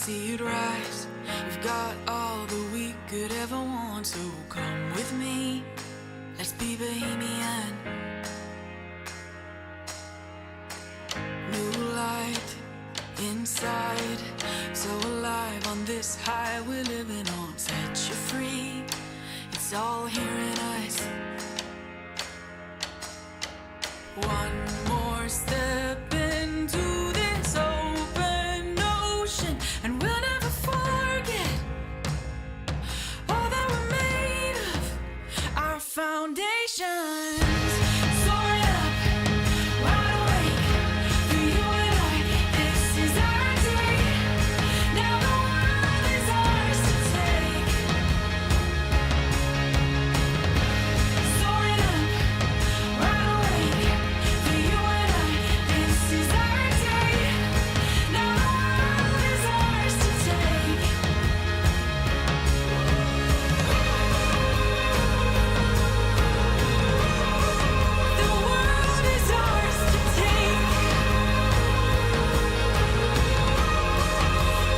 see it rise. We've got all that we could ever want, so come with me. Let's be bohemian. New light inside, so alive on this high we're living on. Set you free, it's all here in us. One more step into this open ocean, and we'll never forget all that we're made of, our foundations. Soaring up, wide awake, for you and I, this is our day. Now the world is ours to take. Soaring up, wide awake, for you and I, this is our day. Now the world is ours to take. The world is ours to take.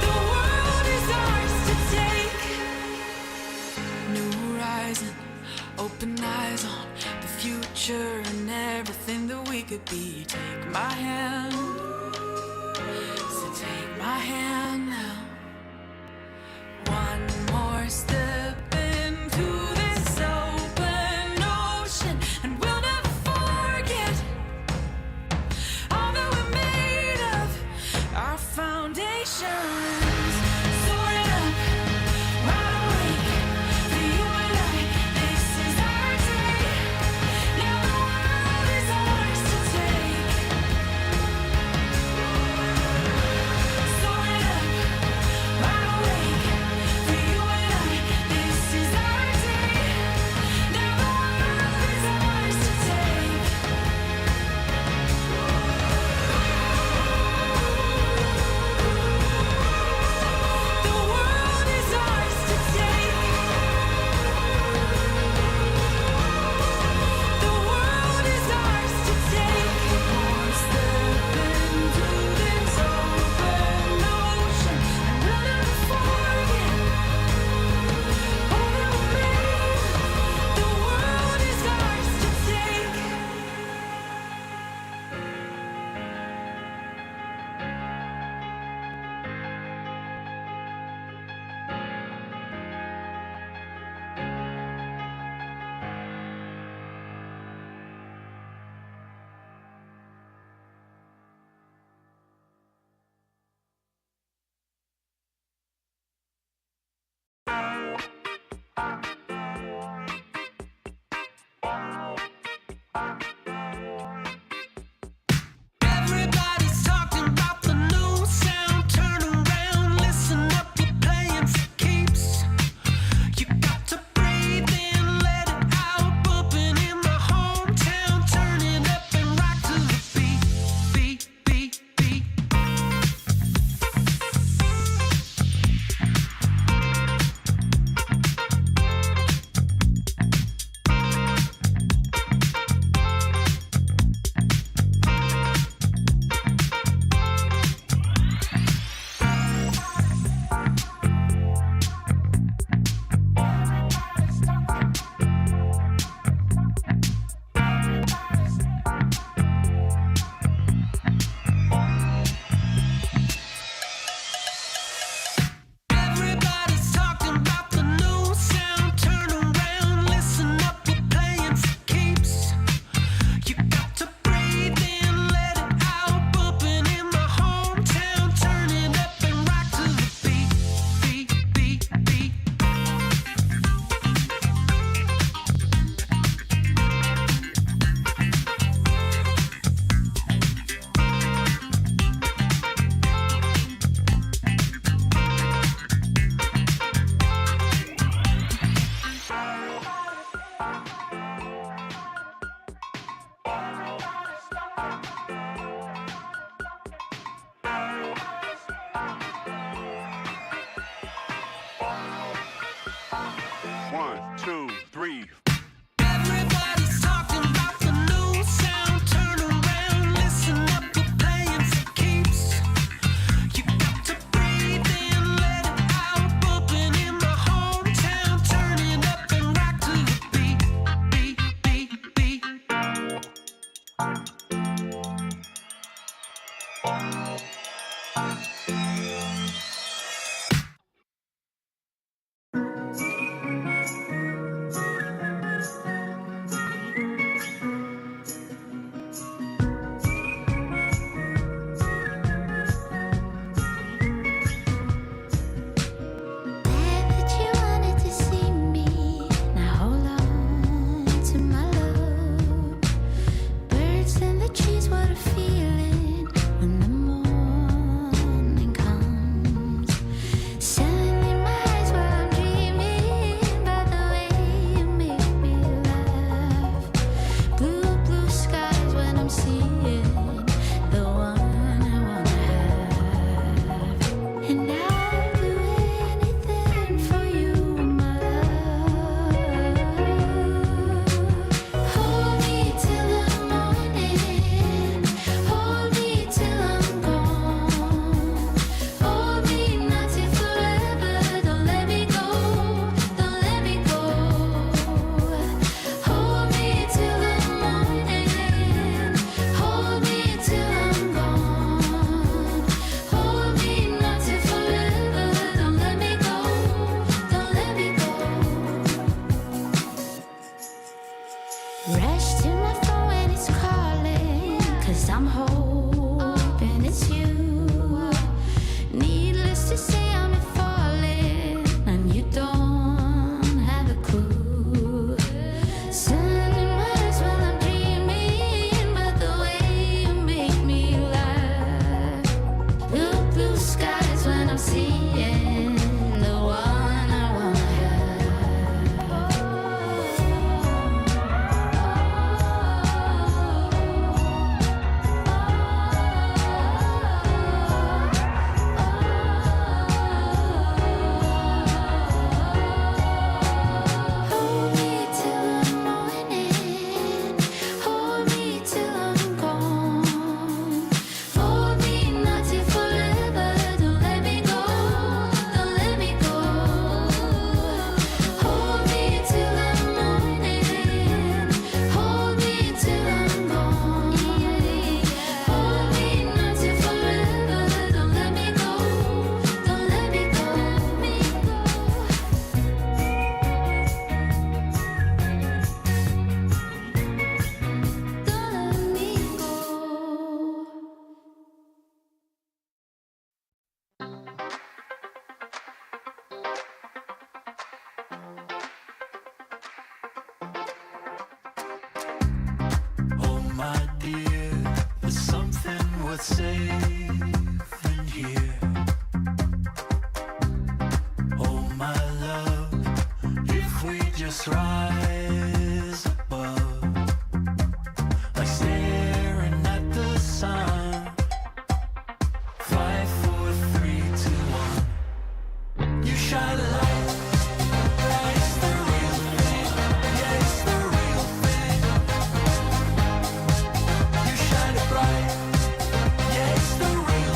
The world is ours to take. New horizon, open eyes on the future and everything that we could be. Take my hand, so take my hand now. One more step into this open ocean, and we'll never forget all that we're made of, our foundations. Soaring up, wide awake, for you and I, this is our day. Now the world is ours to take. Soaring up, wide awake, for you and I, Breathe. Everybody's talking about the new sound. Turn around, listen up, we're playing for keeps. You got to breathe in, let it out. Bumping in my hometown, turning up and rock to the beat, beat, beat, beat. That you wanted to see me. Now hold on to my love. Birds in the trees, what a feeling when the morning comes. Sun in my eyes while I'm dreaming about the way you make me laugh. Blue, blue skies when I'm seeing the one I wanna have. And I'll do anything for you, my love. Hold me till the morning. Hold me till I'm gone. Hold me not till forever. Don't let me go. Don't let me go. Hold me till the morning. Hold me till I'm gone. Hold me not till forever. Don't let me go. Don't let me go. Rush to my phone when it's calling, 'cause I'm hoping it's you. Needless to say, I'm falling, and you don't have a clue. Sun in my eyes while I'm dreaming about the way you make me laugh. Blue, blue skies when I'm seeing the one I wanna Hold me till the morning. Hold me till I'm gone. Hold me not till forever. Don't let me go. Don't let me go. Hold me till the morning. Hold me till I'm gone. Hold me not till forever. Don't let me go. Don't let me go. Don't let me go. Oh my dear, there's something worth saving here. Oh my love, if we just rise above, like staring at the sun. 5, 4, 3, 2, 1. You shine a light. Yeah, it's the real thing. Yeah, it's the real thing. You shine it bright. Yeah, it's the real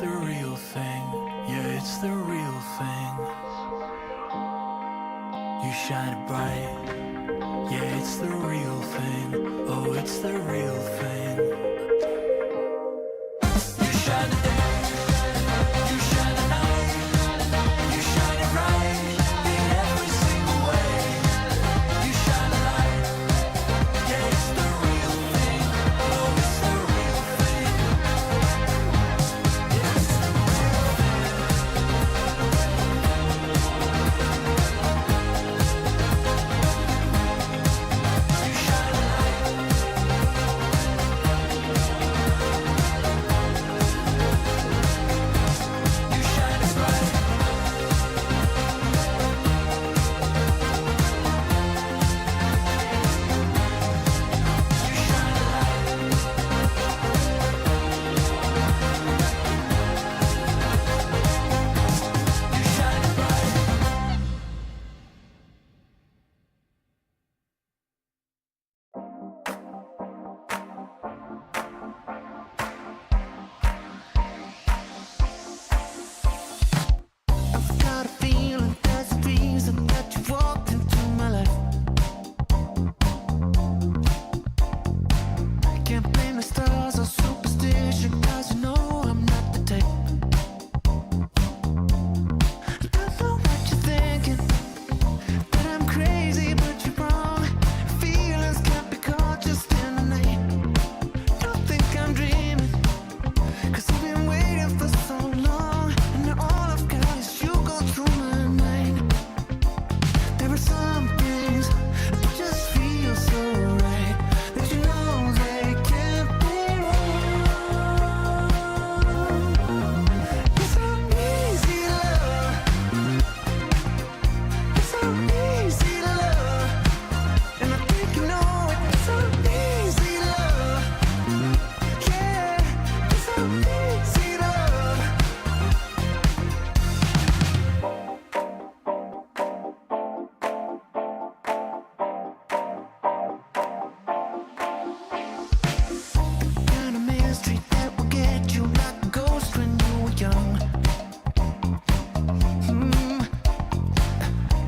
the real thing. Yeah, it's the real thing. You shine it bright. Yeah, it's the real thing. Oh, it's the real thing. You shine it day, you shine it night, you shine it right in every single way. You shine a light. Yeah, it's the real thing. Oh, it's the real thing. It's the real thing. You shine a light. You shine it bright. You shine a light. You shine it bright. I've got a feeling there's a reason that you walked into my life. I can't blame the stars or superstition, 'cause you know I'm not the type. I don't know what you're thinking, that I'm crazy, but you're wrong. Feelings can't be caught just in the night. Don't think I'm dreaming, 'cause I've been waiting for so long, and now all I've got is you go through my mind. There are some things that just feel so right, that you know they can't be wrong. It's so easy to love. It's so easy to love. And I think you know it. It's so easy to love. Yeah, it's so easy to love. Kind of mystery that will get you like a ghost when you were young.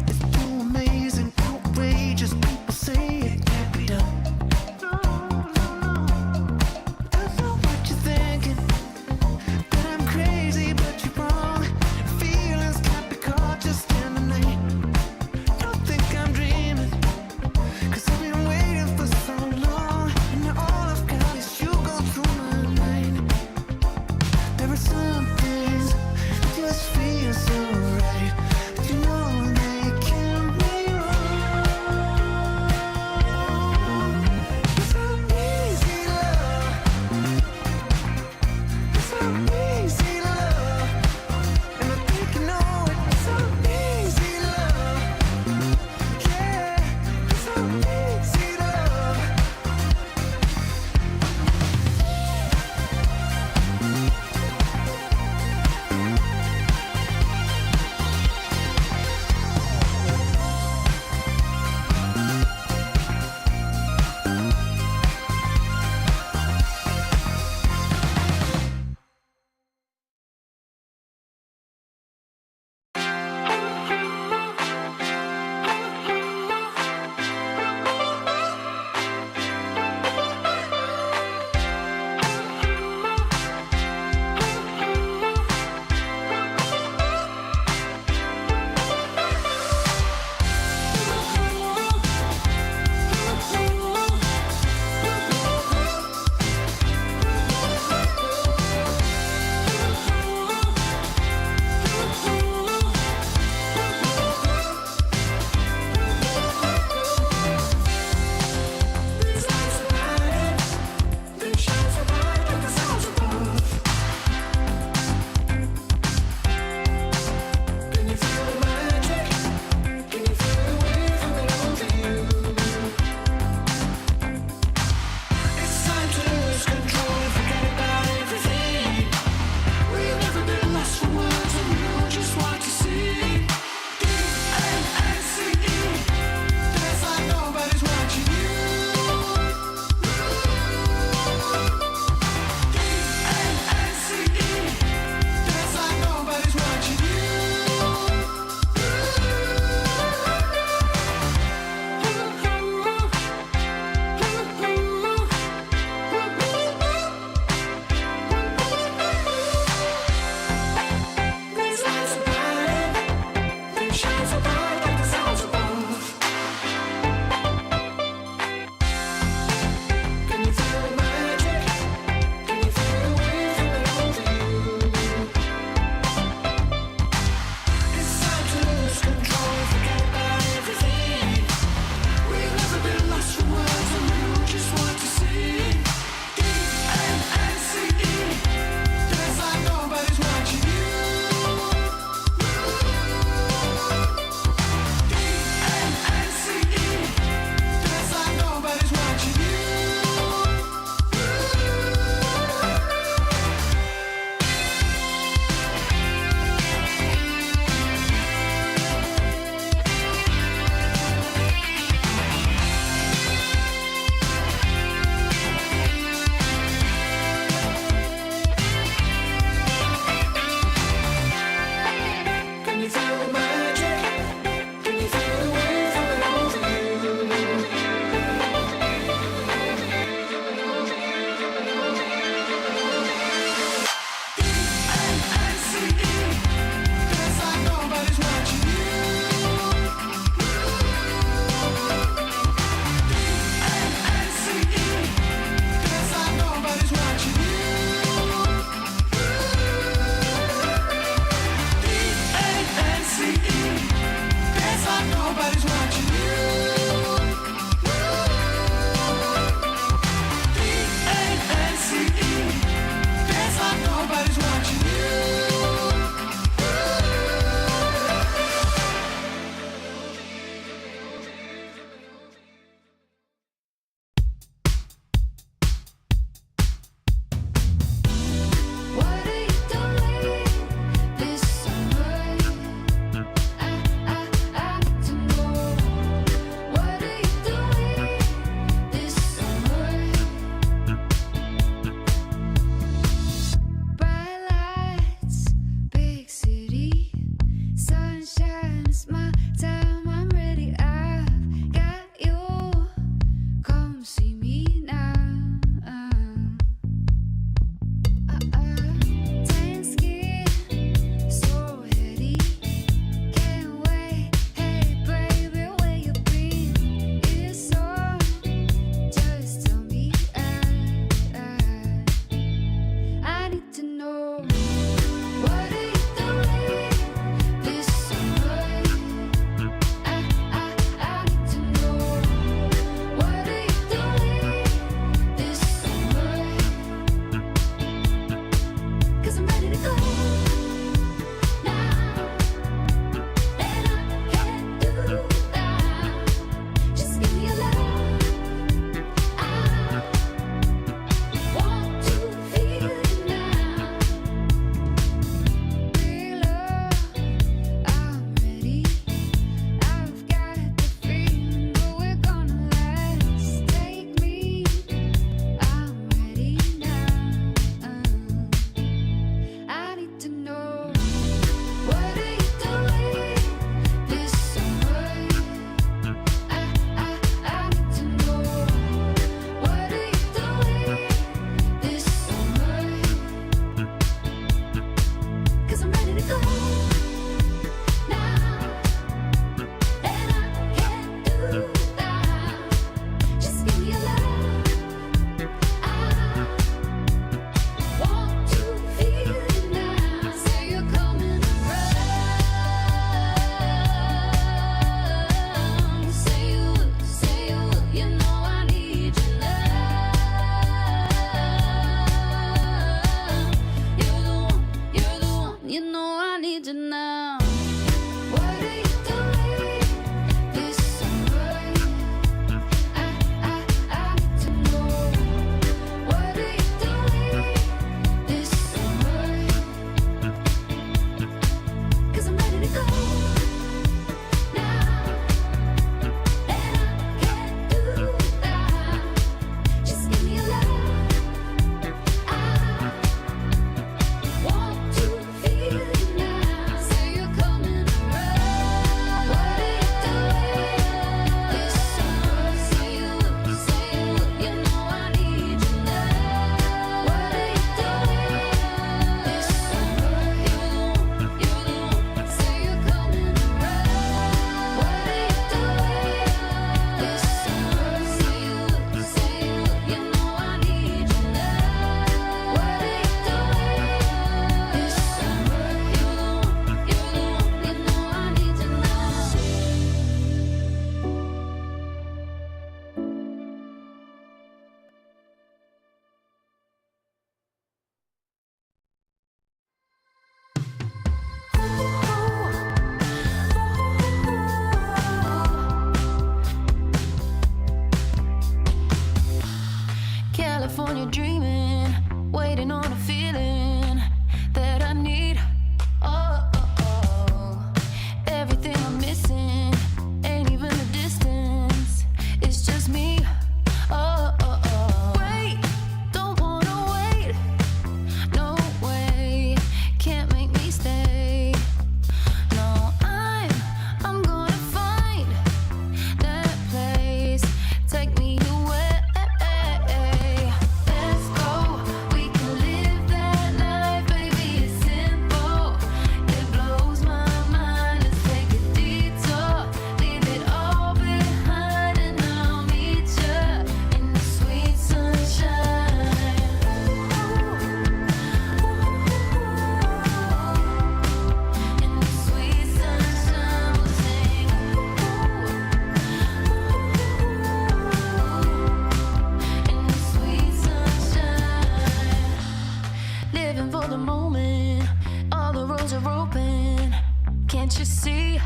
It's too amazing, outrageous. People say it can't be done. Don't know what you're thinking, that I'm crazy, but you're wrong. Feelings can't be caught just in the night. Don't think I'm dreaming, 'cause I've been waiting for so long, and now all I've got is you go through my mind. There are some things that just feel so right, but you know they can't be wrong. It's so easy to love. It's so easy to love. And I think you know it. It's so easy to love. Yeah, it's so easy to love. I'm ready to go now, and I can't do that. Just give me a love. I want to feel it now. Say you're coming around. Say you would, you know I need you now. You're the one, you know I need you now. What are you doing this summer? I need to know. What are you doing this summer? 'Cause I'm ready to go now, and I can't do that. Just give me a love. I want to feel it now. Say you're coming around. What are you doing this summer? Say you would, you know I need you now. What are you doing this summer? You're the one. Say you're coming around. What are you doing this summer? Say you would, you know I need you now. What are you doing this summer? You're the one, you know I need you now. California dreaming, waiting on a feeling that I need. Oh, everything I'm missing ain't even a distance. It's just me. Oh, wait, don't wanna wait. No way, can't make me stay. No, I'm gonna find that place. Take me away. Let's go. We can live that life, baby. It's simple. It blows my mind. Let's take a detour. Leave it all behind, and I'll meet you in the sweet sunshine. In the sweet sunshine, we'll sing. In the sweet sunshine, living for the moment. All the roads are open. Can't you see?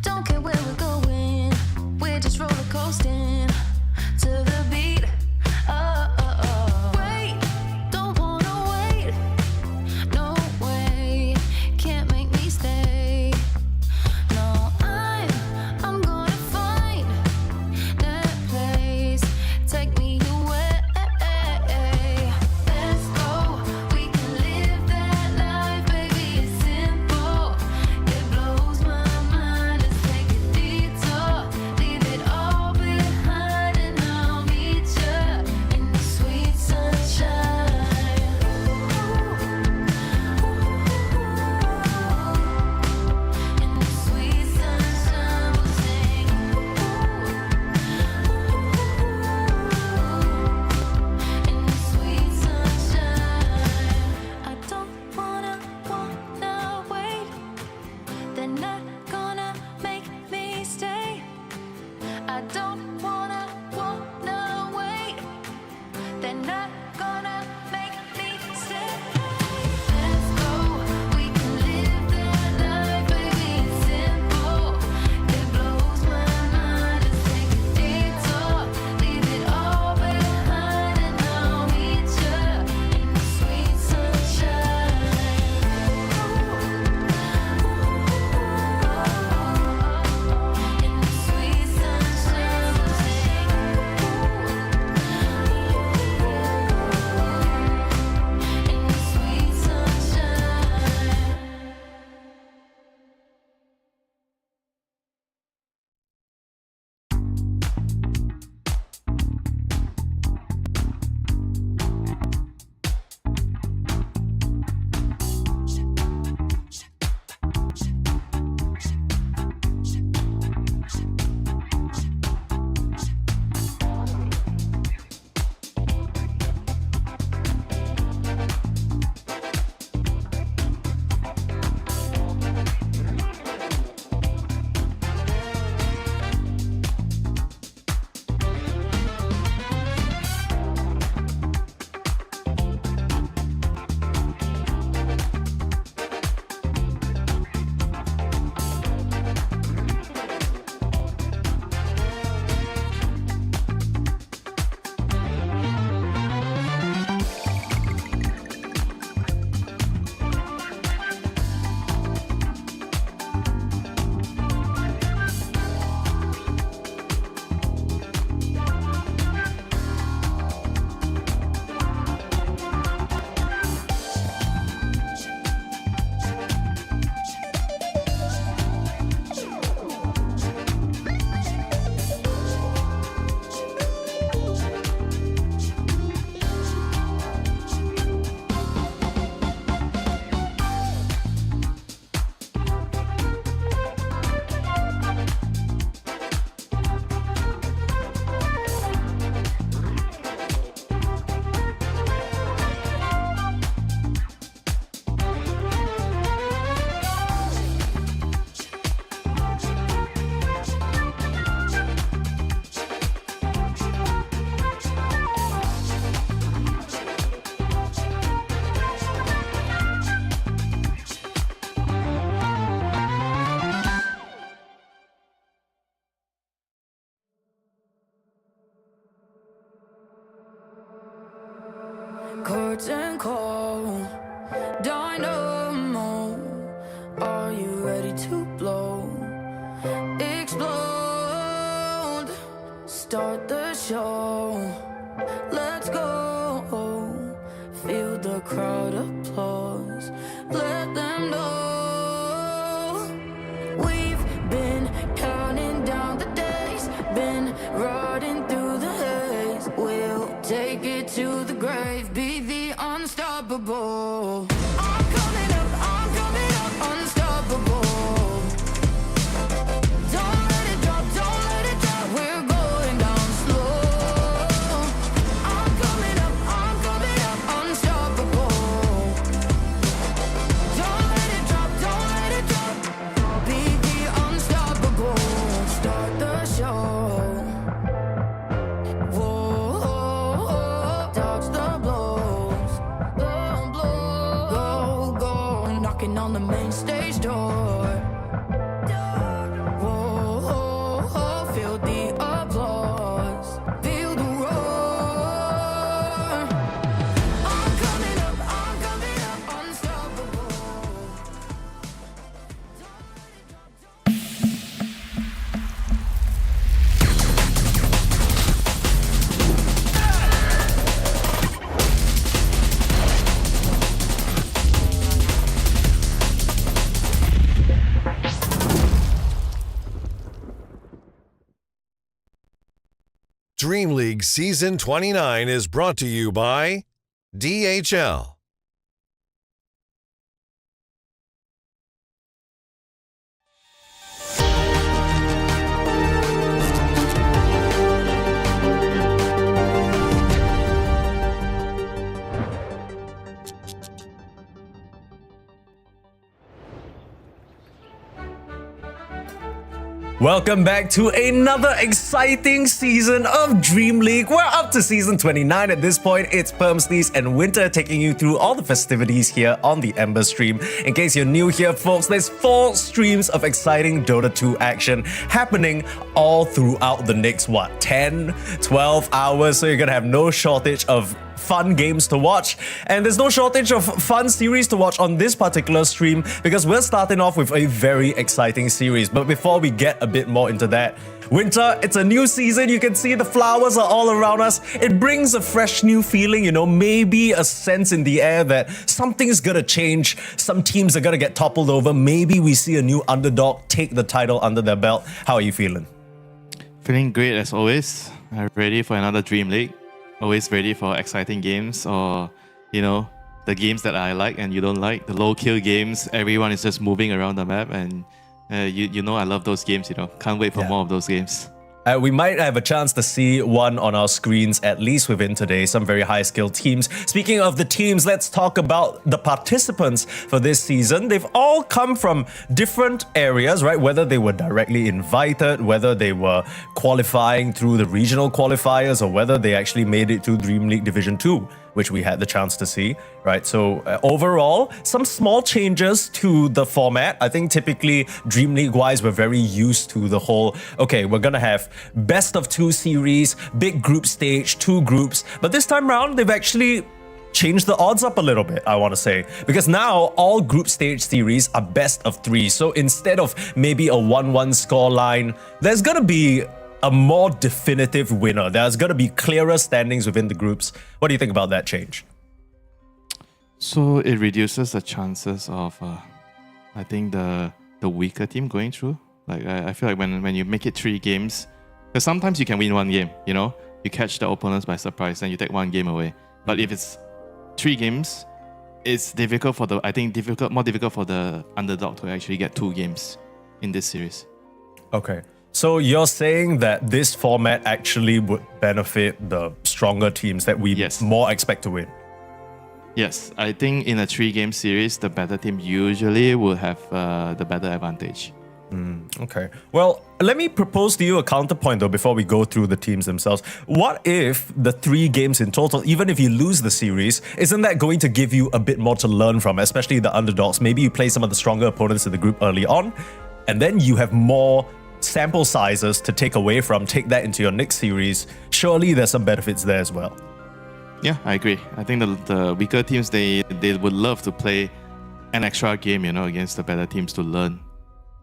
Don't care where we're going. We're just roller coasting to the beat. Wait, don't wanna wait. No way, can't make me stay. No, I'm gonna find that place. Take me away. Let's go. We can live that life, baby. It's simple. It on call. Dynamo, are you ready to blow? Explode, start the show. Let's go, feel the crowd applause. Let them know we've been counting down the days, been riding through the haze. We'll take it to the grave, be the unstoppable. I'm coming up, unstoppable. Don't let it drop, we're going down slow. I'm coming up, unstoppable. Don't let it drop, be the unstoppable. Start the show. Whoa, dodge the blows. Go, knocking on the main stage door. Whoa, feel the applause, feel the roar. I'm coming up, unstoppable. DreamLeague Season 29 is brought to you by DHL. Welcome back to another exciting season of DreamLeague. We're up to season 29 at this point. It's Permsleeze and Winter taking you through all the festivities here on the Ember stream. In case you're new here, folks, there's 4 streams of exciting Dota 2 action happening all throughout the next, 10, 12 hours. So you're gonna have no shortage of fun games to watch, and there's no shortage of fun series to watch on this particular stream because we're starting off with a very exciting series. But before we get a bit more into that, Winter, it's a new season. You can see the flowers are all around us. It brings a fresh new feeling, you know, maybe a sense in the air that something's gonna change. Some teams are gonna get toppled over. Maybe we see a new underdog take the title under their belt. How are you feeling? Feeling great as always. I'm ready for another DreamLeague. Always ready for exciting games, or, you know, the games that I like and you don't like. The low kill games, everyone is just moving around the map, and you know I love those games, you know. Can't wait for more of those games. We might have a chance to see one on our screens, at least within today, some very high-skilled teams. Speaking of the teams, let's talk about the participants for this season. They've all come from different areas, right? Whether they were directly invited, whether they were qualifying through the regional qualifiers, or whether they actually made it to DreamLeague Division 2, which we had the chance to see, right? So overall, some small changes to the format. I think typically DreamLeague-wise, we're very used to the whole, okay, we're gonna have best of 2 series, big group stage, 2 groups. But this time around, they've actually changed the odds up a little bit, I want to say. Because now all group stage series are best of 3. So instead of maybe a 1-1 scoreline, there's gonna be a more definitive winner. There's going to be clearer standings within the groups. What do you think about that change? So it reduces the chances of, I think, the weaker team going through. Like I feel like when you make it 3 games, because sometimes you can win 1 game, you know, you catch the opponents by surprise and you take 1 game away. But if it's 3 games, it's difficult for more difficult for the underdog to actually get 2 games in this series. Okay. So you're saying that this format actually would benefit the stronger teams that we more expect to win? Yes, I think in a 3-game series, the better team usually will have the better advantage. Okay. Well, let me propose to you a counterpoint though before we go through the teams themselves. What if the 3 games in total, even if you lose the series, isn't that going to give you a bit more to learn from, especially the underdogs? Maybe you play some of the stronger opponents in the group early on, and then you have more sample sizes to take away from, take that into your next series. Surely there's some benefits there as well. Yeah, I agree. I think the weaker teams, they would love to play an extra game, against the better teams to learn.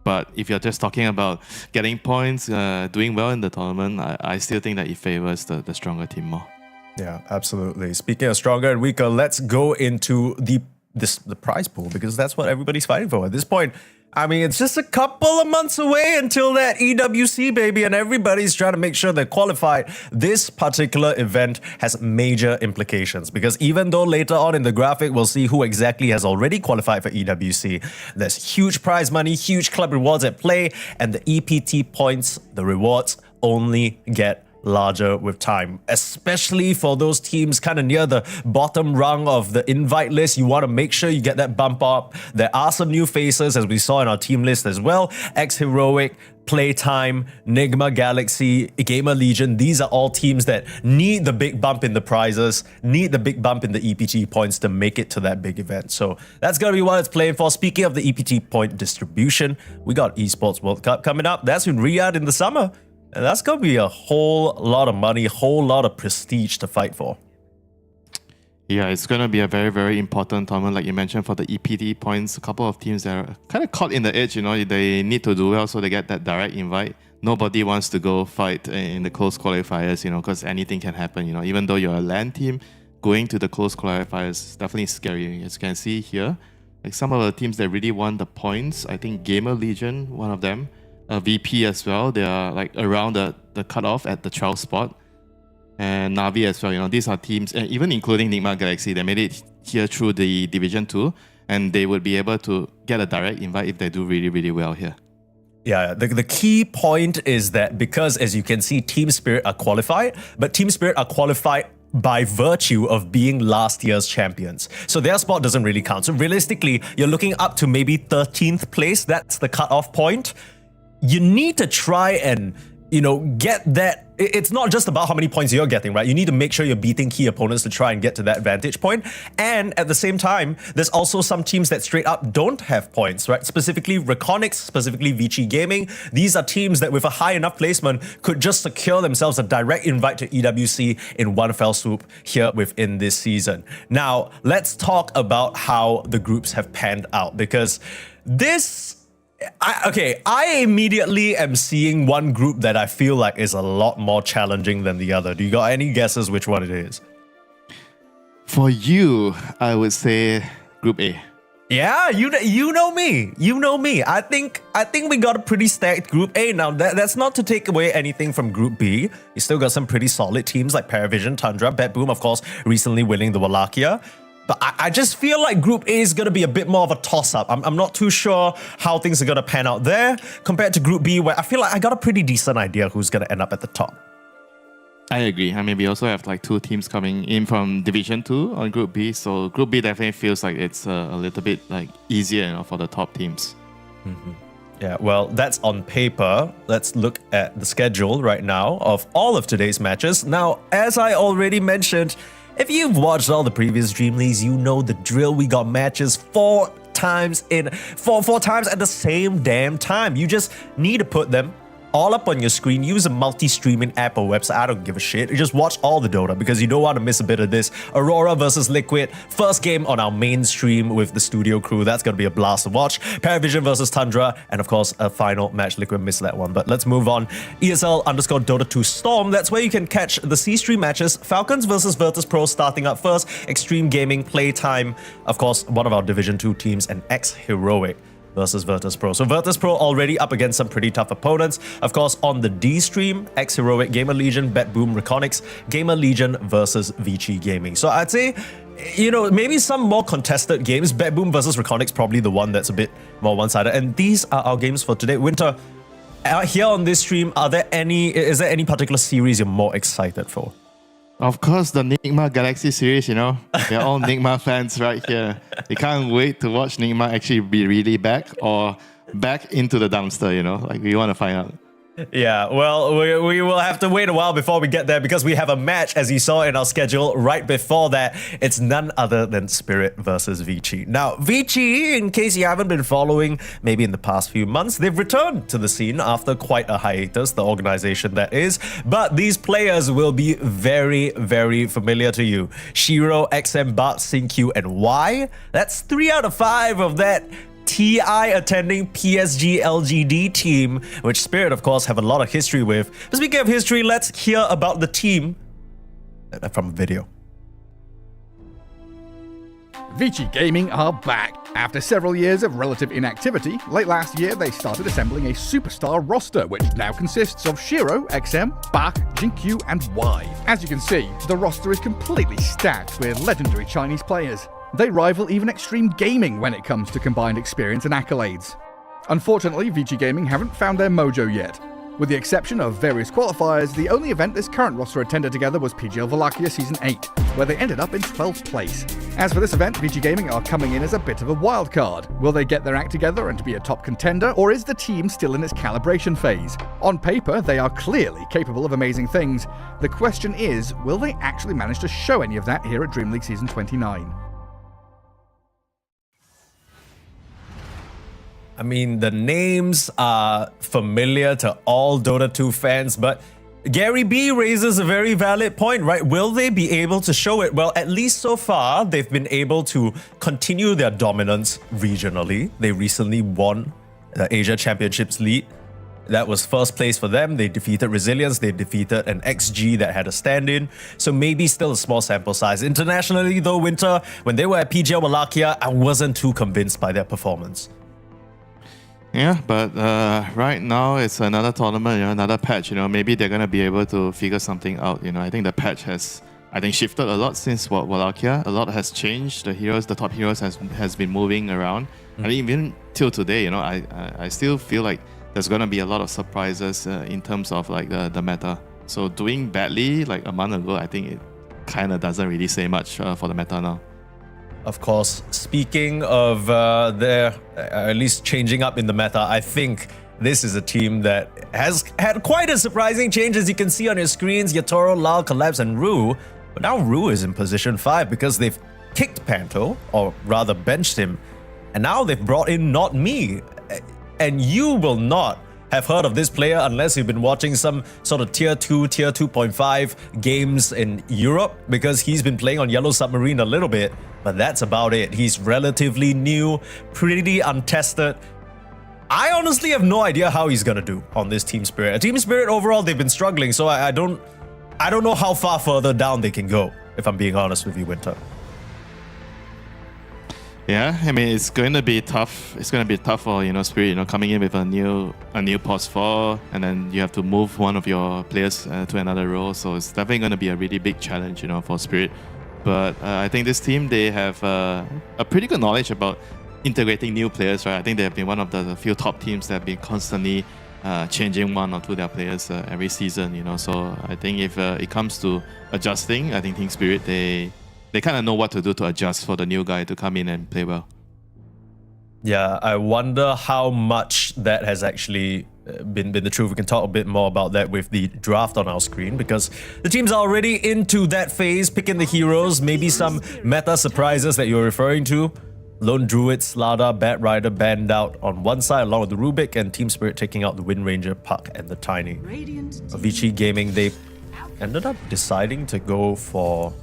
But if you're just talking about getting points, doing well in the tournament, I still think that it favors the stronger team more. Yeah, absolutely. Speaking of stronger and weaker, let's go into the prize pool, because that's what everybody's fighting for at this point. I mean, it's just a couple of months away until that EWC, baby, and everybody's trying to make sure they're qualified. This particular event has major implications, because even though later on in the graphic we'll see who exactly has already qualified for EWC, there's huge prize money, huge club rewards at play, and the EPT points, the rewards, only get larger with time, especially for those teams kind of near the bottom rung of the invite list. You want to make sure you get that bump up. There are some new faces, as we saw in our team list as well. X-Heroic, Playtime, Nigma Galaxy, Gamer Legion. These are all teams that need the big bump in the prizes, need the big bump in the EPT points to make it to that big event. So that's going to be what it's playing for. Speaking of the EPT point distribution, we got Esports World Cup coming up. That's in Riyadh in the summer. And that's going to be a whole lot of money, a whole lot of prestige to fight for. Yeah, it's going to be a very, very important tournament, like you mentioned, for the EPT points. A couple of teams that are kind of caught in the edge, they need to do well so they get that direct invite. Nobody wants to go fight in the close qualifiers, because anything can happen, Even though you're a LAN team, going to the close qualifiers is definitely scary. As you can see here, like some of the teams that really want the points, I think Gamer Legion, one of them, VP as well, they are like around the cutoff at the 12th spot. And Navi as well, these are teams, and even including Nigma Galaxy, they made it here through the Division 2, and they would be able to get a direct invite if they do really, really well here. Yeah, the key point is that because, as you can see, Team Spirit are qualified, but Team Spirit are qualified by virtue of being last year's champions. So their spot doesn't really count. So realistically, you're looking up to maybe 13th place. That's the cutoff point. You need to try and, get that. It's not just about how many points you're getting, right? You need to make sure you're beating key opponents to try and get to that vantage point. And at the same time, there's also some teams that straight up don't have points, right? Specifically Reconics, specifically Vici Gaming. These are teams that with a high enough placement could just secure themselves a direct invite to EWC in one fell swoop here within this season. Now, let's talk about how the groups have panned out, because I immediately am seeing one group that I feel like is a lot more challenging than the other. Do you got any guesses which one it is? For you, I would say Group A. Yeah, you know me. You know me. I think we got a pretty stacked Group A. Now, that's not to take away anything from Group B. You still got some pretty solid teams like Paravision, Tundra, BetBoom, of course, recently winning the Wallachia. But I just feel like Group A is going to be a bit more of a toss-up. I'm not too sure how things are going to pan out there compared to Group B, where I feel like I got a pretty decent idea who's going to end up at the top. I agree. I mean, we also have like two teams coming in from Division 2 on Group B. So Group B definitely feels like it's a little bit like easier for the top teams. Mm-hmm. Yeah, well, that's on paper. Let's look at the schedule right now of all of today's matches. Now, as I already mentioned, if you've watched all the previous Dream Leagues, you know the drill. We got matches four times at the same damn time. You just need to put them all up on your screen. Use a multi-streaming app or website. I don't give a shit. Just watch all the Dota because you don't want to miss a bit of this. Aurora versus Liquid. First game on our main stream with the studio crew. That's going to be a blast to watch. Paravision versus Tundra. And of course, a final match. Liquid missed that one. But let's move on. ESL_Dota 2 Storm. That's where you can catch the C-Stream matches. Falcons versus Virtus Pro starting up first. Extreme Gaming, Playtime. Of course, one of our Division 2 teams. And X-Heroic versus Virtus Pro. So Virtus Pro already up against some pretty tough opponents. Of course, on the D stream, X-Heroic, Gamer Legion, BetBoom, Reconics, Gamer Legion versus Vici Gaming. So I'd say, maybe some more contested games. BetBoom versus Reconics, probably the one that's a bit more one-sided. And these are our games for today. Winter, here on this stream, is there any particular series you're more excited for? Of course, the Nigma Galaxy series, They're all Nigma fans right here. They can't wait to watch Nigma actually be really back or back into the dumpster, Like, we want to find out. Yeah, well, we will have to wait a while before we get there because we have a match, as you saw in our schedule, right before that. It's none other than Spirit versus Vici. Now, Vici, in case you haven't been following, maybe in the past few months, they've returned to the scene after quite a hiatus, the organization that is. But these players will be very, very familiar to you. Shiro, XM, Bart, Sinkyu, and Y. That's 3 out of 5 of that TI attending PSG LGD team, which Spirit, of course, have a lot of history with. But speaking of history, let's hear about the team from a video. Vici Gaming are back. After several years of relative inactivity, late last year they started assembling a superstar roster, which now consists of Shiro, XM, Bach, Jinkyu, and Y. As you can see, the roster is completely stacked with legendary Chinese players. They rival even Extreme Gaming when it comes to combined experience and accolades. Unfortunately, Vici Gaming haven't found their mojo yet. With the exception of various qualifiers, the only event this current roster attended together was PGL Wallachia Season 8, where they ended up in 12th place. As for this event, Vici Gaming are coming in as a bit of a wild card. Will they get their act together and be a top contender, or is the team still in its calibration phase? On paper, they are clearly capable of amazing things. The question is, will they actually manage to show any of that here at DreamLeague Season 29? I mean, the names are familiar to all Dota 2 fans, but Gary B raises a very valid point, right? Will they be able to show it? Well, at least so far, they've been able to continue their dominance regionally. They recently won the Asia Championships lead. That was first place for them. They defeated Resilience. They defeated an XG that had a stand-in. So maybe still a small sample size. Internationally, though, Winter, when they were at PGL Wallachia, I wasn't too convinced by their performance. Yeah, but right now it's another tournament, another patch. Maybe they're gonna be able to figure something out. I think the patch has, shifted a lot since Wallachia. A lot has changed. The top heroes has been moving around. And even till today, I still feel like there's gonna be a lot of surprises in terms of like the meta. So doing badly like a month ago, I think it kind of doesn't really say much for the meta now. Of course, speaking of their at least changing up in the meta, I think this is a team that has had quite a surprising change, as you can see on your screens. Yatoro, Lal, Collapse, and Rue. But now Rue is in position 5 because they've kicked Panto, or rather benched him. And now they've brought in Not Me. And you will not have heard of this player unless you've been watching some sort of tier 2, tier 2.5 games in Europe, because he's been playing on Yellow Submarine a little bit, but that's about it. He's relatively new, pretty untested. I honestly have no idea how he's gonna do on this Team Spirit. Team Spirit overall, they've been struggling, so I don't know how far further down they can go, if I'm being honest with you, Winter. Yeah, I mean, it's going to be tough. It's going to be tough for, Spirit, coming in with a new pos 4, and then you have to move one of your players to another role. So it's definitely going to be a really big challenge, for Spirit. But I think this team, they have a pretty good knowledge about integrating new players, right? I think they have been one of the few top teams that have been constantly changing one or two of their players every season, So I think if it comes to adjusting, I think Team Spirit, they kind of know what to do to adjust for the new guy to come in and play well. Yeah, I wonder how much that has actually been the truth. We can talk a bit more about that with the draft on our screen, because the teams are already into that phase, picking the heroes, maybe some meta surprises that you're referring to. Lone Druid, Slada, Bat Rider banned out on one side along with the Rubik, and Team Spirit taking out the Wind Ranger, Puck, and the Tiny. Vici Gaming, they ended up deciding to go for...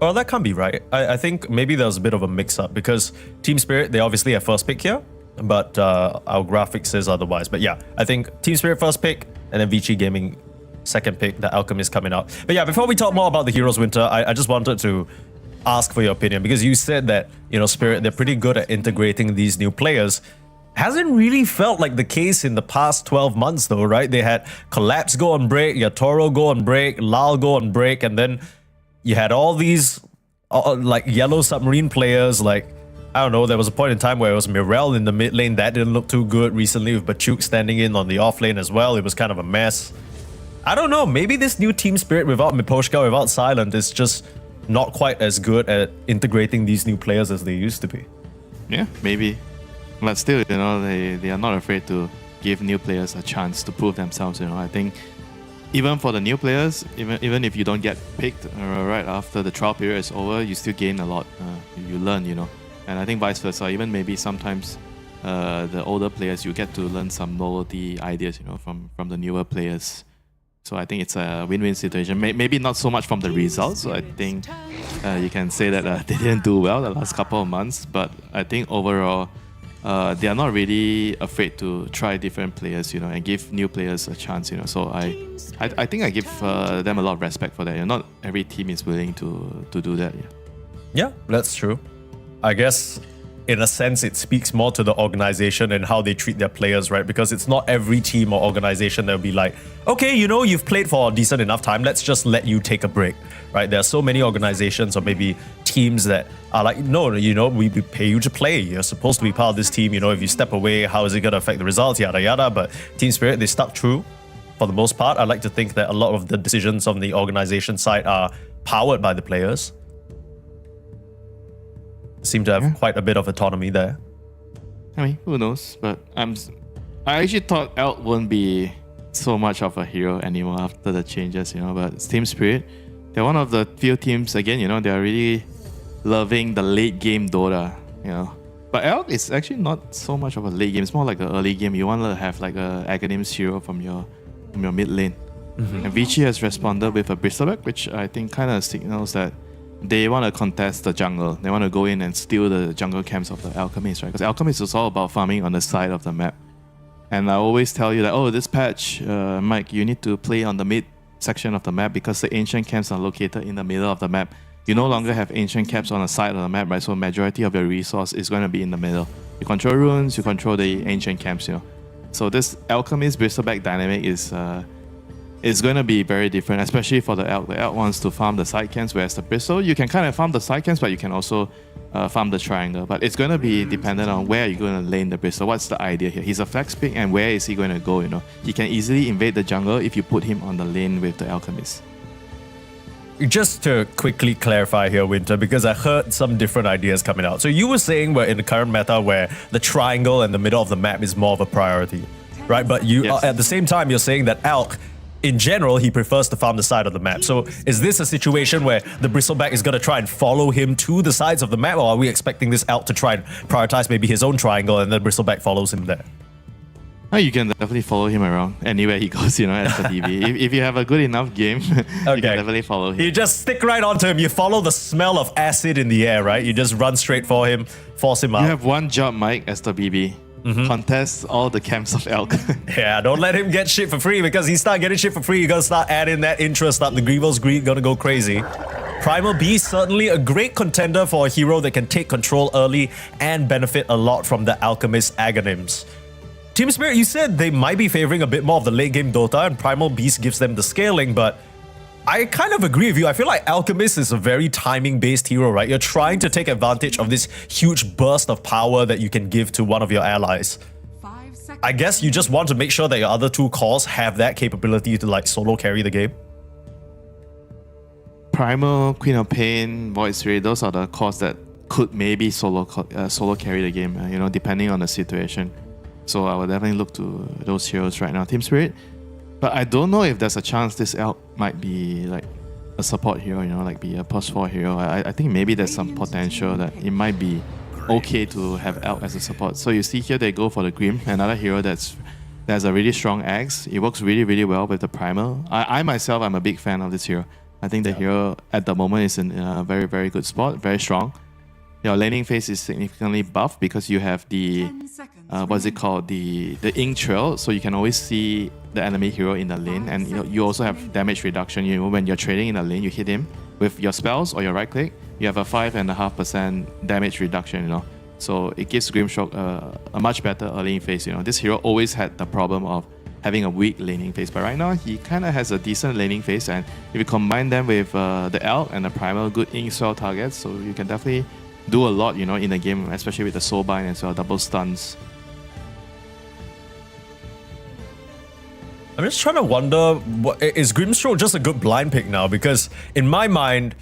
Oh, that can't be right. I think maybe there was a bit of a mix-up, because Team Spirit, they obviously have first pick here, but our graphic says otherwise. But yeah, I think Team Spirit first pick, and then Vici Gaming second pick, the Alchemist coming out. But yeah, before we talk more about the heroes, Winter, I just wanted to ask for your opinion, because you said that, Spirit, they're pretty good at integrating these new players. Hasn't really felt like the case in the past 12 months though, right? They had Collapse go on break, Yatoro go on break, Lal go on break, and then you had all these like Yellow Submarine players, like, I don't know, there was a point in time where it was Mirel in the mid lane. That didn't look too good recently, with Bachuk standing in on the off lane as well. It was kind of a mess. I don't know, maybe this new Team Spirit without Miposhka, without Silent, is just not quite as good at integrating these new players as they used to be. Yeah, maybe. But still, they are not afraid to give new players a chance to prove themselves. I think even for the new players, even if you don't get picked right after the trial period is over, you still gain a lot. You learn, and I think vice versa. Even maybe sometimes the older players, you get to learn some novelty ideas, from the newer players. So I think it's a win-win situation. Maybe not so much from the results. So I think you can say that they didn't do well the last couple of months. But I think overall, they are not really afraid to try different players, and give new players a chance, So I think I give them a lot of respect for that. Not every team is willing to do that. Yeah, that's true. I guess in a sense, it speaks more to the organization and how they treat their players, right? Because it's not every team or organization that will be like, okay, you've played for a decent enough time, let's just let you take a break, right? There are so many organizations or maybe teams that are like, no, we pay you to play. You're supposed to be part of this team. If you step away, how is it going to affect the results, yada, yada. But Team Spirit, they stuck true for the most part. I like to think that a lot of the decisions on the organization side are powered by the players. Seem to have quite a bit of autonomy there. I mean, who knows? But I actually thought Elk wouldn't be so much of a hero anymore after the changes, But Team Spirit, they're one of the few teams, again, they're really loving the late game Dota, But Elk is actually not so much of a late game. It's more like an early game. You want to have like a Aghanims hero from your mid lane. And Vici has responded with a Bristleback, which I think kind of signals that they want to contest the jungle. They want to go in and steal the jungle camps of the Alchemists, right? Because Alchemist is all about farming on the side of the map. And I always tell you that, this patch, Mike, you need to play on the mid section of the map because the ancient camps are located in the middle of the map. You no longer have ancient camps on the side of the map, right? So majority of your resource is going to be in the middle. You control runes, you control the ancient camps, So this Alchemist Bristleback dynamic is going to be very different, especially for the Elk. The Elk wants to farm the side camps, whereas the Bristle, you can kind of farm the side camps, but you can also farm the triangle. But it's going to be dependent on where you're going to lane the Bristle. What's the idea here? He's a flex pick, and where is he going to go? He can easily invade the jungle if you put him on the lane with the Alchemist. Just to quickly clarify here, Winter, because I heard some different ideas coming out. So you were saying we're in the current meta where the triangle and the middle of the map is more of a priority, right? But Yes. At the same time, you're saying that Elk, in general, he prefers to farm the side of the map. So is this a situation where the Bristleback is going to try and follow him to the sides of the map, or are we expecting this Elk to try and prioritize maybe his own triangle and the Bristleback follows him there? You can definitely follow him around anywhere he goes, as the DB. if you have a good enough game, you can definitely follow him. You just stick right onto him. You follow the smell of acid in the air, right? You just run straight for him, force him out. You have one job, Mike, as the BB. Contest all the camps of Elk. Yeah, don't let him get shit for free, because he start getting shit for free, you're gonna start adding that interest up. The Grievel's greed gonna go crazy. Primal Beast, certainly a great contender for a hero that can take control early and benefit a lot from the Alchemist Aghanims. Team Spirit, you said they might be favoring a bit more of the late game Dota, and Primal Beast gives them the scaling, but I kind of agree with you. I feel like Alchemist is a very timing-based hero, right? You're trying to take advantage of this huge burst of power that you can give to one of your allies. I guess you just want to make sure that your other two cores have that capability to like solo carry the game. Primal, Queen of Pain, Void Ray, those are the cores that could maybe solo carry the game, depending on the situation. So I would definitely look to those heroes right now. Team Spirit, but I don't know if there's a chance this Elk might be like a support hero, like be a +4 hero. I think maybe there's some potential that it might be okay to have Elk as a support. So you see here they go for the Grim, another hero that's a really strong axe. It works really, really well with the Primal. I myself, I'm a big fan of this hero. I think the hero at the moment is in a very, very good spot, very strong. Your laning phase is significantly buffed because you have the the ink trail, so you can always see the enemy hero in the lane, and you also have damage reduction. When you're trading in the lane, you hit him with your spells or your right click, you have a 5.5% damage reduction. So it gives Grimstroke a much better early phase. This hero always had the problem of having a weak laning phase, but right now he kind of has a decent laning phase, and if you combine them with the Elk and the Primal, good ink swell targets, so you can definitely do a lot, in the game, especially with the Soulbind as well, double stuns. I'm just trying to wonder, is Grimstroke just a good blind pick now? Because in my mind,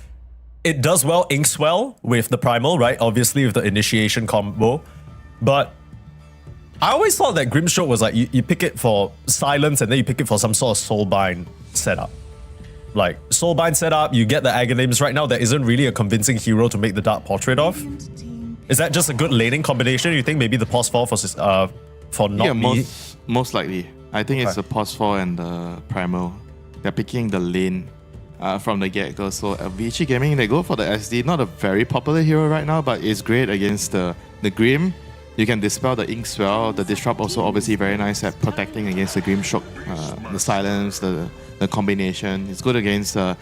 it does well Inkswell with the Primal, right? Obviously with the initiation combo. But I always thought that Grimstroke was like you pick it for silence and then you pick it for some sort of soulbind setup. Like soulbind setup, you get the Aghanims. Right now there isn't really a convincing hero to make the Dark Portrait of. Is that just a good laning combination? You think maybe the pos 4 for not Yeah, me? most likely. I think it's the pos 4 and the primal. They're picking the lane from the get-go. So Vici Gaming, they go for the SD. Not a very popular hero right now, but it's great against the Grim. You can dispel the Ink Swell. The Disrupt also obviously very nice at protecting against the Grimstroke. The silence, the combination. It's good against the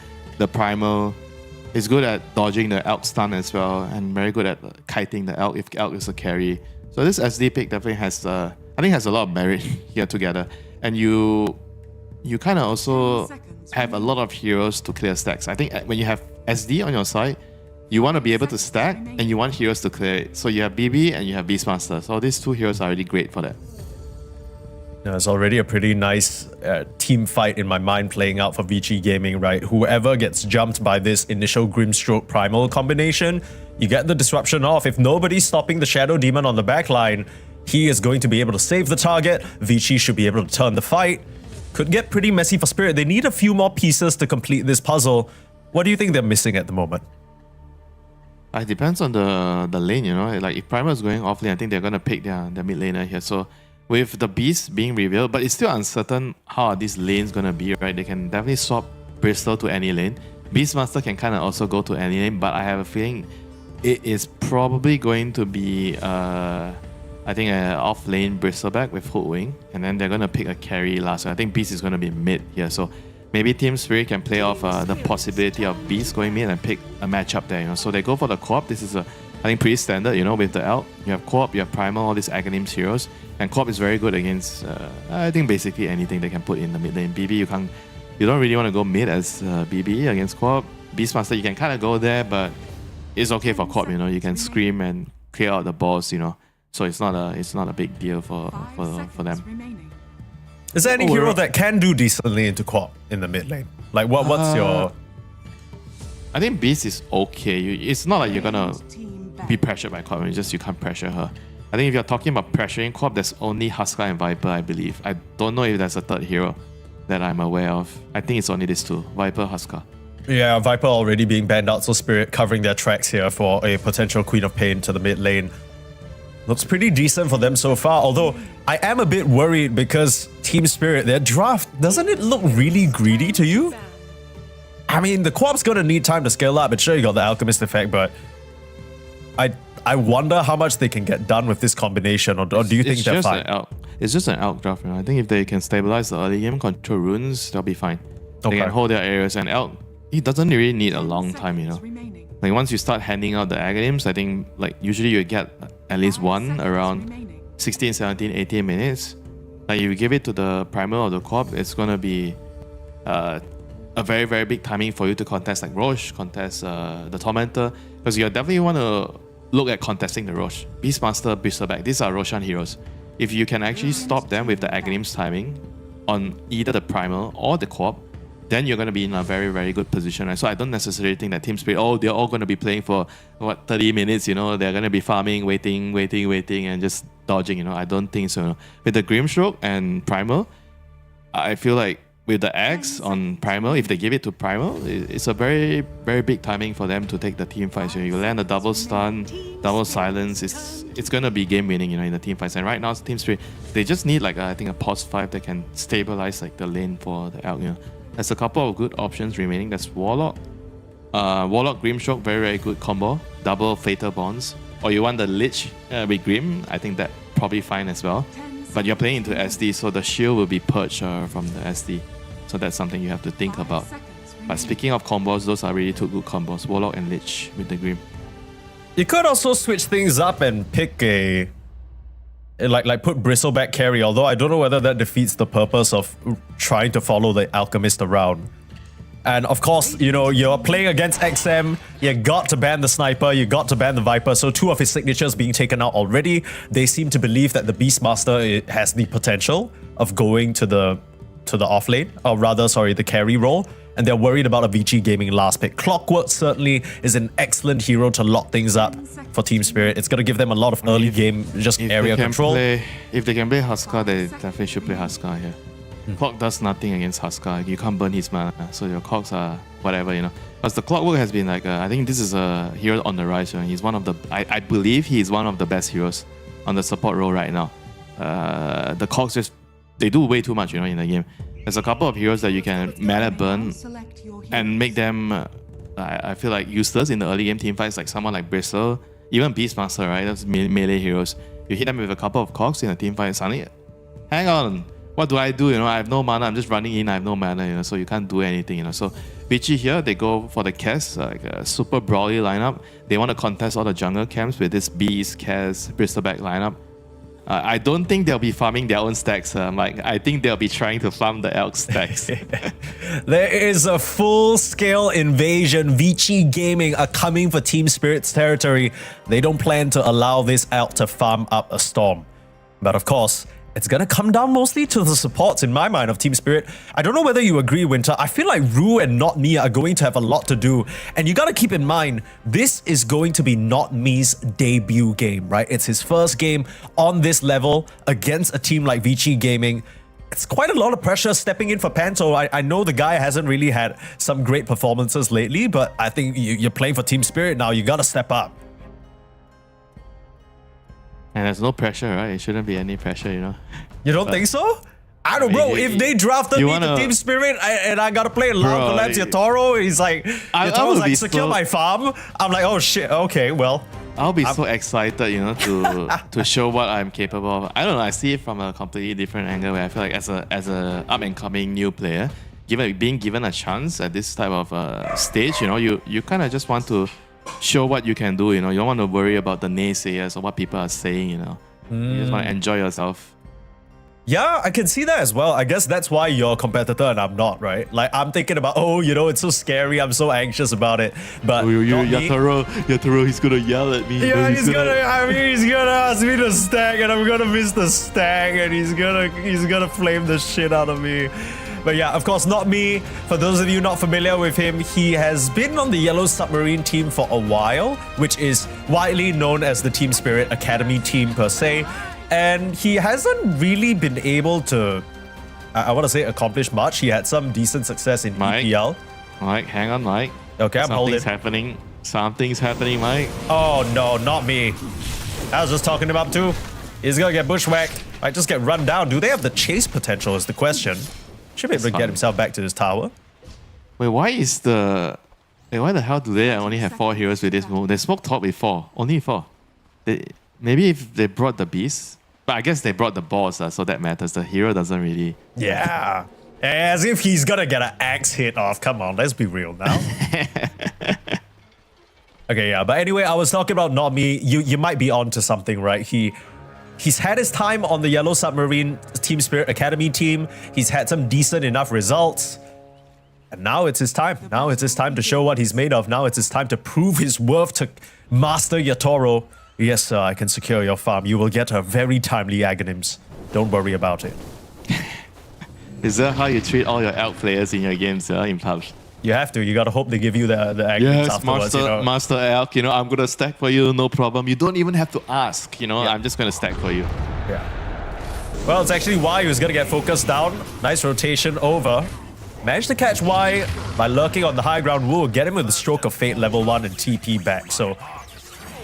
primal. It's good at dodging the Elk stun as well, and very good at kiting the Elk if Elk is a carry. So this SD pick definitely has, I think, has a lot of merit here together. And you kind of also have a lot of heroes to clear stacks. I think when you have SD on your side, you want to be able to stack and you want heroes to clear it. So you have BB and you have Beastmaster. So these two heroes are really great for that. Yeah, it's already a pretty nice team fight in my mind playing out for Vici Gaming, right? Whoever gets jumped by this initial Grimstroke Primal combination, you get the disruption off. If nobody's stopping the Shadow Demon on the backline, he is going to be able to save the target. Vici should be able to turn the fight. Could get pretty messy for Spirit. They need a few more pieces to complete this puzzle. What do you think they're missing at the moment? It depends on the lane, you know. Like if Primal is going off lane, I think they're going to pick their mid laner here. So with the Beast being revealed, but it's still uncertain how are these lanes going to be, right? They can definitely swap Bristol to any lane. Beastmaster can kind of also go to any lane, but I have a feeling it is probably going to be, I think, an off-lane Bristleback with Hoodwing, and then they're going to pick a carry last. So I think Beast is going to be mid here. So maybe Team Spirit can play off the possibility of Beast going mid and pick a matchup there, you know. So they go for the co-op. This is, I think, pretty standard, you know, with the Elk. You have co-op, you have Primal, all these Aghanims heroes. And co-op is very good against, I think, basically anything they can put in the mid lane. BB, you don't really want to go mid as BB against co-op. Beastmaster, you can kind of go there, but it's okay for co-op, you know. You can scream and clear out the boss, you know. So it's not a big deal for them. Is there any hero that can do decently into co-op in the mid lane? Like what's your... I think Beast is okay. It's not like you're gonna be pressured by co-op. It's just you can't pressure her. I think if you're talking about pressuring co-op, there's only Huskar and Viper, I believe. I don't know if there's a third hero that I'm aware of. I think it's only these two, Viper, Huskar. Yeah, Viper already being banned out, so Spirit covering their tracks here for a potential Queen of Pain to the mid lane. Looks pretty decent for them so far, although I am a bit worried because Team Spirit, their draft, doesn't it look really greedy to you? I mean, the co-op's gonna need time to scale up, and sure you got the Alchemist effect, but I wonder how much they can get done with this combination, or do you think they're fine? It's just an Elk draft, you know? I think if they can stabilize the early game, control runes, they'll be fine. They can hold their areas, and Elk, he doesn't really need a long time, you know? Like once you start handing out the Aghanims, I think like usually you get at least one around 16, 17, 18 minutes. Like if you give it to the Primal or the co-op, it's gonna be a very, very big timing for you to contest like Roche, contest the Tormentor, because you definitely want to look at contesting the Roche. Beastmaster, Bristleback, these are Roshan heroes. If you can actually stop them with the Aghanims timing on either the Primal or the co-op, then you're going to be in a very, very good position. Right? So I don't necessarily think that Team Spirit, they're all going to be playing for, 30 minutes, you know, they're going to be farming, waiting, and just dodging, you know. I don't think so. With the Grimstroke and Primal, I feel like with the Axe on Primal, if they give it to Primal, it's a very, very big timing for them to take the team fights. You land a double stun, double silence. It's going to be game winning, you know, in the team fights. And right now, Team Spirit, they just need like I think a pos 5 that can stabilize like the lane for the Elk, you know. There's a couple of good options remaining. There's Warlock. Warlock, Grimstroke, very, very good combo. Double Fatal Bonds. Or you want the Lich with Grim, I think that probably fine as well. But you're playing into SD, so the shield will be purged from the SD. So that's something you have to think about. But speaking of combos, those are really two good combos. Warlock and Lich with the Grim. You could also switch things up and pick a... Like put Bristleback carry, although I don't know whether that defeats the purpose of trying to follow the Alchemist around. And of course, you know, you're playing against XM, you got to ban the Sniper, you got to ban the Viper, so two of his signatures being taken out already. They seem to believe that the Beastmaster has the potential of going to the off lane, or rather, sorry, the carry role. and they're worried about a Vici Gaming last pick. Clockwork certainly is an excellent hero to lock things up for Team Spirit. It's going to give them a lot of early game just area control. If they can play Huskar, they definitely should play Huskar here. Clock does nothing against Huskar. You can't burn his mana, so your cogs are whatever, you know. Because the Clockwork has been like, I think this is a hero on the rise. You know? He's one of the, I believe he is one of the best heroes on the support role right now. The cogs just, they do way too much, you know, in the game. There's a couple of heroes that you can mana burn and make them, I feel like, useless in the early game team fights, like someone like Bristle, even Beastmaster, right? That's melee heroes. You hit them with a couple of cogs in a team fight, suddenly, hang on, what do I do? You know, I have no mana, I'm just running in, I have no mana, you know, so you can't do anything, you know. So Vici here, they go for the Kes, like a super brawly lineup. They want to contest all the jungle camps with this Beast, Kes, Bristleback lineup. I don't think they'll be farming their own stacks. I think they'll be trying to farm the Elk stacks. There is a full-scale invasion. Vici Gaming are coming for Team Spirit's territory. They don't plan to allow this Elk to farm up a storm. But of course, it's gonna come down mostly to the supports in my mind of Team Spirit. I don't know whether you agree, Winter. I feel like Rue and Not Me are going to have a lot to do. And you gotta keep in mind, this is going to be Not Me's debut game, right? It's his first game on this level against a team like Vici Gaming. It's quite a lot of pressure stepping in for Panto. I know the guy hasn't really had some great performances lately, but I think you're playing for Team Spirit now. You gotta step up. And there's no pressure, right? It shouldn't be any pressure, you know. You don't think so? I don't know. If they drafted me to Team Spirit and I gotta play Love Collapse Yatoro, he's like, Yatoro's like, secure my farm. I'm like, oh shit, okay, well. I'll be so excited, you know, to show what I'm capable of. I don't know, I see it from a completely different angle where I feel like as a up and coming new player, being given a chance at this type of stage, you know, you kind of just want to show what you can do, you know. You don't want to worry about the naysayers or what people are saying, you know. You just want to enjoy yourself. Yeah, I can see that as well. I guess that's why you're a competitor and I'm not, right? Like, I'm thinking about, oh, you know, it's so scary. I'm so anxious about it. But Yatoro, he's gonna yell at me. Yeah, he's gonna ask me to stack and I'm gonna miss the stack and he's gonna flame the shit out of me. But yeah, of course, Not Me. For those of you not familiar with him, he has been on the Yellow Submarine team for a while, which is widely known as the Team Spirit Academy team per se. And he hasn't really been able to, I want to say, accomplish much. He had some decent success in EPL. Mike, hang on, Mike. Okay, I'm holding. Something's happening, Mike. Oh no, not me. I was just talking about too. He's gonna get bushwhacked. Might just get run down. Do they have the chase potential is the question. Should be able to get himself back to his tower. Wait, why the hell do they only have 4 heroes with this move? They smoked top with 4. Only 4. Maybe if they brought the beast. But I guess they brought the boss, so that matters. The hero doesn't really... Yeah. As if he's gonna get an axe hit off. Come on, let's be real now. Okay, yeah. But anyway, I was talking about Not Me. You might be onto something, right? He's had his time on the Yellow Submarine Team Spirit Academy team. He's had some decent enough results. And now it's his time. Now it's his time to show what he's made of. Now it's his time to prove his worth to Master Yatoro. Yes, sir, I can secure your farm. You will get a very timely Aghanims. Don't worry about it. Is that how you treat all your elk players in your games in PUBG? You have to. You gotta hope they give you the Aghanims afterwards. Master elk, you know, I'm gonna stack for you, no problem. You don't even have to ask, you know, I'm just gonna stack for you. Yeah. Well, it's actually Y who's gonna get focused down. Nice rotation over. Managed to catch Y by lurking on the high ground. We'll get him with the Stroke of Fate level 1 and TP back. So,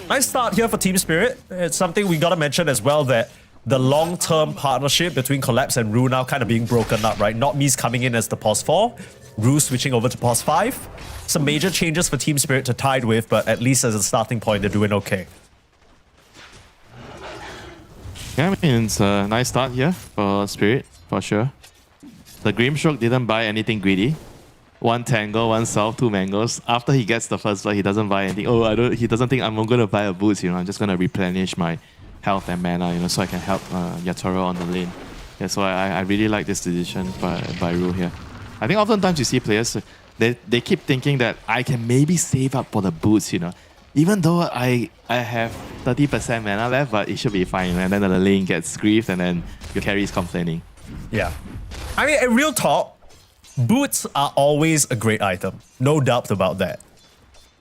nice start here for Team Spirit. It's something we gotta mention as well that the long-term partnership between Collapse and Rue now kind of being broken up, right? Not Me's coming in as the POS 4. Rue switching over to POS 5. Some major changes for Team Spirit to tide with, but at least as a starting point, they're doing okay. Yeah, I mean, it's a nice start here for Spirit, for sure. The Grimstroke didn't buy anything greedy. 1 Tango, 1 South, 2 Mangoes. After he gets the first blood, he doesn't buy anything. Oh, he doesn't think I'm going to buy a boost, you know. I'm just going to replenish my health and mana, you know, so I can help Yatoro on the lane. Yeah, so I really like this decision by Rue here. I think oftentimes you see players, they keep thinking that I can maybe save up for the boots, you know. Even though I have 30% mana left, but it should be fine. And then the lane gets griefed and then your carry is complaining. Yeah. I mean, in real talk, boots are always a great item. No doubt about that.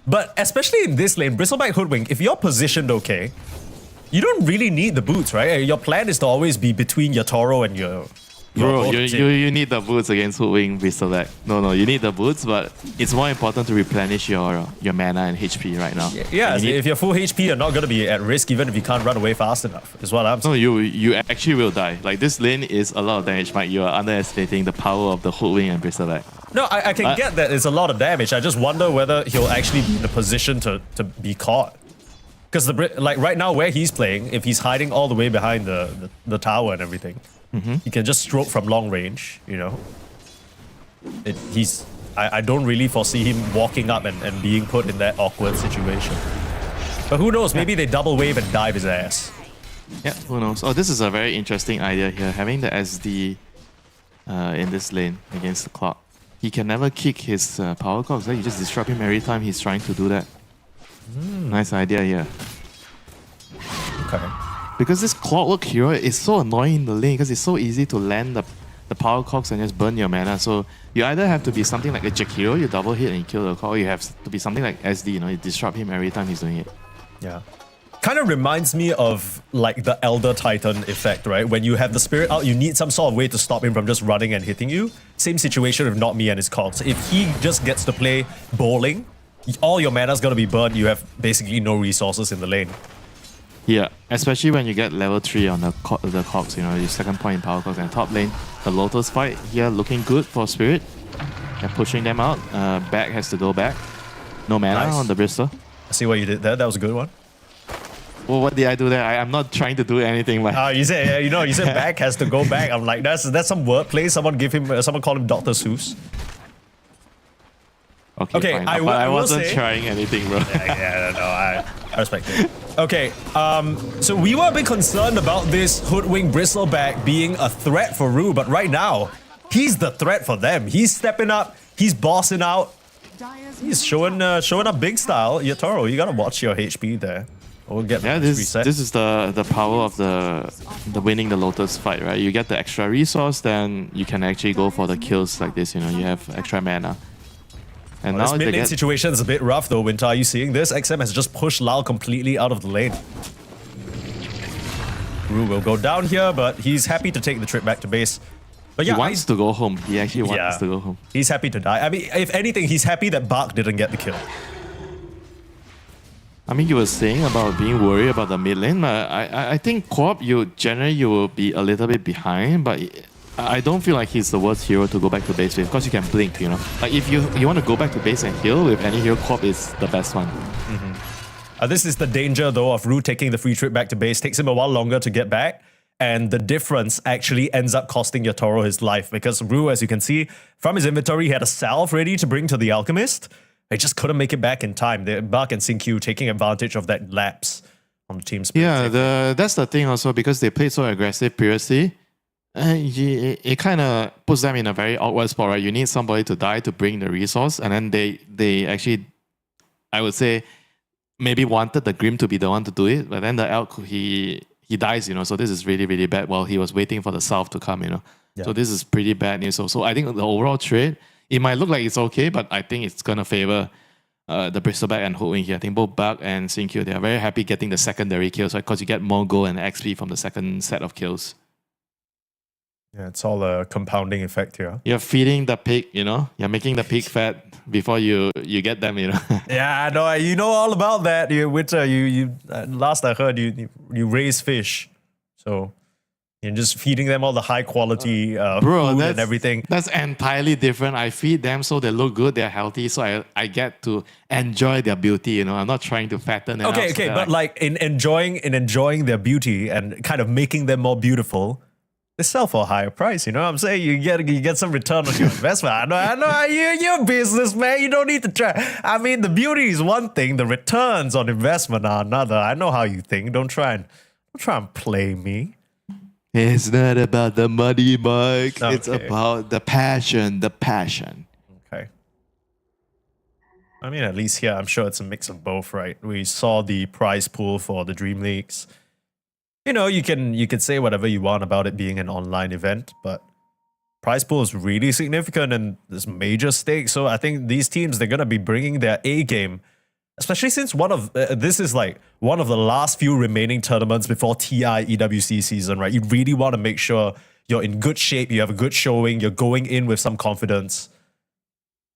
But especially in this lane, Bristleback Hoodwink, if you're positioned okay, you don't really need the boots, right? Your plan is to always be between your Toro and your Bro, Jin. you need the boots against Hoodwink Bristleback. No, you need the boots, but it's more important to replenish your mana and HP right now. Yeah, And you need- if you're full HP, you're not going to be at risk even if you can't run away fast enough, is what I'm saying. No, you actually will die. Like, this lane is a lot of damage, Mike. You are underestimating the power of the Hoodwink and Bristleback. No, I can get that it's a lot of damage. I just wonder whether he'll actually be in a position to be caught. Because like right now where he's playing, if he's hiding all the way behind the tower and everything, he can just stroke from long range, you know. I don't really foresee him walking up and being put in that awkward situation. But who knows, maybe they double wave and dive his ass. Yeah, who knows? Oh, this is a very interesting idea here. Having the SD in this lane against the clock. He can never kick his power cogs. You just disrupt him every time he's trying to do that. Nice idea here. Okay. Because this Clockwork Hero is so annoying in the lane because it's so easy to land the power cogs and just burn your mana. So you either have to be something like a Jakiro, you double hit and you kill the cog, or you have to be something like SD, you know, you disrupt him every time he's doing it. Yeah. Kind of reminds me of like the Elder Titan effect, right? When you have the spirit out, you need some sort of way to stop him from just running and hitting you. Same situation with Not Me and his cogs. If he just gets to play bowling, all your mana's gonna be burned. You have basically no resources in the lane. Yeah, especially when you get level 3 on the cogs, you know, your second point in power cogs. And top lane, the Lotus fight here looking good for Spirit. They're pushing them out. Back has to go back. No mana Nice. on the Bristol. I see what you did there. That was a good one. Well, what did I do there? I'm not trying to do anything. Like, You said, you said back has to go back. I'm like, that's some wordplay. Someone call him Dr. Seuss. Okay, fine. I But will- I I will wasn't say- trying anything, bro. Yeah, no, I respect it. Okay, so we were a bit concerned about this Hoodwink Bristleback being a threat for Rue, but right now, he's the threat for them. He's stepping up, he's bossing out, he's showing up big style. Yatoro, you gotta watch your HP there. We'll get Yeah, this this reset. is the power of the winning the Lotus fight, right? You get the extra resource, then you can actually go for the kills like this. You know, you have extra mana. And This now they mid lane get situation is a bit rough though, Winter. Are you seeing this? XM has just pushed Lal completely out of the lane. Rue will go down here, but he's happy to take the trip back to base. But he yeah, wants to go home. He actually wants to go home. He's happy to die. I mean, if anything, he's happy that Bark didn't get the kill. I mean, you were saying about being worried about the mid lane. I think Co-op, you will be a little bit behind, but I don't feel like he's the worst hero to go back to base with because you can blink, you know. Like if you want to go back to base and heal with any hero, Co-op is the best one. This is the danger though of Rue taking the free trip back to base. Takes him a while longer to get back. And the difference actually ends up costing Yatoro his life because Rue, as you can see, from his inventory, he had a salve ready to bring to the Alchemist. He just couldn't make it back in time. Bark and Xingqiu taking advantage of that lapse on the team's Yeah, that's the thing also because they played so aggressive previously. It kind of puts them in a very awkward spot, right? You need somebody to die to bring the resource, and then they actually, I would say, maybe wanted the Grim to be the one to do it, but then the Elk he dies, you know. So this is really really bad. While he was waiting for the South to come, you know. Yeah. So this is pretty bad news. So I think the overall trade, it might look like it's okay, but I think it's gonna favor the Bristleback and Hoodwink here. I think both Bug and Xingqiu, they are very happy getting the secondary kills, right? Because you get more gold and XP from the second set of kills. Yeah, it's all a compounding effect here. You're feeding the pig, you know. You're making the pig fat before you get them, you know. Yeah, I know. You know all about that. Winter, last I heard, you raise fish, so you're just feeding them all the high quality food and everything. That's entirely different. I feed them so they look good, they're healthy, so I get to enjoy their beauty. You know, I'm not trying to fatten them. Okay, up so okay, they're but like in enjoying their beauty and kind of making them more beautiful, they sell for a higher price. You know what I'm saying? You get some return on your investment. I know. You're a businessman. You don't need to try. I mean, the beauty is one thing. The returns on investment are another. I know how you think. Don't try and play me. It's not about the money, Mike. Okay. It's about the passion. The passion. Okay. I mean, at least here, I'm sure it's a mix of both, right? We saw the prize pool for the DreamLeagues. You know, you can say whatever you want about it being an online event, but prize pool is really significant and there's major stakes. So I think these teams, they're going to be bringing their A game, especially since this is like one of the last few remaining tournaments before TI EWC season, right? You really want to make sure you're in good shape, you have a good showing, you're going in with some confidence.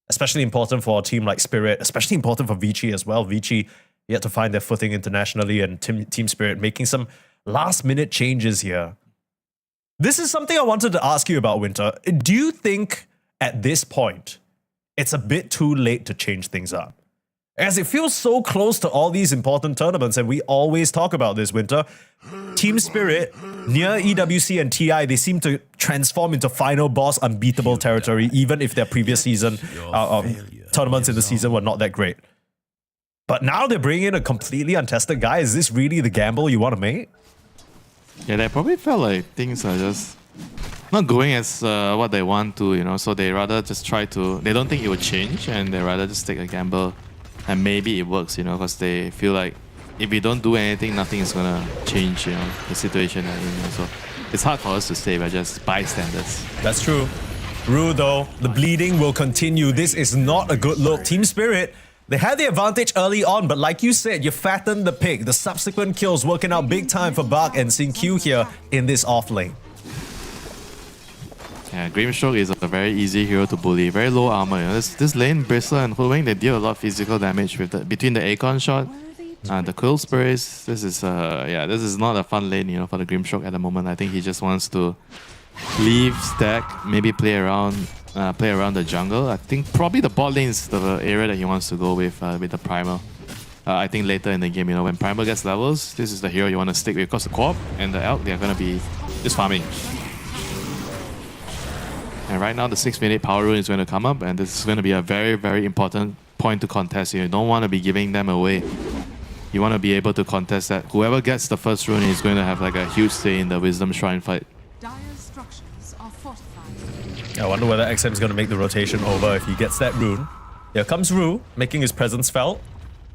Especially important for a team like Spirit, especially important for Vici as well. Vici yet to find their footing internationally, and Team Spirit making some last-minute changes here. This is something I wanted to ask you about, Winter. Do you think at this point it's a bit too late to change things up? As it feels so close to all these important tournaments, and we always talk about this, Winter. Team Spirit, near EWC and TI, they seem to transform into final boss unbeatable territory, even if their previous season tournaments in the season were not that great. But now they're bringing in a completely untested guy. Is this really the gamble you want to make? Yeah, they probably felt like things are just not going as what they want to, you know. So they rather just try to. They don't think it would change, and they rather just take a gamble, and maybe it works, you know, because they feel like if we don't do anything, nothing is gonna change, you know, the situation. So it's hard for us to say. We're just bystanders. That's true. Ru, though, the bleeding will continue. This is not a good look. Team Spirit, they had the advantage early on, but like you said, you fattened the pig. The subsequent kills working out big time for Bak and Xin here in this off lane. Yeah, Grimstroke is a very easy hero to bully. Very low armor. You know, this lane, Bristle and Hulwing, they deal a lot of physical damage with between the Acorn shot, the Quill Sprays. This is not a fun lane, you know, for the Grimstroke at the moment. I think he just wants to leave, stack, maybe play around the jungle. I think probably the bot lane is the area that he wants to go with the Primal. I think later in the game, you know, when Primal gets levels, this is the hero you want to stick with, because the Co-op and the Elk, they're going to be just farming. And right now, the 6-minute power rune is going to come up, and this is going to be a very, very important point to contest here. You don't want to be giving them away. You want to be able to contest that. Whoever gets the first rune is going to have like a huge say in the Wisdom Shrine fight. Dire structures are fortified. I wonder whether XM is going to make the rotation over if he gets that rune. Here comes Ru, making his presence felt.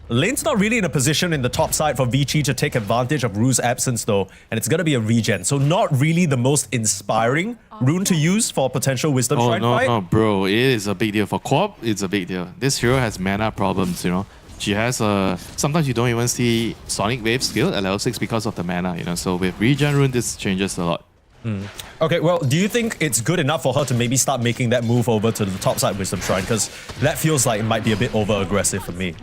Lane's not really in a position in the top side for Vici to take advantage of Ru's absence though, and it's going to be a regen, so not really the most inspiring rune to use for potential Wisdom Shrine fight. No, bro, it is a big deal. For Co-op, it's a big deal. This hero has mana problems, you know. She has sometimes you don't even see Sonic Wave skill at level 6 because of the mana, you know. So with regen rune, this changes a lot. Okay, well, do you think it's good enough for her to maybe start making that move over to the top side Wisdom Shrine? Because that feels like it might be a bit over-aggressive for me.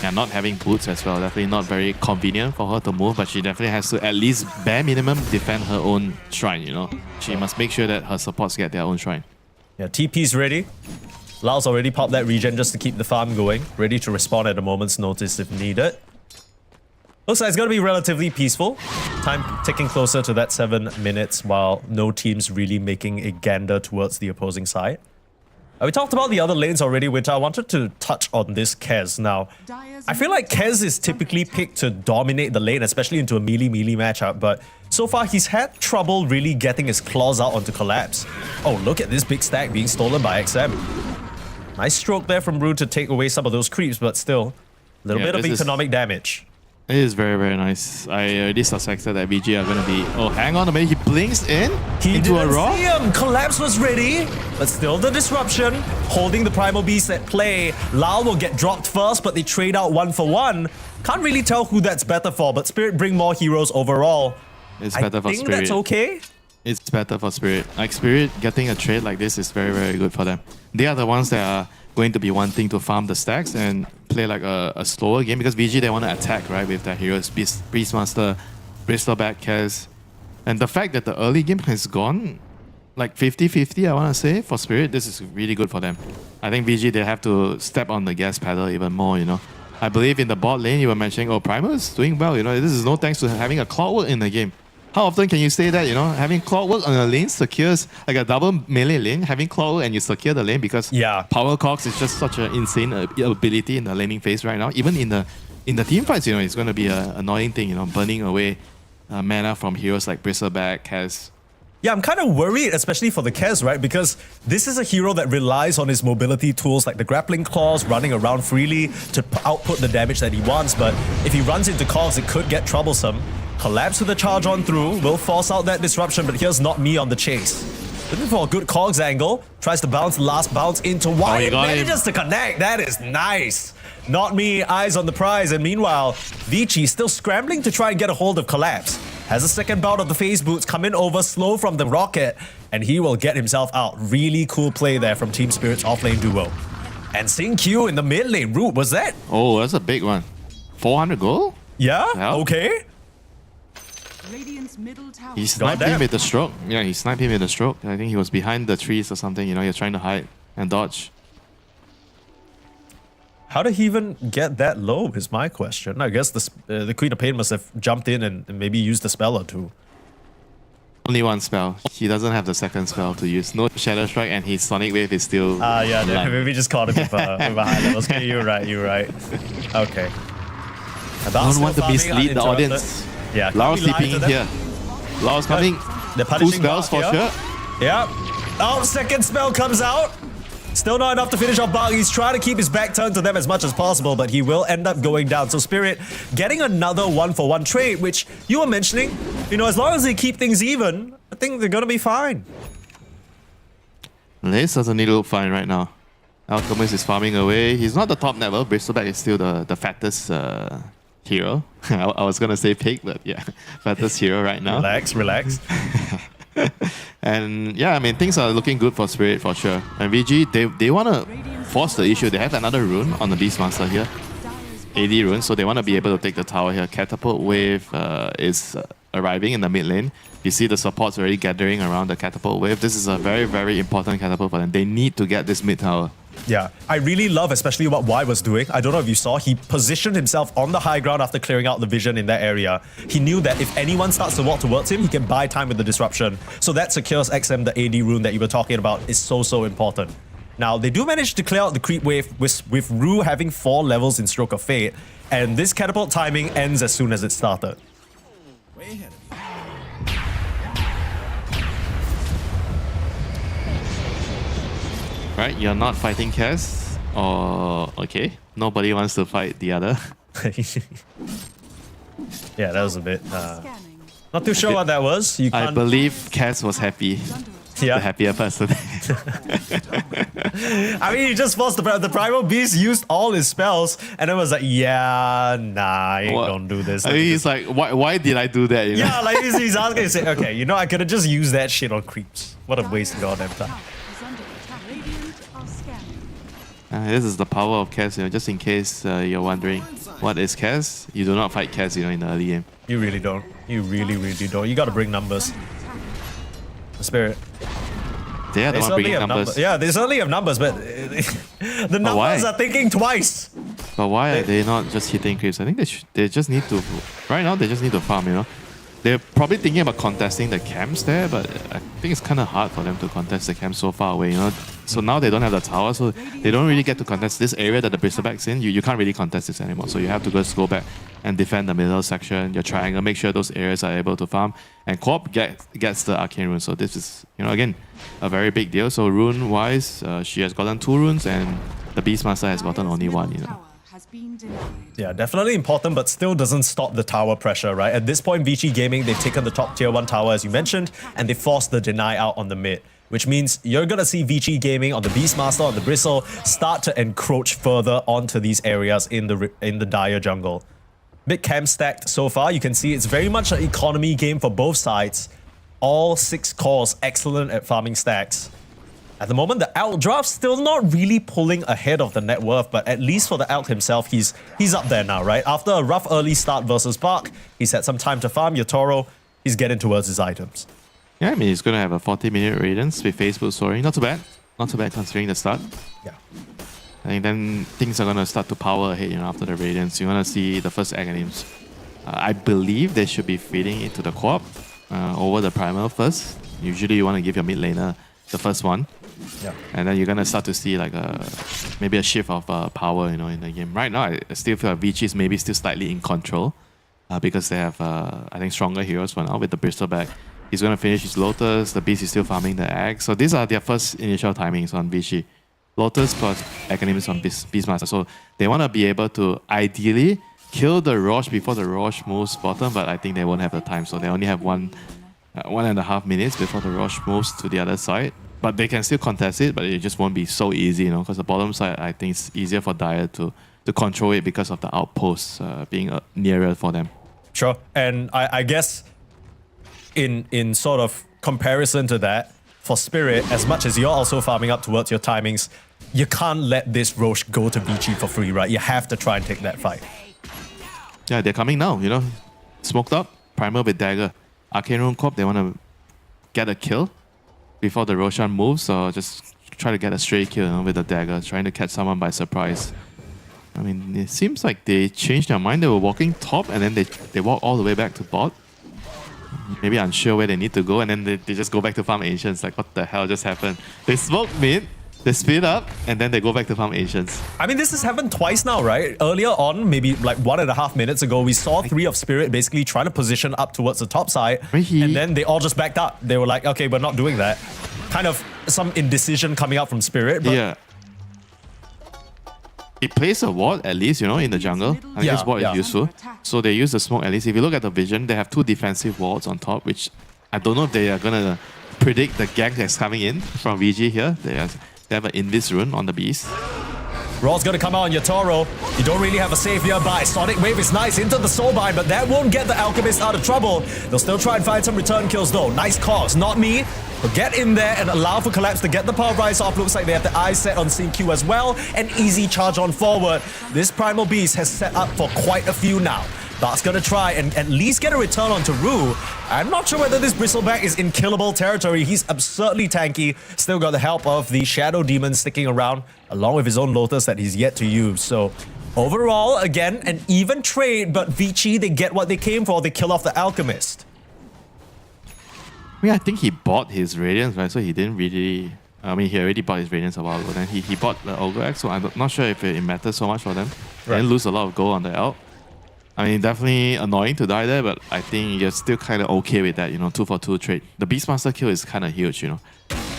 Yeah, not having boots as well, definitely not very convenient for her to move, but she definitely has to at least bare minimum defend her own shrine, you know. She must make sure that her supports get their own shrine. Yeah, TP's ready. Lao's already popped that regen just to keep the farm going, ready to respond at a moment's notice if needed. Looks like it's going to be relatively peaceful. Time ticking closer to that 7 minutes while no team's really making a gander towards the opposing side. We talked about the other lanes already, which I wanted to touch on this Kez. Now, I feel like Kez is typically picked to dominate the lane, especially into a melee matchup, but so far he's had trouble really getting his claws out onto Collapse. Oh, look at this big stack being stolen by XM. Nice stroke there from Ru to take away some of those creeps, but still, a little bit of economic damage. It is very, very nice. I already suspected that VG are going to be... Oh, hang on a minute. He blinks in into a Aurora. See him. Collapse was ready, but still the disruption. Holding the Primal Beast at play. Lao will get dropped first, but they trade out 1 for 1. Can't really tell who that's better for, but Spirit bring more heroes overall. It's better for Spirit. I think that's okay. It's better for Spirit. Like, Spirit getting a trade like this is very, very good for them. They are the ones that are going to be wanting to farm the stacks and play like a slower game, because VG, they want to attack, right, with their heroes, Beastmaster, Bristleback, Kez. And the fact that the early game has gone like 50-50, I want to say, for Spirit, this is really good for them. I think VG, they have to step on the gas pedal even more, you know. I believe in the bot lane, you were mentioning, oh, Primal is doing well, you know. This is no thanks to having a clockwork in the game. How often can you say that, you know? Having clockwork on a lane secures, like a double melee lane, having clockwork and you secure the lane, because power cogs is just such an insane ability in the laning phase right now. Even in the team fights, you know, it's going to be an annoying thing, you know, burning away mana from heroes like Bristleback, Kez. Yeah, I'm kind of worried, especially for the Kez, right? Because this is a hero that relies on his mobility tools like the grappling claws, running around freely to output the damage that he wants. But if he runs into cogs, it could get troublesome. Collapse with a charge on through will force out that disruption, but here's Not Me on the chase. Looking for a good cogs angle. Tries to bounce the last bounce into wide. you got him. Manages to connect. That is nice. Not me. Eyes on the prize. And meanwhile, Vici still scrambling to try and get a hold of Collapse. Has a second bout of the phase boots coming over slow from the rocket. And he will get himself out. Really cool play there from Team Spirit's offlane duo. And Sing Q in the mid lane. Root, was that? Oh, that's a big one. 400 gold? Yeah? Yeah. Okay. Radiant's middle tower. He sniped him Goddamn. with the stroke. Yeah, he sniped him with the stroke. I think he was behind the trees or something. You know, you're trying to hide and dodge. How did he even get that low is my question. I guess the Queen of Pain must have jumped in and maybe used a spell or two. Only one spell. He doesn't have the second spell to use. No Shadow Strike, and his Sonic Wave is still. Yeah, alive. maybe just caught him with a high level. Okay, you're right. Okay. I don't want to mislead the audience. Yeah, Lao's can't be lying sleeping to in them. here. Lao's coming. They're Two punishing spells for Bark here. sure. Yeah. Oh, second spell comes out. Still not enough to finish off Bark. He's trying to keep his back turned to them as much as possible, but he will end up going down. So Spirit getting another 1-for-1 trade, which you were mentioning. You know, as long as they keep things even, I think they're gonna be fine. This doesn't need to look fine right now. Alchemist is farming away. He's not the top level. Bristleback is still the fattest hero. I was gonna say pig, but yeah, fattest hero right now. Relax. And yeah, I mean, things are looking good for Spirit for sure. And VG, they want to force the issue. They have another rune on the Beastmaster here. AD rune, so they want to be able to take the tower here. Catapult wave is arriving in the mid lane. You see the supports already gathering around the catapult wave. This is a very, very important catapult for them. They need to get this mid tower. Yeah, I really love especially what Y was doing. I don't know if you saw, he positioned himself on the high ground after clearing out the vision in that area. He knew that if anyone starts to walk towards him, he can buy time with the disruption. So that secures XM, the AD rune that you were talking about, is so important. Now, they do manage to clear out the creep wave with Rue having 4 levels in Stroke of Fate, and this catapult timing ends as soon as it started. Right, you're not fighting Cass, or okay, nobody wants to fight the other. Yeah, that was a bit... not too sure what that was. You I can't... believe Cass was happy. Yeah. The happier person. I mean, he just forced the Primal Beast used all his spells, and it was like, yeah, nah, I ain't gonna do this. I mean, he's like, why did I do that? You know? Yeah, like he's asking to say, okay, you know, I could have just used that shit on creeps. What a waste of goddamn time. This is the power of Cass, you know, just in case you're wondering what is Cass, you do not fight Cass, you know, in the early game. You really don't. You really don't. You gotta bring numbers. The Spirit. They are the one bringing numbers. Yeah, they certainly have numbers, but the numbers why? are thinking twice. But why are they not just hitting creeps? I think they just need to, right now they just need to farm, you know. They're probably thinking about contesting the camps there, but I think it's kind of hard for them to contest the camps so far away, you know. So now they don't have the tower, so they don't really get to contest this area that the Bristleback's in. You can't really contest this anymore, so you have to just go back and defend the middle section, your triangle, make sure those areas are able to farm. And Corp gets the Arcane Rune, so this is, you know, again, a very big deal. So rune-wise, she has gotten 2 runes, and the Beastmaster has gotten only 1, you know. Yeah, definitely important, but still doesn't stop the tower pressure, right? At this point, Vici Gaming, they've taken the top tier 1 tower, as you mentioned, and they forced the deny out on the mid, which means you're gonna see Vici Gaming on the Beastmaster, on the Bristle, start to encroach further onto these areas in the dire jungle. Mid camp stacked so far, you can see it's very much an economy game for both sides. All 6 cores excellent at farming stacks. At the moment, the Elk draft's still not really pulling ahead of the net worth, but at least for the Elk himself, he's up there now, right? After a rough early start versus Bark, he's had some time to farm. Yotoro, he's getting towards his items. Yeah, I mean, he's going to have a 40-minute Radiance with Facebook soaring. Not too bad. Not too bad considering the start. Yeah. I think then things are going to start to power ahead, you know, after the Radiance. You're going to see the first Aghanims. I believe they should be feeding into the co-op over the Primal first. Usually you want to give your mid laner the first one. Yeah. And then you're going to start to see like maybe a shift of power, you know, in the game. Right now, I still feel like Vici is maybe still slightly in control because they have, I think, stronger heroes for now with the Bristleback. He's going to finish his Lotus. The Beast is still farming the Egg. So these are their first initial timings on Vici. Lotus plus Aghanims on Beastmaster. So they want to be able to ideally kill the Roche before the Roche moves bottom, but I think they won't have the time. So they only have one 1.5 minutes before the Roche moves to the other side. But they can still contest it, but it just won't be so easy, you know, because the bottom side, I think it's easier for Dire to control it because of the outposts being nearer for them. Sure. And I guess in sort of comparison to that, for Spirit, as much as you're also farming up towards your timings, you can't let this Roche go to Vici for free, right? You have to try and take that fight. Yeah, they're coming now, you know. Smoked up, Primal with Dagger. Arcane Rune Corp, they want to get a kill before the Roshan moves, or just try to get a stray kill, you know, with the Dagger, trying to catch someone by surprise. I mean, it seems like they changed their mind. They were walking top, and then they walk all the way back to bot. Maybe unsure where they need to go, and then they just go back to farm Ancients. Like, what the hell just happened? They smoke mid, they speed up, and then they go back to farm Ancients. I mean, this has happened twice now, right? Earlier on, maybe like 1.5 minutes ago, we saw 3 of Spirit basically trying to position up towards the top side, and then they all just backed up. They were like, okay, we're not doing that. Kind of some indecision coming out from Spirit, but yeah. It plays a ward at least, you know, in the jungle. I think this ward is useful. So they use the smoke at least. If you look at the vision, they have 2 defensive wards on top, which I don't know if they are gonna predict the gank that's coming in from VG here. They have an Invis rune on the beast. Raw's gonna come out on your Toro. You don't really have a save nearby. Sonic Wave is nice into the Soulbind, but that won't get the Alchemist out of trouble. They'll still try and find some return kills though. Nice calls, not me. But get in there and allow for Collapse to get the power rise off. Looks like they have the eyes set on CQ as well. An easy charge on forward. This Primal Beast has set up for quite a few now. Bart's gonna try and at least get a return onto Rue. I'm not sure whether this Bristleback is in killable territory. He's absurdly tanky. Still got the help of the Shadow Demon sticking around, along with his own Lotus that he's yet to use. So overall, again, an even trade, but Vici, they get what they came for. They kill off the Alchemist. I mean, I think he bought his Radiance, right? So he didn't really... I mean, he already bought his Radiance a while ago. Then he bought the Ogre Axe, so I'm not sure if it matters so much for them. They didn't lose a lot of gold on the Elk. I mean, definitely annoying to die there, but I think you're still kind of okay with that, you know, 2-for-2 trade. The Beastmaster kill is kind of huge, you know.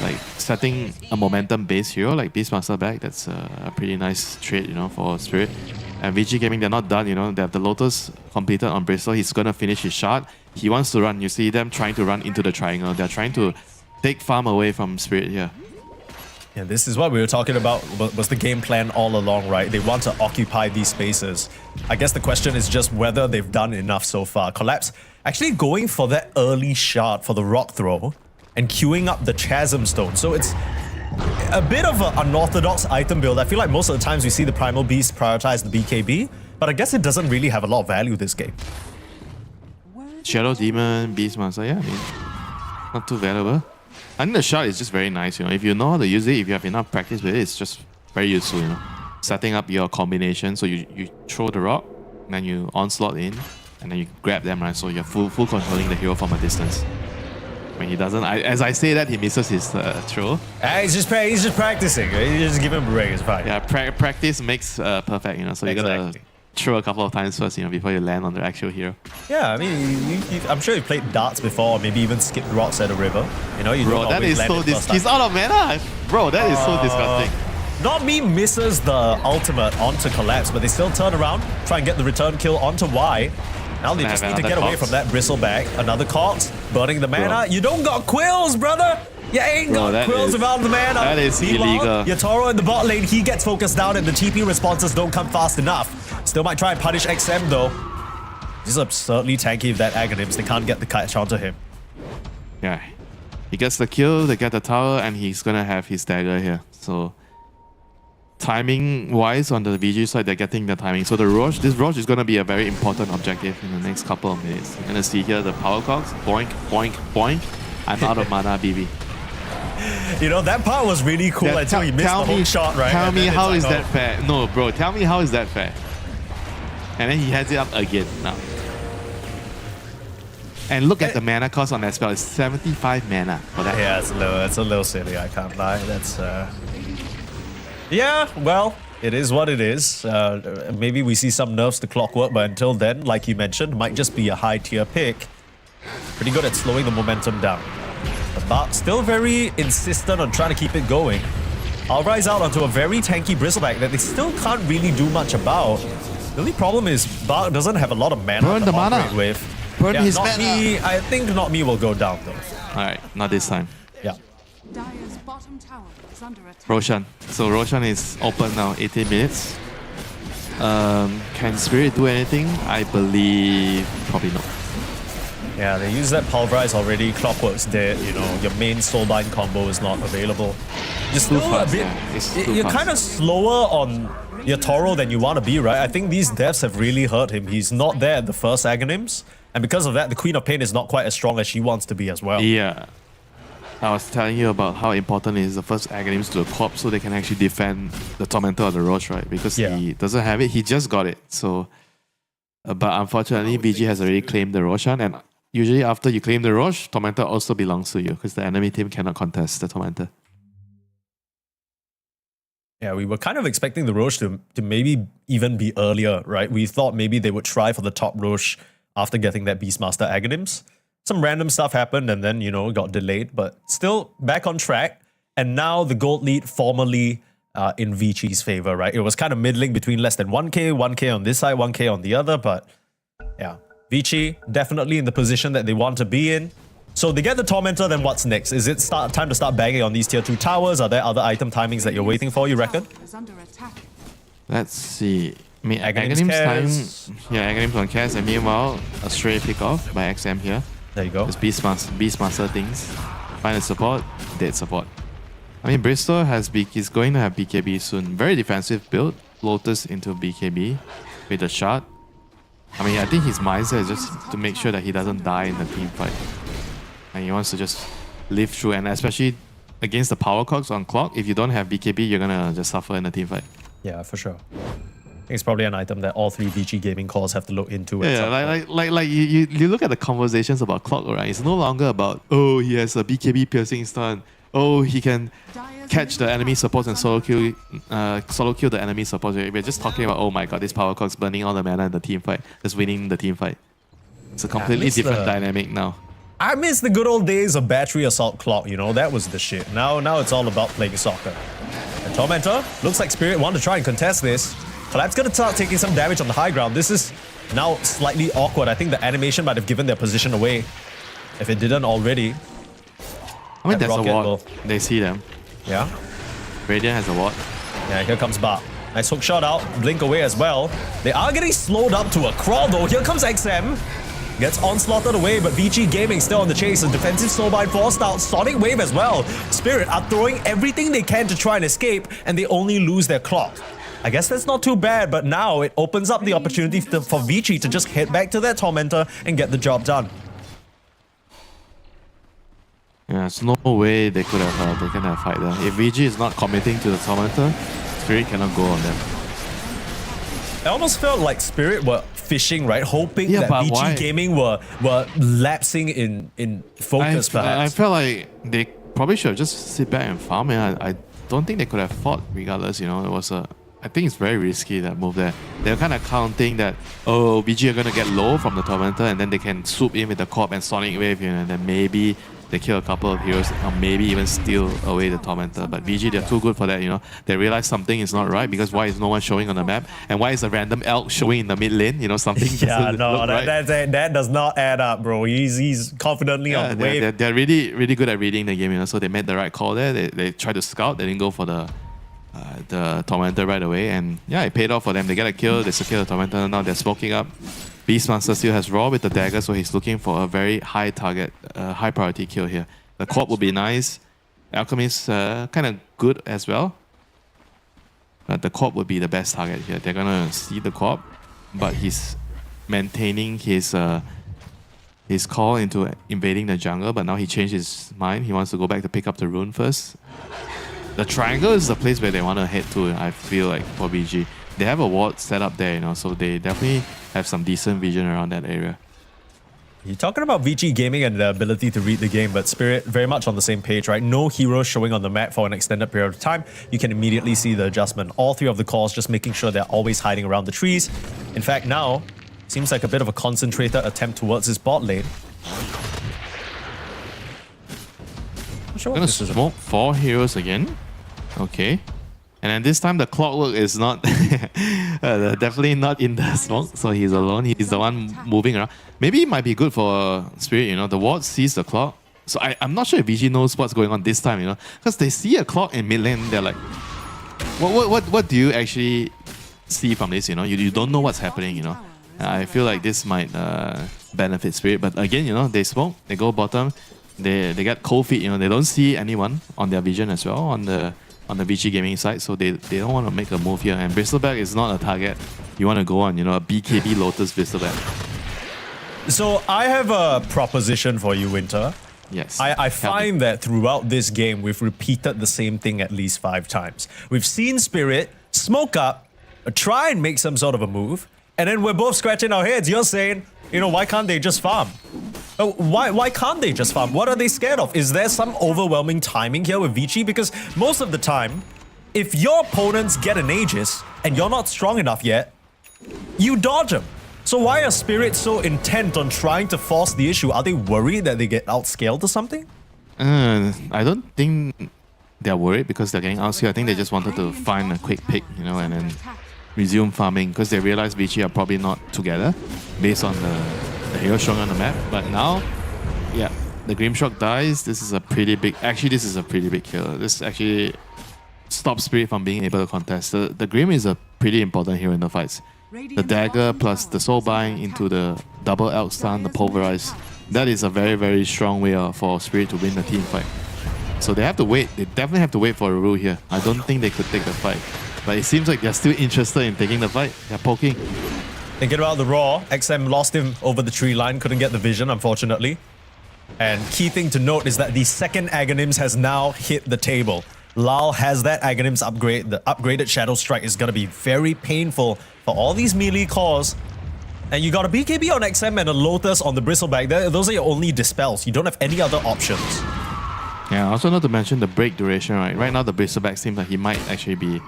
Like, setting a momentum-based hero like Beastmaster back, that's a pretty nice trade, you know, for Spirit. And VG Gaming, they're not done, you know. They have the Lotus completed on Bristle. He's going to finish his shard. He wants to run. You see them trying to run into the triangle. They're trying to take farm away from Spirit here. Yeah, this is what we were talking about, was the game plan all along, right? They want to occupy these spaces. I guess the question is just whether they've done enough so far. Collapse actually going for that early shot for the rock throw and queuing up the Chasm Stone. So it's a bit of an unorthodox item build. I feel like most of the times we see the Primal Beast prioritize the BKB, but I guess it doesn't really have a lot of value this game. Shadow Demon, Beastmaster, yeah, I mean, not too valuable. I think the shot is just very nice, you know. If you know how to use it, if you have enough practice with it, it's just very useful, you know. Setting up your combination, so you throw the rock, and then you onslaught in, and then you grab them, right? So you're full controlling the hero from a distance. When he doesn't, as I say that, he misses his throw. He's just practicing. You just give him a break, it's fine. Yeah, practice makes perfect, you know. So you gotta throw a couple of times first, you know, before you land on the actual hero. Yeah, I mean, I'm sure you've played darts before, or maybe even skipped rocks at a river. You know, you bro, that is so he's out of mana. Bro, that is so disgusting. Not me misses the ultimate onto Collapse, but they still turn around, try and get the return kill onto Y. Now they just need to get away from that Bristleback. Another Cox, burning the mana. You don't got quills, brother! You ain't got quills without the mana. That is illegal. Your Toro in the bot lane, he gets focused down and the TP responses don't come fast enough. Still might try and punish XM though. This is absurdly tanky with that Aghanims. They can't get the catch onto him. Yeah. He gets the kill, they get the tower, and he's gonna have his dagger here. So timing-wise, on the VG side, they're getting the timing. So this Roche is gonna be a very important objective in the next couple of minutes. You're gonna see here the power cogs. Boink, boink, boink. I'm out of mana, BB. You know, that part was really cool until he missed the whole shot, right? Tell me how is that fair? No, bro, tell me how is that fair? And then he has it up again now. And look at the mana cost on that spell. It's 75 mana for that. Yeah, it's a little silly, I can't lie. That's yeah, well, it is what it is. Maybe we see some nerfs to Clockwork, but until then, like you mentioned, might just be a high tier pick. Pretty good at slowing the momentum down. But Bart still very insistent on trying to keep it going. I'll rise out onto a very tanky Bristleback that they still can't really do much about. The only problem is Bart doesn't have a lot of mana Burn to the mana. operate with. burn Yeah, his not mana. me. I think not me will go down though. Alright, not this time. Yeah. Dire's bottom tower is under attack. Roshan. So Roshan is open now, 18 minutes. Can Spirit do anything? I believe probably not. Yeah, they use that pulverize already. Clockwork's dead. You know, your main soulbind combo is not available. You're still fast, a bit. yeah. It's too You're fast. kind of slower on your Toro than you want to be, right? I think these deaths have really hurt him. He's not there at the first Aghanims, and because of that, the Queen of Pain is not quite as strong as she wants to be as well. Yeah. I was telling you about how important it is the first Aghanims to the corp so they can actually defend the Tormentor of the Roche, right? Because Yeah. he doesn't have it, he just got it. So, but unfortunately, VG has already claimed the Roshan, and usually after you claim the Roche, Tormentor also belongs to you because the enemy team cannot contest the Tormentor. Yeah, we were kind of expecting the Roche to maybe even be earlier, right? We thought maybe they would try for the top Roche after getting that Beastmaster Aghanims. Some random stuff happened and then, you know, got delayed, but still back on track. And now the gold lead formally in Vici's favor, right? It was kind of middling between less than 1k, 1k on this side, 1k on the other, but yeah. Vici definitely in the position that they want to be in. So they get the Tormentor, then what's next? Is it time to start banging on these tier 2 towers? Are there other item timings that you're waiting for, you reckon? Is under attack. Let's see. I mean, Aghanims Aghanims time. Yeah, Aghanims on Cass, and meanwhile, a stray pick off by XM here. There you go. Just Beastmaster things. Find a support, dead support. I mean, Bristol is going to have BKB soon. Very defensive build. Lotus into BKB with a shot. I mean, I think his mindset is just to make sure that he doesn't die in the team fight. And he wants to just live through, and especially against the power cogs on clock, if you don't have BKB, you're gonna just suffer in the team fight. Yeah, for sure. I think it's probably an item that all three Vici gaming cores have to look into. at Yeah, some point. like you look at the conversations about clock, right? It's no longer about, oh, he has a BKB piercing stun. Oh, he can catch the enemy supports and solo kill the enemy supports. We're just talking about, oh my god, this power cog's burning all the mana in the team fight, just winning the team fight. It's a completely miss different the- dynamic now. I miss the good old days of battery assault clock, you know, that was the shit. Now it's all about playing soccer. And Tormentor, looks like Spirit want to try and contest this. Collab's gonna start taking some damage on the high ground. This is now slightly awkward. I think the animation might have given their position away, if it didn't already. I mean, That there's a rocket ward. will- They see them. Yeah. Radiant has a ward. Yeah, here comes Bar. Nice hook shot out, blink away as well. They are getting slowed up to a crawl though. Here comes XM. Gets onslaughted away, but Vici Gaming still on the chase. A defensive soulbind forced out. Sonic Wave as well. Spirit are throwing everything they can to try and escape, and they only lose their clock. I guess that's not too bad, but now it opens up the opportunity for Vici to just head back to their Tormentor and get the job done. Yeah, there's no way they could have taken that fight there. If VG is not committing to the Tormentor, Spirit cannot go on them. It almost felt like Spirit were fishing, right? Hoping Yeah, that but Vici why? Gaming were lapsing in focus, I perhaps. felt like they probably should have just sit back and farm. I don't think they could have fought regardless. You know, I think it's very risky, that move there. They're kind of counting that, oh, VG are going to get low from the Tormentor and then they can swoop in with the Corp and Sonic Wave, you know, and then maybe they kill a couple of heroes or maybe even steal away the Tormentor. But VG, they're too good for that, you know. They realize something is not right because why is no one showing on the map? And why is a random elk showing in the mid lane? You know, something Yeah, doesn't no, look right. that does not add up, bro. He's confidently Yeah, on the wave. they're really, really good at reading the game, you know. So they made the right call there. They tried to scout. They didn't go for the Tormentor right away, and yeah, it paid off for them. They get a kill. They secure the Tormentor. Now they're smoking up. Beastmaster still has Raw with the dagger, so he's looking for a very high target, high priority kill here. The Corp will be nice. Alchemist kind of good as well. But the Corp would be the best target here. They're gonna see the Corp, but he's maintaining his call into invading the jungle. But now he changed his mind. He wants to go back to pick up the rune first. The triangle is the place where they want to head to, I feel like, for BG. They have a ward set up there, you know, so they definitely have some decent vision around that area. You're talking about Vici Gaming and the ability to read the game, but Spirit very much on the same page, right? No heroes showing on the map for an extended period of time. You can immediately see the adjustment. All three of the cores just making sure they're always hiding around the trees. In fact, now, seems like a bit of a concentrated attempt towards his bot lane. Not sure what Gonna this is smoke 4 heroes again. Okay. And then this time the clockwork is not definitely not in the smoke, so he's alone. He's the one moving around. Maybe it might be good for Spirit, you know. The ward sees the clock. So I'm not sure if Vici knows what's going on this time, you know. Because they see a clock in mid lane, they're like, what do you actually see from this, you know? You don't know what's happening, you know. I feel like this might benefit Spirit. But again, you know, they smoke, they go bottom, they get cold feet, you know. They don't see anyone on their vision as well, on the Vici Gaming side, so they don't want to make a move here. And Bristleback is not a target you want to go on, you know, a BKB Lotus Bristleback. So I have a proposition for you, Winter. Yes. I find that throughout this game, we've repeated the same thing at least 5 times. We've seen Spirit smoke up, try and make some sort of a move, and then we're both scratching our heads. You're saying, you know, why can't they just farm? Why can't they just farm? What are they scared of? Is there some overwhelming timing here with Vici? Because most of the time, if your opponents get an Aegis and you're not strong enough yet, you dodge them. So why are Spirits so intent on trying to force the issue? Are they worried that they get outscaled or something? I don't think they're worried because they're getting outscaled. I think they just wanted to find a quick pick, you know, and then resume farming because they realize Vici are probably not together based on the hero showing on the map. But now, yeah, the Grimshock dies. This is a pretty big... Actually, this is a pretty big kill. This actually stops Spirit from being able to contest. The Grim is a pretty important hero in the fights. The dagger plus the soul bind into the double elk stun, the pulverize. That is a very, very strong way for Spirit to win the team fight. So they have to wait. They definitely have to wait for a rule here. I don't think they could take the fight. But it seems like they're still interested in taking the fight. They're poking. Thinking about the Raw, XM lost him over the tree line, couldn't get the vision, unfortunately. And key thing to note is that the second Aghanims has now hit the table. Lal has that Aghanims upgrade. The upgraded Shadow Strike is going to be very painful for all these melee cores. And you got a BKB on XM and a Lotus on the Bristleback. Those are your only dispels. You don't have any other options. Yeah, also not to mention the break duration, right? Right now the Bristleback seems like he might actually be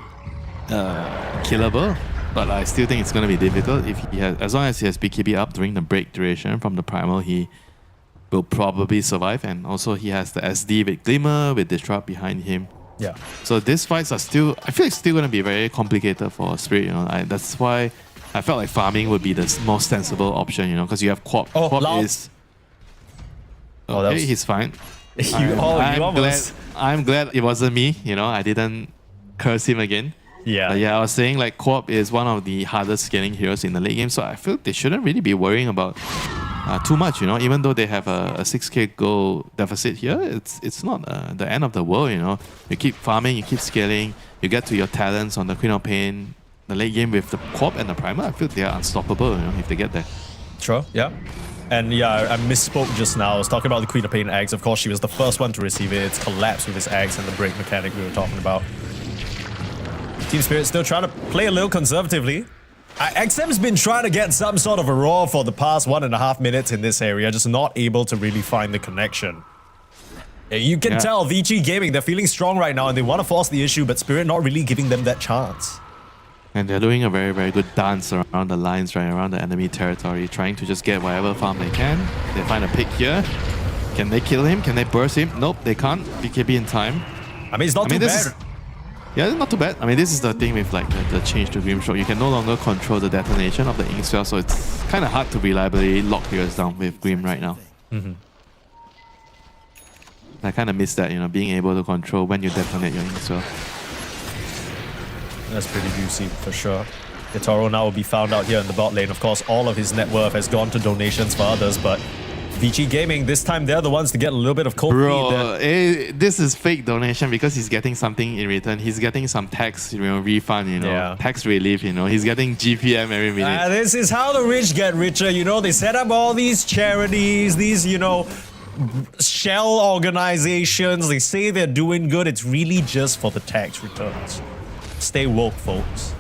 killable, but I still think it's going to be difficult. If he has, as long as he has BKB up during the break duration from the primal, he will probably survive. And also he has the SD with Glimmer, with Disrupt behind him. Yeah. So these fights are still, I feel it's still going to be very complicated for Spirit, you know. That's why I felt like farming would be the most sensible option, you know, because you have Quap. Oh, Quap is... Okay, he's fine. I'm glad it wasn't me, you know, I didn't curse him again. Yeah. But yeah, I was saying like Quap is one of the hardest scaling heroes in the late game, so I feel they shouldn't really be worrying about too much, you know. Even though they have a 6k goal deficit here, it's not the end of the world, you know. You keep farming, you keep scaling, you get to your talents on the Queen of Pain. The late game with the Quap and the Primer, I feel they are unstoppable, you know, if they get there. Sure, yeah. And yeah, I misspoke just now. I was talking about the Queen of Pain eggs. Of course, she was the first one to receive it. It's collapsed with his eggs and the break mechanic we were talking about. Team Spirit still trying to play a little conservatively. XM's been trying to get some sort of a roar for the past 1.5 minutes in this area, just not able to really find the connection. You can tell Vici Gaming, they're feeling strong right now and they want to force the issue, but Spirit not really giving them that chance. And they're doing a very, very good dance around the lines, right around the enemy territory, trying to just get whatever farm they can. They find a pick here. Can they kill him? Can they burst him? Nope, they can't. BKB in time. I mean, it's not too bad. Yeah, not too bad. I mean, this is the thing with like the change to Grimstroke. You can no longer control the detonation of the ink spell, so it's kind of hard to reliably lock heroes down with Grim right now. I kind of miss that, you know, being able to control when you detonate your ink spell. That's pretty juicy for sure. Itaro now will be found out here in the bot lane. Of course, all of his net worth has gone to donations for others, but Vici Gaming, this time they're the ones to get a little bit of cold feed. This is fake donation because he's getting something in return. He's getting some tax, you know, refund, you know, tax relief, you know. He's getting GPM every minute. This is how the rich get richer, you know. They set up all these charities, these, you know, shell organizations. They say they're doing good. It's really just for the tax returns. Stay woke, folks.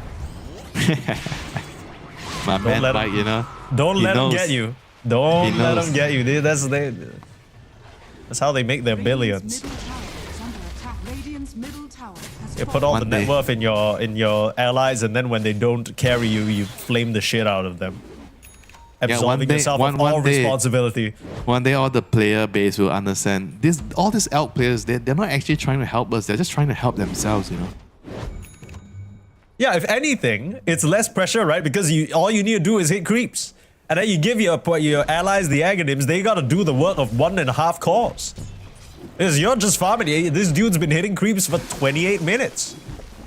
My man, like, you know. Don't let them get you. Don't let them get you. That's how they make their billions. You put all the net worth in your allies, and then when they don't carry you, you flame the shit out of them. Absolving yourself of all responsibility. One day, all the player base will understand. All these elk players, they're not actually trying to help us. They're just trying to help themselves, you know. Yeah, if anything, it's less pressure, right? Because all you need to do is hit creeps. And then you give your allies the Aghanims, they gotta do the work of 1.5 cores. Because you're just farming. This dude's been hitting creeps for 28 minutes.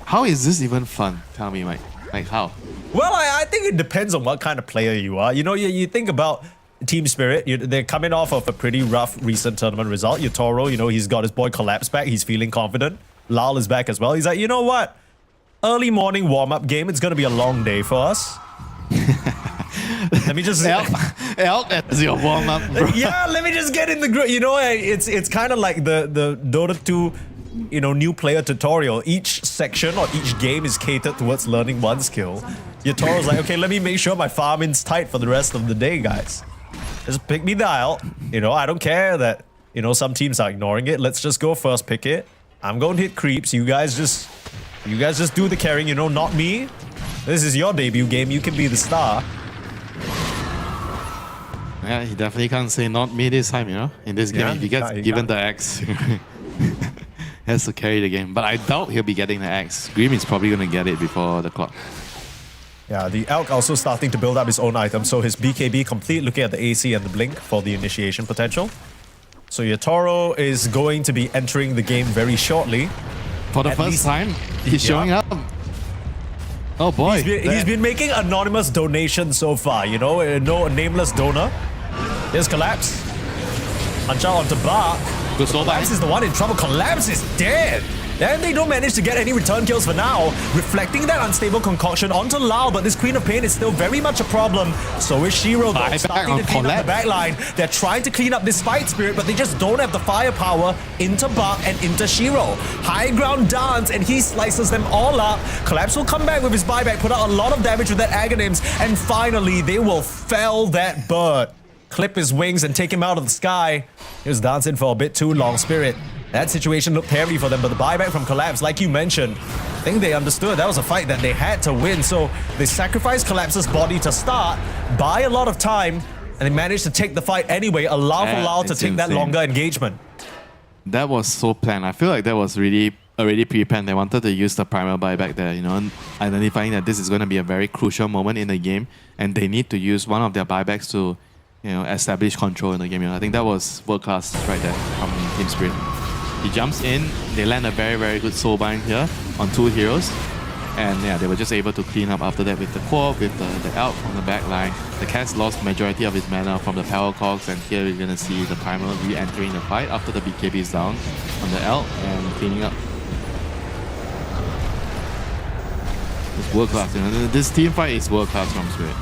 How is this even fun? Tell me, Mike. Like how? Well, I think it depends on what kind of player you are. You know, you think about team spirit. They're coming off of a pretty rough recent tournament result. Your Toro, you know, he's got his boy Collapse back. He's feeling confident. Lal is back as well. He's like, you know what? Early morning warm-up game. It's going to be a long day for us. Let me just... Elk as your warm-up, bro. Yeah, let me just get in the group. You know, it's kind of like the Dota 2, you know, new player tutorial. Each section or each game is catered towards learning one skill. Your Toro's like, okay, let me make sure my farming's tight for the rest of the day, guys. Just pick me the aisle. You know, I don't care that, you know, some teams are ignoring it. Let's just go first pick it. I'm going to hit creeps. You guys just do the carrying, you know, not me. This is your debut game. You can be the star. Yeah, he definitely can't say not me this time, you know. In this game, Yeah, if he gets given the axe, he has to carry the game. But I doubt he'll be getting the axe. Grim is probably going to get it before the clock. Yeah, the Elk also starting to build up his own item. So his BKB complete, looking at the AC and the blink for the initiation potential. So your Toro is going to be entering the game very shortly. For the At first least- time, he's showing up. Oh boy. He's been making anonymous donations so far, you know, no nameless donor. Here's Collapse. Punch out onto Bark. Good slow Collapse is the one in trouble. Collapse is dead. And they don't manage to get any return kills for now, reflecting that unstable concoction onto Lao, but this Queen of Pain is still very much a problem. So is Shiro, though, Buyback starting on to clean up the Collapse. back line. They're trying to clean up this fight spirit, but they just don't have the firepower into Bark and into Shiro. High ground dance, and he slices them all up. Collapse will come back with his buyback, put out a lot of damage with that Aghanims, and finally they will fell that bird. Clip his wings and take him out of the sky. He was dancing for a bit too long, Spirit. That situation looked hairy for them, but the buyback from Collapse, like you mentioned, I think they understood that was a fight that they had to win. So they sacrificed Collapse's body to start, buy a lot of time, and they managed to take the fight anyway, allow for Lao to It's take that insane. longer engagement. That was so planned. I feel like that was really already pre-planned. They wanted to use the primal buyback there, you know, identifying that this is going to be a very crucial moment in the game, and they need to use one of their buybacks to, you know, establish control in the game. You know, I think that was world class right there from Team Spirit. He jumps in. They land a very, very good soul bind here on 2 heroes, and yeah, they were just able to clean up after that with the core, with the Elk on the back line. The Cast lost majority of his mana from the power cogs, and here we're gonna see the primal re-entering the fight after the BKB is down on the Elk and cleaning up. It's world class. You know, this team fight is world class from Spirit.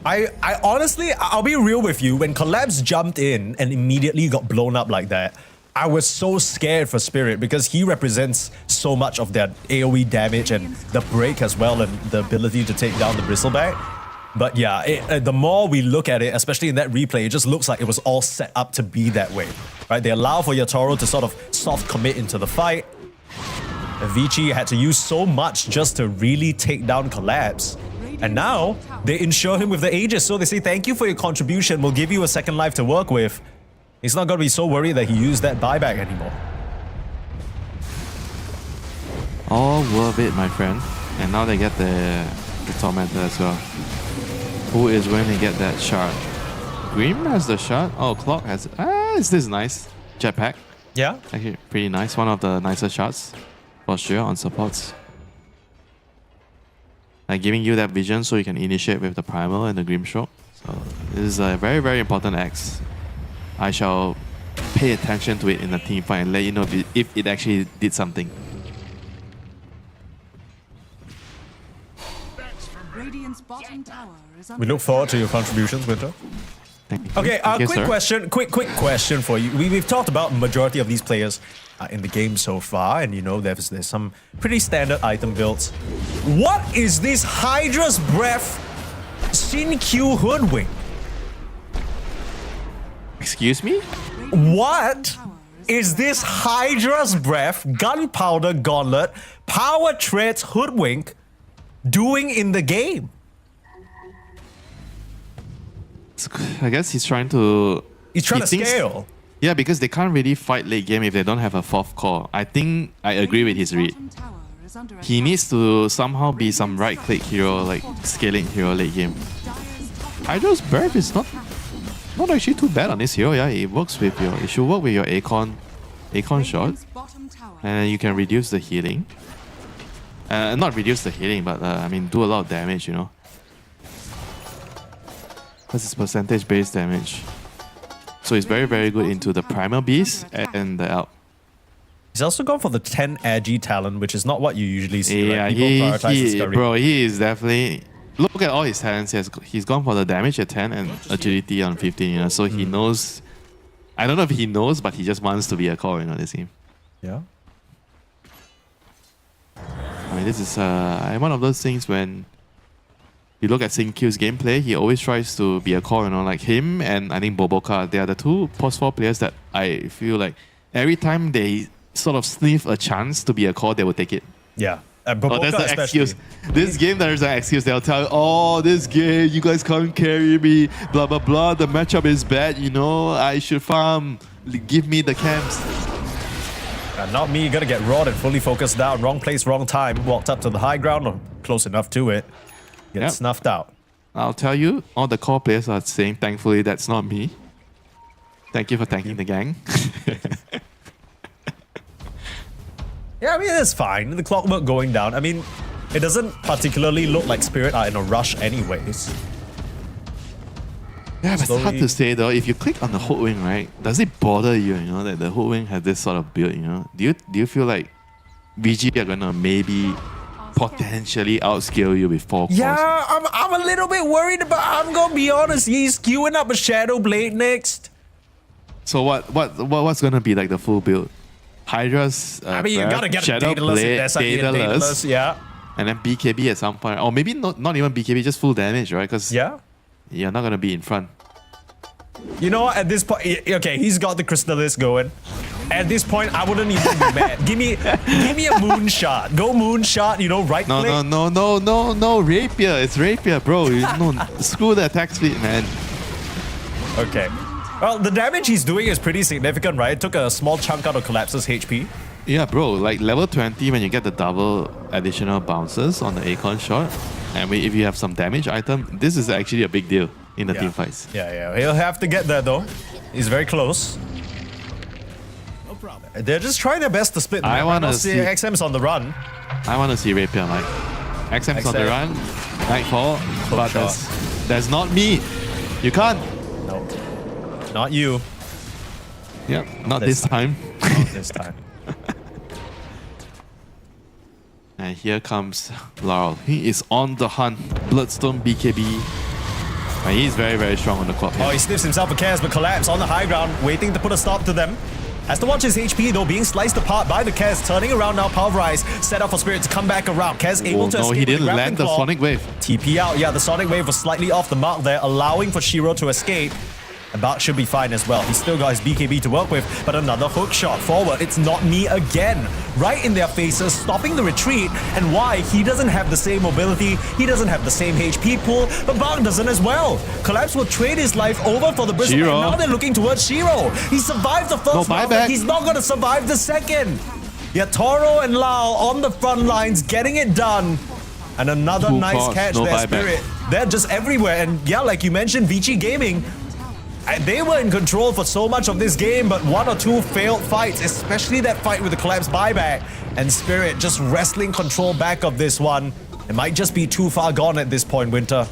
I honestly, I'll be real with you. When Collapse jumped in and immediately got blown up like that, I was so scared for Spirit because he represents so much of that AoE damage and the break as well, and the ability to take down the Bristleback. But yeah, the more we look at it, especially in that replay, it just looks like it was all set up to be that way, right? They allow for Yatoro to sort of soft commit into the fight. Vici had to use so much just to really take down Collapse. And now, they insure him with the Aegis, so they say, thank you for your contribution, we'll give you a second life to work with. He's not going to be so worried that he used that buyback anymore. All worth it, my friend. And now they get the Tormentor as well. Who is going to get that shard? Grim has the shard. Oh, Clock has... is this nice? Jetpack. Yeah? Actually, pretty nice. One of the nicer shots for sure on supports. Like giving you that vision so you can initiate with the Primal and the Grimstroke. So this is a very, very important axe. I shall pay attention to it in the team fight and let you know if it actually did something. Radiant's bottom tower is We under look forward to your contributions, Winter. Thank you. Okay, Thank you, quick sir. question, quick question for you. We've talked about majority of these players in the game so far, and you know there's some pretty standard item builds. What is this Hydra's Breath Sin-Q Hoodwink? Excuse me? What is this Hydra's Breath Gunpowder Gauntlet Power Treads Hoodwink doing in the game? I guess he's trying to... He's trying he to thinks- scale. Yeah, because they can't really fight late game if they don't have a 4th core. I think I agree with his read. bottom tower is he needs to somehow be some right-click hero, like scaling hero late game. Hydra's Breath is not actually too bad on this hero. Yeah, it works with your. It should work with your Acon shot, and you can reduce the healing. Not reduce the healing, but I mean do a lot of damage. You know, because it's percentage-based damage. So it's very, very good into the Primal Beast and the Alp. He's also gone for the 10 Agi talent, which is not what you usually see. Yeah, right? People prioritize discovery. bro, he is definitely... Look at all his talents. He's gone for the damage at 10 and agility on 15, you know, so he knows... I don't know if he knows, but he just wants to be a core, you know, this game. Yeah. I mean, this is one of those things when you look at Sinq's gameplay, he always tries to be a core, you know, like him and I think Boboka. They are the two post-4 players that I feel like every time they sort of sniff a chance to be a core, they will take it. Yeah. Oh, Boboka that's the especially. excuse. This game, there's an excuse. They'll tell you, oh, this game, you guys can't carry me, blah, blah, blah. The matchup is bad, you know. I should farm. Give me the camps. Not me. Gotta get rawed and fully focused down. Wrong place, wrong time. Walked up to the high ground or close enough to it. Get Yep. snuffed out. I'll tell you, all the core players are saying, thankfully, that's not me. Thank you for thanking the gang. Yeah, I mean, it's fine. The clockwork going down. I mean, it doesn't particularly look like Spirit are in a rush anyways. Yeah, but it's hard Slowly- to say though. If you click on the hook wing, right, does it bother you, you know, that the hook wing has this sort of build, you know? Do you feel like Vici are gonna maybe potentially outscale you with 4 cores? Yeah, I'm a little bit worried, but I'm gonna be honest. He's queuing up a Shadow Blade next. So what's gonna be like the full build? Hydra's I mean, you Breath, gotta get a Shadow Daedalus in Blade, there, something in Daedalus, yeah. and then BKB at some point, or maybe not even BKB, just full damage, right? Because Yeah. you're not gonna be in front. You know what, at this point, okay, he's got the Crystallis going. At this point, I wouldn't even be mad. Give me a moonshot. Go moonshot, you know, right click. No, Rapier. It's Rapier, bro. Screw the attack speed, man. Okay. Well, the damage he's doing is pretty significant, right? It took a small chunk out of Collapse's HP. Yeah, bro. Like level 20, when you get the double additional bounces on the Acon shot, and if you have some damage item, this is actually a big deal in the team fights. Yeah. He'll have to get there, though. He's very close. No problem. They're just trying their best to split. I wanna see see- XM's on the run. I want to see Rapier, like XM's on the XM. run, Nightfall, but shot. that's not me. You can't. No. Not you. Yeah, not This this time. Not this time. And here comes Laurel. He is on the hunt. Bloodstone BKB. And he's very, very strong on the quad. Oh, he sniffs himself a Kaz, but Collapse on the high ground, waiting to put a stop to them. Has to watch his HP, though, being sliced apart by the Kaz, turning around now, pulverized, set up for Spirit to come back around. Kaz able to no, escape he with didn't grappling land the claw. Sonic Wave. TP out, yeah, the Sonic Wave was slightly off the mark there, allowing for Shiro to escape. And Bach should be fine as well. He's still got his BKB to work with, but another hook shot forward. It's not me again. Right in their faces, stopping the retreat. And why? He doesn't have the same mobility, he doesn't have the same HP pool, but Bach doesn't as well. Collapse will trade his life over for the Bristle, Shiro. and now they're looking towards Shiro. He survived the first No round, buyback. but he's not going to survive the second. Yeah, Toro and Lau on the front lines, getting it done. And another Full nice cost, catch no there, buyback. Spirit. They're just everywhere. And yeah, like you mentioned, Vici Gaming, they were in control for so much of this game, but one or two failed fights, especially that fight with the Collapse buyback. And Spirit just wrestling control back of this one. It might just be too far gone at this point, Winter.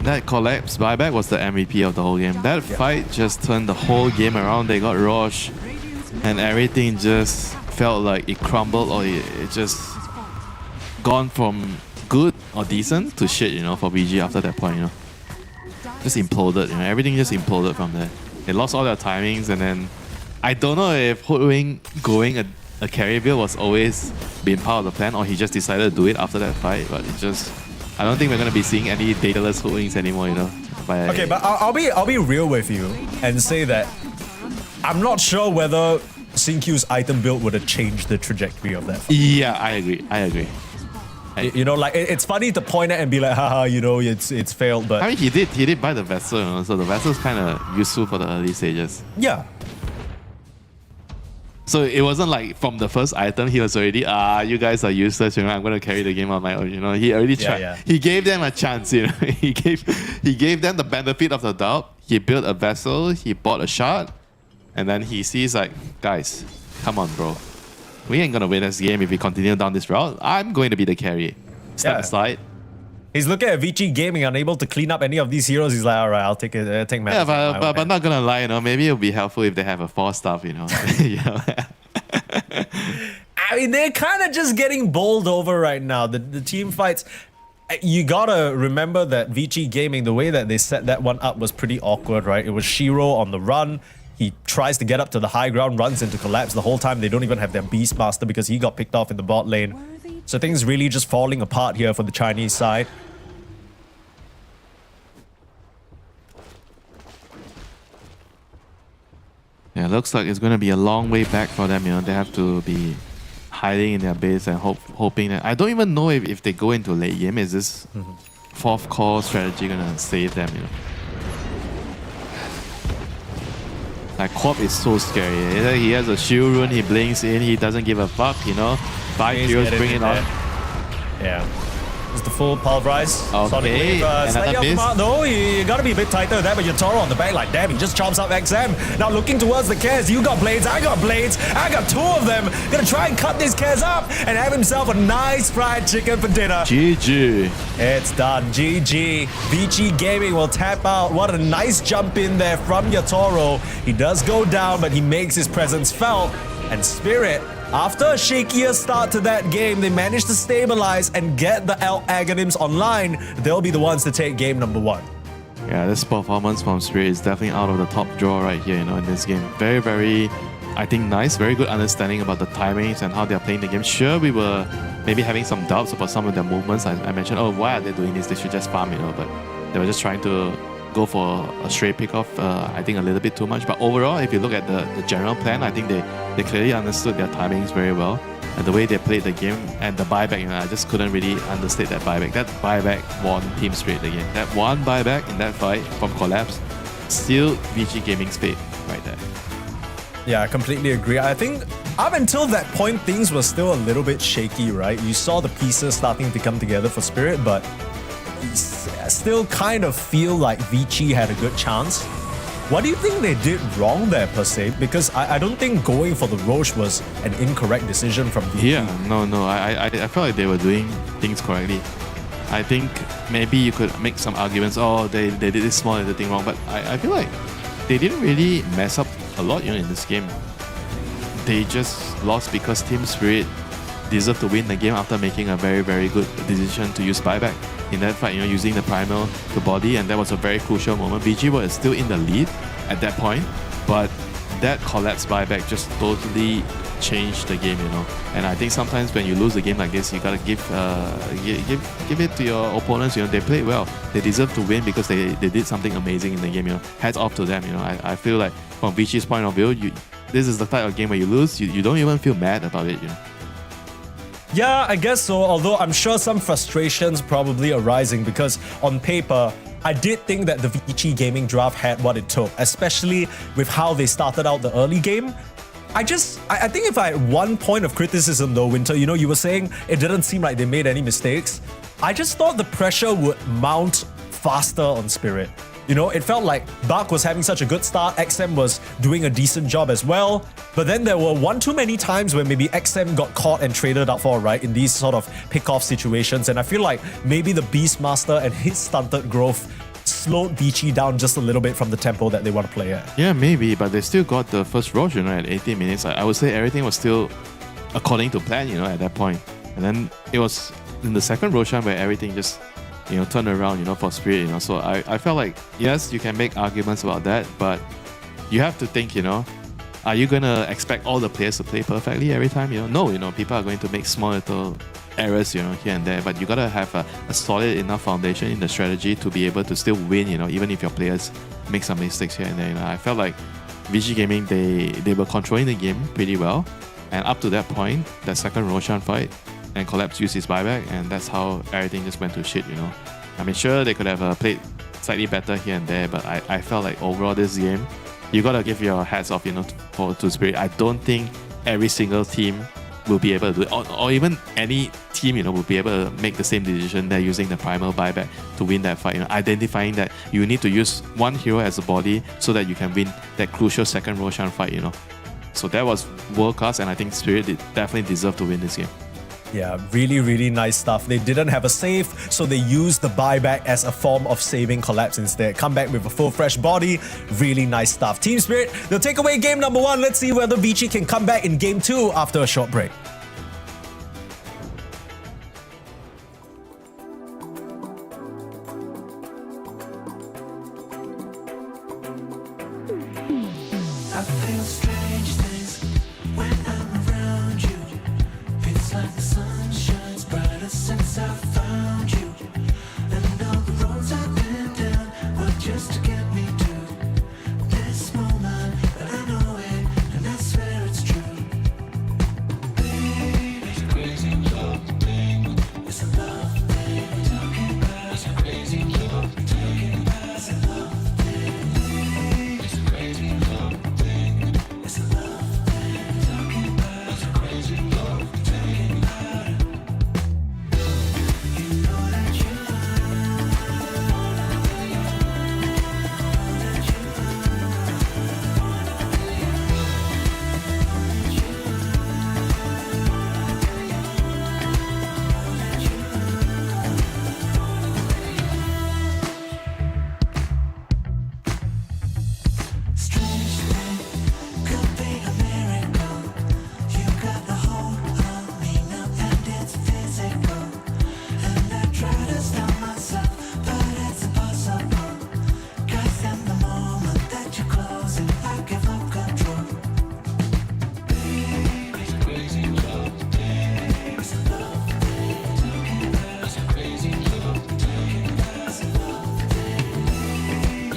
That Collapse buyback was the MVP of the whole game. That fight just turned the whole game around. They got Roche, and everything just felt like it crumbled, or it just gone from good or decent to shit, you know, for BG after that point, you know. Just imploded, you know, everything just imploded from there. They lost all their timings, and then I don't know if Hoodwing going a carry build was always been part of the plan, or he just decided to do it after that fight, but it just... I don't think we're gonna be seeing any dataless Hoodwings anymore, you know. Okay, but I'll be real with you and say that I'm not sure whether Sinq's item build would have changed the trajectory of that fight. Yeah, I agree. You know, like it's funny to point at and be like, haha, you know, it's failed, but I mean, he did buy the vessel, you know, so the vessel's kind of useful for the early stages. yeah. So it wasn't like from the first item he was already you guys are useless, you know, I'm gonna carry the game on my own, you know. He already tried. yeah. He gave them a chance, you know. he gave them the benefit of the doubt. He built a vessel, he bought a shard, and then he sees like, guys, come on, bro. We ain't gonna win this game if we continue down this route. I'm going to be the carry. Step Yeah. aside. He's looking at Vici Gaming, unable to clean up any of these heroes. He's like, all right, I'll take it. Take Yeah, matters. but not gonna lie, you know, maybe it'll be helpful if they have a 4-staff, you know. You know? I mean, they're kind of just getting bowled over right now. The team fights. You gotta remember that Vici Gaming, the way that they set that one up was pretty awkward, right? It was Shiro on the run. He tries to get up to the high ground, runs into collapse the whole time. They don't even have their Beastmaster because he got picked off in the bot lane. So things really just falling apart here for the Chinese side. Yeah, looks like it's going to be a long way back for them, you know. They have to be hiding in their base and hoping that... I don't even know if they go into late game. Is this fourth core strategy going to save them, you know? Like, Corp is so scary. He has a shield rune, he blinks in, he doesn't give a fuck, you know? 5 heroes, bring it on. Yeah. It's the full pulverize. Sonic Okay, Wave, another slightly off the miss. mark though. You gotta be a bit tighter than that, but Toro on the back like, damn, he just chomps up XM. Now looking towards the Kez. You got blades, I got blades. I got 2 of them. Gonna try and cut this Kez up and have himself a nice fried chicken for dinner. GG. It's done. GG. Vici Gaming will tap out. What a nice jump in there from Yatoro. He does go down, but he makes his presence felt. And Spirit, after a shakier start to that game, they managed to stabilize and get the Aghanim's online. They'll be the ones to take game number 1. Yeah, this performance from Spirit is definitely out of the top draw right here, you know, in this game. Very, very, I think, nice. Very good understanding about the timings and how they're playing the game. Sure, we were maybe having some doubts about some of their movements. I mentioned, oh, why are they doing this? They should just farm, you know, but they were just trying to go for a straight pick-off, I think a little bit too much. But overall, if you look at the general plan, I think they clearly understood their timings very well. And the way they played the game and the buyback, you know, I just couldn't really understate that buyback. That buyback won Team Spirit the game. That one buyback in that fight from Collapse sealed Vici Gaming's fate right there. Yeah, I completely agree. I think up until that point, things were still a little bit shaky, right? You saw the pieces starting to come together for Spirit, but I still kind of feel like Vici had a good chance. What do you think they did wrong there, per se? Because I don't think going for the Roche was an incorrect decision from Vici. Yeah, no. I felt like they were doing things correctly. I think maybe you could make some arguments, oh, they did this small little thing wrong, but I feel like they didn't really mess up a lot, you know, in this game. They just lost because Team Spirit deserved to win the game after making a very, very good decision to use buyback in that fight, you know, using the primal to body, and that was a very crucial moment. Vici was still in the lead at that point, but that collapse buyback just totally changed the game, you know. And I think sometimes when you lose a game like this, you gotta give it to your opponents, you know. They played well. They deserve to win because they did something amazing in the game, you know. Hats off to them, you know. I feel like from Vici's point of view, this is the type of game where you lose, you don't even feel mad about it, you know. Yeah, I guess so, although I'm sure some frustrations probably arising because on paper, I did think that the Vici Gaming draft had what it took, especially with how they started out the early game. I think if I had one point of criticism though, Winter, you know, you were saying it didn't seem like they made any mistakes. I just thought the pressure would mount faster on Spirit. You know, it felt like Bak was having such a good start, XM was doing a decent job as well, but then there were one too many times where maybe XM got caught and traded out for, right, in these sort of pick-off situations, and I feel like maybe the Beastmaster and his stunted growth slowed Vici down just a little bit from the tempo that they want to play at. Yeah, maybe, but they still got the first Roshan, right, at 18 minutes. I would say everything was still according to plan, you know, at that point. And then it was in the second Roshan where everything just, you know, turned around, you know, for Spirit, you know. So I felt like, yes, you can make arguments about that, but you have to think, you know, are you going to expect all the players to play perfectly every time? You know, no, you know, people are going to make small little errors, you know, here and there, but you got to have a solid enough foundation in the strategy to be able to still win, you know, even if your players make some mistakes here and there, you know. I felt like Vici Gaming, they were controlling the game pretty well, and up to that point, that second Roshan fight, and Collapse used his buyback, and that's how everything just went to shit, you know. I mean, sure, they could have played slightly better here and there, but I felt like overall this game, you gotta give your hats off, you know, to Spirit. I don't think every single team will be able to do it, or even any team, will be able to make the same decision. They're using the primal buyback to win that fight. Identifying that you need to use one hero as a body so that you can win that crucial second Roshan fight. So that was world class, and I think Spirit definitely deserved to win this game. Yeah, really, really nice stuff. They didn't have a save, so they used the buyback as a form of saving Collapse instead. Come back with a full fresh body. Really nice stuff. Team Spirit, they'll take away game number 1. Let's see whether Vici can come back in game 2 after a short break. I feel strange things when I'm around you. Feels like the sun shines brighter since I found you. And all the roads I've been down were just to get me to this moment. But I know it, and I swear it's true. Baby, it's a crazy love thing. It's a love thing we're talking about. It's a crazy love thing. It's a love thing. It's a crazy love thing. It's a love thing we're talking about. It's a crazy love thing. You know that you strange thing could be a miracle. You got the hold on me now, and it's physical. And I try to stop myself, but it's impossible. 'Cause in the moment that you close it, I give up control. Baby, it's a crazy love thing. It's a love thing we're talking about. It's a crazy love thing. It's a love thing.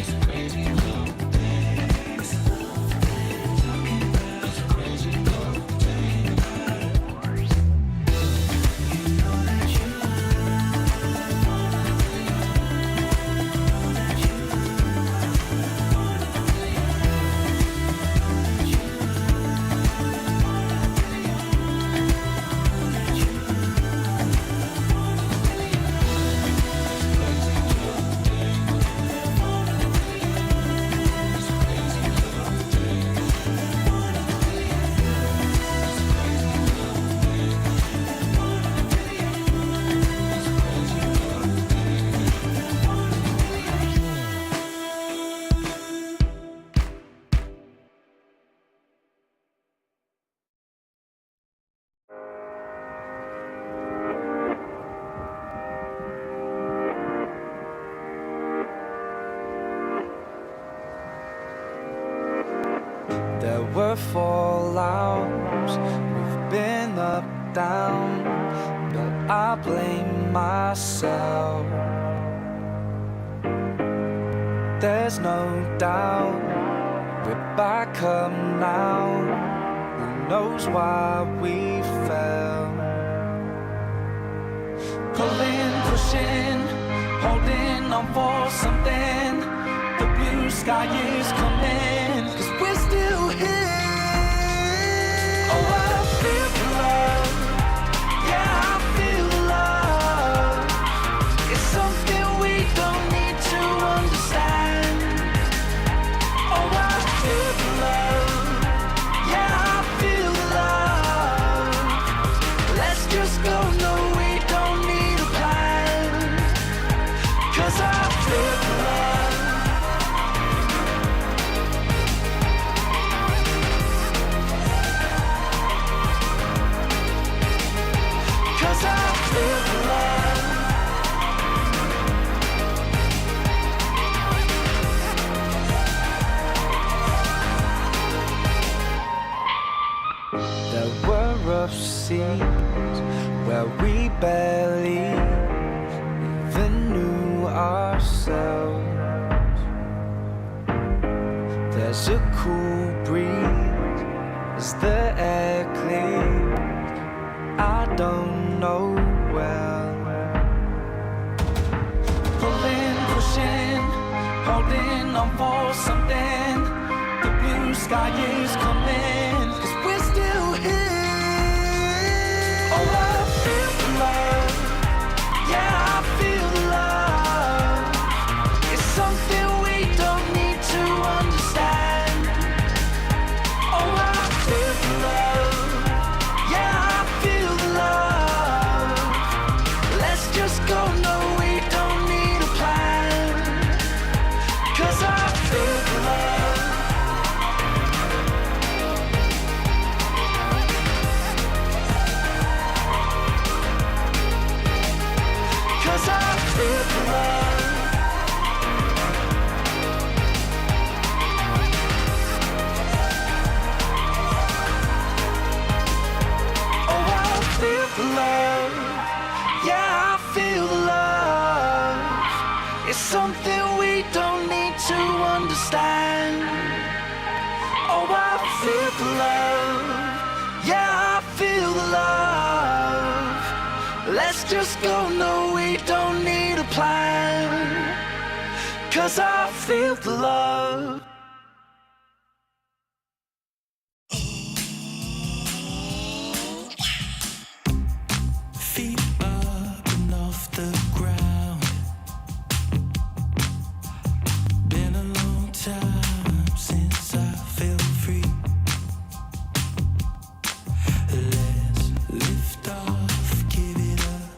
It's a crazy love thing. It's a love thing we're talking about. It's a crazy love thing. You know that you There were fallouts, we've been up, down, but I blame myself. There's no doubt, we're back up now. Who knows why we fell? Pulling, pushing, holding on for something. The blue sky is coming, 'cause we're still here. Oh, I feel the love. Yeah, I feel the love. It's something we don't need to understand. Oh, I feel the love. Yeah, I feel the love. Let's just go, no, we don't need a plan. 'Cause I feel the love. I feel the love. There were rough seas where we barely even knew ourselves. There's a cool breeze as the air clears. I don't know well. Pulling, pushing, holding on for something. The blue sky is coming, 'cause we're still feel the love. Yeah, I feel the love. Let's just go, no, we don't need a plan. 'Cause I feel the love. Feet up and off the ground. Been a long time since I felt free. Let's lift off, give it up.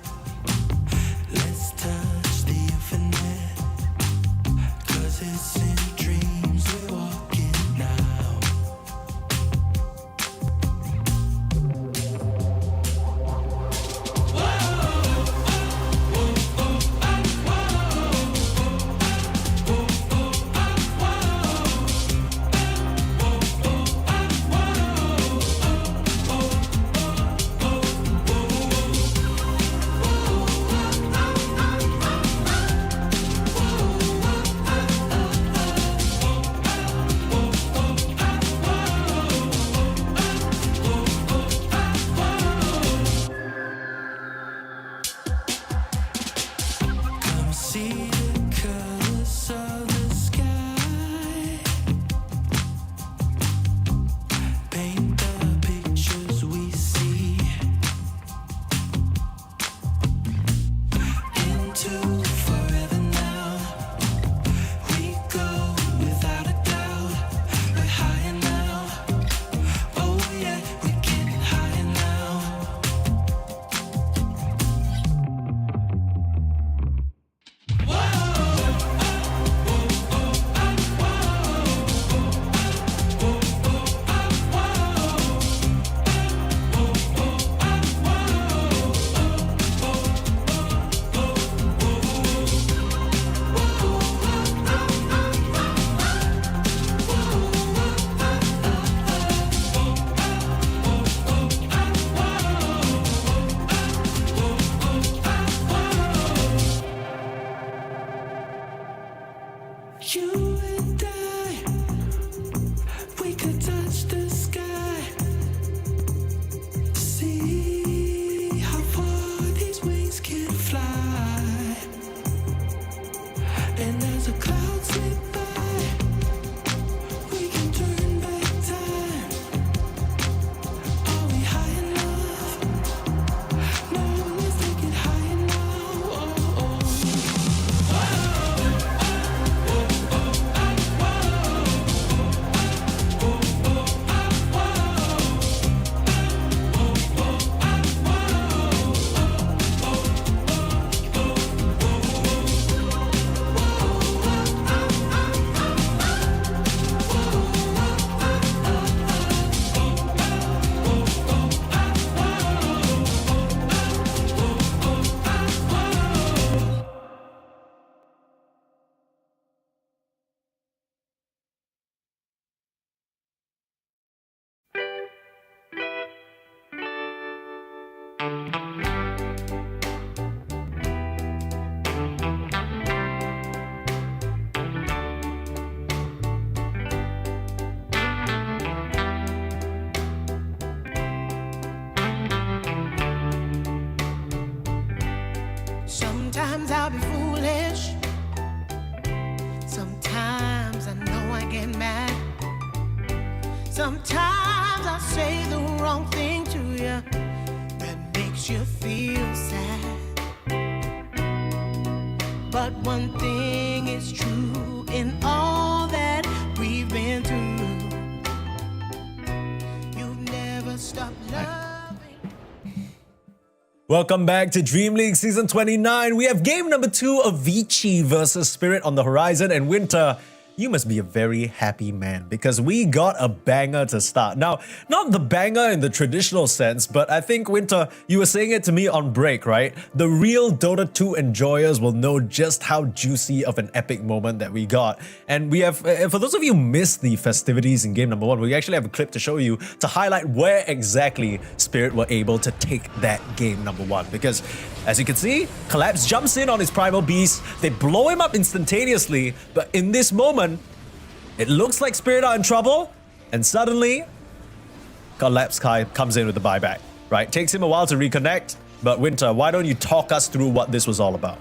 Let's touch the infinite. 'Cause it's in dreams we're walking now. Come see the colors of the sky. Paint the pictures we see. Into forever now. We go without a doubt. We're higher now. Oh yeah, we're getting higher now. You and I, we could touch the sky. See how far these wings can fly. And as the clouds slip by, we can turn back time. Are we high enough? No, let's take it higher now. Oh, oh. Sometimes I'll be foolish. Sometimes I know I get mad. Sometimes I say the wrong thing to you that makes you feel sad. But one thing is true in all that we've been through. You've never stopped loving. Welcome back to DreamLeague Season 29. We have game number 2 of Vici versus Spirit on the horizon, and Winter, you must be a very happy man because we got a banger to start. Now, not the banger in the traditional sense, but I think, Winter, you were saying it to me on break, right? The real Dota 2 enjoyers will know just how juicy of an epic moment that we got. And we have, for those of you who missed the festivities in game number 1, we actually have a clip to show you to highlight where exactly Spirit were able to take that game number 1. Because, as you can see, Collapse jumps in on his Primal Beast, they blow him up instantaneously, but in this moment, it looks like Spirit are in trouble, and suddenly, Collapse Kai comes in with the buyback, right? Takes him a while to reconnect, but Winter, why don't you talk us through what this was all about?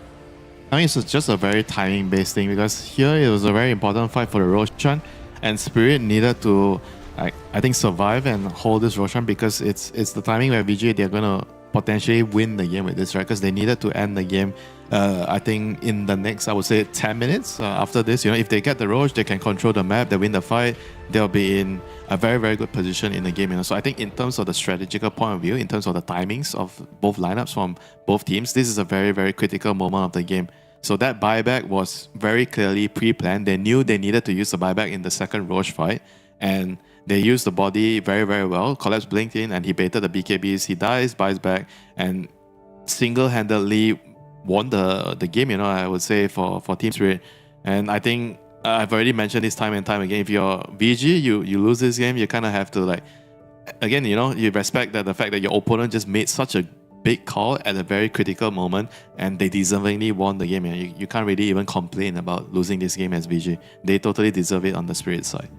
I mean, it's just a very timing-based thing because here it was a very important fight for the Roshan, and Spirit needed to, I think, survive and hold this Roshan because it's the timing where VG they're gonna potentially win the game with this, right? Because they needed to end the game. I think in the next, I would say 10 minutes after this, if they get the Roche, they can control the map, they win the fight, they'll be in a very, very good position in the game. So I think in terms of the strategical point of view, in terms of the timings of both lineups from both teams, this is a very, very critical moment of the game. So that buyback was very clearly pre-planned. They knew they needed to use the buyback in the second Roche fight, and they used the body very, very well. Collapse blinked in and he baited the BKBs. He dies, buys back, and single-handedly won the game, I would say, for Team Spirit. And I think I've already mentioned this time and time again. If you're VG, you lose this game, you kind of have to again, you respect that the fact that your opponent just made such a big call at a very critical moment and they deservingly won the game. You can't really even complain about losing this game as VG. They totally deserve it on the Spirit side.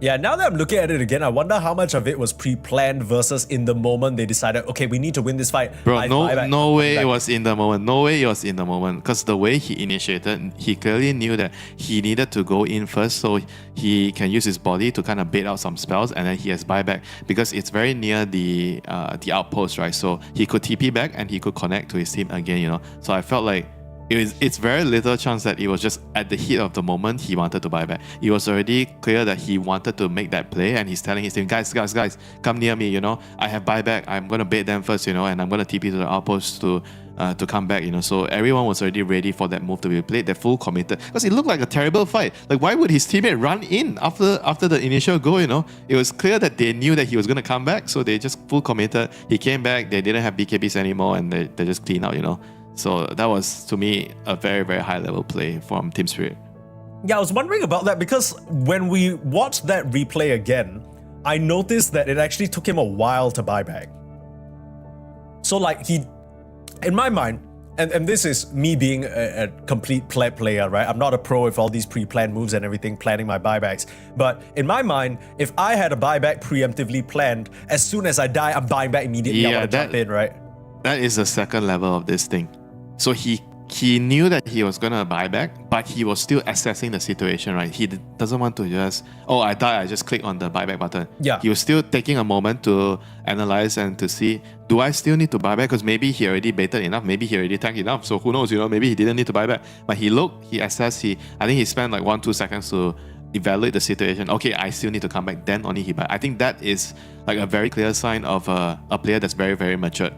Yeah, now that I'm looking at it again, I wonder how much of it was pre-planned versus in the moment they decided, okay, we need to win this fight. Bro, no way it was in the moment. No way it was in the moment. Because the way he initiated, he clearly knew that he needed to go in first so he can use his body to kind of bait out some spells, and then he has buyback because it's very near the outpost, right? So he could TP back and he could connect to his team again, So I felt like it's very little chance that it was just at the heat of the moment he wanted to buy back. It was already clear that he wanted to make that play, and he's telling his team, guys, come near me, I have buyback, I'm going to bait them first, and I'm going to TP to the outpost to come back, So everyone was already ready for that move to be played. They're full committed. Because it looked like a terrible fight. Like, why would his teammate run in after the initial goal, It was clear that they knew that he was going to come back, so they just full committed. He came back, they didn't have BKBs anymore, and they just clean out, So that was, to me, a very, very high-level play from Team Spirit. Yeah, I was wondering about that because when we watched that replay again, I noticed that it actually took him a while to buy back. So in my mind, and this is me being a complete pleb player, right? I'm not a pro with all these pre-planned moves and everything, planning my buybacks. But in my mind, if I had a buyback preemptively planned, as soon as I die, I'm buying back immediately. I want to jump in, right? That is the second level of this thing. So he knew that he was going to buy back, but he was still assessing the situation, right? He doesn't want to just, I died, I just click on the buyback button. Yeah. He was still taking a moment to analyze and to see, do I still need to buy back? Because maybe he already baited enough, maybe he already tanked enough. So who knows, maybe he didn't need to buy back. But he looked, he assessed, I think he spent 1-2 seconds to evaluate the situation. Okay, I still need to come back. Then only he buy. I think that is a very clear sign of a player that's very, very matured.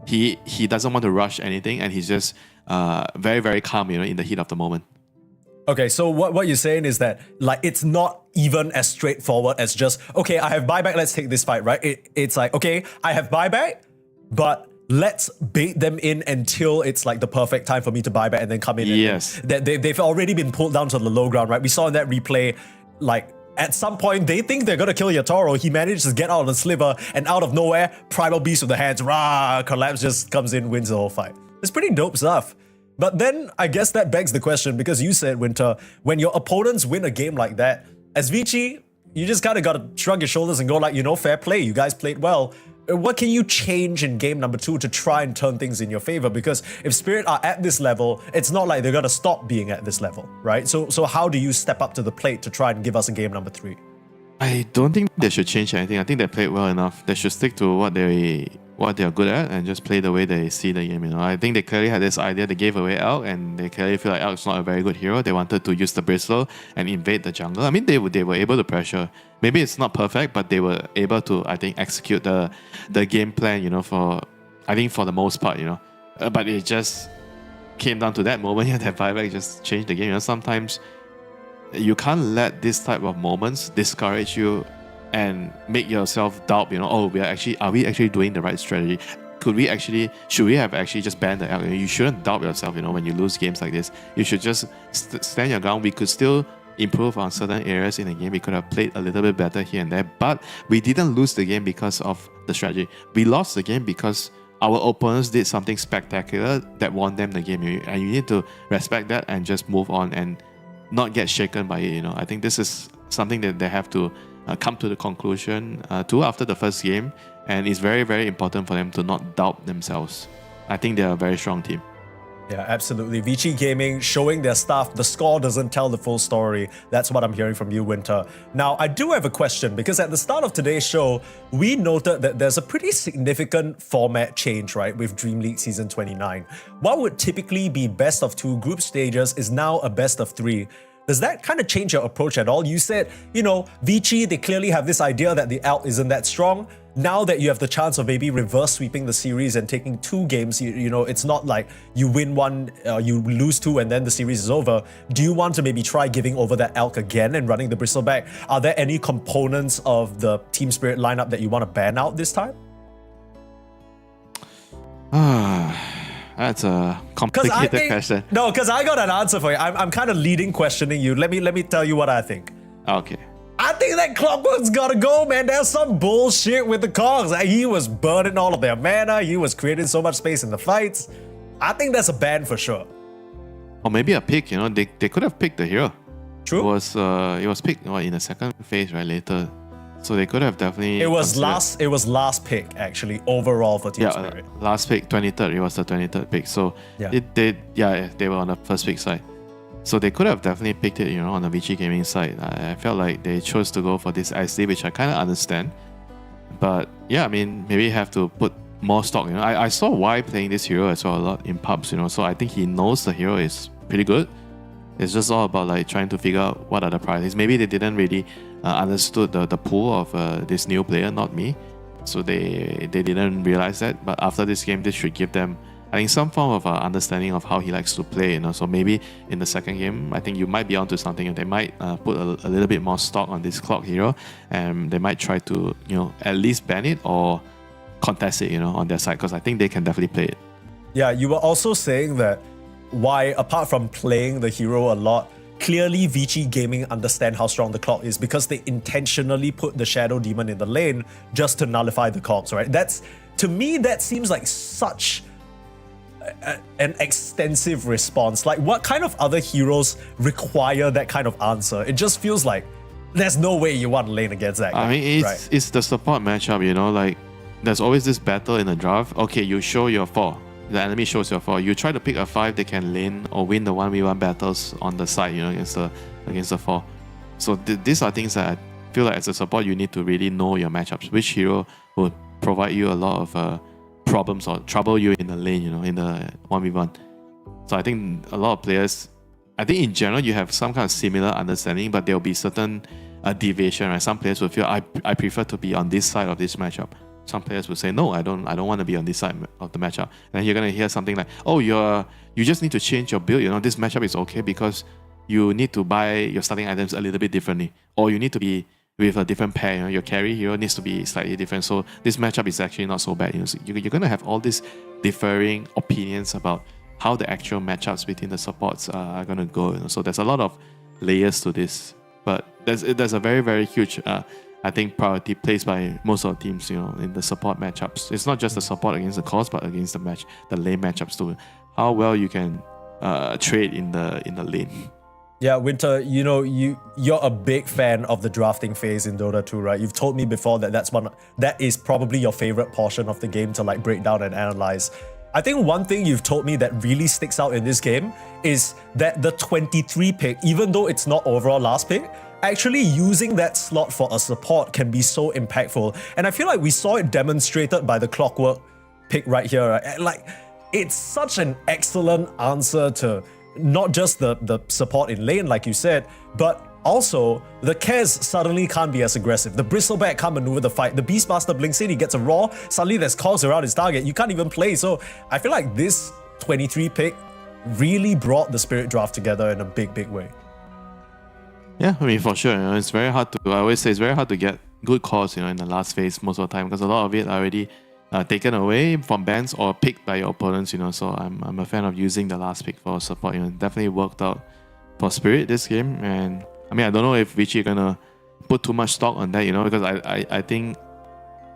He doesn't want to rush anything, and he's just very, very calm, in the heat of the moment. Okay, so what you're saying is that it's not even as straightforward as just, okay, I have buyback, let's take this fight, right? It's like, okay, I have buyback, but let's bait them in until it's the perfect time for me to buy back and then come in. Yes. They've already been pulled down to the low ground, right? We saw in that replay, at some point, they think they're gonna kill Yatoro. He manages to get out of the sliver, and out of nowhere, Primal Beast with the hands, rah, Collapse just comes in, wins the whole fight. It's pretty dope stuff. But then, I guess that begs the question, because you said, Winter, when your opponents win a game like that, as Vici, you just kind of gotta shrug your shoulders and go fair play, you guys played well. What can you change in game number 2 to try and turn things in your favor? Because if Spirit are at this level, it's not like they're gonna stop being at this level, right? So how do you step up to the plate to try and give us a game number 3? I don't think they should change anything. I think they played well enough. They should stick to what they're good at and just play the way they see the game. I think they clearly had this idea. They gave away Elk, and they clearly feel like Elk's not a very good hero. They wanted to use the Bristle and invade the jungle. I mean, they were able to pressure. Maybe it's not perfect, but they were able to, I think, execute the game plan. For the most part. But it just came down to that moment. That buyback just changed the game. Sometimes you can't let this type of moments discourage you and make yourself doubt, are we actually doing the right strategy? Should we have actually just banned the Elk? You shouldn't doubt yourself, when you lose games like this. You should just stand your ground. We could still improve on certain areas in the game. We could have played a little bit better here and there, but we didn't lose the game because of the strategy. We lost the game because our opponents did something spectacular that won them the game. And you need to respect that and just move on and not get shaken by it. I think this is something that they have to come to the conclusion too after the first game, and it's very, very important for them to not doubt themselves. I think they're a very strong team. Yeah, absolutely. Vici Gaming showing their stuff. The score doesn't tell the full story. That's what I'm hearing from you, Winter. Now, I do have a question because at the start of today's show, we noted that there's a pretty significant format change, right, with DreamLeague Season 29. What would typically be best of 2 group stages is now a best of 3. Does that kind of change your approach at all? You said, Vici, they clearly have this idea that the alt isn't that strong. Now that you have the chance of maybe reverse sweeping the series and taking 2 games, it's not like you win 1, you lose 2, and then the series is over. Do you want to maybe try giving over that elk again and running the Bristleback? Are there any components of the Team Spirit lineup that you want to ban out this time? That's a complicated question. No, because I got an answer for you. I'm kind of leading questioning you. Let me tell you what I think. Okay. I think that Clockwork's gotta go, man. There's some bullshit with the cogs. He was burning all of their mana. He was creating so much space in the fights. I think that's a ban for sure. Or maybe a pick, they could have picked the hero. True. It was picked in the second phase, right, later. So they could have definitely... It was last pick, actually, overall for Team Spirit. Last pick, 23rd. It was the 23rd pick. So they were on the first pick side. So they could have definitely picked it, on the Vici Gaming side. I felt like they chose to go for this SD, which I kind of understand. But yeah, I mean, maybe you have to put more stock. I saw Y playing this hero as well a lot in pubs. So I think he knows the hero is pretty good. It's just all about like trying to figure out what are the priorities. Maybe they didn't really understood the pool of this new player, not me. So they didn't realize that. But after this game, this should give them, I think, some form of understanding of how he likes to play. So maybe in the second game, I think you might be onto something. They might put a little bit more stock on this clock hero, and they might try to at least ban it or contest it on their side, because I think they can definitely play it. Yeah, you were also saying that why, apart from playing the hero a lot, clearly Vici Gaming understand how strong the clock is because they intentionally put the Shadow Demon in the lane just to nullify the cogs, right? To me, that seems like such an extensive response. Like, what kind of other heroes require that kind of answer? It just feels like there's no way you want to lane against that guy. I mean, it's the support matchup, like there's always this battle in the draft. Okay, you show your 4. The enemy shows your 4. You try to pick a 5, they can lane or win the 1v1 battles on the side, against the 4. So these are things that I feel like as a support you need to really know your matchups. Which hero will provide you a lot of problems or trouble you in the lane, in the 1v1. So I think a lot of players, I think in general you have some kind of similar understanding, but there will be certain deviation, right? Some players will feel I prefer to be on this side of this matchup. Some players will say, no, I don't want to be on this side of the matchup. Then you're going to hear something like, oh, you just need to change your build. This matchup is okay because you need to buy your starting items a little bit differently. Or you need to be with a different pair. Your carry hero needs to be slightly different. So this matchup is actually not so bad. So you're going to have all these differing opinions about how the actual matchups between the supports are going to go. So there's a lot of layers to this. But there's a very, very huge... I think priority placed by most of the teams, in the support matchups. It's not just the support against the cores, but against the lane matchups too. How well you can trade in the lane. Yeah, Winter, you're a big fan of the drafting phase in Dota 2, right? You've told me before that is probably your favorite portion of the game to like break down and analyze. I think one thing you've told me that really sticks out in this game is that the 23 pick, even though it's not overall last pick, actually using that slot for a support can be so impactful. And I feel like we saw it demonstrated by the Clockwork pick right here. Right? Like, it's such an excellent answer to not just the support in lane, like you said, but also the Kez suddenly can't be as aggressive. The Bristleback can't maneuver the fight. The Beastmaster blinks in, he gets a raw, suddenly there's cogs around his target. You can't even play. So I feel like this 23 pick really brought the Spirit draft together in a big, big way. Yeah, I mean, for sure. It's very hard to, I always say it's very hard to get good calls, in the last phase most of the time, because a lot of it are already taken away from bans or picked by your opponents, So I'm a fan of using the last pick for support. It definitely worked out for Spirit this game. And I mean, I don't know if Vici gonna put too much stock on that, because I think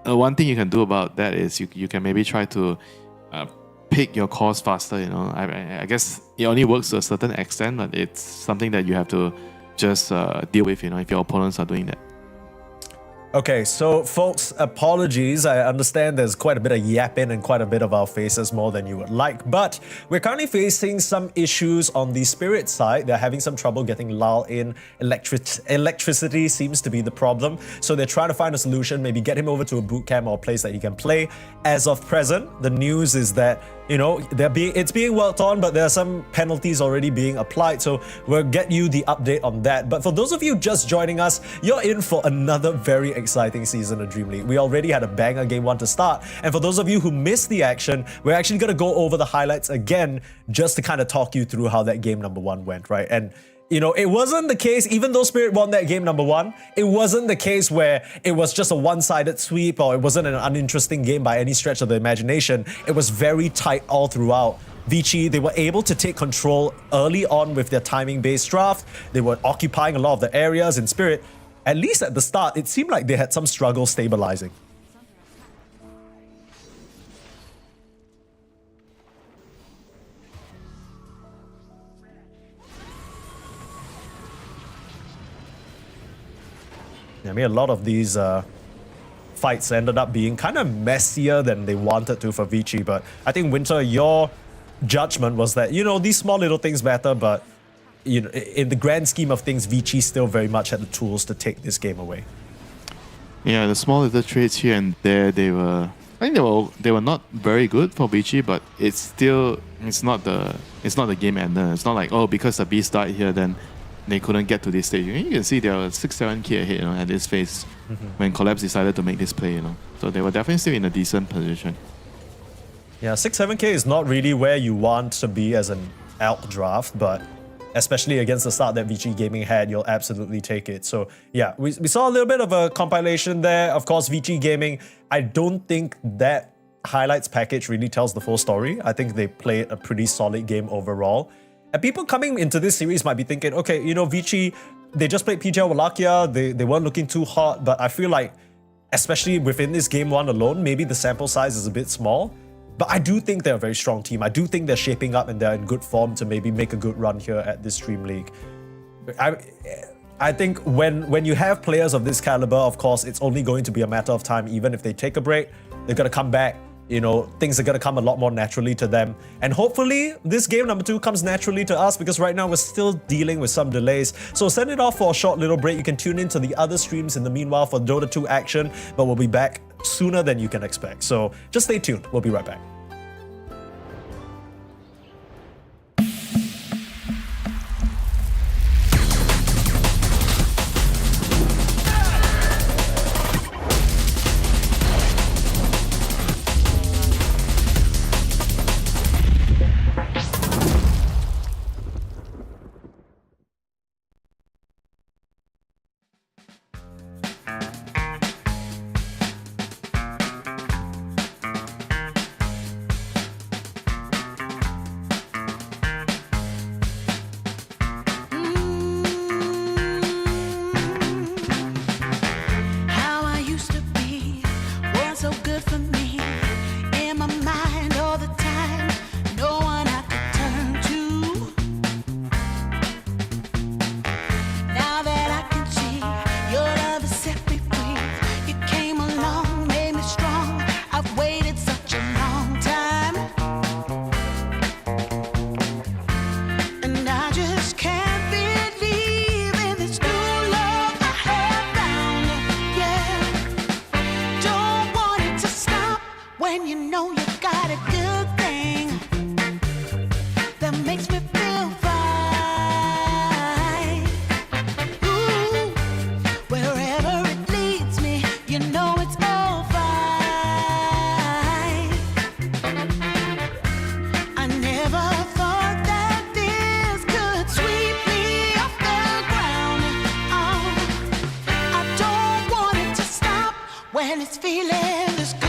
one thing you can do about that is you can maybe try to pick your calls faster, I guess it only works to a certain extent, but it's something that you have to just deal with, if your opponents are doing that. Okay, so folks, apologies. I understand there's quite a bit of yapping and quite a bit of our faces more than you would like, but we're currently facing some issues on the Spirit side. They're having some trouble getting lull in. Electricity seems to be the problem, so they're trying to find a solution, maybe get him over to a boot camp or a place that he can play. As of present, the news is that, you know, it's being worked on, but there are some penalties already being applied, so we'll get you the update on that. But for those of you just joining us, you're in for another very exciting season of DreamLeague. We already had a banger game 1 to start, and for those of you who missed the action, we're actually going to go over the highlights again just to kind of talk you through how that game number 1 went, right? And you know, it wasn't the case, even though Spirit won that game number 1, it wasn't the case where it was just a one-sided sweep or it wasn't an uninteresting game by any stretch of the imagination. It was very tight all throughout. Vici, they were able to take control early on with their timing-based draft. They were occupying a lot of the areas in Spirit. At least at the start, it seemed like they had some struggle stabilizing. I mean, a lot of these fights ended up being kind of messier than they wanted to for Vici, but I think, Winter, your judgment was that, you know, these small little things matter, but you know, in the grand scheme of things, Vici still very much had the tools to take this game away. Yeah, the small little trades here and there, I think they were not very good for Vici, but it's not the game ender. It's not like, oh, because the beast died here, then they couldn't get to this stage. You can see they were 6-7k ahead, you know, at this phase when Collapse decided to make this play, you know. So they were definitely still in a decent position. Yeah, 6-7k is not really where you want to be as an ALK draft, but especially against the start that Vici Gaming had, you'll absolutely take it. So yeah, we saw a little bit of a compilation there. Of course, Vici Gaming, I don't think that highlights package really tells the full story. I think they played a pretty solid game overall. And people coming into this series might be thinking, okay, you know, Vici, they just played PGL Wallachia, they weren't looking too hot, but I feel like, especially within this game 1 alone, maybe the sample size is a bit small. But I do think they're a very strong team. I do think they're shaping up and they're in good form to maybe make a good run here at this DreamLeague. I think when you have players of this caliber, of course, it's only going to be a matter of time. Even if they take a break, they're going to come back. You know, things are going to come a lot more naturally to them. And hopefully, this game number 2 comes naturally to us, because right now we're still dealing with some delays. So send it off for a short little break. You can tune into the other streams in the meanwhile for Dota 2 action, but we'll be back sooner than you can expect. So just stay tuned. We'll be right back. How I used to be was so good for me. In my mind all the time, no one I could turn to. Now that I can see your love has set me free. You came along, made me strong. I've waited such a long time, and I just can't believe in this new love I have found. Yeah, don't want it to stop when you know you got a good thing that makes me feel fine. Ooh, wherever it leads me, you know it's all fine. I never thought that this could sweep me off the ground. Oh, I don't want it to stop when it's feeling this good.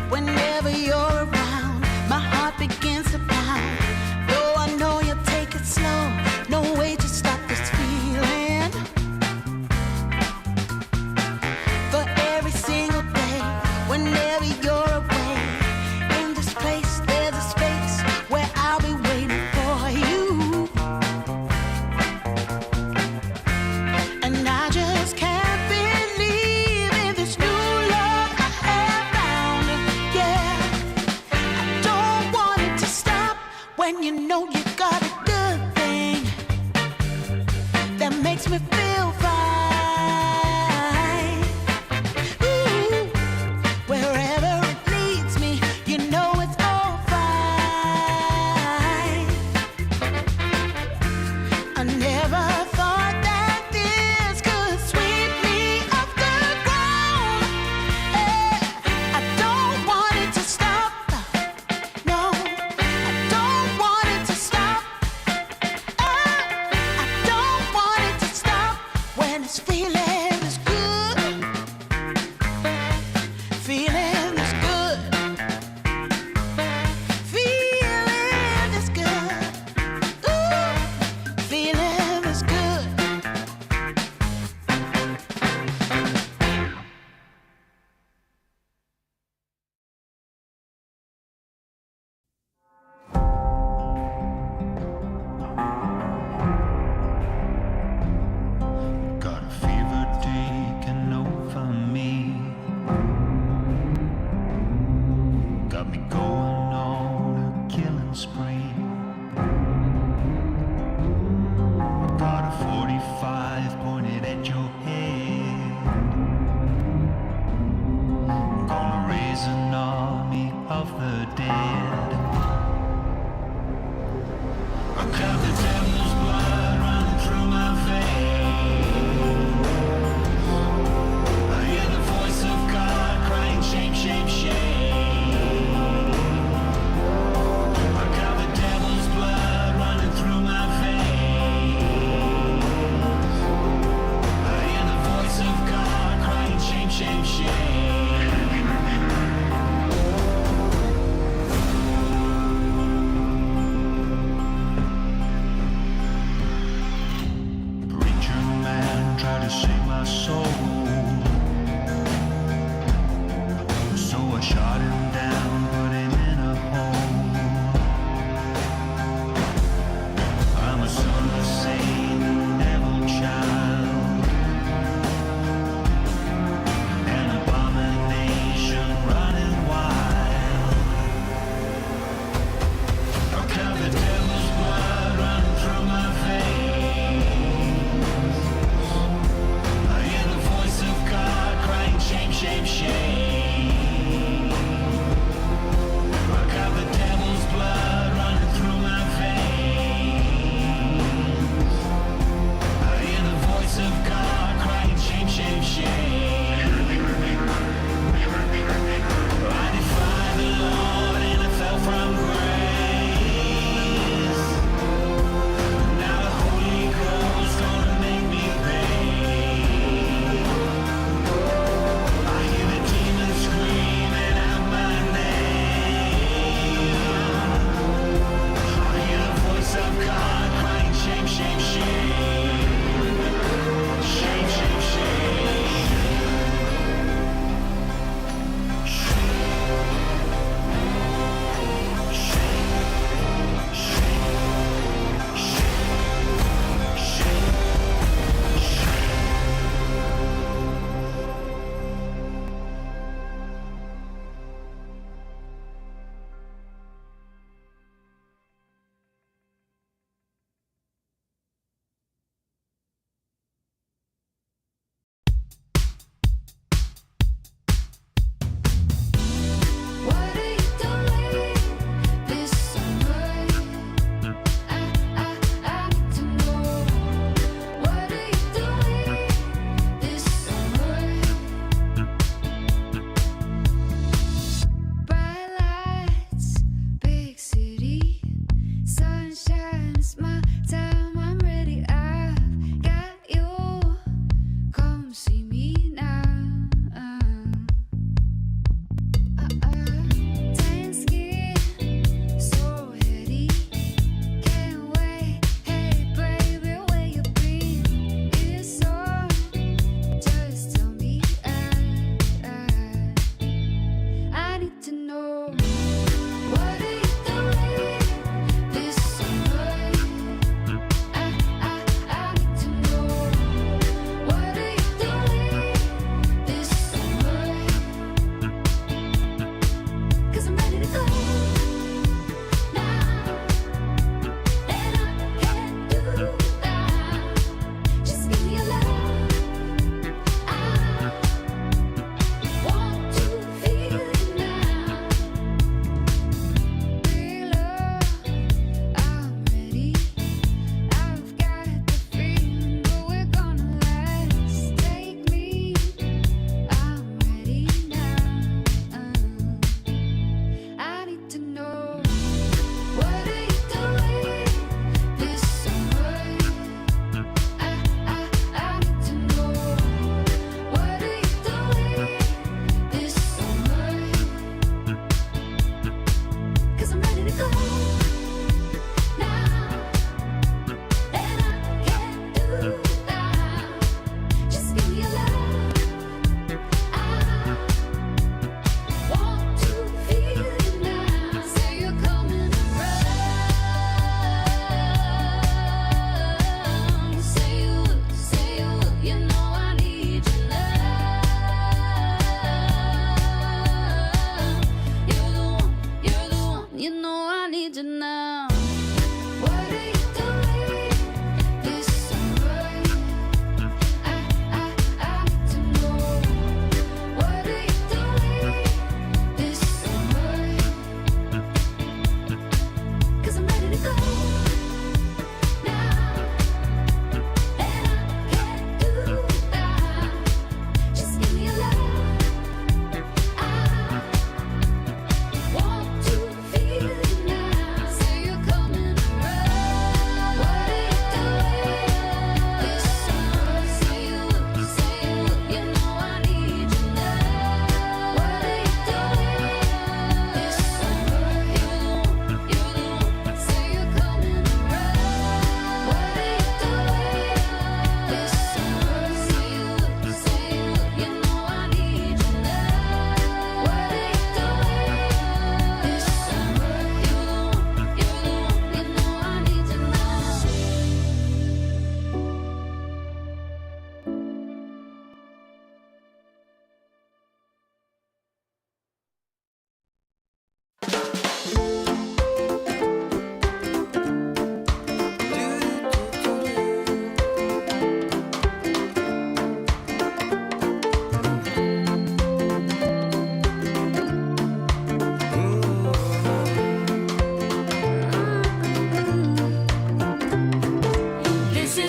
Whenever you're around, my heart begins to pound. Though I know you'll take it slow, no way to stop this feeling. For every single day, whenever you're away, in this place there's a space where I'll be waiting for know you got a good thing that makes me feel fine. Ooh, wherever it leads me, you know it's all fine. I never thought that this could sweep me off the ground. I don't want it to stop. No, I don't want it to stop. I don't want it to stop.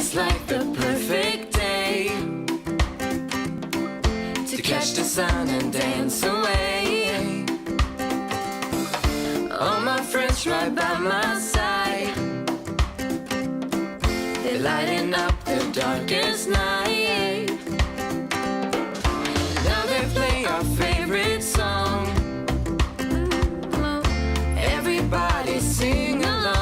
It's like the perfect day to catch the sun and dance away. All my friends right by my side, they're lighting up the darkest night. Now they play our favorite song. Everybody sing along.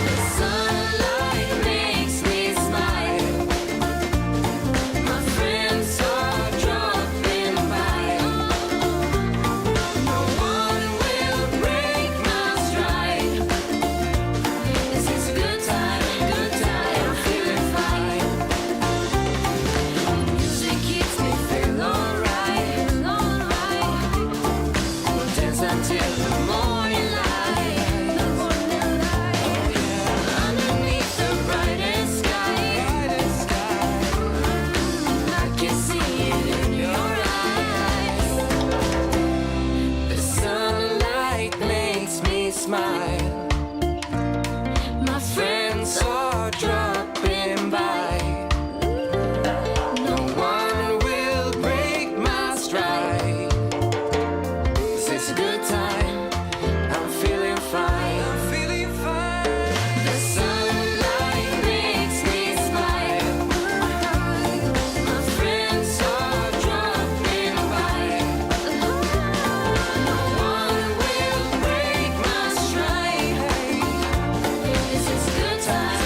The sunlight makes me smile. My friends are dropping by. No one will break my stride. This is a good time, I'm feeling fine. Music keeps me feel alright. We'll dance until the morning light. Underneath the brightest sky, I can see it in your eyes. The sunlight makes me smile. My friends are dropping by. No one will break my stride. This is a good time, I'm feeling fine. The sunlight makes me smile. My friends are dropping by. No one will break my stride. This is a good time,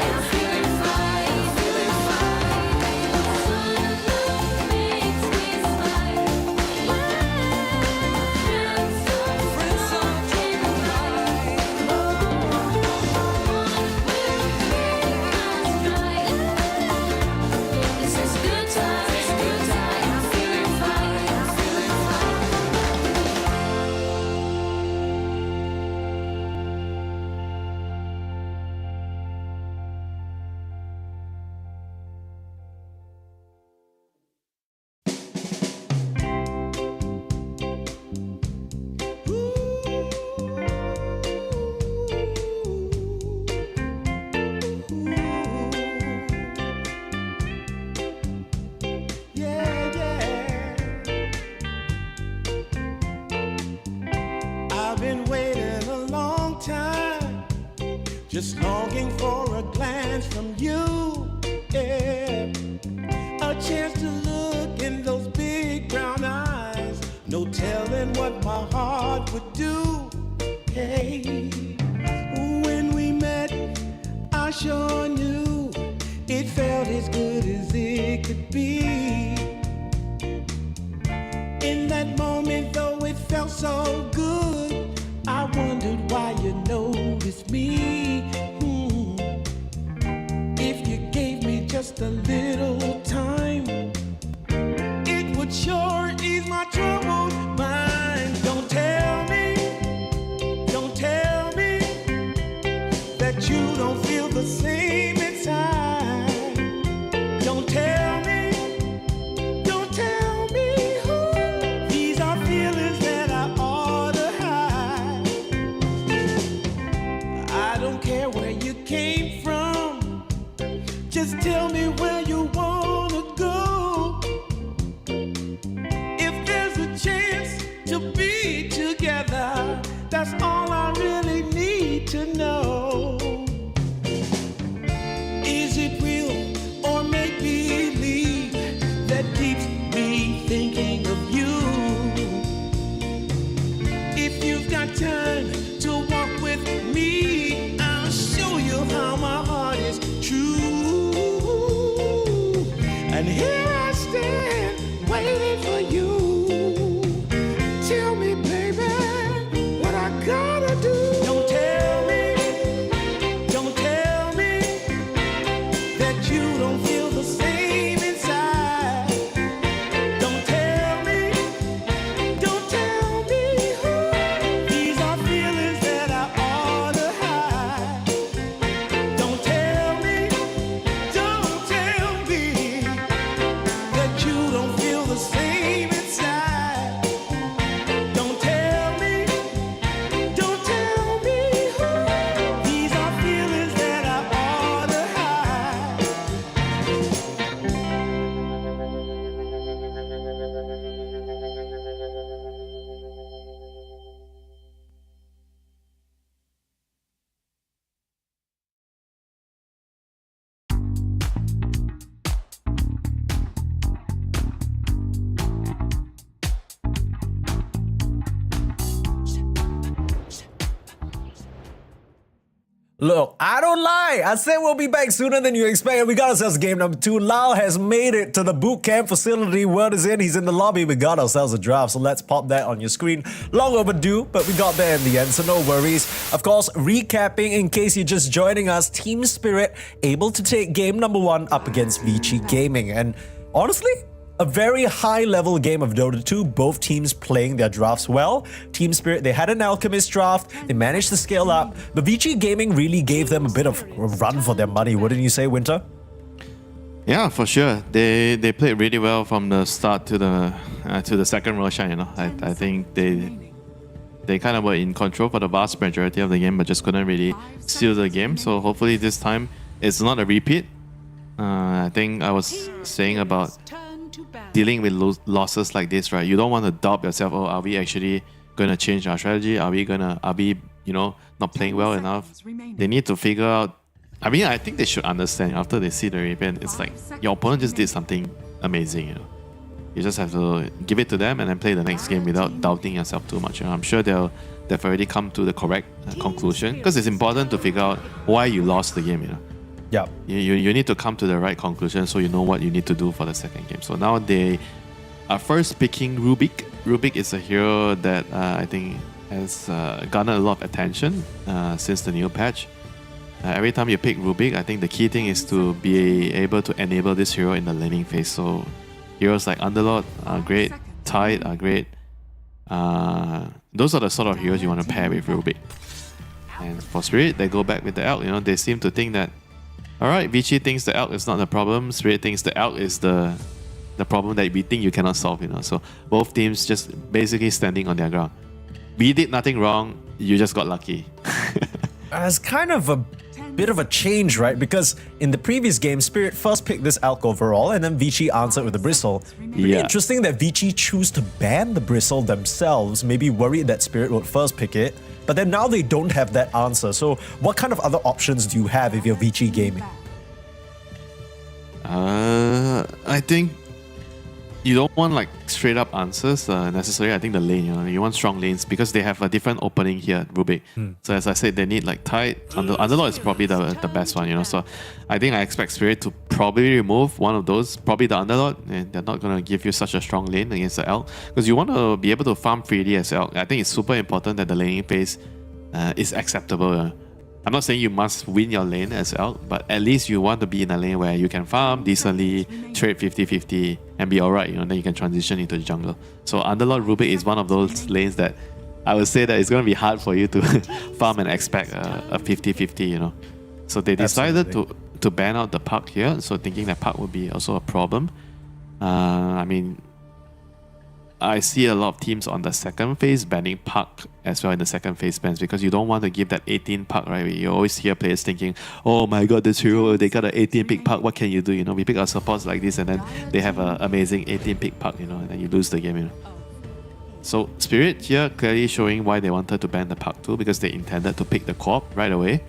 I'm feeling fine. The sunlight makes me smile. Friends are dropping by. This is a good time, I'm feeling fine. I've been waiting a long time, just longing for a glance from you. Yeah. A chance to look in those big brown eyes. No telling what my heart would do. Hey, when we met, I sure knew it felt as good as it could be. In that moment, though it felt so good, I wondered why you noticed me. If you gave me just a little time, it would sure ease my troubled mind. Don't tell me that you don't feel the same inside. Don't tell me. These are feelings that I ought to hide. I don't care where you came from, just tell me where you wanna go. If there's a chance to be together, that's all I really need to know. Is it real or make believe that keeps me thinking of you? If you've got time to walk with me, I'll show you how my heart is true. Look, I don't lie. I said we'll be back sooner than you expect. And we got ourselves game number 2. Lau has made it to the boot camp facility. Word is in. He's in the lobby. We got ourselves a draft. So let's pop that on your screen. Long overdue, but we got there in the end. So no worries. Of course, recapping in case you're just joining us. Team Spirit able to take game number 1 up against Vici Gaming. And honestly, a very high-level game of Dota 2, both teams playing their drafts well. Team Spirit, they had an Alchemist draft, they managed to scale up, but Vici Gaming really gave them a bit of a run for their money, wouldn't you say, Winter? Yeah, for sure. They played really well from the start to the second Roshan, you know. I think they kind of were in control for the vast majority of the game, but just couldn't really seal the game. So hopefully this time it's not a repeat. I think I was saying about dealing with losses like this, right? You don't want to doubt yourself. Oh, are we actually going to change our strategy? Are we not playing well enough? They need to figure out. I mean, I think they should understand after they see the replay. It's like your opponent just did something amazing. You know, you just have to give it to them and then play the next game without doubting yourself too much. You know? I'm sure they've already come to the correct conclusion, because it's important to figure out why you lost the game. You know. Yeah. You need to come to the right conclusion so you know what you need to do for the second game. So now they are first picking Rubik. Rubik is a hero that I think has garnered a lot of attention since the new patch. Every time you pick Rubik, I think the key thing is to be able to enable this hero in the laning phase. So heroes like Underlord are great, Tide are great. Those are the sort of heroes you want to pair with Rubik. And for Spirit, they go back with the Elk. You know, they seem to think that, alright, Vici thinks the Elk is not the problem, Spirit thinks the Elk is the problem that we think you cannot solve, you know. So both teams just basically standing on their ground. We did nothing wrong, you just got lucky. It's kind of a bit of a change, right? Because in the previous game, Spirit first picked this Elk overall, and then Vici answered with the Bristle. Pretty interesting that Vici choose to ban the Bristle themselves, maybe worried that Spirit would first pick it. But then now they don't have that answer. So what kind of other options do you have if you're Vici Gaming? I think you don't want like straight up answers necessarily. I think the lane, you want strong lanes because they have a different opening here, Rubik. So as I said, they need like Tide. Underlord is probably the best one, you know. So I think I expect Spirit to probably remove one of those, probably the Underlord, and they're not going to give you such a strong lane against the Elk because you want to be able to farm freely as Elk. I think it's super important that the laning phase is acceptable. I'm not saying you must win your lane as Elk, but at least you want to be in a lane where you can farm decently, trade 50-50, and be alright, you know, then you can transition into the jungle. So Underlord Rubik is one of those lanes that I would say that it's going to be hard for you to farm and expect a 50-50, you know. So they decided to ban out the Puck here, so thinking that Puck would be also a problem. I mean, I see a lot of teams on the second phase banning Puck as well in the second phase bans because you don't want to give that 18 Puck, right? You always hear players thinking, oh my god, this hero, they got an 18 pick Puck, what can you do? You know, we pick our supports like this and then they have an amazing 18 pick Puck, you know, and then you lose the game, you know. So Spirit here clearly showing why they wanted to ban the Puck too, because they intended to pick the Co-op right away.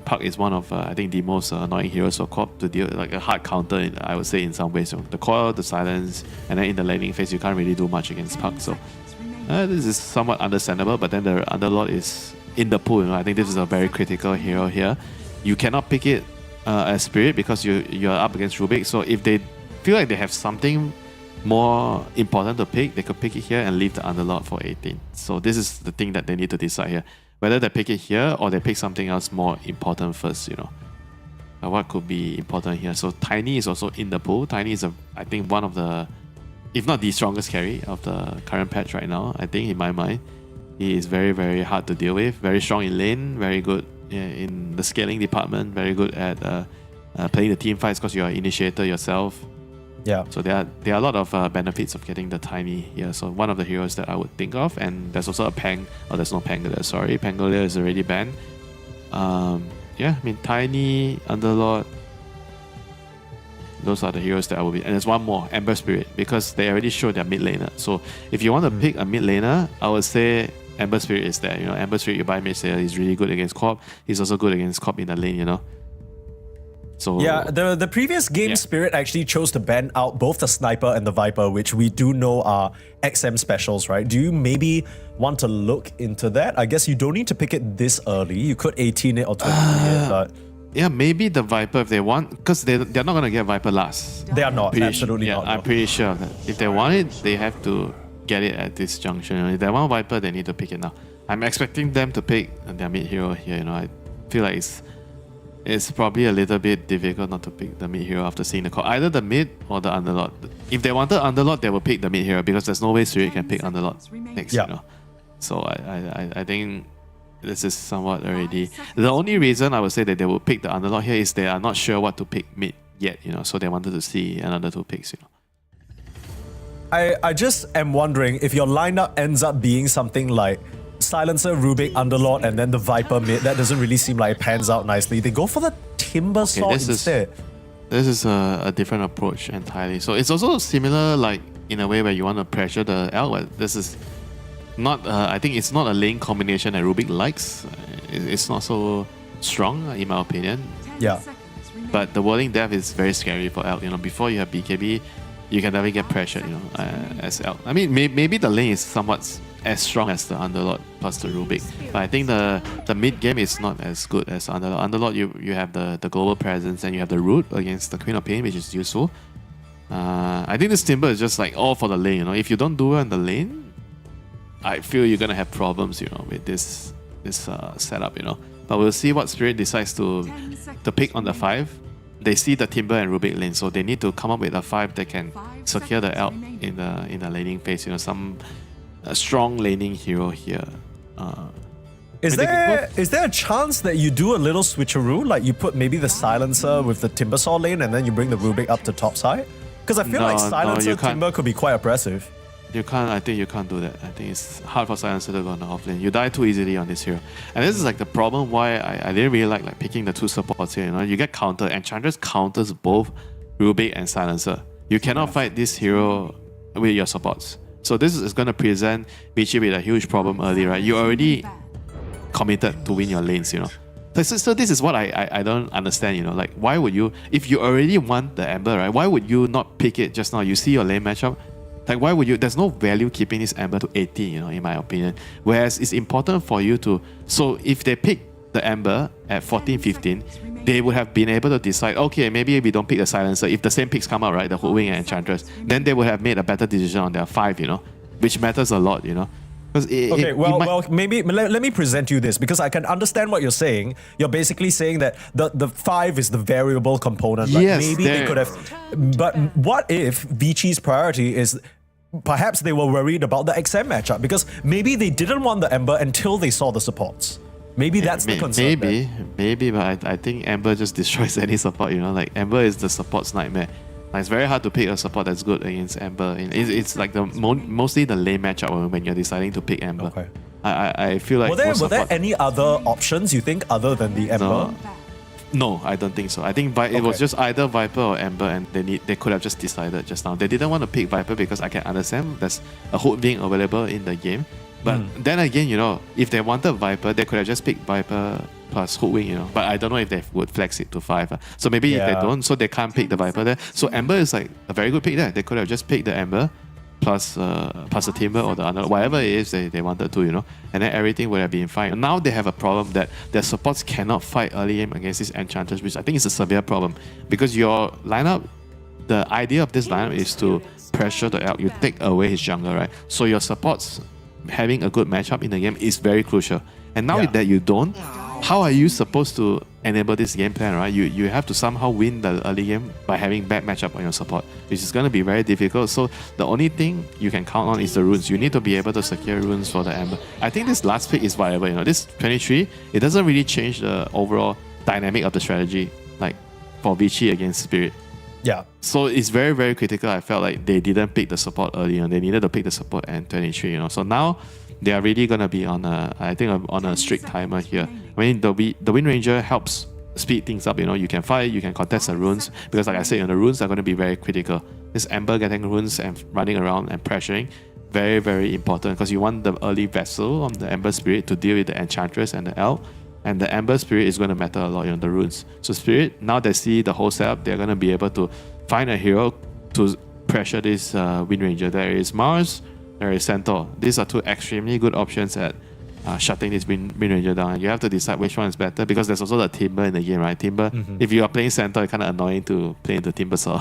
Puck is one of I think the most annoying heroes for Co-op to deal with, like a hard counter, I would say in some ways. So the coil, the silence, and then in the laning phase you can't really do much against Puck. So this is somewhat understandable, but then the Underlord is in the pool. You know, I think this is a very critical hero here. You cannot pick it as Spirit because you're up against Rubik. So if they feel like they have something more important to pick, they could pick it here and leave the Underlord for 18. So this is the thing that they need to decide here. Whether they pick it here or they pick something else more important first, you know. What could be important here? So Tiny is also in the pool. Tiny is, I think, one of the, if not the strongest carry of the current patch right now. I think in my mind, he is very, very hard to deal with. Very strong in lane, very good in the scaling department, very good at playing the team fights because you're an initiator yourself. Yeah. So there are a lot of benefits of getting the Tiny here. So one of the heroes that I would think of, and there's also a Pang. Oh, there's no Pangolier. Sorry, Pangolier is already banned. Yeah, I mean Tiny, Underlord. Those are the heroes that I would be. And there's one more, Ember Spirit, because they already showed their mid laner. So if you want to pick a mid laner, I would say Ember Spirit is there. You know, Ember Spirit you buy mid laner, he's really good against Co-op. He's also good against Co-op in the lane. You know. So Yeah, the previous game Yeah. Spirit actually chose to ban out both the Sniper and the Viper, which we do know are XM specials, right? Do you maybe want to look into that? I guess you don't need to pick it this early. You could 18 it or 20 it, but yeah, maybe the Viper if they want, because they're not gonna get Viper last. they are not. Pretty Absolutely yeah, not. I'm no. pretty sure of that. If they want it, they have to get it at this junction. If they want Viper, they need to pick it now. I'm expecting them to pick their mid hero here. I feel like it's probably a little bit difficult not to pick the mid hero after seeing the call. Either the mid or the Underlord. If they wanted Underlord, they will pick the mid hero because there's no way Spirit can pick Underlord next. Yeah. So I think this is somewhat already. The only reason I would say that they will pick the Underlord here is they are not sure what to pick mid yet. So they wanted to see another two picks. I just am wondering if your lineup ends up being something like Silencer, Rubik, Underlord, and then the Viper mid. That doesn't really seem like it pans out nicely. They go for the Timber Sword instead. This is a different approach entirely. So it's also similar, like in a way where you want to pressure the L. But this is not. I think it's not a lane combination that Rubik likes. It's not so strong, in my opinion. Yeah. But the whirling death is very scary for L. Before you have BKB, you can never get pressured. As L. I mean, maybe the lane is somewhat as strong as the Underlord plus the Rubik. But I think the mid game is not as good as Underlord. Underlord, you have the global presence and you have the root against the Queen of Pain, which is useful. I think this Timber is just like all for the lane. If you don't do well in the lane, I feel you're gonna have problems. With this setup. But we'll see what Spirit decides to pick on the 5. They see the Timber and Rubik lane, so they need to come up with a 5 that can secure the L in the laning phase. Some a strong laning hero here. Is there a chance that you do a little switcheroo? Like you put maybe the Silencer with the Timber Saw lane and then you bring the Rubik up to top side? Because I feel like Silencer you can't. Timber could be quite oppressive. You can't. I think you can't do that. I think it's hard for Silencer to go on the off lane. You die too easily on this hero, and this is like the problem why I didn't really like picking the two supports here. You get counter. Enchantress counters both Rubik and Silencer. You cannot fight this hero with your supports. So this is going to present Vici with a huge problem early, right? You already committed to win your lanes, So this is what I don't understand, Like, why would you, if you already want the Ember, right? Why would you not pick it just now? You see your lane matchup. Like, why would you? There's no value keeping this Ember to 80, in my opinion. Whereas it's important for you to. So if they pick the Ember at 14, 15, they would have been able to decide, okay, maybe we don't pick the Silencer. If the same picks come out, right, the Hoodwink and Enchantress, then they would have made a better decision on their 5, which matters a lot, Maybe let me present you this because I can understand what you're saying. You're basically saying that the 5 is the variable component. Like Yes, maybe they could have. But what if Vici's priority is perhaps they were worried about the XM matchup because maybe they didn't want the Ember until they saw the supports. Maybe that's the concern. Maybe, but I think Ember just destroys any support. Like Ember is the support's nightmare. Like, it's very hard to pick a support that's good against Ember. It's like mostly the lane matchup when you're deciding to pick Ember. Okay. I feel like were there any other options you think other than the Ember? No, I don't think so. I think it was just either Viper or Ember, and they could have just decided just now. They didn't want to pick Viper because I can understand there's a hood being available in the game. But then again, if they wanted Viper, they could have just picked Viper plus Hoodwink, But I don't know if they would flex it to 5. So maybe if they don't, so they can't pick the Viper there. So Ember is like a very good pick there. They could have just picked the Ember plus the Timber or the other, whatever it is they wanted to, and then everything would have been fine. Now they have a problem that their supports cannot fight early game against these Enchanters, which I think is a severe problem because your lineup, the idea of this lineup is to pressure the Elk. You take away his jungle, right? So your supports having a good matchup in the game is very crucial. And now that you don't, how are you supposed to enable this game plan, right? You have to somehow win the early game by having bad matchup on your support, which is going to be very difficult. So the only thing you can count on is the runes. You need to be able to secure runes for the Ember. I think this last pick is viable. This 23, it doesn't really change the overall dynamic of the strategy, like for Vici against Spirit. Yeah. So it's very, very critical. I felt like they didn't pick the support early on. They needed to pick the support at 23, So now they are really going to be on a strict timer here. I mean, the Wind Ranger helps speed things up. You can fight, you can contest the runes because, like I said, the runes are going to be very critical. This Ember getting runes and running around and pressuring, very, very important because you want the early vessel on the Ember Spirit to deal with the Enchantress and the Elk. And the Ember Spirit is going to matter a lot, the runes. So Spirit, now they see the whole setup, they're going to be able to find a hero to pressure this Wind Ranger. There is Mars, there is Centaur. These are two extremely good options at shutting this Wind Ranger down. And you have to decide which one is better, because there's also the Timber in the game, right? Timber, if you are playing Centaur, it's kind of annoying to play into Timber Saw.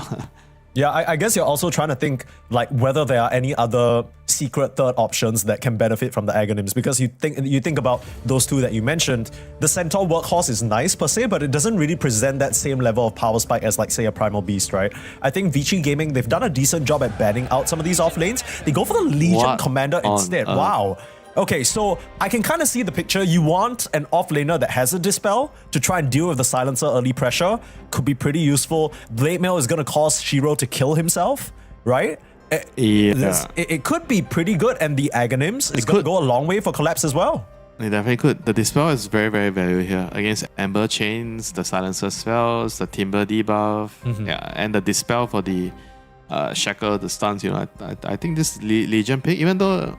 Yeah, I guess you're also trying to think like whether there are any other secret third options that can benefit from the Aghanim's, because you think about those two that you mentioned. The Centaur Workhorse is nice per se, but it doesn't really present that same level of power spike as like say a Primal Beast, right? I think Vici Gaming, they've done a decent job at banning out some of these off lanes. They go for the Legion What Commander on instead. earth? Wow. Okay, so I can kind of see the picture. You want an off-laner that has a Dispel to try and deal with the Silencer early pressure. Could be pretty useful. Blade Mail is going to cause Shiro to kill himself, right? It could be pretty good, and the Aghanims is going to go a long way for Collapse as well. It definitely could. The Dispel is very, very valuable here. Against Ember Chains, the Silencer spells, the Timber debuff, and the Dispel for the Shackle, the stuns, I think this Legion pick, even though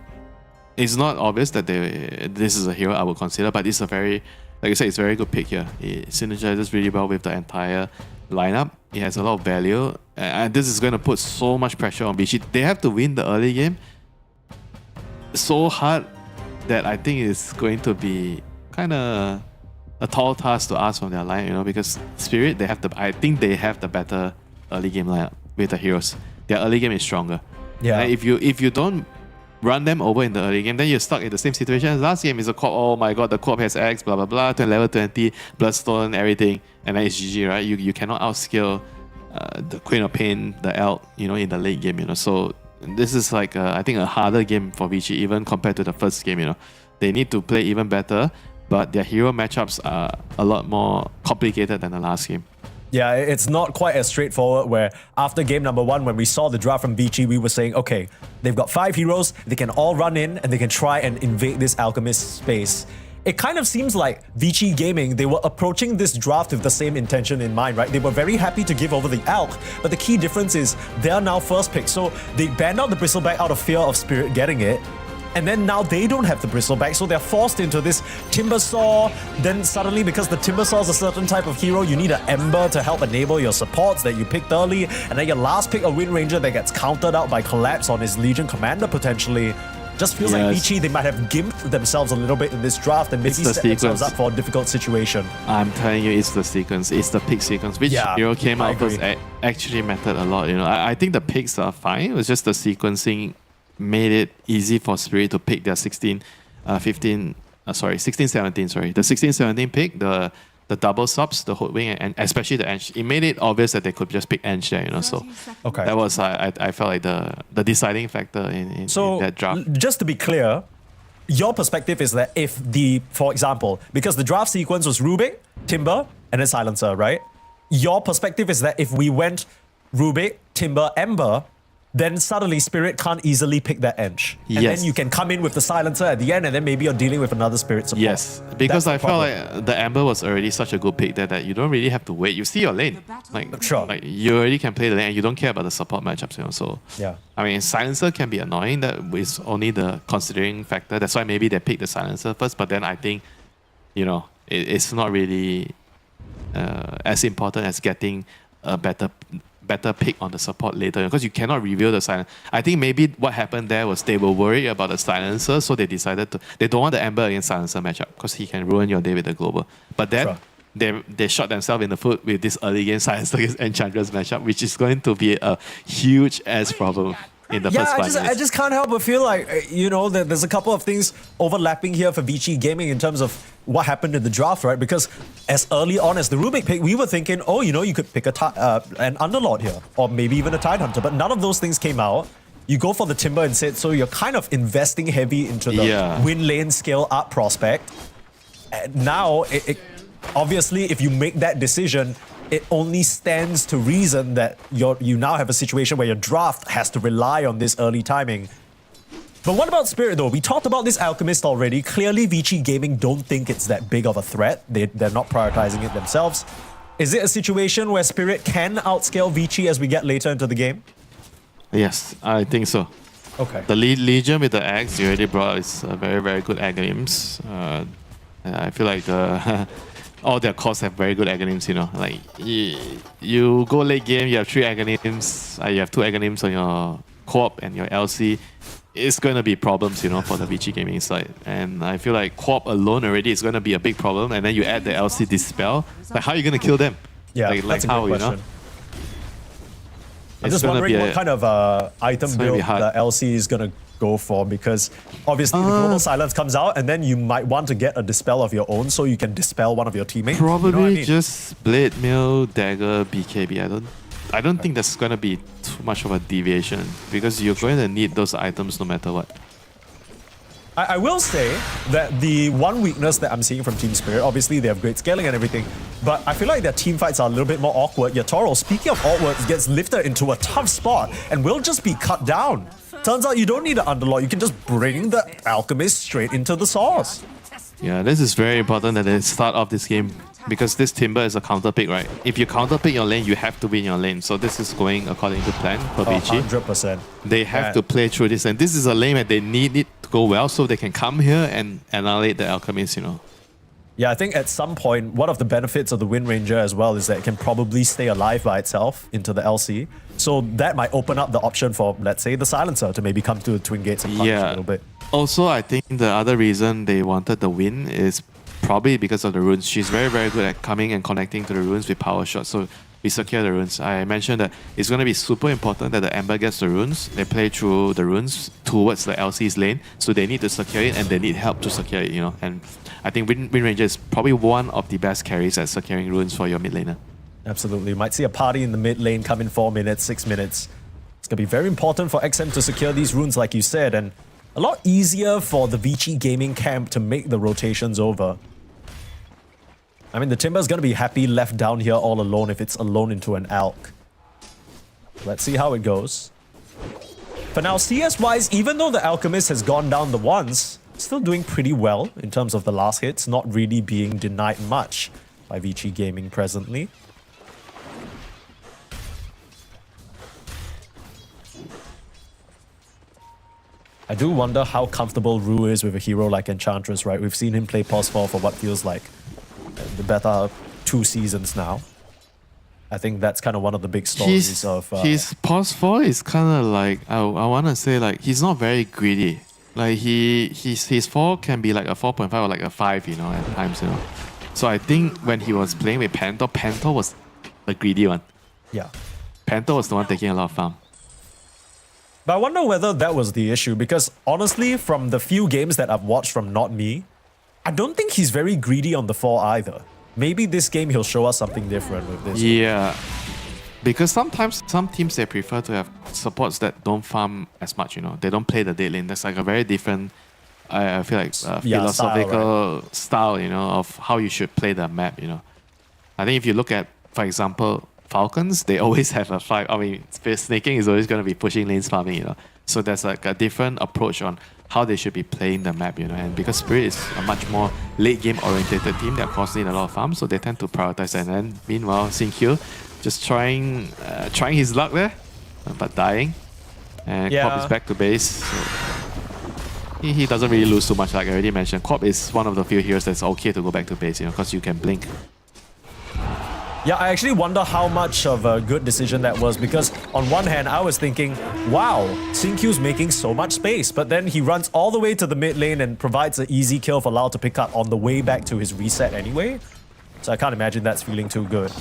it's not obvious that this is a hero I would consider, but it's a very, like I said, it's a very good pick here. It synergizes really well with the entire lineup. It has a lot of value, and this is going to put so much pressure on Vici. They have to win the early game so hard that I think it's going to be kind of a tall task to ask from their line, because Spirit, I think they have the better early game lineup with the heroes. Their early game is stronger. Yeah. And if you don't run them over in the early game, then you're stuck in the same situation as last game. Is a co-op, oh my god, the co-op has X, blah blah blah, to level 20, Bloodstone, everything, and then it's GG, right? You cannot outscale the Queen of Pain, the Elk, in the late game, So this is like I think a harder game for Vici, even compared to the first game, They need to play even better, but their hero matchups are a lot more complicated than the last game. Yeah, it's not quite as straightforward, where after game number 1, when we saw the draft from Vici, we were saying, okay, they've got 5 heroes, they can all run in and they can try and invade this Alchemist space. It kind of seems like Vici Gaming, they were approaching this draft with the same intention in mind, right? They were very happy to give over the Alch, but the key difference is they're now first pick. So they banned out the Bristleback out of fear of Spirit getting it. And then now they don't have the Bristleback, so they're forced into this Timber Saw. Then suddenly, because the Timber Saw is a certain type of hero, you need an Ember to help enable your supports that you picked early. And then your last pick, a Wind Ranger that gets countered out by Collapse on his Legion Commander potentially. Just feels like Vici, they might have gimped themselves a little bit in this draft and maybe set themselves up for a difficult situation. I'm telling you, it's the sequence. It's the pick sequence. Which hero came out first actually mattered a lot. I think the picks are fine. It was just the sequencing made it easy for Spirit to pick their 16, 17, The 16-17 pick, the double subs, the Hoodwing, and especially the Ench. It made it obvious that they could just pick Ench there, So okay, that was I felt like the deciding factor in that draft. Just to be clear, your perspective is that if for example, because the draft sequence was Rubik, Timber, and then Silencer, right? Your perspective is that if we went Rubik, Timber, Ember, then suddenly Spirit can't easily pick that Ench. And then you can come in with the Silencer at the end, and then maybe you're dealing with another Spirit support. Yes, because I felt like the Ember was already such a good pick that you don't really have to wait. You see your lane. Like you already can play the lane and you don't care about the support matchups, So yeah. I mean, Silencer can be annoying. That is only the considering factor. That's why maybe they picked the Silencer first, but then I think, it's not really as important as getting a better pick on the support later, because you cannot reveal the Silencer. I think maybe what happened there was they were worried about the Silencer, so they decided they don't want the Ember against Silencer matchup because he can ruin your day with the global. But then they shot themselves in the foot with this early game Silencer against Enchantress matchup, which is going to be a huge ass problem in the first 5 minutes. I just can't help but feel like, there's a couple of things overlapping here for Vici Gaming in terms of what happened in the draft, right? Because as early on as the Rubik pick, we were thinking, you could pick an Underlord here, or maybe even a Tidehunter, but none of those things came out. You go for the Timber instead, so you're kind of investing heavy into the win lane scale up prospect. And now, obviously, if you make that decision, it only stands to reason that you now have a situation where your draft has to rely on this early timing. But what about Spirit though? We talked about this Alchemist already. Clearly Vici Gaming don't think it's that big of a threat. They're not prioritizing it themselves. Is it a situation where Spirit can outscale Vici as we get later into the game? Yes, I think so. Okay. The Legion with the Axe you already brought is a very, very good Aghanims. I feel like all their cores have very good Aghanims, you know. Like, you go late game, you have 3 Aghanims, you have 2 Aghanims on your co-op and your LC. It's going to be problems, you know, for the Vici gaming side. And I feel like co-op alone already is going to be a big problem. And then you add the LC Dispel. Like, how are you going to kill them? Yeah, like that's a how, good you know? question. I'm It's just gonna wondering be what kind of item gonna be build hard. the LC is going to go for, because obviously the Global Silence comes out and then you might want to get a Dispel of your own so you can dispel one of your teammates. Probably You know what I mean? just Blade, Mill, Dagger, BKB. I don't think there's going to be too much of a deviation because you're going to need those items no matter what. I will say that the one weakness that I'm seeing from Team Spirit, obviously they have great scaling and everything, but I feel like their team fights are a little bit more awkward. Yatoro, speaking of awkward, gets lifted into a tough spot and will just be cut down. Turns out you don't need an underlord, you can just bring the Alchemist straight into the source. Yeah, this is very important at the start of this game because this Timber is a counter pick, right? If you counter pick your lane, you have to win your lane. So this is going according to plan for Vici. 100%. They have to play through this, and this is a lane that they need it to go well so they can come here and annihilate the Alchemist, you know. Yeah, I think at some point, one of the benefits of the Wind Ranger as well is that it can probably stay alive by itself into the LC. So that might open up the option for, let's say, the Silencer to maybe come to the Twin Gates and punish a little bit. Also, I think the other reason they wanted the win is probably because of the runes. She's very, very good at coming and connecting to the runes with power shots. So we secure the runes. I mentioned that it's going to be super important that the Ember gets the runes. They play through the runes towards the LC's lane. So they need to secure it and they need help to secure it, you know. And I think Wind Ranger is probably one of the best carries at securing runes for your mid laner. Absolutely. You might see a party in the mid lane come in 4 minutes, 6 minutes. It's going to be very important for XM to secure these runes, like you said, and a lot easier for the Vici gaming camp to make the rotations over. I mean, the Timber's going to be happy left down here all alone if it's alone into an Alk. Let's see how it goes. For now, CS-wise, even though the Alchemist has gone down the ones, still doing pretty well in terms of the last hits, not really being denied much by Vici gaming presently. I do wonder how comfortable Ru is with a hero like Enchantress, right? We've seen him play Pulse 4 for what feels like the better 2 seasons now. I think that's kind of one of the big stories of... his pause 4 is kind of like, I want to say like, he's not very greedy. Like his 4 can be like a 4.5 or like a 5, you know, at times, you know. So I think when he was playing with Panther, Panther was the greedy one. Yeah. Panther was the one taking a lot of farm. But I wonder whether that was the issue, because honestly, from the few games that I've watched from Not Me, I don't think he's very greedy on the 4 either. Maybe this game he'll show us something different with this. Yeah. Because sometimes some teams, they prefer to have supports that don't farm as much, you know. They don't play the dead lane. That's like a very different, I feel like, philosophical style, you know, of how you should play the map, you know. I think if you look at, for example, Falcons, they always have a 5. I mean, snaking is always going to be pushing lanes farming, you know. So there's like a different approach on how they should be playing the map, you know. And because Spirit is a much more late game orientated team, they're costing a lot of farm, so they tend to prioritize that. And then meanwhile, Xingqiu just trying his luck there, but dying. And Corp is back to base. So he doesn't really lose too much, like I already mentioned. Corp is one of the few heroes that's okay to go back to base, you know, because you can blink. Yeah, I actually wonder how much of a good decision that was, because on one hand, I was thinking, wow, Xingqiu's making so much space, but then he runs all the way to the mid lane and provides an easy kill for Lau to pick up on the way back to his reset anyway. So I can't imagine that's feeling too good.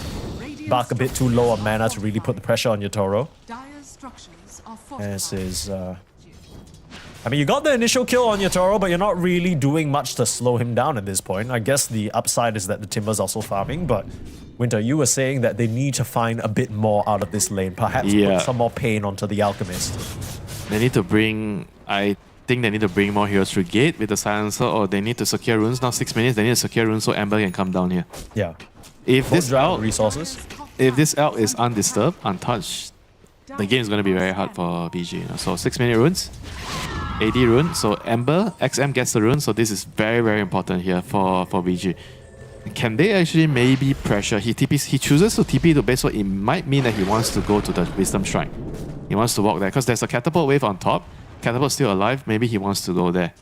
Bark a bit too low on mana to really put the pressure on Yatoro. This is... I mean, you got the initial kill on Yatoro, but you're not really doing much to slow him down at this point. I guess the upside is that the Timber's also farming, but Winter, you were saying that they need to find a bit more out of this lane. Perhaps put some more pain onto the Alchemist. They need to bring... I think they need to bring more heroes through gate with the Silencer, or they need to secure runes. Now 6 minutes, they need to secure runes so Ember can come down here. Yeah. If this Elk is undisturbed, untouched, the game is going to be very hard for BG. You know? So 6 minute runes, AD rune. So Ember, XM gets the rune. So this is very, very important here for BG. Can they actually maybe pressure? He chooses to TP to base, so it might mean that he wants to go to the Wisdom Shrine. He wants to walk there because there's a catapult wave on top. Catapult's still alive. Maybe he wants to go there.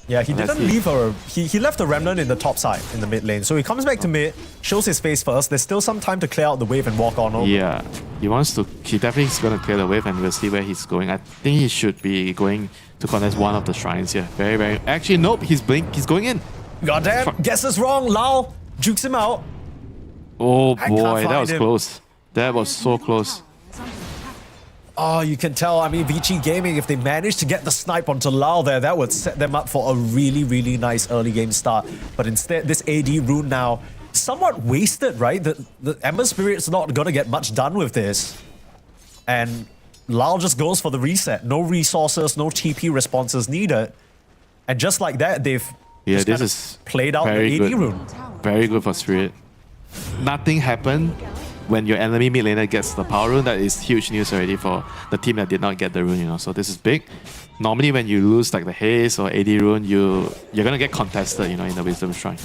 Yeah, he Let's didn't see. leave a... He left a remnant in the top side, in the mid lane. So he comes back to mid, shows his face first. There's still some time to clear out the wave and walk on over. Yeah, he wants to. He definitely is going to clear the wave, and we'll see where he's going. I think he should be going to contest one of the shrines here. Very, very. Actually, nope. He's going in. Goddamn, guesses wrong. Lao jukes him out. Oh can't boy, that find was him. close. That was so close. Oh, you can tell. I mean, Vici Gaming, if they manage to get the snipe onto Lao there, that would set them up for a really, really nice early game start. But instead, this AD rune now, somewhat wasted, right? The Ember Spirit's not going to get much done with this. And Lao just goes for the reset. No resources, no TP responses needed. And just like that, they've Yeah, just this kind of is played out very the AD good. rune. Very good for Spirit. Nothing happened when your enemy mid laner gets the power rune. That is huge news already for the team that did not get the rune, you know. So this is big. Normally when you lose like the haze or AD rune, you're gonna get contested, you know, in the Wisdom Shrine.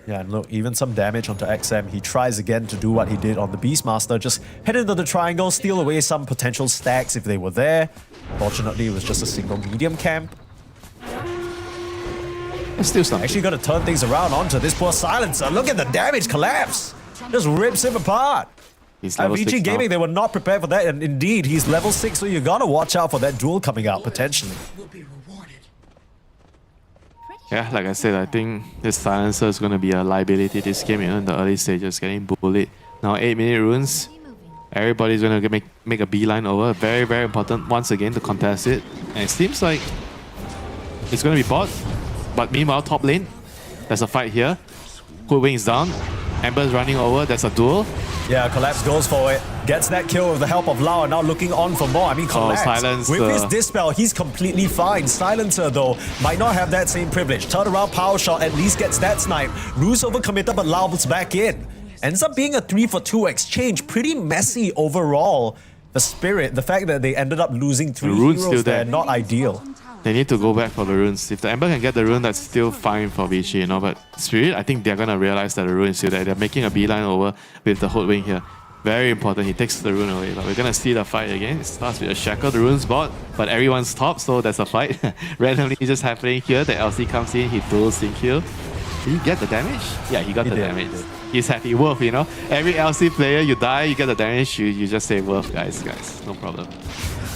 Yeah, and look, even some damage onto XM. He tries again to do what he did on the Beastmaster. Just head into the triangle, steal away some potential stacks if they were there. Fortunately, it was just a single medium camp. It's still something. Actually gonna turn things around onto this poor Silencer. Look at the damage collapse. Just rips him apart. He's At level 6 Vici now. Gaming, they were not prepared for that. And indeed, he's level 6, so you gotta watch out for that duel coming out, potentially. Yeah, like I said, I think this silencer is going to be a liability this game, you know, in the early stages, getting bullied. Now 8-minute runes. Everybody's going to make a beeline over. Very, very important once again to contest it. And it seems like it's going to be bought. But meanwhile, top lane, there's a fight here. Hoodwink is down. Ember's running over. There's a duel. Yeah, Collapse goes for it. Gets that kill with the help of Lao, and now looking on for more. I mean, Collapse, Silence, with his Dispel, he's completely fine. Silencer, though, might not have that same privilege. Turnaround power shot at least gets that snipe. Ruse overcommitted, but Lao's back in. Ends up being a 3-for-2 exchange. Pretty messy overall. The Spirit, the fact that they ended up losing 3 rune's heroes still there, there. not ideal. They need to go back for the runes. If the Ember can get the rune, that's still fine for Vici, you know. But Spirit, I think they're going to realize that the rune is still there. They're making a beeline over with the Hoodwink here. Very important. He takes the rune away. But we're going to see the fight again. It starts with a Shackle. The rune's bot, but everyone's top, so there's a fight. Randomly just happening here. The LC comes in. He duels in kill. Did he get the damage? Yeah, he got He the did. damage. He's happy. Worth, you know. Every LC player, you die, you get the damage. You just say worth, guys. No problem.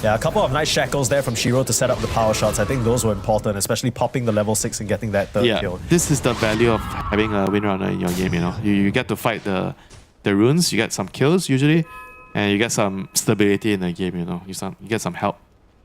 Yeah, a couple of nice shackles there from Shiro to set up the power shots. I think those were important, especially popping the level 6 and getting that third Yeah, kill. this is the value of having a windrunner in your game, you know. You get to fight the runes, you get some kills usually, and you get some stability in the game, you know. You get some help.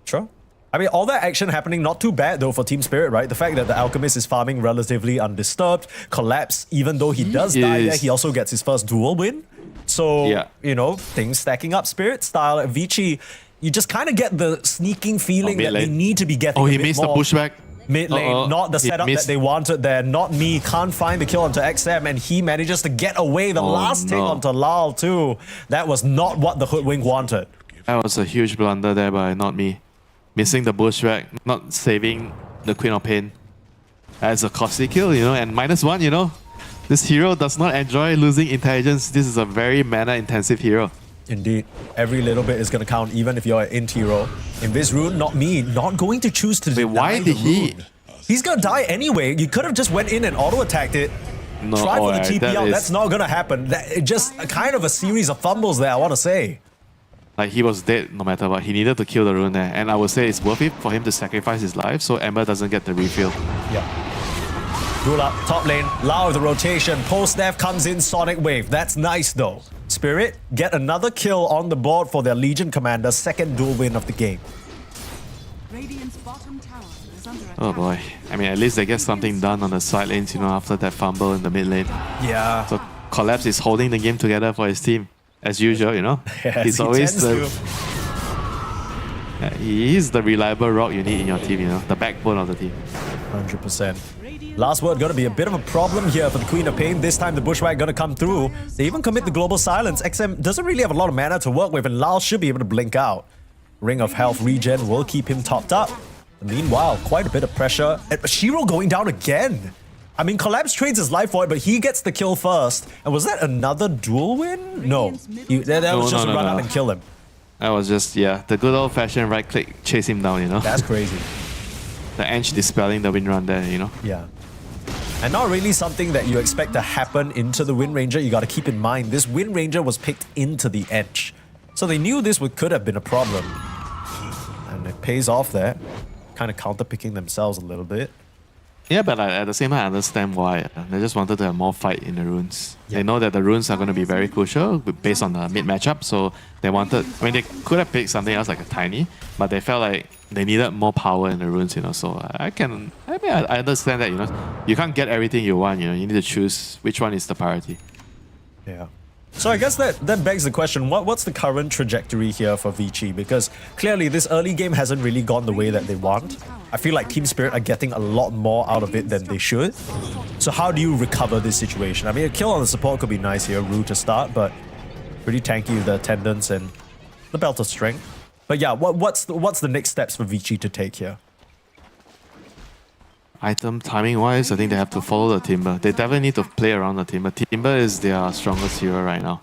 Sure. I mean, all that action happening, not too bad though for Team Spirit, right? The fact that the Alchemist is farming relatively undisturbed, Collapse, even though he does die there, he also gets his first duel win. So, Yeah. you know, things stacking up Spirit style. At Vici, you just kind of get the sneaking feeling mid that they lane. need to be getting Oh, a he bit missed the more pushback. mid lane, Uh-oh. not the He setup that missed. they wanted there. Not me, can't find the kill onto XM, and he manages to get away the Oh, last take no. onto Lal too. That was not what the Hoodwink wanted. That was a huge blunder there by not me. Missing the bushwhack, not saving the Queen of Pain. That's a costly kill, you know, and -1, you know. This hero does not enjoy losing intelligence. This is a very mana-intensive hero. Indeed. Every little bit is going to count, even if you're an int hero. In this rune, not me, not going to choose to deny why the did he- rune. He's going to die anyway. You could have just went in and auto-attacked it. No, Try for the alright, TP that out. is- That's not going to happen. It just a kind of a series of fumbles there, I want to say. Like, he was dead no matter what. He needed to kill the rune there. And I would say it's worth it for him to sacrifice his life so Ember doesn't get the refill. Yeah. Duel up, top lane, Lao with the rotation. Post-Death comes in, Sonic Wave. That's nice though. Spirit, get another kill on the board for their Legion Commander. Second duel win of the game. Radiant's bottom tower is under attack. Oh boy. I mean, at least they get something done on the side lanes, you know, after that fumble in the mid lane. Yeah. So Collapse is holding the game together for his team. As usual, you know. Yes, He's he always tends the... to. Yeah, he is the reliable rock you need in your team, you know. The backbone of the team. 100%. Last word gonna be a bit of a problem here for the Queen of Pain. This time the Bushwhack gonna come through. They even commit the Global Silence. XM doesn't really have a lot of mana to work with, and Lao should be able to blink out. Ring of Health regen will keep him topped up. Meanwhile, quite a bit of pressure. And Shiro going down again. I mean, Collapse trades his life for it, but he gets the kill first. And was that another duel win? No. That was just No, a run no. out and kill him. That was just, yeah, the good old-fashioned right-click chase him down, you know. That's crazy. Ench dispelling the wind run there, you know. Yeah. And not really something that you expect to happen into the Wind Ranger. You got to keep in mind, this Wind Ranger was picked into the Edge. So they knew this could have been a problem. And it pays off there. Kind of counter-picking themselves a little bit. Yeah, but at the same time, I understand why. They just wanted to have more fight in the runes. They know that the runes are going to be very crucial based on the mid matchup. So they wanted, I mean, they could have picked something else like a tiny, but they felt like they needed more power in the runes, you know. So I understand that, you know. You can't get everything you want, you know. You need to choose which one is the priority. Yeah. So I guess that begs the question, what's the current trajectory here for Vici? Because clearly this early game hasn't really gone the way that they want. I feel like Team Spirit are getting a lot more out of it than they should. So how do you recover this situation? I mean, a kill on the support could be nice here, Rue to start, but pretty tanky with the attendance and the belt of strength. But yeah, what's the next steps for Vici to take here? Item timing wise, I think they have to follow the Timber. They definitely need to play around the Timber. Timber is their strongest hero right now.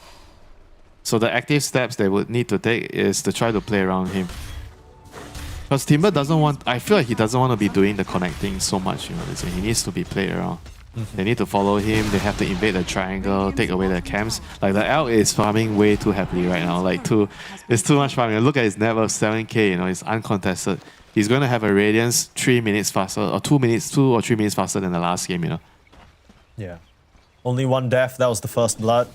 So the active steps they would need to take is to try to play around him. Because Timber doesn't want, I feel like he doesn't want to be doing the connecting so much, you know. He needs to be played around. They need to follow him, they have to invade the triangle, take away the camps. Like the elk is farming way too happily right now. Like it's too much farming. Look at his net worth, 7k, you know, it's uncontested. He's going to have a Radiance 3 minutes faster, or 2 or 3 minutes faster than the last game, you know. Yeah. Only one death, that was the first blood.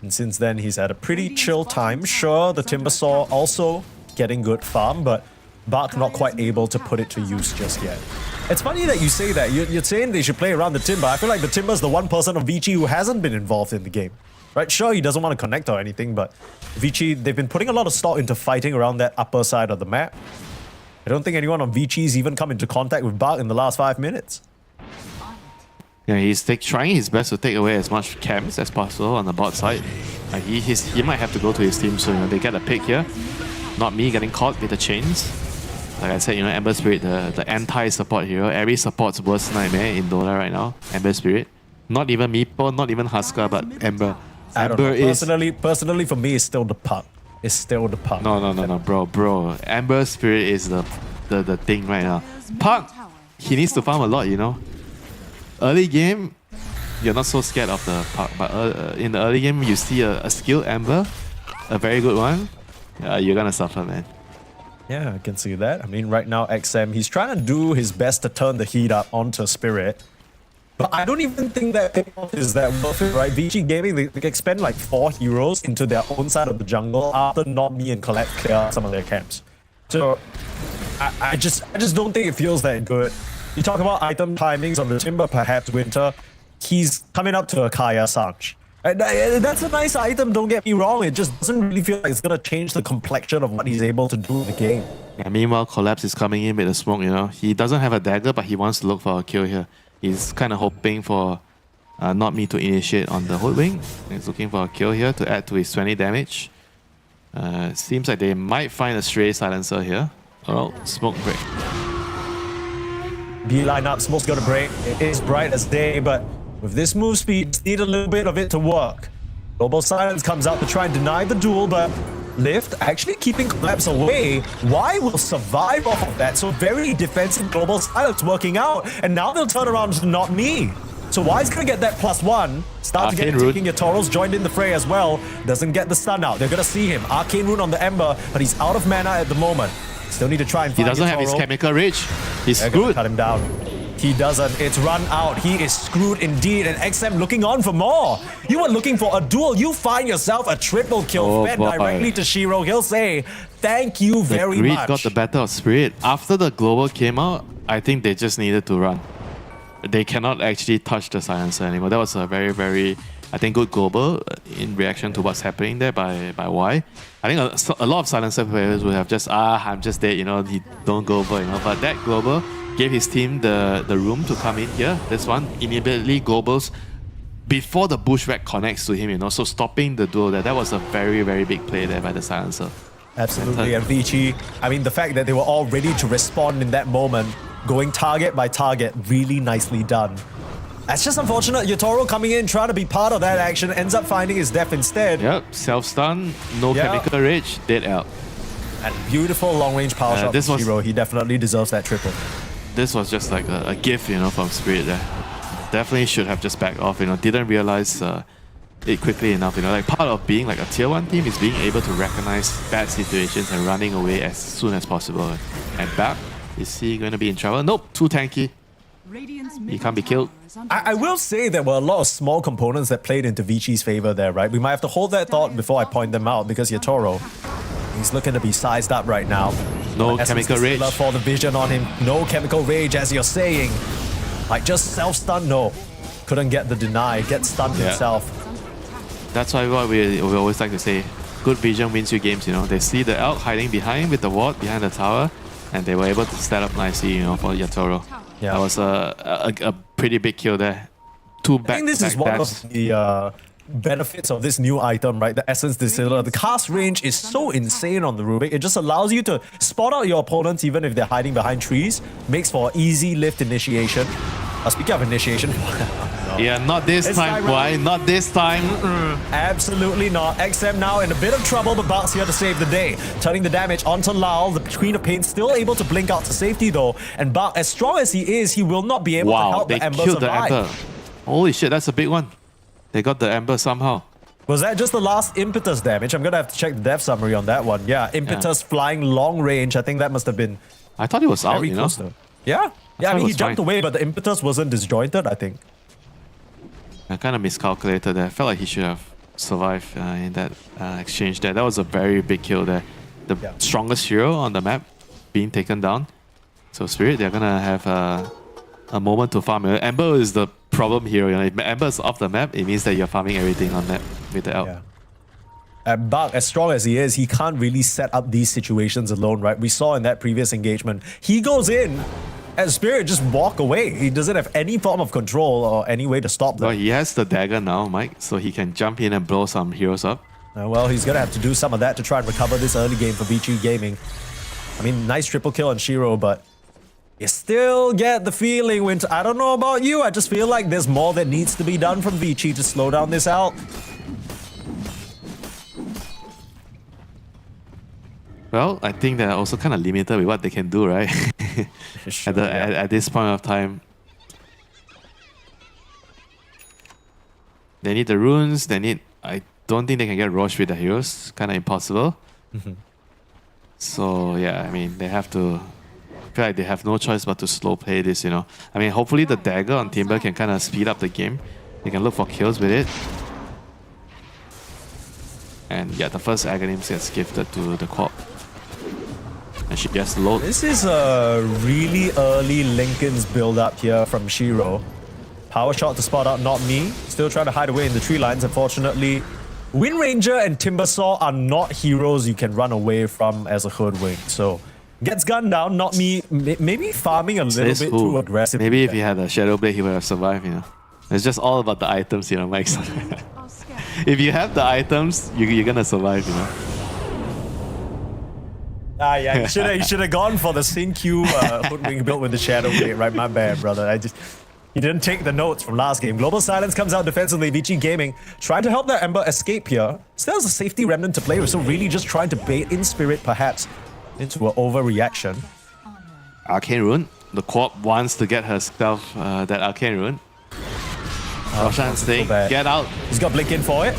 And since then, he's had a pretty chill time. Sure, the Timbersaw also getting good farm, but Bark not quite able to put it to use just yet. It's funny that you say that. You're saying they should play around the Timber. I feel like the Timber's the one person of Vici who hasn't been involved in the game. Right? Sure, he doesn't want to connect or anything, but Vici, they've been putting a lot of stock into fighting around that upper side of the map. I don't think anyone on Vici's even come into contact with Bark in the last 5 minutes. Yeah, he's trying his best to take away as much camps as possible on the bot side. He might have to go to his team soon. You know, they get a pick here. Not me getting caught with the chains. Like I said, you know, Ember Spirit, the anti-support hero. Every support's worst nightmare in Dota right now. Ember Spirit. Not even Meepo, not even Husker, but Ember. I don't know. Personally, for me, it's still the puck. It's still the puck. No, bro. Ember Spirit is the thing right now. Puck, he needs to farm a lot, you know. Early game, you're not so scared of the puck, but in the early game, you see a skilled Ember, a very good one, you're gonna suffer, man. Yeah, I can see that. I mean, right now, XM, he's trying to do his best to turn the heat up onto Spirit. But I don't even think that is that worth it, right? Vici Gaming, they can spend like 4 heroes into their own side of the jungle after Not Me and Colette clear some of their camps. So, I just don't think it feels that good. You talk about item timings on the Timber, perhaps Winter. He's coming up to a Kaya Sanch. That's a nice item, don't get me wrong. It just doesn't really feel like it's going to change the complexion of what he's able to do in the game. Yeah, meanwhile, Collapse is coming in with the smoke, you know. He doesn't have a dagger, but he wants to look for a kill here. He's kind of hoping for Not Me to initiate on the Hoodwink. He's looking for a kill here to add to his 20 damage. Seems like they might find a stray silencer here. Oh, smoke break. B line up, smoke's gonna break. It is bright as day, but with this move speed, need a little bit of it to work. Global Silence comes out to try and deny the duel, but Lift actually keeping Collapse away. Y will survive off of that, so very defensive Global Silence working out, and now they'll turn around to Not Me. So Y's gonna get that +1. Start to get taking your Tauros, joined in the fray as well. Doesn't get the stun out. They're gonna see him. Arcane Rune on the Ember, but he's out of mana at the moment. Still need to try and find He doesn't have his chemical reach. He's screwed. Cut him down. He doesn't. It's run out. He is screwed indeed. And XM looking on for more. You were looking for a duel. You find yourself a triple kill fed directly to Shiro. He'll say, thank you very much. Greed got the better of Spirit. After the global came out, I think they just needed to run. They cannot actually touch the silencer anymore. That was a very, very, I think, good global in reaction to what's happening there by Y. I think a lot of silencer players would have just, I'm just dead, you know, he don't global, you know. But that global gave his team the room to come in here. This one immediately globals before the bushwhack connects to him, you know. So stopping the duel there, that was a very, very big play there by the silencer. Absolutely, and Vici, I mean, the fact that they were all ready to respond in that moment, going target by target, really nicely done. That's just unfortunate. Yotaro coming in, trying to be part of that action, ends up finding his death instead. Yep, self-stun, no chemical rage, dead out. And beautiful long-range power shot from Shiro. He definitely deserves that triple. this was just like a gift, you know, from Spirit there. Definitely should have just backed off, you know, didn't realize it quickly enough, you know. Like part of being like a tier 1 team is being able to recognize bad situations and running away as soon as possible. And back, is he going to be in trouble? Nope, too tanky. He can't be killed. I will say there were a lot of small components that played into Vici's favor there, right? We might have to hold that thought before I point them out because Yatoro, he's looking to be sized up right now. No Essence chemical rage. Distiller for the vision on him. No chemical rage, as you're saying. Like just self-stun, no. Couldn't get the deny, get stunned himself. That's why what we always like to say, good vision wins you games, you know. They see the elk hiding behind with the ward behind the tower, and they were able to set up nicely, you know, for Yatoro. Yeah. That was a pretty big kill there. Two back I think this is one of the benefits of this new item, right? The Essence Distiller. The cast range is so insane on the Rubik. It just allows you to spot out your opponents even if they're hiding behind trees. Makes for easy lift initiation. Speaking of initiation, yeah, not this It's time, like why? Not this time. absolutely not. XM now in a bit of trouble, but Bart's here to save the day. Turning the damage onto Lal. The Queen of Pain still able to blink out to safety though. And Bart, as strong as he is, he will not be able to Wow, help they the Ember killed survive. the Ember. Holy shit, that's a big one. They got the Ember somehow. Was that just the last impetus damage? I'm gonna have to check the dev summary on that one. Yeah, impetus flying long range. I think that must have been I thought it was out, very you know. close to. Yeah. Yeah, I thought it mean, he was jumped fine. away, but the impetus wasn't disjointed, I think. I kind of miscalculated there. I felt like he should have survived in that exchange there. That was a very big kill there. The strongest hero on the map being taken down. So Spirit, they're gonna have a moment to farm. Ember is the problem hero. You know, if Ember is off the map, it means that you're farming everything on that with the elk. Yeah. And Bak, as strong as he is, he can't really set up these situations alone, right? We saw in that previous engagement, he goes in and Spirit just walk away. He doesn't have any form of control or any way to stop them. Well, he has the dagger now, Mike, so he can jump in and blow some heroes up. Well, he's gonna have to do some of that to try and recover this early game for Vici Gaming. I mean, nice triple kill on Shiro, but you still get the feeling when... I don't know about you, I just feel like there's more that needs to be done from Vici to slow down this out. Well, I think they're also kind of limited with what they can do, right? Sure, at this point of time. They need the runes, they need... I don't think they can get Roche with the heroes. Kind of impossible. So, yeah, I mean, they have to... I feel like they have no choice but to slow play this, you know. I mean, hopefully the dagger on Timber can kind of speed up the game. They can look for kills with it. And yeah, the first Aghanim gets gifted to the Corp. And she gets low. This is a really early Lincoln's build up here from Shiro. Power shot to spot out Not Me. Still trying to hide away in the tree lines. Unfortunately, Wind Ranger and Timbersaw are not heroes you can run away from as a hoodwink. So gets gunned down. Not Me, maybe farming a little bit too aggressive. Maybe if he had a Shadow Blade, he would have survived, you know. It's just all about the items, you know, Mike. If you have the items, you're gonna survive, you know. Yeah, you should have gone for the Sin-Q hoodwink built with the Shadow Blade, right? My bad, brother. You didn't take the notes from last game. Global Silence comes out defensively. Vici Gaming trying to help their Ember escape here. Still has a safety remnant to play with, so really just trying to bait in Spirit, perhaps, into an overreaction. Arcane Rune. The Corp wants to get herself that Arcane Rune. Roshan's saying, get out. He's got Blink in for it.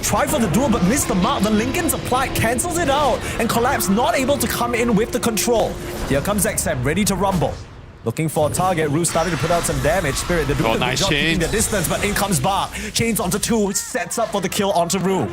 Try for the duel, but missed the mark. The Lincoln's applied, cancels it out, and Collapse not able to come in with the control. Here comes XM, ready to rumble. Looking for a target. Rue starting to put out some damage. Spirit, they're doing a good job keeping the distance, but in comes Bar. Chains onto 2, sets up for the kill onto Rue.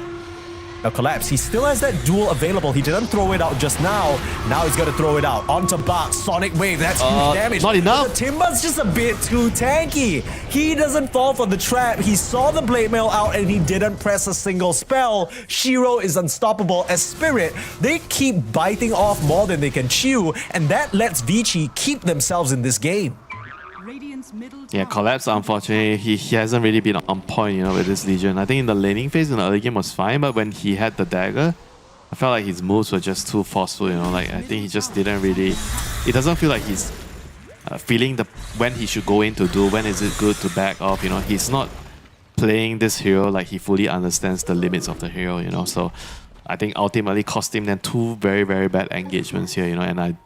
Now Collapse, he still has that duel available. He didn't throw it out just now. Now he's going to throw it out onto Bart. Sonic Wave, that's huge damage. Not enough. The Timber's just a bit too tanky. He doesn't fall for the trap. He saw the Blade Mail out and he didn't press a single spell. Shiro is unstoppable as Spirit. They keep biting off more than they can chew, and that lets Vici keep themselves in this game. Yeah, Collapse, unfortunately, he hasn't really been on point, you know, with this Legion. I think in the laning phase in the early game was fine, but when he had the dagger, I felt like his moves were just too forceful, you know, like I think he just didn't really... It doesn't feel like he's feeling when he should go in to do, when is it good to back off, you know. He's not playing this hero like he fully understands the limits of the hero, you know, so I think ultimately cost him then 2 very, very bad engagements here, you know, and I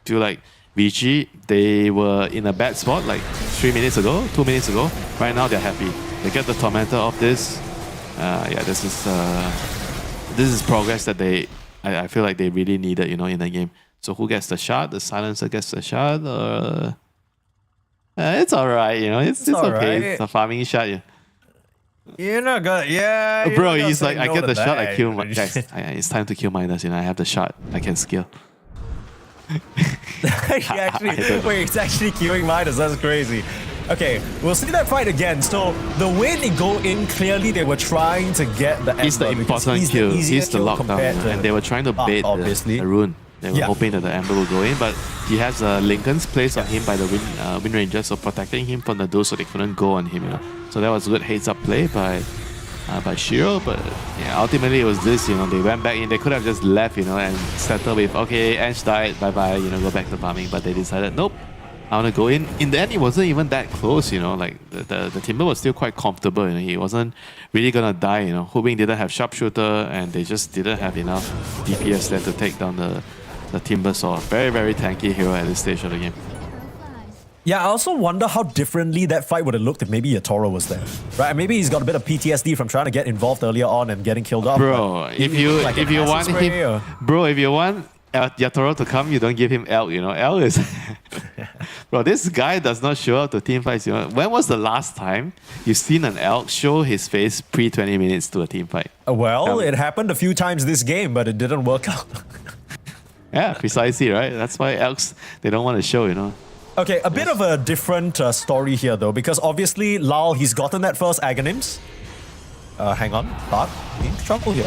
feel like Vici, they were in a bad spot like 3 minutes ago, 2 minutes ago. Right now they're happy. They get the tormentor off this. Yeah, this is progress that I feel like they really needed, in the game. So who gets the shot? The silencer gets the shot. It's alright, it's okay. alright. It's a farming shot. Yeah. You're not gonna, yeah. you're Bro, not gonna he's say like, I no get to the shot, I that. kill my guys. It's time to kill Midas. I have the shot. I can skill. Wait, it's actually queuing Midas. That's crazy. Okay, we'll see that fight again. So the way they go in, clearly they were trying to get the He's the Ember because important kill. easier He's the kill lockdown. compared to And they were trying to Bart, bait obviously. the rune. They were Yeah. hoping that the Ember will go in, but he has Lincoln's placed on him by the Wind Ranger, so protecting him from the duel so they couldn't go on him. So that was a good heads-up play by Shiro, but yeah, ultimately it was this, they went back in. They could have just left, and settled with, okay, Ange died, bye-bye, go back to farming, but they decided, nope, I want to go in. In the end, it wasn't even that close, like the Timber was still quite comfortable, he wasn't really gonna die, Hubing didn't have sharpshooter, and they just didn't have enough DPS there to take down the Timber, so very, very tanky hero at this stage of the game. Yeah, I also wonder how differently that fight would have looked if maybe Yatoro was there, right? Maybe he's got a bit of PTSD from trying to get involved earlier on and getting killed off. Bro, if you want him, bro, if you want Yatoro to come, you don't give him Elk. Elk is, bro. This guy does not show up to team fights. When was the last time you seen an Elk show his face pre 20 minutes to a team fight? Well, it happened a few times this game, but it didn't work out. Yeah, precisely, right? That's why Elks, they don't want to show. Okay, a bit of a different story here though, because obviously Lal, he's gotten that first Aghanims. Hang on, Bart, in trouble here.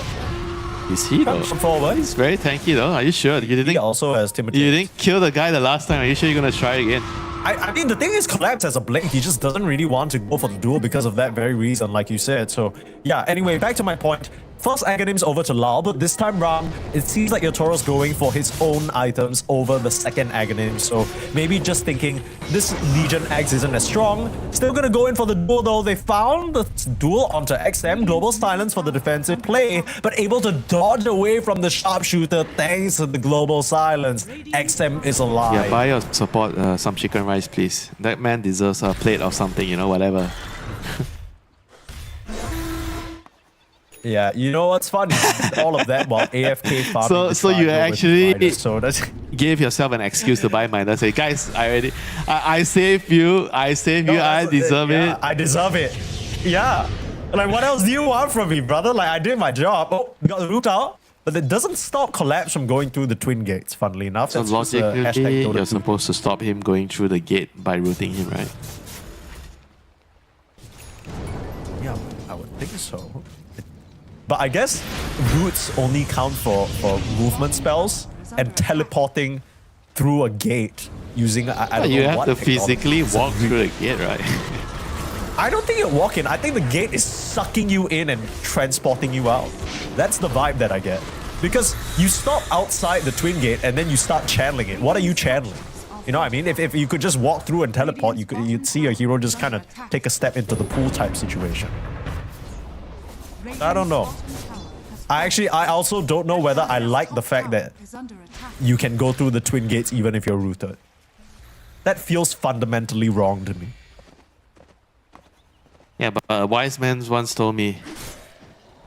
Is he though? Come forward. He's very tanky though. Are you sure? He also has Timothy. You didn't kill the guy the last time. Are you sure you're gonna try again? I mean, the thing is, Collapse as a Blink, he just doesn't really want to go for the duel because of that very reason, like you said. So, yeah, anyway, back to my point. First Aghanims over to Lal, but this time round, it seems like Yatoro's going for his own items over the second Aghanim. So maybe just thinking this Legion Axe isn't as strong. Still gonna go in for the duel though. They found the duel onto XM, Global Silence for the defensive play, but able to dodge away from the sharpshooter thanks to the Global Silence. XM is alive. Yeah, buy your support some chicken rice, please. That man deserves a plate of something, whatever. Yeah, you know what's funny? All of that while AFK farming. So you actually that's gave yourself an excuse to buy mine. Say, guys, I saved you. I deserve it. I deserve it. Yeah. Like, what else do you want from me, brother? Like, I did my job. Oh, got the route out. But it doesn't stop Collapse from going through the twin gates, funnily enough. So That's just, logically, hashtag Dota you're 2. supposed to stop him going through the gate by routing him, right? Yeah, I would think so. But I guess roots only count for movement spells and teleporting through a gate using I don't You know have what to technology. physically walk through the gate, right? I don't think you're walking. I think the gate is sucking you in and transporting you out. That's the vibe that I get. Because you stop outside the twin gate and then you start channeling it. What are you channeling? You know what I mean? If you could just walk through and teleport, you'd see a hero just kind of take a step into the pool type situation. I don't know. I also don't know whether I like the fact that you can go through the twin gates even if you're rooted. That feels fundamentally wrong to me. Yeah, but a wise man once told me,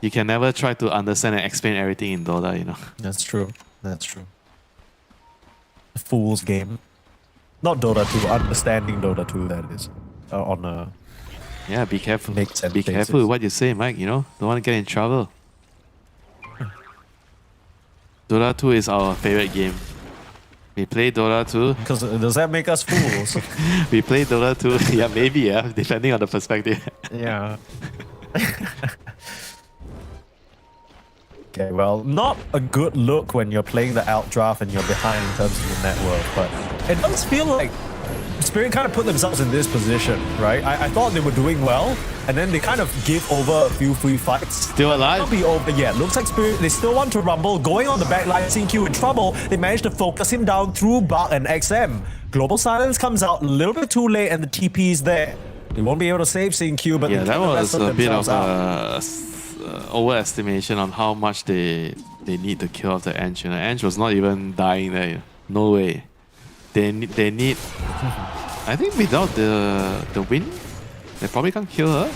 you can never try to understand and explain everything in Dota, That's true. That's true. A fool's game. Not Dota 2, understanding Dota 2, that is. Yeah, be careful. Makes sense Be careful with what you say, Mike, Don't want to get in trouble. Dota 2 is our favorite game. We play Dota 2. Because does that make us fools? We play Dota 2. Yeah, maybe, depending on the perspective. Yeah. Okay, well, not a good look when you're playing the alt draft and you're behind in terms of the network, but it does feel like Spirit kind of put themselves in this position, right? I thought they were doing well, and then they kind of give over a few free fights. Still alive? Not be over yet. Looks like Spirit, they still want to rumble. Going on the back line, seeing Q in trouble. They managed to focus him down through Bart and XM. Global Silence comes out a little bit too late, and the TP is there. They won't be able to save Seeing Q, but Yeah, that was a bit of a overestimation on how much they need to kill off the Ange. Ange was not even dying there. No way. they need. I think without the win, they probably can't kill her.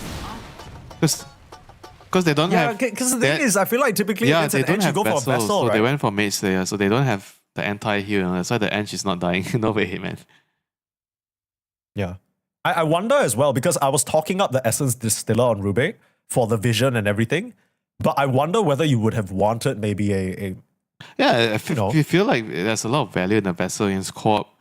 Because they don't have. because the thing is, I feel like typically yeah, against they an don't edge, you have go for a vessel, vessel, so right? they went for Mage Slayer, so they don't have the anti-heal. That's why the Ench is not dying. No way, man. Yeah. I wonder as well, because I was talking up the Essence Distiller on Rube for the vision and everything, but I wonder whether you would have wanted maybe a Yeah, know. you feel like there's a lot of value in the vessel against Co-op,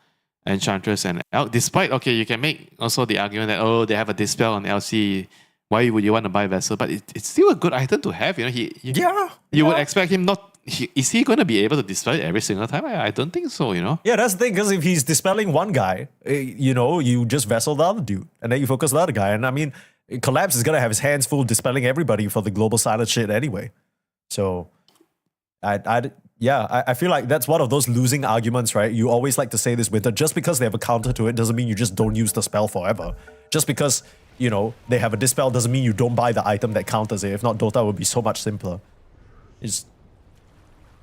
Enchantress, and despite, okay, you can make also the argument that, oh, they have a Dispel on LC. Why would you want to buy Vessel? But it's still a good item to have. You know, you would expect him not. Is he going to be able to dispel it every single time? I don't think so. You know. Yeah, that's the thing, because if he's dispelling one guy, you know, you just vessel the other dude, and then you focus the other guy. And I mean, Collapse is gonna have his hands full dispelling everybody for the global silence shit anyway. So, I feel like that's one of those losing arguments, right? You always like to say this, Winter, just because they have a counter to it doesn't mean you just don't use the spell forever. Just because, you know, they have a dispel doesn't mean you don't buy the item that counters it. If not, Dota would be so much simpler.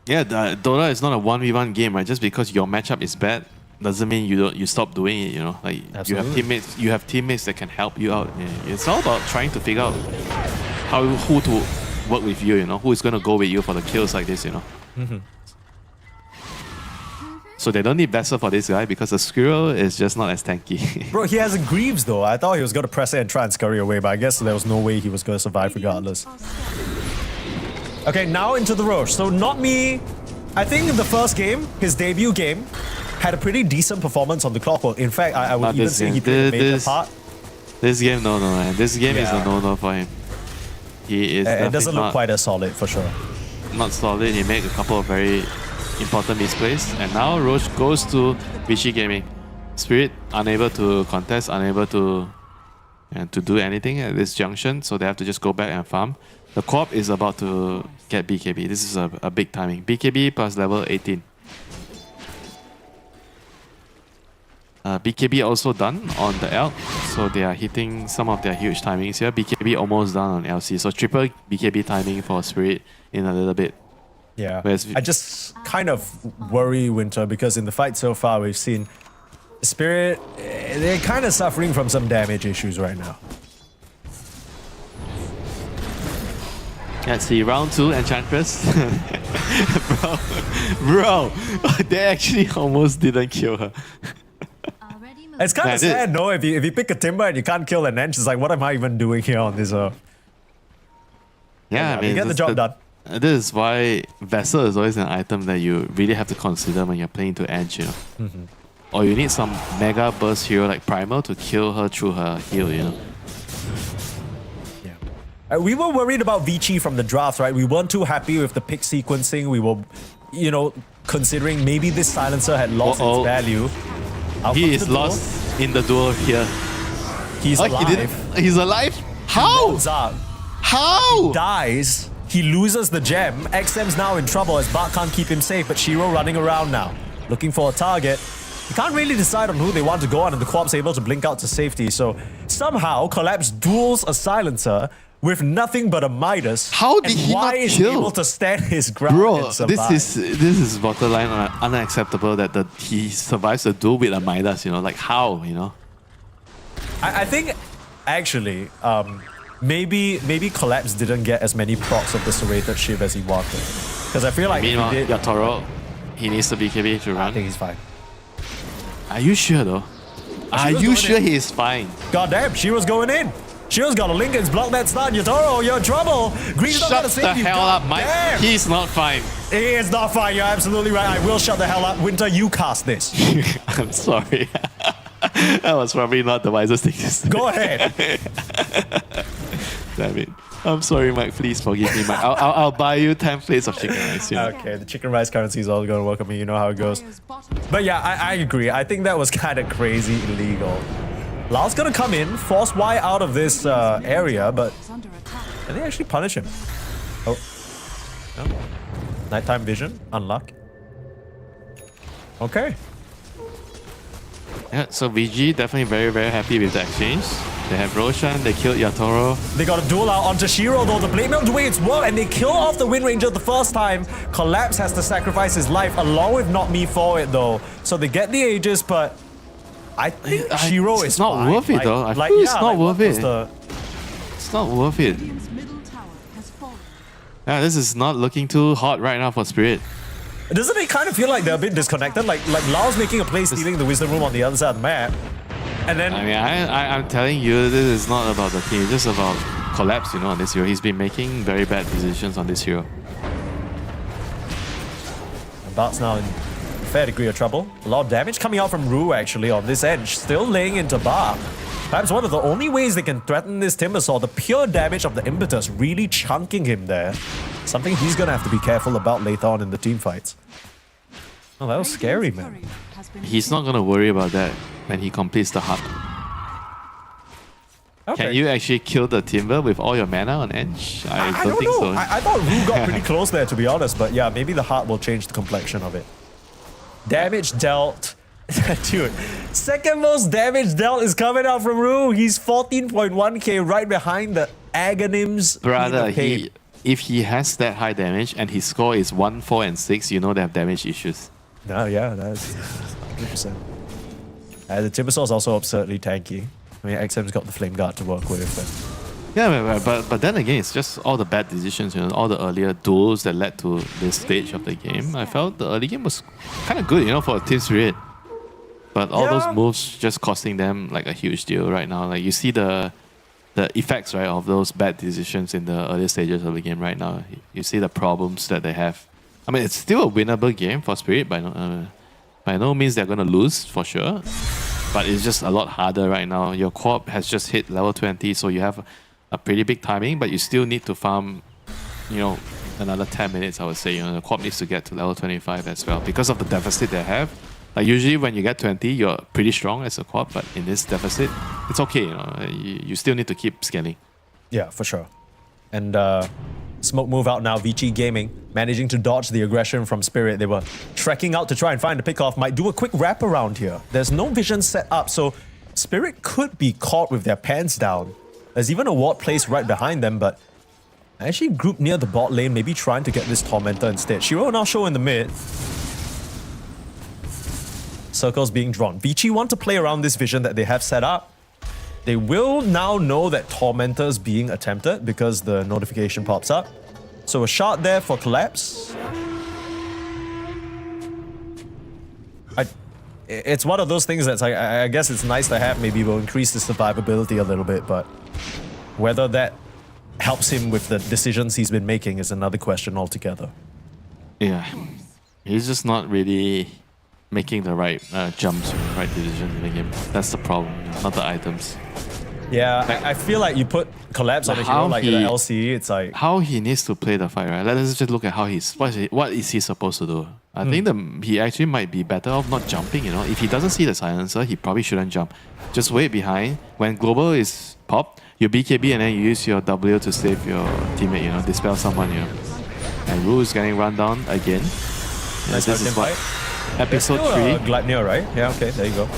Yeah, Dota is not a 1v1 game, right? Just because your matchup is bad doesn't mean you stop doing it, you know? Like Absolutely. you have teammates that can help you out. Yeah. It's all about trying to figure out who to work with you, you know? Who is going to go with you for the kills like this, you know? So they don't need Vessel for this guy because the Squirrel is just not as tanky. Bro, he has a Greaves though. I thought he was going to press it and try and scurry away, but I guess there was no way he was going to survive regardless. Okay, now into the Roche. So not me. I think in the first game, his debut game, had a pretty decent performance on the clockwork. In fact, I would even say he played a major part. This game, no, man. This game is Yeah. a no-no for him. He is It doesn't definitely look quite as solid for sure. not solid. He made a couple of very important misplays. And now Roche goes to Vici Gaming. Spirit unable to contest, unable to do anything at this junction, so they have to just go back and farm. The co-op is about to get BKB. This is a big timing. BKB plus level 18. BKB also done on the Elk, so they are hitting some of their huge timings here. BKB almost done on LC, so triple BKB timing for Spirit in a little bit. Yeah. Whereas I just kind of worry, Winter, because in the fight so far, we've seen Spirit, they're kind of suffering from some damage issues right now. Let's see, round 2, Enchantress. bro, they actually almost didn't kill her. It's kind of sad, no? If you pick a Timber and you can't kill an Ench, it's like, what am I even doing here on this? Yeah, I mean, you get the job done. This is why Vessel is always an item that you really have to consider when you're playing to Edge, you know. Or you need some mega burst hero like Primal to kill her through her heal, you know. We were worried about Vici from the draft, right? We weren't too happy with the pick sequencing. We were, you know, considering maybe this silencer had lost its value. Out He comes is the duel. lost in the duel here. He's alive. He's alive? How? Zag How? dies. He loses the gem. XM's now in trouble as Bart can't keep him safe, but Shiro running around now, looking for a target. You can't really decide on who they want to go on, and the co-op's able to blink out to safety. So somehow Collapse duels a silencer with nothing but a Midas. How did and he why not is he kill? able to stand his ground Bro, and survive? this is borderline unacceptable that he survives the duel with a Midas, you know, like how, you know? I think actually maybe Collapse didn't get as many procs of the serrated shiv as he wanted, because I feel like if Meanwhile, he did, Yatoro, he needs to BKB to I run. think he's fine. Are you sure though? Are Shiro's you going sure in. he is fine? God damn, Shiro's going in. Shiro's got a Lincoln's block that stun. Yatoro, you're in trouble. Green's not Shut gonna the save you. hell God up, Mike. damn. He's not fine. He is not fine. You're absolutely right. I will shut the hell up. Winter, you cast this. I'm sorry. That was probably not the wisest thing to say. Go ahead. Damn it. I'm sorry, Mike. Please forgive me, Mike. I'll buy you 10 plates of chicken rice. You know? Okay, the chicken rice currency is all going to work on me. You know how it goes. But yeah, I agree. I think that was kind of crazy illegal. Lao's going to come in, force Y out of this area, but can they actually punish him? Oh. No. Nighttime vision. Unlock. Okay. Yeah, so VG definitely very, very happy with the exchange. They have Roshan, they killed Yatoro. They got a duel out onto Shiro though. The Blade Mail doing its work and they kill off the Wind Ranger the first time. Collapse has to sacrifice his life along with Not Me for it though. So they get the Aegis, but I think Shiro is not fine. worth it though. I feel it's not worth it. The... It's not worth it. Yeah, this is not looking too hot right now for Spirit. Doesn't it kind of feel like they're a bit disconnected? Like Lao's making a play stealing the Wisdom Room on the other side of the map. And then... I mean, I'm telling you, this is not about the team. It's just about Collapse, you know, on this hero. He's been making very bad decisions on this hero. Bart's now in a fair degree of trouble. A lot of damage coming out from Rue actually on this edge. Still laying into Bart. Perhaps one of the only ways they can threaten this Timbersaw, the pure damage of the Impetus really chunking him there. Something he's gonna have to be careful about later on in the team fights. Oh, that was scary, man. He's not gonna worry about that when he completes the hub. Okay. Can you actually kill the Timber with all your mana on edge? I don't think know. so. I thought Rue got pretty close there, to be honest, but yeah, maybe the heart will change the complexion of it. Damage dealt. Dude, second most damage dealt is coming out from Rue. He's 14.1k right behind the Aghanim's. Brother, if he has that high damage and his score is 1, 4, and 6, you know they have damage issues. No, yeah, that's 100%. The Timbersaw is also absurdly tanky. I mean, XM's got the Flame Guard to work with. Yeah, but then again, it's just all the bad decisions, you know, all the earlier duels that led to this stage of the game. I felt the early game was kind of good, you know, for Team Spirit. But all those moves just costing them like a huge deal right now. Like you see the effects, right, of those bad decisions in the early stages of the game right now. You see the problems that they have. I mean, it's still a winnable game for Spirit. By no means they're going to lose, for sure. But it's just a lot harder right now. Your co-op has just hit level 20, so you have a pretty big timing, but you still need to farm, you know, another 10 minutes, I would say. You know, the co-op needs to get to level 25 as well because of the deficit they have. Like usually when you get 20, you're pretty strong as a co-op, but in this deficit, it's okay, you know. You still need to keep scaling. Yeah, for sure. And smoke move out now, Vici Gaming, managing to dodge the aggression from Spirit. They were trekking out to try and find the pickoff, might do a quick wrap around here. There's no vision set up, so Spirit could be caught with their pants down. There's even a ward placed right behind them, but actually grouped near the bot lane, maybe trying to get this Tormentor instead. Shiro now show in the mid. Circles being drawn. Vici want to play around this vision that they have set up. They will now know that Tormentor is being attempted because the notification pops up. So a shot there for Collapse. It's one of those things that's like, I guess it's nice to have, maybe will increase the survivability a little bit, but whether that helps him with the decisions he's been making is another question altogether. Yeah, he's just not really making the right jumps, right decisions in the game. That's the problem, not the items. Yeah, I feel like you put Collapse on a hero like the LCE, it's like... How he needs to play the fight, right? Let's just look at how what is he supposed to do? I think he actually might be better off not jumping, you know? If he doesn't see the silencer, he probably shouldn't jump. Just wait behind. When global is popped, you BKB and then you use your W to save your teammate, you know? Dispel someone, you know? And Rue is getting run down again. Nice this is what... Episode 3. Gleipnir, right? Yeah, okay, there you go.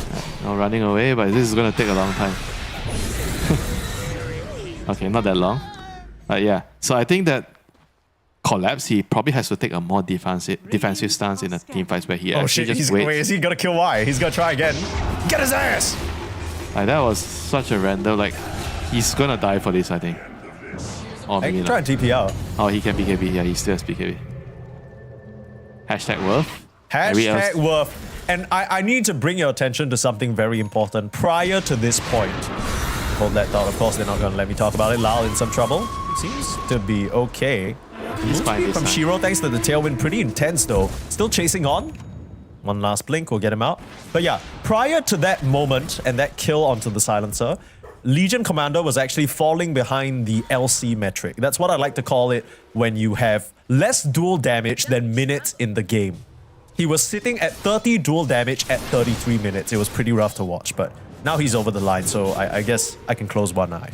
No running away, but this is going to take a long time. Okay, not that long. But yeah, so I think that Collapse, he probably has to take a more defensive stance in the team fights where he actually just waits. Wait, is he gonna kill Y? He's gonna try again. Get his ass! Like, that was such a random, like, he's gonna die for this, I think. Or I maybe can try and TP out. Oh, he can BKB, yeah, he still has BKB. Hashtag worth. Hashtag worth. And I need to bring your attention to something very important prior to this point. Hold that thought, of course they're not gonna let me talk about it. Lal in some trouble. Seems to be okay. He's fine from Shiro, thanks to the tailwind, pretty intense though. Still chasing on. One last blink will get him out. But yeah, prior to that moment and that kill onto the silencer, Legion Commander was actually falling behind the LC metric. That's what I like to call it when you have less dual damage than minutes in the game. He was sitting at 30 dual damage at 33 minutes. It was pretty rough to watch, but now he's over the line, so I guess I can close one eye.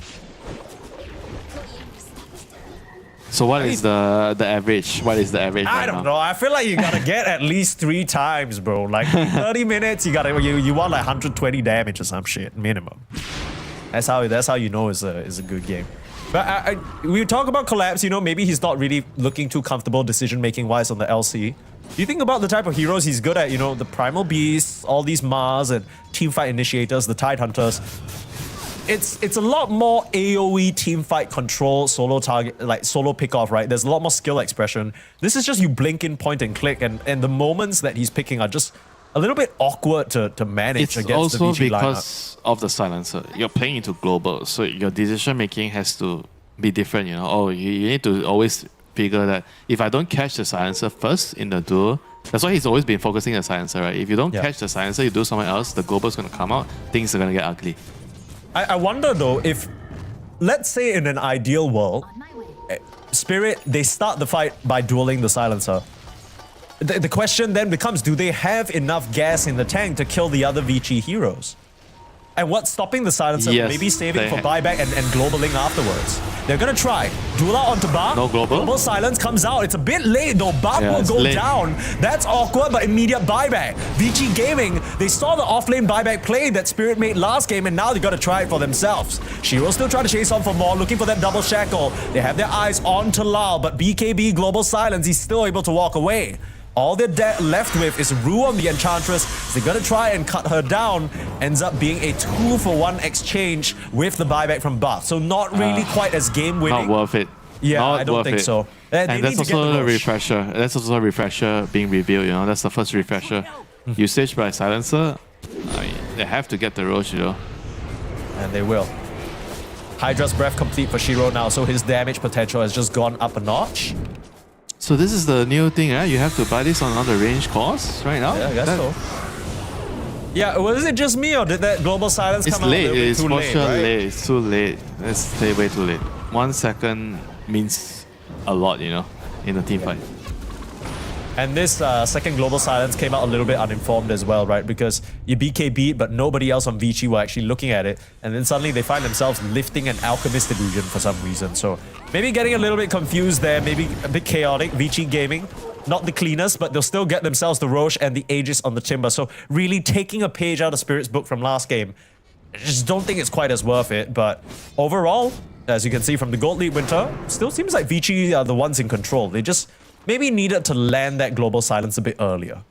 So what is the average? What is the average? I don't know. I feel like you gotta get at least 3 times, bro. Like 30 minutes, you want like 120 damage or some shit minimum. That's how you know it's a good game. But we talk about Collapse, you know, maybe he's not really looking too comfortable decision-making wise on the LC. Do you think about the type of heroes he's good at, you know, the Primal Beasts, all these Mars and Teamfight Initiators, the Tide Hunters. It's a lot more AoE teamfight control, solo target, like solo pick-off, right? There's a lot more skill expression. This is just you blink in, point and click, and the moments that he's picking are just a little bit awkward to manage It's against the also Vici lineup. because of the silencer. You're playing into global, so your decision making has to be different, you know. Oh, you need to always figure that if I don't catch the silencer first in the duel, that's why he's always been focusing on the silencer, right? If you don't catch the silencer, you do somewhere else, the global's gonna come out, things are gonna get ugly. I wonder though, if, let's say in an ideal world, Spirit, they start the fight by dueling the silencer. The question then becomes, do they have enough gas in the tank to kill the other Vici heroes? And what's stopping the silencer from maybe saving for buyback and globaling afterwards? They're gonna try. Duel out onto Bar. No global. Global silence comes out. It's a bit late though. Bar will go down. That's awkward, but immediate buyback. Vici Gaming, they saw the offlane buyback play that Spirit made last game, and now they gotta try it for themselves. Shiro still trying to chase on for more, looking for that double shackle. They have their eyes on Talal, but BKB global silence, he's still able to walk away. All they're left with is Rue on the Enchantress. They're gonna try and cut her down. Ends up being a 2-for-1 exchange with the buyback from Buff. So not really quite as game winning. Not worth it. Yeah, not I don't worth think it. so. And that's also a refresher. That's also a refresher being revealed, you know. That's the first refresher. Usage by silencer. I mean, they have to get the Roche, you know. And they will. Hydra's Breath complete for Shiro now, so his damage potential has just gone up a notch. So this is the new thing, right? You have to buy this on all the range costs right now? Yeah, I guess so. Yeah, was it just me or did that global silence come out a little bit It's too for late, sure right? late. It's too late. Let's say way too late. 1 second means a lot, you know, in a team fight. And this second global silence came out a little bit uninformed as well, right? Because you BK beat, but nobody else on Vici were actually looking at it. And then suddenly they find themselves lifting an Alchemist illusion for some reason. So maybe getting a little bit confused there, maybe a bit chaotic. Vici Gaming, not the cleanest, but they'll still get themselves the Roche and the Aegis on the Timber. So really taking a page out of Spirit's book from last game. I just don't think it's quite as worth it. But overall, as you can see from the Gold League Winter, still seems like Vici are the ones in control. They just maybe needed to land that global silence a bit earlier.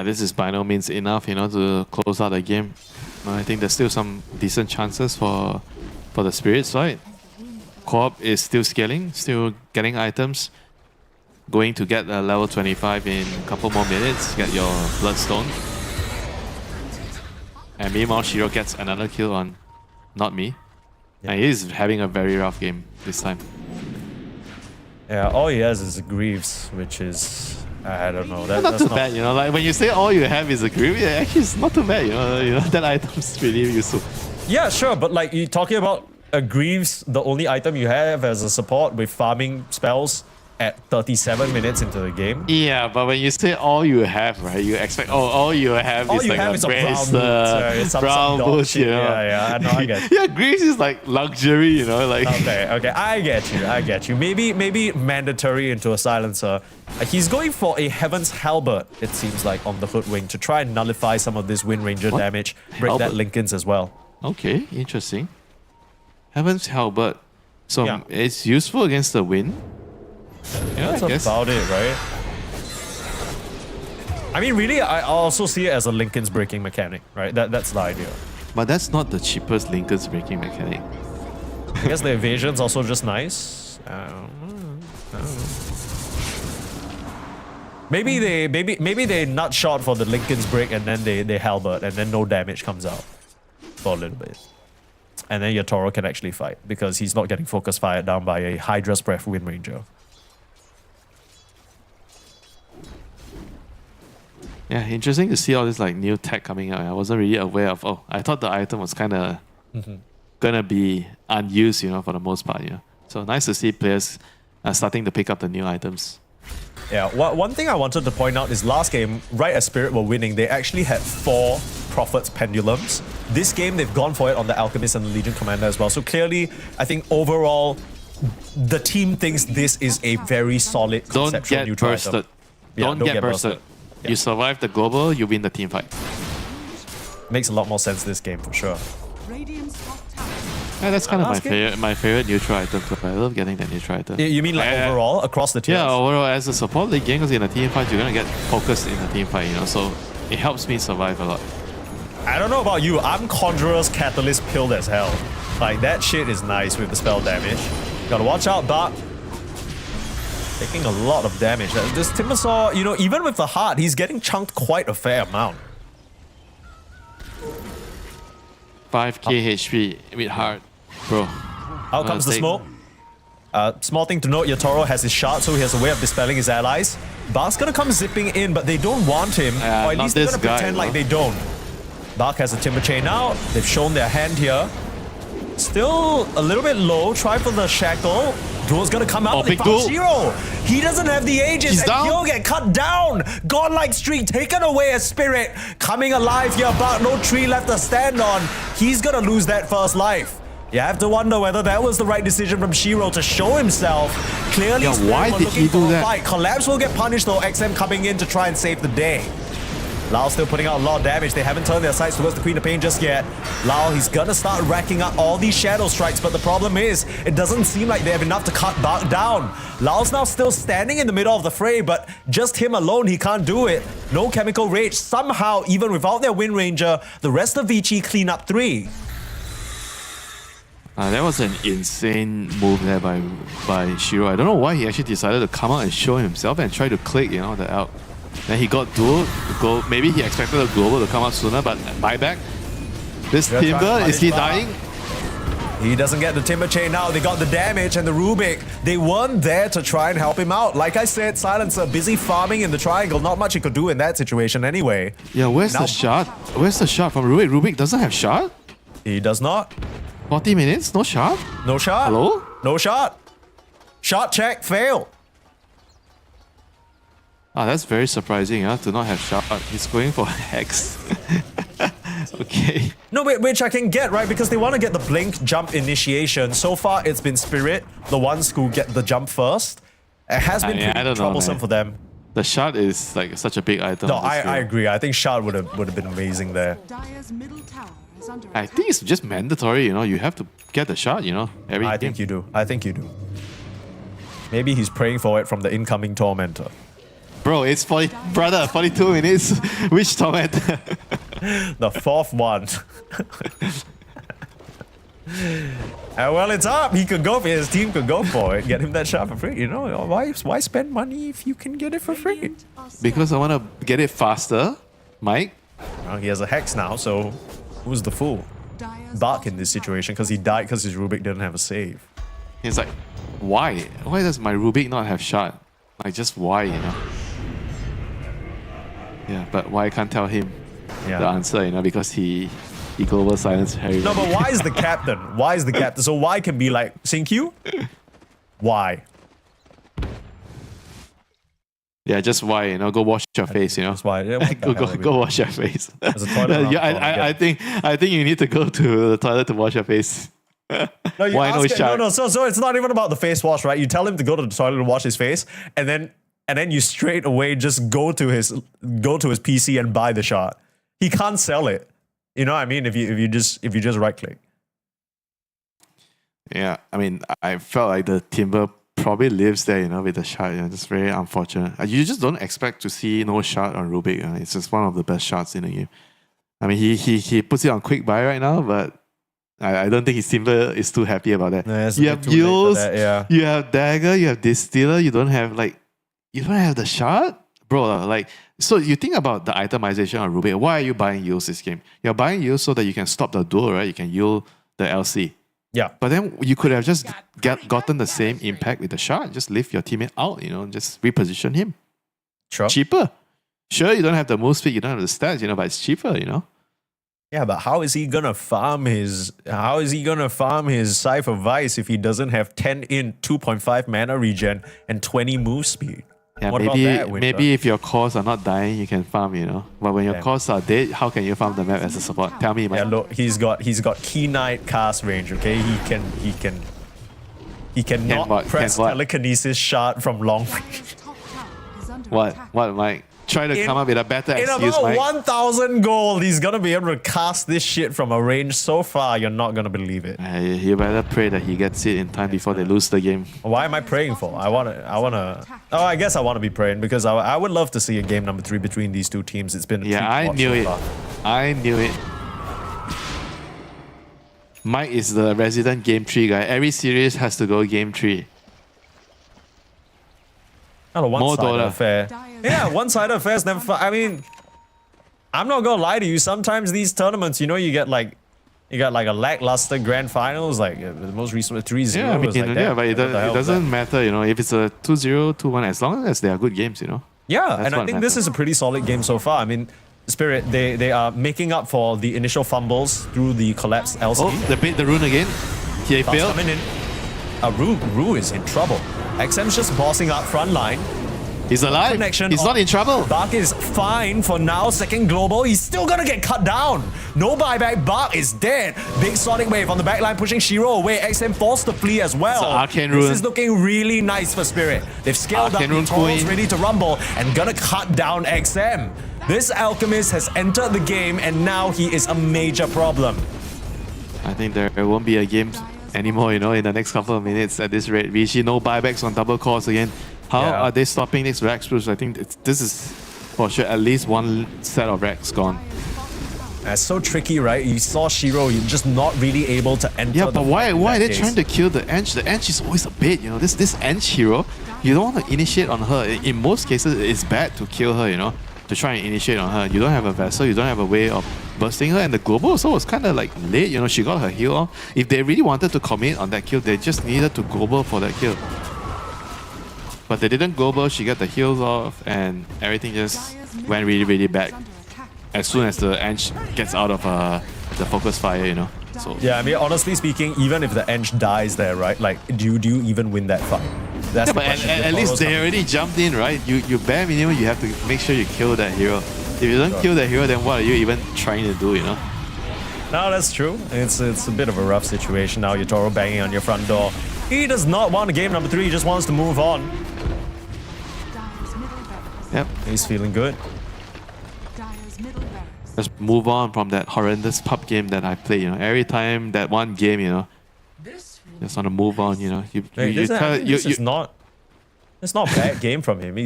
This is by no means enough, you know, to close out the game. I think there's still some decent chances for the Spirits, right? Co-op is still scaling, still getting items. Going to get a level 25 in a couple more minutes, get your Bloodstone. And meanwhile, Shiro gets another kill on not me. Yeah. And he's having a very rough game this time. Yeah, all he has is a Greaves, which is, I don't know. Not That's too bad, you know. Like when you say all you have is a Greaves, yeah, actually it's not too bad, you know. That item's really useful. Yeah, sure, but like you're talking about a Greaves, the only item you have as a support with farming spells at 37 minutes into the game. Yeah, but when you say all you have, right, you expect, oh, all you have All is you like have a is a brown brace, boots, some brown dog boots, shit. you know. Yeah, I know, I get you. Yeah, Greaves is like luxury, you know, like. Okay, I get you. Maybe mandatory into a silencer. He's going for a Heaven's Halberd, it seems like, on the Hoodwing to try and nullify some of this Wind Ranger damage, break Halberd? that Linken's as well. Okay, interesting. Heaven's Halberd. So Yeah. it's useful against the wind. Yeah, That's I guess. about it, right? I mean, really, I also see it as a Linken's breaking mechanic, right? That's the idea. But that's not the cheapest Lincoln's breaking mechanic. I guess the evasion's also just nice. Maybe they nut shot for the Lincoln's break and then they halberd and then no damage comes out for a little bit. And then your Toro can actually fight because he's not getting focus fired down by a Hydra's Breath Wind Ranger. Yeah, interesting to see all this like new tech coming out. I wasn't really aware of. Oh, I thought the item was kind of gonna be unused, you know, for the most part. You know, so nice to see players starting to pick up the new items. Yeah, one thing I wanted to point out is last game, right as Spirit were winning, they actually had 4 Prophet's Pendulums. This game, they've gone for it on the Alchemist and the Legion Commander as well. So clearly, I think overall, the team thinks this is a very solid Don't conceptual get neutral bursted. item. Yeah, Don't get bursted. Yeah. You survive the global, you win the team fight. Makes a lot more sense this game for sure. Radiant's top tower Yeah, that's kind of Asking? my favorite neutral item. So I love getting that neutral item. You mean like overall across the tiers? Yeah, overall as a support late game, because in a team fight you're gonna get focused in a team fight, you know. So it helps me survive a lot. I don't know about you, I'm Conjurer's Catalyst pilled as hell. Like, that shit is nice with the spell damage. Gotta watch out, Dark. Taking a lot of damage. This Timbersaw, you know, even with the heart, he's getting chunked quite a fair amount. 5k HP with heart, bro. Out comes the smoke. Small thing to note, Yatoro has his shard, so he has a way of dispelling his allies. Bark's gonna come zipping in, but they don't want him. Or at not least they're this gonna guy, pretend no. like they don't. Bark has a Timber Chain out. They've shown their hand here. Still a little bit low. Try for the Shackle. Duel's gonna come out. Oh, They big found duel. Shiro. He doesn't have the ages. He's and down. he'll get cut down. Godlike streak taken away as Spirit. Coming alive here, but no tree left to stand on. He's gonna lose that first life. You have to wonder whether that was the right decision from Shiro to show himself. Clearly, Yeah, Spirit why were did looking he for do a that? fight. Collapse will get punished though. XM coming in to try and save the day. Lao still putting out a lot of damage. They haven't turned their sights towards the Queen of Pain just yet. Lao, he's gonna start racking up all these Shadow Strikes, but the problem is, it doesn't seem like they have enough to cut Bark down. Lao's now still standing in the middle of the fray, but just him alone, he can't do it. No Chemical Rage. Somehow, even without their Wind Ranger, the rest of Vici clean up 3. That was an insane move there by Shiro. I don't know why he actually decided to come out and show himself and try to click, you know, the out. Then he got duel. Maybe he expected the global to come out sooner, but buyback. This They're trying to Timber, is he punish dying? He doesn't get the Timber Chain now. They got the damage and the Rubik. They weren't there to try and help him out. Like I said, Silencer busy farming in the triangle. Not much he could do in that situation anyway. Yeah, where's Now- the shot? Where's the shot from Rubik? Rubik doesn't have shot? He does not. 40 minutes? No shot? No shot. Hello? No shot. Shot check, fail. That's very surprising, to not have shot. He's going for Hex. Okay. No, which I can get, right? Because they want to get the blink jump initiation. So far, it's been Spirit, the ones who get the jump first. It has been I pretty don't know, troublesome man. for them. The shot is like such a big item. No, of this I hero. agree. I think shot would have been amazing there. Dire's middle tower is under I think it's just mandatory, you know. You have to get the shot, you know. Every I game. think you do. I think you do. Maybe he's praying for it from the incoming tormentor. Bro, it's 40, brother, 42 minutes. Which tormentor? The fourth one. And well, it's up. He could go for it. His team could go for it. Get him that shot for free. You know, why spend money if you can get it for free? Because I want to get it faster, Mike. Well, he has a Hex now, so who's the fool? Dire's Bark in this situation because he died because his Rubik didn't have a save. He's like, why? Why does my Rubik not have shot? Like, just why, you know? Yeah, but why I can't tell him Yeah. the answer, you know, because he global silence Harry. No, but why is the captain? Why is the captain? So why can be like, Sync you? Why? Yeah, just why, you know, go wash your face, you know. That's why. Yeah, what the hell are we go wash your face. There's a toilet around Yeah, the corner, I think you need to go to the toilet to wash your face. No, you Why no ask it- shot? No, so it's not even about the face wash, right? You tell him to go to the toilet to wash his face, and then you straight away just go to his PC and buy the shot. He can't sell it. You know what I mean? If you just right click. Yeah, I mean, I felt like the Timber probably lives there, you know, with the shot. Yeah, it's very unfortunate. You just don't expect to see no shot on Rubik. It's just one of the best shots in the game. I mean, he puts it on quick buy right now, but I don't think his Timber is too happy about that. Nah, it's a You bit have too late for Yules, that, yeah. you have Dagger, you have Distiller, you don't have the shot? Bro, like, so you think about the itemization on Rubik. Why are you buying Yules this game? You're buying Yules so that you can stop the duel, right? You can Yule the LC. Yeah. But then you could have just gotten the same impact with the shot. Just lift your teammate out, you know, just reposition him. Sure. Cheaper. Sure, you don't have the move speed, you don't have the stats, you know, but it's cheaper, you know. Yeah, but how is he gonna farm his Cypher Vice if he doesn't have 10 in 2.5 mana regen and 20 move speed? Yeah, What about that, Winter? maybe if your cores are not dying, you can farm, you know. But when your Damn. cores are dead, how can you farm the map as a support? Tell me, Yeah, man. look, he's got Key Knight cast range. Okay, he can not what? press Can what? telekinesis shot from long range. Dire's top tower is under What? attack. What, Mike? try to come up with a better In excuse, about Mike. 1,000 gold, he's gonna be able to cast this shit from a range so far, you're not gonna believe it. You better pray that he gets it in time before they lose the game. Why am I praying for? I wanna. Oh, I guess I wanna be praying because I would love to see a game number 3 between these two teams. It's been a treat Yeah, to I watch knew so it. far. I knew it. Mike is the resident game 3 guy. Every series has to go game 3. Not a one-sided Dota. affair. Yeah, one-sided affairs never fun. I mean, I'm not gonna lie to you. Sometimes these tournaments, you know, you get like a lackluster grand finals, like the most recent 3-0. Yeah, I mean, was like yeah, that. but it, What the hell it was that? doesn't matter, you know, if it's a 2-0, 2-1, as long as they are good games, you know. Yeah, That's and I what think this matters. is a pretty solid game so far. I mean, Spirit, they are making up for the initial fumbles through the collapsed LC. Oh, they bait the rune again. He Fast failed. coming in. Ru is in trouble. XM's just bossing up front line. He's alive. Connection He's on- not in trouble. Bark is fine for now. Second global. He's still gonna get cut down. No buyback. Bark is dead. Big Sonic Wave on the backline pushing Shiro away. XM forced to flee as well. It's an Arcane This Rune. is looking really nice for Spirit. They've scaled Arcane up. Rune Toro's Queen. ready to rumble and gonna cut down XM. This Alchemist has entered the game and now he is a major problem. I think there won't be a game anymore, you know, in the next couple of minutes at this rate. Vici, no buybacks on double calls again. How Yeah. are they stopping this Rex Bruce? I think this is for sure at least one set of Rex gone. That's so tricky, right? You saw Shiro, you're just not really able to enter. Yeah, the but why fight in are that they case. trying to kill the Ench? The Ench is always a bait, you know. This Ench hero, you don't want to initiate on her. In most cases, it's bad to kill her, you know, to try and initiate on her. You don't have a vessel, you don't have a way of bursting her, and the global also was kind of like late, you know. She got her heal off. If they really wanted to commit on that kill, they just needed to global for that kill. But they didn't global, she got the heals off, and everything just went really, really bad as soon as the Ench gets out of the focus fire, you know. So Yeah, I mean, honestly speaking, even if the Ench dies there, right? Like, do you even win that fight? That's yeah, the but question. at least Toro's they coming. already jumped in, right? You bare minimum, you have to make sure you kill that hero. If you don't kill that hero, then what are you even trying to do, you know? No, that's true. It's a bit of a rough situation now. Toro banging on your front door. He does not want a game number 3. He just wants to move on. Yep. He's feeling good. Let's move on from that horrendous pub game that I played, you know. Every time that one game, you know, just want to move on, you know. It's not a bad game from him.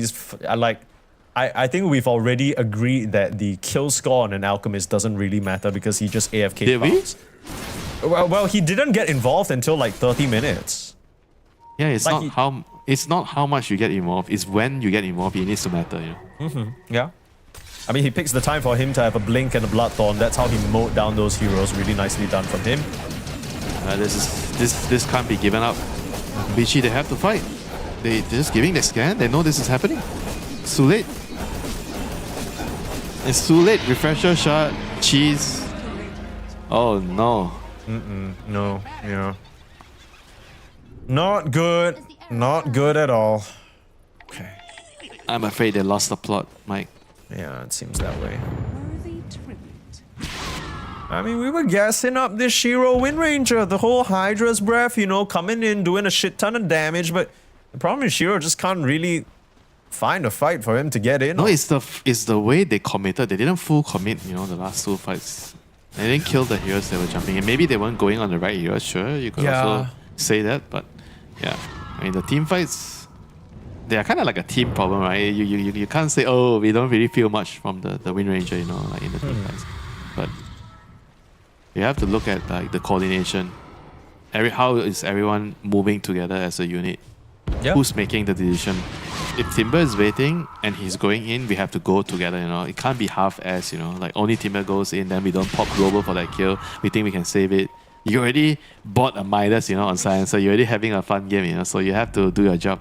I think we've already agreed that the kill score on an Alchemist doesn't really matter because he just AFK. Did we? bounce. Well, he didn't get involved until like 30 minutes. Yeah, it's Like not how much you get involved, it's when you get involved, it needs to matter, you know. Yeah. I mean, he picks the time for him to have a Blink and a Bloodthorn. That's how he mowed down those heroes. Really nicely done from him. This can't be given up. Vici, they have to fight. They're just giving the scan. They know this is happening. It's too late. It's too late. Refresher shot. Cheese. Oh no. No, yeah. Not good. Not good at all. Okay. I'm afraid they lost the plot, Mike. Yeah, it seems that way. I mean, we were gassing up this Shiro Wind Ranger, the whole Hydra's breath, you know, coming in, doing a shit ton of damage, but the problem is Shiro just can't really find a fight for him to get in. No, it's the way they committed. They didn't full commit, you know, the last two fights. They didn't kill the heroes they were jumping in. Maybe they weren't going on the right heroes, sure. You could also say that, but yeah. I mean, the team fights, they are kind of like a team problem, right? You can't say, oh, we don't really feel much from the Wind Ranger, you know, like in the team fights. But you have to look at like the coordination. How is everyone moving together as a unit? Yeah. Who's making the decision? If Timber is waiting and he's going in, we have to go together, you know. It can't be half-ass, you know. Like only Timber goes in, then we don't pop global for that kill. We think we can save it. You already bought a Midas, you know, on Science, so you're already having a fun game, you know. So you have to do your job.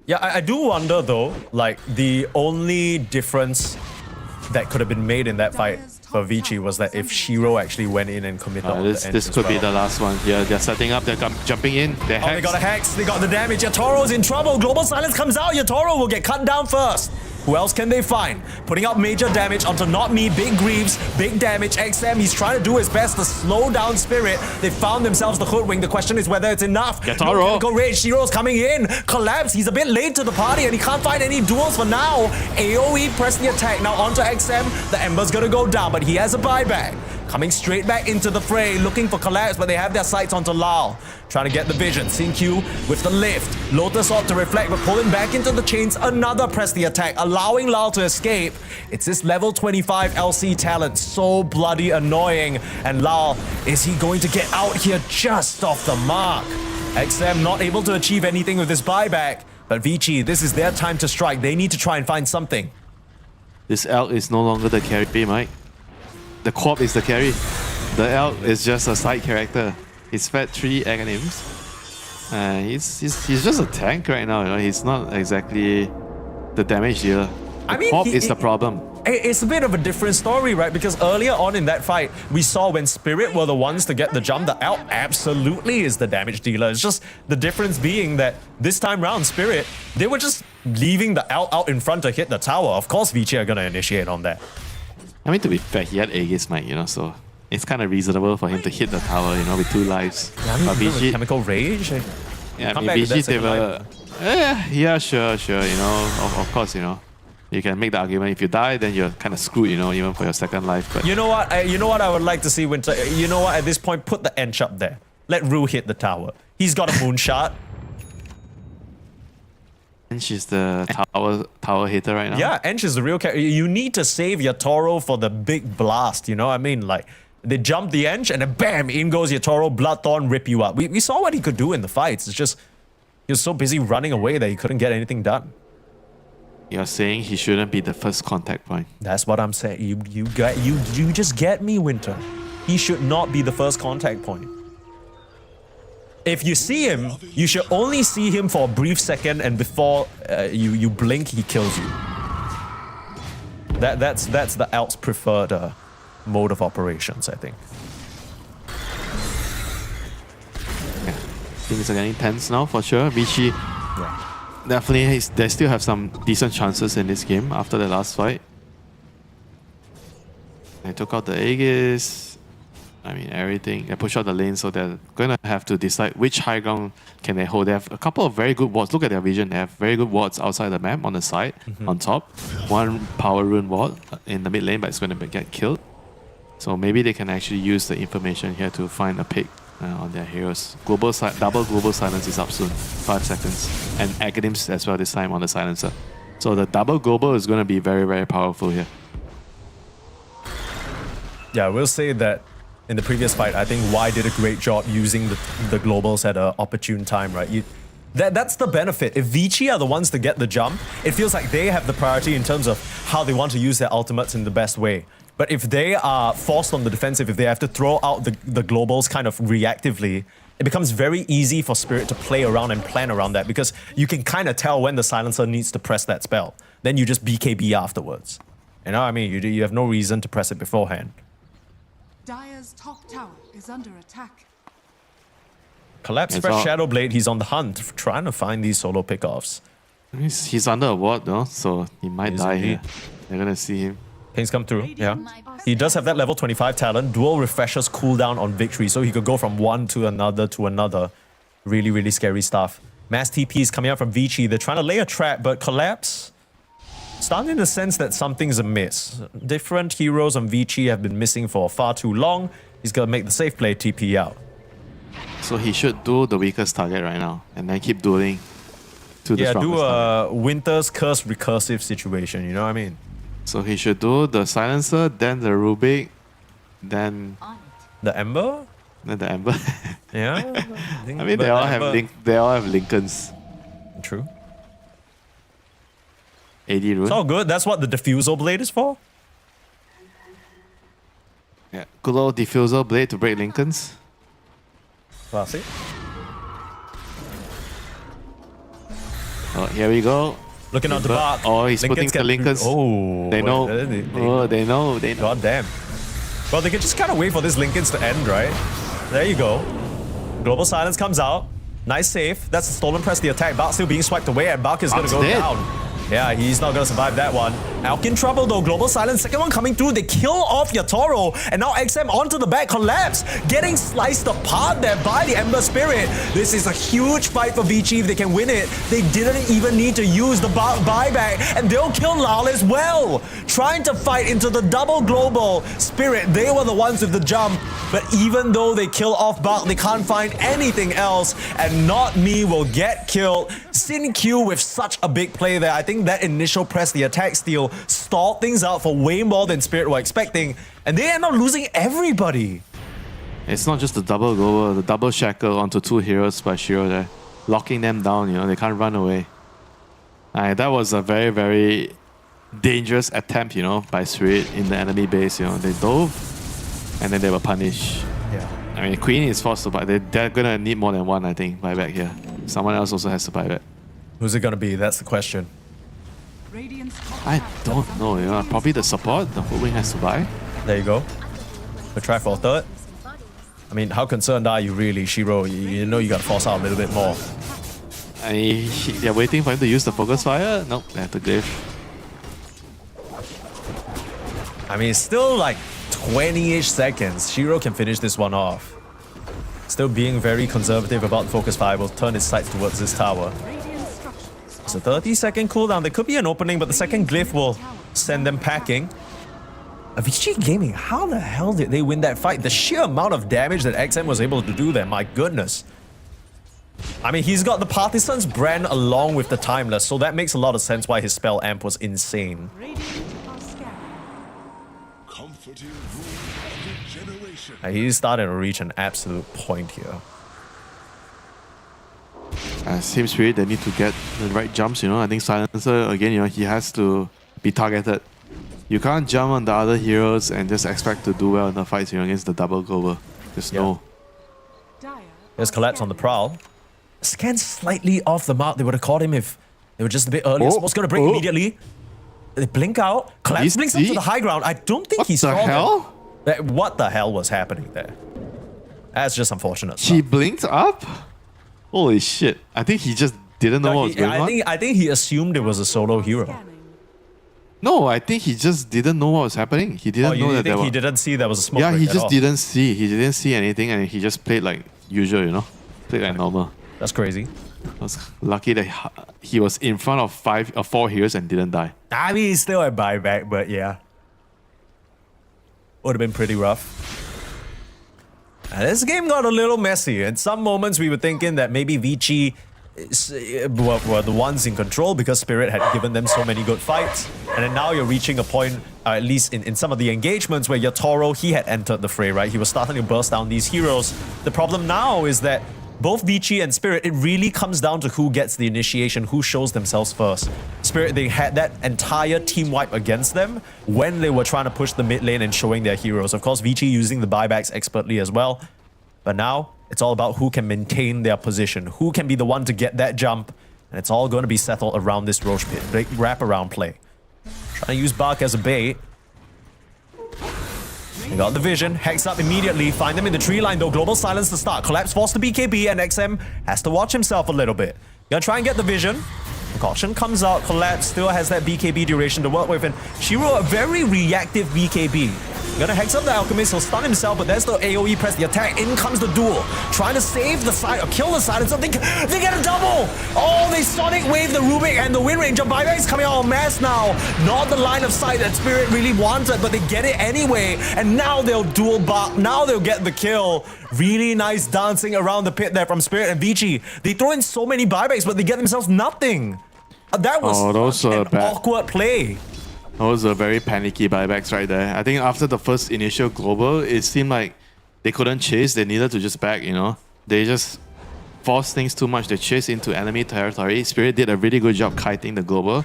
Yeah, I do wonder though, like the only difference that could have been made in that fight for Vici was that if Shiro actually went in and committed on the end This as could be well. the last one. Yeah, they're setting up, they're jumping in. They're Oh, they got a hex, they got the damage. Yatoro's in trouble. Global Silence comes out. Yatoro will get cut down first. Who else can they find? Putting out major damage onto Not Me, Big Greaves, big damage. XM, he's trying to do his best to slow down Spirit. They found themselves the hoodwink. The question is whether it's enough. Get No Aurora. chemical rage. Shiro's coming in. Collapse. He's a bit late to the party and he can't find any duels for now. AoE press the attack. Now onto XM. The Ember's gonna go down, but he has a buyback. Coming straight back into the fray, looking for Collapse, but they have their sights onto Lal. Trying to get the vision. Q with the lift. Lotus Orb to reflect, but pulling back into the chains. Another press the attack, allowing Lal to escape. It's this level 25 LC talent. So bloody annoying. And Lal, is he going to get out here just off the mark? XM not able to achieve anything with this buyback. But Vici, this is their time to strike. They need to try and find something. This elk is no longer the carry, Mike. The Corp is the carry. The elk is just a side character. He's fed 3 Aghanims. He's just a tank right now. You know? He's not exactly the damage dealer. The Corp is the problem. It's a bit of a different story, right? Because earlier on in that fight, we saw when Spirit were the ones to get the jump, the elk absolutely is the damage dealer. It's just the difference being that this time round, Spirit, they were just leaving the elk out in front to hit the tower. Of course, Vici are gonna initiate on that. I mean, to be fair, he had Aegis, Mike, you know, so it's kind of reasonable for him to hit the tower, you know, with 2 lives. But Vici, Chemical rage. yeah, Come I back mean, with that Vici, they second were, yeah, sure, you know, of course, you know, you can make the argument if you die, then you're kind of screwed, you know, even for your second life. But You know what? I would like to see Winter. You know what? At this point, put the Ench up there. Let Rue hit the tower. He's got a moonshot. Ench is the tower hitter right now. Yeah, Ench is the real character. You need to save your Toro for the big blast, you know what I mean? Like, they jump the Ench and then bam, in goes your Toro, Bloodthorn, rip you up. We saw what he could do in the fights. It's just, he was so busy running away that he couldn't get anything done. You're saying he shouldn't be the first contact point. That's what I'm saying. You just get me, Winter. He should not be the first contact point. If you see him, you should only see him for a brief second, and before you blink, he kills you. That's the Elk's preferred mode of operations, I think. Yeah. Things are getting tense now for sure. Vici, definitely, they still have some decent chances in this game after the last fight. They took out the Aegis. I mean, everything. They push out the lane, so they're going to have to decide which high ground can they hold. They have a couple of very good wards. Look at their vision. They have very good wards outside the map, on the side, on top. One power rune ward in the mid lane, but it's going to get killed. So maybe they can actually use the information here to find a pick on their heroes. Double global silence is up soon. 5 seconds. And Aghanims as well this time on the silencer. So the double global is going to be very, very powerful here. Yeah, I will say that in the previous fight, I think Y did a great job using the globals at an opportune time, right? That's the benefit. If Vici are the ones to get the jump, it feels like they have the priority in terms of how they want to use their ultimates in the best way. But if they are forced on the defensive, if they have to throw out the globals kind of reactively, it becomes very easy for Spirit to play around and plan around that, because you can kind of tell when the silencer needs to press that spell. Then you just BKB afterwards. You know what I mean? You have no reason to press it beforehand. Dire's top tower is under attack. Collapse It's Fresh all- Shadow Blade, he's on the hunt, trying to find these solo pickoffs. He's under a ward though, so he might He's die indeed. here. They're going to see him. Things come through, yeah. He does have that level 25 talent. Dual refreshers cooldown on victory, so he could go from one to another. Really, really scary stuff. Mass TP is coming out from Vici. They're trying to lay a trap, but Collapse starting to sense that something's amiss. Different heroes on Vici have been missing for far too long. He's gonna make the safe play, TP out. So he should do the weakest target right now and then keep dueling to the Yeah, strongest do target. a Winter's Curse recursive situation, you know what I mean? So he should do the silencer, then the Rubik, then The Ember? the Ember. Yeah. I mean, they all have Lincolns. True. AD rune. It's all good. That's what the Diffusal Blade is for. Yeah. Good old diffusal blade to break Lincolns. Classic. Oh, here we go. Looking out the back. Oh, he's putting the Lincolns. Oh, They know. They know. God damn. Well, they can just kind of wait for this Lincolns to end, right? There you go. Global Silence comes out. Nice save. That's the stolen press, the attack. Bark still being swiped away, and Bark is going to Bark's go dead. down. Yeah, he's not gonna survive that one. Alk in trouble though. Global Silence, second one coming through. They kill off Yatoro. And now XM onto the back, Collapse. Getting sliced apart there by the Ember Spirit. This is a huge fight for Vici if they can win it. They didn't even need to use the buyback. And they'll kill Lal as well. Trying to fight into the double Global Spirit. They were the ones with the jump. But even though they kill off Bak, they can't find anything else. And Not Me will get killed. Sin Q with such a big play there. I think that initial press, the attack steal, stalled things out for way more than Spirit were expecting. And they end up losing everybody. It's not just the double global, the double shackle onto two heroes by Shiro there. Locking them down, they can't run away. That was a very, very dangerous attempt, by Spirit in the enemy base. They dove and then they were punished. Yeah. I mean, Queen is forced to buy. They're gonna need more than one, I think, buyback here. Someone else also has to buy back. Who's it gonna be? That's the question. I don't know, probably the support, the Hoodwink has to buy. There you go. We'll try for a third. I mean, how concerned are you really, Shiro? You know you gotta force out a little bit more. They're waiting for him to use the focus fire? Nope, they have to glaive. I mean, it's still like 20-ish seconds. Shiro can finish this one off. Still being very conservative about the focus fire. Will turn his sights towards this tower. It's a 30-second cooldown. There could be an opening, but the second glyph will send them packing. Vici Gaming, how the hell did they win that fight? The sheer amount of damage that XM was able to do there, my goodness. I mean, he's got the Partisans brand along with the Timeless, so that makes a lot of sense why his spell amp was insane. And he's starting to reach an absolute point here. Same Spirit, they need to get the right jumps, I think Silencer, again, he has to be targeted. You can't jump on the other heroes and just expect to do well in the fights, against the double global. Just no. There's Collapse on the prowl. Scan slightly off the mark. They would have caught him if they were just a bit earlier. Smoke's gonna break immediately. They blink out. Collapse blinks up to the high ground. I don't think he saw What the hell? What the hell was happening there? That's just unfortunate. He blinked up? Holy shit. I think he just didn't know what was going on. I think he assumed it was a solo hero. No, I think he just didn't know what was happening. He didn't know that there was... He didn't see there was a smoke Yeah, break he at just all. didn't see. He didn't see anything and he just played like usual, Played like normal. That's crazy. I was lucky that he was in front of 5 or 4 heroes and didn't die. I mean, he's still a buyback, but yeah. Would have been pretty rough. And this game got a little messy. In some moments, we were thinking that maybe Vici were the ones in control because Spirit had given them so many good fights. And then now you're reaching a point, at least in some of the engagements, where Yatoro, he had entered the fray, right? He was starting to burst down these heroes. The problem now is that both Vici and Spirit, it really comes down to who gets the initiation, who shows themselves first. Spirit, they had that entire team wipe against them when they were trying to push the mid lane and showing their heroes. Of course, Vici using the buybacks expertly as well. But now, it's all about who can maintain their position, who can be the one to get that jump, and it's all going to be settled around this Roche Pit. Big wraparound play. Trying to use Bak as a bait. They got the vision, hex up immediately, find them in the tree line though, global silence to start, Collapse forced to BKB and XM has to watch himself a little bit. Gonna try and get the vision. Precaution comes out, Collapse still has that BKB duration to work with, and Shiro a very reactive BKB. Gonna hex up the Alchemist, he'll stun himself, but there's the AoE press, the attack, in comes the duel. Trying to save the side, or kill the silence, they get a double! Oh, they Sonic Wave the Rubik and the Wind Ranger, buyback is coming out en masse now. Not the line of sight that Spirit really wanted, but they get it anyway. And now they'll duel Bak, now they'll get the kill. Really nice dancing around the pit there from Spirit and Vici. They throw in so many buybacks, but they get themselves nothing. That was an awkward play. Those are very panicky buybacks right there. I think after the first initial global, it seemed like they couldn't chase. They needed to just back, They just forced things too much. They chased into enemy territory. Spirit did a really good job kiting the global.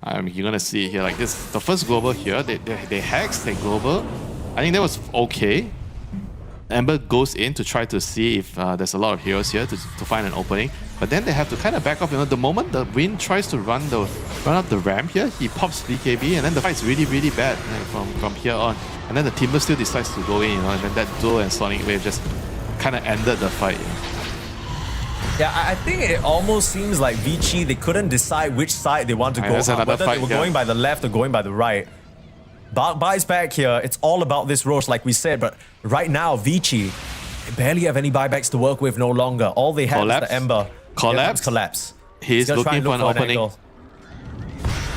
You're going to see here, like this, the first global here, they hexed, they global. I think that was okay. Ember goes in to try to see if there's a lot of heroes here to find an opening. But then they have to kind of back off. The moment the Wind tries to run up the ramp here, he pops BKB, and then the fight's really, really bad from here on. And then the Timber still decides to go in, and then that duel and Sonic Wave just kind of ended the fight. Yeah, I think it almost seems like Vici, they couldn't decide which side they want to go That's on, another whether fight, they were yeah. going by the left or going by the right. Bart buys back here. It's all about this Roche, like we said, but right now, Vici barely have any buybacks to work with no longer. All they have Collapse. is the Ember. Collapse. Here comes Collapse. He's gonna try looking and for look an opening. angle.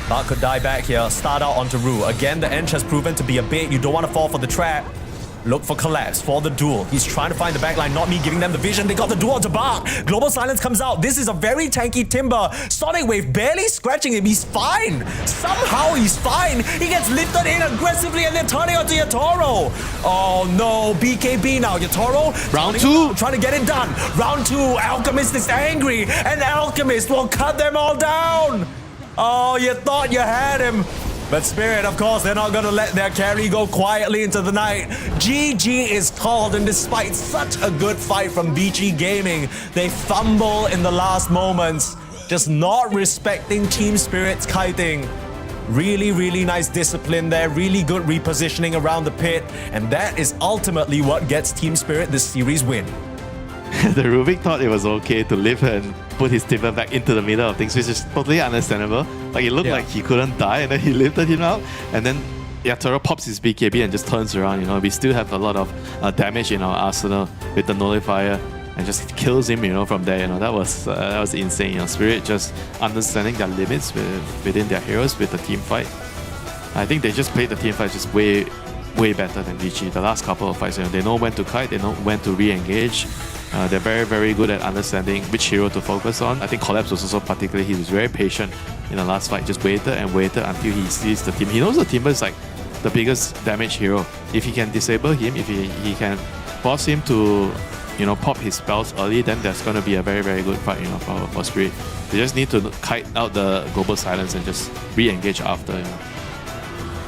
Bart could die back here, start out onto Rue. Again, the Ench has proven to be a bait. You don't want to fall for the trap. Look for Collapse, for the duel. He's trying to find the backline, not me giving them the vision. They got the duel to Bart. Global Silence comes out. This is a very tanky Timber. Sonic Wave barely scratching him. He's fine. Somehow he's fine. He gets lifted in aggressively and they're turning onto Yatoro. Oh no, BKB now. Yatoro. Round 2. Trying to get it done. Round 2. Alchemist is angry and Alchemist will cut them all down. Oh, you thought you had him. But Spirit, of course, they're not going to let their carry go quietly into the night. GG is called, and despite such a good fight from Vici Gaming, they fumble in the last moments, just not respecting Team Spirit's kiting. Really, really nice discipline there, really good repositioning around the pit, and that is ultimately what gets Team Spirit this series win. The Rubik thought it was okay to lift and put his Timber back into the middle of things, which is totally understandable. Like, it looked like he couldn't die, and then he lifted him out, and then Yatoro pops his BKB and just turns around. You know, we still have a lot of damage in our arsenal with the Nullifier, and just kills him. You know, from there. You know, that was insane. You know, Spirit just understanding their limits within their heroes with the team fight. I think they just played the team fight just way better than Vici. The last couple of fights, you know, they know when to kite, they know when to re-engage. They're very, very good at understanding which hero to focus on. I think Collapse was also particularly, he was very patient in the last fight, just waited and waited until he sees the team. He knows the Timber is like the biggest damage hero. If he can disable him, if he can force him to, you know, pop his spells early, then there's going to be a very, very good fight, you know, for Spirit. They just need to kite out the Global Silence and just re-engage after, you know.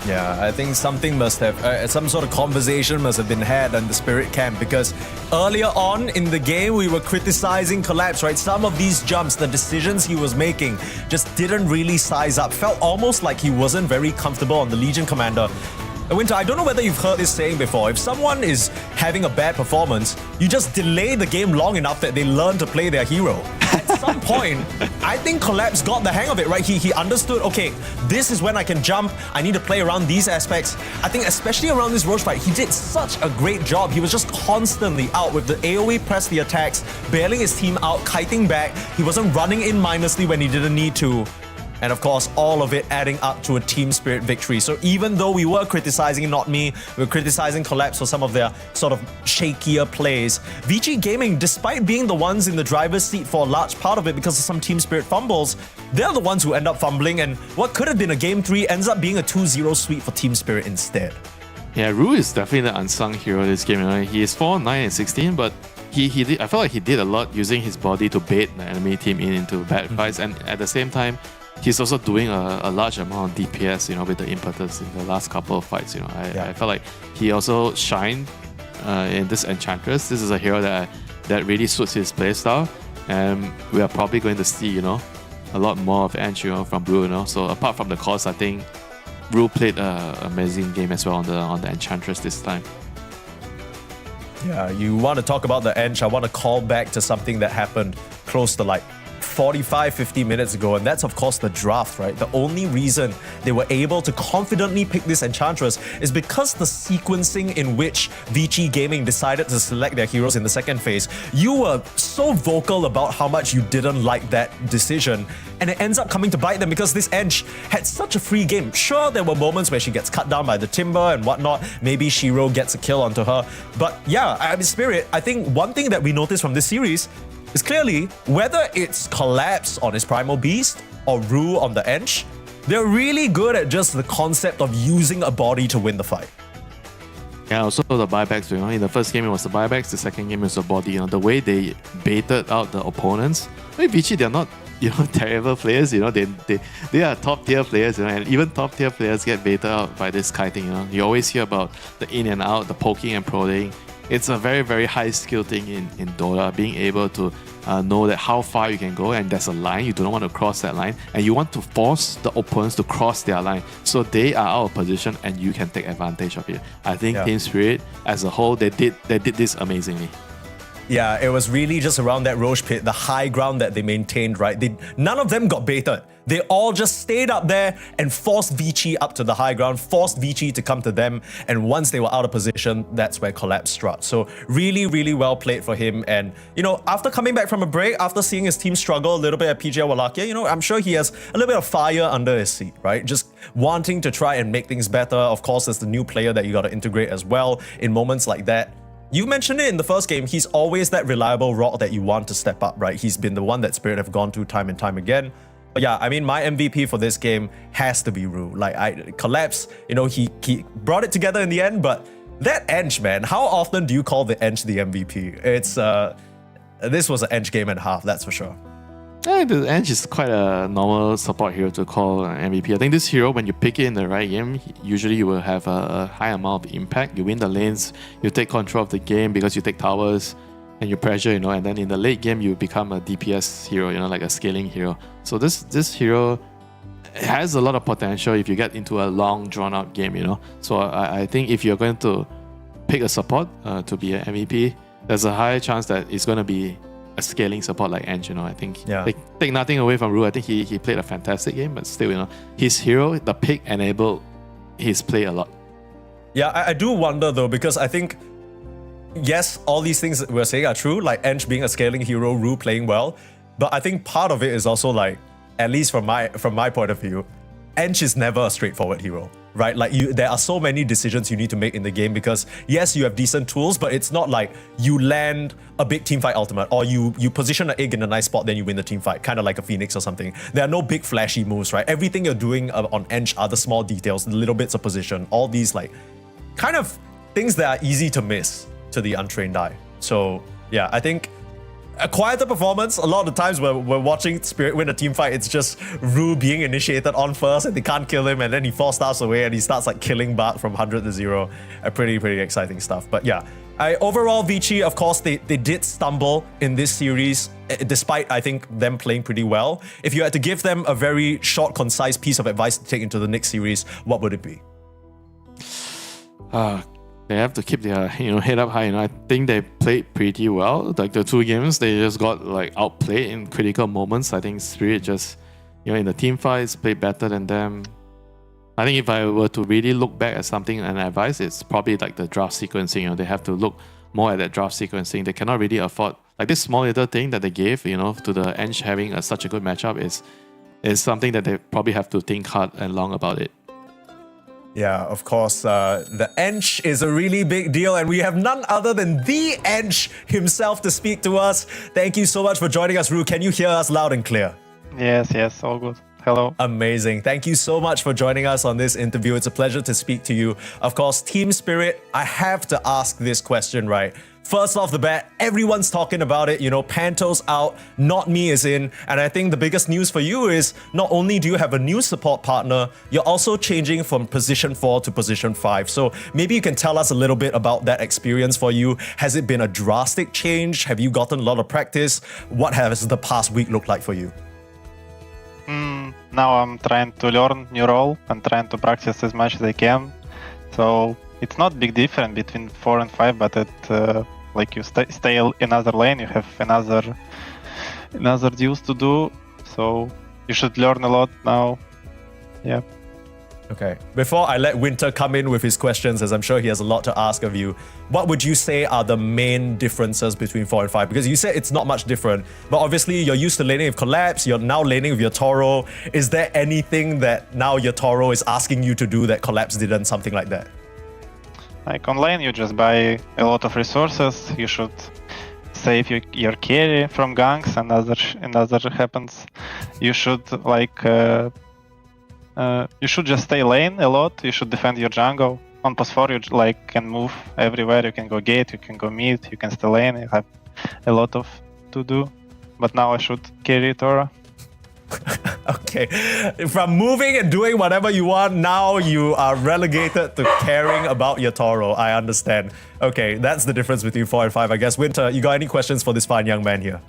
Yeah, I think something must have, some sort of conversation must have been had in the Spirit camp, because earlier on in the game, we were criticizing Collapse, right? Some of these jumps, the decisions he was making just didn't really size up. Felt almost like he wasn't very comfortable on the Legion Commander. Winter, I don't know whether you've heard this saying before. If someone is having a bad performance, you just delay the game long enough that they learn to play their hero. At some point, I think Collapse got the hang of it, right? He understood, okay, this is when I can jump. I need to play around these aspects. I think especially around this Roche fight, he did such a great job. He was just constantly out with the AoE press the attacks, bailing his team out, kiting back. He wasn't running in mindlessly when he didn't need to. And of course, all of it adding up to a Team Spirit victory. So even though we were criticizing, not me, we were criticizing Collapse for some of their sort of shakier plays, Vici Gaming, despite being the ones in the driver's seat for a large part of it because of some Team Spirit fumbles, they're the ones who end up fumbling, and what could have been a Game 3 ends up being a 2-0 sweep for Team Spirit instead. Yeah, Rue is definitely the unsung hero of this game. You know? He is 4, 9, and 16, but he did, I felt like he did a lot using his body to bait the enemy team into bad fights, and at the same time, he's also doing a large amount of DPS, you know, with the impetus in the last couple of fights. You know, I felt like he also shined in this Enchantress. This is a hero that really suits his playstyle, and we are probably going to see, you know, a lot more of Ench, you know, from Brew. You know, so apart from the cost, I think Brew played an amazing game as well on the Enchantress this time. Yeah, you want to talk about the Ench, I want to call back to something that happened close to like 45-50 minutes ago, and that's of course the draft, right? The only reason they were able to confidently pick this Enchantress is because the sequencing in which Vici Gaming decided to select their heroes in the second phase. You were so vocal about how much you didn't like that decision, and it ends up coming to bite them because this Ench had such a free game. Sure, there were moments where she gets cut down by the Timber and whatnot, maybe Shiro gets a kill onto her, but yeah, I mean, Spirit, I think one thing that we noticed from this series is clearly, whether it's Collapse on his Primal Beast or Rue on the Ench, they're really good at just the concept of using a body to win the fight. Yeah, also the buybacks, you know, in the first game it was the buybacks, the second game was the body, you know, the way they baited out the opponents. I mean, Vici, they're not, you know, terrible players, you know, they are top tier players, you know, and even top tier players get baited out by this kiting, you know. You always hear about the in and out, the poking and prodding. It's a very, very high skill thing in Dota, being able to know that how far you can go, and there's a line, you don't want to cross that line, and you want to force the opponents to cross their line so they are out of position and you can take advantage of it. I think Team Spirit as a whole, they did this amazingly. Yeah, it was really just around that Roche pit, the high ground that they maintained, right? None of them got baited. They all just stayed up there and forced Vici up to the high ground, forced Vici to come to them. And once they were out of position, that's where Collapse struck. So really, really well played for him. And, after coming back from a break, after seeing his team struggle a little bit at PGL Wallachia, I'm sure he has a little bit of fire under his seat, right? Just wanting to try and make things better. Of course, there's the new player that you got to integrate as well in moments like that. You mentioned it in the first game, he's always that reliable rock that you want to step up, right? He's been the one that Spirit have gone to time and time again. But yeah, I mean, my MVP for this game has to be Rue. Collapse, he brought it together in the end, but that Ench, man, how often do you call the Ench the MVP? This was an Ench game and a half, that's for sure. The Ench is quite a normal support hero to call MVP. I think this hero, when you pick it in the right game, usually you will have a high amount of impact. You win the lanes, you take control of the game because you take towers and you pressure, and then in the late game you become a DPS hero, like a scaling hero. So this hero has a lot of potential if you get into a long drawn out game, So I think if you're going to pick a support to be an MVP, there's a high chance that it's going to be a scaling support like Ench, I think. Yeah. Take nothing away from Rue. I think he played a fantastic game, but still, his hero, the pick enabled his play a lot. Yeah, I do wonder though, because I think, yes, all these things that we're saying are true, like Ench being a scaling hero, Rue playing well, but I think part of it is also like, at least from my point of view, Ench is never a straightforward hero, right? There are so many decisions you need to make in the game because yes, you have decent tools, but it's not like you land a big teamfight ultimate or you position an egg in a nice spot, then you win the teamfight, kind of like a Phoenix or something. There are no big flashy moves, right? Everything you're doing on Ench are the small details, the little bits of position, all these kind of things that are easy to miss to the untrained eye. So yeah, I think a quieter performance. A lot of the times we're watching Spirit win a team fight, it's just Rue being initiated on first and they can't kill him, and then he 4-stars away and he starts killing Bart from 100 to 0. Pretty exciting stuff. But yeah, overall Vici, of course, they did stumble in this series, despite I think them playing pretty well. If you had to give them a very short, concise piece of advice to take into the next series, what would it be? They have to keep their head up high. I think they played pretty well. The two games, they just got outplayed in critical moments. I think Spirit just in the team fights played better than them. I think if I were to really look back at something and advice, it's probably the draft sequencing. They have to look more at that draft sequencing. They cannot really afford this small little thing that they gave to the Ench having such a good matchup is something that they probably have to think hard and long about it. Yeah, of course, the Ench is a really big deal, and we have none other than the Ench himself to speak to us. Thank you so much for joining us, Rue. Can you hear us loud and clear? Yes, all good. Hello. Amazing. Thank you so much for joining us on this interview. It's a pleasure to speak to you. Of course, Team Spirit, I have to ask this question, right? First off the bat, everyone's talking about it. Panto's out, Not Me is in. And I think the biggest news for you is not only do you have a new support partner, you're also changing from position 4 to position 5. So maybe you can tell us a little bit about that experience for you. Has it been a drastic change? Have you gotten a lot of practice? What has the past week looked like for you? Now I'm trying to learn new role and trying to practice as much as I can. So it's not big difference between 4 and 5, but it you stay in another lane, you have another deals to do. So you should learn a lot now. Yeah. Okay. Before I let Winter come in with his questions, as I'm sure he has a lot to ask of you, what would you say are the main differences between 4 and 5? Because you said it's not much different, but obviously you're used to laning with Collapse, you're now laning with your Toro. Is there anything that now your Toro is asking you to do that Collapse didn't, something like that? On lane, you just buy a lot of resources. You should save your carry from ganks and other happens. You should you should just stay lane a lot. You should defend your jungle. On post 4, you can move everywhere. You can go gate, you can go mid, you can stay lane. You have a lot to do. But now I should carry Tora. Okay, from moving and doing whatever you want, now you are relegated to caring about your Toro. I understand. Okay, that's the difference between 4 and 5, I guess. Winter, you got any questions for this fine young man here?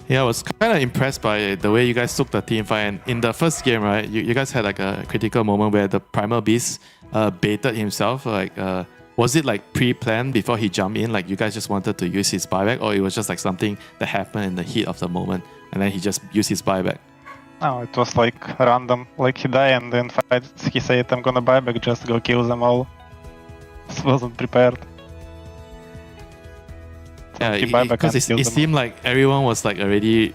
Yeah, I was kind of impressed by the way you guys took the team fight. And in the first game, right, you guys had a critical moment where the Primal Beast baited himself. was it like pre-planned before he jumped in? Like you guys just wanted to use his buyback, or it was just like something that happened in the heat of the moment, and then he just used his buyback? No, it was like random. Like he died and then fights. He said, "I'm gonna buy back, just go kill them all." This wasn't prepared. Yeah, he buy back because and kill it them seemed like everyone was like already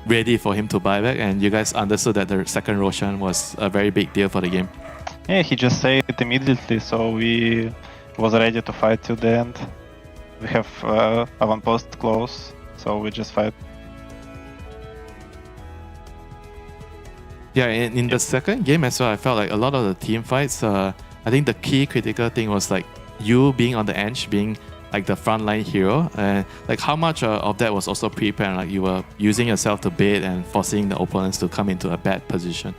ready for him to buy back, and you guys understood that the second Roshan was a very big deal for the game. Yeah, he just said it immediately, so we was ready to fight till the end. We have avant-post close, so we just fight. Yeah, in the second game as well, I felt like a lot of the team fights, I think the key critical thing was like you being on the edge, being like the frontline hero, and like how much of that was also pre-planned, like you were using yourself to bait and forcing the opponents to come into a bad position.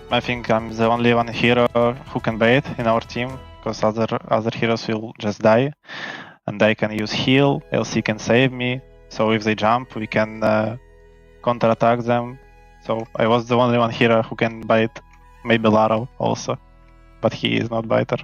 I think I'm the only one hero who can bait in our team, because other heroes will just die, and I can use heal, LC can save me, so if they jump we can counter-attack them. So I was the only one hero who can bite, maybe Laral also, but he is not biter.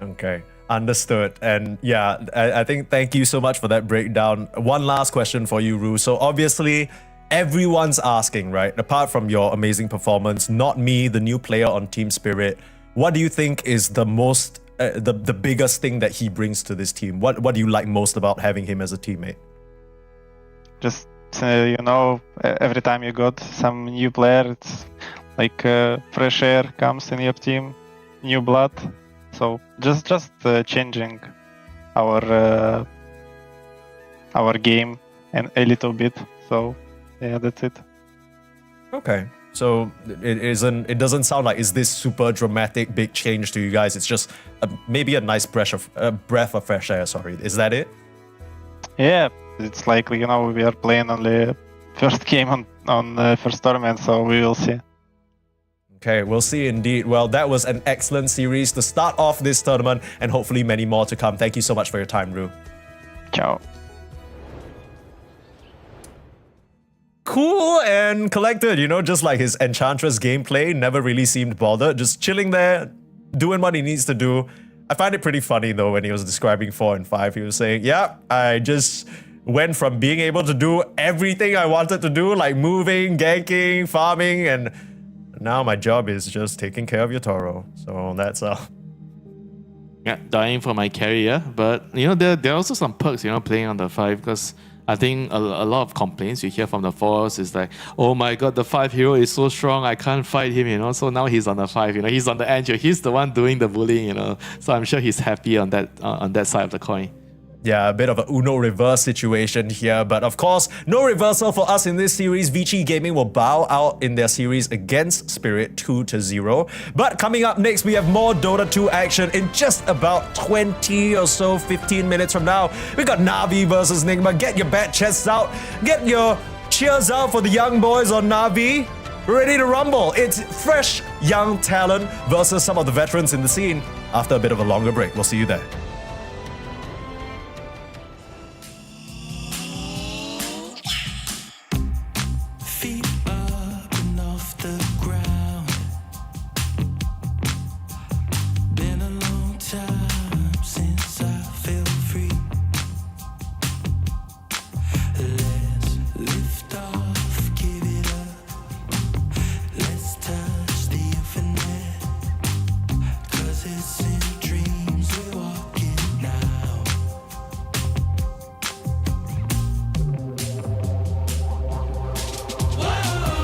Okay, understood. And yeah, I think thank you so much for that breakdown. One last question for you, Ru. So obviously, everyone's asking, right? Apart from your amazing performance, not me, the new player on Team Spirit, what do you think is the most, the biggest thing that he brings to this team? What do you like most about having him as a teammate? Just every time you got some new player, it's like fresh air comes in your team, new blood. So just changing our game and a little bit. So yeah, that's it. Okay, so it doesn't sound like it's this super dramatic big change to you guys. It's just maybe a nice breath of fresh air. Sorry, is that it? Yeah, it's like we are playing only first game on first tournament, so we will see. Okay, we'll see indeed. Well, that was an excellent series to start off this tournament, and hopefully many more to come. Thank you so much for your time, Ru. Ciao. Cool and collected, just like his Enchantress gameplay, never really seemed bothered, just chilling there, doing what he needs to do. I find it pretty funny though when he was describing 4 and 5. He was saying, yeah, I just went from being able to do everything I wanted to do, like moving, ganking, farming, and now my job is just taking care of your Toro. So that's Yeah, dying for my carry, yeah. But there are also some perks, playing on the 5, because I think a lot of complaints you hear from the forums is like, oh my god, the 5 hero is so strong, I can't fight him, so now he's on the 5, he's on the edge, he's the one doing the bullying, so I'm sure he's happy on that side of the coin. Yeah, a bit of a Uno reverse situation here, but of course, no reversal for us in this series. Vici Gaming will bow out in their series against Spirit 2-0. But coming up next, we have more Dota 2 action in just about 20 or so, 15 minutes from now. We got Na'Vi versus Nigma. Get your bat chests out, get your cheers out for the young boys on Na'Vi. Ready to rumble. It's fresh young talent versus some of the veterans in the scene after a bit of a longer break. We'll see you there. Feet up and off the ground. Been a long time since I felt free. Let's lift off, give it up. Let's touch the infinite. 'Cause it's in dreams we're walking now. Whoa!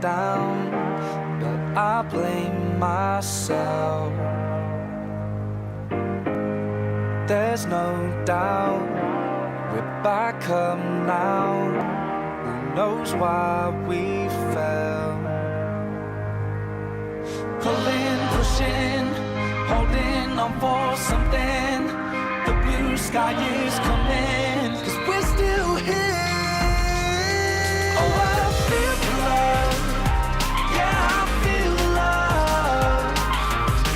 down, but I blame myself. There's no doubt we're back up now. Who knows why we fell? Pulling, pushing, holding on for something. The blue sky is coming, 'cause we're still here. Oh, I feel the love. Yeah, I feel the love.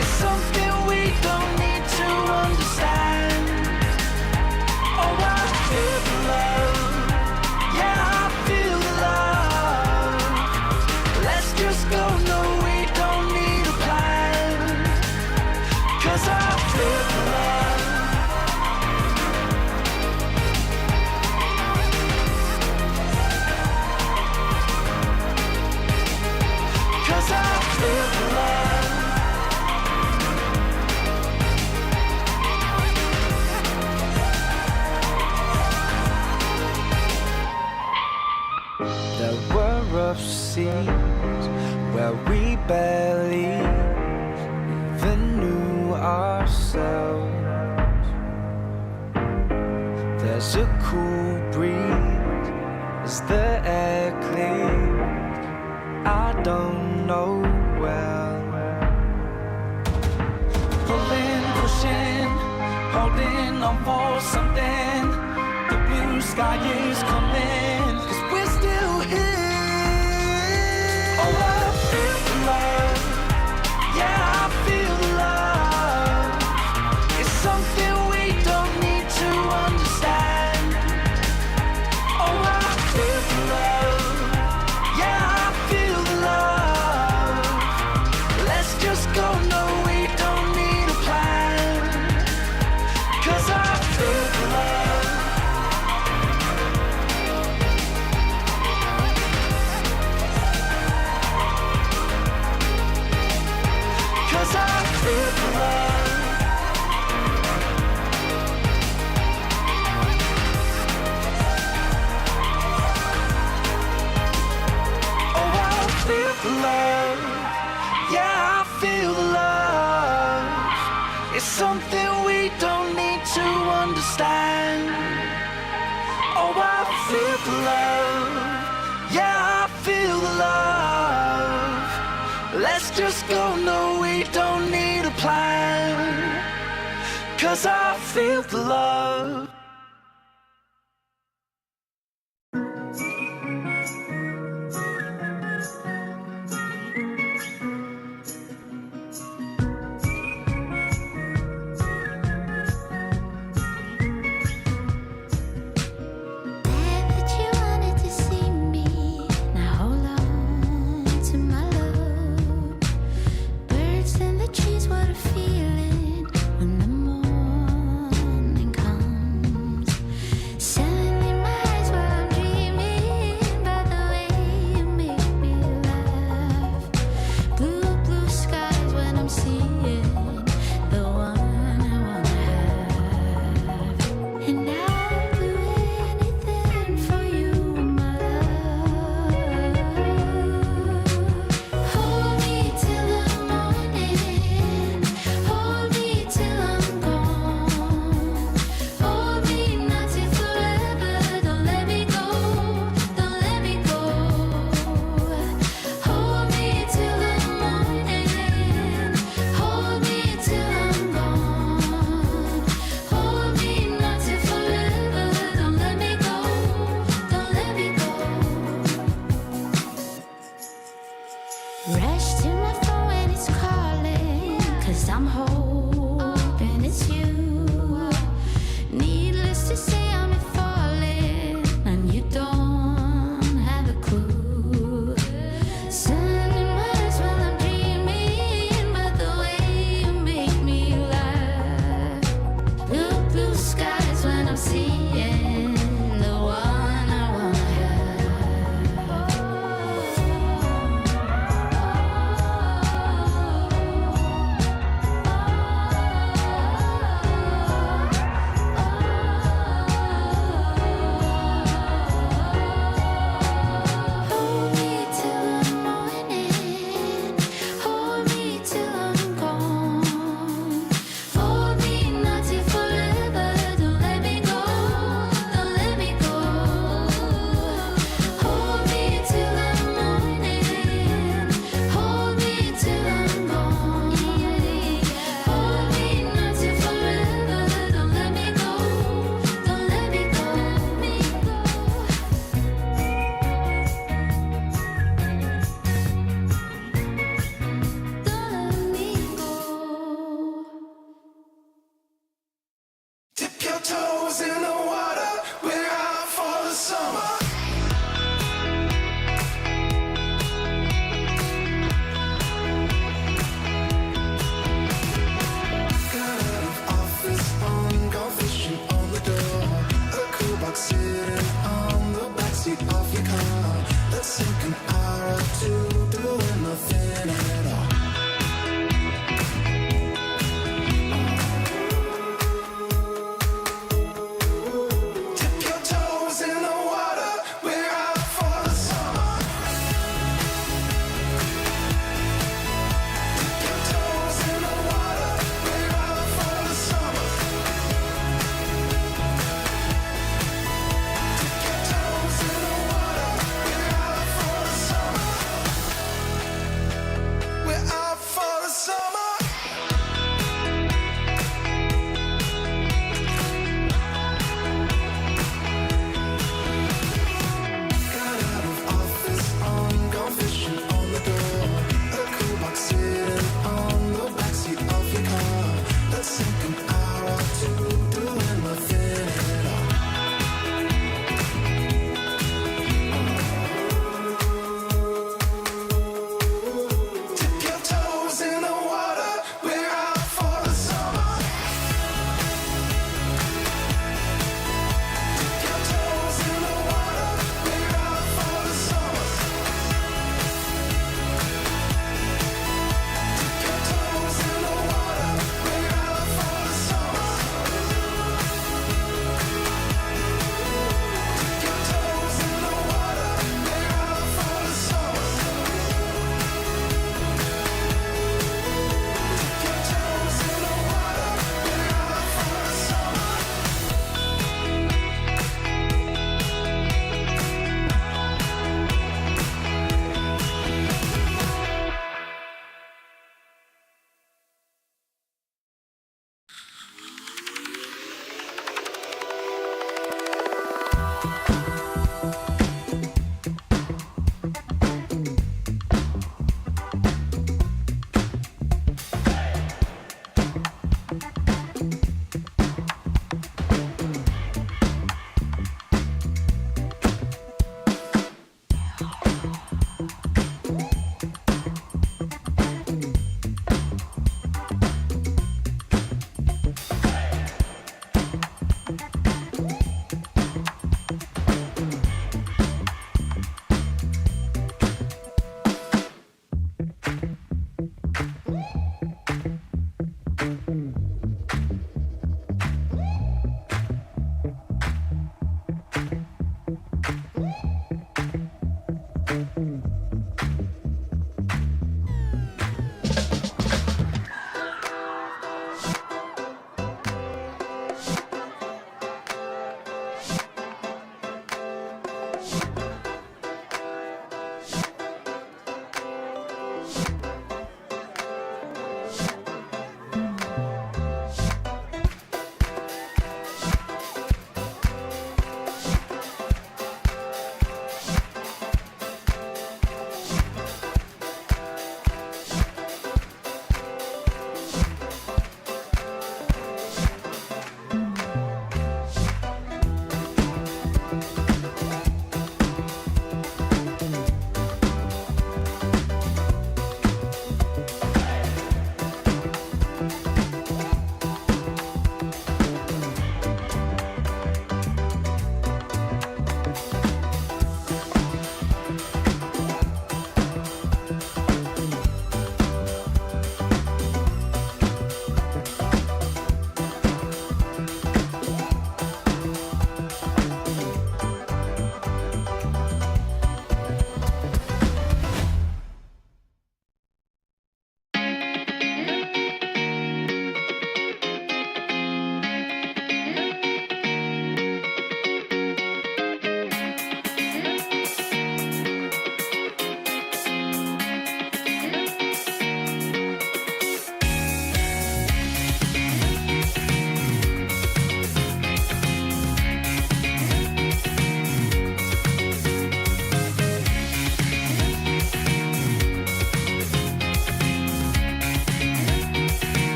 It's something we don't need to understand. Oh, I feel the love. Yeah, I feel the love. Let's just go, no, we don't need a plan. 'Cause I feel the love. 'Cause I feel the love. There were rough seas where we barely even knew ourselves. There's a cool breeze as the air clears. I don't know well. Pulling, pushing, holding on for something. The blue sky is coming, 'cause we're still here. Oh, I feel the love. Yeah, I feel the love. It's something we don't need to understand. Oh, I feel the love. Yeah, I feel the love. Let's just go, no, we don't need a plan. 'Cause I feel the love. 'Cause I feel the love. Oh, I feel the love. Yeah, I feel the love. It's something we don't need to understand. Oh, I feel the love. Yeah, I feel the love. Let's just go, no, we don't need a plan. 'Cause I feel the love. That you wanted to see me. Now hold on to my love. Birds in the trees, what a feeling when the morning comes. Sun in my eyes while I'm dreaming about the way you make me laugh. Blue, blue skies when I'm seeing the one I wanna have. And I'll do anything for you, my love. Hold me till the morning. Hold me till I'm gone. Hold me not till forever. Don't let me go. Don't let me go. Hold me till the morning. Hold me till I'm gone. Hold me not till forever. Don't let me go. Don't let me go. Rush to my phone when it's calling, 'cause I'm hoping it's you. Needless to say, I'm falling, and you don't have a clue. Sun in my eyes while I'm dreaming about the way you make me laugh. Blue, blue skies when I'm seeing the one I wanna have. toes in the water, we're out for the summer. Got out of office on, go fishing on the door. A cool box sitting on the backseat of your car. Let's sink an hour or two doing nothing at all. Dip your toes in the water, we're out for the summer. Dip your toes in the water, we're out for the summer. Dip your toes in the water, we're out for the summer. We're out for the summer. Got out of office on, go fishing on the door. A cool box sitting on the backseat of your car. Let's sink an hour or two doing nothing at all. Dip your toes in the water, we're out for the summer. Dip your toes in the water, we're out for the summer. Dip your toes in the water, we're out for the summer. Dip your toes in the water, we're out for the summer. Dip your toes in the water, we're out for the summer.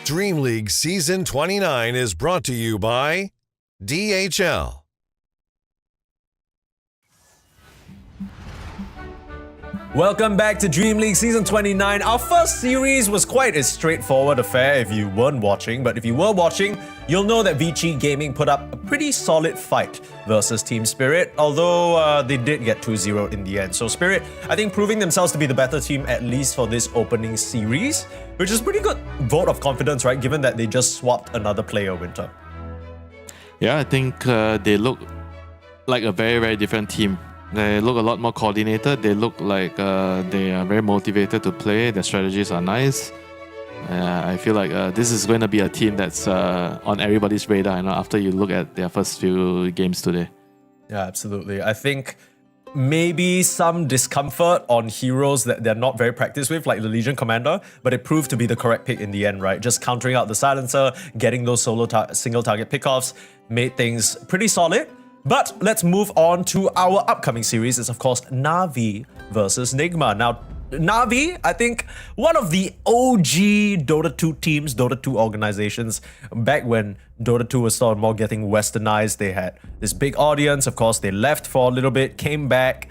DreamLeague Season 29 is brought to you by DHL. Welcome back to DreamLeague Season 29. Our first series was quite a straightforward affair if you weren't watching, but if you were watching, you'll know that Vici Gaming put up a pretty solid fight versus Team Spirit, although they did get 2-0 in the end. So Spirit, I think, proving themselves to be the better team at least for this opening series, which is pretty good vote of confidence, right, given that they just swapped another player, Winter. Yeah, I think they look like a very, very different team. They look a lot more coordinated. They look like they are very motivated to play. Their strategies are nice. I feel like this is going to be a team that's on everybody's radar, after you look at their first few games today. Yeah, absolutely. I think maybe some discomfort on heroes that they're not very practiced with, like the Legion Commander, but it proved to be the correct pick in the end, right? Just countering out the Silencer, getting those single target pickoffs, made things pretty solid. But let's move on to our upcoming series. It's of course Na'Vi versus Nigma. Now, Na'Vi, I think one of the OG Dota 2 teams, Dota 2 organizations, back when Dota 2 was sort of more getting westernized. They had this big audience. Of course, they left for a little bit, came back,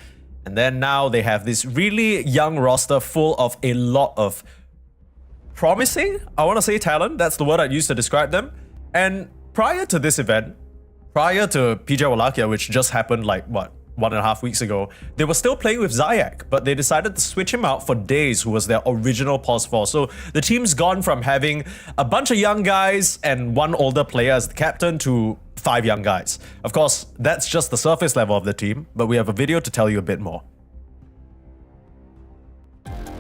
and then now they have this really young roster full of a lot of promising, I want to say talent. That's the word I'd use to describe them. And prior to this event, prior to PJ Wallachia, which just happened like, 1.5 weeks ago, they were still playing with Zayak, but they decided to switch him out for Daze, who was their original pause 4. So the team's gone from having a bunch of young guys and one older player as the captain to 5 young guys. Of course, that's just the surface level of the team, but we have a video to tell you a bit more.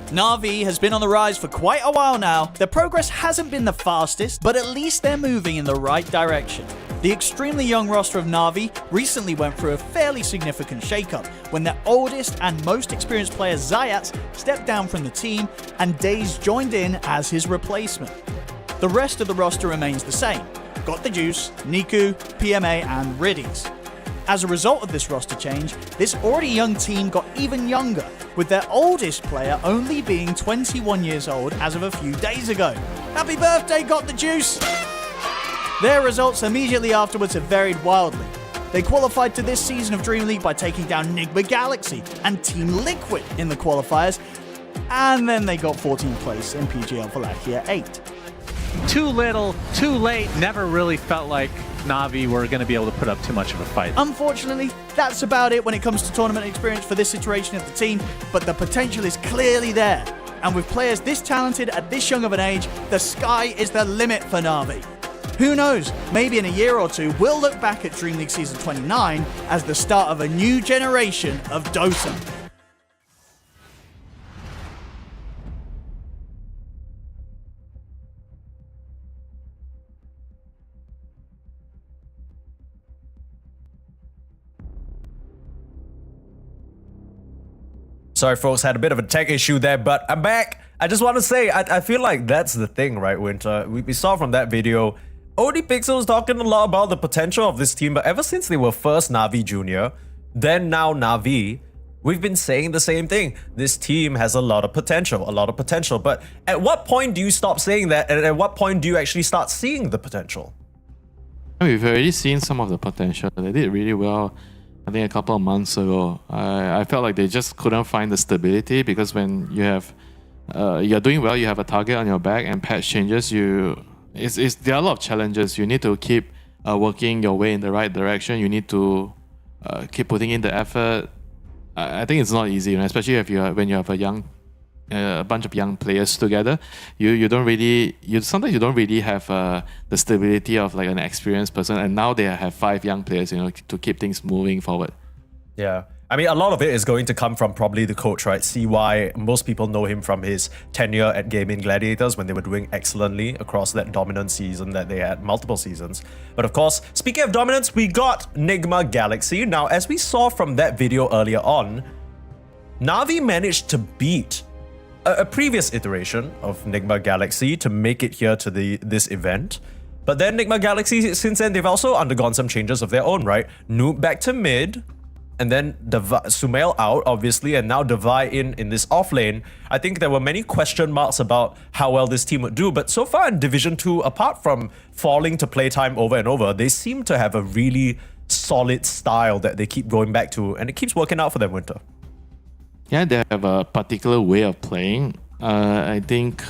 Na'Vi has been on the rise for quite a while now. Their progress hasn't been the fastest, but at least they're moving in the right direction. The extremely young roster of Na'Vi recently went through a fairly significant shakeup when their oldest and most experienced player Zayat stepped down from the team and Daze joined in as his replacement. The rest of the roster remains the same. Got the Juice, Niku, PMA and Riddies. As a result of this roster change, this already young team got even younger, with their oldest player only being 21 years old as of a few days ago. Happy birthday, Got the Juice! Their results immediately afterwards have varied wildly. They qualified to this season of DreamLeague by taking down Nigma Galaxy and Team Liquid in the qualifiers, and then they got 14th place in PGL Falcons 8. Too little, too late, never really felt like Na'Vi were going to be able to put up too much of a fight. Unfortunately, that's about it when it comes to tournament experience for this iteration of the team, but the potential is clearly there. And with players this talented at this young of an age, the sky is the limit for Na'Vi. Who knows, maybe in a year or two, we'll look back at DreamLeague Season 29 as the start of a new generation of Dota. Sorry, folks, had a bit of a tech issue there, but I'm back. I just want to say, I feel like that's the thing, right, Winter? We saw from that video, ODPixel was talking a lot about the potential of this team, but ever since they were first Na'Vi Junior, then now Na'Vi, we've been saying the same thing. This team has a lot of potential, but at what point do you stop saying that, and at what point do you actually start seeing the potential? We've already seen some of the potential. They did really well, I think, a couple of months ago. I felt like they just couldn't find the stability, because when you have you're doing well, you have a target on your back, and patch changes, there are a lot of challenges. You need to keep working your way in the right direction. You need to keep putting in the effort. I think it's not easy, especially when you have a bunch of young players together. Sometimes you don't really have the stability of like an experienced person, and now they have 5 young players, to keep things moving forward. Yeah. I mean, a lot of it is going to come from probably the coach, right? CY, most people know him from his tenure at Gaming Gladiators when they were doing excellently across that dominant season that they had, multiple seasons. But of course, speaking of dominance, we got Nigma Galaxy. Now, as we saw from that video earlier on, Na'Vi managed to beat a previous iteration of Nigma Galaxy to make it here to this event. But then Nigma Galaxy, since then, they've also undergone some changes of their own, right? Noob back to mid, and then Sumail out, obviously, and now Devi in this off lane. I think there were many question marks about how well this team would do, but so far in Division 2, apart from falling to playtime over and over, they seem to have a really solid style that they keep going back to, and it keeps working out for them, Winter. Yeah, they have a particular way of playing. I think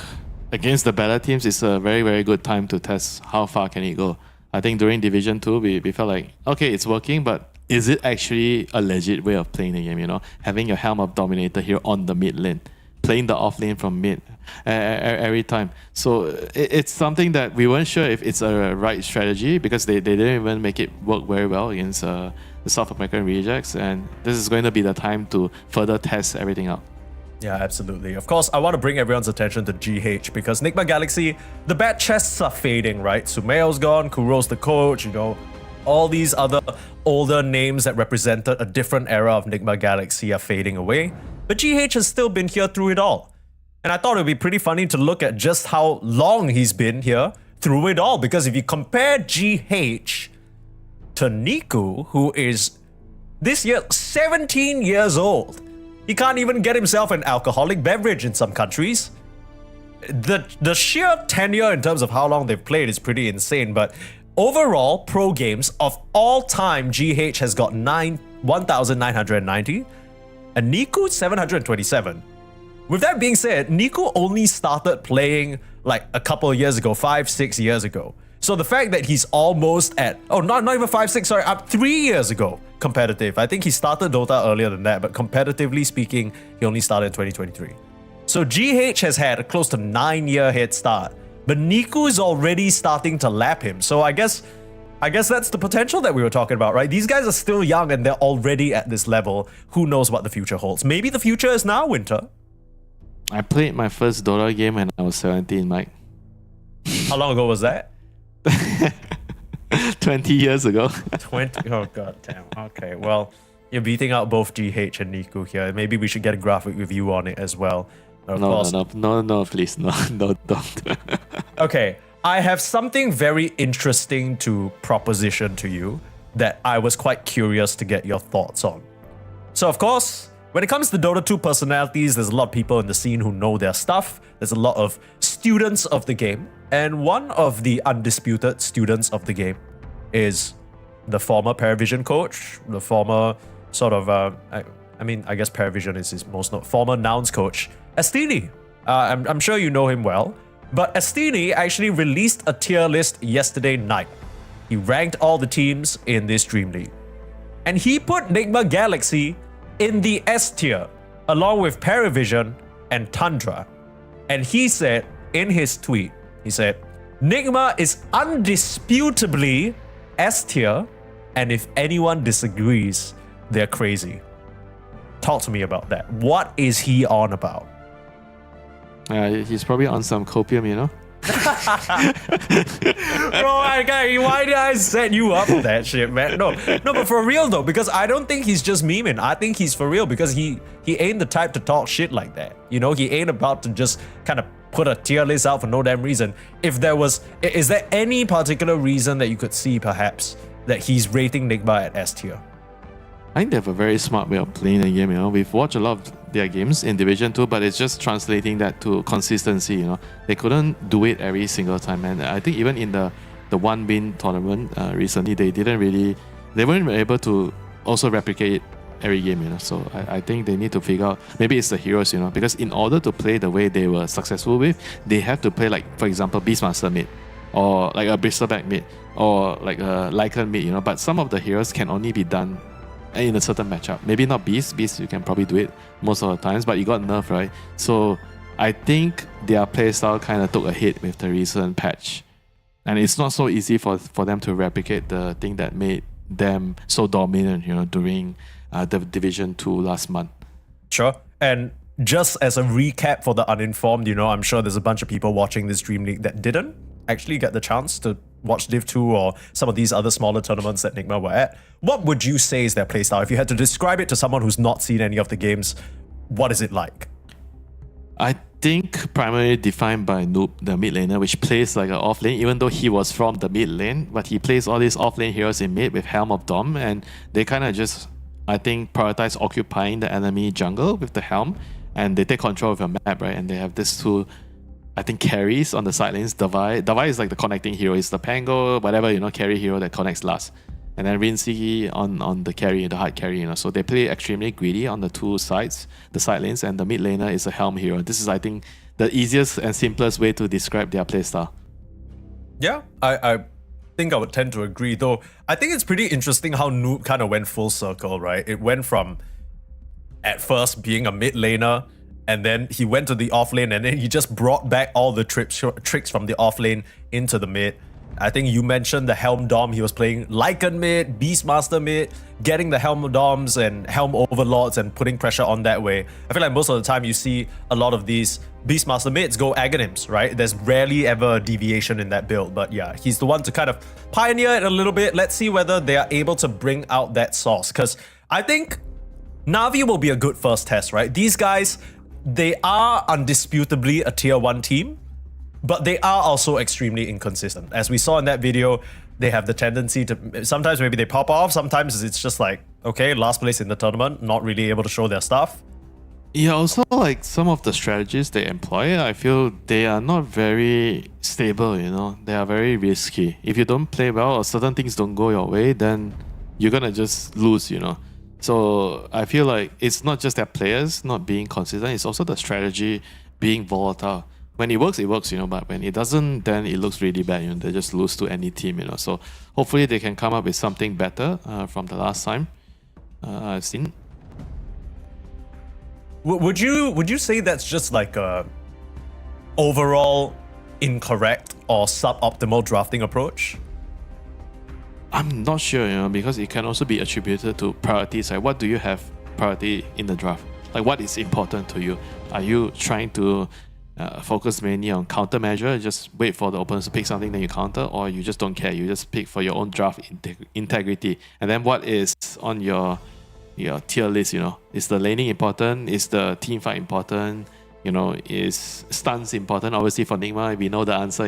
against the better teams, it's a very, very good time to test how far can it go. I think during Division 2, we felt like, okay, it's working, but is it actually a legit way of playing the game, you know? Having your Helm of Dominator here on the mid lane, playing the off lane from mid every time. So it's something that we weren't sure if it's a right strategy because they didn't even make it work very well against the South American rejects, and this is going to be the time to further test everything out. Yeah, absolutely. Of course, I want to bring everyone's attention to GH because Nigma Galaxy, the bad chests are fading, right? Sumail's gone, Kuro's the coach, you know, all these other older names that represented a different era of Nigma Galaxy are fading away. But GH has still been here through it all. And I thought it would be pretty funny to look at just how long he's been here through it all. Because if you compare GH to Niku, who is this year 17 years old, he can't even get himself an alcoholic beverage in some countries. The sheer tenure in terms of how long they've played is pretty insane, but overall, pro games of all time, GH has got 1,990 and Niku 727. With that being said, Niku only started playing like a couple of years ago, 5-6 years ago. So the fact that he's almost at, not even 5-6, sorry, up 3 years ago competitive. I think he started Dota earlier than that, but competitively speaking, he only started in 2023. So GH has had a close to 9-year head start, but Niku is already starting to lap him. So I guess that's the potential that we were talking about, right? These guys are still young and they're already at this level. Who knows what the future holds? Maybe the future is now, Winter. I played my first Dota game when I was 17, Mike. How long ago was that? 20 years ago. 20? Oh, god damn. Okay, well, you're beating out both GH and Niku here. Maybe we should get a graphic review on it as well. No, please, no, don't. Okay, I have something very interesting to proposition to you that I was quite curious to get your thoughts on. So, of course, when it comes to Dota 2 personalities, there's a lot of people in the scene who know their stuff. There's a lot of students of the game. And one of the undisputed students of the game is the former Paravision coach, the former sort of, I guess Paravision is his most former Nouns coach, Estini. I'm sure you know him well. But Estini actually released a tier list yesterday night. He ranked all the teams in this DreamLeague. And he put Nigma Galaxy in the S tier, along with Paravision and Tundra. And he said in his tweet, he said, Nigma is undisputably S tier, and if anyone disagrees, they're crazy. Talk to me about that. What is he on about? He's probably on some copium, you know? Bro, why did I set you up for that shit, man? No, but for real though, because I don't think he's just memeing. I think he's for real because he ain't the type to talk shit like that. You know, he ain't about to just kind of put a tier list out for no damn reason. Is there any particular reason that you could see perhaps that he's rating Nigma at S tier? I think they have a very smart way of playing the game, you know. We've watched a lot of their games in Division 2, but it's just translating that to consistency, you know. They couldn't do it every single time, and I think even in the one-win tournament recently, they weren't able to also replicate it every game, you know. So I think they need to figure out, maybe it's the heroes, you know, because in order to play the way they were successful with, they have to play like, for example, Beastmaster mid, or like a Bristleback mid, or like a Lycan mid, you know. But some of the heroes can only be done in a certain matchup. Maybe not Beast you can probably do it most of the times, but you got nerf, right? So I think their playstyle kind of took a hit with the recent patch. And it's not so easy for them to replicate the thing that made them so dominant, you know, during the Division 2 last month. Sure. And just as a recap for the uninformed, you know, I'm sure there's a bunch of people watching this DreamLeague that didn't actually get the chance to watch Div 2 or some of these other smaller tournaments that Nigma were at. What would you say is their playstyle? If you had to describe it to someone who's not seen any of the games, what is it like? I think primarily defined by Noob, the mid laner, which plays like an off lane, even though he was from the mid lane, but he plays all these off lane heroes in mid with Helm of Dom, and they kind of just I think, prioritize occupying the enemy jungle with the Helm, and they take control of your map, right? And they have this two, I think, carries on the side lanes. Davai is like the connecting hero. It's the Pango, whatever, carry hero that connects last. And then Vincere on the carry, the hard carry, So they play extremely greedy on the two sides, the side lanes, and the mid laner is a Helm hero. This is, I think, the easiest and simplest way to describe their playstyle. Yeah, I think I would tend to agree, though. I think it's pretty interesting how Noob kind of went full circle, right? It went from, at first, being a mid laner, and then he went to the off lane, and then he just brought back all the tricks from the off lane into the mid. I think you mentioned the Helm Dom. He was playing Lycan mid, Beastmaster mid, getting the Helm Doms and Helm Overlords and putting pressure on that way. I feel like most of the time you see a lot of these Beastmaster mids go Aghanims, right? There's rarely ever a deviation in that build, but yeah, he's the one to kind of pioneer it a little bit. Let's see whether they are able to bring out that sauce, because I think Na'Vi will be a good first test, right? These guys, they are undisputably a tier 1 team, but they are also extremely inconsistent. As we saw in that video, they have the tendency to, sometimes maybe they pop off, sometimes it's just like, okay, last place in the tournament, not really able to show their stuff. Yeah, also like some of the strategies they employ, I feel they are not very stable, They are very risky. If you don't play well or certain things don't go your way, then you're gonna just lose, So I feel like it's not just their players not being consistent, it's also the strategy being volatile. When it works, but when it doesn't, then it looks really bad. They just lose to any team, So hopefully they can come up with something better from the last time I've seen. Would you say that's just like a overall incorrect or suboptimal drafting approach? I'm not sure, because it can also be attributed to priorities. Like, what do you have priority in the draft? Like, what is important to you? Are you trying to focus mainly on countermeasure, just wait for the opponents to pick something then you counter, or you just don't care, you just pick for your own draft integrity? And then what is on your tier list? Is the laning important? Is the team fight important? Is stuns important? Obviously for Nigma, we know the answer,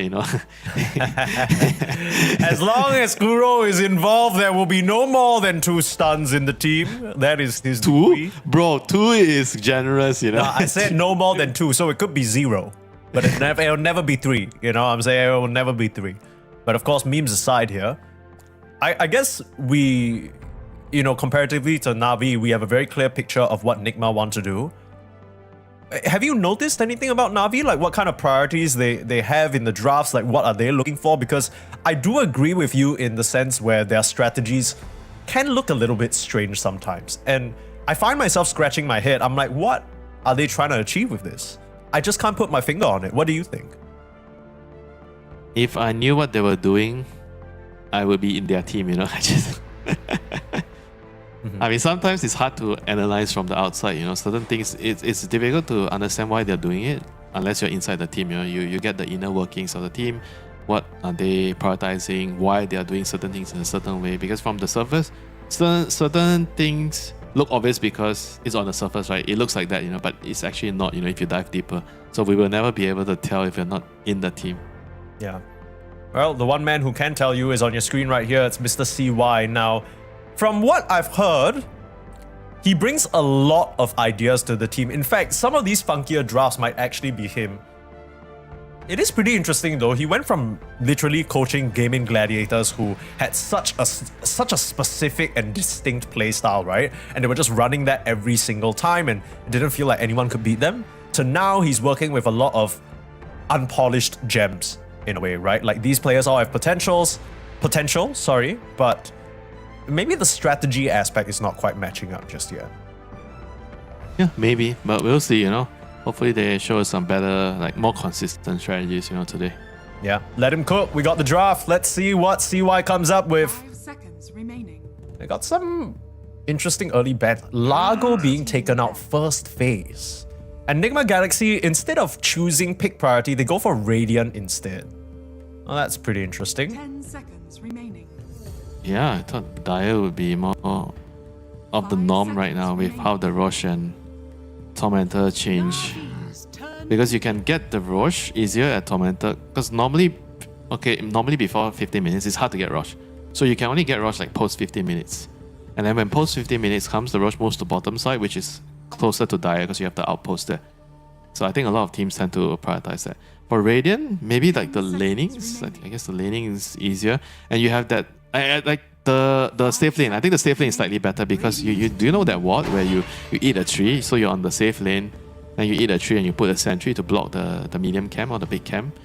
As long as Kuro is involved, there will be no more than 2 stuns in the team. That is his 2? decree. Bro, 2 is generous, No, I said no more than 2, so it could be 0. But it'll never be 3. I'm saying it will never be 3. But of course, memes aside here, I guess we, comparatively to Na'Vi, we have a very clear picture of what Nigma want to do. Have you noticed anything about Na'Vi? Like what kind of priorities they have in the drafts? Like what are they looking for? Because I do agree with you in the sense where their strategies can look a little bit strange sometimes. And I find myself scratching my head. I'm like, what are they trying to achieve with this? I just can't put my finger on it. What do you think? If I knew what they were doing, I would be in their team, I just... I mean, sometimes it's hard to analyze from the outside, certain things, it's difficult to understand why they're doing it unless you're inside the team, you get the inner workings of the team, what are they prioritizing, why they are doing certain things in a certain way, because from the surface, certain things look obvious because it's on the surface, right? It looks like that, but it's actually not, if you dive deeper. So we will never be able to tell if you're not in the team. Yeah. Well, the one man who can tell you is on your screen right here. It's Mr. CY. Now, from what I've heard, he brings a lot of ideas to the team. In fact, some of these funkier drafts might actually be him. It is pretty interesting though. He went from literally coaching gaming gladiators who had such a specific and distinct playstyle, right? And they were just running that every single time and it didn't feel like anyone could beat them, to now he's working with a lot of unpolished gems in a way, right? Like these players all have potential, but maybe the strategy aspect is not quite matching up just yet. Yeah, maybe, but we'll see, Hopefully they show us some better, like more consistent strategies, today. Yeah, let him cook. We got the draft. Let's see what CY comes up with. 5 seconds remaining. I got some interesting early bets. Largo being taken out first phase. And Nigma Galaxy, instead of choosing pick priority, they go for Radiant instead. Well, that's pretty interesting. 10 seconds remaining. Yeah, I thought Dire would be more of the norm right now with how the Roche and Tormentor change. Because you can get the Roche easier at Tormentor. Because normally before 15 minutes, it's hard to get Roche. So you can only get Roche like post 15 minutes. And then when post 15 minutes comes, the Roche moves to bottom side, which is closer to Dire because you have the outpost there. So I think a lot of teams tend to prioritize that. For Radiant, maybe like the lanings. I guess the laning is easier. And you have that, like the safe lane. I think the safe lane is slightly better because you do you know that ward where you eat a tree, so you're on the safe lane, then you eat a tree and you put a sentry to block the medium camp or the big camp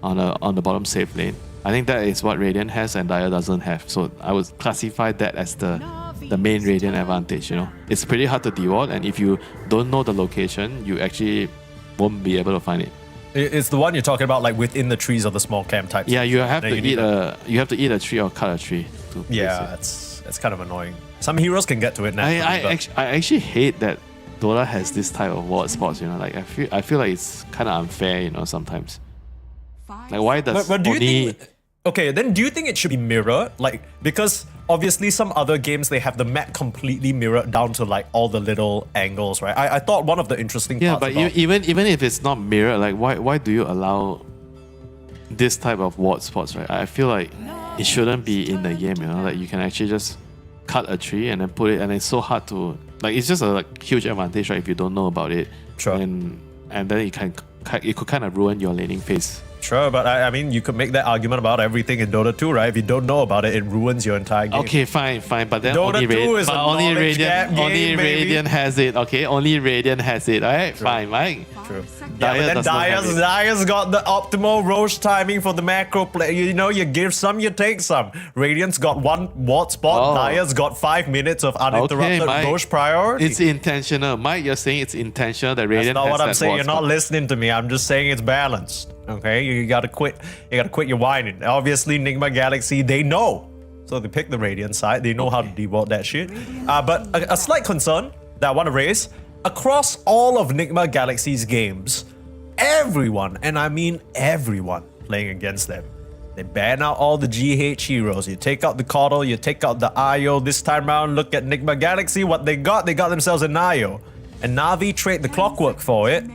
on the bottom safe lane. I think that is what Radiant has and Dire doesn't have. So I would classify that as the main Radiant advantage, you know. It's pretty hard to deward, and if you don't know the location, you actually won't be able to find it. It's the one you're talking about, like within the trees of the small camp type. Yeah, you have Then to you need eat a tree or cut a tree to place Yeah, it. it's kind of annoying. Some heroes can get to it naturally. I actually hate that Dota has this type of ward spots, you know. Like I feel like it's kind of unfair, you know, sometimes. Like why does but do you only think? Okay, then do you think it should be mirrored? Like, because obviously some other games they have the map completely mirrored down to like all the little angles, right? I thought one of the interesting yeah, parts but about even if it's not mirrored, like why do you allow this type of ward spots, right? I feel like it shouldn't be in the game, you know. Like you can actually just cut a tree and then put it, and it's so hard to like. It's just a like, huge advantage, right? If you don't know about it, Sure. and then it could kind of ruin your laning phase. Sure, but I mean, you could make that argument about everything in Dota 2, right? If you don't know about it, it ruins your entire game. Okay, fine, but then Dota 2 is a knowledge gap game, only baby. Radiant has it. Okay, only Radiant has it. Alright, fine, Mike. True. Dire Yeah, but does not have then it. Dire's got the optimal Roche timing for the macro play. You know, you give some, you take some. Radiant's got one ward spot. Oh. Dire's got 5 minutes of uninterrupted Mike. Roche priority. It's intentional. Mike, you're saying it's intentional that That's Radiant not has what I'm that saying. ward You're not spot. listening to me. I'm just saying it's balanced. Okay, you gotta quit. You gotta quit your whining. Obviously, Nigma Galaxy, they know, so they pick the Radiant side. They know how to deward that shit. But a slight concern that I want to raise across all of Nigma Galaxy's games, everyone, and I mean everyone, playing against them. They ban out all the GH heroes. You take out the Coddle, you take out the IO. This time around, look at Nigma Galaxy. What they got themselves an IO. And Na'Vi trade the clockwork for it.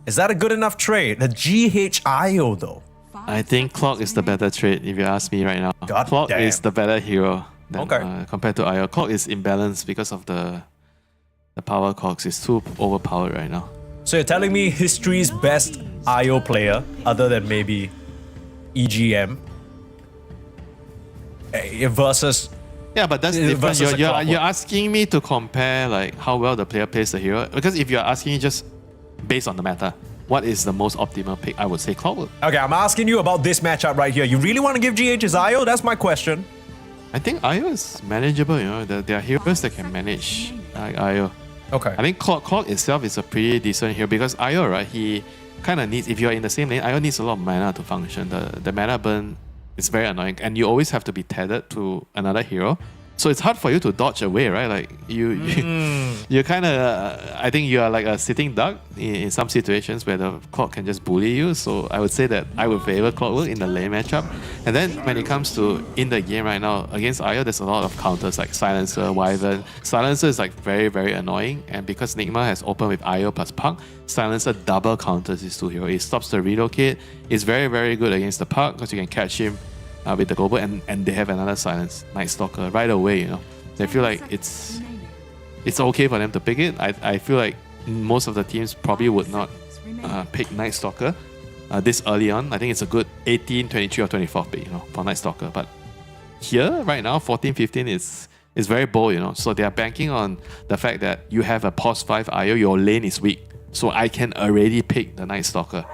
Is that a good enough trade? The GH IO though. I think Clock is the better trade if you ask me right now. God Clock damn. is the better hero than, Okay. compared to IO. Clock is imbalanced because of the power cogs. It's too overpowered right now. So you're telling me history's best IO player, other than maybe EGM, versus Yeah, but that's different. versus a Clockwork. You're asking me to compare like how well the player plays the hero, because if you're asking me just based on the meta, what is the most optimal pick? I would say Clockwork. Okay, I'm asking you about this matchup right here. You really want to give GH his IO? That's my question. I think IO is manageable, you know. There are heroes that can manage like IO. Okay. I think Clock itself is a pretty decent hero because IO, right, he kind of needs, if you're in the same lane, IO needs a lot of mana to function. The mana burn is very annoying, and you always have to be tethered to another hero. So it's hard for you to dodge away, right? Like you kind of, I think you are like a sitting duck in some situations where the Clock can just bully you. So I would say that I would favor Clockwork in the lane matchup. And then when it comes to in the game right now against IO, there's a lot of counters like Silencer, Wyvern. Silencer is like very, very annoying, and because Nigma has opened with IO plus Puck, Silencer double counters these two heroes. It stops the relocate. It's very, very good against the Puck because you can catch him with the global, and they have another silence, Night Stalker, right away, you know. They feel like it's okay for them to pick it. I feel like most of the teams probably would not pick Night Stalker this early on. I think it's a good 18, 23 or 24 pick, you know, for Night Stalker. But here, right now, 14, 15 is very bold, you know. So they are banking on the fact that you have a pos 5 IO, your lane is weak. So I can already pick the Night Stalker.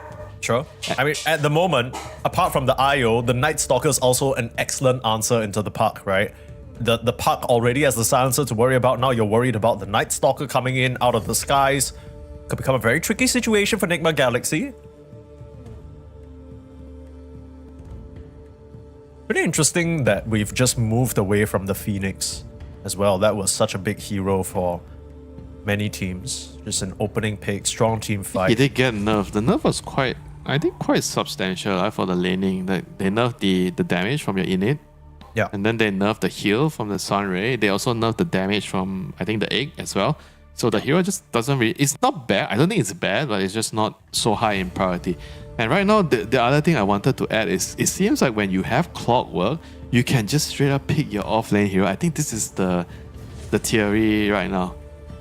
Sure. I mean, at the moment, apart from the IO, the Night Stalker is also an excellent answer into the Puck, right? The Puck already has the Silencer to worry about. Now you're worried about the Night Stalker coming in out of the skies. Could become a very tricky situation for Nigma Galaxy. Pretty interesting that we've just moved away from the Phoenix as well. That was such a big hero for many teams. Just an opening pick, strong team fight. He did get nerfed. The nerf was quite substantial for the laning. They nerfed the damage from your innate. Yeah. And then they nerfed the heal from the Sun Ray. They also nerfed the damage from, I think, the egg as well. So the hero just doesn't really... It's not bad. I don't think it's bad, but it's just not so high in priority. And right now, the other thing I wanted to add is it seems like when you have Clockwork, you can just straight up pick your off-lane hero. I think this is the the theory right now.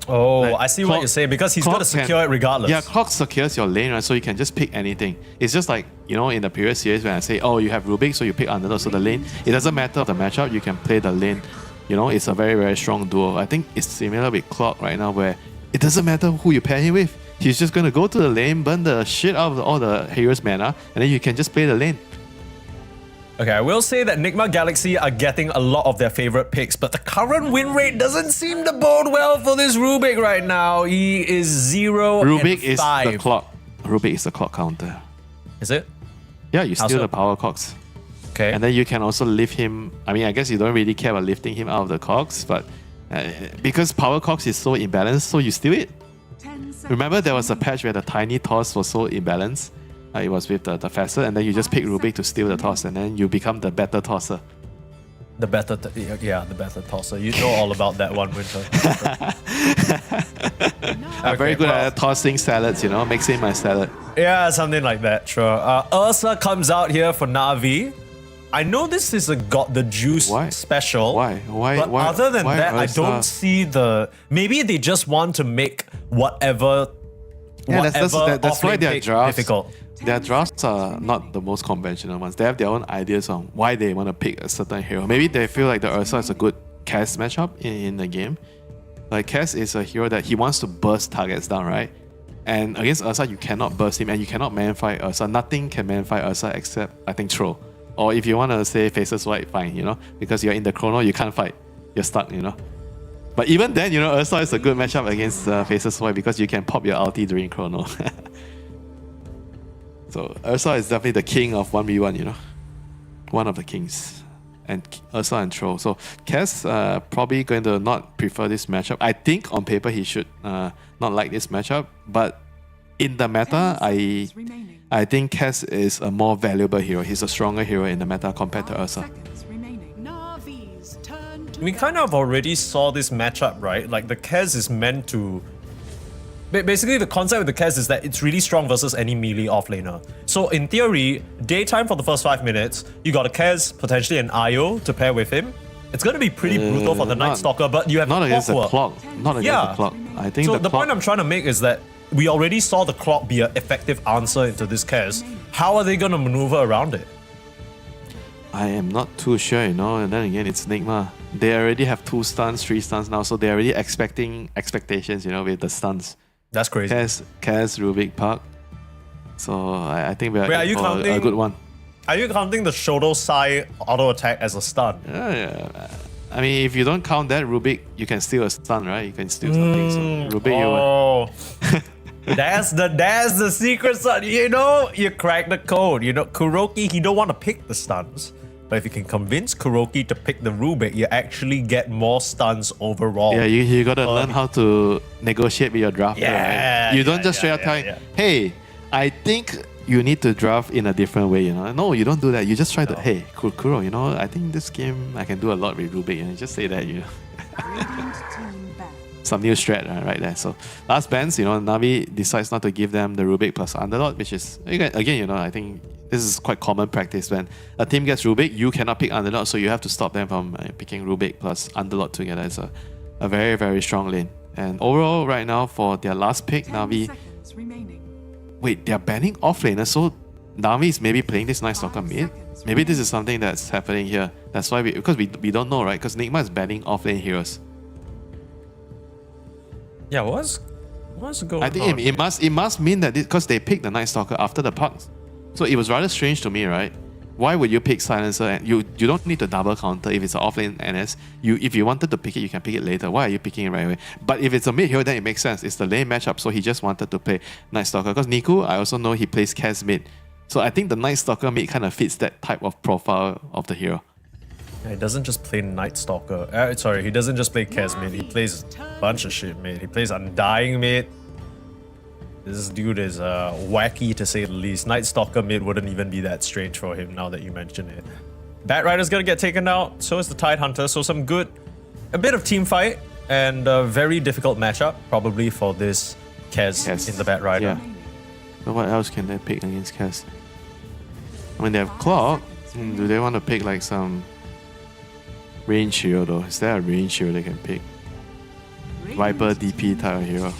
Oh, Like, I see what Clock- you're saying because he's going to Clock can- secure it regardless. Yeah, Clock secures your lane, right? So you can just pick anything. It's just like, you know, in the previous series when I say, oh, you have Rubik, so you pick underdog. So the lane, it doesn't matter the matchup, you can play the lane. You know, it's a very, very strong duo. I think it's similar with Clock right now where it doesn't matter who you pair him with. He's just going to go to the lane, burn the shit out of all the heroes' mana, and then you can just play the lane. Okay, I will say that Nigma Galaxy are getting a lot of their favorite picks, but the current win rate doesn't seem to bode well for this Rubik right now. He is 0 Rubik and is 5. the clock. Rubik is the clock counter. Is it? Yeah, you How steal so? the power cogs. Okay. And then you can also lift him. I mean, I guess you don't really care about lifting him out of the cogs, but because power cogs is so imbalanced, so you steal it. Remember there was a patch where the tiny toss was so imbalanced? It was with the Fessor, and then you just pick Rubik to steal the toss, and then you become the better tosser. The better, the better tosser. You know all about that one, Winter. I'm very good at tossing salads, you know, mixing my salad. Yeah, something like that, sure. Ursa comes out here for Na'Vi. I know this is a Got the Juice special. Why? But other than why that, I Ursa? don't see the... Maybe they just want to make whatever That's why offlane their pick drafts, difficult. their drafts are not the most conventional ones. They have their own ideas on why they want to pick a certain hero. Maybe they feel like the Ursa is a good Cass matchup in the game. Like Cass is a hero that he wants to burst targets down, right? And against Ursa, you cannot burst him and you cannot man fight Ursa. Nothing can man fight Ursa except, I think, Troll. Or if you want to say Faces White, fine, you know? Because you're in the chrono, you can't fight. You're stuck, you know? But even then, you know, Ursa is a good matchup against Faces White because you can pop your ulti during chrono. So Ursa is definitely the king of 1v1, you know? One of the kings. And Ursa and Troll. So Cass probably going to not prefer this matchup. I think on paper he should not like this matchup, but in the meta, I think Cass is a more valuable hero. He's a stronger hero in the meta compared to Ursa. We kind of already saw this matchup, right? Like the Kez is meant to... Basically, the concept with the Kez is that it's really strong versus any melee offlaner. So in theory, daytime for the first 5 minutes, you got a Kez, potentially an Io to pair with him. It's going to be pretty brutal for the Night Stalker, but you have not against the Clockwork. clock. Not against the clock. I think so. the Point I'm trying to make is that we already saw the clock be an effective answer into this Kez. How are they going to maneuver around it? I am not too sure, you know, and then again, it's Nigma. They already have 2 stuns, 3 stuns now, so they're already expecting expectations, you know, with the stuns. That's crazy. Kaz, Rubik, Park. So I think we're are you for counting, a good one. Are you counting the Shoto Sai auto attack as a stun? Yeah. I mean, if you don't count that, Rubik, you can steal a stun, right? You can steal something. So Rubik, That's the secret stun. You know, you crack the code. You know, Kuroki, he don't want to pick the stuns. But if you can convince Kuroki to pick the Rubik, you actually get more stuns overall. Yeah, you gotta learn how to negotiate with your drafter, Yeah, right? You don't just straight up tell him, hey, I think you need to draft in a different way, you know? No, you don't do that. You just try to, hey, Kuro, you know, I think this game I can do a lot with Rubik. You know, just say that, you know. Some new strat right there. So last bans, you know, Navi decides not to give them the Rubik plus Underlord, which is, again, you know, I think this is quite common practice. When a team gets Rubik, you cannot pick Underlord, so you have to stop them from picking Rubik plus Underlord together. It's a very, very strong lane. And overall, right now, for their last pick, Navi... Wait, they're banning offlaner, so Navi is maybe playing this Night Stalker mid? Maybe this is something that's happening here. That's why because we don't know, right? Because Nigma is banning offlane heroes. Yeah, what's going on? I think it must mean that because they picked the Night Stalker after the Pugs. So it was rather strange to me, right? Why would you pick Silencer? And you don't need to double counter if it's an offlane NS. If you wanted to pick it, you can pick it later. Why are you picking it right away? But if it's a mid hero, then it makes sense. It's the lane matchup, so he just wanted to play Night Stalker. Because Niku, I also know he plays Kaz mid. So I think the Night Stalker mid kind of fits that type of profile of the hero. Yeah, he doesn't just play Night Stalker. He doesn't just play Kaz mid. He plays a bunch of shit mid. He plays Undying mid. This dude is wacky to say the least. Night Stalker mid wouldn't even be that strange for him now that you mention it. Bat Rider's gonna get taken out, so is the Tide Hunter, so a bit of team fight and a very difficult matchup probably for this Kez in the Bat Rider. Yeah. So what else can they pick against Kaz? I mean, they have Clock. Do they want to pick like some range hero though? Is there a range hero they can pick? Viper DP type of hero.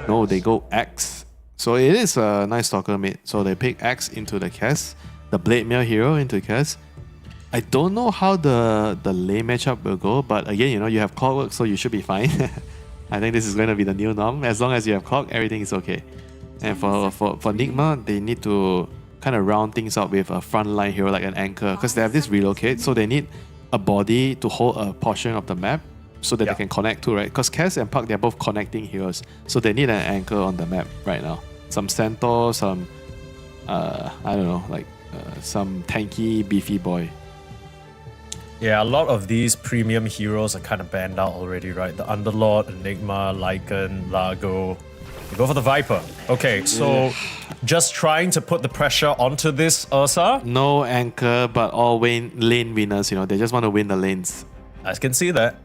No, they go Axe. So it is a nice stalker mid. So they pick Axe into the cast, the Blade Mail hero into cast. I don't know how the lane matchup will go, but again, you know, you have clockwork, so you should be fine. I think this is going to be the new norm. As long as you have clock, everything is okay. And for Nigma, they need to kind of round things out with a frontline hero like an anchor, because they have this relocate, so they need a body to hold a portion of the map so that they can connect to, right? Because Cass and Puck, they're both connecting heroes, so they need an anchor on the map right now. Some Centaur, some I don't know, like some tanky beefy boy. Yeah, a lot of these premium heroes are kind of banned out already, right? The Underlord, Enigma, Lycan, Largo. You go for the Viper. Okay, so just trying to put the pressure onto this Ursa. No anchor, but all lane winners, you know, they just want to win the lanes. I can see that.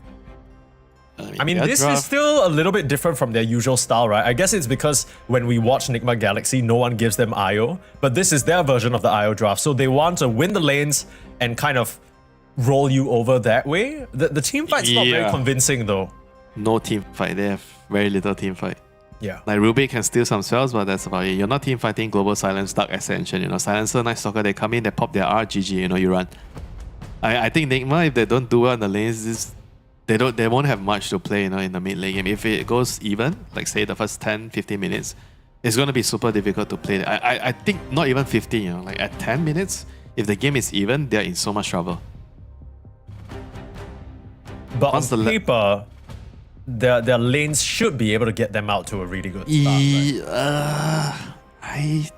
I mean, this draft. is still a little bit different from their usual style, right? I guess it's because when we watch Nigma Galaxy, no one gives them IO, but this is their version of the IO draft. So they want to win the lanes and kind of roll you over that way. The team fight's not very convincing though. No team fight, they have very little team fight. Yeah. Like Ruby can steal some spells, but that's about it. You're not team fighting Global Silence, Dark Ascension, you know. Silencer, Night Stalker, they come in, they pop their R, GG, you know, you run. I think Nigma, if they don't do well in the lanes, they won't have much to play, you know, in the mid lane game. If it goes even, like say the first 10-15 minutes, it's going to be super difficult to play. I think not even 15, you know, like at 10 minutes, if the game is even, they're in so much trouble. But on paper, their lanes should be able to get them out to a really good start. Right?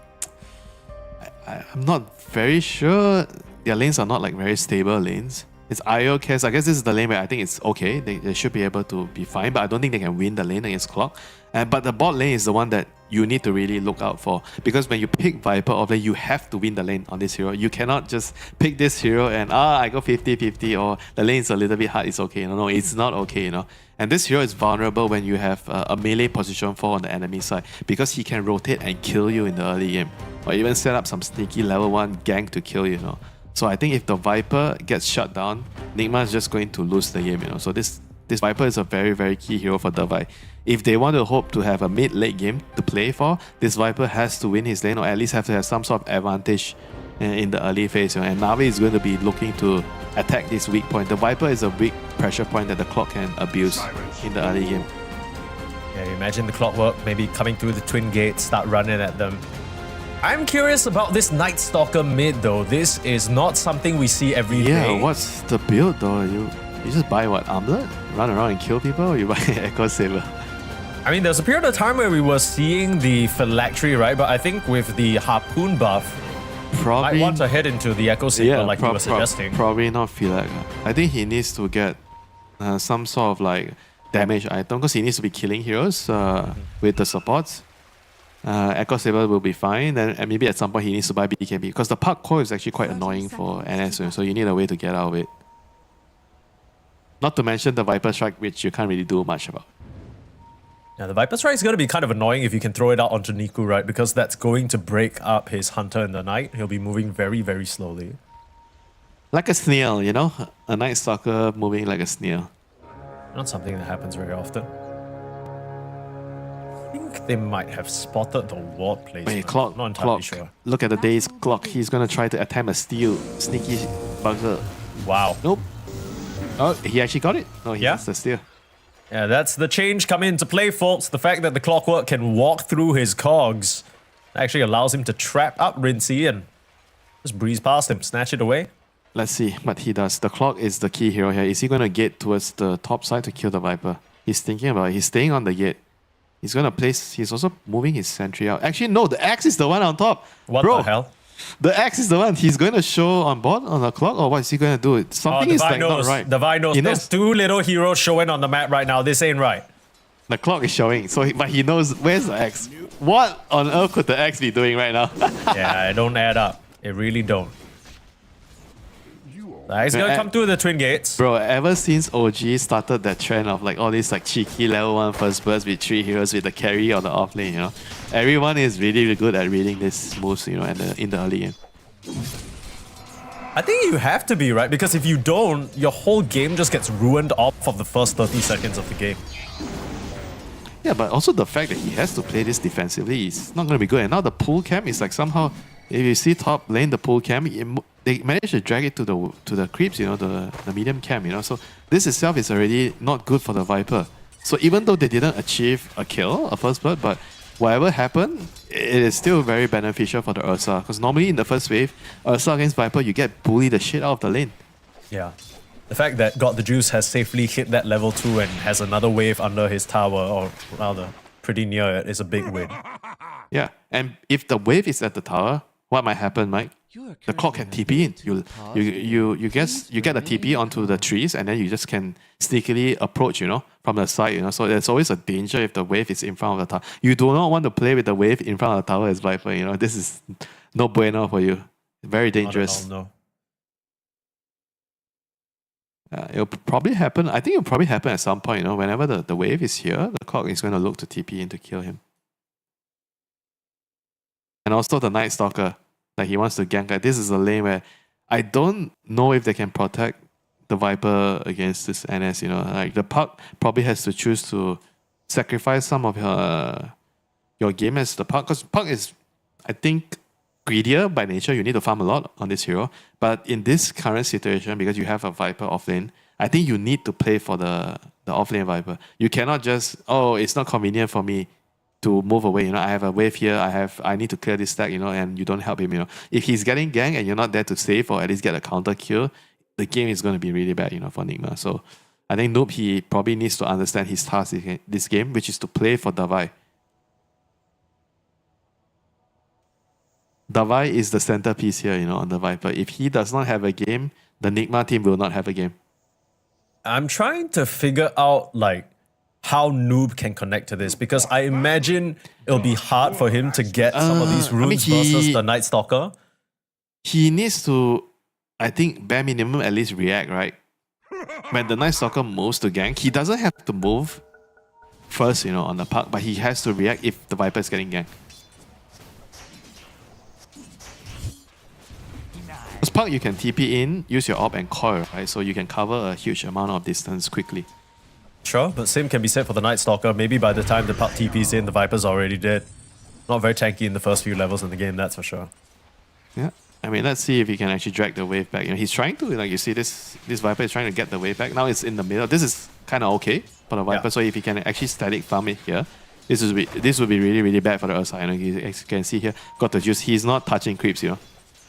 I'm not very sure. Their lanes are not like very stable lanes. It's IO cast. I guess this is the lane where I think it's okay. They should be able to be fine, but I don't think they can win the lane against Clock. But the bot lane is the one that you need to really look out for, because when you pick Viper off lane, you have to win the lane on this hero. You cannot just pick this hero and I go 50-50 or the lane is a little bit hard, it's okay. No, it's not okay, you know. And this hero is vulnerable when you have a melee position 4 on the enemy side, because he can rotate and kill you in the early game, or even set up some sneaky level 1 gank to kill you, you know. So I think if the Viper gets shut down, Nigma is just going to lose the game, you know. So this Viper is a very, very key hero for Devi. If they want to hope to have a mid-late game to play for, this Viper has to win his lane, or at least have to have some sort of advantage in the early phase, you know. And Na'Vi is going to be looking to attack this weak point. The Viper is a weak pressure point that the Clock can abuse in the early game. Yeah, imagine the Clockwork maybe coming through the Twin Gates, start running at them. I'm curious about this Night Stalker mid though. This is not something we see every day. Yeah, what's the build though? You just buy what, Armlet? Run around and kill people, or you buy Echo Saber? I mean, there's a period of time where we were seeing the Phylactery, right? But I think with the Harpoon buff, probably might want to head into the Echo Saber like you were suggesting. Probably not Philac. I think he needs to get some sort of like damage item, because he needs to be killing heroes with the supports. Echo Saber will be fine, and maybe at some point he needs to buy BKB, because the Park Core is actually quite annoying for NS, so you need a way to get out of it. Not to mention the Viper Strike, which you can't really do much about. Yeah, the Viper Strike is going to be kind of annoying if you can throw it out onto Niku, right? Because that's going to break up his Hunter in the night. He'll be moving very, very slowly. Like a snail, you know? A Night Stalker moving like a snail. Not something that happens very often. I think they might have spotted the ward placement. Wait, Clock, not entirely Clock. sure. Look at the day's Clock. He's going to try to attempt a steal. Sneaky bugger. Wow. Nope. Oh, he actually got it? No, he has the steal. Yeah, that's the change coming into play, folks. The fact that the Clockwork can walk through his cogs actually allows him to trap up Vincere and just breeze past him, snatch it away. Let's see what he does. The Clock is the key hero here. Is he going to get towards the top side to kill the Viper? He's thinking about it. He's staying on the gate. He's going to place... He's also moving his sentry out. Actually, no. The Axe is the one on top. What Bro, the hell? The Axe is the one. He's going to show on board on the Clock, or what is he going to do? Something is like not right. Devi knows. There's two little heroes showing on the map right now. This ain't right. The Clock is showing, but he knows where's the Axe. What on earth could the Axe be doing right now? Yeah, it don't add up. It really don't. He's gonna come through the Twin Gates. Bro, ever since OG started that trend of like all these like cheeky level 1 first burst with 3 heroes with the carry or the off lane, you know, everyone is really, really good at reading these moves, you know, in the early game. I think you have to be, right? Because if you don't, your whole game just gets ruined off of the first 30 seconds of the game. Yeah, but also the fact that he has to play this defensively is not going to be good. And now the pool camp is like somehow, if you see top lane, the pool camp, they managed to drag it to the creeps, you know, the medium camp, you know. So this itself is already not good for the Viper. So even though they didn't achieve a kill, a first blood, but whatever happened, it is still very beneficial for the Ursa. Because normally in the first wave, Ursa against Viper, you get bullied the shit out of the lane. Yeah. The fact that God the Juice has safely hit that level 2 and has another wave under his tower, or rather, pretty near it, is a big win. Yeah, and if the wave is at the tower, what might happen, Mike? The clock can TP in. You get a TP onto the trees, and then you just can sneakily approach, you know, from the side, you know. So there's always a danger if the wave is in front of the tower. You do not want to play with the wave in front of the tower as Viper, you know. This is no bueno for you. Very dangerous. Not at all, no. It'll probably happen. I think it'll probably happen at some point, you know. Whenever the wave is here, the clock is going to look to TP in to kill him. And also the Night Stalker. Like he wants to gank. Like this is a lane where I don't know if they can protect the Viper against this NS, you know. Like the Puck probably has to choose to sacrifice some of your game as the Puck. Because Puck is, I think, greedier by nature. You need to farm a lot on this hero. But in this current situation, because you have a Viper offlane, I think you need to play for the offlane Viper. You cannot just, oh, it's not convenient for me to move away, you know. I have a wave here, I need to clear this stack, you know, and you don't help him, you know. If he's getting ganked and you're not there to save or at least get a counter kill, the game is going to be really bad, you know, for Nigma. So I think Noob, he probably needs to understand his task in this game, which is to play for Davai. Davai is the centerpiece here, you know, on the Viper. If he does not have a game, the Nigma team will not have a game. I'm trying to figure out, like, how Noob can connect to this, because I imagine it'll be hard for him to get some of these runes versus the Night Stalker. He needs to, I think, bare minimum at least react, right? When the Night Stalker moves to gank, he doesn't have to move first, you know, on the Puck, but he has to react if the Viper is getting ganked. Because Puck, you can TP in, use your AWP and coil, right? So you can cover a huge amount of distance quickly. Sure, but same can be said for the Night Stalker. Maybe by the time the Puck TP's in, the Viper's already dead. Not very tanky in the first few levels in the game, that's for sure. Yeah, I mean, let's see if he can actually drag the wave back. You know, he's trying to, like you see, this Viper is trying to get the wave back. Now it's in the middle. This is kind of okay for the Viper. Yeah. So if he can actually static farm it here, this would be really, really bad for the Ursa. You know, you can see here, got the juice. He's not touching creeps, you know.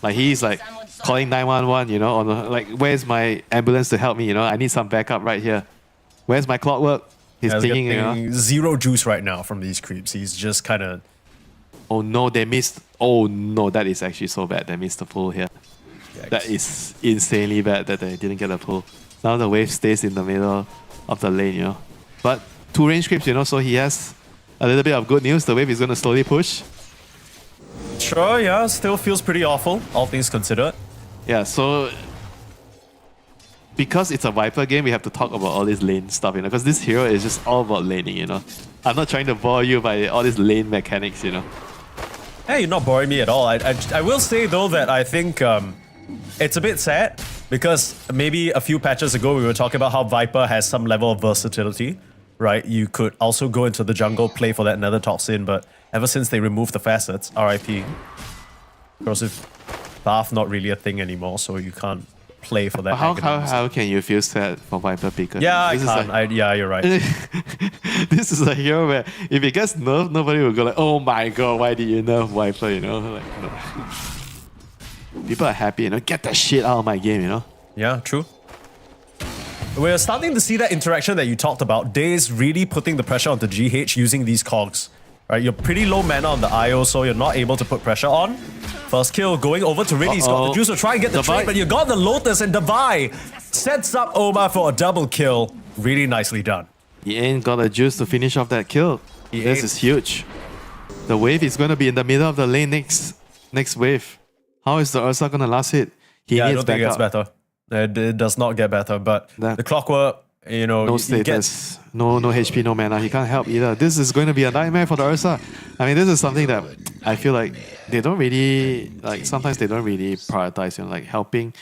Like he's like calling 911, you know, on like, where's my ambulance to help me? You know, I need some backup right here. Where's my clockwork? He's thinking, you know. Zero juice right now from these creeps. He's just kind of... Oh no, they missed... Oh no, that is actually so bad. They missed the pull here. Yikes. That is insanely bad that they didn't get the pull. Now the wave stays in the middle of the lane, you know. But 2 range creeps, you know, so he has a little bit of good news. The wave is going to slowly push. Sure, yeah, still feels pretty awful, all things considered. Yeah, so... Because it's a Viper game, we have to talk about all this lane stuff, you know, because this hero is just all about laning, you know. I'm not trying to bore you by all these lane mechanics, you know. Hey, you're not boring me at all. I will say, though, that I think it's a bit sad, because maybe a few patches ago we were talking about how Viper has some level of versatility, right? You could also go into the jungle, play for that nether toxin, but ever since they removed the facets, RIP. Corrosive Bath not really a thing anymore, so you can't play for that. How can you feel sad for Viper because yeah, I can't. Yeah, you're right. This is a hero where if it gets nerfed, nobody will go like, oh my god, why did you nerf Viper, you know? Like, no. People are happy, you know, get that shit out of my game, you know? Yeah, true. We're starting to see that interaction that you talked about. Days really putting the pressure onto GH using these cogs. Right, you're pretty low mana on the IO, so you're not able to put pressure on. First kill going over to Ridley. He's got the juice to try and get the trade, but you got the Lotus, and Davai sets up Oma for a double kill. Really nicely done. He ain't got the juice to finish off that kill. This is huge. The wave is going to be in the middle of the lane next wave. How is the Ursa going to last hit? I don't think it gets better. It does not get better, but the clockwork, you know, no status, no HP, no mana. He can't help either. This is going to be a nightmare for the Ursa. I mean, this is something that I feel like they don't really, like, sometimes they don't really prioritize, you know, like helping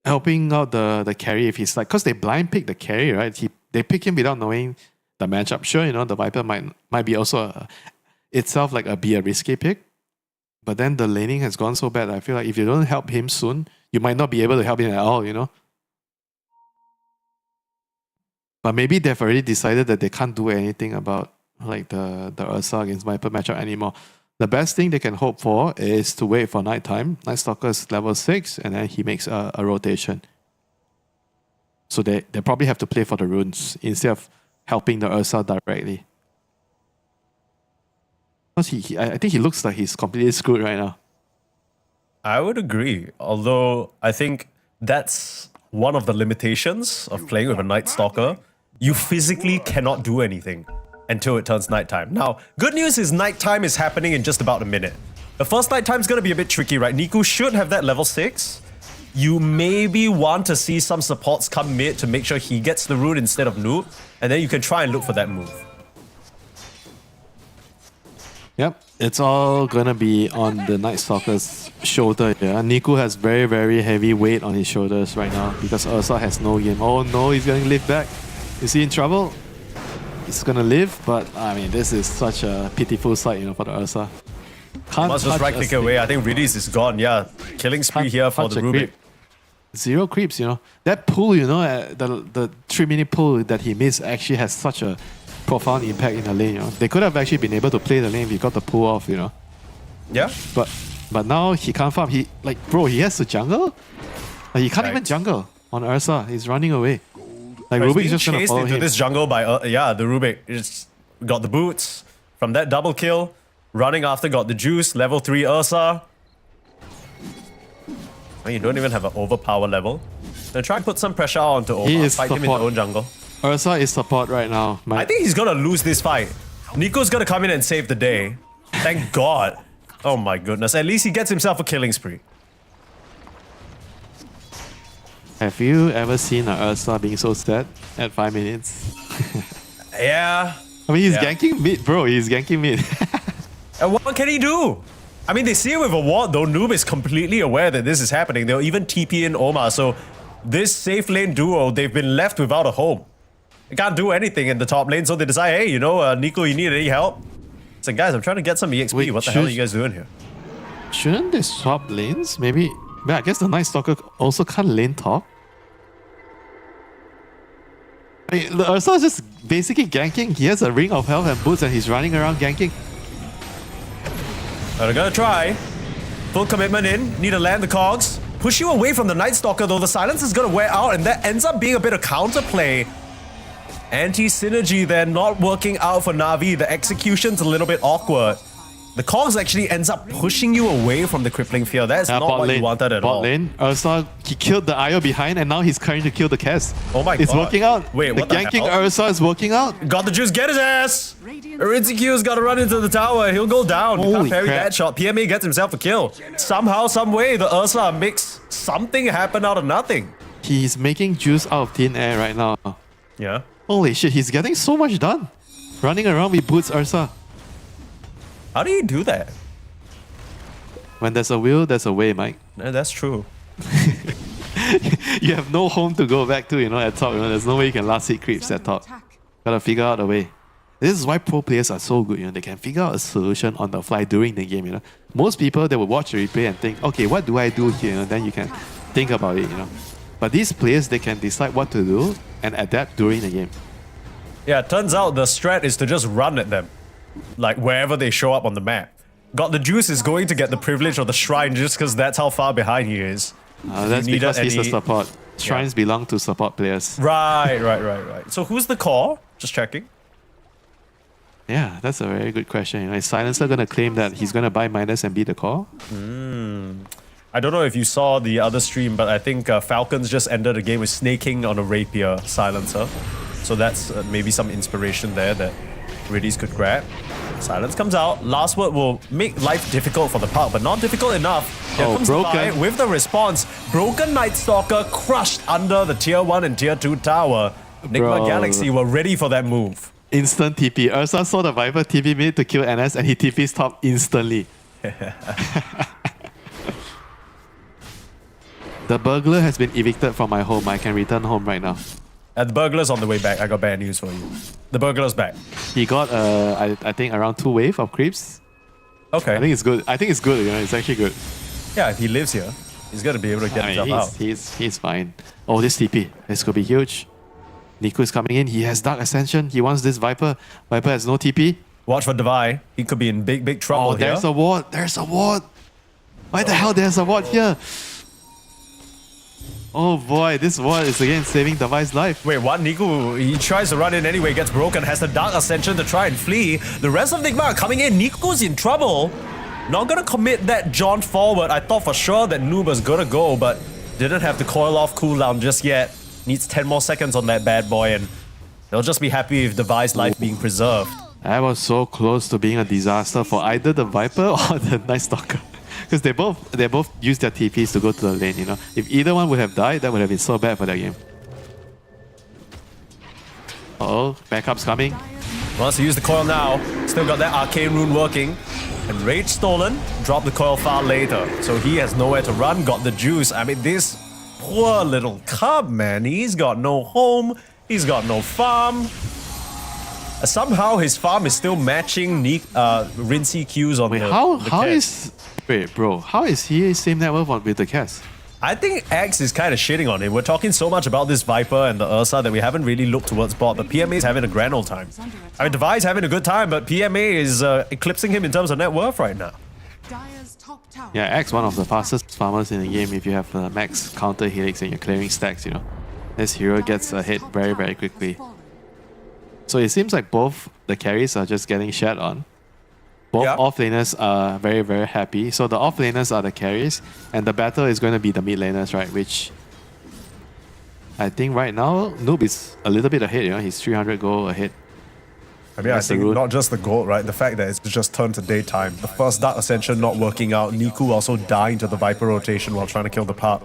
helping out the carry if he's like, because they blind pick the carry, right? They pick him without knowing the matchup. Sure, the Viper might be also itself like be a risky pick, but then the laning has gone so bad. I feel like if you don't help him soon, you might not be able to help him at all. But maybe they've already decided that they can't do anything about like the Ursa against Viper matchup anymore. The best thing they can hope for is to wait for nighttime. Night Stalker is level 6, and then he makes a rotation. So they probably have to play for the runes instead of helping the Ursa directly. Because I think he looks like he's completely screwed right now. I would agree. Although I think that's one of the limitations of playing with a Night Stalker. You physically cannot do anything until it turns nighttime. Now, good news is nighttime is happening in just about a minute. The first nighttime is going to be a bit tricky, right? Niku should have that level 6. You maybe want to see some supports come mid to make sure he gets the rune instead of Noob, and then you can try and look for that move. Yep, it's all gonna be on the Night Stalker's shoulder here. Niku has very, very heavy weight on his shoulders right now because Ursa has no game. Oh no, he's gonna live back. Is he in trouble? He's gonna live, but I mean, this is such a pitiful sight, for the Ursa. Can't Must just right click away. I think Release is gone. Yeah, killing spree here for the Rubik. Zero creeps, That pull, the 3-minute pull that he missed actually has such a profound impact in the lane, They could have actually been able to play the lane if he got the pull off, Yeah. But now he can't farm. He has to jungle? He can't even jungle on Ursa. He's running away. Like Rubik's just gonna follow into him. this jungle by the Rubik. It's got the boots from that double kill. Running after got the juice. Level 3 Ursa. You don't even have an overpower level. Now try and put some pressure onto Omar. Fight him in the own jungle. Ursa is support right now. I think he's gonna lose this fight. Nico's gonna come in and save the day. Thank God. Oh my goodness. At least he gets himself a killing spree. Have you ever seen an Ursa being so sad at 5 minutes? Yeah. I mean, he's ganking mid, bro. He's ganking mid. And what can he do? I mean, they see it with a ward, though. Noob is completely aware that this is happening. They'll even TP in Omar. So this safe lane duo, they've been left without a home. They can't do anything in the top lane, so they decide, hey, Nico, you need any help? So guys, I'm trying to get some EXP. Wait, what the hell are you guys doing here? Shouldn't they swap lanes? Maybe. But I guess the Night Stalker also can't lane top. I mean, the Ursa is just basically ganking. He has a ring of health and boots and he's running around ganking. But I'm gonna try. Full commitment in. Need to land the cogs. Push you away from the Night Stalker, though. The silence is gonna wear out, and that ends up being a bit of counterplay. Anti-synergy there not working out for Na'Vi. The execution's a little bit awkward. The cogs actually ends up pushing you away from the crippling fear. That's not what you wanted at all. Bot lane, Ursa, he killed the IO behind and now he's trying to kill the Cass. Oh my god. It's working out. Wait, what the ganking hell? Ursa is working out. Got the juice, get his ass! Rinziq's gotta run into the tower. He'll go down. He can't Holy parry crap. that shot. PMA gets himself a kill. Somehow, some way, the Ursa makes something happen out of nothing. He's making juice out of thin air right now. Yeah. Holy shit, he's getting so much done. Running around with boots Ursa. How do you do that? When there's a will, there's a way, Mike. Yeah, that's true. You have no home to go back to, at top. There's no way you can last hit creeps at top. Gotta figure out a way. This is why pro players are so good, They can figure out a solution on the fly during the game, Most people, they will watch the replay and think, okay, what do I do here? Then you can think about it, But these players, they can decide what to do and adapt during the game. Yeah, it turns out the strat is to just run at them. Like, wherever they show up on the map. Got the juice is going to get the privilege of the shrine just because that's how far behind he is. That's because he's a support. Shrines belong to support players. Right. So who's the core? Just checking. Yeah, that's a very good question. Is Silencer going to claim that he's going to buy minus and be the core? I don't know if you saw the other stream, but I think Falcons just ended the game with snaking on a rapier silencer. So that's maybe some inspiration there that Riddies could grab. Silence comes out. Last word will make life difficult for the Park, but not difficult enough. Here comes broken. the fight with the response. Broken Night Stalker crushed under the tier 1 and tier 2 tower. Nigma Bro. Galaxy were ready for that move. Instant TP. Ursa saw the Viper TP mid to kill NS and he TP's top instantly. The burglar has been evicted from my home. I can return home right now. The burglar's on the way back. I got bad news for you. The burglar's back. He got, I think, around 2 wave of creeps. Okay. I think it's good. It's actually good. Yeah, if he lives here, he's gonna be able to get himself out. He's fine. Oh, this TP. This could be huge. Niku is coming in. He has Dark Ascension. He wants this Viper. Viper has no TP. Watch for Devi. He could be in big trouble Oh, here. there's a ward. There's a ward. Why the hell there's a ward here? Oh boy, this ward is again saving Devi's life. Wait, what? Niku, he tries to run in anyway, gets broken, has the Dark Ascension to try and flee. The rest of Nigma are coming in. Niku's in trouble. Not gonna commit that jaunt forward. I thought for sure that Noob was gonna go, but didn't have the coil off cooldown just yet. Needs 10 more seconds on that bad boy, and they'll just be happy with Devi's life being preserved. That was so close to being a disaster for either the Viper or the Night Stalker. Because they both used their TPs to go to the lane, you know. If either one would have died, that would have been so bad for that game. Uh-oh, backup's coming. Wants to use the coil now. Still got that arcane rune working. And Rage stolen. Drop the coil far later. So he has nowhere to run, got the juice. I mean, this poor little cub, man. He's got no home. He's got no farm. Somehow his farm is still matching Rinsey Q's on the How Kes. is... Wait, bro. How is he same net worth with the Kes? I think X is kind of shitting on him. We're talking so much about this Viper and the Ursa that we haven't really looked towards bot, but PMA is having a grand old time. I mean, Devi's having a good time, but PMA is eclipsing him in terms of net worth right now. Yeah, X, one of the fastest farmers in the game if you have max counter helix and you're clearing stacks, you know. This hero gets ahead very, very quickly. So it seems like both the carries are just getting shat on. Both offlaners are very, very happy. So the offlaners are the carries, and the battle is going to be the mid laners, right? Which I think right now, Noob is a little bit ahead, you know, he's 300 gold ahead. I mean, I think not just the gold, right? The fact that it's just turned to daytime. The first Dark Ascension not working out. Niku also dying to the Viper rotation while trying to kill the Park.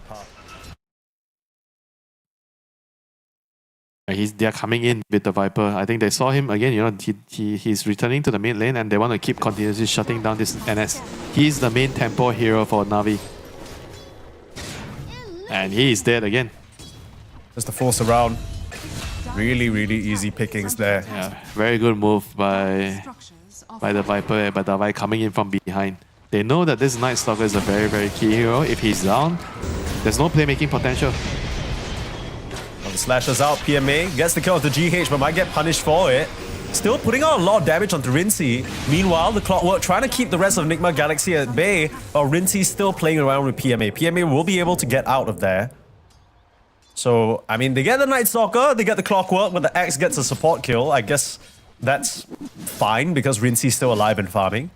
They're coming in with the Viper. I think they saw him again, you know, he's returning to the mid lane and they want to keep continuously shutting down this NS. He's the main tempo hero for Na'Vi. And he is dead again. Just to force around. Really, really easy pickings there. Yeah, very good move by the Viper, but Devi coming in from behind. They know that this Night Stalker is a very, very key hero. If he's down, there's no playmaking potential. Slashes out, PMA gets the kill of the GH, but might get punished for it. Still putting on a lot of damage onto Rinsey. Meanwhile, the Clockwork trying to keep the rest of Nigma Galaxy at bay, while Rinsey still playing around with PMA. PMA will be able to get out of there. So, I mean, they get the Night Stalker, they get the Clockwork, but the Axe gets a support kill. I guess that's fine because Rinsey's still alive and farming.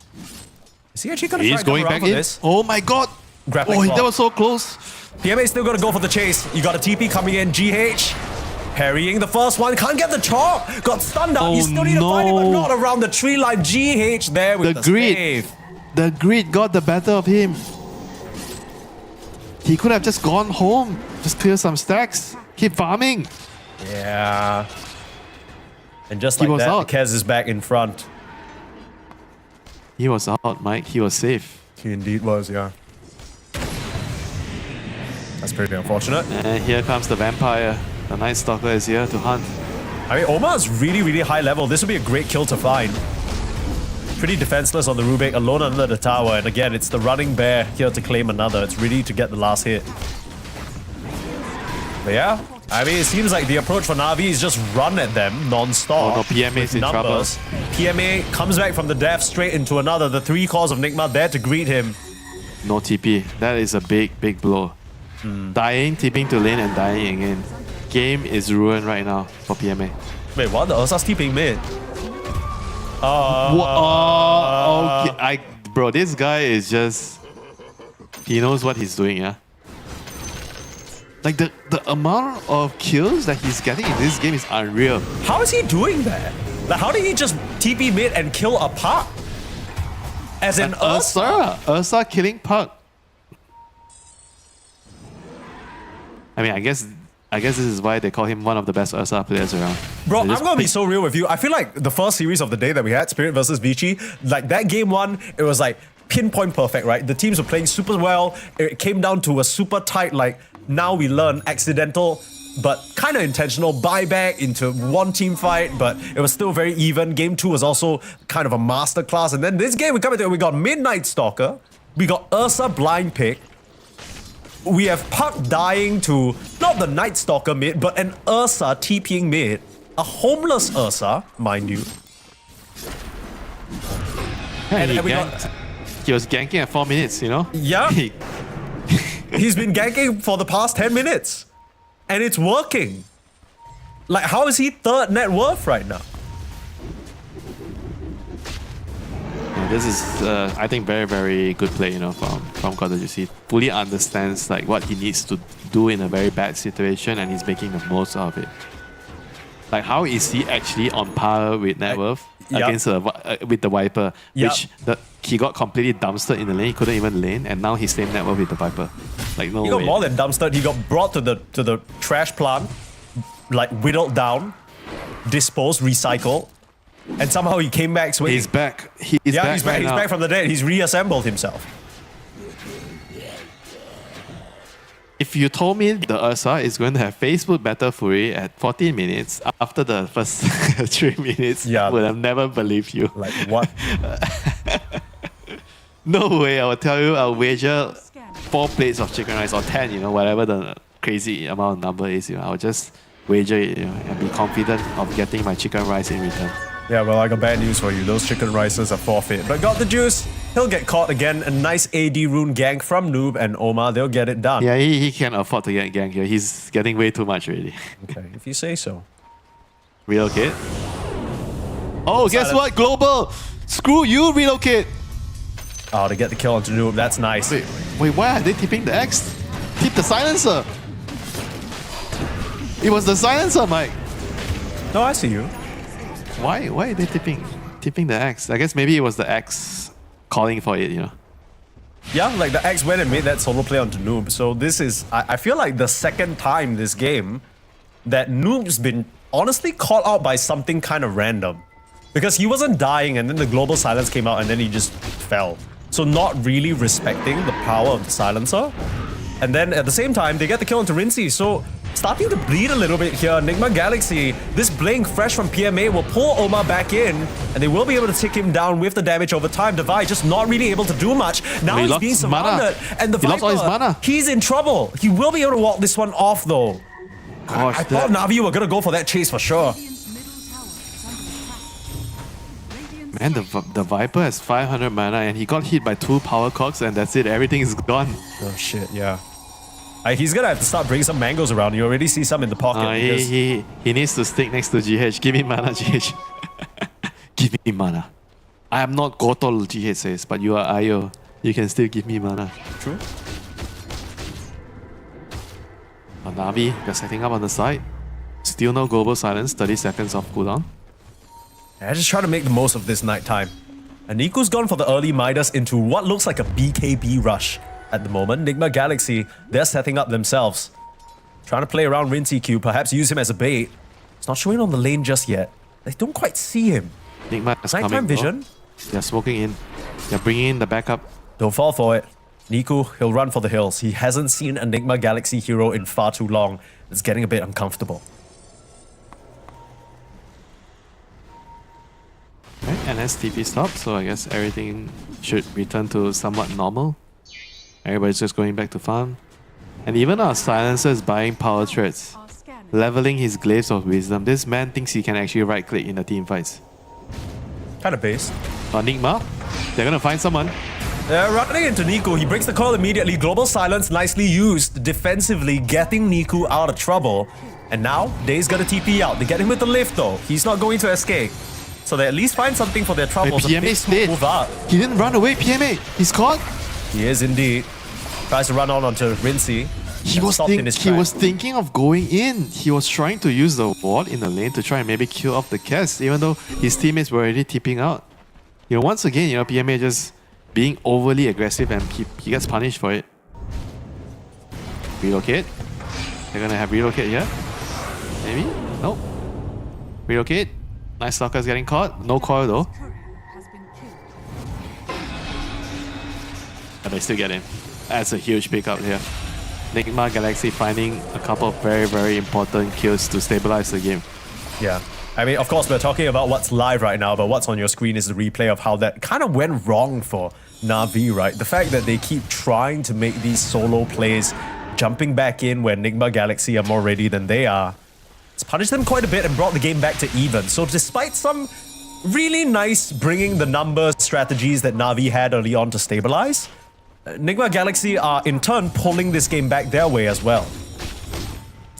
Is he actually going to try He's going back in. this? Oh my god! Grappling that was so close. PMA still got to go for the chase. You got a TP coming in. GH parrying the first one. Can't get the chop. Got stunned out. You still need to find it, but not around the tree line. GH there with the grid. save. The grid got the better of him. He could have just gone home. Just clear some stacks. Keep farming. Yeah. And just like was that, out. Kez is back in front. He was out, Mike. He was safe. He indeed was, yeah. That's pretty unfortunate. And here comes the vampire. The Night Stalker is here to hunt. I mean, Omar's really, really high level. This would be a great kill to find. Pretty defenseless on the Rubik, alone under the tower. And again, it's the running bear here to claim another. It's ready to get the last hit. But yeah, I mean, it seems like the approach for Na'Vi is just run at them non-stop. Oh no, PMA is in trouble. PMA comes back from the death straight into another. The 3 cores of Nigma there to greet him. No TP. That is a big, big blow. Dying, tipping to lane and dying again. Game is ruined right now for PMA. Wait, what? The Ursa's tipping mid. Okay. Bro, this guy is just... He knows what he's doing, yeah? Like, the amount of kills that he's getting in this game is unreal. How is he doing that? Like, how did he just TP mid and kill a Puck? As in Ursa? Ursa killing Puck. I mean, I guess this is why they call him one of the best Ursa players around. Bro, I'm gonna be so real with you. I feel like the first series of the day that we had, Spirit versus Vici, like that game 1, it was like pinpoint perfect, right? The teams were playing super well. It came down to a super tight, like now we learn accidental but kind of intentional buyback into one team fight, but it was still very even. Game 2 was also kind of a masterclass. And then this game, we got Midnight Stalker, we got Ursa Blind Pick, we have Puck dying to not the Night Stalker mid, but an Ursa TPing mid. A homeless Ursa, mind you. Hey, And we got- he was ganking at 4 minutes, you know? Yeah. He's been ganking for the past 10 minutes. And it's working. Like, how is he third net worth right now? Yeah, this is, I think, very, very good play, you know, from Cottage. He fully understands like what he needs to do in a very bad situation, and he's making the most out of it. Like, how is he actually on par with net worth against with the Viper, which he got completely dumpstered in the lane. He couldn't even lane, and now he's same net worth with the Viper. Like, no way. He got more than dumpstered. He got brought to the trash plant, like whittled down, disposed, recycled, and somehow he came back swinging. He's back. He's back. He's back. He's back from the dead. He's reassembled himself. If you told me the Ursa is going to have Facebook Battle Fury at 14 minutes after the first 3 minutes, I would have never believed you. Like, what? No way. I will tell you, I'll wager 4 plates of chicken rice or 10, you know, whatever the crazy amount of number is, you know. I'll just wager it, you know, and be confident of getting my chicken rice in return. Yeah, well, I got bad news for you. Those chicken rices are forfeit. But got the juice. He'll get caught again. A nice AD rune gank from Noob and Oma. They'll get it done. Yeah, he can't afford to get ganked here. He's getting way too much already. Okay, if you say so. Relocate. Oh, guess what? Global! Screw you, relocate! Oh, to get the kill onto Noob. That's nice. Wait, why are they tipping the X? Tip the silencer! It was the silencer, Mike! No, I see you. Why are they tipping the X? I guess maybe it was the X calling for it, you know. Yeah, like the X went and made that solo play onto Noob. So this is, I feel like the second time this game that Noob's been honestly caught out by something kind of random. Because he wasn't dying and then the global silence came out and then he just fell. So not really respecting the power of the silencer. And then at the same time, they get the kill onto Vincere. So starting to bleed a little bit here. Nigma Galaxy, this blink fresh from PMA will pull Oma back in, and they will be able to take him down with the damage over time. Devi just not really able to do much. Now he's being surrounded, and the He lost all his mana. He's in trouble. He will be able to walk this one off though. Gosh, I thought Navi were gonna go for that chase for sure. Man, the Viper has 500 mana and he got hit by 2 power cogs and that's it. Everything is gone. Oh shit, yeah. He's gonna have to start bringing some mangoes around. You already see some in the pocket. He needs to stick next to GH. Give me mana, GH. Give me mana. I am not Gotol, GH says, but you are Ayo. You can still give me mana. True. Navi, they're setting up on the side. Still no global silence, 30 seconds off cooldown. I just try to make the most of this nighttime. And Niku's gone for the early Midas into what looks like a BKB rush at the moment. Nigma Galaxy, they're setting up themselves. Trying to play around Vincere Q, perhaps use him as a bait. It's not showing on the lane just yet. They don't quite see him. Nigma is Nighttime coming. vision. Oh, they're smoking in. They're bringing in the backup. Don't fall for it. Niku, he'll run for the hills. He hasn't seen a Nigma Galaxy hero in far too long. It's getting a bit uncomfortable. Right, NS TP stopped, so I guess everything should return to somewhat normal. Everybody's just going back to farm. And even our silencer is buying power threads, leveling his glaives of wisdom. This man thinks he can actually right click in the team fights. Kind of based. Nigma, they're gonna find someone. They're running into Niku. He breaks the call immediately. Global silence nicely used defensively, getting Niku out of trouble. And now, Day's got a TP out. They get him with the lift though. He's not going to escape. So they at least find something for their troubles. PMA's dead. He didn't run away, PMA. He's caught. He is indeed. Tries to run on onto Vincere. He was thinking of going in. He was trying to use the ward in the lane to try and maybe kill off the cast, even though his teammates were already tipping out. You know, once again, you know, PMA just being overly aggressive and he gets punished for it. Relocate. They're gonna have relocate here. Maybe? Nope. Relocate. Nice Stalker's getting caught. No coil though. But they still get him. That's a huge pickup here. Nigma Galaxy finding a couple of very, very important kills to stabilize the game. Yeah. I mean, of course, we're talking about what's live right now, but what's on your screen is the replay of how that kind of went wrong for Na'Vi, right? The fact that they keep trying to make these solo plays, jumping back in where Nigma Galaxy are more ready than they are, it's punished them quite a bit and brought the game back to even. So despite some really nice bringing the numbers strategies that Na'Vi had early on to stabilize, Nigma Galaxy are in turn pulling this game back their way as well.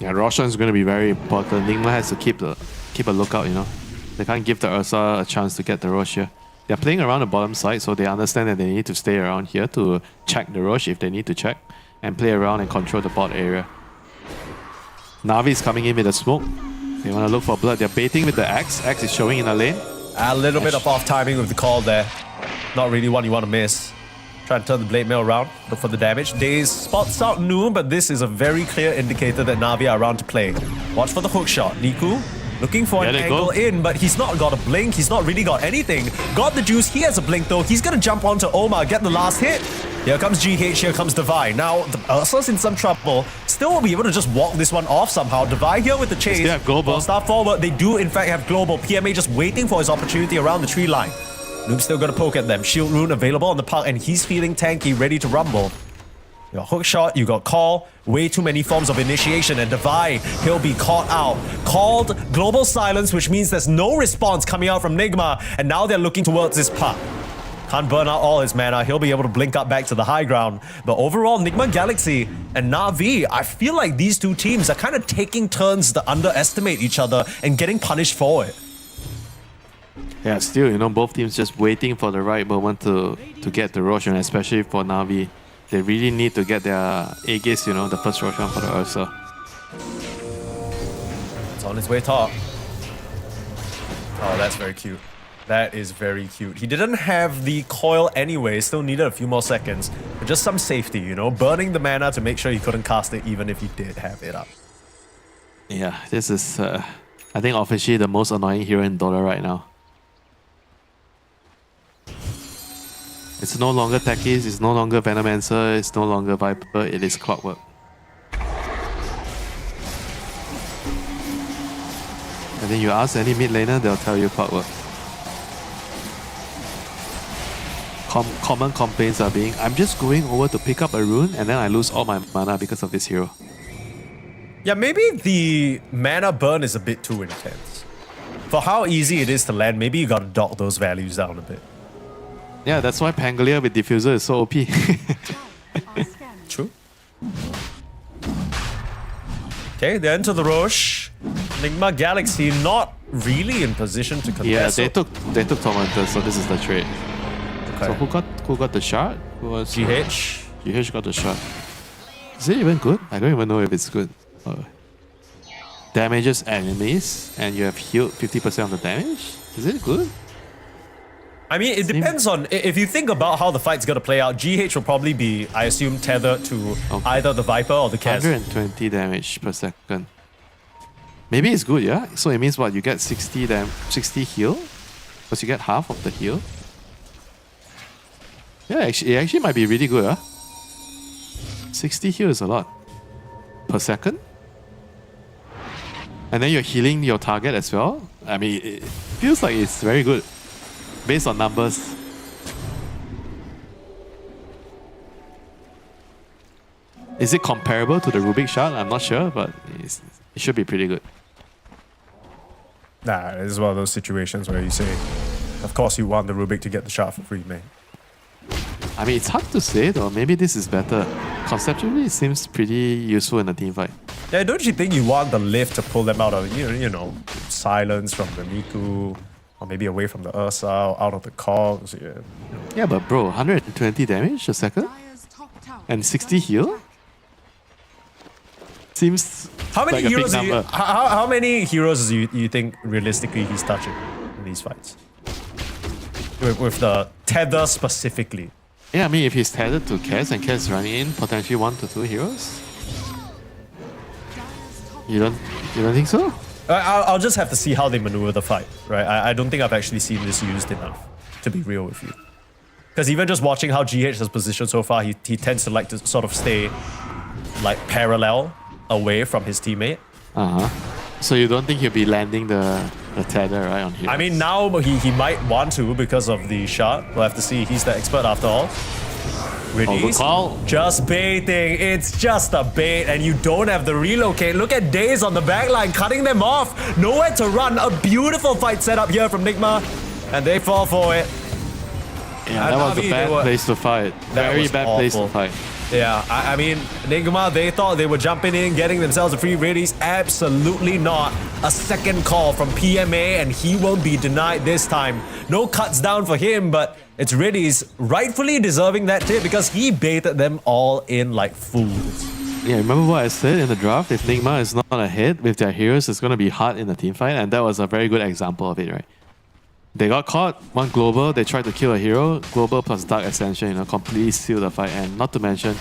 Yeah, Roshan is going to be very important. Nigma has to keep a lookout, you know. They can't give the Ursa a chance to get the Rosh here. They're playing around the bottom side, so they understand that they need to stay around here to check the Rosh if they need to check, and play around and control the bot area. Na'Vi is coming in with a smoke. They want to look for blood. They're baiting with the Axe. Axe is showing in a lane. A little bit of off timing with the call there. Not really one you want to miss. Try to turn the blade mail around, look for the damage. Daze spots out Noon, but this is a very clear indicator that Na'Vi are around to play. Watch for the hook shot. Niku looking for an angle in, but he's not got a blink. He's not really got anything. Got the juice. He has a blink though. He's going to jump onto Omar, get the last hit. Here comes GH, here comes Devi. Now, the Ursa's in some trouble. Still will be able to just walk this one off somehow. Devi here with the chase. They have global. Start forward. They do in fact have global. PMA just waiting for his opportunity around the tree line. Noob's still gonna poke at them. Shield rune available on the park, and he's feeling tanky, ready to rumble. You got hook shot, you got call, way too many forms of initiation, and Devi, he'll be caught out. Called global silence, which means there's no response coming out from Nigma, and now they're looking towards this puck. Can't burn out all his mana, he'll be able to blink up back to the high ground. But overall, Nigma Galaxy and Na'Vi, I feel like these two teams are kind of taking turns to underestimate each other and getting punished for it. Yeah, still, you know, both teams just waiting for the right moment to get the Roshan, especially for Na'Vi. They really need to get their Aegis, you know, the first Roshan for the Ursa. It's on its way top. Oh, that's very cute. That is very cute. He didn't have the coil anyway, still needed a few more seconds. But just some safety, you know, burning the mana to make sure he couldn't cast it even if he did have it up. Yeah, this is, I think, officially the most annoying hero in Dota right now. It's no longer Techies, it's no longer Venomancer, it's no longer Viper, it is Clockwork. And then you ask any mid laner, they'll tell you Clockwork. Common complaints are being, I'm just going over to pick up a rune and then I lose all my mana because of this hero. Yeah, maybe the mana burn is a bit too intense. For how easy it is to land, maybe you gotta dock those values down a bit. Yeah, that's why Pangolier with Diffuser is so OP. True. Okay, they enter the Roche. Nigma Galaxy not really in position to contest. Yeah, they took Tormentor, so this is the trade. Okay. So who got the shard? Who was GH. GH got the shard. Is it even good? I don't even know if it's good. Damages enemies and you have healed 50% of the damage? Is it good? I mean, it depends on, if you think about how the fight's gonna play out, GH will probably be, I assume, tethered to either the Viper or the Kaz. 120 damage per second. Maybe it's good, yeah? So it means what? You get 60 heal? Because you get half of the heal? Yeah, it actually might be really good, huh? 60 heal is a lot. Per second? And then you're healing your target as well? I mean, it feels like it's very good. Based on numbers. Is it comparable to the Rubik shard? I'm not sure, but it should be pretty good. Nah, this is one of those situations where you say, of course you want the Rubik to get the shard for free, mate. I mean, it's hard to say though. Maybe this is better. Conceptually, it seems pretty useful in a team fight. Yeah, don't you think you want the lift to pull them out of, you know, silence from the Miku, or maybe away from the Ursa, or out of the cogs? Yeah. Yeah, but bro, 120 damage a second? And 60 heal? Seems How many like heroes a big number. how many heroes do you think realistically he's touching in these fights? With the tether specifically. Yeah, I mean, if he's tethered to Kaz and Kaz running in, potentially 1 to 2 heroes? You don't think so? I'll just have to see how they maneuver the fight, right? I don't think I've actually seen this used enough, to be real with you. Because even just watching how GH has positioned so far, he tends to like to sort of stay like parallel away from his teammate. So you don't think he'll be landing the tether right on here? I mean, now he might want to because of the shot. We'll have to see. He's the expert after all. Riddies, call. just baiting. It's just a bait, and you don't have the relocate. Look at Daze on the backline, cutting them off. Nowhere to run. A beautiful fight set up here from Nigma, and they fall for it. Yeah, that was a bad place to fight. Very bad place to fight. Yeah, I mean, Nigma, they thought they were jumping in, getting themselves a free Riddies. Absolutely not. A second call from PMA, and he won't be denied this time. No cuts down for him, but it's Riddies rightfully deserving that tip because he baited them all in like fools. Yeah, remember what I said in the draft? If Nigma is not ahead with their heroes, it's going to be hard in the team fight, and that was a very good example of it, right? They got caught, one global, they tried to kill a hero, global plus Dark Ascension, completely sealed the fight. And not to mention,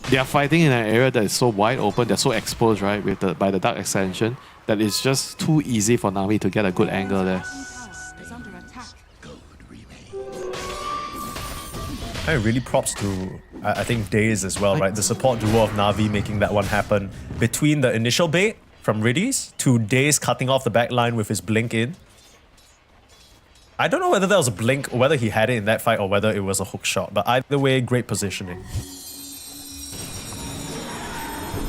they are fighting in an area that is so wide open, they're so exposed, right, by the Dark Ascension, that it's just too easy for Na'Vi to get a good angle there. Hey, really props to, I think, Daze as well, right? The support duo of Na'Vi making that one happen. Between the initial bait from Riddies to Daze cutting off the back line with his blink in. I don't know whether that was a blink or whether he had it in that fight or whether it was a hook shot, but either way, great positioning.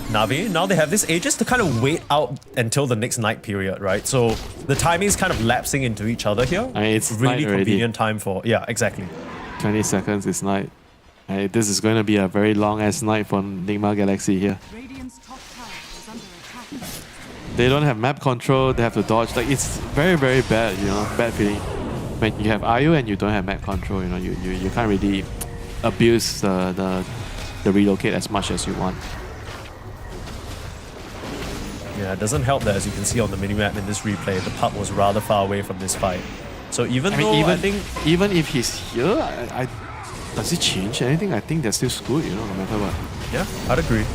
Na'Vi, now they have this Aegis to kind of wait out until the next night period, right? So the timing is kind of lapsing into each other here. I mean, it's really night already. convenient time for, yeah, exactly. 20 seconds is night. This is going to be a very long-ass night for Nigma Galaxy here. They don't have map control, they have to dodge. Like, it's very, very bad, bad feeling. When you have IU and you don't have map control, you can't really abuse the relocate as much as you want. Yeah, it doesn't help that, as you can see on the minimap in this replay, the pub was rather far away from this fight. So even even if he's here, does it change anything? I think they're still screwed, no matter what. Yeah, I'd agree.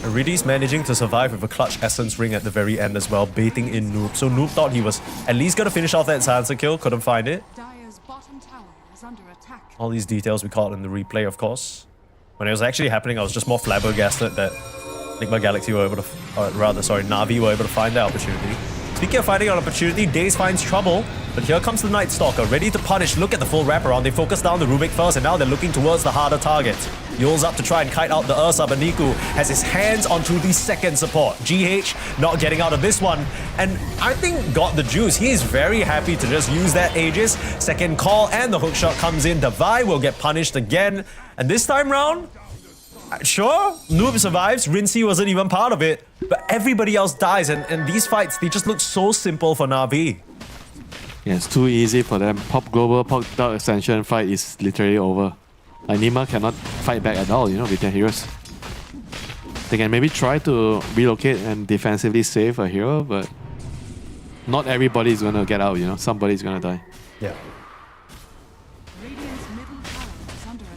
Riddies managing to survive with a clutch Essence Ring at the very end as well, baiting in Noob. So Noob thought he was at least going to finish off that silencer kill, couldn't find it. All these details we caught in the replay, of course. When it was actually happening, I was just more flabbergasted that Nigma Galaxy were able to, Na'Vi were able to find that opportunity. Speaking of finding an opportunity, Daze finds trouble, but here comes the Night Stalker, ready to punish. Look at the full wraparound. They focus down the Rubik first, and now they're looking towards the harder target. Yule's up to try and kite out the Ursa, but Niku has his hands onto the second support. GH not getting out of this one, and I think got the juice. He is very happy to just use that Aegis. Second call, and the hookshot comes in. Davai will get punished again, and this time round, sure, Noob survives, Vincere wasn't even part of it, but everybody else dies, and these fights, they just look so simple for Na'Vi. Yeah, it's too easy for them. Pop global, pop Dark Ascension fight is literally over. Like, Nigma cannot fight back at all, with their heroes. They can maybe try to relocate and defensively save a hero, but not everybody is going to get out, Somebody's going to die. Yeah.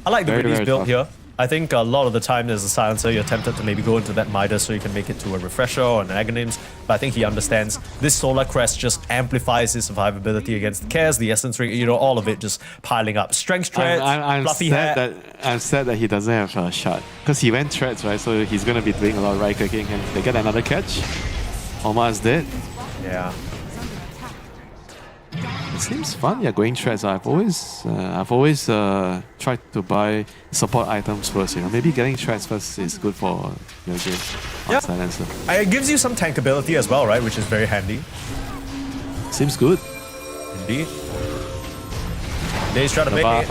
I like the Riddies build here. I think a lot of the time as a silencer, you're tempted to maybe go into that Midas so you can make it to a Refresher or an Aghanims, but I think he understands this Solar Crest just amplifies his survivability against the Cares, the Essence Ring, all of it just piling up. Strength Treads, Fluffy Hat. I'm sad that he doesn't have a shot, because he went Treads, right? So he's going to be doing a lot of right clicking, and they get another catch. Omar is dead. Yeah. It seems fun, going Treads. I've always tried to buy support items first, Maybe getting Treads first is good for your game on Silencer. It gives you some tankability as well, right? Which is very handy. Seems good. Indeed. Daze trying to make it.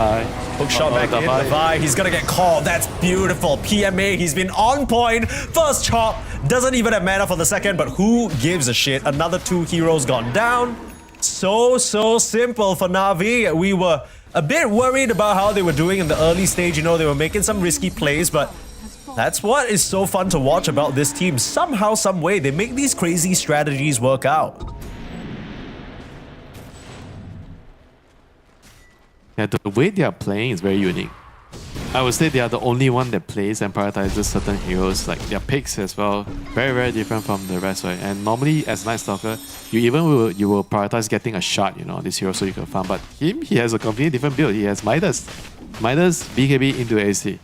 Hook shot back in. Davai, he's gonna get called. That's beautiful. PMA, he's been on point. First chop, doesn't even have mana for the second, but who gives a shit? Another 2 heroes gone down. So simple for Na'Vi. We were a bit worried about how they were doing in the early stage. They were making some risky plays, but that's what is so fun to watch about this team. Somehow, some way, they make these crazy strategies work out. Yeah, the way they are playing is very unique. I would say they are the only one that plays and prioritizes certain heroes, like their picks as well. Very, very different from the rest, right? And normally, as Night Stalker, you will prioritize getting a shot, on this hero so you can farm. But he has a completely different build. He has Midas, BKB into AC.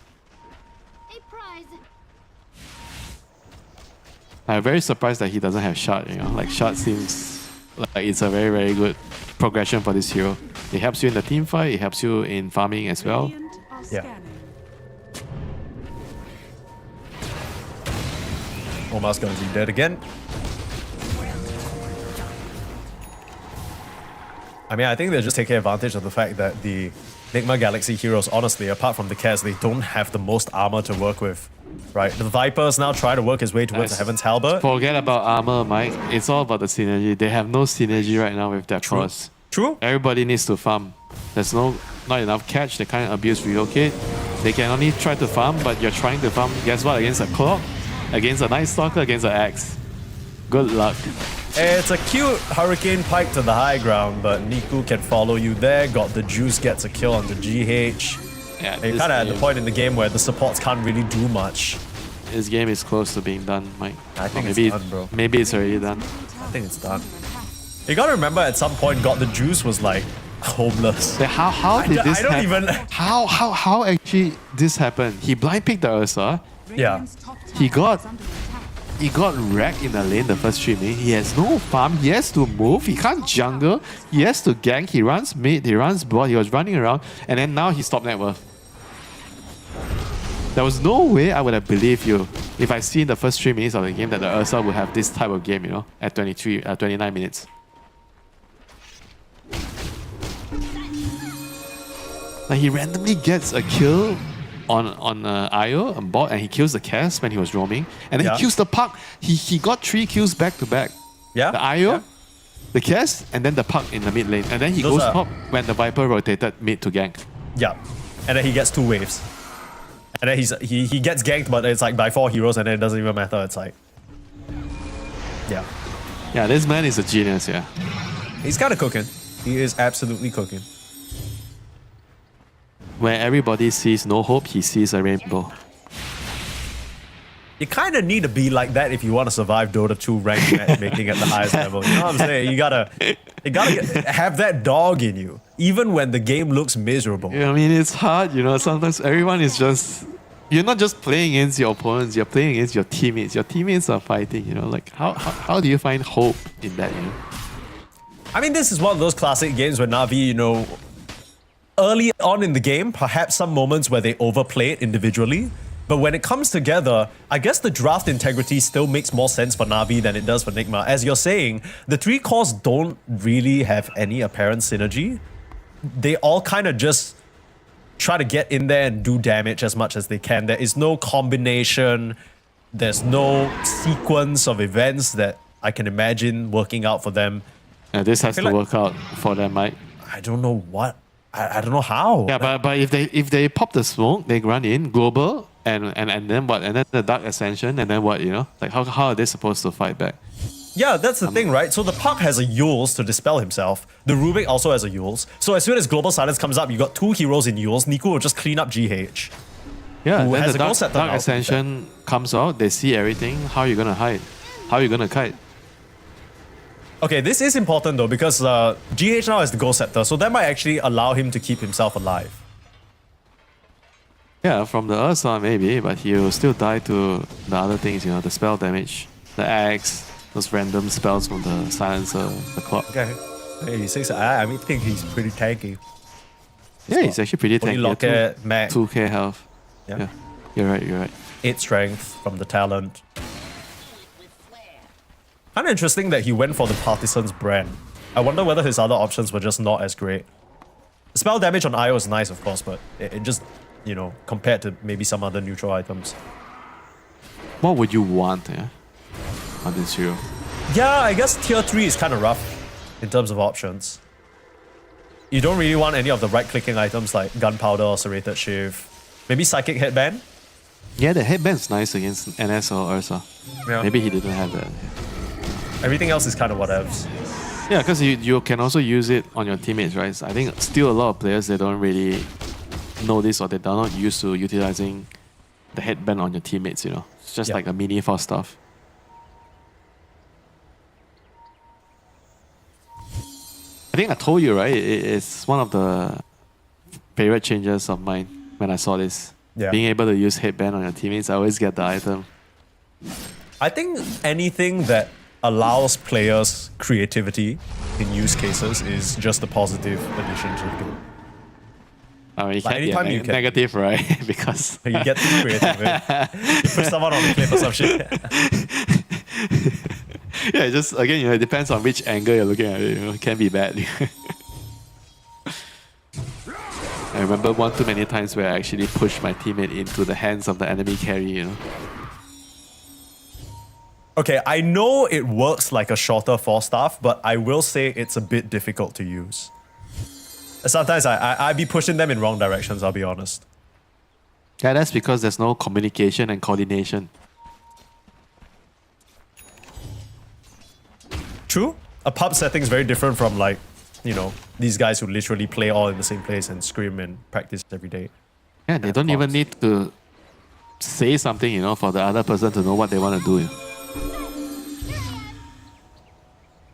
I'm very surprised that he doesn't have shot, you know. Like shot seems like it's a very, very good progression for this hero. It helps you in the team fight, it helps you in farming as well. Yeah. Almost going to be dead again. I mean, I think they're just taking advantage of the fact that the Nigma Galaxy heroes, honestly, apart from the Cares, they don't have the most armor to work with. Right? The Viper's now trying to work his way towards the Heaven's Halberd. Forget about armor, Mike. It's all about the synergy. They have no synergy right now with their cross. True. Everybody needs to farm. There's not enough catch. They can't abuse relocate. They can only try to farm, but you're trying to farm, guess what? Against a clock, against a Night Stalker, against an axe. Good luck. It's a cute Hurricane Pike to the high ground, but Niku can follow you there. Got the juice, gets a kill on the GH. Yeah, You're kind of at the point in the game where the supports can't really do much. This game is close to being done, Mike. I think maybe it's done, bro. Maybe it's already done. I think it's done. You gotta remember at some point, Got the Juice was like homeless. How did this I don't happen? even. How actually this happened? He blind picked the Ursa. Yeah. He got wrecked in the lane the first 3 minutes. He has no farm. He has to move. He can't jungle. He has to gank. He runs mid. He runs bot. He was running around, and then now he stopped net worth. There was no way I would have believed you if I see in the first 3 minutes of the game that the Ursa would have this type of game, you know, at 29 minutes. Like he randomly gets a kill on Io, on bot, and he kills the Cass when he was roaming, and then he kills the Puck. He got 3 kills back to back. Yeah. The Io, the Cass, and then the Puck in the mid lane, and then he goes pop when the Viper rotated mid to gank. Yeah. And then he gets 2 waves. And then he gets ganked, but it's like by 4 heroes, and then it doesn't even matter. It's like, yeah. Yeah, this man is a genius, yeah. He's kind of cooking. He is absolutely cooking. Where everybody sees no hope, he sees a rainbow. You kind of need to be like that if you want to survive Dota 2 ranked matchmaking at the highest level. You know what I'm saying? You gotta have that dog in you, even when the game looks miserable. Yeah, I mean, it's hard, you know. Sometimes everyone is just... You're not just playing against your opponents, you're playing against your teammates. Your teammates are fighting, you know. Like, how do you find hope in that, you know? I mean, this is one of those classic games where Na'Vi, you know, early on in the game, perhaps some moments where they overplay it individually. But when it comes together, I guess the draft integrity still makes more sense for Na'Vi than it does for Nigma. As you're saying, the 3 cores don't really have any apparent synergy. They all kind of just try to get in there and do damage as much as they can. There is no combination. There's no sequence of events that I can imagine working out for them. Yeah, this has to work out for them, Mike. I don't know what. I don't know how. Yeah, but if they pop the smoke, they run in global, and then what? And then the Dark Ascension, and then what? You know, like how are they supposed to fight back? Yeah, that's the thing, right? So the Puck has a Yules to dispel himself. The Rubik also has a Yules. So as soon as Global Silence comes up, you got 2 heroes in Yules. Niku will just clean up GH. Yeah, who then has the a Ghost Dark Ascension comes out. They see everything. How are you gonna hide? How are you gonna kite? Okay, this is important though because GH now has the Ghost Scepter, so that might actually allow him to keep himself alive. Yeah, from the Ursa maybe, but he will still die to the other things, you know, the spell damage, the axe, those random spells from the silencer, the clock. Okay. Hey, I think he's pretty tanky. Yeah, he's actually pretty Only tanky. Locket, Mac. 2k health. Yeah. You're right. 8 strength from the talent. Kind of interesting that he went for the Partisan's brand. I wonder whether his other options were just not as great. Spell damage on Io is nice, of course, but it just, you know, compared to maybe some other neutral items. What would you want on this hero? Yeah, I guess tier 3 is kind of rough in terms of options. You don't really want any of the right-clicking items like Gunpowder or Serrated Shiv. Maybe Psychic Headband? Yeah, the headband's nice against NS or Ursa. Yeah. Maybe he didn't have that. Everything else is kind of whatevs. Yeah, because you can also use it on your teammates, right? So I think still a lot of players, they don't really know this or they're not used to utilizing the headband on your teammates, you know? It's just like a mini for stuff. I think I told you, right? It's one of the favorite changes of mine when I saw this. Yeah. Being able to use headband on your teammates, I always get the item. I think anything that allows players creativity in use cases is just a positive addition to the game. I mean, you can't be anytime you can- negative, right? Because You get to be creative. Right? You put someone on the cliff or some shit. yeah, it just again, it depends on which angle you're looking at it. It can be bad. I remember one too many times where I actually pushed my teammate into the hands of the enemy carry. Okay, I know it works like a shorter force staff, but I will say it's a bit difficult to use. Sometimes I be pushing them in wrong directions, I'll be honest. Yeah, that's because there's no communication and coordination. True. A pub setting is very different from like, these guys who literally play all in the same place and scrim and practice every day. Yeah, they don't even need to say something, for the other person to know what they want to do.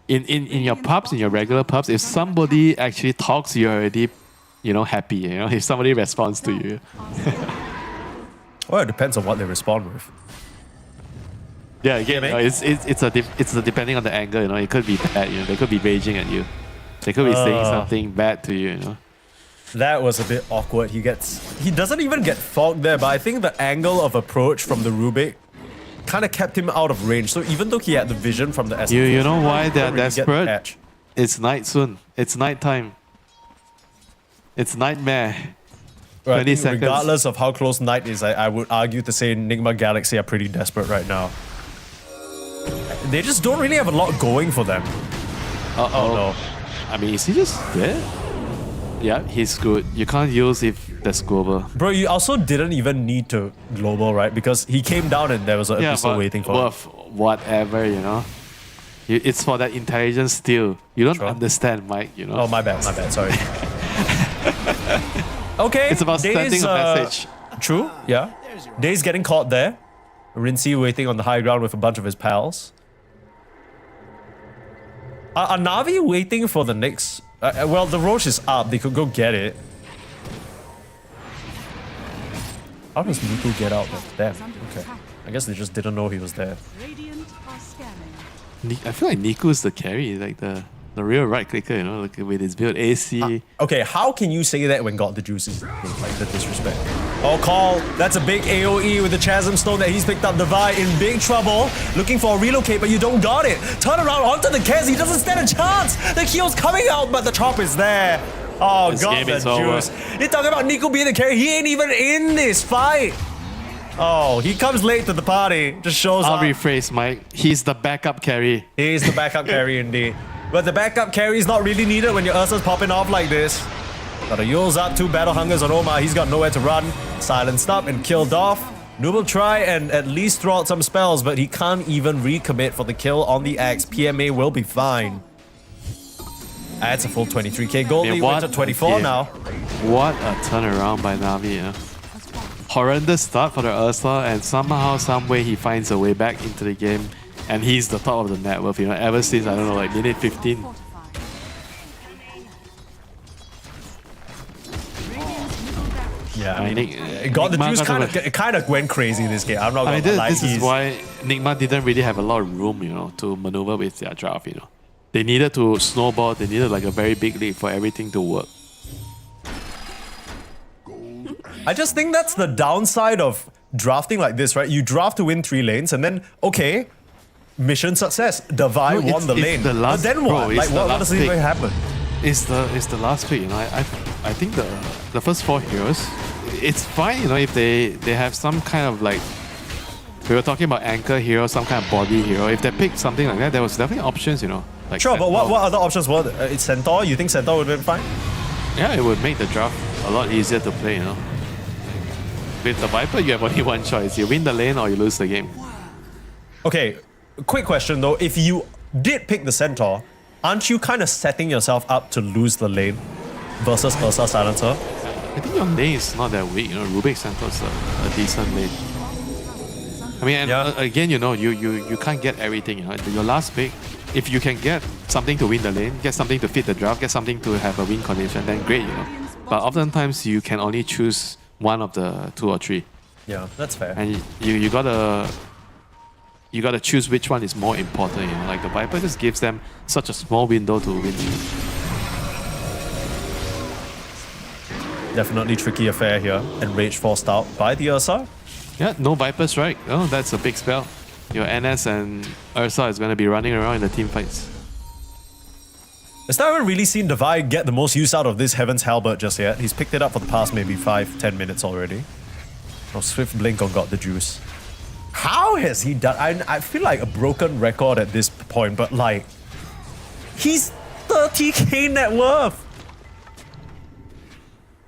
In your pubs, in your regular pubs, if somebody actually talks, you're already, happy. If somebody responds to you. Well, it depends on what they respond with. Yeah, again, it's depending on the angle. It could be bad. They could be raging at you. They could be saying something bad to you. That was a bit awkward. He doesn't even get fogged there, but I think the angle of approach from the Rubik kind of kept him out of range. So even though he had the vision from the SFX, You know why they're really get the desperate? catch. It's night soon. It's nighttime. It's nightmare. Right, 20 seconds. regardless of how close night is, I would argue to say Nigma Galaxy are pretty desperate right now. They just don't really have a lot going for them. Oh no. I mean, is he just dead? Yeah, he's good. You can't use if there's global. Bro, you also didn't even need to global, right? Because he came down and there was an episode waiting for him. Worth whatever, It's for that intelligence still. You don't understand, Mike, Oh, my bad, sorry. Okay. It's about sending a message. True, yeah. Day's getting caught there. Vincere waiting on the high ground with a bunch of his pals. Are Na'Vi waiting for the next... well, the Roche is up. They could go get it. How does Niku get out there? Damn. Okay. I guess they just didn't know he was there. I feel like Niku's the carry, like the real right clicker, like with his build AC. Okay, how can you say that when God the Juice is like the disrespect? Oh, call. That's a big AoE with the Chasm Stone that he's picked up. Devi in big trouble. Looking for a relocate, but you don't got it. Turn around onto the Kez. He doesn't stand a chance. The heal's coming out, but the chop is there. Oh, This God game the is over. Juice. You're talking about Niku being the carry. He ain't even in this fight. Oh, he comes late to the party. Just shows I'll up. rephrase, Mike. He's the backup carry. He's the backup carry indeed. But the backup carry is not really needed when your Ursa's popping off like this. Gotta use up 2 Battle Hungers on Omar. He's got nowhere to run. Silenced up and killed off. Noob will try and at least throw out some spells, but he can't even recommit for the kill on the axe. PMA will be fine. That's a full 23k gold. He went to 24 now. What a turnaround by Na'Vi. Horrendous start for the Ursa, and somehow, some way, he finds a way back into the game, and he's the top of the net worth. Ever since I don't know, like minute 15. Yeah, I mean, God the Nigma Juice got kind of went crazy this game. I'm not I gonna mean, lie. this is why Nigma didn't really have a lot of room, to maneuver with their draft. They needed to snowball. They needed like a very big lead for everything to work. I just think that's the downside of drafting like this, right? You draft to win 3 lanes, and then okay, mission success. Devi won the lane. But then what? Like what does even happen? It's the last pick. I think the first 4 heroes, it's fine. If they have some kind of like, we were talking about anchor hero, some kind of body hero. If they pick something like that, there was definitely options. Like sure, but Centaur. what other options were there? It's Centaur. You think Centaur would have been fine? Yeah, it would make the draft a lot easier to play. With the Viper, you have only one choice: you win the lane or you lose the game. Okay, quick question though. If you did pick the Centaur, aren't you kind of setting yourself up to lose the lane versus Ursa Silencer? I think your lane is not that weak. Rubik Centaur's a decent lane. I mean, and again, you can't get everything. Your last pick, if you can get something to win the lane, get something to fit the draft, get something to have a win condition, then great. But oftentimes you can only choose one of the 2 or 3. Yeah, that's fair. And you gotta you got to choose which one is more important. You know, like the Viper just gives them such a small window to win. Definitely tricky affair here. And rage forced out by the Ursa. Yeah, no Viper strike. Oh, that's a big spell. Your NS and Ursa is going to be running around in the team fights. Has haven't really seen Devi get the most use out of this Heaven's Halberd just yet. He's picked it up for the past maybe 5-10 minutes already. Oh, Swift Blink on got the juice. How has he done? I feel like a broken record at this point, but like, he's 30k net worth.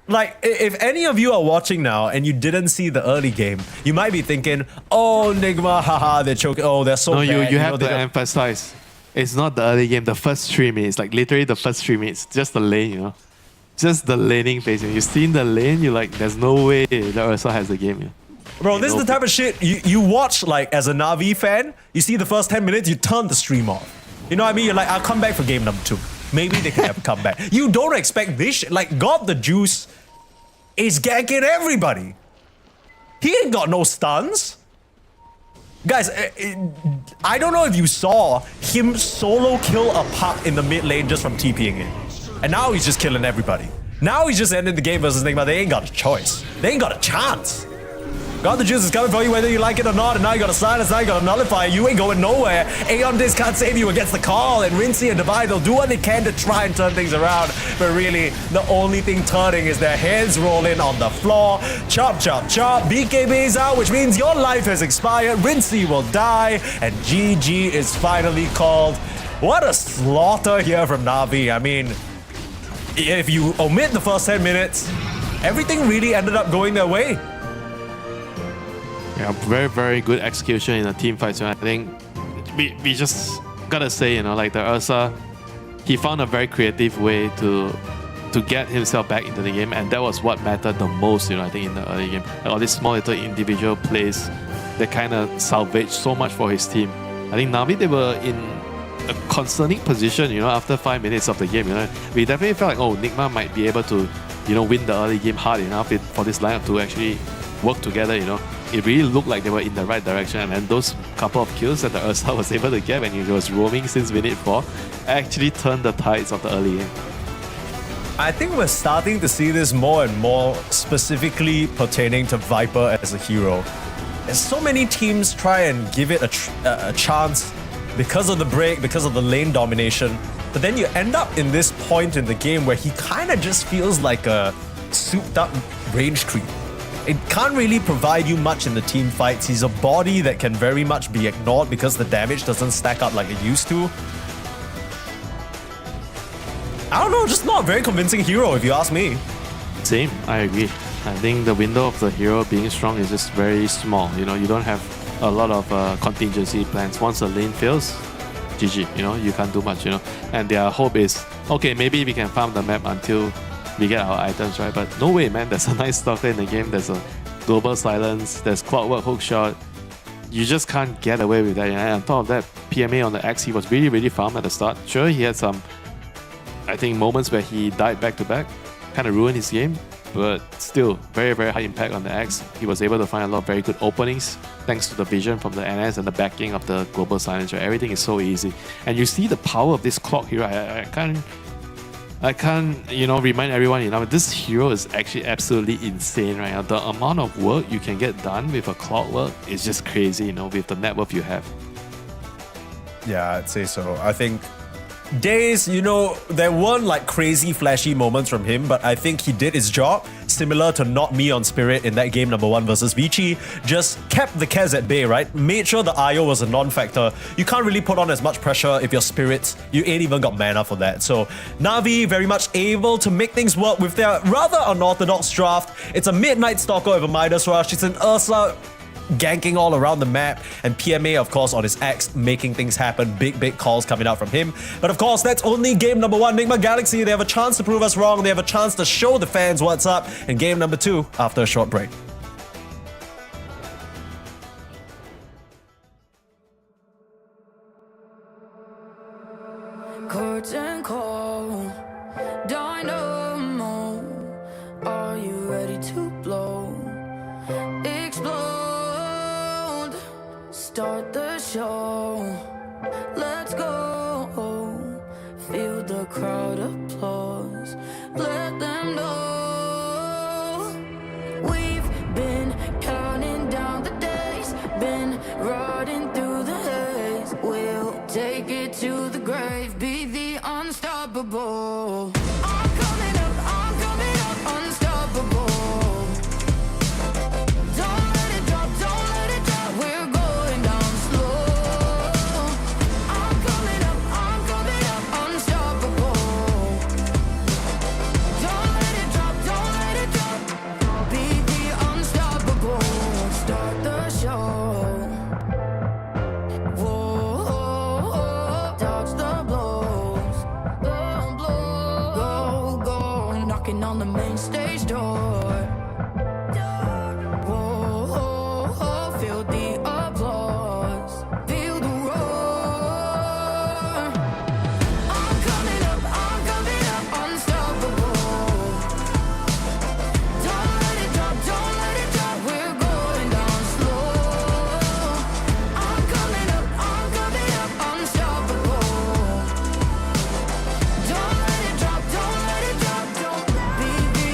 Like, if any of you are watching now and you didn't see the early game, you might be thinking, oh, Nigma, haha, they're choking. Oh, they're so bad. No, you have know, to emphasize. It's not the early game, the first 3 minutes. Like, literally the first 3 minutes. Just the lane, you know. Just the laning phase. You've seen the lane, you're like, there's no way the Ursa has the game. Yeah. Bro, this is the type of shit you watch, like, as a Na'Vi fan, you see the first 10 minutes, you turn the stream off. You know what I mean? You're like, I'll come back for game number 2. Maybe they can have a comeback. You don't expect this shit. Like, God the Juice is ganking everybody. He ain't got no stuns. Guys, I don't know if you saw him solo kill a puck in the mid lane just from TPing in. And now he's just killing everybody. Now he's just ending the game versus Nigma. They ain't got a choice. They ain't got a chance. God the Juice is coming for you whether you like it or not, and now you got a silence, now you got a nullifier. You ain't going nowhere. Aeon Disc can't save you against the call, and Vincere and Devi, they'll do what they can to try and turn things around. But really, the only thing turning is their heads rolling on the floor. Chop, chop, chop. BKB is out, which means your life has expired. Vincere will die, and GG is finally called. What a slaughter here from Na'Vi. I mean, if you omit the first 10 minutes, everything really ended up going their way. Yeah, very, very good execution in the team fights. I think we just gotta say, you know, like the Ursa, he found a very creative way to get himself back into the game, and that was what mattered the most, you know, I think in the early game. Like all these small little individual plays that kind of salvaged so much for his team. I think Na'Vi, they were in a concerning position, you know, after 5 minutes of the game, you know. We definitely felt like, oh, Nigma might be able to, you know, win the early game hard enough for this lineup to actually work together, you know. It really looked like they were in the right direction, and then those couple of kills that the Ursa was able to get when he was roaming since minute 4 actually turned the tides of the early game. I think we're starting to see this more and more, specifically pertaining to Viper as a hero. As so many teams try and give it a chance because of the break, because of the lane domination, but then you end up in this point in the game where he kind of just feels like a souped up range creep. It can't really provide you much in the team fights. He's a body that can very much be ignored because the damage doesn't stack up like it used to. I don't know, just not a very convincing hero if you ask me. Same, I agree. I think the window of the hero being strong is just very small. You know, you don't have a lot of contingency plans. Once the lane fails, GG, you know, you can't do much, you know. And their hope is, okay, maybe we can farm the map until we get our items, right? But no way, man. There's a nice stalker in the game. There's a global silence. There's clockwork hookshot. You just can't get away with that. And on top of that, PMA on the X, he was really, really farmed at the start. Sure, he had some, I think, moments where he died back to back, kind of ruined his game. But still, very, very high impact on the X. He was able to find a lot of very good openings thanks to the vision from the NS and the backing of the global silence. Right? Everything is so easy. And you see the power of this clock hero. I can't, you know, remind everyone, you know, this hero is actually absolutely insane, right? The amount of work you can get done with a clockwork is just crazy, you know, with the net worth you have. Yeah, I'd say so. I think Days, you know, there weren't like crazy flashy moments from him, but I think he did his job, similar to Not Me on Spirit in that game number 1 versus Vici. Just kept the Kez at bay, right? Made sure the IO was a non-factor. You can't really put on as much pressure if you're Spirits. You ain't even got mana for that. So Na'Vi very much able to make things work with their rather unorthodox draft. It's a Midnight Stalker with a Midas Rush. It's an Ursa ganking all around the map, and PMA, of course, on his X, making things happen. Big calls coming out from him. But of course, that's only game number 1. Nigma Galaxy, they have a chance to prove us wrong. They have a chance to show the fans what's up in game number 2 after a short break. Curtain call, dynamo. Are you ready to blow? Explode. start the show. Let's go. Feel the crowd applause. Let them know. We've been counting down the days, been riding through the haze. We'll take it to the grave, be the unstoppable. I'm coming up, unstoppable. Don't let it drop, we're going down slow. I'm coming up, unstoppable. Don't let it drop, be the unstoppable. Start the show. Whoa, dodge the blows. Go, knocking on the main stage door. Whoa, feel the applause, feel the roar. I'm coming up, unstoppable. Don't let it drop, we're going down slow. I'm coming up, unstoppable. Don't let it drop, be the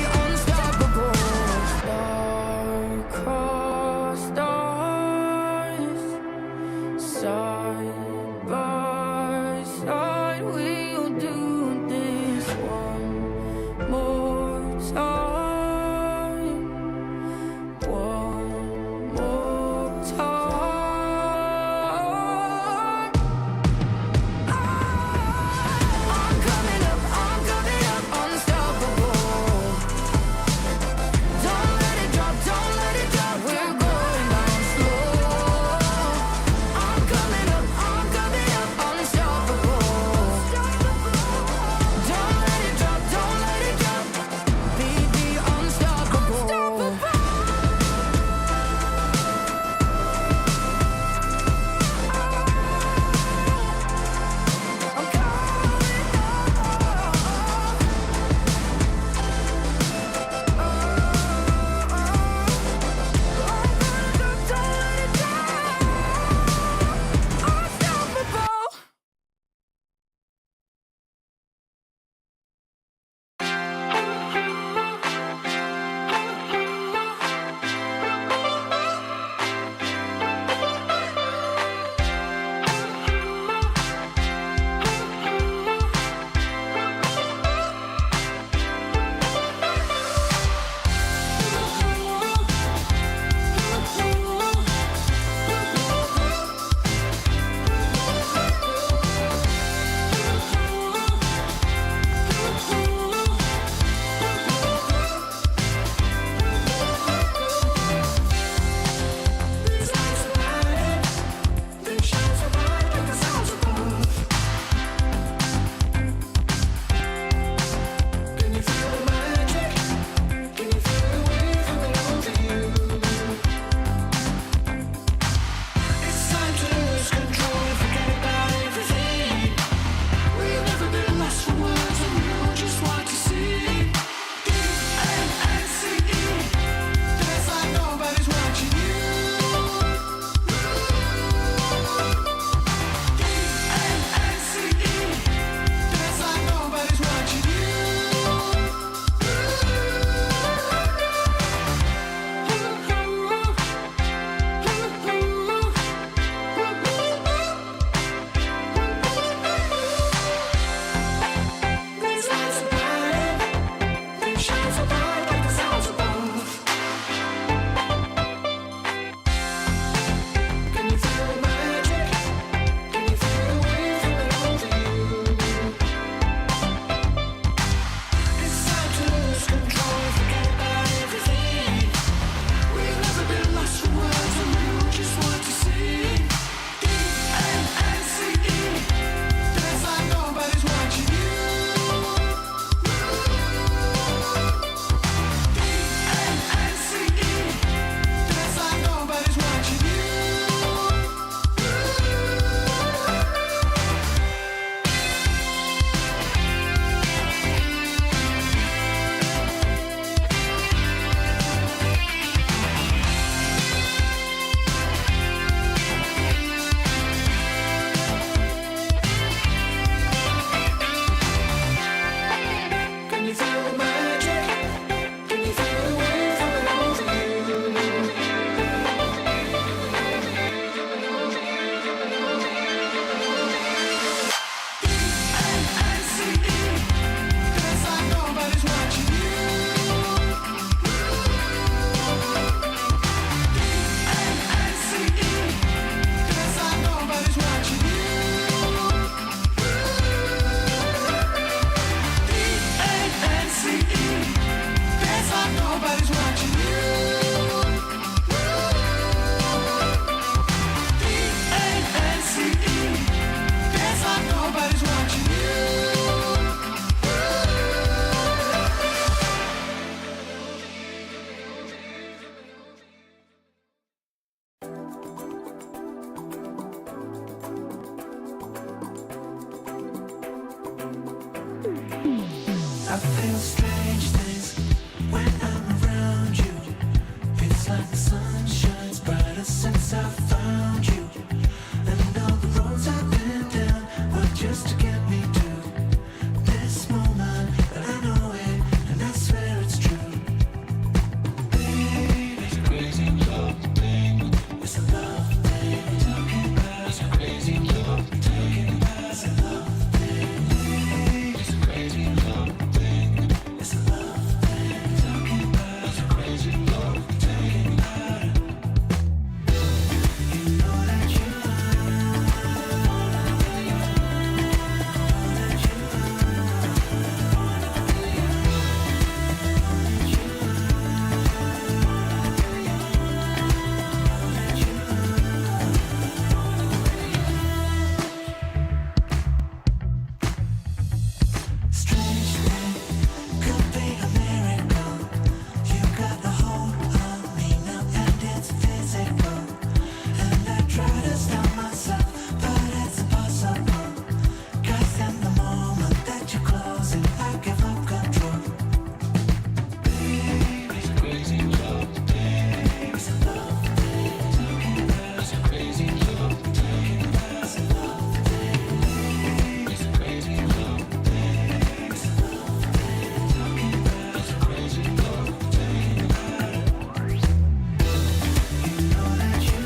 feel strange things when I'm around you. It's like the sun shines brighter since I found you. And all the roads I've been down were just to get me to this moment. But I know it, and I swear it's true. Baby, it's a crazy love thing. It's a love thing. Talking about it's a crazy love thing. It's a love thing. It's a crazy love thing. It's a love thing. Talking about it's a crazy love thing. You know that you strange thing could be a miracle. You got the hold on me now, and it's physical. And I try to stop myself, but it's impossible. 'Cause in the moment that you're closing, I give up control. Baby, it's a crazy love thing. It's a love thing. Talking about it's a crazy love thing. It's a love thing. It's a crazy love thing. It's a love thing. Talking about it's a crazy love thing. You know that you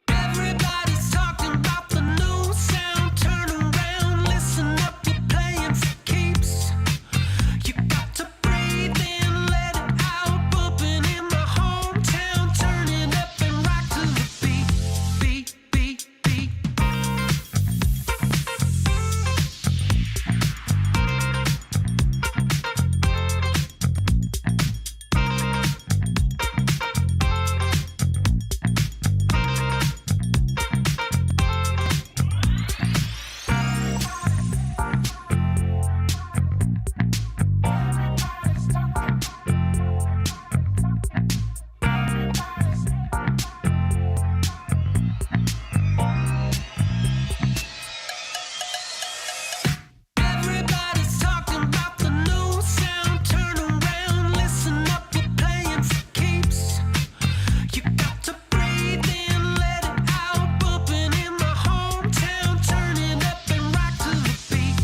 Everybody's talking about the new sound. Turn around, listen up, you're playing for keeps. You got to breathe in, let it out. Bumping in my hometown, turn it up and rock to the beat, beat, beat, beat. Everybody's talking about the new sound. Turn around, listen up, you're playing for keeps. You got to breathe in, let it out. Bumping in my hometown, turn it up and rock to the beat,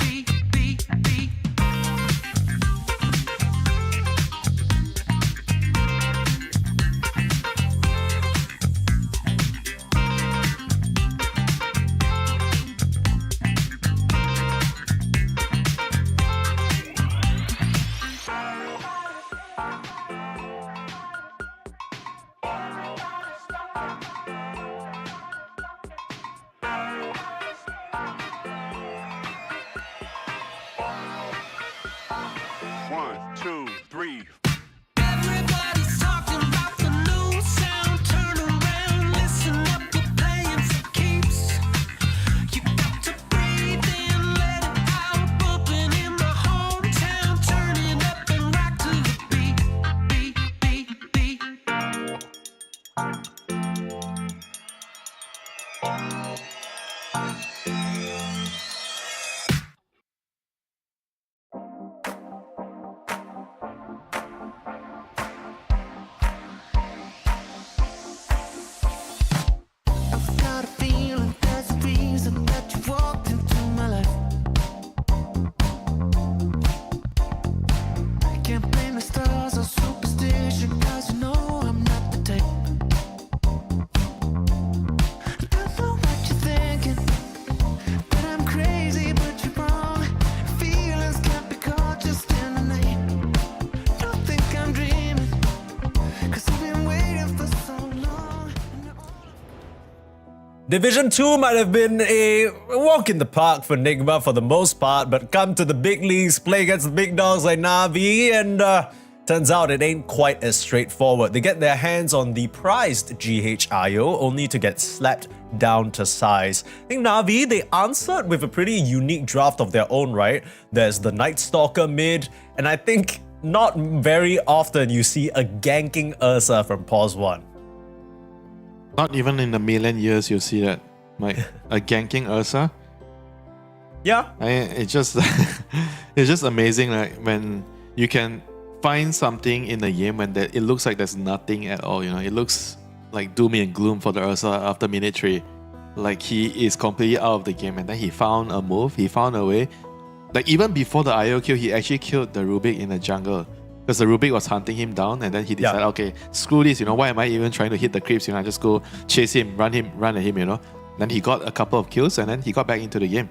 beat, beat, beat. One, two, three. Everybody's talking about the new sound. Turn around, listen up, you're playing for keeps. You got to breathe in, let it out. Bumping in my hometown, turn it up and rock to the beat, beat, beat, beat. Division 2 might have been a walk in the park for Nigma for the most part, but come to the big leagues, play against the big dogs like Na'Vi, and turns out it ain't quite as straightforward. They get their hands on the prized GHIO only to get slapped down to size. I think Na'Vi, they answered with a pretty unique draft of their own right. There's the Night Stalker mid, and I think not very often you see a ganking Ursa from Pause 1. Not even in a million years you'll see that. Like a ganking Ursa. Yeah. It's just it's just amazing, like when you can find something in the game when it looks like there's nothing at all, you know. It looks like doom and gloom for the Ursa after minute 3. Like he is completely out of the game, and then he found a move, he found a way. Like even before the IO kill, he actually killed the Rubik in the jungle. Because the Rubik was hunting him down, and then he decided, okay, screw this, you know, why am I even trying to hit the creeps? You know, I just go chase him, run at him, you know. Then he got a couple of kills, and then he got back into the game.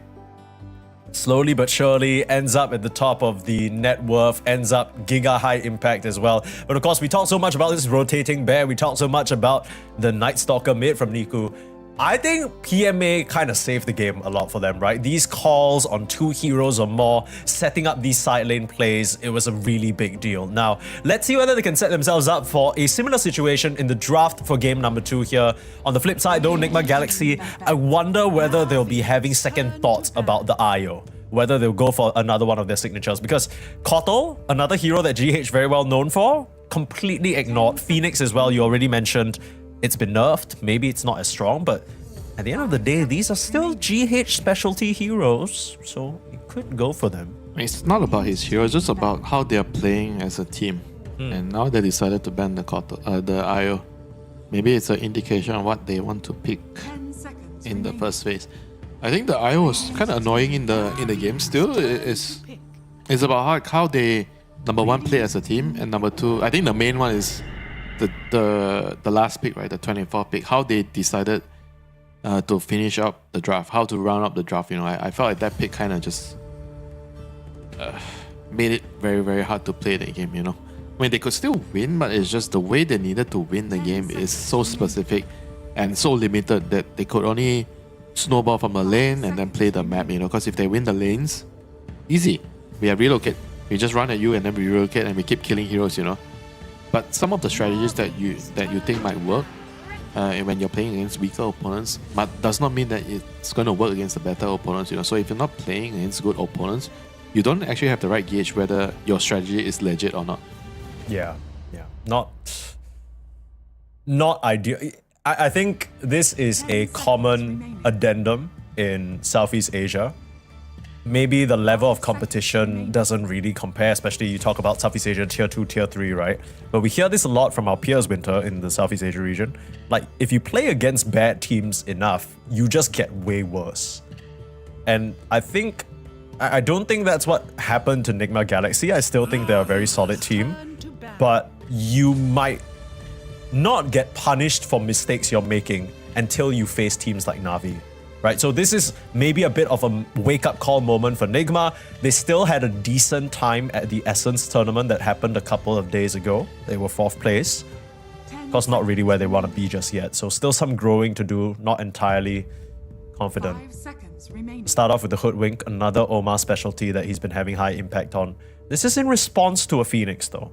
Slowly but surely ends up at the top of the net worth, ends up giga high impact as well. But of course, we talk so much about this rotating bear, we talk so much about the Night Stalker mid from Niku. I think PMA kind of saved the game a lot for them, right? These calls on 2 heroes or more, setting up these side lane plays, it was a really big deal. Now, let's see whether they can set themselves up for a similar situation in the draft for game number 2 here. On the flip side though, Nigma Galaxy, I wonder whether they'll be having second thoughts about the IO. Whether they'll go for another one of their signatures. Because Kotal, another hero that GH very well known for, completely ignored. Phoenix as well, you already mentioned. It's been nerfed, maybe it's not as strong, but at the end of the day, these are still GH specialty heroes, so you could go for them. It's not about his hero, it's just about how they are playing as a team. And now they decided to ban the IO. Maybe it's an indication of what they want to pick in the first phase. I think the IO was kind of annoying in the game still. It's about how they, number 1, play as a team, and number 2, I think the main one is the last pick, right, the 24th pick, how they decided to finish up the draft, how to round up the draft. You know, I felt like that pick kind of just made it very, very hard to play the game, you know. I mean, they could still win, but it's just the way they needed to win the game is so specific and so limited that they could only snowball from a lane and then play the map, you know, because if they win the lanes, easy. We have relocate. We just run at you and then we relocate and we keep killing heroes, you know. But some of the strategies that you think might work when you're playing against weaker opponents, but does not mean that it's going to work against the better opponents, you know. So if you're not playing against good opponents, you don't actually have the right gauge whether your strategy is legit or not. Yeah. Not ideal. I think this is a common addendum in Southeast Asia. Maybe the level of competition doesn't really compare, especially you talk about Southeast Asia tier 2, tier 3, right? But we hear this a lot from our peers, Winter, in the Southeast Asia region. Like, if you play against bad teams enough, you just get way worse. And I don't think that's what happened to Nigma Galaxy. I still think they're a very solid team. But you might not get punished for mistakes you're making until you face teams like Na'Vi. Right, so this is maybe a bit of a wake-up call moment for Nigma. They still had a decent time at the Essence tournament that happened a couple of days ago. They were 4th place. Of course, not really where they want to be just yet. So still some growing to do, not entirely confident. Start off with the Hoodwink, another Omar specialty that he's been having high impact on. This is in response to a Phoenix though.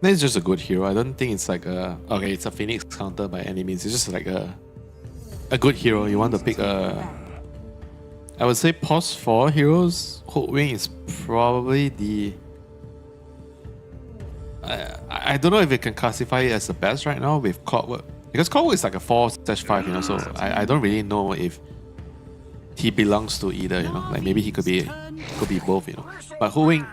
It's just a good hero. I don't think it's like it's a Phoenix counter by any means. It's just like a good hero. You want to pick I would say pause 4 heroes. Hoodwink is probably the I don't know if it can classify it as the best right now with Clockwork. Because Clockwork is like a 4/5, you know, so I don't really know if he belongs to either, you know. Like maybe he could be both, you know. But Hoodwink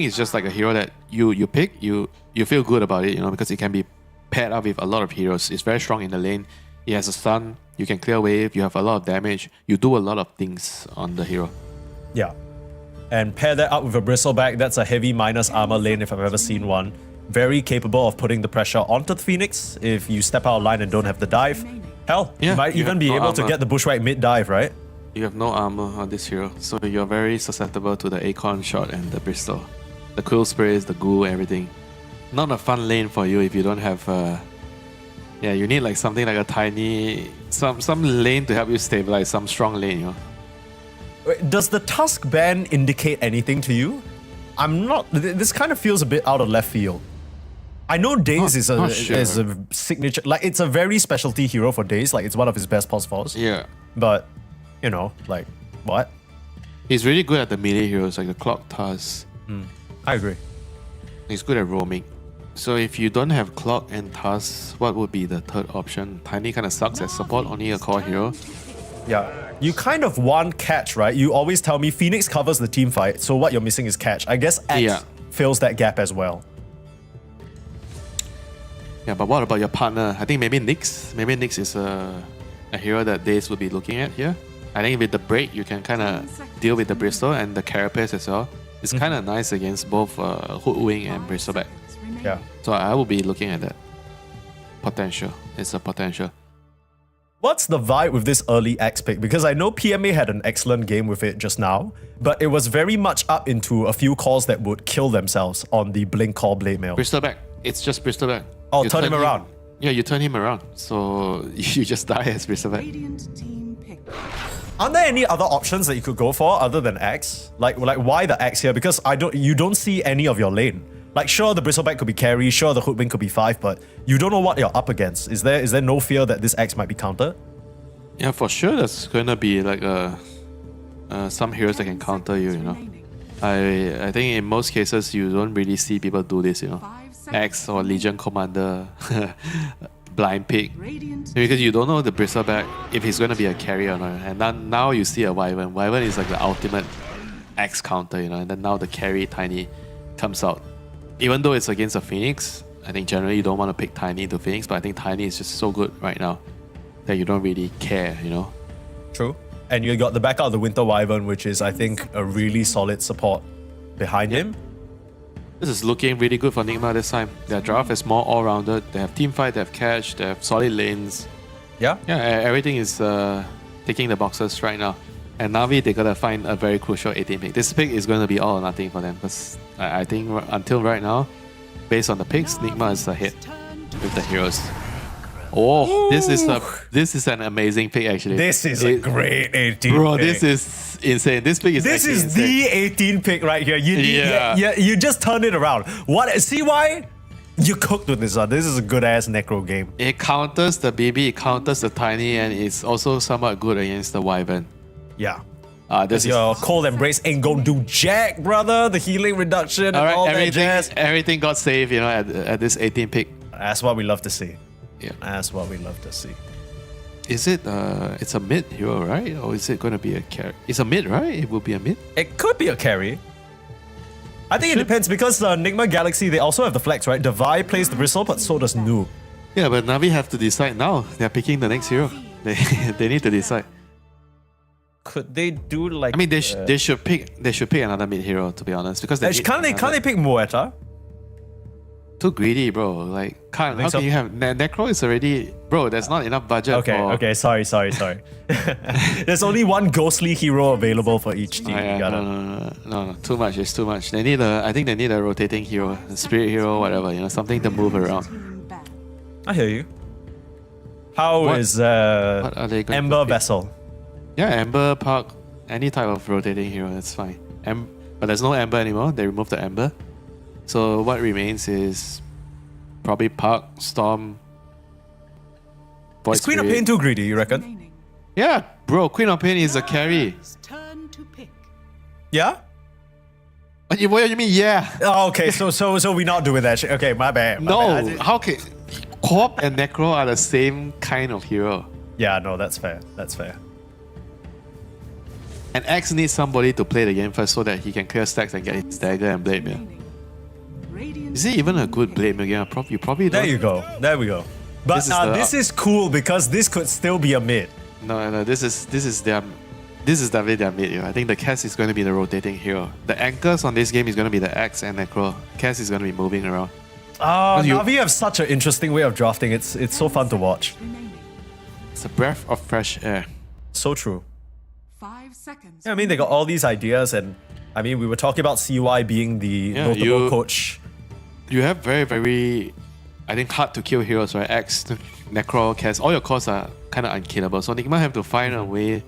is just like a hero that you pick, you feel good about it, you know, because it can be paired up with a lot of heroes. It's very strong in the lane. It has a stun, you can clear wave, you have a lot of damage, you do a lot of things on the hero. Yeah. And pair that up with a Bristleback, that's a heavy minus armor lane if I've ever seen one. Very capable of putting the pressure onto the Phoenix if you step out of line and don't have the dive. Hell, you might even be able to get the Bushwhack mid-dive, right? You have no armor on this hero, so you're very susceptible to the Acorn shot and the Bristol. The Quill Sprays, the Ghoul, everything. Not a fun lane for you if you don't have Yeah, you need like something like a tiny some lane to help you stabilize, some strong lane, you know. Wait, does the Tusk ban indicate anything to you? I'm not. This kind of feels a bit out of left field. I know Daze is not sure. is a signature, like it's a very specialty hero for Daze, like it's one of his best pos fours. Yeah. But, you know, like, what? He's really good at the melee heroes, like the Clock Tusk. I agree. He's good at roaming. So if you don't have Clock and Tusk, what would be the third option? Tiny kind of sucks as support, only a core hero. Yeah. You kind of want catch, right? You always tell me Phoenix covers the team fight, so what you're missing is catch. I guess X fills that gap as well. Yeah, but what about your partner? I think maybe Nyx. Maybe Nyx is a hero that Daze would be looking at here. I think with the break, you can kind of deal with the Bristol and the Carapace as well. It's kind of nice against both Hoodwing and Bristleback. Yeah. So I will be looking at that. Potential. It's a potential. What's the vibe with this early X pick? Because I know PMA had an excellent game with it just now, but it was very much up into a few calls that would kill themselves on the Blink Call Blade Mail. Bristleback. It's just Bristleback. Oh, turn him around. Yeah, you turn him around. So you just die as Bristleback. Aren't there any other options that you could go for other than X? Like why the X here? Because you don't see any of your lane. Like sure, the Bristleback could be carry, sure the Hoodwing could be 5, but you don't know what you're up against. Is there no fear that this X might be countered? Yeah, for sure there's gonna be like some heroes that can counter you, you know. I think in most cases you don't really see people do this, you know. X or Legion Commander blind pick. Because you don't know the Bristleback if he's gonna be a carry or not. And now you see a Wyvern. Wyvern is like the ultimate X counter, you know, and then now the carry Tiny comes out. Even though it's against a Phoenix, I think generally you don't want to pick Tiny to Phoenix, but I think Tiny is just so good right now that you don't really care, you know. True. And you got the backup of the Winter Wyvern, which is, I think, a really solid support behind him. This is looking really good for Nigma this time. Their draft is more all-rounded. They have teamfight, they have catch, they have solid lanes. Yeah? Yeah, everything is ticking the boxes right now. And Na'Vi, they gotta find a very crucial 18 pick. This pick is going to be all or nothing for them, because I think until right now, based on the picks, Nigma is ahead with the heroes. Oh, this is an amazing pick actually. This is a great 18 bro, pick. this is insane. This pick is This is insane. the 18 pick right here. You just turn it around. What? See why? You cooked with this one. This is a good ass Necro game. It counters the BB, it counters the Tiny, and it's also somewhat good against the Wyvern. Yeah. This is Your Cold Embrace ain't gonna do jack, brother. The healing reduction and all that jazz. everything got saved, you know, at this 18 pick. That's what we love to see. Yeah. That's what we love to see. Is it it's a mid hero, right? Or is it gonna be a carry? It's a mid, right? It will be a mid. It could be a carry. I think it depends because Nigma Galaxy, they also have the flex, right? Devi plays the Bristle, but so does Noob. Yeah, but Na'Vi have to decide now. They're picking the next hero. They need to decide. Could they do like? I mean, they should pick another mid hero, to be honest, because can't they pick Muerta? Too greedy, bro. Like, how so. can you have Necro is already, bro? There's not enough budget. Okay. Sorry. There's only one ghostly hero available for each team. No, too much. It's too much. I think they need a rotating hero, a spirit hero, whatever. You know, something to move around. I hear you. How is what are they going Ember to pick? Vessel? Yeah, Ember, Park, any type of rotating hero, that's fine. But there's no Ember anymore. They removed the Ember. So what remains is probably Park, Storm, Void Is Queen of Spirit. Pain too greedy, you reckon? Yeah, bro, Queen of Pain is a carry. Yeah? What do you mean, yeah? Oh, okay, so we're not doing that shit. Okay, my bad. No, how can... Corp and Necro are the same kind of hero. Yeah, no, that's fair. And X needs somebody to play the game first so that he can clear stacks and get his dagger and blade mail. Is he even a good blade mail game? You probably don't. There we go. But this is cool because this could still be a mid. No, this is definitely their mid. I think the Cass is going to be the rotating hero. The anchors on this game is going to be the X and Necro. Cass is going to be moving around. Na'Vi have such an interesting way of drafting. It's so fun to watch. It's a breath of fresh air. So true. 5 seconds. Yeah, I mean, they got all these ideas, and I mean, we were talking about CY being the notable coach. You have very, very I think, hard to kill heroes, right? Axe, Necro, Cass, all your cores are kind of unkillable. So Nigma have to find a way.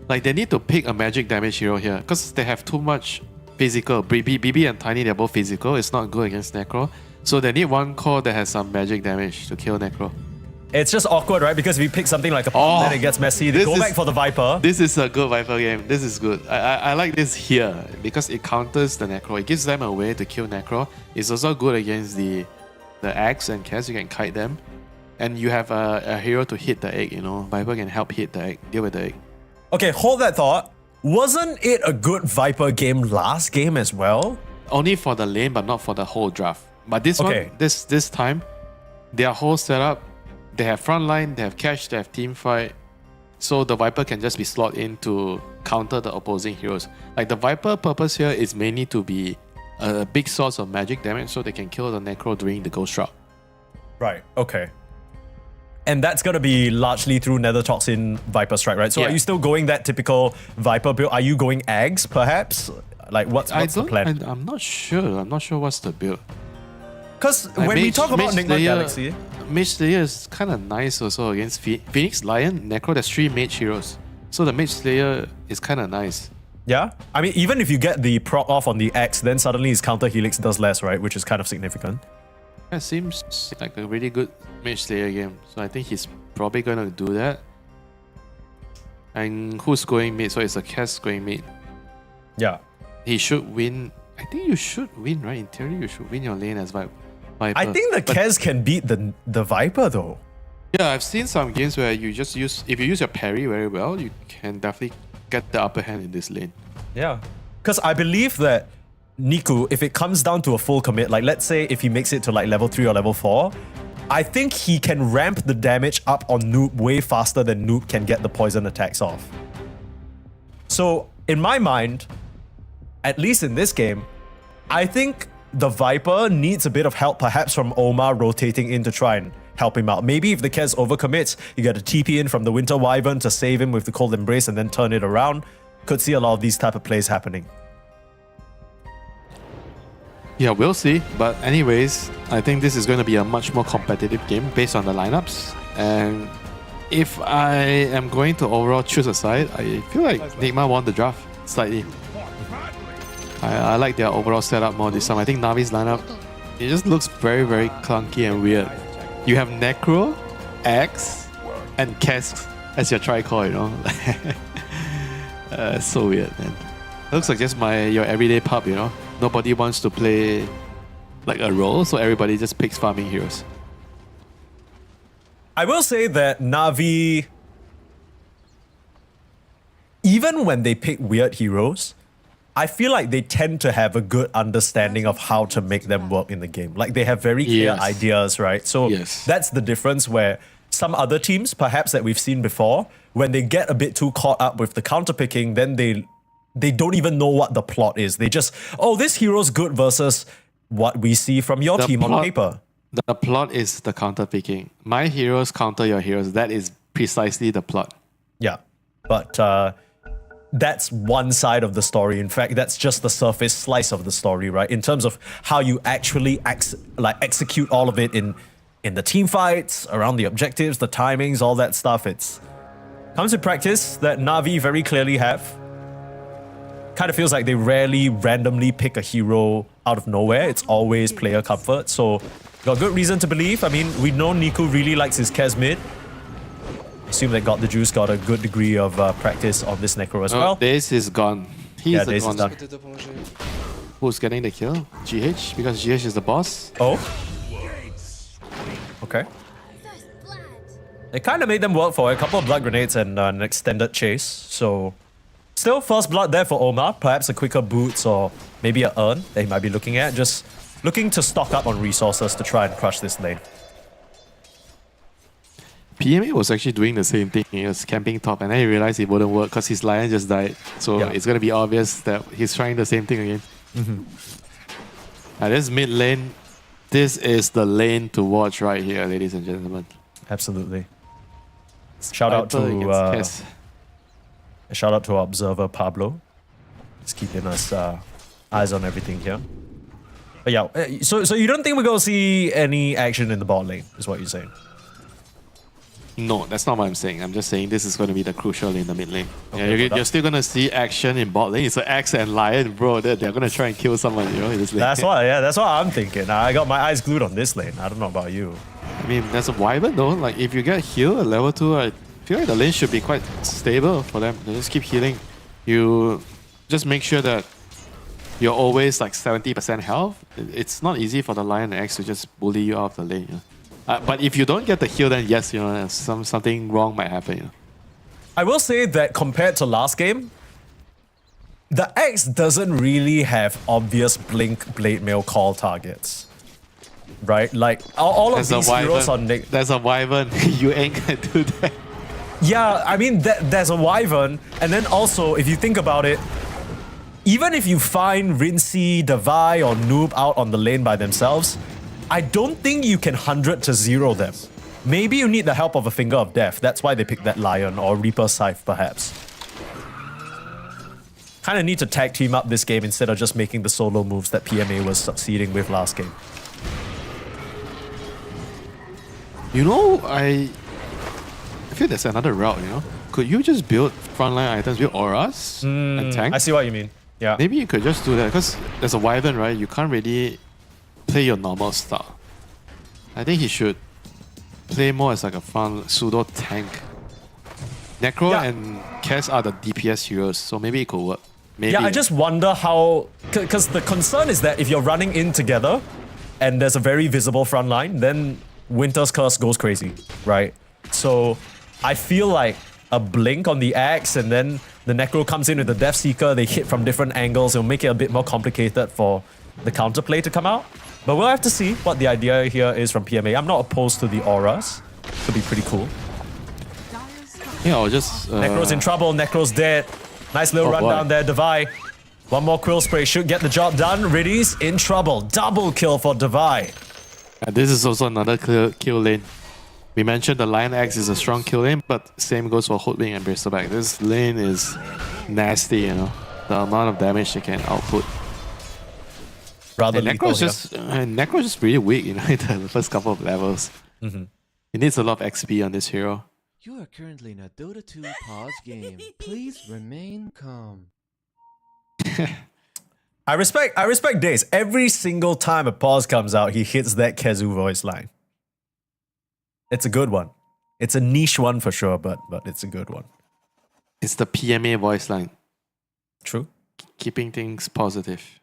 Like, they need to pick a magic damage hero here because they have too much physical. BB and Tiny, they're both physical. It's not good against Necro. So they need one core that has some magic damage to kill Necro. It's just awkward, right? Because if you pick something like a pump, then it gets messy. They go back for the Viper. This is a good Viper game. This is good. I like this here because it counters the Necro. It gives them a way to kill Necro. It's also good against the Axe and Cass. You can kite them. And you have a hero to hit the egg, you know. Viper can help hit the egg, deal with the egg. Okay, hold that thought. Wasn't it a good Viper game last game as well? Only for the lane, but not for the whole draft. But this one, this time, their whole setup, they have frontline, they have cash, they have team fight. So the Viper can just be slot in to counter the opposing heroes. Like the Viper purpose here is mainly to be a big source of magic damage so they can kill the Necro during the Ghost Shroud. Right, okay. And that's going to be largely through Nether Toxin Viper Strike, right? So are you still going that typical Viper build? Are you going Eggs, perhaps? Like, what's the plan? I'm not sure. I'm not sure what's the build. Because when we talk about Nigma Galaxy... Mage Slayer is kind of nice also against Phoenix, Lion, Necro. There's 3 mage heroes. So the Mage Slayer is kind of nice. Yeah? I mean, even if you get the proc off on the X, then suddenly his counter helix does less, right? Which is kind of significant. It seems like a really good Mage Slayer game. So I think he's probably going to do that. And who's going mid? So it's a Cass going mid. Yeah. He should win. I think you should win, right? In theory, you should win your lane as Viper. I think the Kez can beat the Viper though. Yeah, I've seen some games where you just use... If you use your parry very well, you can definitely get the upper hand in this lane. Yeah. Because I believe that Niku, if it comes down to a full commit, like let's say if he makes it to like level 3 or level 4, I think he can ramp the damage up on Noob way faster than Noob can get the poison attacks off. So in my mind, at least in this game, I think the Viper needs a bit of help perhaps from Omar rotating in to try and help him out. Maybe if the Kez overcommits, you get a TP in from the Winter Wyvern to save him with the Cold Embrace and then turn it around. Could see a lot of these type of plays happening. Yeah, we'll see. But anyways, I think this is going to be a much more competitive game based on the lineups. And if I am going to overall choose a side, I feel like Nigma won the draft slightly. I like their overall setup more this time. I think Navi's lineup, it just looks very, very clunky and weird. You have Necro, Axe, and Cass as your tri-core, you know? It's so weird, man. It looks like just your everyday pub, you know? Nobody wants to play like a role, so everybody just picks farming heroes. I will say that Navi, even when they pick weird heroes, I feel like they tend to have a good understanding of how to make them work in the game. Like they have very clear ideas, right? So that's the difference where some other teams, perhaps that we've seen before, when they get a bit too caught up with the counter picking, then they don't even know what the plot is. They just, oh, this hero's good versus what we see from your team on paper. The plot is the counter picking. My heroes counter your heroes. That is precisely the plot. Yeah, but that's one side of the story. In fact, that's just the surface slice of the story, right? In terms of how you actually execute all of it in the team fights, around the objectives, the timings, all that stuff. It's comes with practice that Navi very clearly have. Kind of feels like they rarely randomly pick a hero out of nowhere. It's always player comfort. So got good reason to believe. I mean, we know Niku really likes his Kez mid. Assume that God the Juice got a good degree of practice on this Necro as well. Daze is gone. He's Daze is done. Who's getting the kill? GH? Because GH is the boss. Oh. Okay. It kind of made them work for a couple of blood grenades and an extended chase. So still first blood there for Omar. Perhaps a quicker boots or maybe a urn that he might be looking at. Just looking to stock up on resources to try and crush this lane. PMA was actually doing the same thing. He was camping top and then he realized it wouldn't work because his Lion just died. So it's going to be obvious that he's trying the same thing again. This mid lane, this is the lane to watch right here, ladies and gentlemen. Absolutely. Shout out to our observer Pablo. He's keeping us eyes on everything here. But yeah, so you don't think we're gonna see any action in the bot lane, is what you're saying? No, that's not what I'm saying. I'm just saying this is going to be the crucial in the mid lane. Okay, Yeah, you're still going to see action in bot lane. It's an Axe and Lion, bro. They're going to try and kill someone, you know, in this lane. That's what I'm thinking. I got my eyes glued on this lane. I don't know about you. I mean, there's a Wyvern though. Like, if you get healed at level 2, I feel like the lane should be quite stable for them. They just keep healing. You just make sure that you're always like 70% health. It's not easy for the Lion and Axe to just bully you out of the lane, you know? But if you don't get the heal, then yes, you know, something wrong might happen. You know? I will say that compared to last game, the Axe doesn't really have obvious blink blade mail call targets. Right? Like, all of these heroes on Nick. There's a Wyvern. You ain't gonna do that. Yeah, I mean, there's a Wyvern. And then also, if you think about it, even if you find Vici, Devi, or Noob out on the lane by themselves, I don't think you can 100 to 0 them. Maybe you need the help of a Finger of Death. That's why they picked that Lion or Reaper Scythe, perhaps. Kind of need to tag team up this game instead of just making the solo moves that PMA was succeeding with last game. You know, I feel there's another route, you know? Could you just build frontline items, build auras and tank? I see what you mean. Yeah. Maybe you could just do that, because there's a Wyvern, right? You can't really play your normal style. I think he should play more as like a front pseudo tank. Necro and Cass are the DPS heroes, so maybe it could work. Maybe. Yeah, I just wonder how... Because the concern is that if you're running in together and there's a very visible front line, then Winter's Curse goes crazy, right? So I feel like a blink on the Axe and then the Necro comes in with the Death Seeker, they hit from different angles, it'll make it a bit more complicated for the counterplay to come out. But we'll have to see what the idea here is from PMA. I'm not opposed to the auras. Could be pretty cool. Yeah, or just... Necro's in trouble, Necro's dead. Nice little rundown there, Devi. One more Quill Spray should get the job done. Riddy's in trouble. Double kill for Devi. This is also another kill lane. We mentioned the Lion Axe is a strong kill lane, but same goes for Hoodwink and Bristleback. This lane is nasty, you know. The amount of damage they can output. Rather lethal Necro's just really weak, you know, in the first couple of levels. He needs a lot of XP on this hero. You are currently in a Dota 2 pause game. Please remain calm. I respect Daze. Every single time a pause comes out, he hits that Kezu voice line. It's a good one. It's a niche one for sure, but it's a good one. It's the PMA voice line. True. Keeping things positive.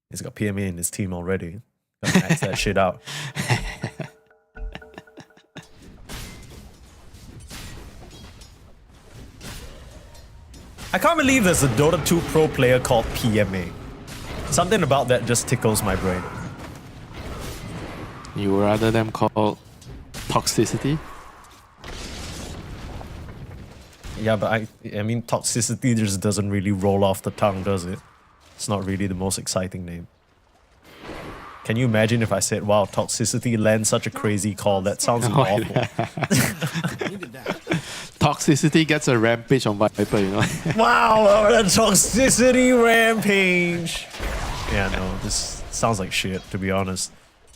He's got PMA in his team already. Gotta max that shit out. I can't believe there's a Dota 2 pro player called PMA. Something about that just tickles my brain. You would rather them called toxicity? Yeah, but I mean, toxicity just doesn't really roll off the tongue, does it? It's not really the most exciting name. Can you imagine if I said, wow, toxicity lands such a crazy call? That sounds awful. Toxicity gets a rampage on Viper, you know. Wow, a toxicity rampage. Yeah, no, this sounds like shit, to be honest.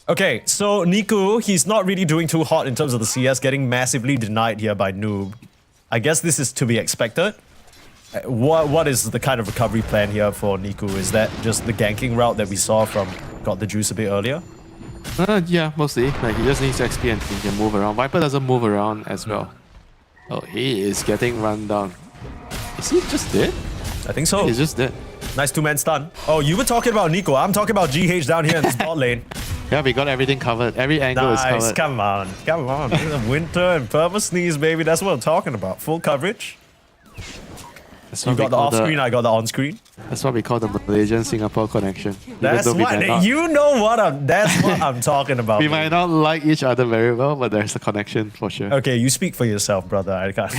Okay, so Niku, he's not really doing too hot in terms of the CS, getting massively denied here by Noob. I guess this is to be expected. What is the kind of recovery plan here for Niku? Is that just the ganking route that we saw from Got the Juice a bit earlier? Yeah, mostly. Like, he just needs XP and he can move around. Viper doesn't move around as well. Oh, he is getting run down. Is he just dead? I think so. He's just dead. Nice two-man stun. Oh, you were talking about Nico. I'm talking about GH down here in this bot lane. Yeah, we got everything covered. Every angle is covered. Come on. Come on. Winter and Purple Sneeze, baby. That's what I'm talking about. Full coverage. You got the off-screen, I got the on-screen. That's what we call the Malaysian-Singapore connection. That's what, you know what that's what I'm talking about. We might not like each other very well, but there's a connection for sure. Okay, you speak for yourself, brother. I can't.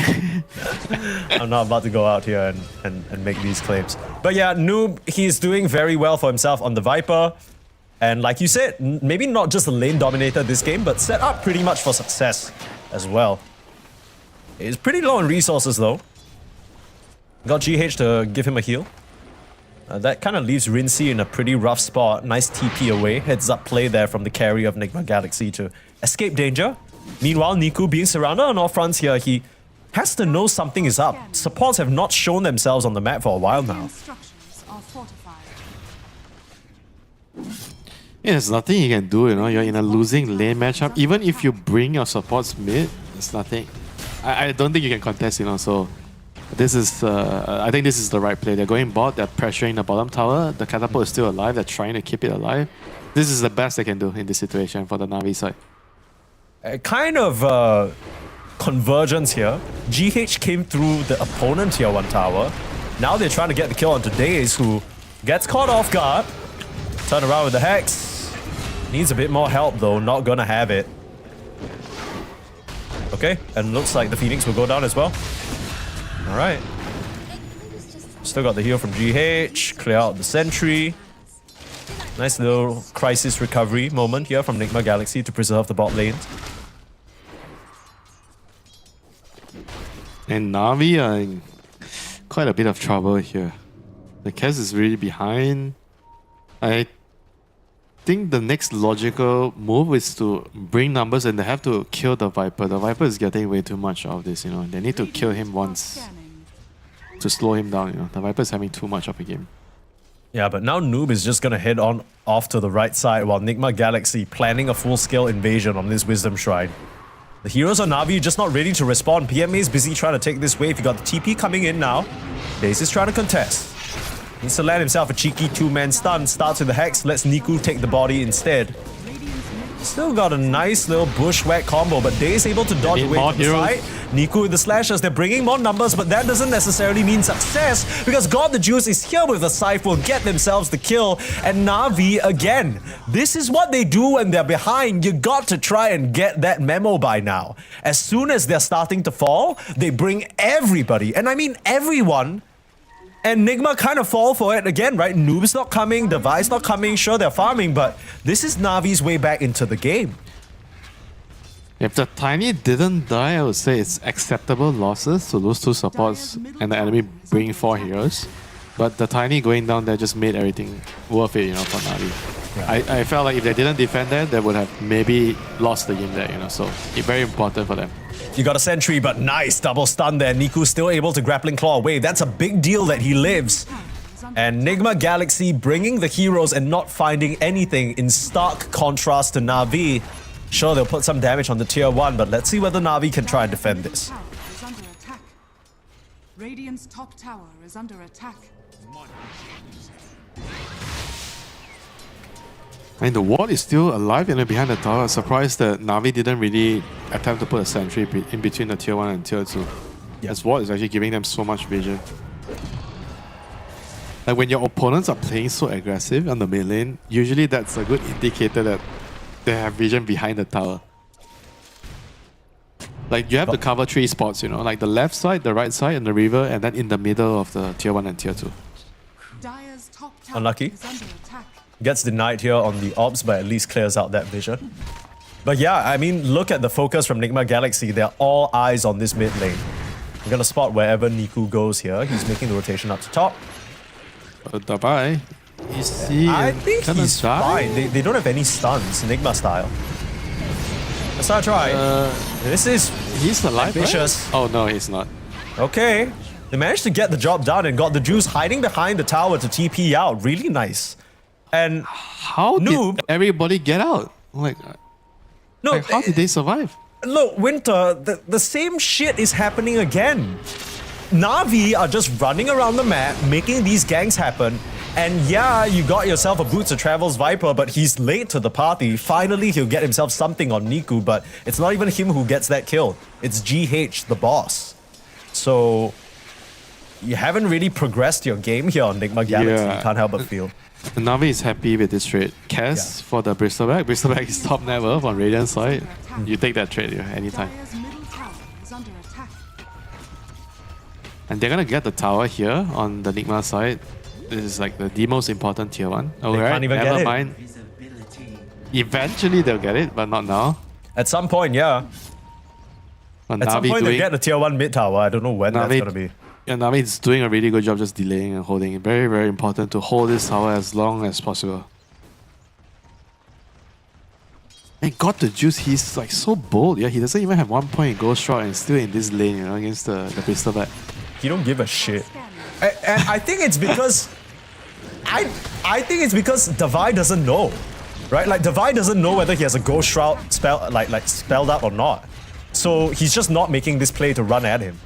I'm not about to go out here and make these claims. But yeah, Noob, he's doing very well for himself on the Viper. And like you said, maybe not just a lane dominator this game, but set up pretty much for success as well. It's pretty low on resources though. Got GH to give him a heal. That kind of leaves Vincere in a pretty rough spot. Nice TP away. Heads up play there from the carry of Nigma Galaxy to escape danger. Meanwhile, Niku being surrounded on all fronts here, he has to know something is up. Supports have not shown themselves on the map for a while now. Yeah, there's nothing you can do, you know. You're in a losing lane matchup. Even if you bring your supports mid, there's nothing. I don't think you can contest, you know, so this is, I think this is the right play. They're going bot, they're pressuring the bottom tower. The catapult is still alive, they're trying to keep it alive. This is the best they can do in this situation for the Na'Vi side. Kind of convergence here. GH came through the opponent tier 1 tower. Now they're trying to get the kill onto Daze, who gets caught off guard. Turn around with the Hex. Needs a bit more help though, not gonna have it. Okay, and looks like the Phoenix will go down as well. Alright. Still got the heal from GH, clear out the sentry. Nice little crisis recovery moment here from Nigma Galaxy to preserve the bot lane. And Na'Vi are in quite a bit of trouble here. The Kez is really behind. I think the next logical move is to bring numbers and they have to kill the Viper. The Viper is getting way too much of this, you know. They need to kill him once to slow him down, you know. The Viper is having too much of a game. Yeah, but now Noob is just gonna head on off to the right side while Nigma Galaxy planning a full-scale invasion on this Wisdom Shrine. The heroes on Na'Vi just not ready to respond. PMA is busy trying to take this wave. You got the TP coming in now. Daze is trying to contest. Needs to land himself a cheeky 2-man stun. Starts with the Hex, lets Niku take the body instead. Still got a nice little bushwhack combo, but Daze able to dodge away to the side. Niku with the slashers, they're bringing more numbers, but that doesn't necessarily mean success because God the Juice is here with the Scythe, will get themselves the kill. And Na'Vi again. This is what they do when they're behind. You got to try and get that memo by now. As soon as they're starting to fall, they bring everybody, and I mean everyone. And Nigma kind of fall for it again, right? Noob's not coming, Device not coming, sure they're farming, but this is Na'Vi's way back into the game. If the Tiny didn't die, I would say it's acceptable losses to lose 2 supports and the enemy bring 4 heroes. But the Tiny going down there just made everything worth it, you know, for Na'Vi. Yeah. I felt like if they didn't defend there, they would have maybe lost the game there, you know, so it's very important for them. You got a sentry, but nice double stun there. Niku still able to grappling claw away. That's a big deal that he lives. And Nigma Galaxy bringing the heroes and not finding anything in stark contrast to Na'Vi. Sure, they'll put some damage on the tier 1, but let's see whether Na'Vi can try and defend this. Radiant's top tower is under attack. And the ward is still alive and behind the tower. Surprised that Na'Vi didn't really attempt to put a sentry in between the tier 1 and tier 2. Yeah. This ward is actually giving them so much vision. Like when your opponents are playing so aggressive on the mid lane, usually that's a good indicator that they have vision behind the tower. Like you have to cover 3 spots, you know, like the left side, the right side, and the river, and then in the middle of the tier 1 and tier 2. Dire's top tower Unlucky. is under attack. Gets denied here on the ops, but at least clears out that vision. But yeah, I mean, look at the focus from Nigma Galaxy. They're all eyes on this mid lane. We're gonna spot wherever Niku goes here. He's making the rotation up to top. Dabai, is he I think he's die? fine. They don't have any stuns, Nigma style. Let's not try. This is he's alive, ambitious. Right? Oh no, he's not. Okay. They managed to get the job done and got the Juice hiding behind the tower to TP out. Really nice. And how did everybody get out? Like, no, like, how did they survive? Look, Winter, the same shit is happening again. Na'Vi are just running around the map, making these ganks happen. And yeah, you got yourself a Boots of Travels Viper, but he's late to the party. Finally, he'll get himself something on Niku, but it's not even him who gets that kill. It's GH, the boss. So, you haven't really progressed your game here on Nigma Galaxy. You can't help but feel. Na'Vi is happy with this trade. Cass for the Bristleback. Bristleback is top net worth on Radiant side. You take that trade anytime. And they're gonna get the tower here on the Nigma side. This is like the most important tier 1. Alright, never mind. Eventually they'll get it, but not now. At some point, yeah. At some point they'll get the tier 1 mid tower. I don't know when that's gonna be. Yeah, Navi is doing a really good job just delaying and holding. Very, very important to hold this tower as long as possible. And got the juice. He's like so bold. Yeah, he doesn't even have 1 point goal shot and still in this lane, you know, against the pistol bat. He don't give a shit. And I think it's because I think it's because Devi doesn't know. Right? Like Devi doesn't know whether he has a Ghost Shroud spelled out or not. So he's just not making this play to run at him.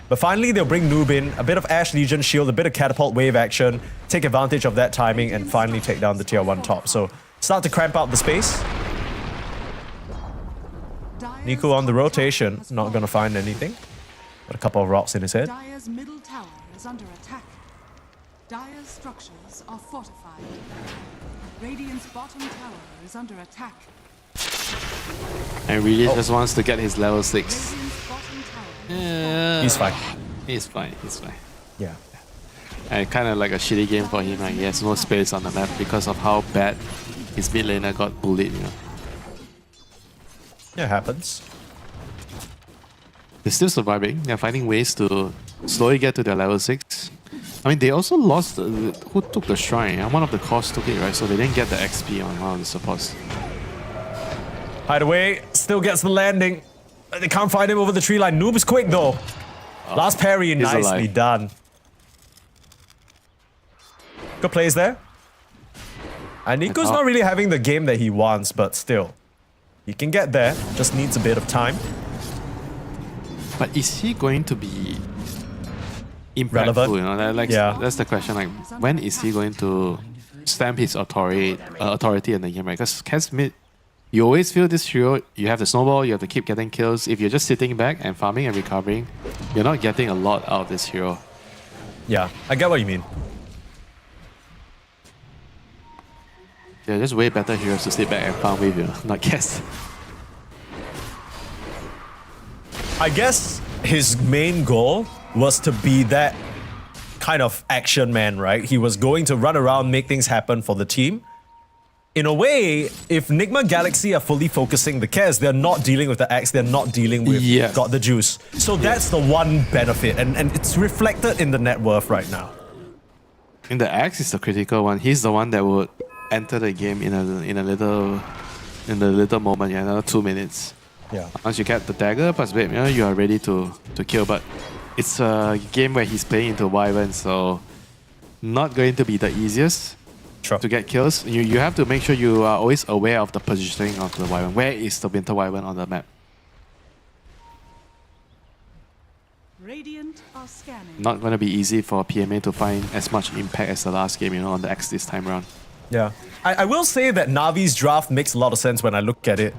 But finally they'll bring Noob in, a bit of Ash Legion shield, a bit of catapult wave action, take advantage of that timing and finally take down the tier 1 top. So start to cramp out the space. Niku on the rotation, not gonna find anything. Got a couple of rocks in his head. Dire's middle tower is under attack. Dire's structures are fortified. Radiant's bottom tower is under attack. And really just wants to get his level 6. Radiant's bottom tower. Yeah. He's fine. He's fine, he's fine. Yeah. And kind of like a shitty game for him, like he has no space on the map because of how bad his mid laner got bullied, you know. Yeah, it happens. They're still surviving. They're finding ways to slowly get to their level 6. I mean, they also lost... who took the shrine? One of the cores took it, right? So they didn't get the XP on one of the supports. Hideaway still gets the landing. They can't find him over the tree line. Noob is quick though. Last parry, he's nicely alive. done. Good plays there. And Nico's not really having the game that he wants, but still. He can get there, just needs a bit of time. But is he going to be impactful? Relevant? You know, that's the question. Like, when is he going to stamp his authority in the game? Right? Because Cass mid, you always feel this hero. You have the snowball. You have to keep getting kills. If you're just sitting back and farming and recovering, you're not getting a lot out of this hero. Yeah, I get what you mean. They're just way better heroes to sit back and farm with, you know, not Cass. I guess his main goal was to be that kind of action man, right? He was going to run around, make things happen for the team. In a way, if Nigma Galaxy are fully focusing the Kez, they're not dealing with the axe, they're not dealing with Got the Juice. So that's the one benefit, and it's reflected in the net worth right now. And the axe is the critical one. He's the one that would enter the game in a little moment, yeah, another 2 minutes. Yeah. Once you get the dagger plus whip, you know, you are ready to kill. But it's a game where he's playing into Wyvern, so not going to be the easiest to get kills. You have to make sure you are always aware of the positioning of the Wyvern. Where is the Winter Wyvern on the map? Radiant are scanning. Not going to be easy for PMA to find as much impact as the last game, you know, on the X this time around. Yeah. I will say that Navi's draft makes a lot of sense when I look at it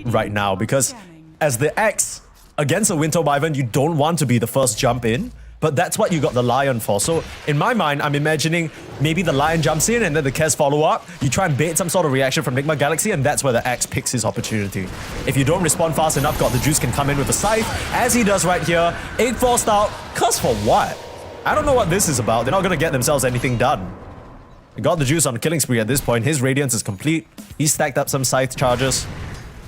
right now, because as the X against a Winter Wyvern, you don't want to be the first jump in, but that's what you got the Lion for. So in my mind, I'm imagining maybe the Lion jumps in and then the Kez follow up. You try and bait some sort of reaction from Nigma Galaxy, and that's where the X picks his opportunity. If you don't respond fast enough, Got the Juice can come in with a scythe, as he does right here. 8 forced out. Cuz for what? I don't know what this is about. They're not going to get themselves anything done. Got the Juice on a killing spree at this point. His Radiance is complete. He's stacked up some scythe charges.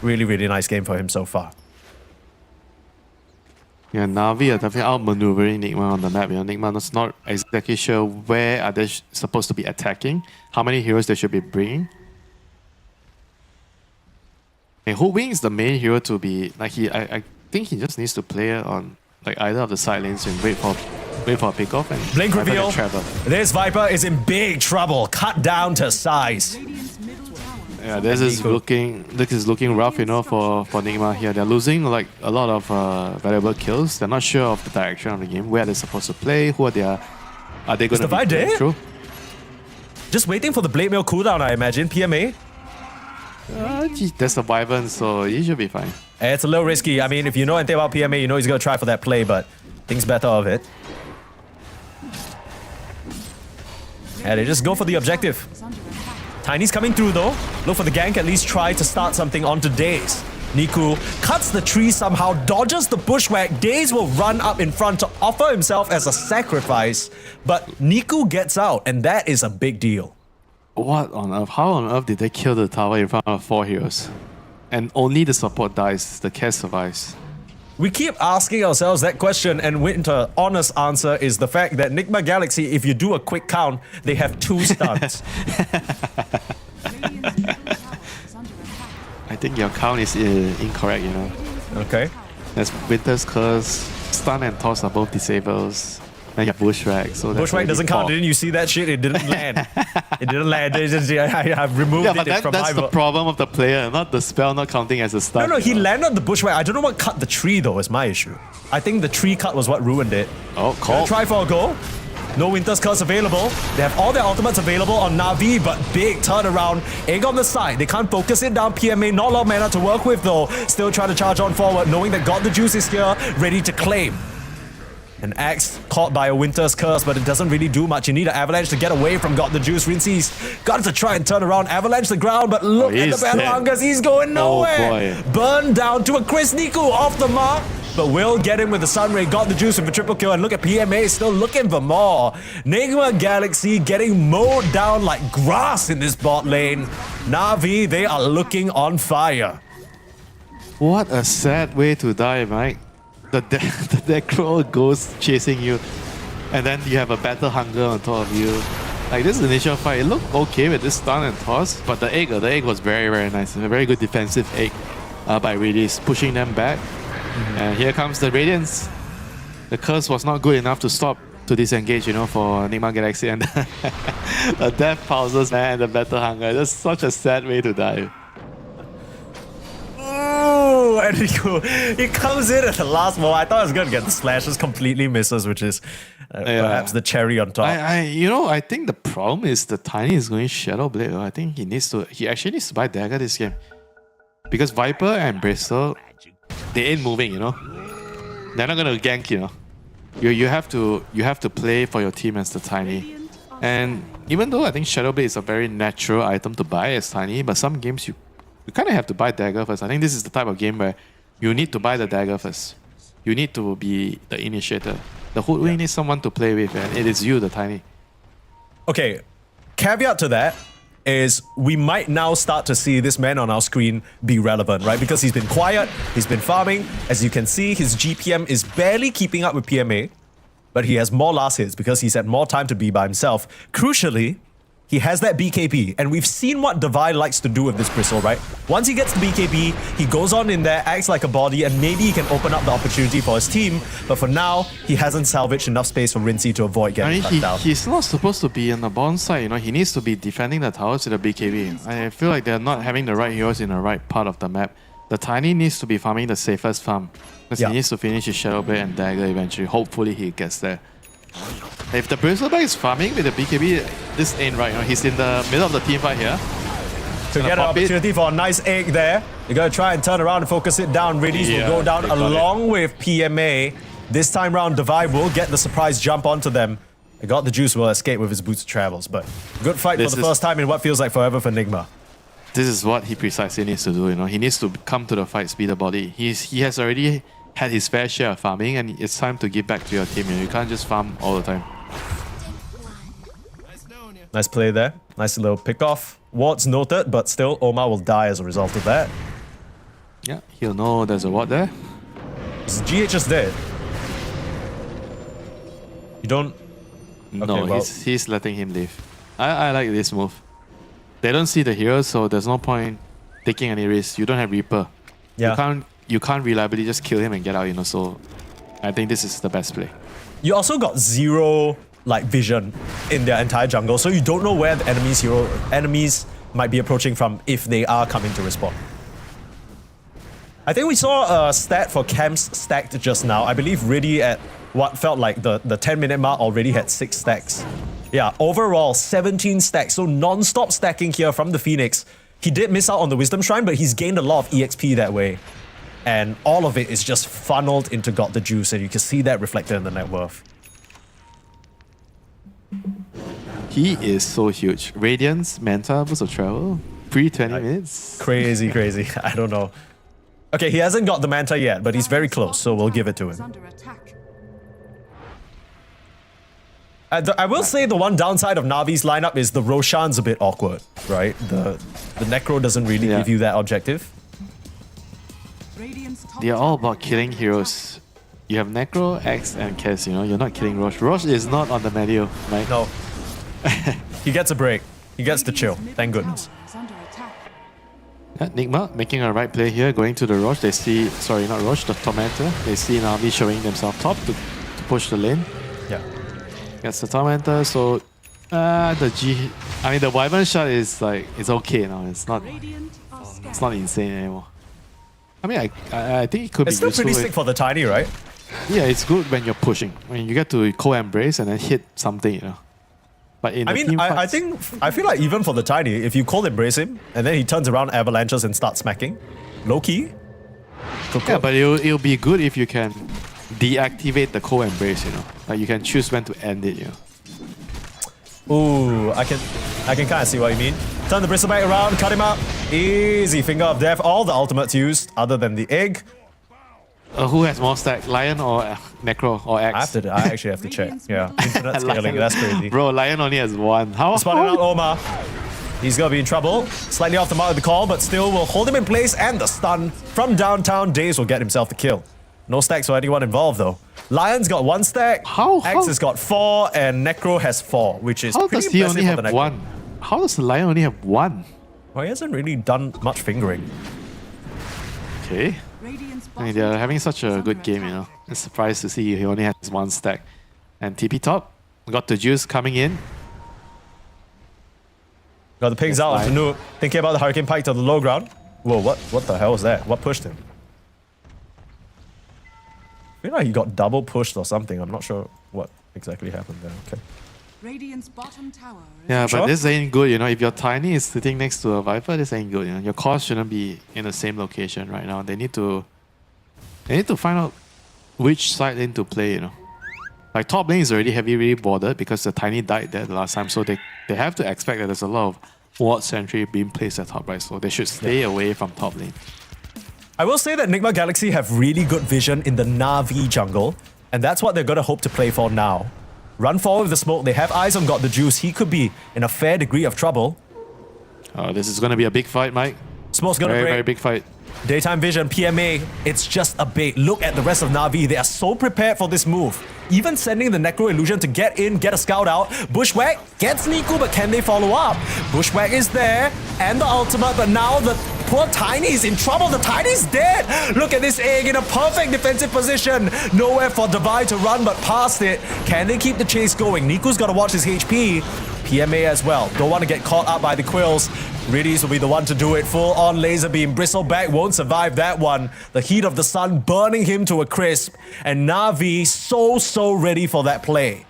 Really, really nice game for him so far. Yeah, Na'Vi are definitely outmaneuvering Nigma on the map. You know, Nigma is not exactly sure where are they supposed to be attacking, how many heroes they should be bringing. And Hu Wing is the main hero to be like I think he just needs to play on like either of the side lanes and wait for a pickoff and Blink Viper reveal. can travel. This Viper is in big trouble. Cut down to size. Yeah, this is looking rough, you know, for Nigma here. They're losing like a lot of valuable kills. They're not sure of the direction of the game, where they're supposed to play, who are they going to be playing through. Just waiting for the Blade Mail cooldown, I imagine. PMA. That's a Wyvern, so he should be fine. It's a little risky. I mean, if you know anything about PMA, you know he's going to try for that play, but thinks better of it. And they just go for the objective. Tiny's coming through though. Look for the gank, at least try to start something onto Daze. Niku cuts the tree somehow, dodges the bushwhack. Daze will run up in front to offer himself as a sacrifice, but Niku gets out, and that is a big deal. What on earth? How on earth did they kill the tower in front of 4 heroes? And only the support dies, the Kez survives. We keep asking ourselves that question, and Winter, honest answer is the fact that Nigma Galaxy, if you do a quick count, they have 2 stuns. I think your count is incorrect, you know. Okay. There's Winter's Curse, Stun and Toss are both disables. Then you have Bushwhack, so that's Bushwhack doesn't count. Didn't you see that shit? It didn't land. It didn't land. I've removed but it from that's my the problem of the player, not the spell not counting as a stun. No, he landed the Bushwhack. I don't know what cut the tree though, is my issue. I think the tree cut was what ruined it. Oh, call. Try for a go. No Winter's Curse available. They have all their ultimates available on Na'Vi, but big turnaround. Egg on the side. They can't focus it down. PMA, not a lot of mana to work with though. Still trying to charge on forward, knowing that God the Juice is here, ready to claim. An Axe caught by a Winter's Curse, but it doesn't really do much. You need an Avalanche to get away from God the Juice. Vinci's got to try and turn around, avalanche the ground, but look at the Battle Hungers. He's going nowhere. Burned down to a Chris Niku off the mark, but will get him with the Sunray. Got the Juice with a triple kill, and look at PMA still looking for more. Nigma Galaxy getting mowed down like grass in this bot lane. Na'Vi, they are looking on fire. What a sad way to die, Mike. The Necro goes chasing you, and then you have a Battle Hunger on top of you. Like this initial fight, it looked okay with this stun and toss, but the egg was very, very nice. A very good defensive egg by Radius, pushing them back. And here comes the Radiance. The curse was not good enough to stop, to disengage, you know, for Nigma Galaxy, and the death pauses, man, the Battle Hunger. That's such a sad way to die. And he comes in at the last moment. I thought I was going to get the slash, just completely misses, which is perhaps the cherry on top. I think the problem is the Tiny is going Shadow Blade. I think he actually needs to buy Dagger this game. Because Viper and Bristol, they ain't moving, you know. They're not going to gank, you know. You have to play for your team as the Tiny. And even though I think Shadow Blade is a very natural item to buy as Tiny, but some games you kind of have to buy Dagger first. I think this is the type of game where you need to buy the Dagger first. You need to be the initiator. The Hoodwink needs someone to play with, and it is you, the Tiny. Okay, caveat to that is we might now start to see this man on our screen be relevant, right? Because he's been quiet, he's been farming. As you can see, his GPM is barely keeping up with PMA, but he has more last hits because he's had more time to be by himself. Crucially, he has that BKB, and we've seen what Divide likes to do with this Bristle, right? Once he gets the BKB, he goes on in there, acts like a body, and maybe he can open up the opportunity for his team, but for now, he hasn't salvaged enough space for Vincere to avoid getting cut down. He's not supposed to be on the bottom side, you know. He needs to be defending the towers with the BKB. I feel like they're not having the right heroes in the right part of the map. The Tiny needs to be farming the safest farm, because he needs to finish his Shadow Blade and Dagger eventually. Hopefully he gets there. If the Bristleback is farming with the BKB, this ain't right. You know, he's in the middle of the team fight here. To get an opportunity for a nice egg there. You're going to try and turn around and focus it down. Riddies will go down along with PMA. This time round, Divide will get the surprise jump onto them. They got the Juice, will escape with his boots of travels. But good fight for the first time in what feels like forever for Nigma. This is what he precisely needs to do. You know, he needs to come to the fight, speed the body. He has already had his fair share of farming, and it's time to give back to your team. You can't just farm all the time. Nice play there. Nice little pick off. Wards noted, but still, Omar will die as a result of that. Yeah, he'll know there's a ward there. Is GH just dead? You don't... No, okay, well, he's letting him live. I like this move. They don't see the heroes, so there's no point taking any risk. You don't have Reaper. Yeah. You can't reliably just kill him and get out, you know, so I think this is the best play. You also got zero vision in their entire jungle, so you don't know where the enemies might be approaching from if they are coming to respawn. I think we saw a stat for camps stacked just now. I believe Riddy at what felt like the 10-minute mark already had 6 stacks. Yeah, overall 17 stacks, so non-stop stacking here from the Phoenix. He did miss out on the Wisdom Shrine, but he's gained a lot of EXP that way. And all of it is just funneled into God the Juice, and you can see that reflected in the net worth. He is so huge. Radiance, Manta, boost of travel, pre-20 minutes. Crazy, crazy. I don't know. Okay, he hasn't got the Manta yet, but he's very close, so we'll give it to him. I will say the one downside of Navi's lineup is the Roshan's a bit awkward, right? The Necro doesn't really give you that objective. they are all about killing heroes. You have Necro, X, and Kes, you know, you're not killing Roche. Roche is not on the menu, right? No. He gets a break. He gets to chill. Thank goodness. Nigma making a right play here, going to the Roche. They see, sorry, not Roche, the Tormentor. They see Navi showing themselves top to push the lane. Yeah. Gets the Tormentor, so the Wyvern shot is like, it's okay now. It's not insane anymore. I mean, I think it could It's be still pretty useful. sick for the tiny, right? Yeah, it's good when you're pushing. When you get to co-embrace and then hit something, you know. But in I the mean, team I fights- feel like even for the tiny, if you cold embrace him and then he turns around avalanches and starts smacking, low key. Yeah, but it'll be good if you can deactivate the co-embrace, you know. Like you can choose when to end it, you know. Ooh, I can kind of see what you mean. Turn the bristle back around, cut him up. Easy finger of death. All the ultimates used, other than the egg. Who has more stack, Lion or Necro or X? I actually have to check. Yeah, infinite scaling. That's crazy. Bro, Lion only has one. How? Spotting out Omar. He's gonna be in trouble. Slightly off the mark of the call, but still will hold him in place, and the stun from downtown. Daze will get himself the kill. No stacks for anyone involved though. Lion's got 1 stack. X has got 4, and Necro has 4, which is How pretty does he impressive only for the have Necro. 1? How does the Lion only have 1? Well, he hasn't really done much fingering. Okay. I mean, they're having such a good game, you know. I'm surprised to see he only has 1 stack. And TP top, got the juice coming in. Got the pings out of the noob. Thinking about the Hurricane Pike to the low ground. Whoa, what the hell was that? What pushed him? I feel like he got double pushed or something. I'm not sure what exactly happened there. Okay. Radiant's bottom tower. Yeah, Sure. but this ain't good, you know. If your Tiny is sitting next to a Viper, this ain't good, you know. Your cores shouldn't be in the same location right now. They need to find out which side lane to play, you know. Like top lane is already heavily bordered because the Tiny died there the last time, so they have to expect that there's a lot of ward sentry being placed at top right, so they should stay away from top lane. I will say that Nigma Galaxy have really good vision in the Na'Vi jungle, and that's what they're gonna hope to play for now. Run forward with the smoke. They have eyes on Got the Juice. He could be in a fair degree of trouble. This is gonna be a big fight, Mike. Smoke's gonna Very, break. very big fight. Daytime Vision, PMA, it's just a bait. Look at the rest of Na'Vi. They are so prepared for this move. Even sending the Necro Illusion to get in, get a scout out. Bushwhack gets Niku, but can they follow up? Bushwhack is there, and the ultimate, but now the poor Tiny's in trouble. The Tiny's dead. Look at this egg in a perfect defensive position. Nowhere for Divide to run, but past it. Can they keep the chase going? Niku's got to watch his HP. PMA as well. Don't want to get caught up by the quills. Riddies will be the one to do it. Full on laser beam. Bristleback won't survive that one. The heat of the sun burning him to a crisp. And Na'Vi so ready for that play.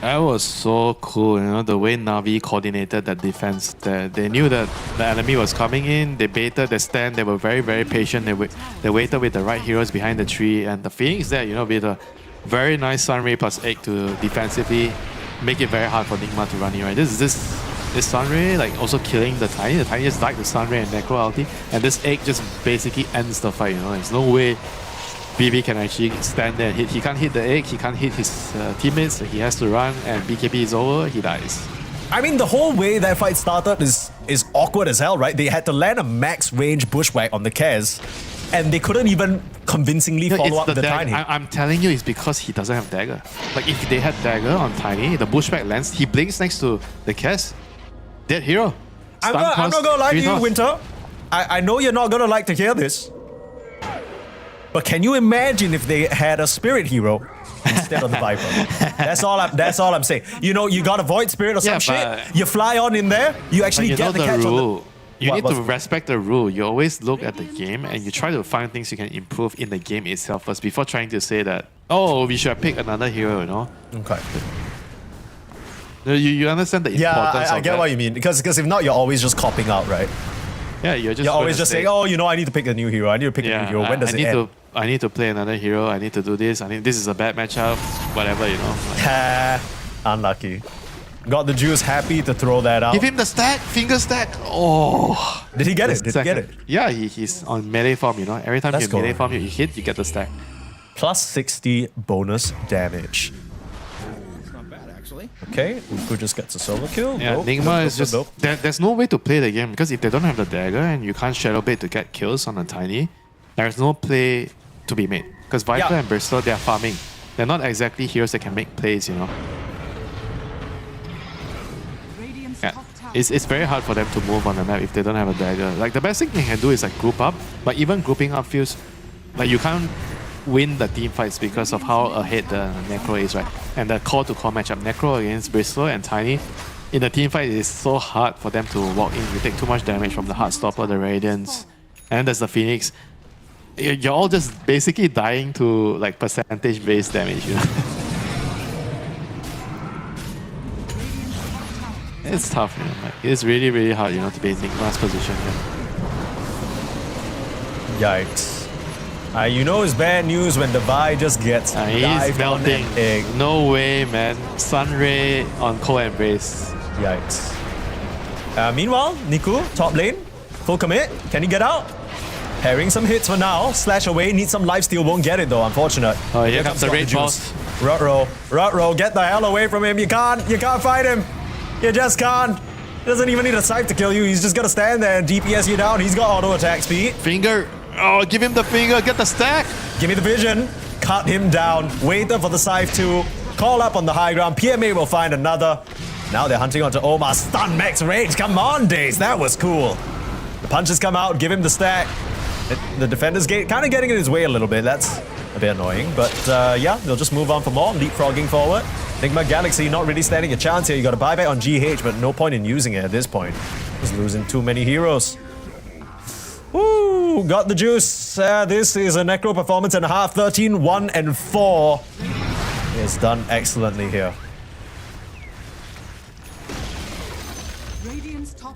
That was so cool, you know, the way Na'Vi coordinated that defense. They knew that the enemy was coming in, they baited the stand, they were very, very patient, they waited with the right heroes behind the tree, and the Phoenix there, you know, with a very nice Sunray plus egg to defensively make it very hard for Nigma to run in, right? This Sunray, like, also killing the Tiny. The Tiny just died to Sunray and Necro ulti, and this egg just basically ends the fight, you know. There's no way BB can actually stand there and hit. He can't hit the egg, he can't hit his teammates, he has to run, and BKB is over, he dies. I mean, the whole way that fight started is awkward as hell, right? They had to land a max range Bushwhack on the Kez, and they couldn't even convincingly follow up with the Tiny. I'm telling you, it's because he doesn't have dagger. Like, if they had dagger on Tiny, the Bushwhack lands, he blinks next to the Kez. Dead hero. I'm not gonna lie to you, Winter. I know you're not gonna like to hear this. But can you imagine if they had a spirit hero instead of the Viper? That's all I'm saying. You know, you got a Void Spirit or some shit. You fly on in there. You actually you get know the the catch rule. on the... You need to respect the rule. You always look at the game and you try to find things you can improve in the game itself first before trying to say that, oh, we should have picked another hero, you know? Okay. You understand the importance I get of what you mean. Because if not, you're always just copping out, right? Yeah, you're always just saying, oh, you know, I need to pick a new hero. I need to pick a new hero. When does it end? I need to play another hero. I need to do this. This is a bad matchup. Whatever, you know. Unlucky. Got the Juice happy to throw that out. Give him the stack, finger stack. Oh. Did he get it? Did he get it? Yeah, he's on melee form, you know. Every time you melee form, you hit, you get the stack. Plus 60 bonus damage. Okay, Uku just gets a solo kill. Yeah, Nigma is just... There's no way to play the game because if they don't have the dagger and you can't shadow bait to get kills on a Tiny, There's no play to be made. Because Viper and Bristol, they're farming. They're not exactly heroes that can make plays, you know. Yeah. It's very hard for them to move on the map if they don't have a dagger. Like, the best thing they can do is like group up, but even grouping up feels like you can't win the team fights because of how ahead the Necro is, right? And the core-to-core matchup, Necro against Bristol and Tiny, in the team fight, it's so hard for them to walk in. You take too much damage from the Heartstopper, the Radiance, and then there's the Phoenix. You're all just basically dying to like percentage-based damage, you know? It's tough, you know. Like, it's really, really hard, you know, to be in Nigma's position here. Yikes. You know it's bad news when the Vi just gets He's dived on melting. an egg. No way, man. Sunray on Cold Embrace. Yikes. Meanwhile, Niku, top lane, full commit. Can he get out? Pairing some hits for now. Slash away, needs some lifesteal, won't get it though, unfortunate. Oh, here comes the Rage Juice. Boss. Rutro, get the hell away from him. You can't fight him. You just can't. He doesn't even need a scythe to kill you. He's just gonna stand there and DPS you down. He's got auto attack speed. Finger. Oh, give him the finger. Get the stack. Give me the vision. Cut him down. Wait for the scythe to call up on the high ground. PMA will find another. Now they're hunting onto Omar. Stun max rage. Come on, Daze. That was cool. The punches come out. Give him the stack. The defender's kind of getting in his way a little bit. That's a bit annoying. But yeah, they'll just move on for more. Leapfrogging forward. Nigma Galaxy not really standing a chance here. You got a buyback on GH, but no point in using it at this point. Just losing too many heroes. Ooh, got the juice. This is a Necro performance and a half. 13, 1, and 4. It's done excellently here.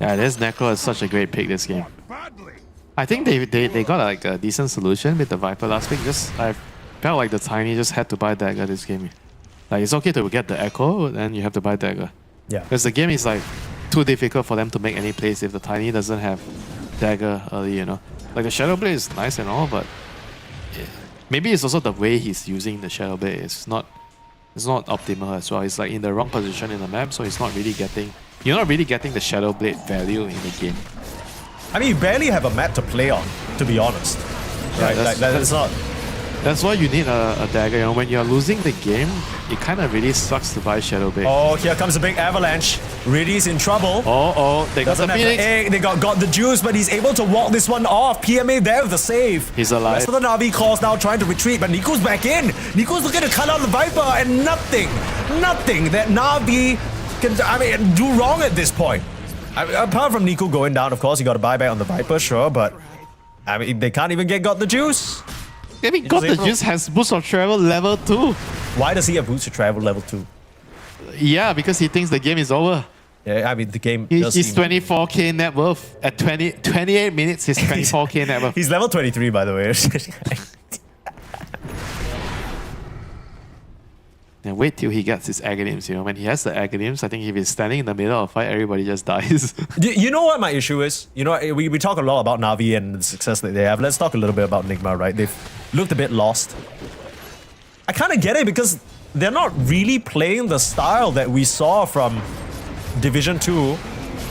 Yeah, this Necro is such a great pick this game. I think they got like a decent solution with the Viper last week. I felt like the Tiny just had to buy dagger this game. Like, it's okay to get the Echo, then you have to buy dagger. Yeah. Because the game is like too difficult for them to make any plays if the Tiny doesn't have dagger early, you know. Like, the Shadow Blade is nice and all, but maybe it's also the way he's using the Shadow Blade. It's not optimal as well. It's like in the wrong position in the map, so it's not really getting... You're not really getting the Shadow Blade value in the game. I mean, you barely have a map to play on, to be honest. Right? That's not... That's why you need a dagger. You know, when you're losing the game, it kind of really sucks to buy Shadow Blade. Oh, here comes a big avalanche. Riddy's in trouble. Oh, they got the Phoenix. They got the juice, but he's able to walk this one off. PMA there with the save. He's alive. Rest of the Na'Vi claws now trying to retreat, but Niku's back in. Niku's looking to cut out the Viper, and nothing that Na'Vi can, do wrong at this point. Apart from Niku going down, of course, he got a buyback on the Viper, sure, but I mean, they can't even got the juice. I mean, God the Juice has Boost of Travel level 2. Why does he have Boost of Travel level 2? Yeah, because he thinks the game is over. Yeah, I mean, the game He's 24k net worth. At 28 minutes, he's 24k net worth. He's level 23, by the way. And wait till he gets his Aghanim's, you know. When he has the Aghanim's, I think if he's standing in the middle of a fight, everybody just dies. You know what my issue is? You know, we talk a lot about Na'Vi and the success that they have. Let's talk a little bit about Nigma, right? They've looked a bit lost. I kind of get it because they're not really playing the style that we saw from Division 2.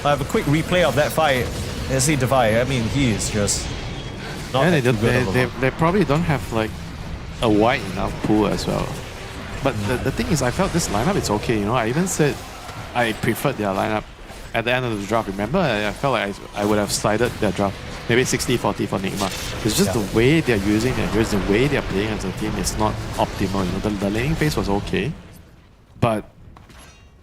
I have a quick replay of that fight. Let's see Devi. I mean, he is just not Yeah, too good of a they probably don't have like a wide enough pool as well. But the thing is, I felt this lineup is okay, you know. I even said I preferred their lineup at the end of the draft. Remember, I felt like I would have sided their draft. Maybe 60-40 for Nigma. It's just the way they're using their heroes, the way they're playing as a team is not optimal. You know, the laning phase was okay, but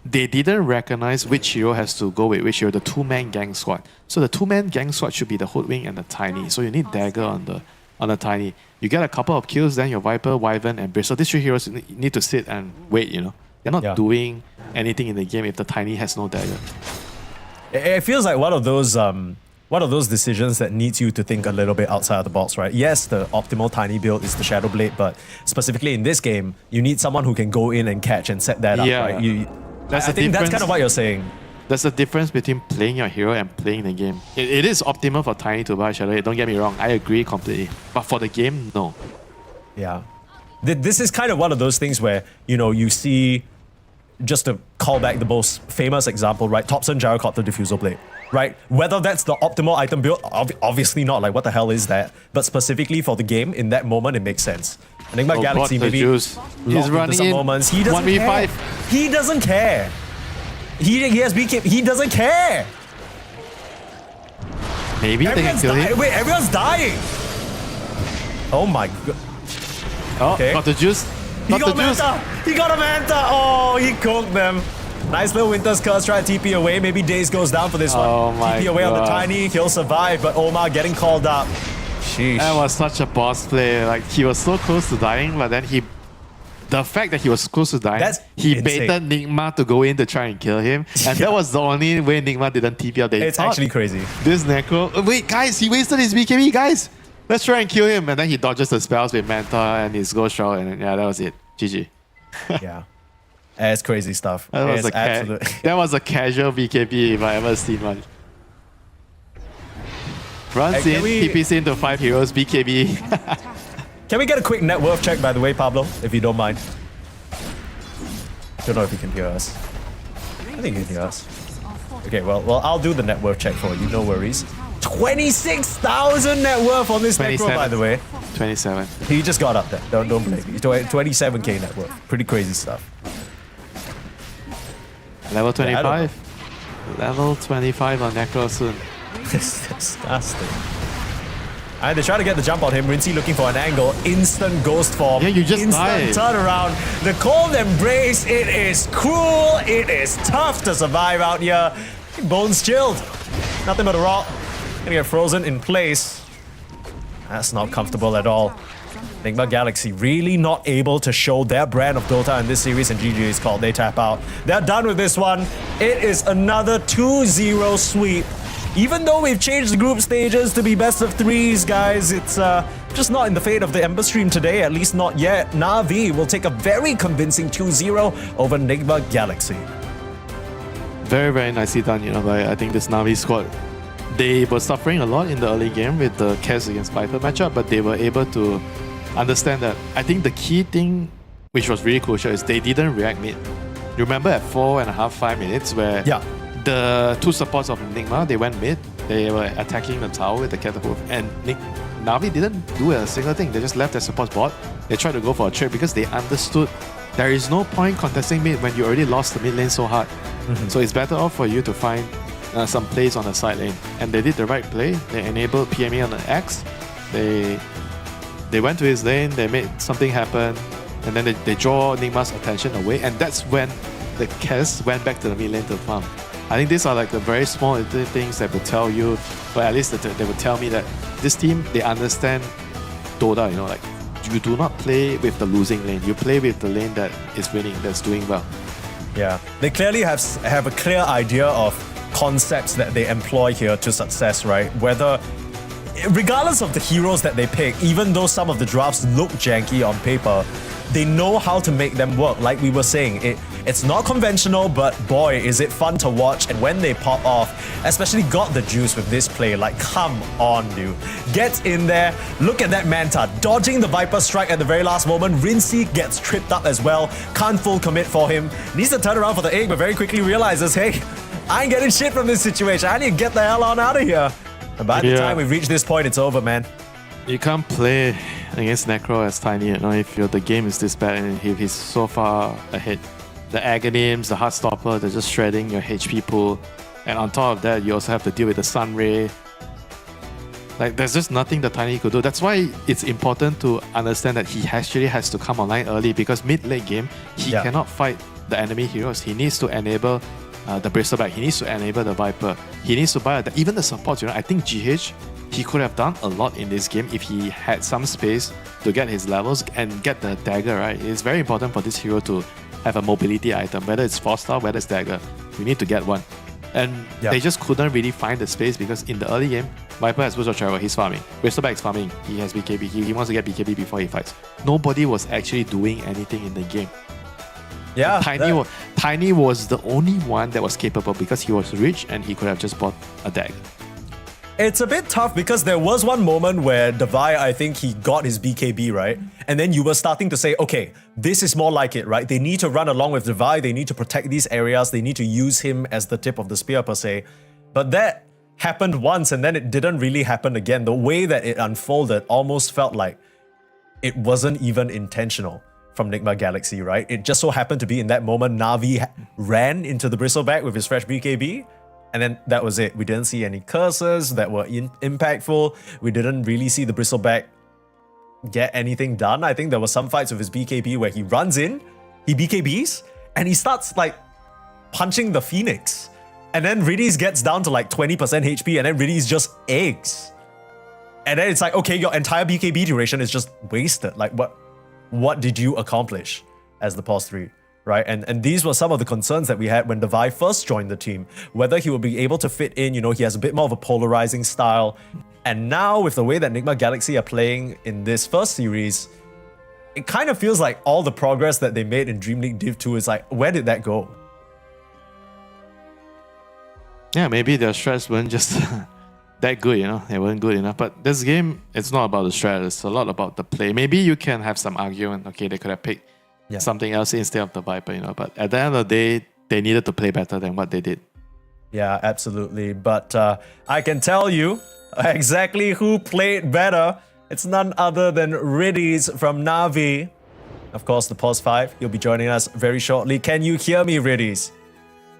they didn't recognize which hero has to go with which hero, the two-man gang squad. So the two-man gang squad should be the Hoodwink and the Tiny. So you need Dagger on the Tiny. You get a couple of kills, then your Viper, Wyvern, and Bristol. These three heroes need to sit and wait, you know. They're not doing anything in the game if the Tiny has no Dagger. It feels like one of those decisions that needs you to think a little bit outside of the box, right? Yes, the optimal Tiny build is the Shadow Blade, but specifically in this game, you need someone who can go in and catch and set that up, right? I think that's kind of what you're saying. There's a difference between playing your hero and playing the game. It is optimal for Tiny to buy Shadow Blade, don't get me wrong, I agree completely. But for the game, no. Yeah. This is kind of one of those things where, you know, you see just to call back the most famous example, right? Thompson Gyrocopter Diffusal Blade, right? Whether that's the optimal item build, obviously not. Like, what the hell is that? But specifically for the game, in that moment, it makes sense. Enigma Galaxy maybe juice. He's running some in moments. He doesn't 1v5. care. He doesn't care. He has BK. He doesn't care. Maybe they can kill him. Wait, everyone's dying. Oh my god. Oh, Okay. got the juice. He Got the got juice. Manta! He got a Manta! Oh, he cooked them. Nice little Winter's Curse, try to TP away. Maybe Daze goes down for this Oh one. my TP away on the God. Tiny, he'll survive, but Omar getting called up. Sheesh. That was such a boss play. Like, he was so close to dying, but then the fact that he was close to dying, That's he insane. baited Nigma to go in to try and kill him. And that was the only way Nigma didn't TP out. It's actually crazy. This Necro... wait, guys, he wasted his BKB, guys. Let's try and kill him. And then he dodges the spells with Manta and his Ghost Shroud. And yeah, that was it. GG. Yeah. It's crazy stuff. That was, It's absolute. that was a casual BKB if I ever seen one. Runs Hey, in, can we- TPs into 5 heroes, BKB. Can we get a quick net worth check, by the way, Pablo, if you don't mind? Don't know if you can hear us. I think you can hear us. Okay, well, I'll do the net worth check for you. No worries. 26,000 net worth on this Necro, by the way. 27. He just got up there. Don't blame me. 27k net worth. Pretty crazy stuff. Level Yeah, I don't 25. Level 25 on Necro soon. It's disgusting. And they try to get the jump on him. Rincey looking for an angle. Instant ghost form. Yeah, you just Instant died. turnaround. The cold embrace. It is cruel. It is tough to survive out here. Bones chilled. Nothing but a rock. Gonna get frozen in place. That's not comfortable at all. Nigma Galaxy really not able to show their brand of Dota in this series, and GG is called. They tap out. They're done with this one. It is another 2-0 sweep. Even though we've changed the group stages to be best of threes, guys, it's just not in the fate of the Ember stream today, at least not yet. Na'Vi will take a very convincing 2-0 over Nigma Galaxy. Very, very nicely done, you know, by I think this Na'Vi squad. They were suffering a lot in the early game with the Kez against Viper matchup, but they were able to understand that. I think the key thing, which was really crucial, is they didn't react mid. You remember at 4.5, 5 minutes where the two supports of Nigma, they went mid, they were attacking the tower with the catapult, and Na'Vi didn't do a single thing. They just left their support bot. They tried to go for a trade because they understood there is no point contesting mid when you already lost the mid lane so hard. So it's better off for you to find some plays on the side lane. And they did the right play. They enabled PME on the X. They went to his lane, they made something happen, and then they draw Nigma's attention away, and that's when the Kez went back to the mid lane to farm. I think these are like the very small little things that would tell you, or at least they would tell me that this team, they understand Dota, you know, like you do not play with the losing lane, you play with the lane that is winning, that's doing well. Yeah, they clearly have a clear idea of concepts that they employ here to success, right? Whether, regardless of the heroes that they pick, even though some of the drafts look janky on paper, they know how to make them work. Like we were saying, it's not conventional, but boy, is it fun to watch. And when they pop off, especially got the juice with this play, like come on, dude. Get in there, look at that Manta, dodging the Viper strike at the very last moment. Rincey gets tripped up as well, can't full commit for him. Needs to turn around for the egg, but very quickly realizes, hey, I ain't getting shit from this situation. I need to get the hell on out of here. And by the time we've reached this point, it's over, man. You can't play against Necro as Tiny, you know, if the game is this bad and if he's so far ahead. The Aghanims, the Heartstopper, they're just shredding your HP pool. And on top of that, you also have to deal with the Sunray. Like, there's just nothing that Tiny could do. That's why it's important to understand that he actually has to come online early, because mid-late game, he cannot fight the enemy heroes. He needs to enable the Bristleback. He needs to enable the Viper. He needs to buy even the supports. You know, I think GH, he could have done a lot in this game if he had some space to get his levels and get the dagger, right? It's very important for this hero to have a mobility item, whether it's 4-star, whether it's dagger. We need to get one. And they just couldn't really find the space because in the early game, Viper has Boost of Travel, he's farming. Bristleback is farming, he has BKB, he wants to get BKB before he fights. Nobody was actually doing anything in the game. Yeah, Tiny was the only one that was capable because he was rich and he could have just bought a dagger. It's a bit tough because there was one moment where Devi, I think he got his BKB, right? And then you were starting to say, okay, this is more like it, right? They need to run along with Devi, they need to protect these areas, they need to use him as the tip of the spear per se. But that happened once and then it didn't really happen again. The way that it unfolded almost felt like it wasn't even intentional from Nigma Galaxy, right? It just so happened to be in that moment Na'Vi ran into the Bristleback with his fresh BKB. And then that was it. We didn't see any curses that were impactful. We didn't really see the Bristleback get anything done. I think there were some fights with his BKB where he runs in, he BKBs, and he starts like punching the Phoenix. And then Riddies gets down to like 20% HP and then Riddies just eggs. And then it's like, okay, your entire BKB duration is just wasted. Like what did you accomplish as the POS 3? Right, and these were some of the concerns that we had when Devi first joined the team. Whether he will be able to fit in, he has a bit more of a polarizing style. And now with the way that Nigma Galaxy are playing in this first series, it kind of feels like all the progress that they made in DreamLeague Div 2 is like, where did that go? Yeah, maybe their strats weren't just that good, They weren't good enough. But this game, it's not about the strat, it's a lot about the play. Maybe you can have some argument, okay, they could have picked something else instead of the Viper, But at the end of the day, they needed to play better than what they did. Yeah, absolutely. But I can tell you exactly who played better. It's none other than Riddies from Na'Vi. Of course, the POS 5. He'll be joining us very shortly. Can you hear me, Riddies?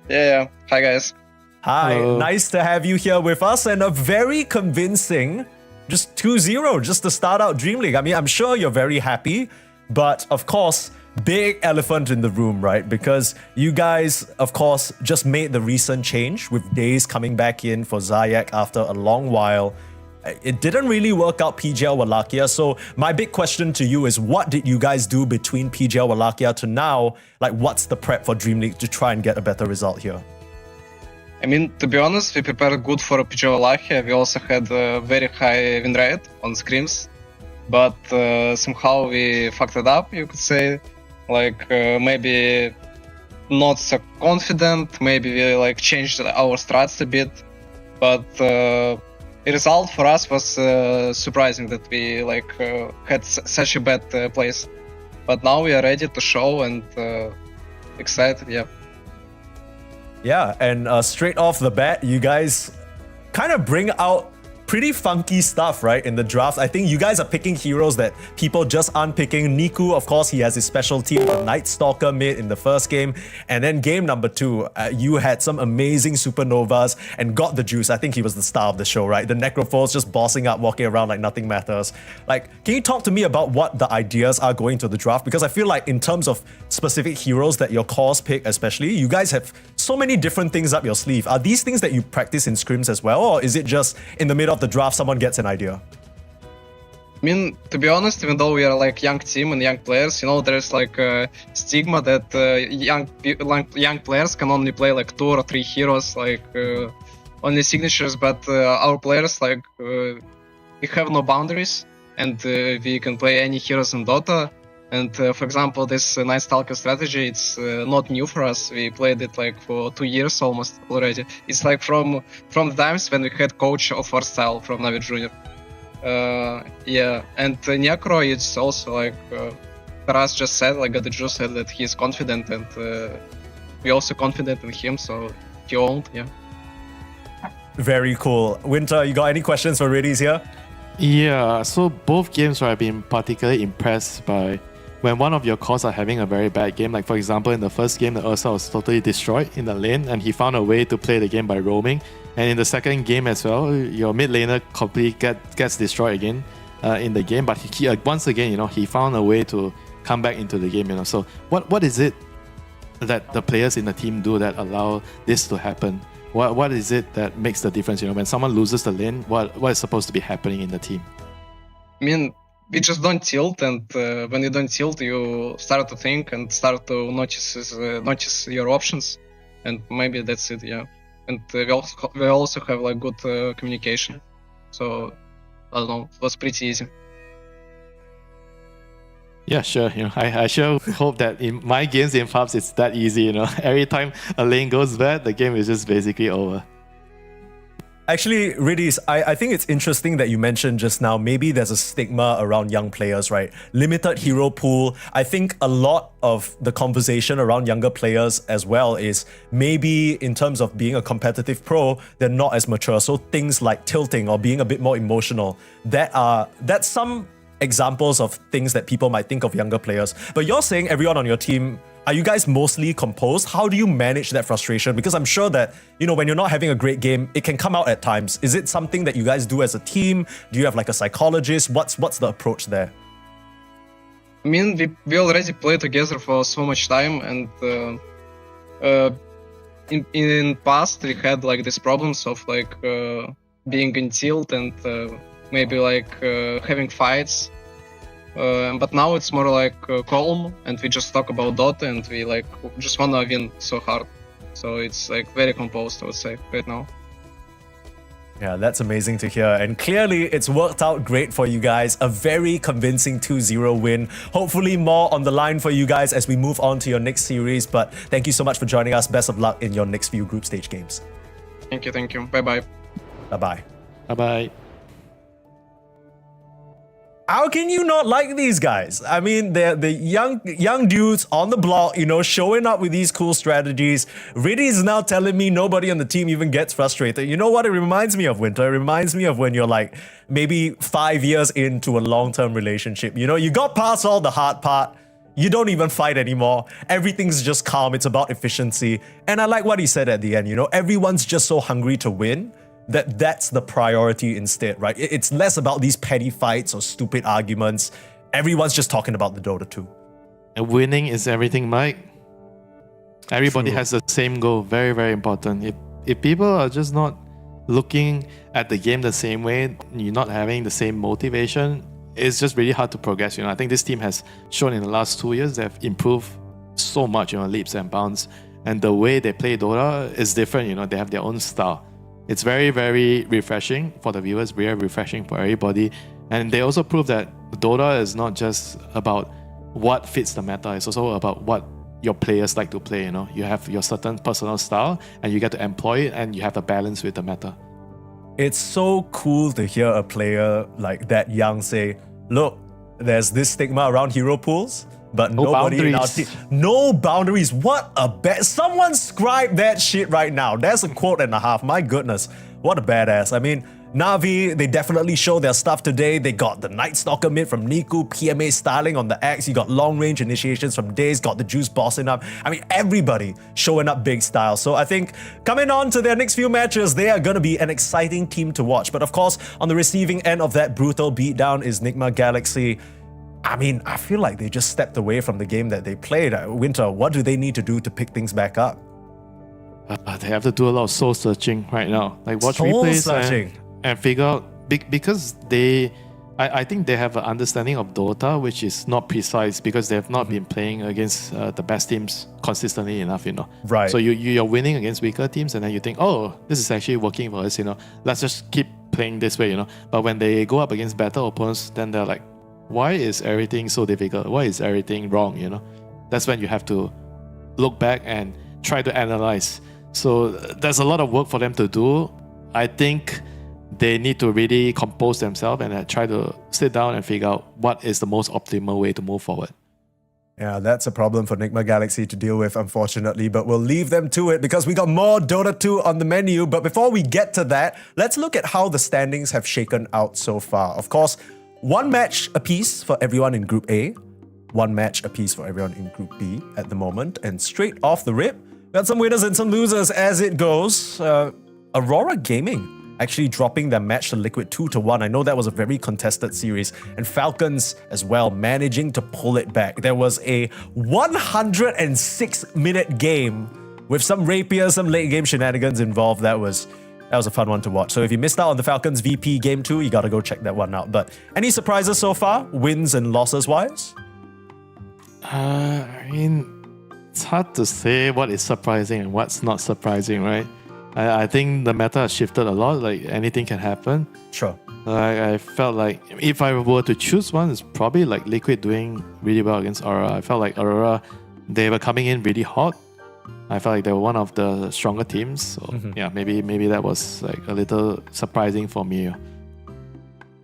Yeah. Hi, guys. Hi, Hello. Nice to have you here with us, and a very convincing, just 2-0, just to start out DreamLeague. I mean, I'm sure you're very happy, but of course, big elephant in the room, right? Because you guys, of course, just made the recent change with Days coming back in for Zayak after a long while. It didn't really work out PGL Wallachia, so my big question to you is, what did you guys do between PGL Wallachia to now? Like, what's the prep for DreamLeague to try and get a better result here? I mean, to be honest, we prepared good for PGL Wallachia. We also had a very high win rate on scrims, but somehow we fucked it up, you could say. Like, maybe not so confident, maybe we like changed our strats a bit, but the result for us was surprising that we like had such a bad place. But now we are ready to show and excited, yeah. Yeah, and straight off the bat, you guys kind of bring out pretty funky stuff, right, in the draft. I think you guys are picking heroes that people just aren't picking. Niku, of course, he has his specialty, the Night Stalker mid in the first game. And then game number 2, you had some amazing supernovas and got the juice. I think he was the star of the show, right? The Necrophores just bossing up, walking around like nothing matters. Like, can you talk to me about what the ideas are going to the draft? Because I feel like in terms of specific heroes that your cores pick especially, you guys have so many different things up your sleeve. Are these things that you practice in scrims as well? Or is it just in the middle of the draft someone gets an idea? I mean, to be honest, even though we are like young team and young players, there's like a stigma that young players can only play like 2 or 3 heroes, like only signatures. But our players, like, we have no boundaries, and we can play any heroes in Dota. And for example, this Night Stalker strategy, it's not new for us. We played it like for 2 years almost already. It's like from the times when we had coach of our style from Navi Junior. Yeah, and Necro, it's also like Taras just said, like Gadiju said that he's confident, and we also confident in him, so he owned, yeah. Very cool. Winter, you got any questions for Riddies here? Yeah, so both games I've been particularly impressed by when one of your cores are having a very bad game. Like for example, in the first game, the Ursa was totally destroyed in the lane and he found a way to play the game by roaming. And in the second game as well, your mid laner completely gets destroyed again in the game. But he once again, he found a way to come back into the game. So what is it that the players in the team do that allow this to happen? What is it that makes the difference? When someone loses the lane, what is supposed to be happening in the team? I mean, we just don't tilt, and when you don't tilt, you start to think and start to notice your options, and maybe that's it, yeah. And we also have like good communication, so I don't know, it was pretty easy. Yeah, sure. I sure hope that in my games in pubs it's that easy. Every time a lane goes bad, the game is just basically over. Actually, Riddies, I think it's interesting that you mentioned just now, maybe there's a stigma around young players, right? Limited hero pool. I think a lot of the conversation around younger players as well is maybe in terms of being a competitive pro, they're not as mature. So things like tilting or being a bit more emotional, that's some examples of things that people might think of younger players. But you're saying everyone on your team, are you guys mostly composed? How do you manage that frustration? Because I'm sure that, when you're not having a great game, it can come out at times. Is it something that you guys do as a team? Do you have like a psychologist? What's the approach there? I mean, we already play together for so much time, and in past we had like these problems of like being in tilt and maybe like having fights. But now it's more like calm, and we just talk about Dota, and we like just wanna win so hard. So it's like very composed, I would say, right now. Yeah, that's amazing to hear. And clearly, it's worked out great for you guys. A very convincing 2-0 win. Hopefully more on the line for you guys as we move on to your next series. But thank you so much for joining us. Best of luck in your next few group stage games. Thank you. Bye-bye. Bye-bye. Bye-bye. How can you not like these guys? I mean, they're the young dudes on the block, showing up with these cool strategies. Riddy is now telling me nobody on the team even gets frustrated. You know what it reminds me of, Winter? It reminds me of when you're like maybe 5 years into a long-term relationship. You got past all the hard part. You don't even fight anymore. Everything's just calm. It's about efficiency. And I like what he said at the end. Everyone's just so hungry to win. That's the priority instead, right? It's less about these petty fights or stupid arguments. Everyone's just talking about the Dota 2. And winning is everything, Mike. Everybody has the same goal. Very, very important. If people are just not looking at the game the same way, you're not having the same motivation, it's just really hard to progress. I think this team has shown in the last 2 years they've improved so much, leaps and bounds. And the way they play Dota is different. They have their own style. It's very, very refreshing for the viewers, very refreshing for everybody. And they also prove that Dota is not just about what fits the meta, it's also about what your players like to play. You have your certain personal style and you get to employ it, and you have the balance with the meta. It's so cool to hear a player like that young say, look, there's this stigma around hero pools, but nobody in our team. No boundaries. What a someone scribe that shit right now. That's a quote and a half. My goodness. What a badass. I mean, Na'Vi, they definitely show their stuff today. They got the Night Stalker mid from Niku, PMA styling on the Axe. You got long range initiations from Daze, got the Juice bossing up. I mean, everybody showing up big style. So I think coming on to their next few matches, they are going to be an exciting team to watch. But of course, on the receiving end of that brutal beatdown is Nigma Galaxy. I mean, I feel like they just stepped away from the game that they played. Winter, what do they need to do to pick things back up? They have to do a lot of soul searching right now. Like watch replays and figure out, because I think they have an understanding of Dota which is not precise, because they have not been playing against the best teams consistently enough, Right. So you're winning against weaker teams, and then you think, oh, this is actually working for us, Let's just keep playing this way, But when they go up against better opponents, then they're like, why is everything so difficult? Why is everything wrong, That's when you have to look back and try to analyze. So there's a lot of work for them to do. I think they need to really compose themselves and try to sit down and figure out what is the most optimal way to move forward. Yeah, that's a problem for Nigma Galaxy to deal with, unfortunately, but we'll leave them to it because we got more Dota 2 on the menu. But before we get to that, let's look at how the standings have shaken out so far. Of course, one match apiece for everyone in Group A, one match apiece for everyone in Group B at the moment. And straight off the rip, we got some winners and some losers as it goes. Aurora Gaming actually dropping their match to Liquid 2-1. I know that was a very contested series. And Falcons as well, managing to pull it back. There was a 106-minute game with some rapier, some late game shenanigans involved. That was a fun one to watch. So if you missed out on the Falcons VP Game 2, you gotta go check that one out. But any surprises so far, wins and losses wise? I mean, it's hard to say what is surprising and what's not surprising, right? I think the meta has shifted a lot, like anything can happen. Sure. I felt like if I were to choose one, it's probably like Liquid doing really well against Aurora. I felt like Aurora, they were coming in really hot, I felt like they were one of the stronger teams. So yeah, maybe that was like a little surprising for me.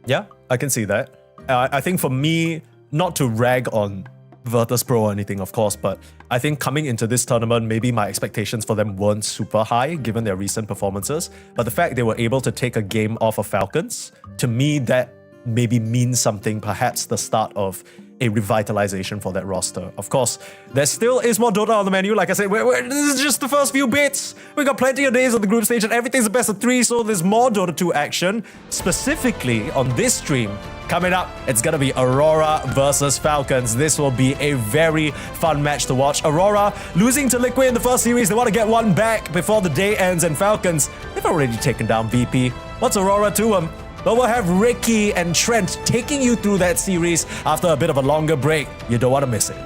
Yeah, I can see that. I think for me, not to rag on Virtus.pro or anything, of course, but I think coming into this tournament, maybe my expectations for them weren't super high given their recent performances. But the fact they were able to take a game off of Falcons, to me, that maybe means something, perhaps the start of a revitalization for that roster. Of course, there still is more Dota on the menu. Like I said, this is just the first few bits. We got plenty of days on the group stage and everything's a best of 3, so there's more Dota 2 action. Specifically on this stream, coming up, it's gonna be Aurora versus Falcons. This will be a very fun match to watch. Aurora losing to Liquid in the first series. They want to get one back before the day ends, and Falcons, they've already taken down VP. What's Aurora to them? But we'll have Ricky and Trent taking you through that series after a bit of a longer break. You don't want to miss it.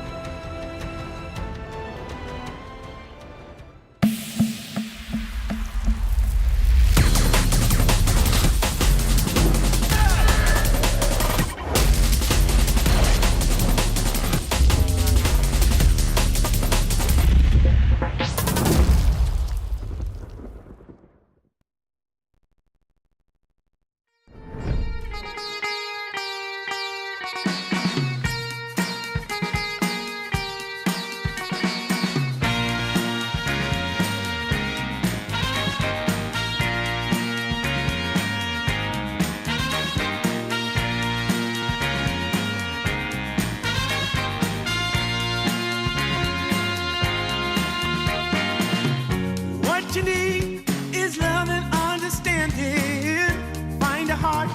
What you need is love and understanding. Find a heart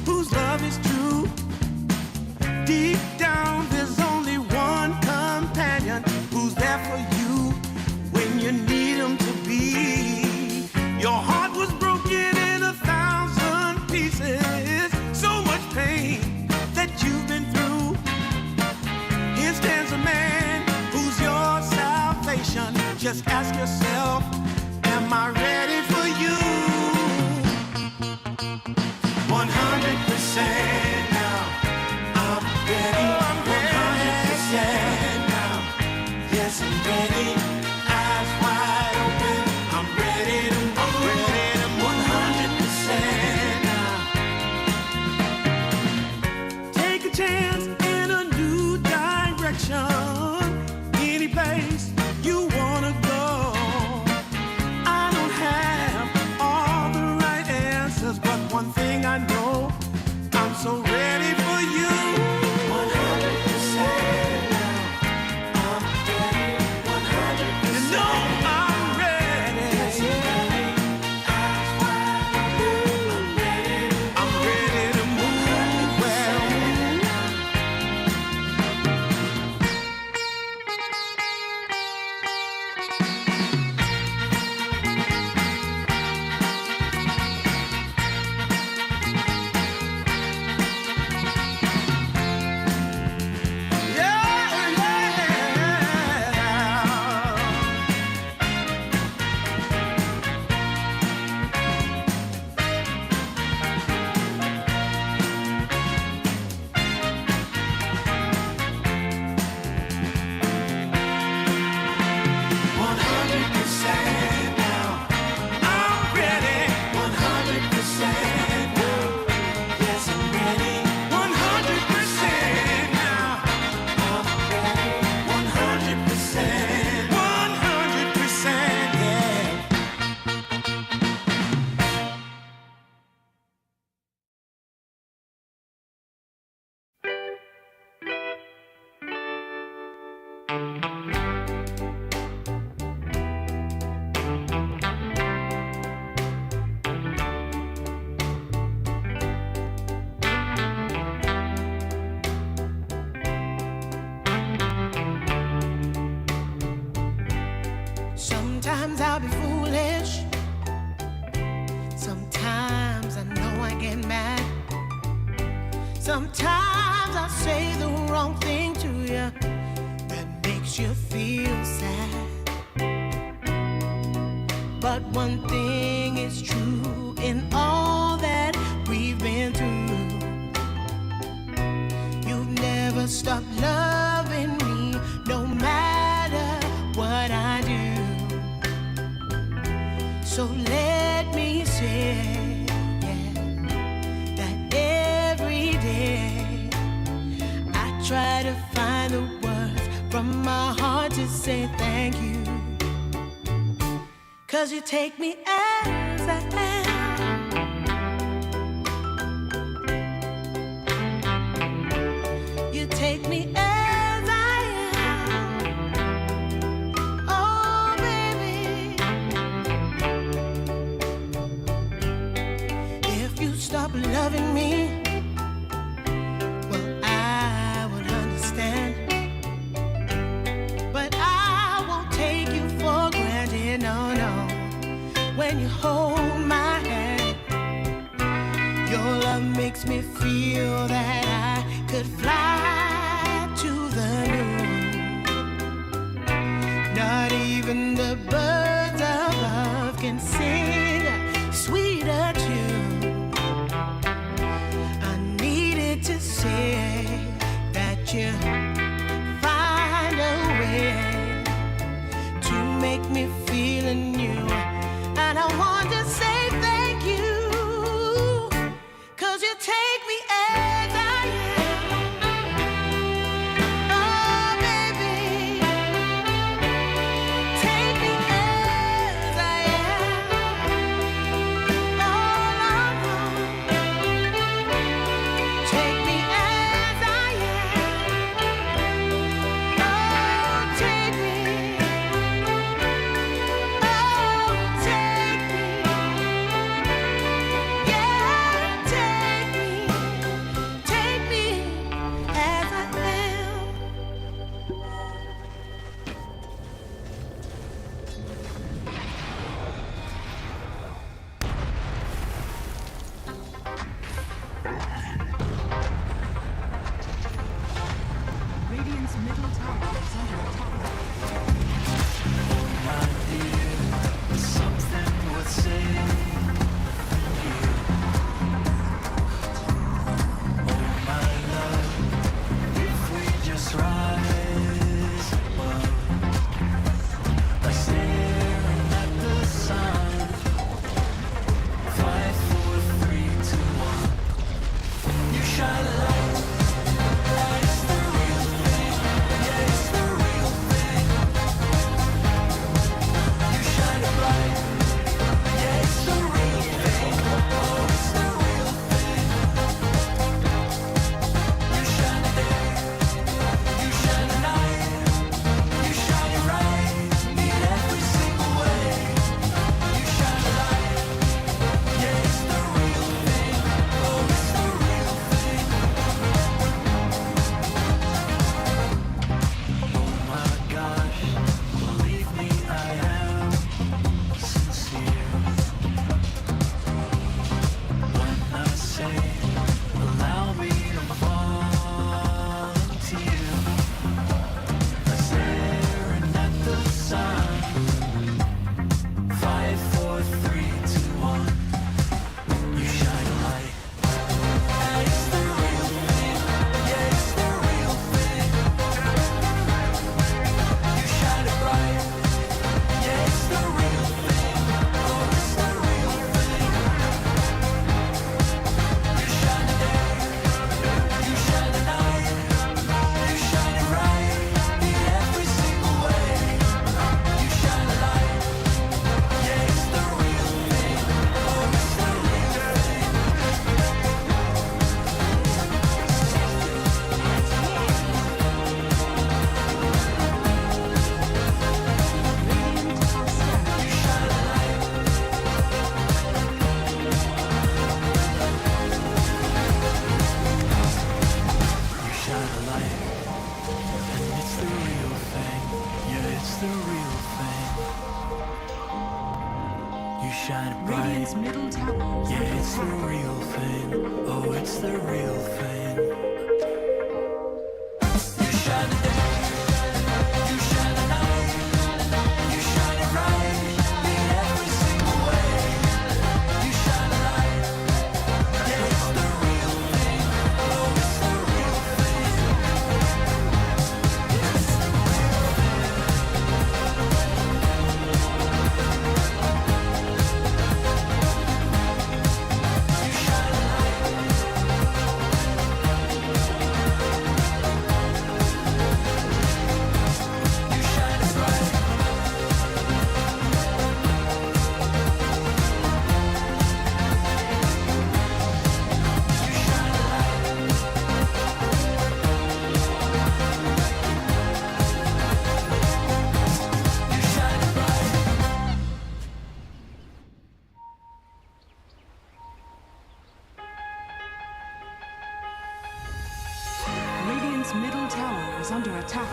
whose love is true. Deep down, there's only one companion who's there for you when you need him to be. Your heart was broken in 1,000 pieces. So much pain that you've been through. Here stands a man who's your salvation. Just ask yourself, am I ready for you? 100% now. I'm ready. 100% now. Yes, I'm ready. Eyes wide open. I'm ready to move. 100% now. Take a chance in a new direction. Any place you wanna go. I don't have all the right answers, but one thing I know, I'm so ready for you. 100% now. I'm ready. 100%. You know I'm ready. Yes, I'm ready. Eyes wide open. I'm ready. I'm ready to move. Well, sometimes I'll be foolish. Sometimes I know I get mad. Sometimes I say the wrong thing to you that makes you feel sad. But one thing is true in all that we've been through. You've never stopped loving me, no matter what I do. say thank you. 'Cause you take me as I am. You take me as I am. Oh, baby. If you stop loving me, well, I would understand. But I won't take you for granted, no, no. When you hold my hand, your love makes me feel that I could fly to the moon. Not even the birds of love can sing a sweeter tune. I needed to say that you find a way to make me feel anew. And I want to say thank you, 'cause you take me as I am. Oh, baby, take me as I am. Oh, no, take me as I am. Oh, take me. Radiant's middle tower is under attack. Something worth saying. Oh my love, if we just rise above, like staring at the sun. 5, 4, 3, 2, 1. You shine a light. It's the real thing. Yeah, it's the real thing. You shine a light. Yeah, it's the real thing. Oh, it's the real thing. You shine a day. You shine a night. You shine it right in every single way. You shine a light. Yeah, it's the real thing. Oh, it's the real thing. Oh my gosh, believe me, I am sincere. When I say, allow me to volunteer, like staring at the sun. 5, 4, 3, 2, 1. You shine a light. And it's the real thing. Yeah, it's the real thing. You shine it bright. Yeah, it's the real thing. Oh, it's the real thing. You shine a day. You shine a night. You shine it right in every single way. You shine a light. Yeah, it's the real thing. Oh, it's the real thing. You shine a light, and it's the real thing. Yeah, it's the real thing. You shine bright. Radiant's middle tower is Yeah, under it's the attack. real thing. Oh, it's the real thing. You shine a day. You shine a night. You shine it right in every single way. You shine a light. Yeah, it's the real thing. Oh, it's the real thing. You shine a light. is under attack.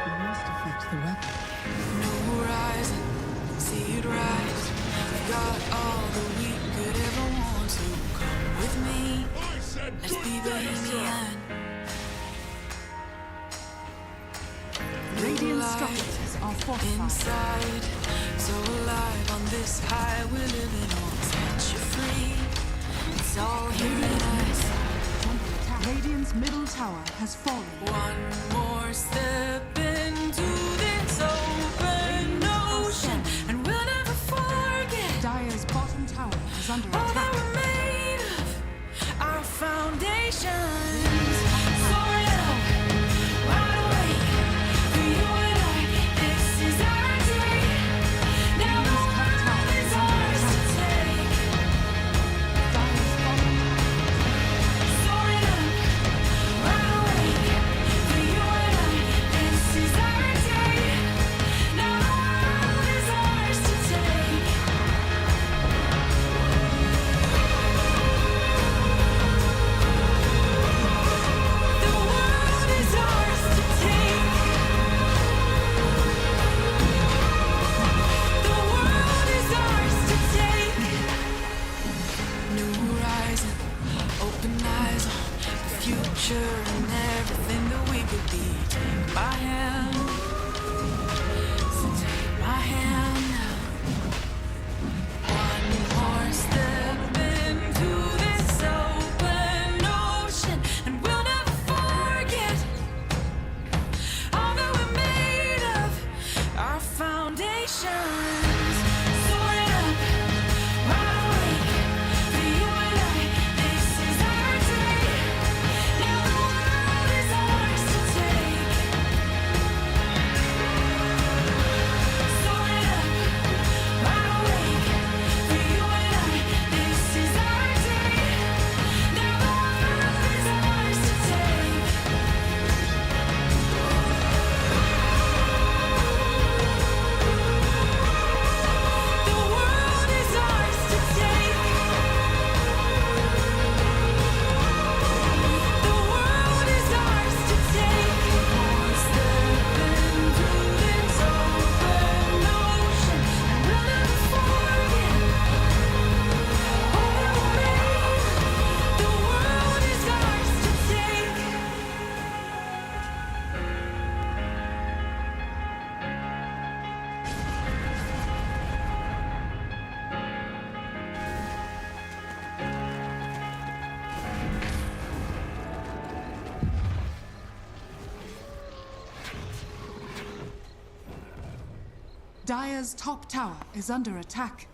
We must affect the weapon. New horizon, see it rise. We've got all that we could ever want to. Come with me, let's be bohemian. Radiant structures are fortified. Inside, so alive on this high, we're living on. Set you free, it's all here in us. Radiant's middle tower has fallen. One more step into this open ocean, and we'll never forget. Dire's bottom tower is under attack. All that we're made of, our foundations. Soaring up, wide awake. For you and I, this is our day. Now the world is ours to take. Dire's bottom soaring up, wide awake. For you and I, this is our day. Now the world is ours to take. The world is ours to take. The world is ours to take. New horizon, open eyes on the future and everything that we could be. Take my hand, so take my hand now. One more step into this open ocean, and we'll never forget all that we're made of, our foundations. Soaring up, wide awake. For you and I, this is our day. Now the world is ours to take. Soaring up, wide awake. For you and I, this is our day. Now the world is ours to take. The world is ours to take. The world is ours to take. One step into this open ocean, and we'll never forget all that we're made. The world is ours to take. Dire's top tower is under attack.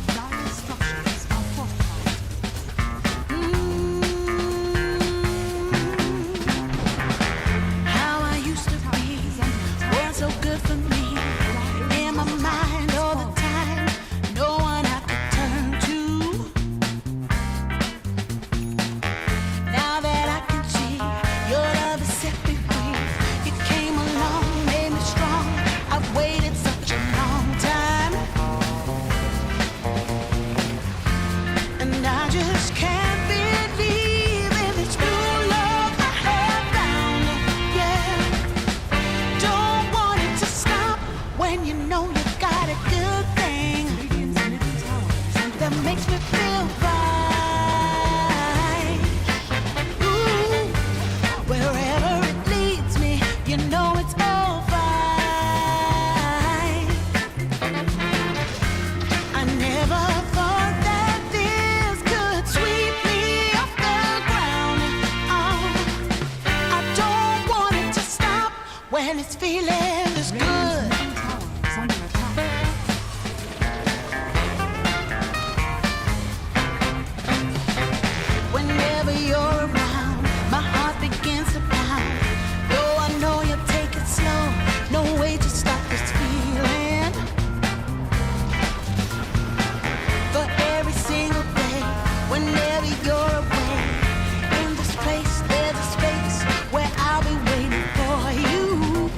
Dire's structures are fortified. How I used to be, was so good for me. In my mind all the time, no one I could turn to. Now that I can see your love has set me free, you came along, made me strong. I've waited such a long time, and I just can't believe in this new love I have found. Yeah, don't want it to stop when you know you got a good thing that makes me feel right. Ooh, wherever it leads me, you know it's all fine. I never thought that this could sweep me off the ground. Oh, I don't want it to stop when it's feeling this good. Whenever you're around, my heart begins to pound. Though I know you take it slow, no way to stop this feeling. For every single day, whenever you're away, in this place there's a space where I'll be waiting for you.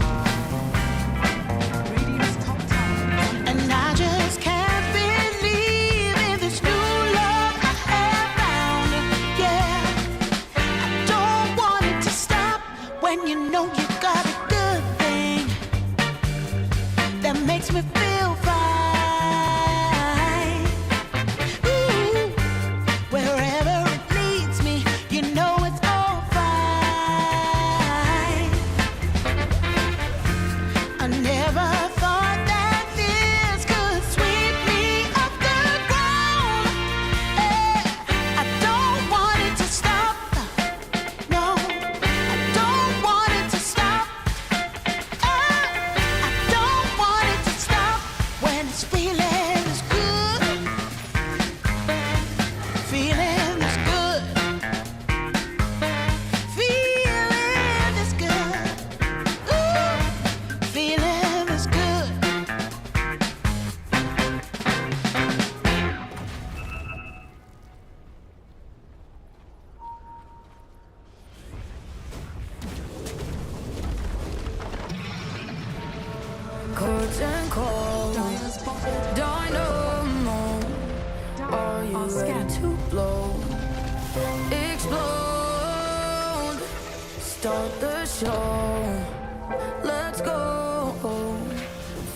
start the show. Let's go.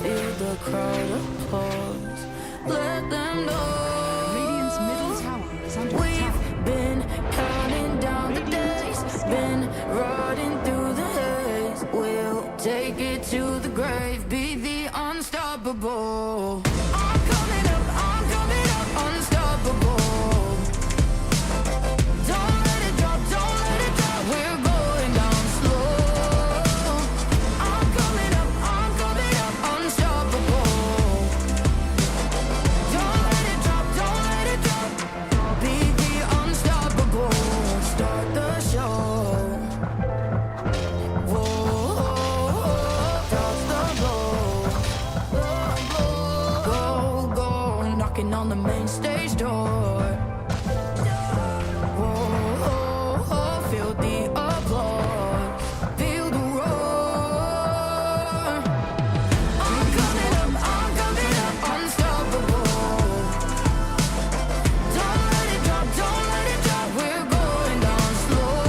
Feel the crowd applause. Let them know. Radiant's middle tower is under attack. We've been counting down the days, been riding through the haze. We'll take it to the grave, be the unstoppable. I'm coming up, unstoppable. Don't let it drop, we're going down slow. I'm coming up, unstoppable. Don't let it drop, be the unstoppable. Start the show. Whoa, dodge the blow. Go, knocking on the main stage door. Whoa, feel the applause, feel the roar. I'm coming up, unstoppable. Don't let it drop, we're going down slow.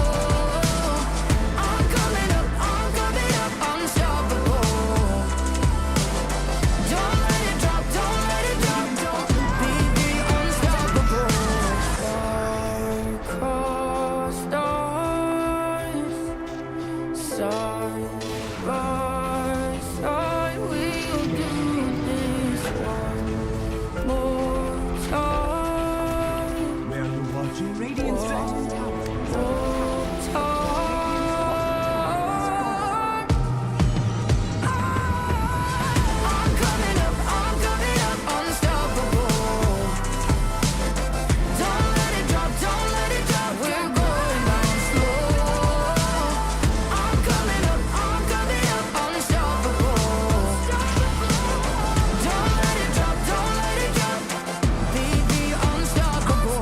I'm coming up, unstoppable. Don't let it drop, be the unstoppable. Star-crossed stars, side by side, we'll do this one more time. Radiant's middle tower. I'm coming up, unstoppable. Don't let it drop, we're going down slow. I'm coming up, unstoppable. Don't let it drop, be the unstoppable.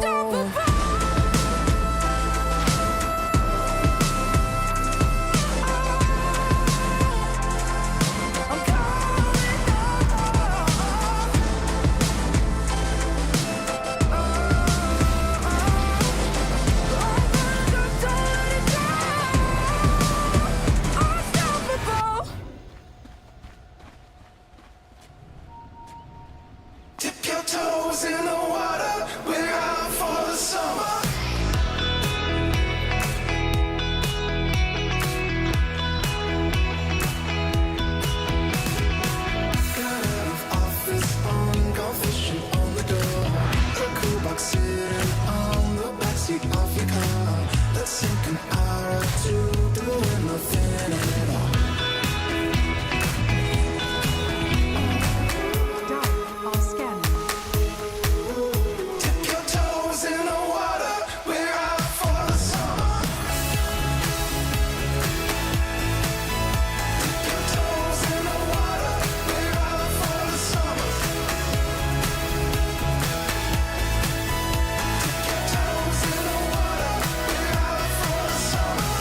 Dip your toes in the water, we're out for the summer. Got out of office on, go fishing on the door. A cool box sitting on the backseat of your car. Let's sink an hour or two doing nothing at all. Dark are scanning. Dip your toes in the water, we're out for the summer. Dip your toes in the water, we're out for the summer. Dip your toes in the water, we're out for the summer.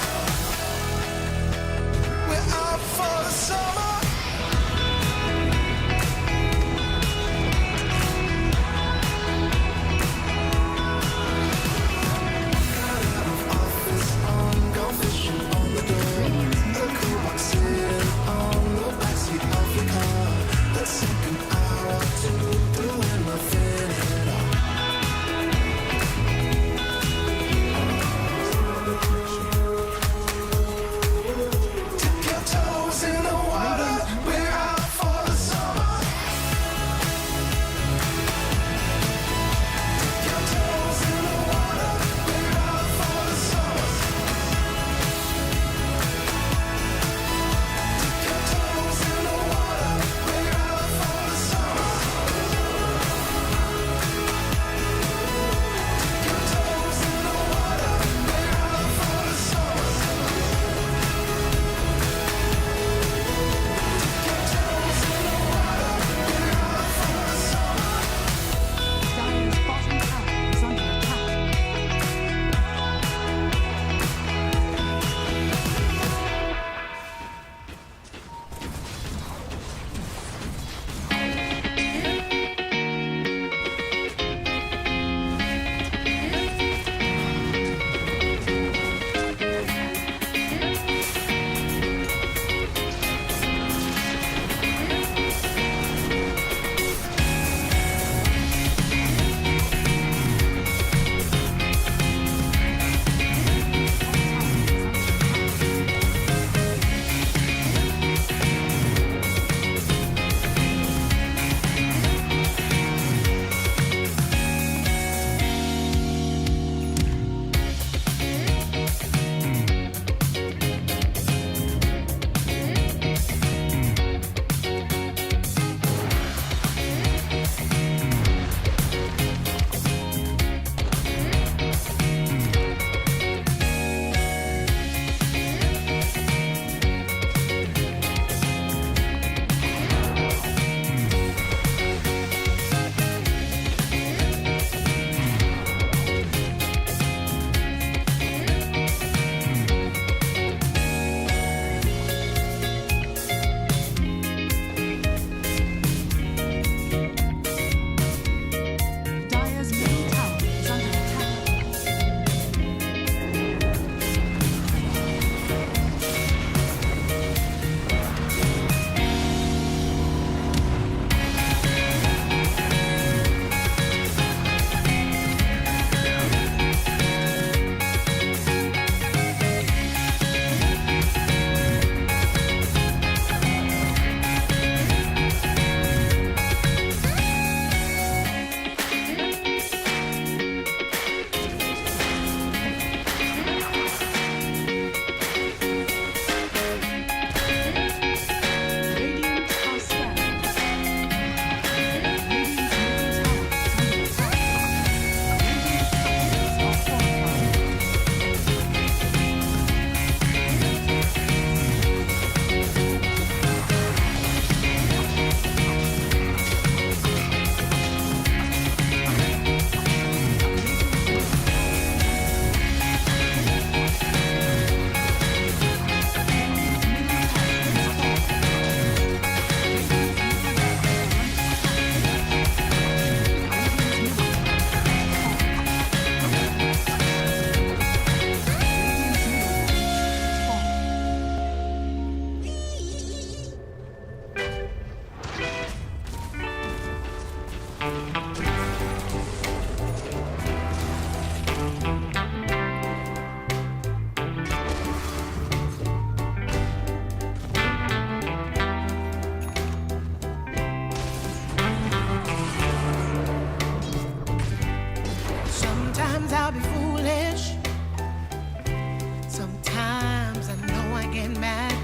get mad.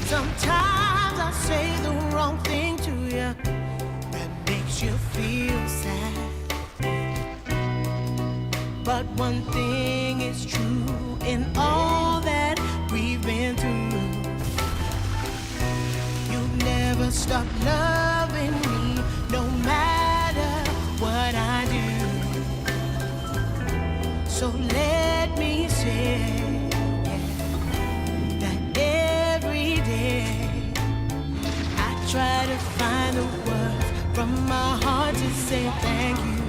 Sometimes I say the wrong thing to you that makes you feel sad. But one thing is true in all that we've been through. You never stop loving me, no matter what I do. So let me say that every day I try to find the words from my heart to say thank you.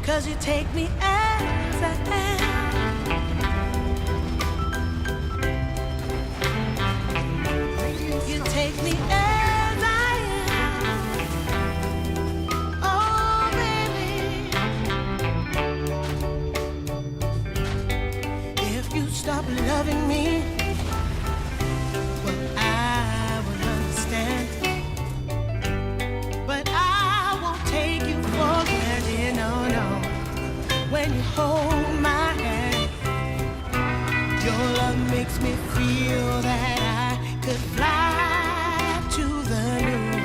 'Cause you take me as I am. You take me as I am. Oh, baby. If you stop loving me, well, I will understand. But I won't take you for granted, no, no. When you hold my hand, your love makes me feel that I could fly to the moon.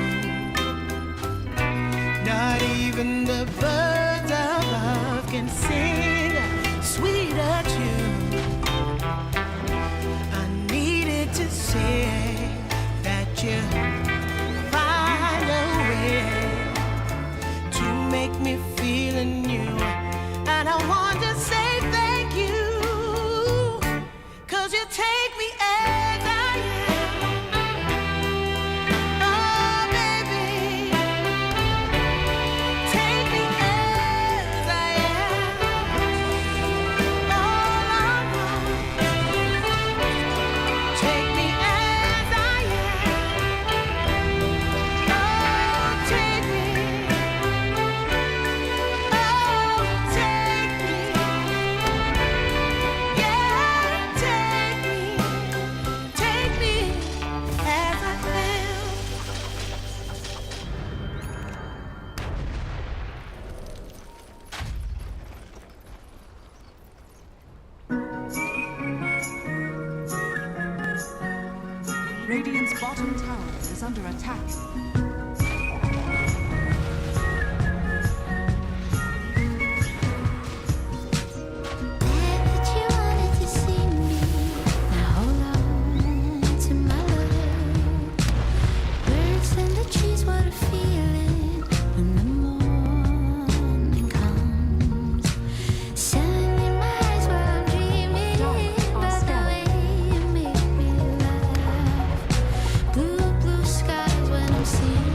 Not even the birds above can sing a sweeter tune. I needed to say that you find a way to make me feel anew. And I want to say thank you, 'cause you take me as I am. Oh, baby, take me as I am. Oh, take me as I am. Oh, take me. Radiant's bottom tower is under attack. That you wanted to see me. Now hold on to my love. Birds in the trees, what a feeling when the morning comes. Sun in my eyes while I'm dreaming about the way you make me laugh. Blue, blue skies when I'm seeing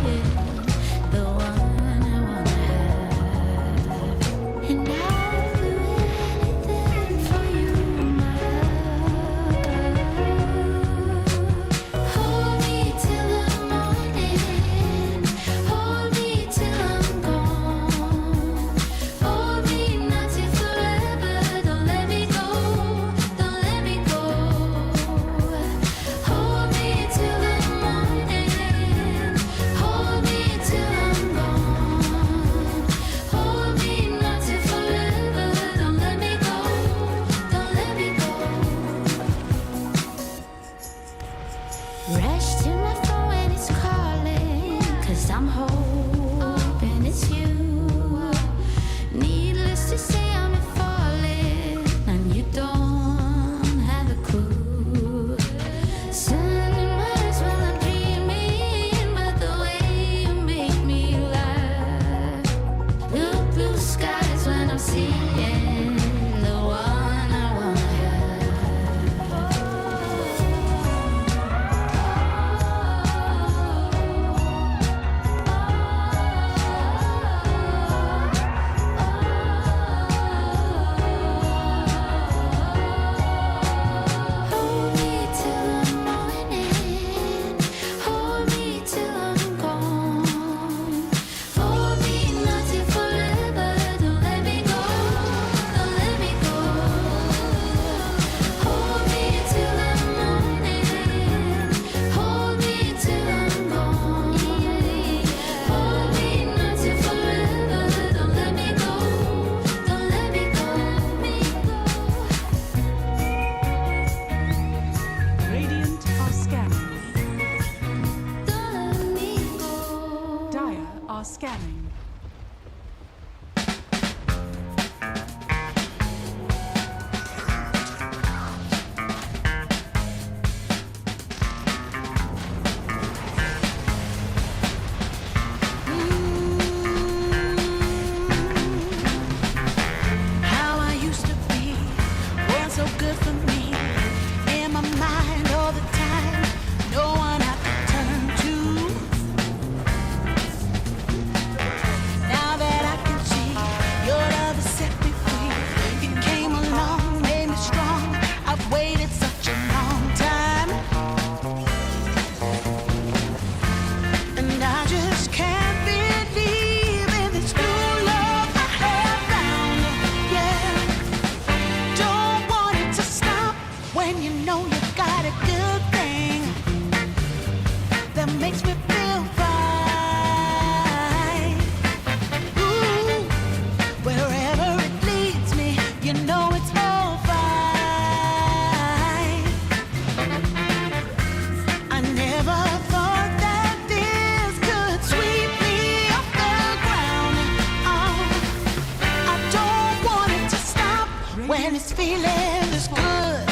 feeling this good.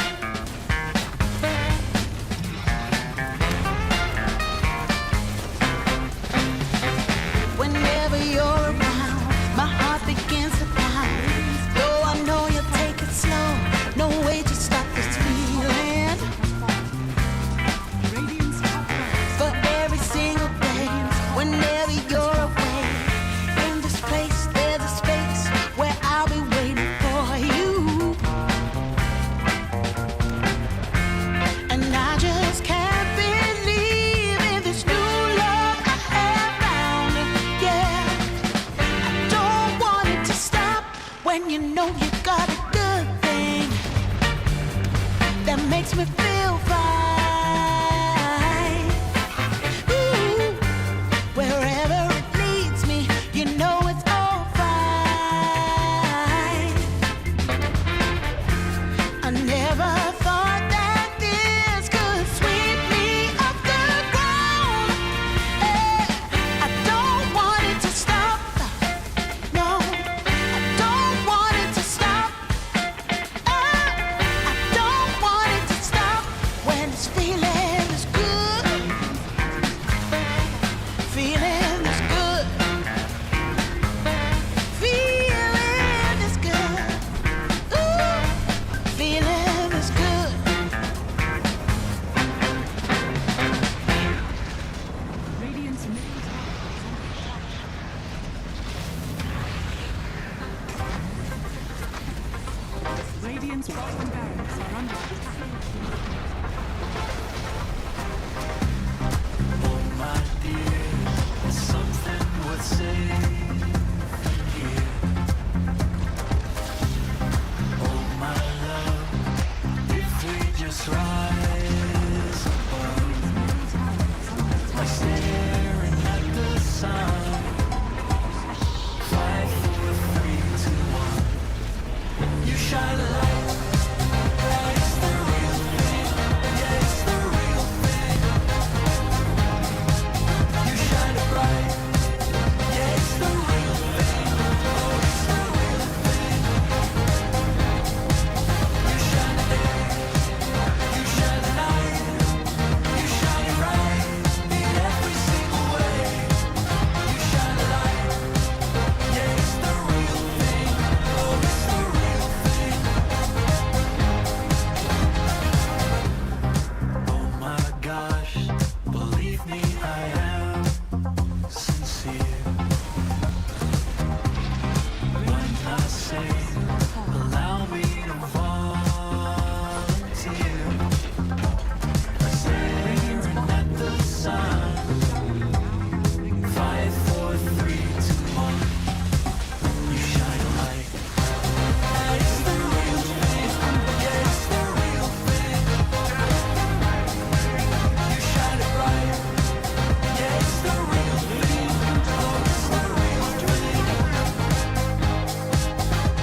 Whenever you're around, my heart begins to pound. Though I know you take it slow, no way to stop this feeling. For every single day, whenever you're away, in this place there's a space where I'll be waiting for you. And I just can't believe in this new love I have found. Yeah, I don't want it to stop when you know you got a good thing that makes me feel fine. Ooh, wherever it leads me, you know it's all fine. I never thought that this could sweep me off the ground. I don't want it to stop. No, I don't want it to stop. I don't want it to stop when this feeling is good. Feeling is good. Feeling is good. Ooh, feeling is good. Radiant's middle tower. Radiant's bottom barracks are under attack. My dear, something would say here. Oh my love, if we just rise above, like staring at the sun. 5, 4, 3, 2, 1. You shine a light. It's the real thing. Yeah, it's the real thing. You shine it bright. Yeah, it's the real thing. Oh, it's the real thing. You shine the day. You shine the night. You shine it right in every single way. You shine the light. Yeah, it's the real thing. Oh, it's the real thing. Oh my gosh, believe me, I am sincere. When I say, allow me to volunteer. Staring at the sun. 5, 4, 3, 2, 1. You shine a light. It's the real thing. Yeah, it's the real thing. You shine it bright. Yeah, it's the real thing. Oh, it's the real thing.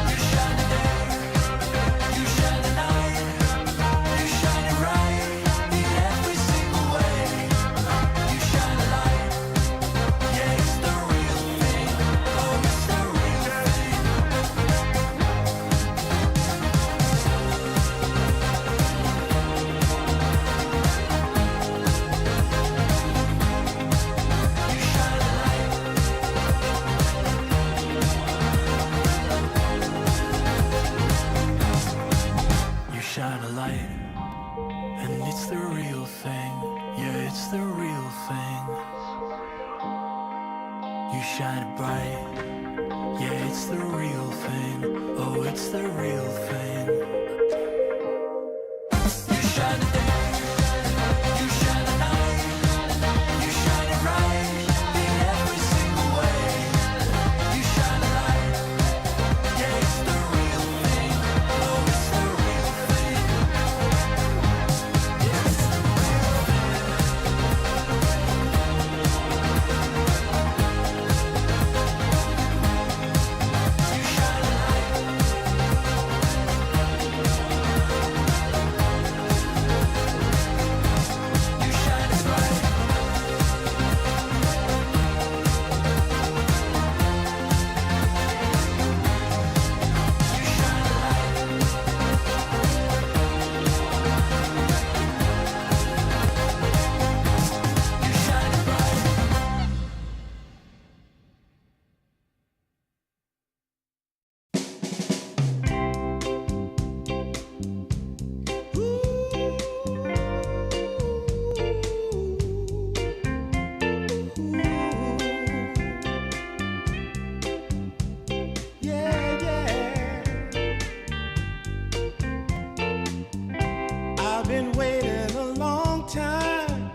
You shine the day. You shine the night. You shine it right in every single way. You shine a light. Yeah, it's the real thing. Oh, it's the real thing. You shine a light. You shine a light, and it's the real thing. Yeah, it's the real thing. You shine it bright. Yeah, it's the real thing. Oh, it's the real thing. You shine the day. You shine the night. You shine it right in every single way. You shine a light. Yeah, it's the real thing. Oh, it's the real thing. Yeah, it's the real thing. You shine a light. been waiting a long time,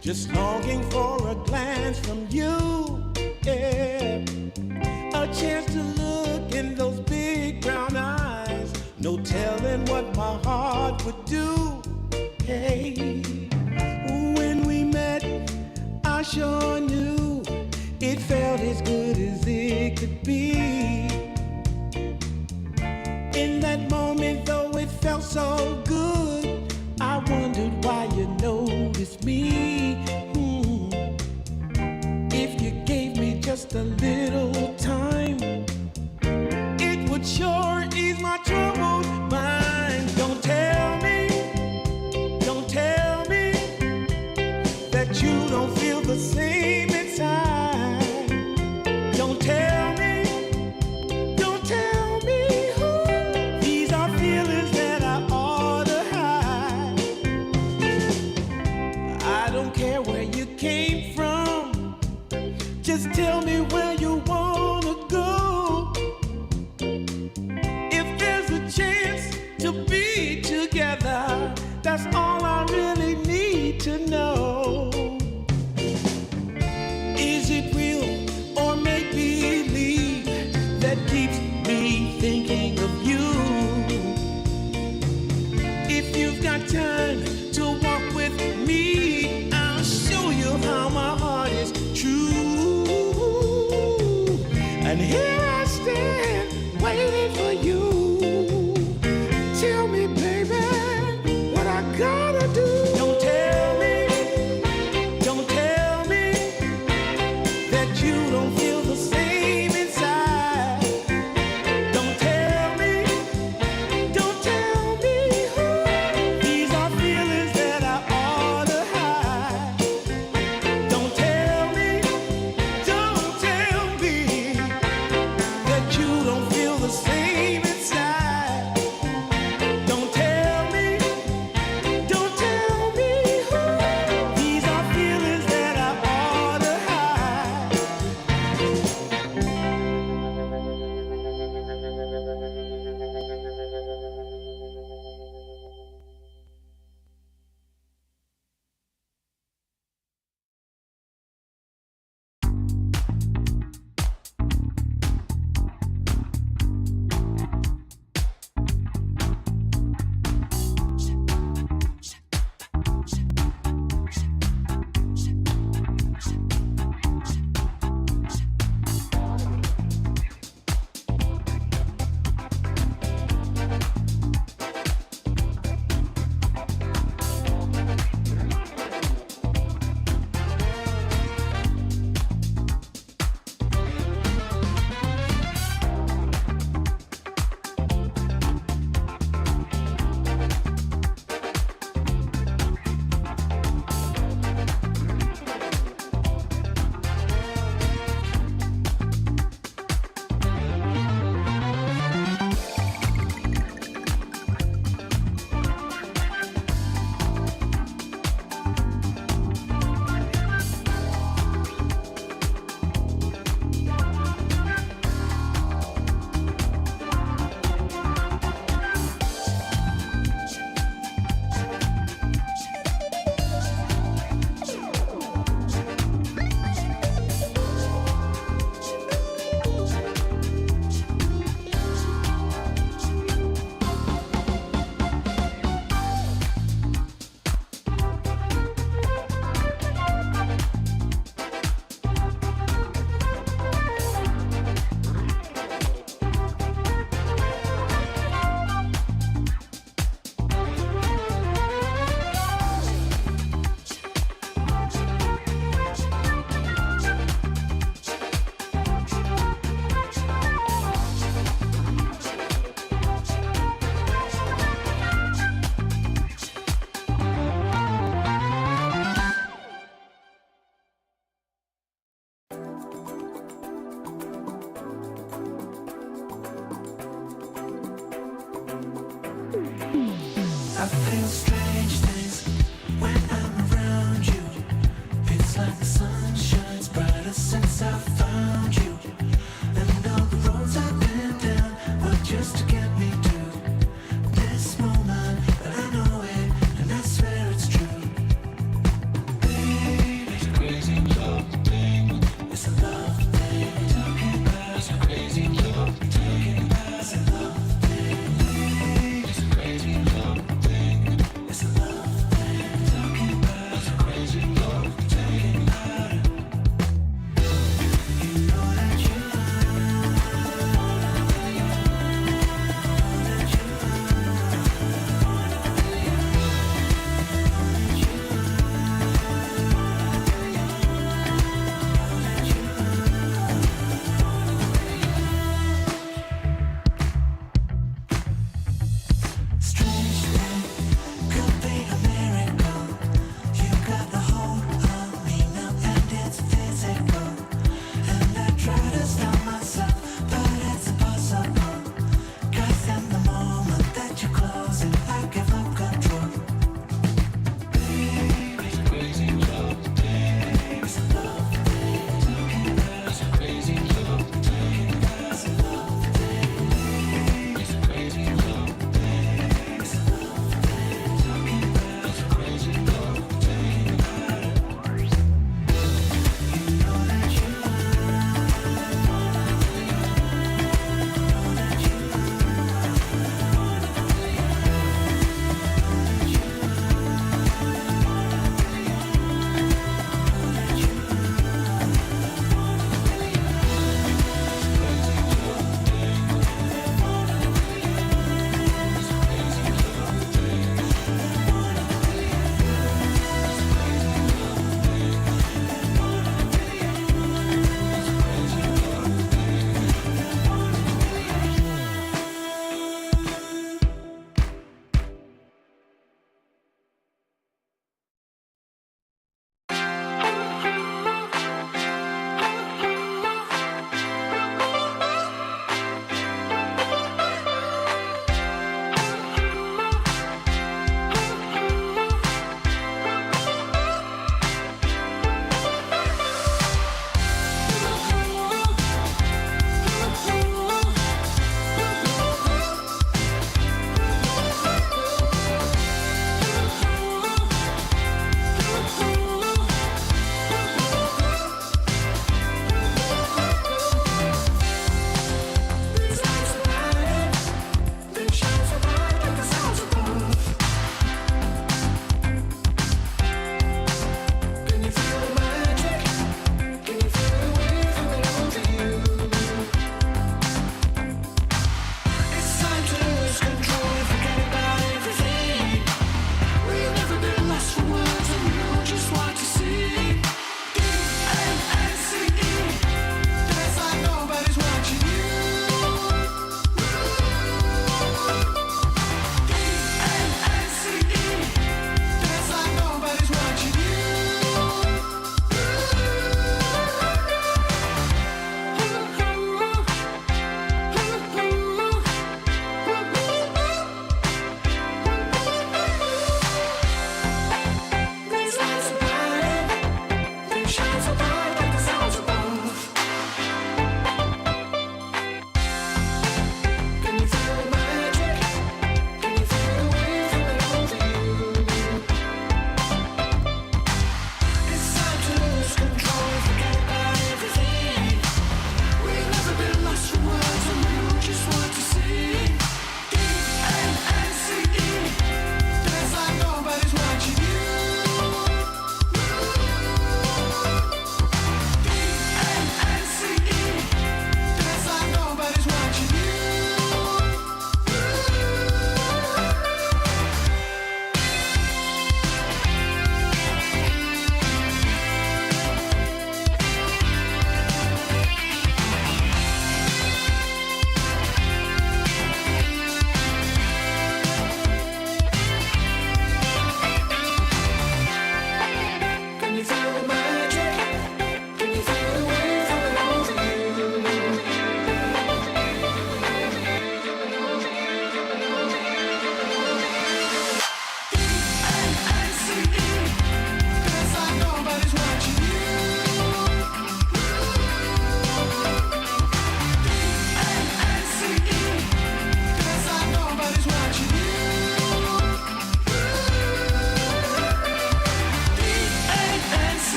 just longing for a glance from you. Yeah. A chance to look in those big brown eyes. No telling what my heart would do. Hey, when we met, I sure knew it felt as good as it could be. In that moment, though it felt so good, I wondered why you noticed me. If you gave me just a little time, it would sure ease my troubled mind. Don't tell me that you don't feel the same inside. Don't tell me who. These are feelings that I ought to hide. I don't care where you came from, just tell me where you wanna go. If there's a chance to be together, that's all I really need to know. Is it real or make believe that keeps me thinking of you? If you've got time to walk with me, I'll show you how my heart is true. And here I stand, waiting for you. Tell me, baby, what I gotta do. Don't tell me that you don't feel the same inside. Don't tell me who. These are feelings that I ought to hide. Don't tell me that you don't feel the same inside. Don't tell me who. These are feelings that I ought to hide. I feel strange things when I'm around you. It's like the sun shines brighter since I found you. And all the roads I've been down were just to get me to this moment. But I know it I give up control. Baby's crazy love, baby's love, talking about a crazy love, talking about a love, baby's crazy love, baby's love, talking about a crazy love, talking about it. You know that you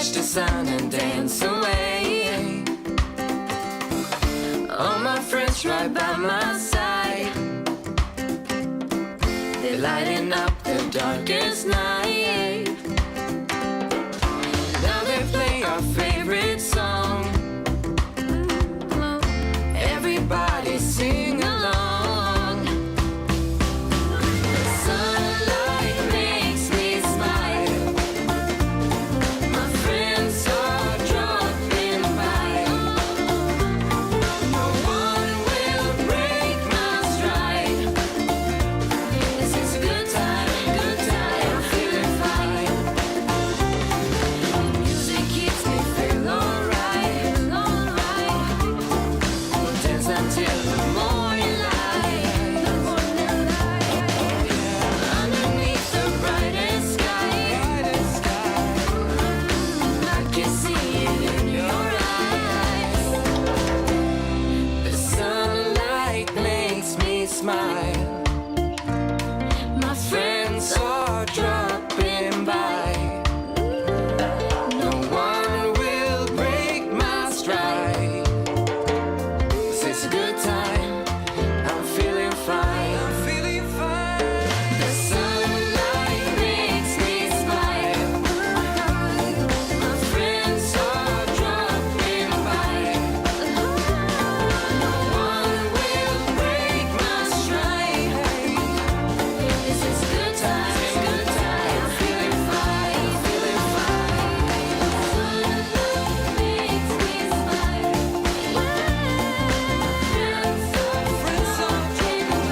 catch the sun and dance away. All my friends right by my side, they're lighting up the darkest night. Now they play our favorite song. Everybody sing along. The sunlight makes me smile. My friends are dropping by. No one will break my stride. This is a good time, I'm feeling fine. Music keeps me feel alright, alright. We'll dance until the morning light. Underneath the brightest sky, I can see it in your eyes. The sunlight makes me smile. My friends are dropping by. No one will break my stride. This is a good time, I'm feeling fine. The sunlight makes me smile. My friends are dropping by. No one will break my stride. This is a good time, I'm feeling fine, makes me smile. Friends are dreaming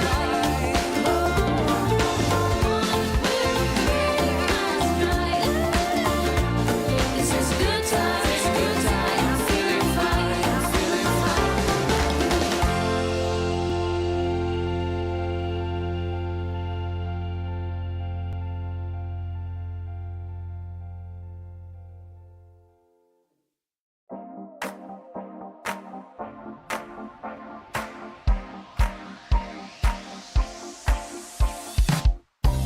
This is a good time, I'm feeling fine,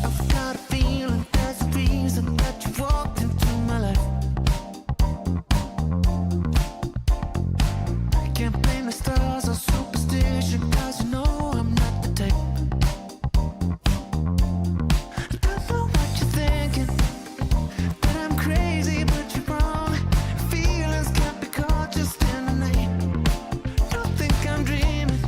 I've got a feeling there's a reason that you walked into my life. I can't blame the stars or superstition, 'cause you know I'm not the type. I don't know what you're thinking, that I'm crazy, but you're wrong. Feelings can't be caught just in the night. Don't think I'm dreaming,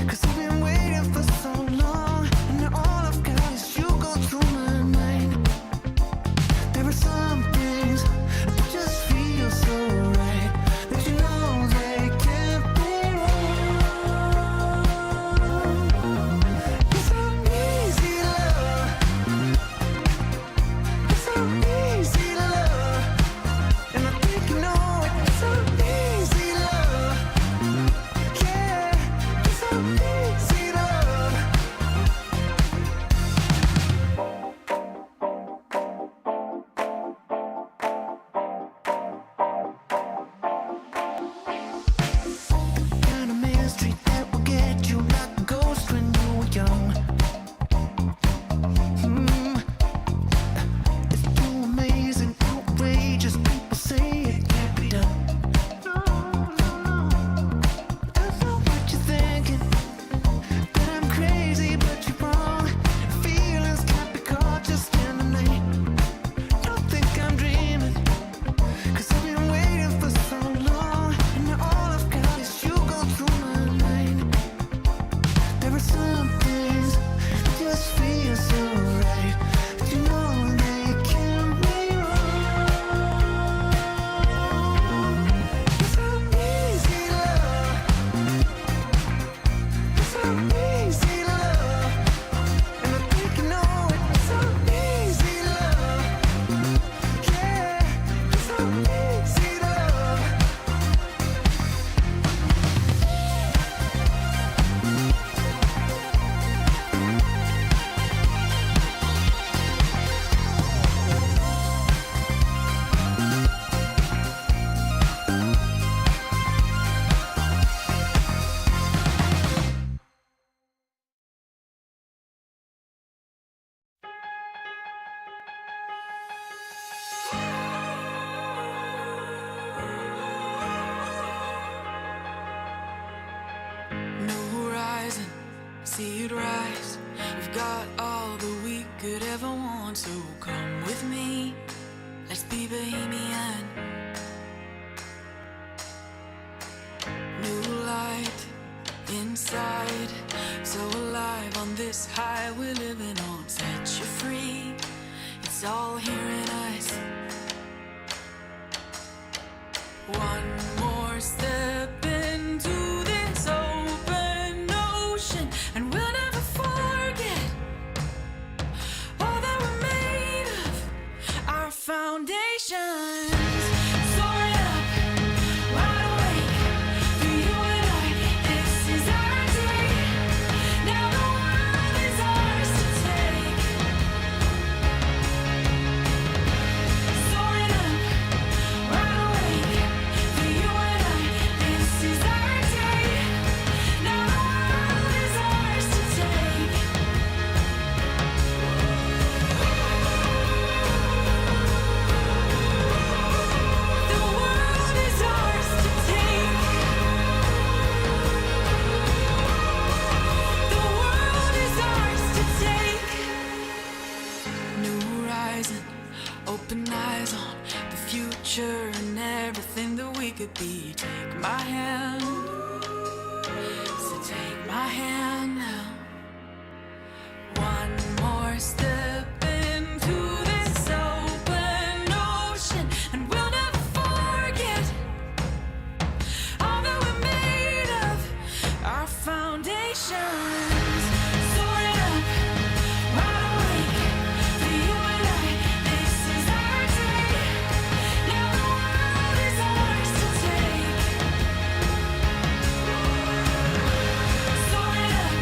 'cause I've been waiting for so long, and all I've got is you go through my mind. high we're living on, set you free. It's all here in us. One more step into this open ocean, and we'll never forget all that we're made of, our foundations. Soaring up, wide awake, for you and I, this is our day. Now the world is ours to take. Soaring up, wide awake, for you and I, this is our day. Now the world is ours to take. The world is ours to take. The world is ours to take. New horizon, open eyes on the future and everything that we could be. Take my hand, so take my hand now. One more step into this open ocean, and we'll never forget all that we're made of, our foundations. Soaring up, wide awake, for you and I, this is our day. Now the world is ours to take. Soaring up,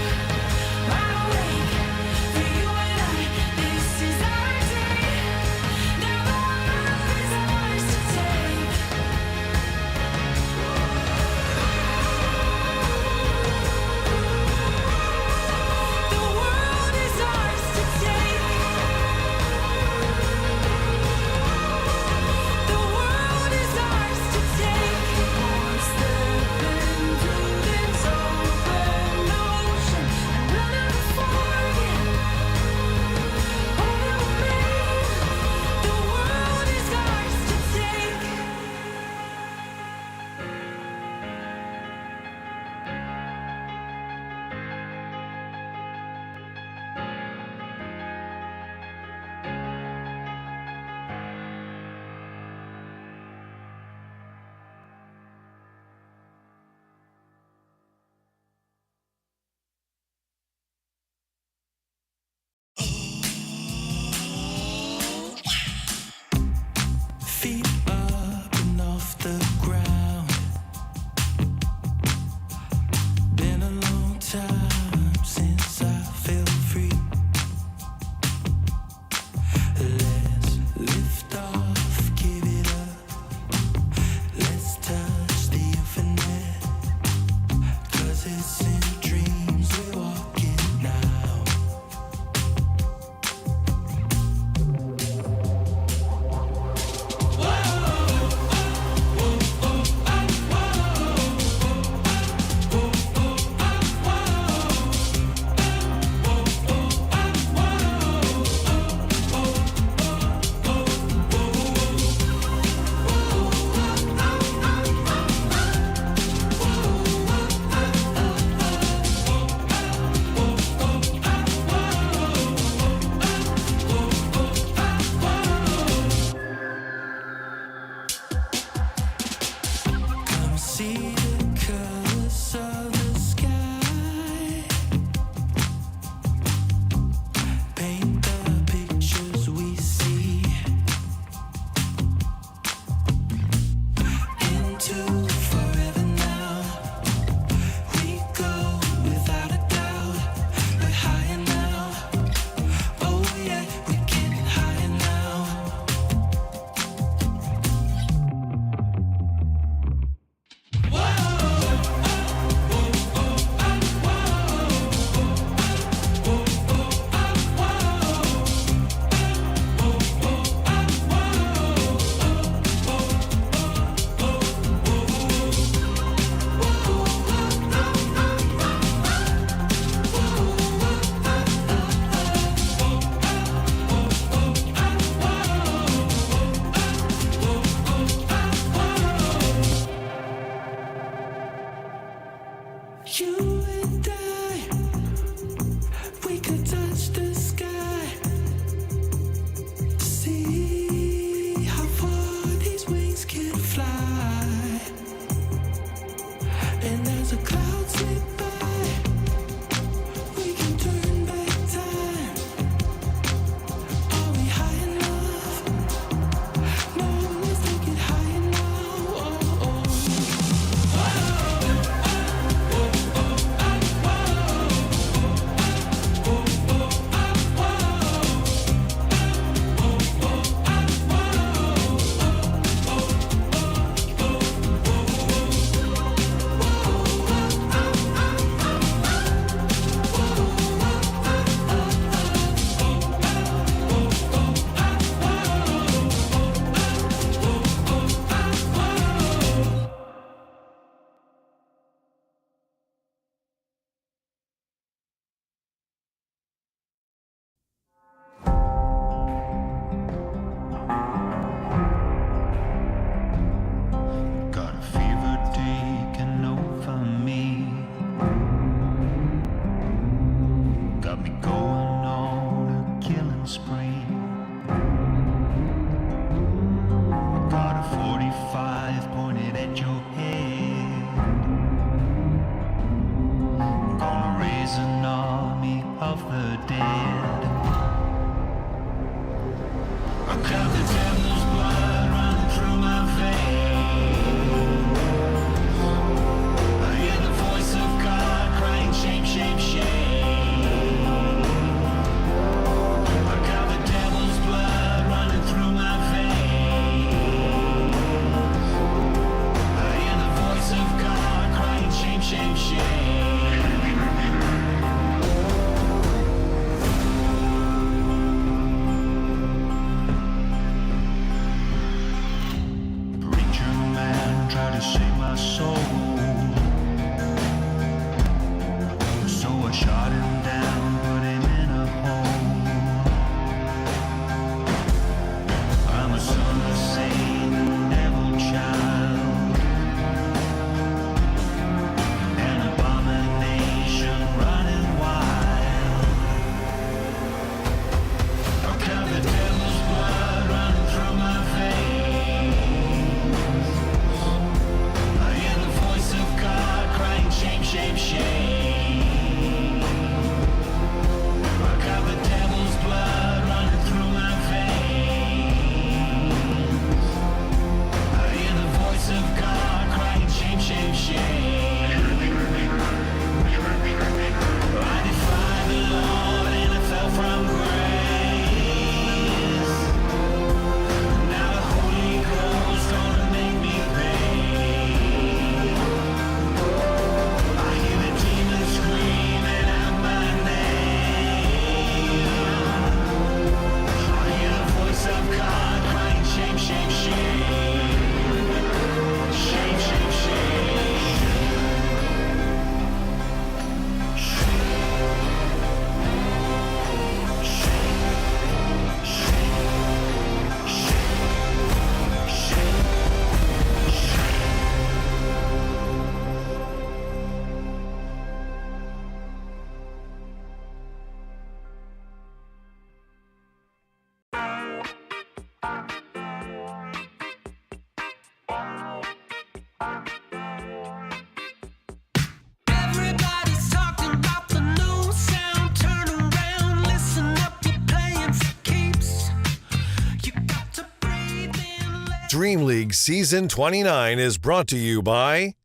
DreamLeague Season 29 is brought to you by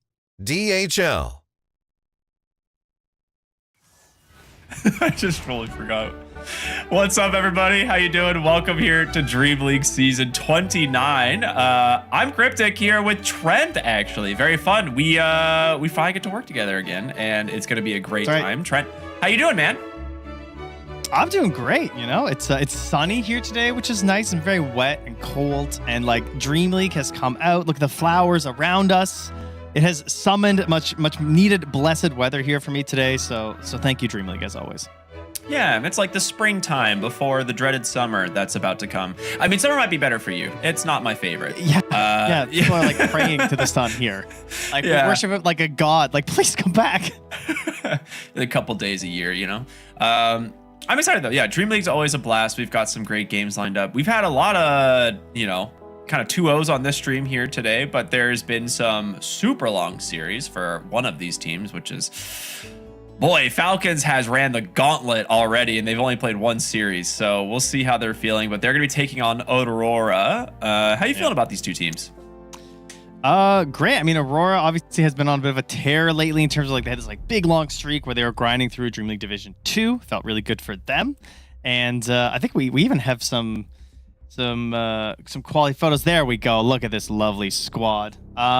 DHL. I just totally forgot. What's up, everybody? How you doing? Welcome here to DreamLeague Season 29. I'm Cryptic here with Trent, actually. Very fun. We finally get to work together again, and it's going to be a great time. Trent, how you doing, man? I'm doing great. You know, it's sunny here today, which is nice and very wet and cold. And like DreamLeague has come out. Look at the flowers around us. It has summoned much needed blessed weather here for me today. So thank you, DreamLeague, as always. Yeah, it's like the springtime before the dreaded summer that's about to come. I mean, summer might be better for you. It's not my favorite. Yeah, people are like praying to the sun here. Like we worship it like a god. Like, please come back. A couple days a year, you know. I'm excited though. Yeah, DreamLeague's always a blast. We've got some great games lined up. We've had a lot of, you know, kind of 2-0s on this stream here today, but there's been some super long series for one of these teams, which is, boy, Falcons has ran the gauntlet already, and they've only played one series, so we'll see how they're feeling, but they're going to be taking on Aurora. How you feeling about these two teams? Great. I mean, Aurora obviously has been on a bit of a tear lately in terms of like they had this like big long streak where they were grinding through DreamLeague Division 2. Felt really good for them, and I think we even have some quality photos. There we go. Look at this lovely squad.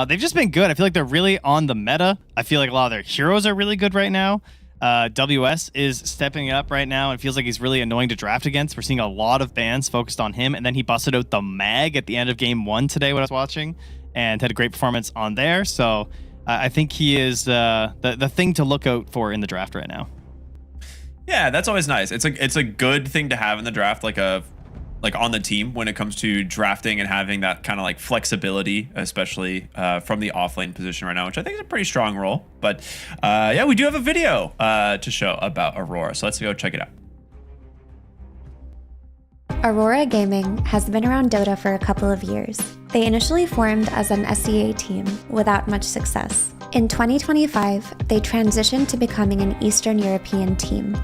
They've just been good. I feel like they're really on the meta. I feel like a lot of their heroes are really good right now. WS is stepping up right now and feels like he's really annoying to draft against. We're seeing a lot of bans focused on him, and then he busted out the mag at the end of game 1 today when I was watching, and had a great performance on there. So I think he is the thing to look out for in the draft right now. Yeah, that's always nice. It's a good thing to have in the draft, like on the team when it comes to drafting and having that kind of like flexibility, especially from the offlane position right now, which I think is a pretty strong role. But yeah, we do have a video to show about Aurora, so let's go check it out. Aurora Gaming has been around Dota for a couple of years. They initially formed as an SEA team without much success. In 2025, they transitioned to becoming an Eastern European team,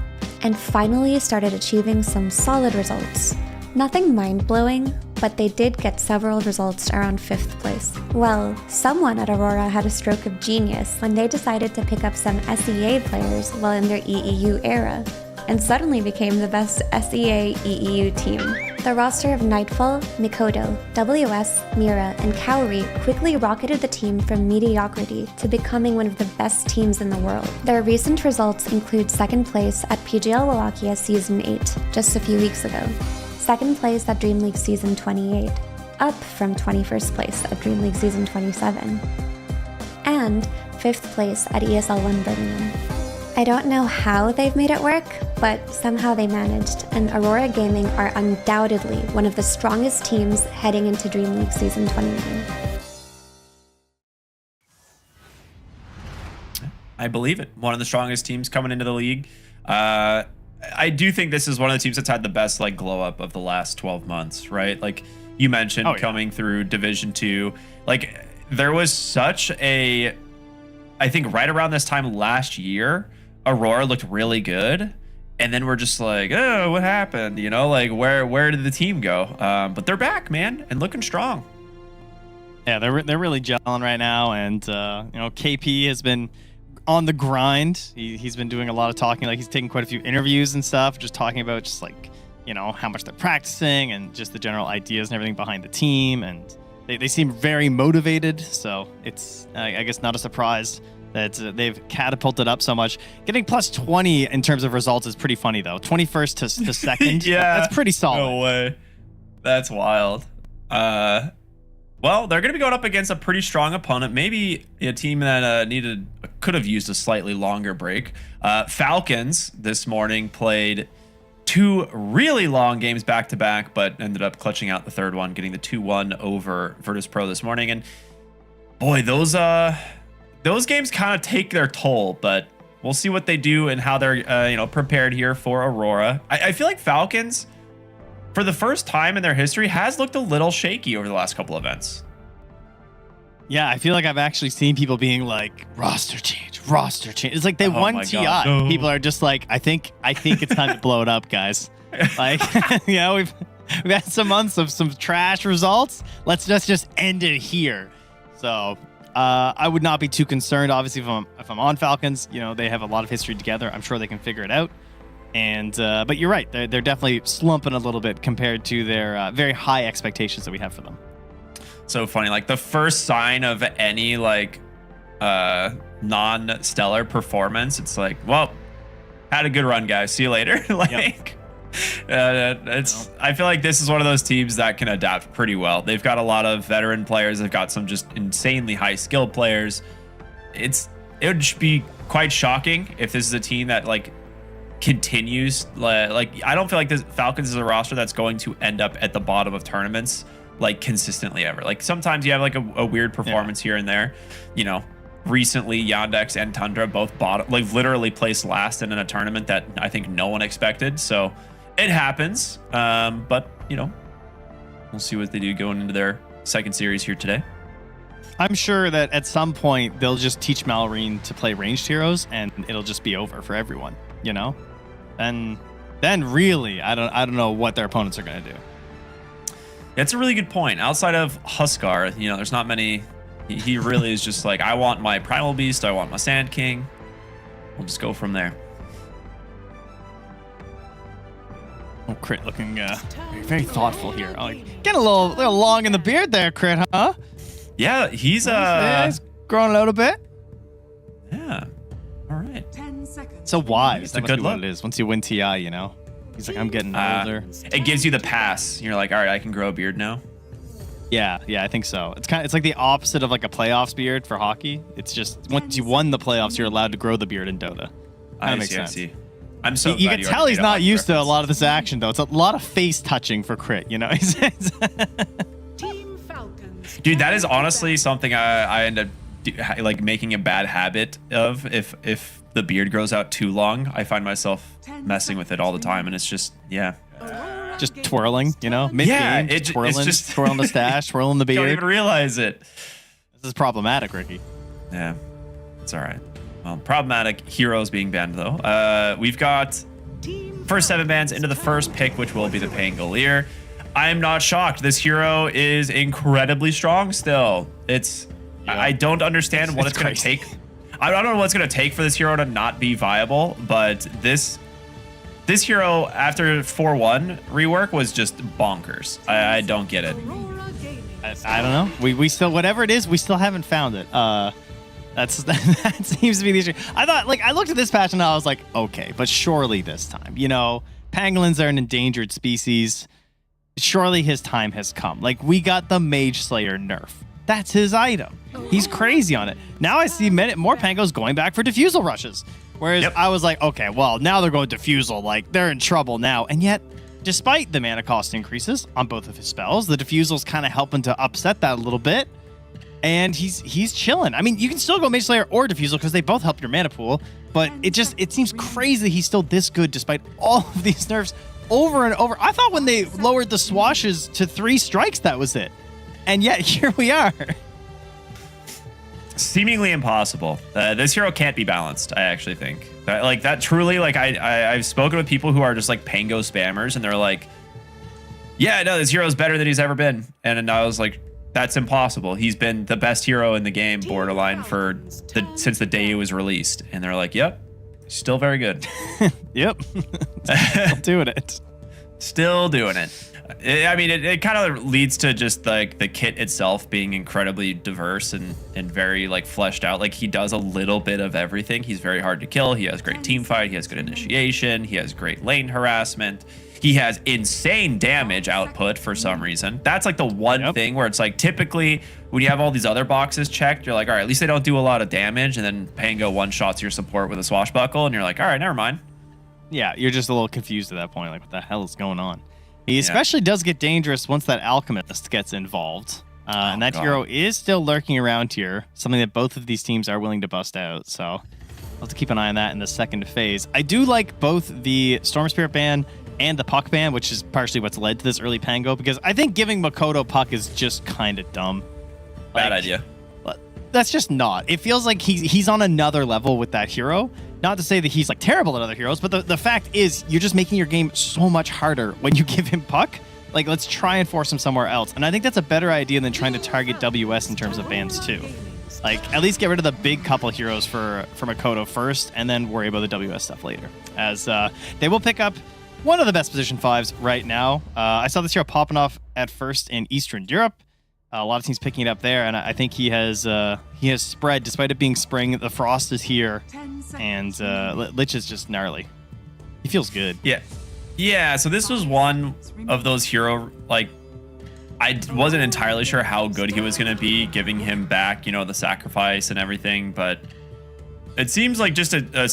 and finally started achieving some solid results, Nothing mind-blowing, but they did get several results around 5th place. Well, someone at Aurora had a stroke of genius when they decided to pick up some SEA players while in their EEU era, and suddenly became the best SEA EEU team. The roster of Nightfall, Mikoto, WS, Mira, and Kaori quickly rocketed the team from mediocrity to becoming one of the best teams in the world. Their recent results include 2nd place at PGL Wallachia Season 8, just a few weeks ago, 2nd place at DreamLeague Season 28, up from 21st place at DreamLeague Season 27, and 5th place at ESL 1 Birmingham. I don't know how they've made it work, but somehow they managed, and Aurora Gaming are undoubtedly one of the strongest teams heading into DreamLeague Season 29. I believe it. One of the strongest teams coming into the league. I do think this is one of the teams that's had the best like glow up of the last 12 months, right? Like you mentioned, coming through Division 2, like there was such a, I think right around this time last year, Aurora looked really good, and then we're just like, oh, what happened? You know, like where did the team go? But they're back, man, and looking strong. Yeah, they're really gelling right now, and you know, KP has been on the grind. He's been doing a lot of talking, like he's taking quite a few interviews and stuff, just talking about just like, you know, how much they're practicing and just the general ideas and everything behind the team, and they seem very motivated. So it's I guess not a surprise that they've catapulted up so much. Getting plus 20 in terms of results is pretty funny, though. 21st to 2nd. Yeah, that's pretty solid. No way. That's wild. Well, they're going to be going up against a pretty strong opponent. Maybe a team that could have used a slightly longer break. Falcons this morning played 2 really long games back to back, but ended up clutching out the 3rd one, getting the 2-1 over Virtus Pro this morning. And boy, those games kind of take their toll, but we'll see what they do and how they're you know, prepared here for Aurora. I feel like Falcons, for the first time in their history, has looked a little shaky over the last couple events. Yeah, I feel like I've actually seen people being like, roster change. It's like they won TI. No. People are just like, I think it's time to blow it up, guys. Like, you know, we've had some months of some trash results. Let's just end it here. So I would not be too concerned. Obviously, if I'm on Falcons, you know, they have a lot of history together. I'm sure they can figure it out. And but you're right, they're definitely slumping a little bit compared to their very high expectations that we have for them. So funny, like the first sign of any like non-stellar performance, it's like, well, had a good run, guys. See you later. Like, I feel like this is one of those teams that can adapt pretty well. They've got a lot of veteran players. They've got some just insanely high skilled players. It would be quite shocking if this is a team that like continues. Like, I don't feel like this Falcons is a roster that's going to end up at the bottom of tournaments like consistently ever. Like sometimes you have like a weird performance here and there. You know, recently Yandex and Tundra both like literally placed last in a tournament that I think no one expected. So it happens. But you know, we'll see what they do going into their 2nd series here today. I'm sure that at some point they'll just teach Malrine to play ranged heroes and it'll just be over for everyone, you know? And then really, I don't know what their opponents are going to do. That's a really good point. Outside of Huskar, you know, there's not many. He really is just like, I want my Primal Beast, I want my Sand King. We'll just go from there. Oh, Crit looking very thoughtful here. Oh, getting a little long in the beard there, Crit, huh? Yeah, he's he's growing a little bit. Yeah. All right. 10 seconds. So wise. It's a good what look. it is. Once you win TI, you know. He's like, I'm getting older. It gives you the pass. You're like, all right, I can grow a beard now. Yeah, I think so. It's like the opposite of like a playoffs beard for hockey. It's just once you won the playoffs, you're allowed to grow the beard in Dota. That makes sense. I'm so you glad can tell he's not used to a lot of this action though. It's a lot of face touching for Crit, you know. Team Falcons. Dude, that is honestly something I end up like making a bad habit of. If the beard grows out too long, I find myself messing with it all the time, and it's just just twirling, you know, mid-game, just twirling the stash, twirling the beard. Don't even realize it. This is problematic, Ricky. Yeah, it's all right. Well, problematic heroes being banned though. We've got first 7 bans into the first pick, which will be the Pangolier. I am not shocked. This hero is incredibly strong still. I don't understand what it's going to take. I don't know what it's going to take for this hero to not be viable, but this hero after 4-1 rework was just bonkers. I don't get it. I don't know. We still, whatever it is, we still haven't found it. That seems to be the issue. I looked at this patch and I was like, okay, but surely this time, pangolins are an endangered species. Surely his time has come. Like, we got the Mage Slayer nerf. That's his item. He's crazy on it. Now I see more pangos going back for diffusal rushes. Whereas I was like, okay, well, now they're going diffusal. Like, they're in trouble now. And yet, despite the mana cost increases on both of his spells, the diffusal's kind of helping to upset that a little bit. And he's chilling. I mean, you can still go Mage Slayer or diffusal because they both help your mana pool. But it seems crazy he's still this good despite all of these nerfs over and over. I thought when they lowered the swashes to 3 strikes, that was it. And yet, here we are. Seemingly impossible. This hero can't be balanced, I actually think. That truly, I've spoken with people who are just like Pango spammers, and they're like, yeah, no, this hero's better than he's ever been. And I was like, that's impossible. He's been the best hero in the game, borderline, since the day he was released. And they're like, yep, still very good. Yep. Still doing it. Still doing it. It kind of leads to just like the kit itself being incredibly diverse and very fleshed out. Like, he does a little bit of everything. He's very hard to kill. He has great team fight. He has good initiation. He has great lane harassment. He has insane damage output for some reason. That's like the one thing where it's like, typically when you have all these other boxes checked, you're like, all right, at least they don't do a lot of damage. And then Pango one-shots your support with a swashbuckle. And you're like, all right, never mind. Yeah, you're just a little confused at that point. Like, what the hell is going on? He especially does get dangerous once that alchemist gets involved. And that hero is still lurking around here, something that both of these teams are willing to bust out. So I'll have to keep an eye on that in the second phase. I do like both the Storm Spirit ban and the Puck ban, which is partially what's led to this early Pango, because I think giving Makoto Puck is just kind of dumb. Bad idea. That's just not. It feels like he's on another level with that hero. Not to say that he's terrible at other heroes, but the fact is you're just making your game so much harder when you give him Puck. Like, let's try and force him somewhere else. And I think that's a better idea than trying to target WS in terms of bans too. Like, at least get rid of the big couple heroes for Makoto first, and then worry about the WS stuff later. As they will pick up one of the best position 5s right now. I saw this hero popping off at first in Eastern Europe. A lot of teams picking it up there, and I think he has spread despite it being spring. The frost is here, and Lich is just gnarly. He feels good. Yeah. So this was one of those hero, I wasn't entirely sure how good he was going to be, giving him back, the sacrifice and everything, but it seems like just a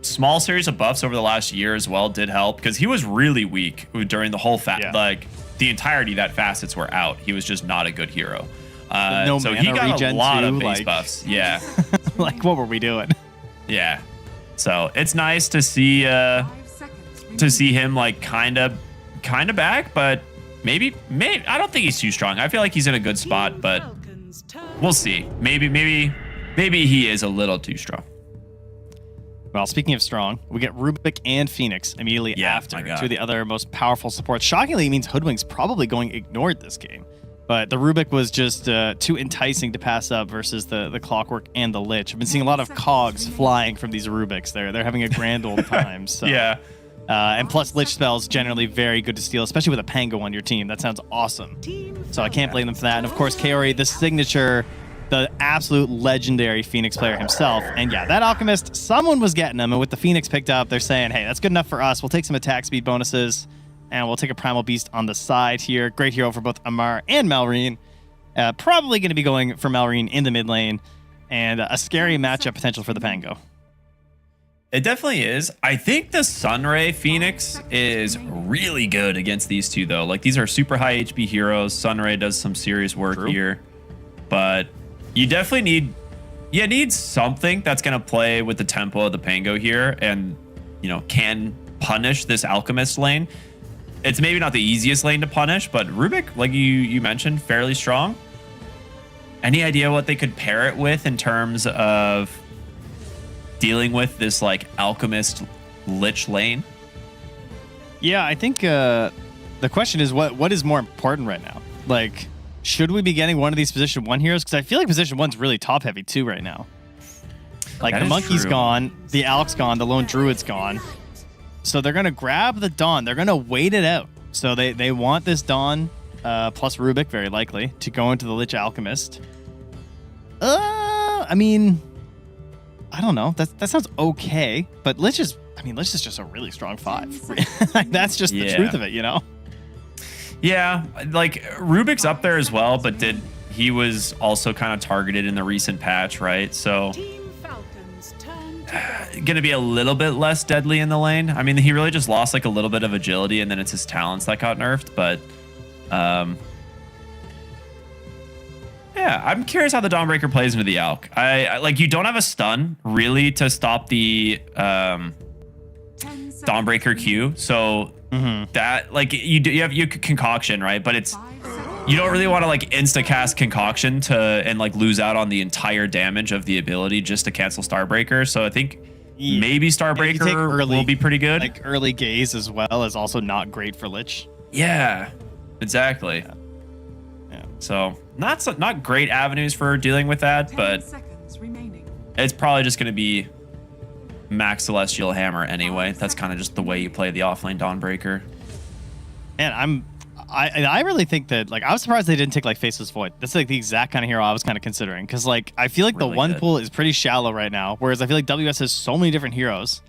small series of buffs over the last year as well did help, because he was really weak during the whole the entirety that facets were out. He was just not a good hero. So he got a lot of base buffs. Yeah. What were we doing? Yeah. So it's nice to see him kind of back, but maybe I don't think he's too strong. I feel like he's in a good spot, but we'll see. Maybe he is a little too strong. Well, speaking of strong, we get Rubik and Phoenix immediately after, two of the other most powerful supports. Shockingly, it means Hoodwink's probably going ignored this game. But the Rubik was just too enticing to pass up versus the Clockwork and the Lich. I've been seeing a lot of cogs flying from these Rubiks. They're having a grand old time. So. Yeah. And plus, Lich spells generally very good to steal, especially with a Pango on your team. That sounds awesome. So I can't blame them for that. And of course, Kaori, the signature, the absolute legendary Phoenix player himself. And yeah, that Alchemist, someone was getting him. And with the Phoenix picked up, they're saying, hey, that's good enough for us. We'll take some attack speed bonuses. And we'll take a Primal Beast on the side here. Great hero for both Amar and Malrine. Probably going to be going for Malrine in the mid lane. And a scary matchup potential for the Pango. It definitely is. I think the Sunray Phoenix is really good against these two, though. These are super high HP heroes. Sunray does some serious work here. But you definitely need something that's going to play with the tempo of the Pango here and, can punish this Alchemist lane. It's maybe not the easiest lane to punish, but Rubik, like you mentioned, fairly strong. Any idea what they could pair it with in terms of dealing with this Alchemist Lich lane? Yeah, I think the question is what is more important right now? Like, should we be getting one of these position 1 heroes? Because I feel like position 1's really top heavy too right now. Like, the monkey's gone, the Alc's gone, the lone druid's gone. So they're gonna grab the Dawn. They're gonna wait it out. So they want this Dawn plus Rubik, very likely, to go into the Lich Alchemist. I mean, I don't know. That sounds okay, but Lich is just a really strong 5. That's just the truth of it, you know? Yeah, like Rubik's up there as well, but he was also kind of targeted in the recent patch, right? So going to be a little bit less deadly in the lane. I mean, he really just lost like a little bit of agility, and then it's his talents that got nerfed. But yeah, I'm curious how the Dawnbreaker plays into the Alc. I like, you don't have a stun really to stop the Dawnbreaker Q, so that like you have concoction, right? But you don't really want to like insta cast concoction and like lose out on the entire damage of the ability just to cancel Starbreaker. So I think maybe Starbreaker will be pretty good. Like early gaze as well is also not great for Lich. Yeah, exactly. Yeah. So not great avenues for dealing with that, but it's probably just going to be Max Celestial Hammer anyway. That's kind of just the way you play the offlane Dawnbreaker. And I really think that, like, I was surprised they didn't take like Faceless Void. That's like the exact kind of hero I was kind of considering, because like I feel like the one pool is pretty shallow right now, whereas I feel like WS has so many different heroes.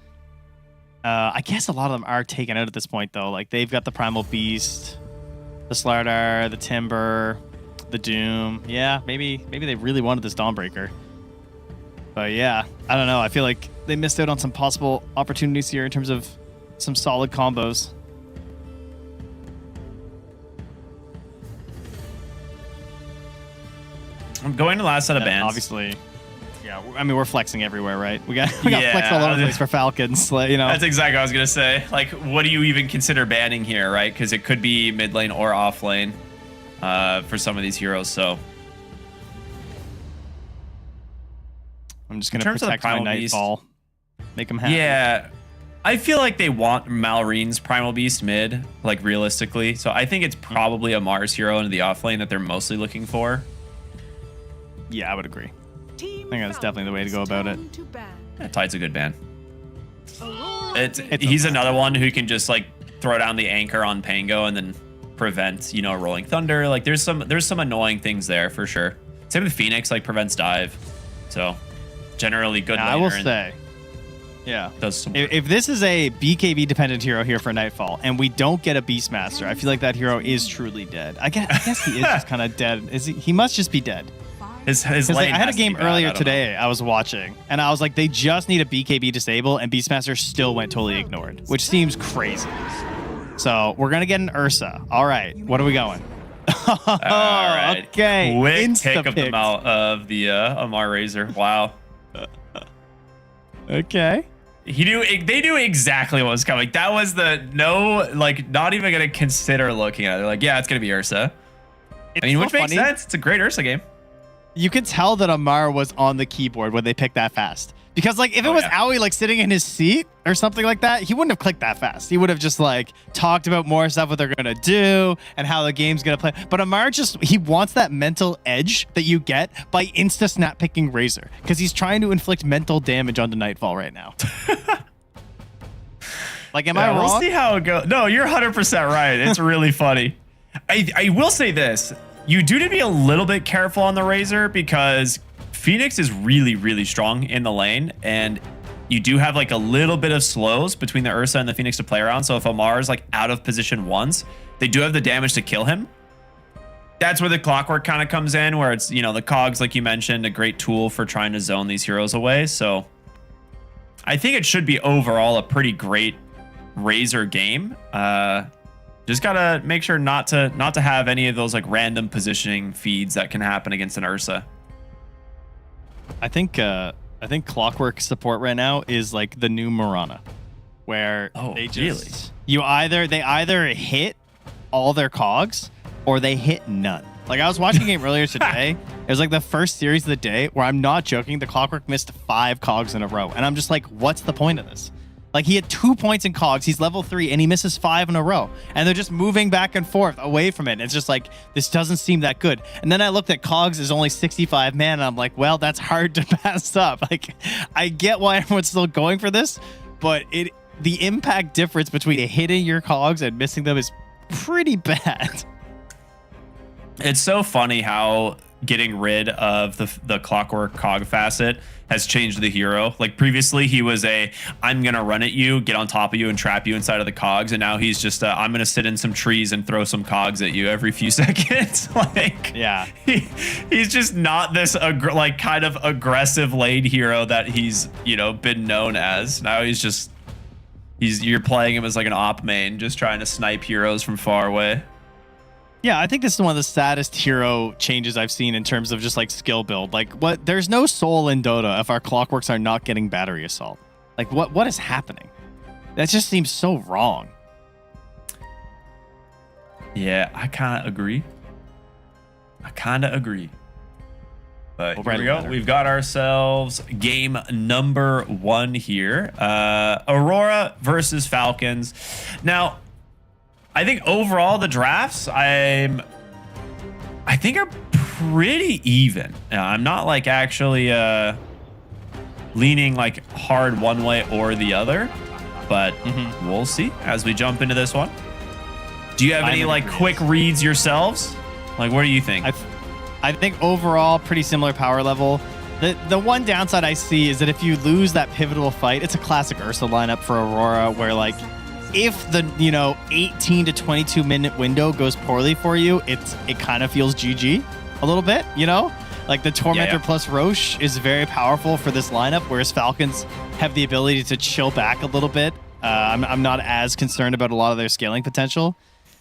I guess a lot of them are taken out at this point though. Like, they've got the Primal Beast, the Slardar, the Timber, the Doom. Yeah, maybe they really wanted this Dawnbreaker. But yeah, I don't know. I feel like they missed out on some possible opportunities here in terms of some solid combos. I'm going to the last set of bans. Obviously, yeah. I mean, we're flexing everywhere, right? We got flex all over the place for Falcons. Like, you know, that's exactly what I was gonna say. Like, what do you even consider banning here, right? Because it could be mid lane or off lane for some of these heroes. So I'm just gonna protect my Nightfall, make them happy. Yeah, I feel like they want Malreen's Primal Beast mid, like realistically. So I think it's probably a Mars hero into the off lane that they're mostly looking for. Yeah, I would agree. I think that's definitely the way to go about it. Yeah, Tide's a good ban. He's another one who can just like throw down the anchor on Pango and then prevent, Rolling Thunder. Like, there's some annoying things there for sure. Same with Phoenix, like prevents dive. So generally good. I will say, yeah, does some if this is a BKB dependent hero here for Nightfall and we don't get a Beastmaster, I feel like that hero is truly dead. I guess he is just kind of dead. He must just be dead. His lane I had a game earlier today I was watching, and I was like, they just need a BKB disable, and Beastmaster still went totally ignored, which seems crazy. So we're going to get an Ursa. All right, what are we going? All right. Okay. Quick pick of the mouth of the Amar Razor. Wow. Okay. They knew exactly what was coming. That was not even going to consider looking at it. They're like, yeah, it's going to be Ursa. Which makes sense. It's a great Ursa game. You could tell that Amar was on the keyboard when they picked that fast. Because like if it was Aoi like sitting in his seat or something like that, he wouldn't have clicked that fast. He would have just like talked about more stuff, what they're gonna do and how the game's gonna play. But Amar he wants that mental edge that you get by insta snap picking Razor, because he's trying to inflict mental damage onto Nightfall right now. Like, am I wrong? We'll see how it goes. No, you're 100% right. It's really funny. I will say this. You do need to be a little bit careful on the Razor, because Phoenix is really, really strong in the lane, and you do have like a little bit of slows between the Ursa and the Phoenix to play around. So if Amar is like out of position once, they do have the damage to kill him. That's where the Clockwork kind of comes in, where it's, the cogs, like you mentioned, a great tool for trying to zone these heroes away. So I think it should be overall a pretty great Razor game. Just gotta make sure not to have any of those like random positioning feeds that can happen against an Ursa. I think Clockwork support right now is like the new Mirana, where they either hit all their cogs or they hit none. Like, I was watching a game earlier today. It was like the first series of the day where, I'm not joking, the Clockwork missed 5 cogs in a row, and I'm just like, what's the point of this? Like, he had 2 points in cogs. He's level 3, and he misses 5 in a row. And they're just moving back and forth away from it. It's just like, this doesn't seem that good. And then I looked at cogs is only 65 man, and I'm like, well, that's hard to pass up. Like, I get why everyone's still going for this, but the impact difference between hitting your cogs and missing them is pretty bad. It's so funny how getting rid of the clockwork cog facet has changed the hero. Like, previously he was I'm gonna run at you, get on top of you, and trap you inside of the cogs, and now he's just I'm gonna sit in some trees and throw some cogs at you every few seconds. Like, yeah, he's just not this like kind of aggressive lane hero that he's, you know, been known as. Now you're playing him as like an op main, just trying to snipe heroes from far away. Yeah, I think this is one of the saddest hero changes I've seen in terms of just like skill build. Like, there's no soul in Dota if our clockworks are not getting battery assault. Like, what is happening? That just seems so wrong. Yeah, I kind of agree. But here we go. We've got ourselves game number 1 here. Aurora versus Falcons. Now, I think overall the drafts I think are pretty even. I'm not like actually leaning like hard one way or the other, but we'll see as we jump into this one. Do you have any like quick reads yourselves? Like, what do you think? I think overall pretty similar power level. The one downside I see is that if you lose that pivotal fight, it's a classic Ursa lineup for Aurora where like if the 18 to 22 minute window goes poorly for you, it kind of feels GG a little bit, you know? Like the Tormentor plus Roche is very powerful for this lineup, whereas Falcons have the ability to chill back a little bit. I'm not as concerned about a lot of their scaling potential.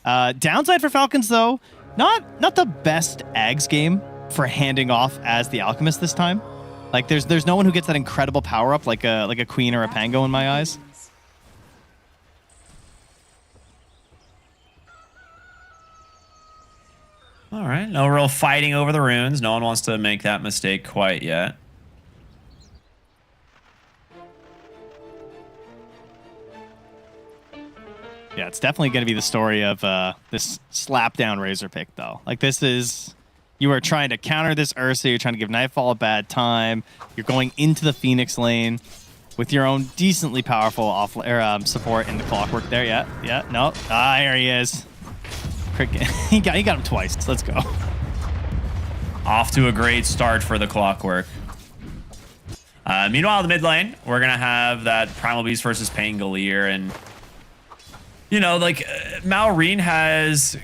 Downside for Falcons though, not the best Ags game for handing off as the Alchemist this time. Like there's no one who gets that incredible power up like a Queen or a Pango in my eyes. All right, no real fighting over the runes. No one wants to make that mistake quite yet. Yeah, it's definitely going to be the story of this slap-down Razor pick, though. Like, this is... You are trying to counter this Ursa. You're trying to give Nightfall a bad time. You're going into the Phoenix lane with your own decently powerful support in the Clockwork there. Yeah, no. Ah, here he is. He got him twice. Let's go. Off to a great start for the Clockwork. Meanwhile, the mid lane, we're going to have that Primal Beast versus Pangolier. And, you know, like, Malrine has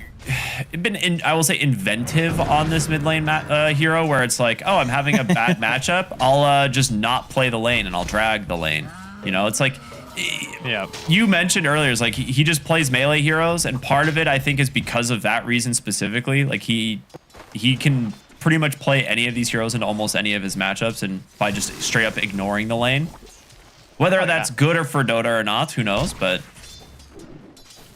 been, I will say, inventive on this mid lane hero, where it's like, oh, I'm having a bad matchup. I'll just not play the lane and I'll drag the lane. You know, it's like... Yeah, you mentioned earlier, is like he just plays melee heroes, and part of it I think is because of that reason specifically. Like he can pretty much play any of these heroes into almost any of his matchups, and by just straight up ignoring the lane. Whether that's good or for Dota or not, who knows? But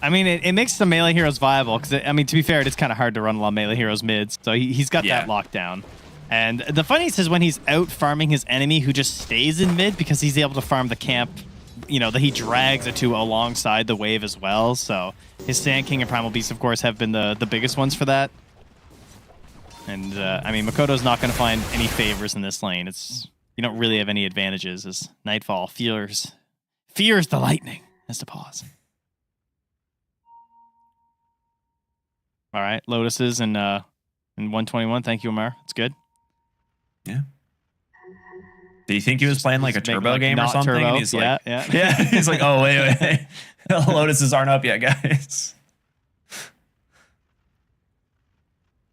I mean, it makes some melee heroes viable because I mean, to be fair, it's kind of hard to run a lot of melee heroes mids, so he's got that locked down. And the funniest is when he's out farming his enemy who just stays in mid because he's able to farm the camp. You know, that he drags it to alongside the wave as well. So his Sand King and Primal Beast, of course, have been the biggest ones for that. And I mean, Makoto's not going to find any favors in this lane. You don't really have any advantages as Nightfall fears the lightning. Has to pause. All right, Lotuses in 121. Thank you, Amar. It's good. Yeah. Did you think he was playing like a turbo game or something? Turbo. And he's like, yeah. He's like, oh, wait. Lotuses aren't up yet, guys.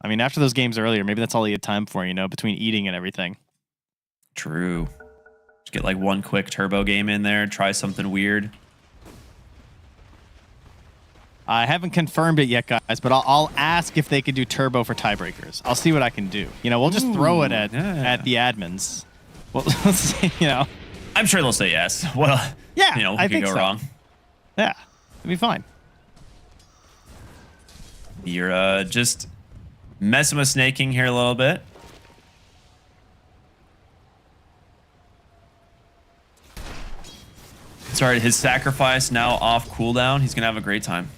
I mean, after those games earlier, maybe that's all he had time for, you know, between eating and everything. True. Just get like one quick turbo game in there, try something weird. I haven't confirmed it yet, guys, but I'll ask if they can do turbo for tiebreakers. I'll see what I can do. You know, we'll just throw it at the admins. Well, let's see, you know. I'm sure they'll say yes. Well, yeah, you know, I we could think go so. wrong. Yeah, it'll be fine. You're just messing with snaking here a little bit. Sorry, his sacrifice now off cooldown. He's gonna have a great time.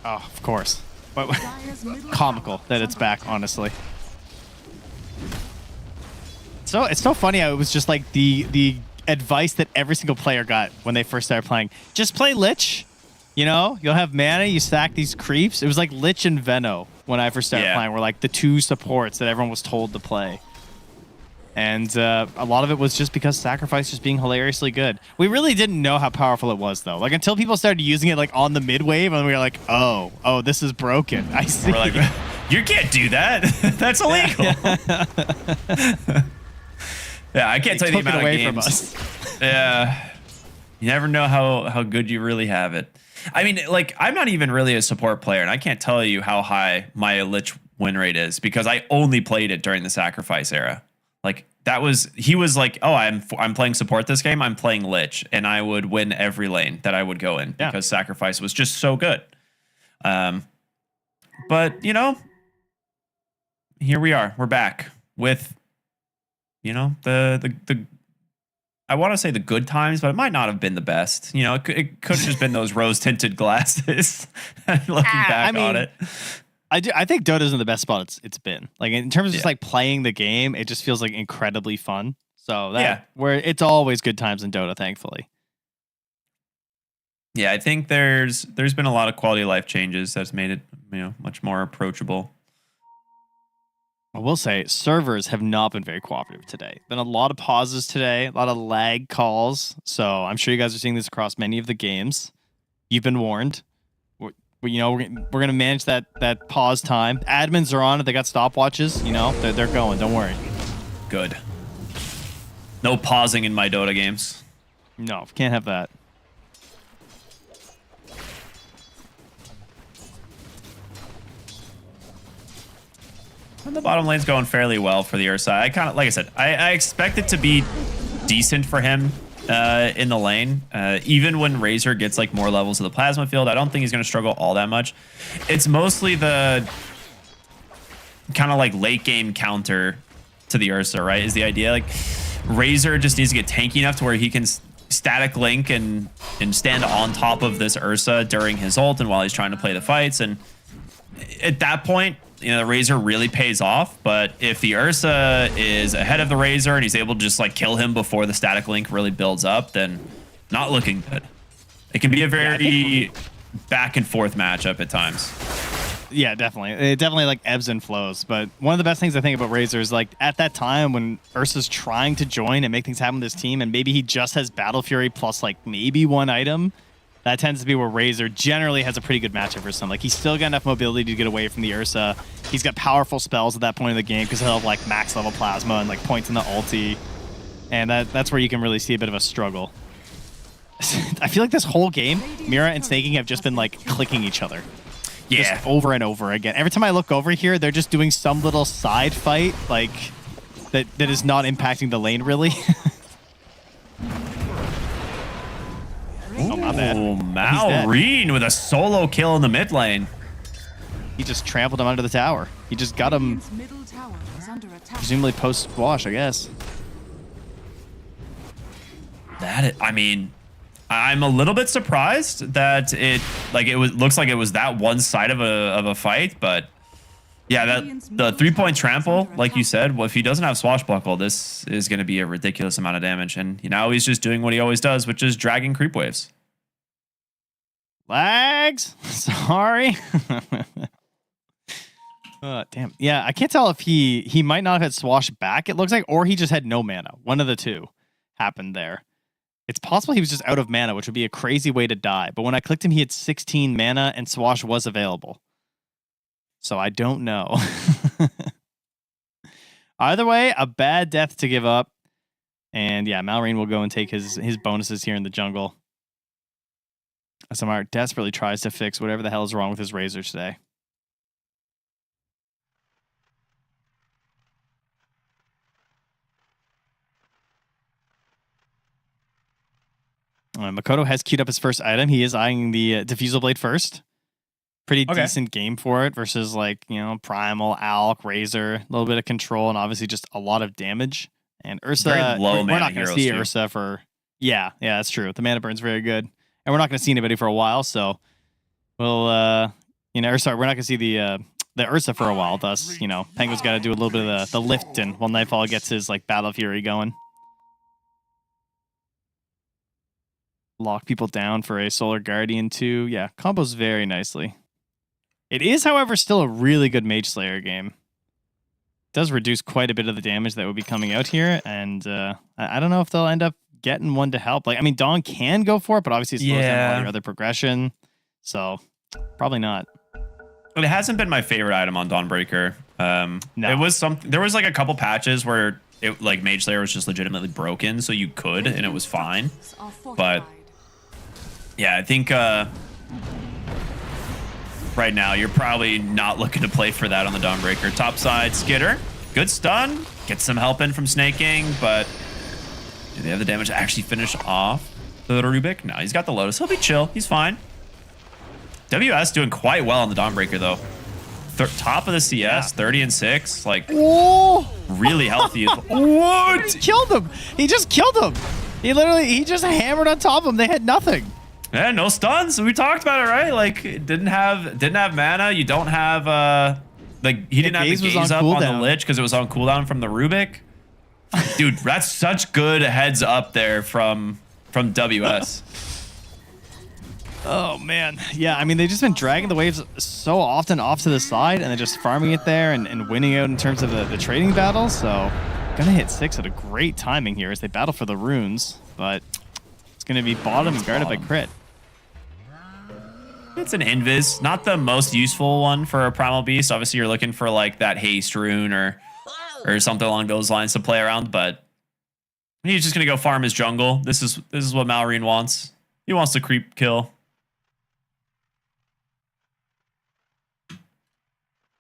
Oh, of course. But comical that it's back, honestly. So it's so funny how it was just like the advice that every single player got when they first started playing. Just play Lich. You know, you'll have mana, you stack these creeps. It was like Lich and Veno when I first started playing were like the two supports that everyone was told to play. And a lot of it was just because Sacrifice just being hilariously good. We really didn't know how powerful it was, though. Like, until people started using it, like, on the mid wave, and we were like, oh, this is broken. I see. We're like, you can't do that. That's illegal. Yeah, I can't tell you the amount of games. Yeah. You never know how good you really have it. I mean, like, I'm not even really a support player, and I can't tell you how high my Lich win rate is because I only played it during the Sacrifice era. Like, he was like, oh, I'm playing support this game. I'm playing Lich, and I would win every lane that I would go in because Sacrifice was just so good. But, you know, here we are. We're back with, you know, the I want to say the good times, but it might not have been the best. You know, it could have just been those rose-tinted glasses looking back on it. I think Dota's in the best spot it's been. Like, in terms of just like playing the game, it just feels like incredibly fun. So where it's always good times in Dota, thankfully. Yeah, I think there's been a lot of quality of life changes that's made it, you know, much more approachable. I will say servers have not been very cooperative today. Been a lot of pauses today, a lot of lag calls. So I'm sure you guys are seeing this across many of the games. You've been warned. You know, we're gonna manage that pause time. Admins are on it. They got stopwatches. You know, they're going. Don't worry. Good. No pausing in my Dota games. No, can't have that. And the bottom lane's going fairly well for the Ursa. I kind of, like I said, I expect it to be decent for him in the lane. Even when Razor gets like more levels of the plasma field, I don't think he's going to struggle all that much. It's mostly the kind of like late game counter to the Ursa, right? Is the idea. Like, Razor just needs to get tanky enough to where he can static link and stand on top of this Ursa during his ult and while he's trying to play the fights. And at that point, you know, the Razor really pays off. But if the Ursa is ahead of the Razor and he's able to just like kill him before the static link really builds up, then not looking good. It can be a very back and forth matchup at times. Yeah, definitely. It definitely like ebbs and flows. But one of the best things I think about Razor is like at that time when Ursa's trying to join and make things happen with his team, and maybe he just has Battle Fury plus like maybe one item. That tends to be where Razor generally has a pretty good matchup for some. Like, he's still got enough mobility to get away from the Ursa. He's got powerful spells at that point in the game because he'll have, like, max level plasma and, like, points in the ulti. And that's where you can really see a bit of a struggle. I feel like this whole game, Mira and Snaking have just been, like, clicking each other. Yeah. Just over and over again. Every time I look over here, they're just doing some little side fight, like, that is not impacting the lane, really. Oh, my bad. Oh, Maureen with a solo kill in the mid lane. He just trampled him under the tower. He just got him, presumably post-wash, I guess. I mean, I'm a little bit surprised that looks like it was that one side of a fight, but yeah, the 3-point trample, like you said, well, if he doesn't have swashbuckle, this is going to be a ridiculous amount of damage. And now he's just doing what he always does, which is dragging creep waves. Lags? Sorry. Damn. Yeah, I can't tell if he might not have had swash back, it looks like, or he just had no mana. One of the two happened there. It's possible he was just out of mana, which would be a crazy way to die. But when I clicked him, he had 16 mana and swash was available. So I don't know. Either way, a bad death to give up. And yeah, Maureen will go and take his bonuses here in the jungle. Samar desperately tries to fix whatever the hell is wrong with his Razor today. Makoto has queued up his first item. He is eyeing the Diffusal Blade first. Pretty decent game for it versus like, you know, Primal, Alk, Razor, a little bit of control, and obviously just a lot of damage. And Ursa, Very low we're mana not going to see heroes, too. Ursa for Yeah, that's true. The mana burn's very good, and we're not going to see anybody for a while, so we'll, we're not going to see the Ursa for a while. Thus, Pengu's got to do a little bit of the lifting while Nightfall gets his Battle Fury going. Lock people down for a Solar Guardian too. Yeah, combos very nicely. It is, however, still a really good Mage Slayer game. It does reduce quite a bit of the damage that would be coming out here, and I don't know if they'll end up getting one to help. Dawn can go for it, but obviously it slows down a lot of your other progression, so probably not. It hasn't been my favorite item on Dawnbreaker. No. It was there was a couple patches where it Mage Slayer was just legitimately broken, so you could, and it was fine. But yeah, I think right now you're probably not looking to play for that on the Dawnbreaker. Top side, Skitter, good stun, gets some help in from snaking, but do they have the damage to actually finish off the Rubik? No, he's got the Lotus. He'll be chill. He's fine. WS doing quite well on the Dawnbreaker though. Top of the CS, 30 and 6, really healthy. What? He killed him. He just killed him. He just hammered on top of him. They had nothing. Yeah, no stuns. We talked about it, right? Didn't have mana. You don't have he didn't have the gaze up on the Lich because it was on cooldown from the Rubik. Dude, that's such good heads up there from WS. Oh man, yeah. They've just been dragging the waves so often off to the side, and then just farming it there and winning out in terms of the trading battle. So, gonna hit 6 at a great timing here as they battle for the runes, but it's gonna be bottom and guarded by crit. It's an invis, not the most useful one for a Primal Beast. Obviously, you're looking for that haste rune or something along those lines to play around. But he's just gonna go farm his jungle. This is what Malrine wants. He wants to creep kill.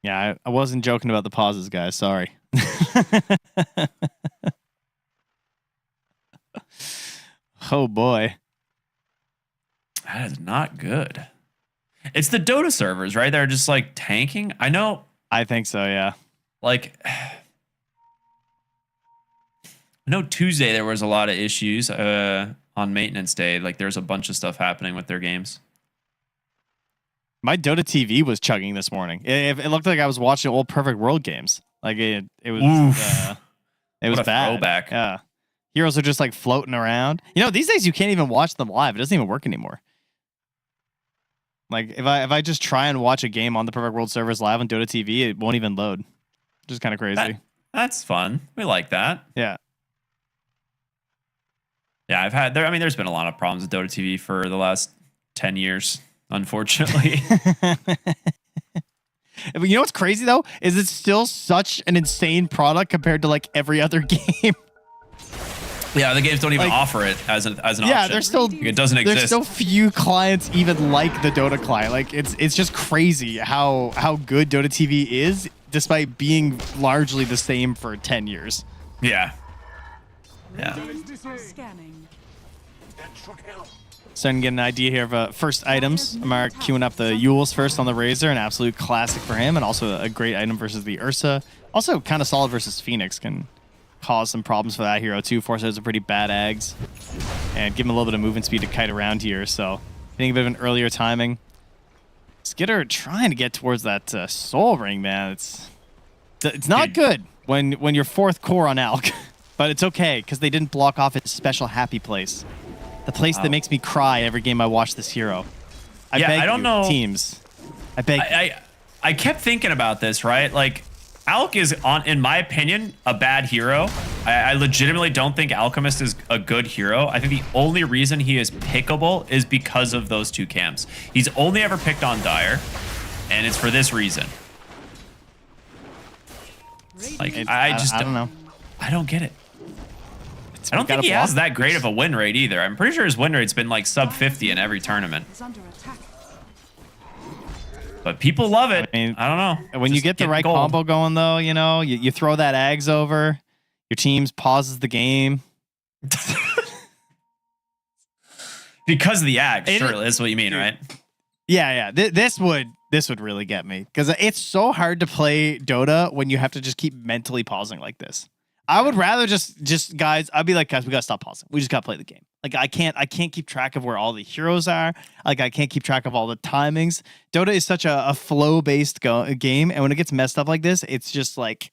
Yeah, I wasn't joking about the pauses, guys. Sorry. Oh boy, that is not good. It's the Dota servers, right? They're just tanking. I know. I think so, yeah. I know Tuesday there was a lot of issues on maintenance day. There's a bunch of stuff happening with their games. My Dota TV was chugging this morning. It looked like I was watching old Perfect World games. It was it was bad. Throwback. Yeah. Heroes are just floating around. These days you can't even watch them live. It doesn't even work anymore. If I just try and watch a game on the Perfect World servers live on Dota TV, it won't even load. Which is kind of crazy. That's fun. We like that. Yeah. Yeah, there's been a lot of problems with Dota TV for the last 10 years, unfortunately. But you know what's crazy though? Is it's still such an insane product compared to every other game. Yeah, the games don't even offer it as an option. Yeah, there's still it doesn't exist. There's so few clients even like the Dota client. It's just crazy how good Dota TV is, despite being largely the same for 10 years. Yeah. Yeah. Starting to get an idea here of first items. Mark queuing up the Yules first on the Razor, an absolute classic for him, and also a great item versus the Ursa. Also kind of solid versus Phoenix, can cause some problems for that hero too. Force out some pretty bad eggs, and give him a little bit of movement speed to kite around here. So getting a bit of an earlier timing. Skitter trying to get towards that Soul Ring, man. It's not good when you're 4th core on Alk, but it's okay because they didn't block off its special happy place. The place that makes me cry every game I watch this hero. I don't know teams. I beg. I kept thinking about this, right? Alk is, in my opinion, a bad hero. I legitimately don't think Alchemist is a good hero. I think the only reason he is pickable is because of those 2 camps. He's only ever picked on Dire, and it's for this reason. I don't know. I don't get it. I don't think he has that great of a win rate either. I'm pretty sure his win rate's been sub 50 in every tournament. But people love it. I don't know. When you get the right combo going, though, you throw that Ags over, your team pauses the game. Because of the Ags, sure, that's what you mean, right? Yeah. This would really get me because it's so hard to play Dota when you have to just keep mentally pausing like this. I would rather just guys, I'd be like, guys, we gotta stop pausing. We just gotta play the game. Like I can't keep track of where all the heroes are. Like I can't keep track of all the timings. Dota is such a flow-based game, and when it gets messed up like this, it's just like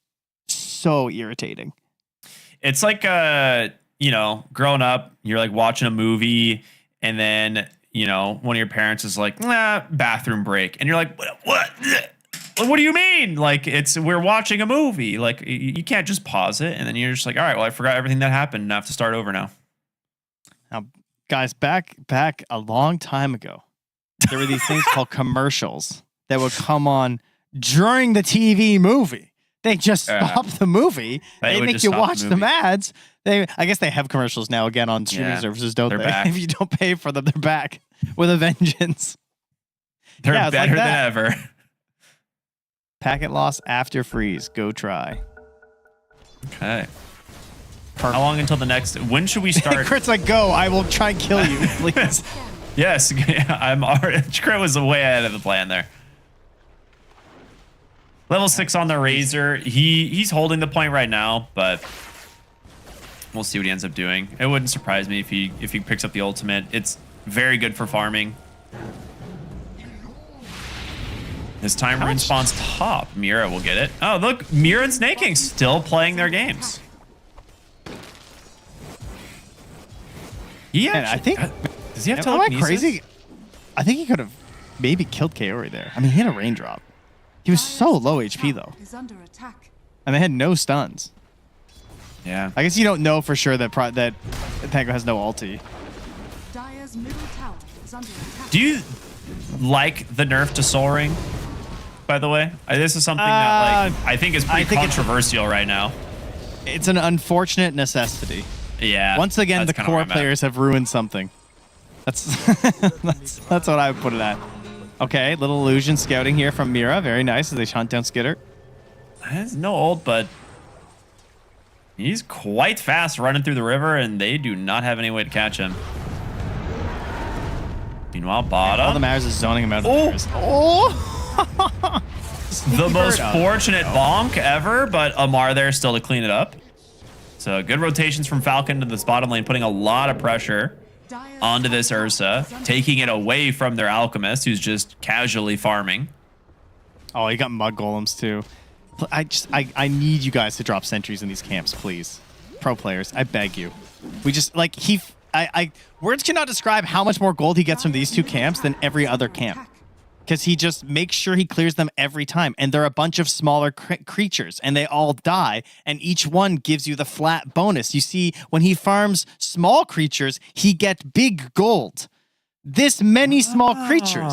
so irritating. It's like growing up, you're like watching a movie, and then one of your parents is like, bathroom break, and you're like, what do you mean? Like we're watching a movie. Like you can't just pause it, and then you're just like, all right, well, I forgot everything that happened, and I have to start over now. Now, guys, back a long time ago, there were these things called commercials that would come on during the TV movie. They just stop the movie. They make you watch them ads. I guess they have commercials now again on streaming services, don't they? If you don't pay for them, they're back with a vengeance. They're better than ever. Packet loss after freeze. Go try. Okay. How long until the next? When should we start? Crit's like, go. I will try and kill you, please. Yes, I'm already. Crit was way ahead of the plan there. Level 6 on the Razor. He's holding the point right now, but we'll see what he ends up doing. It wouldn't surprise me if he picks up the ultimate. It's very good for farming. His timer responds top. Mira will get it. Oh, look, Mira and Snake King still playing their games. I think. Does he have Am I telekinesis? crazy? I think he could have maybe killed Kaori there. I mean, he had a raindrop. He was so low HP though, and they had no stuns. Yeah. I guess you don't know for sure that Pango has no ulti. Do you like the nerf to Soul Ring? By the way, this is something that I think is pretty controversial right now. It's an unfortunate necessity. Yeah. Once again, the core players have ruined something. That's that's what I would put it at. Okay, little illusion scouting here from Mira. Very nice as they hunt down Skitter. He's no ult, but he's quite fast running through the river, and they do not have any way to catch him. Meanwhile, bottom. All that matters is zoning him out of the mirrors. The most fortunate bonk ever, but Amar there still to clean it up. So good rotations from Falcon to this bottom lane, putting a lot of pressure onto this Ursa, taking it away from their Alchemist, who's just casually farming. Oh, he got mud golems too. I need you guys to drop sentries in these camps, please. Pro players, I beg you. We just like words cannot describe how much more gold he gets from these two camps than every other camp. Because he just makes sure he clears them every time. And they're a bunch of smaller creatures, and they all die, and each one gives you the flat bonus. You see, when he farms small creatures, he gets big gold. This many small creatures,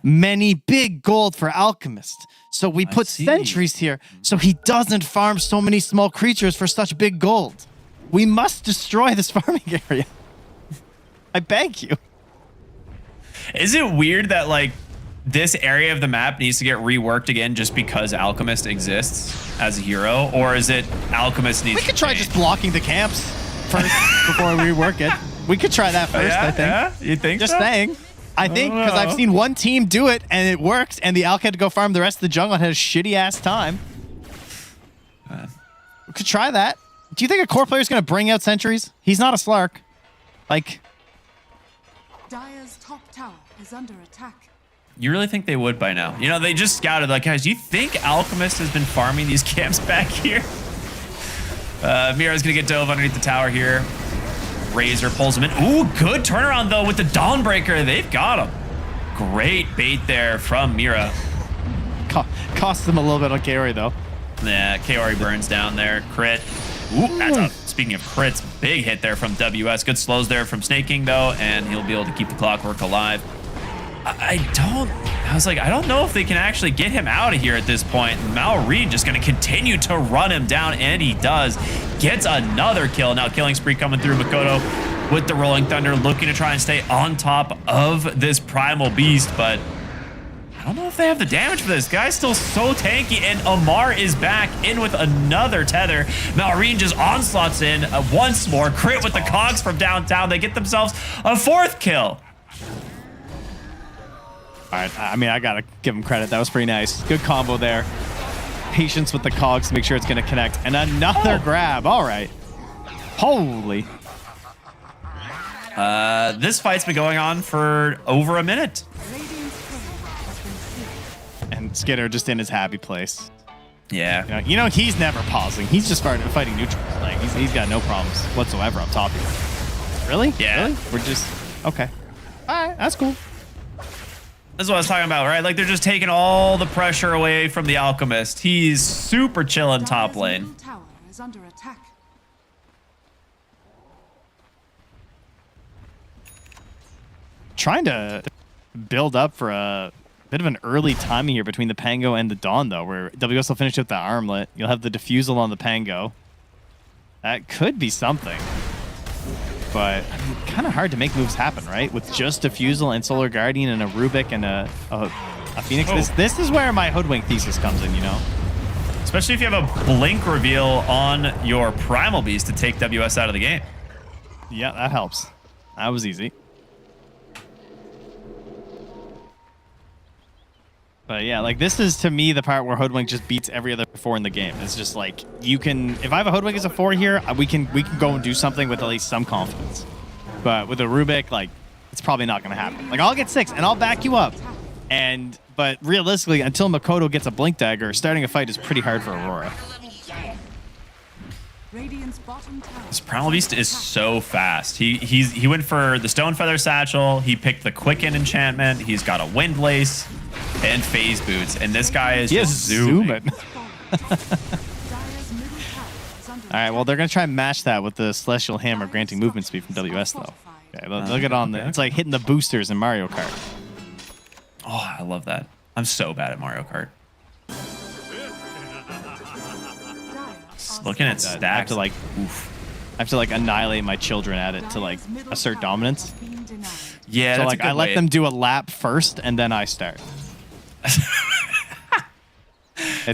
many big gold for Alchemist. So we put sentries here so he doesn't farm so many small creatures for such big gold. We must destroy this farming area. I beg you. Is it weird that, like, this area of the map needs to get reworked again just because Alchemist exists as a hero? Or is it Alchemist needs to We could try just blocking the camps first before we rework it. We could try that first, I think. Yeah? You think Just so? saying. I think, because I've seen one team do it, and it works, and the Alch had to go farm the rest of the jungle and had a shitty-ass time. We could try that. Do you think a core player is going to bring out sentries? He's not a Slark. Like... Dire's top tower is under attack. You really think they would by now? You know, they just scouted, like, guys, do you think Alchemist has been farming these camps back here? Mira's gonna get dove underneath the tower here. Razor pulls him in. Ooh, good turnaround, though, with the Dawnbreaker. They've got him. Great bait there from Mira. Costs them a little bit on Kaori, though. Yeah, Kaori burns down there. Crit. Ooh, that's a, speaking of crits, big hit there from WS. Good slows there from Snake King, though, and he'll be able to keep the Clockwork alive. I don't know if they can actually get him out of here at this point. Maori just going to continue to run him down, and he does. Gets another kill. Now killing spree coming through. Makoto with the Rolling Thunder looking to try and stay on top of this Primal Beast, but I don't know if they have the damage for this. Guy's still so tanky, and Amar is back in with another tether. Maureen just onslaughts in once more. Crit with the cogs from downtown. They get themselves a 4th kill. All right, I mean, I gotta give him credit. That was pretty nice. Good combo there. Patience with the cogs to make sure it's gonna connect. And another grab. All right. Holy. This fight's been going on for over a minute. And Skitter just in his happy place. Yeah. You know he's never pausing. He's just fighting neutrals. Like he's got no problems whatsoever up top here. Really? Yeah. Really? We're just okay. All right, that's cool. This is what I was talking about, right? Like they're just taking all the pressure away from the Alchemist. He's super chilling top lane. Tower is under attack. Trying to build up for a bit of an early timing here between the Pango and the Dawn, though, where WS will finish with the armlet. You'll have the defusal on the Pango. That could be something. But I mean, kind of hard to make moves happen, right? With just defusal and Solar Guardian and a Rubik and a Phoenix. This is where my Hoodwink thesis comes in, you know? Especially if you have a blink reveal on your Primal Beast to take WS out of the game. Yeah, that helps. That was easy. But yeah, like this is to me the part where Hoodwink just beats every other 4 in the game. It's just like you can, if I have a Hoodwink as a 4 here, we can go and do something with at least some confidence. But with a Rubik, like it's probably not going to happen. Like I'll get 6 and I'll back you up. But realistically, until Makoto gets a Blink Dagger, starting a fight is pretty hard for Aurora. This Primal Beast is so fast. He went for the Stone Feather Satchel. He picked the Quicken enchantment. He's got a Windlace and Phase Boots, and this guy is just zooming. All right, well they're gonna try and match that with the Celestial Hammer granting movement speed from WS though. Okay, they'll get on the. It's like hitting the boosters in Mario Kart. Oh, I love that. I'm so bad at Mario Kart. Looking at stacks, I have to like annihilate my children at it to like assert dominance. Yeah, so that's like I let them do a lap first and then I start.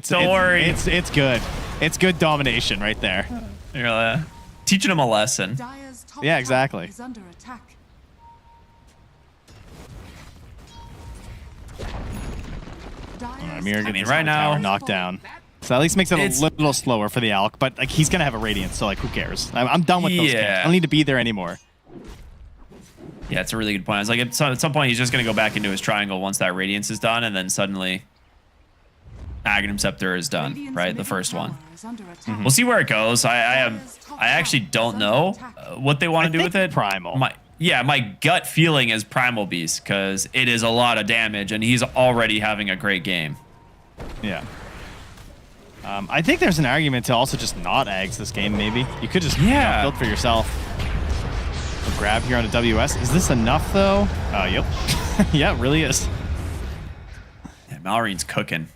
Don't worry. It's good. It's good domination right there. You're teaching them a lesson. Yeah, exactly. Right now, knockdown. So at least makes it a little slower for the Alk, but like he's gonna have a Radiance, so like who cares? I'm done with those games. I don't need to be there anymore. Yeah, it's a really good point. It's like at some point he's just gonna go back into his triangle once that Radiance is done, and then suddenly Aghanim Scepter is done, right? The first one. We'll see where it goes. I actually don't know what they want to do with it. Primal. My gut feeling is Primal Beast because it is a lot of damage, and he's already having a great game. Yeah. I think there's an argument to also just not Ags this game, maybe. You could just build for yourself. A grab here on a WS. Is this enough, though? Yep. Yeah, it really is. Yeah, Malorine's cooking.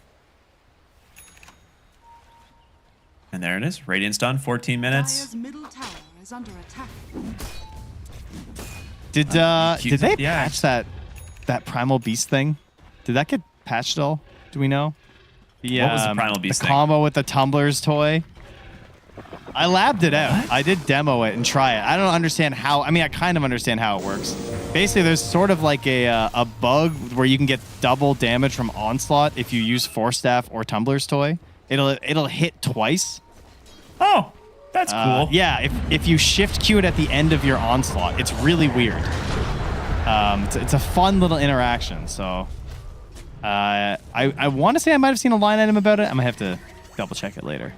And there it is. Radiance done, 14 minutes. Did they patch that Primal Beast thing? Did that get patched at all? Do we know? What was the Primal Beast the thing? combo with the tumblers toy. I labbed it out. I did demo it and try it. I don't understand how. I mean, I kind of understand how it works. Basically, there's sort of like a bug where you can get double damage from Onslaught if you use Force Staff or Tumblr's toy. It'll hit twice. Oh, that's cool. Yeah, if you shift Q it at the end of your Onslaught, it's really weird. It's a fun little interaction. So I want to say I might have seen a line item about it. I might have to double check it later.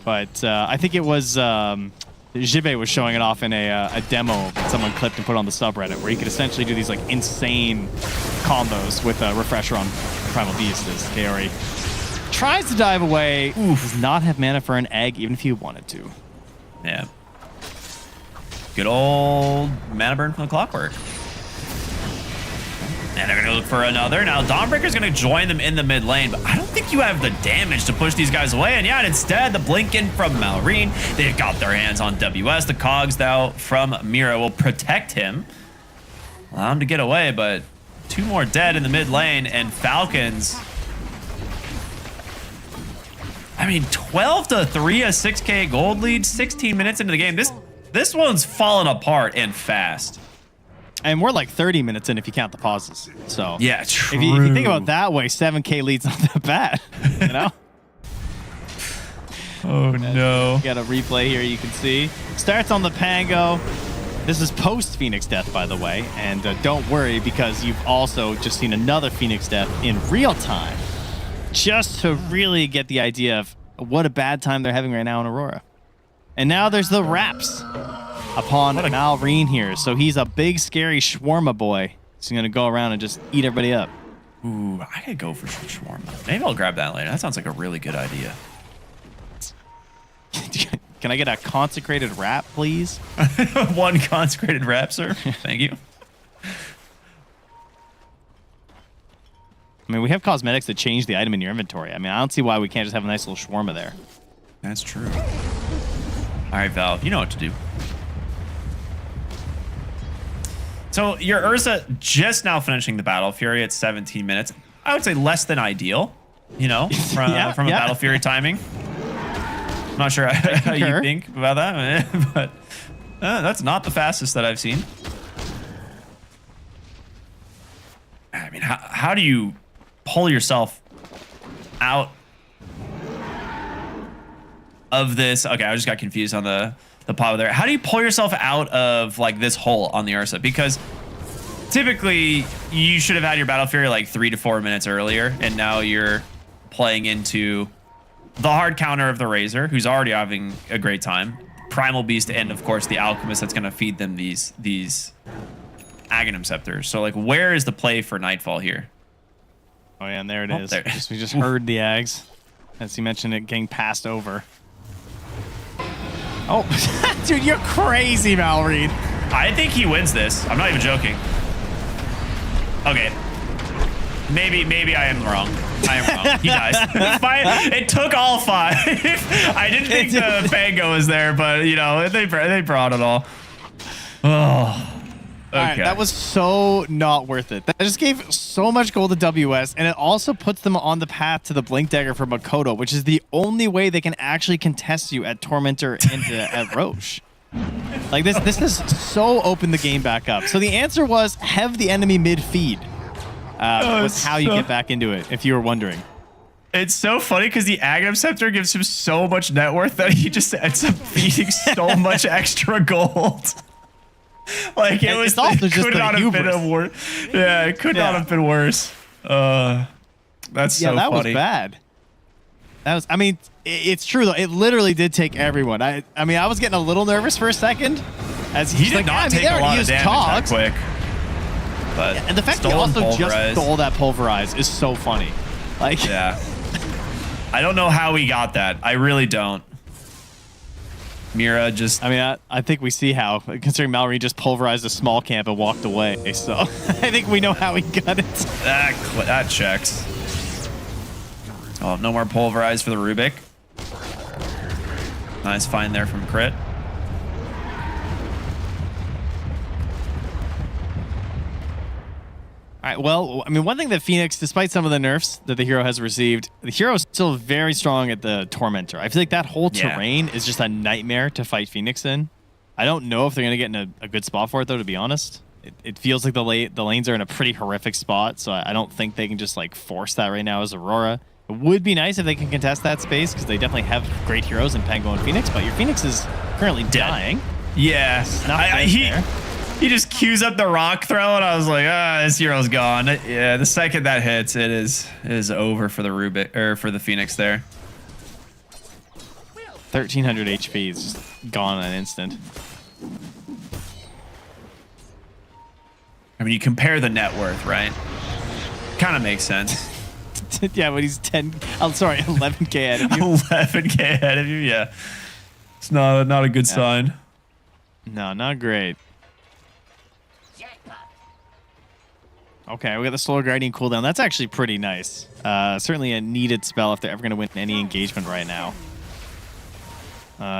But I think it was Jibe was showing it off in a demo that someone clipped and put on the subreddit, where you could essentially do these like insane combos with a refresher on Primal Beast as Kaori tries to dive away. Does not have mana for an egg, even if he wanted to. Yeah. Good old mana burn from the Clockwork. And they're going to look for another. Now, Dawnbreaker's going to join them in the mid lane, but I don't think you have the damage to push these guys away. And yeah, and instead, the blink in from Malorine. They've got their hands on WS. The cogs, though, from Mira will protect him. Allow him to get away, but 2 more dead in the mid lane. And Falcons... I mean, 12-3, a 6K gold lead, 16 minutes into the game. This one's falling apart and fast. And we're like 30 minutes in if you count the pauses. So yeah, true. If you think about it that way, 7K lead's not that bad, you know? Oh no. You got a replay here you can see. Starts on the Pango. This is post Phoenix death, by the way, and don't worry because you've also just seen another Phoenix death in real time, just to really get the idea of what a bad time they're having right now in Aurora. And now there's the wraps upon Malrine here. So he's a big, scary shawarma boy. So he's going to go around and just eat everybody up. Ooh, I could go for some shawarma. Maybe I'll grab that later. That sounds like a really good idea. Can I get a consecrated wrap, please? One consecrated wrap, sir. Thank you. I mean, we have cosmetics that change the item in your inventory. I mean, I don't see why we can't just have a nice little shawarma there. That's true. All right, Valve, you know what to do. So your Ursa just now finishing the Battle Fury at 17 minutes. I would say less than ideal, you know, from a Battle Fury timing. I'm not sure how you think about that, but that's not the fastest that I've seen. I mean, how do you pull yourself out of this? Okay, I just got confused on the pop there. How do you pull yourself out of like this hole on the Ursa? Because typically you should have had your Battle Fury like 3 to 4 minutes earlier, and now you're playing into the hard counter of the Razor, who's already having a great time, Primal Beast, and of course the Alchemist that's going to feed them these Aghanim Scepters. So like, where is the play for Nightfall here? Oh yeah, and there it is. We just heard the Ags, as you mentioned it getting passed over. Oh, dude, you're crazy, Malrine. I think he wins this. I'm not even joking. Okay. Maybe I am wrong. I am wrong. He dies. It took all 5. I didn't think the Fango was there, but you know, they brought it all. Oh. Okay. All right, that was so not worth it. That just gave so much gold to WS, and it also puts them on the path to the Blink Dagger for Makoto, which is the only way they can actually contest you at Tormentor and at Roche. Like this has so opened the game back up. So the answer was have the enemy mid-feed. Was how you get back into it, if you were wondering. It's so funny because the Aghanim Scepter gives him so much net worth that he just ends up feeding so much extra gold. Like it was, also it could not have been worse. Yeah, it could not have been worse. That's so that funny. Was bad. That was. I mean, it's true though. It literally did take everyone. I mean, I was getting a little nervous for a second, as he did not take a lot of damage that quick. But and the fact that he also just stole that pulverize is so funny. Like, yeah, I don't know how he got that. I really don't. Mira just... I mean, I think we see how, considering Mallory just pulverized a small camp and walked away. So I think we know how he got it. That checks. Oh, no more pulverize for the Rubik. Nice find there from Crit. All right, well, I mean, one thing that Phoenix, despite some of the nerfs that the hero has received, the hero is still very strong at the Tormentor. I feel like that whole terrain is just a nightmare to fight Phoenix in. I don't know if they're going to get in a good spot for it, though, to be honest. It feels like the lanes are in a pretty horrific spot, so I don't think they can just, like, force that right now as Aurora. It would be nice if they can contest that space, because they definitely have great heroes in Pango and Phoenix, but your Phoenix is currently dying. Yeah. He just queues up the rock throw, and I was like, this hero's gone. Yeah, the second that hits, it is over for the Rubik, or for the Phoenix there. 1,300 HP is just gone in an instant. I mean, you compare the net worth, right? Kind of makes sense. Yeah, but he's 11k ahead of you. 11k ahead of you, yeah. It's not a good sign. No, not great. Okay, we got the Solar Guardian cooldown. That's actually pretty nice. Certainly a needed spell if they're ever going to win any engagement right now.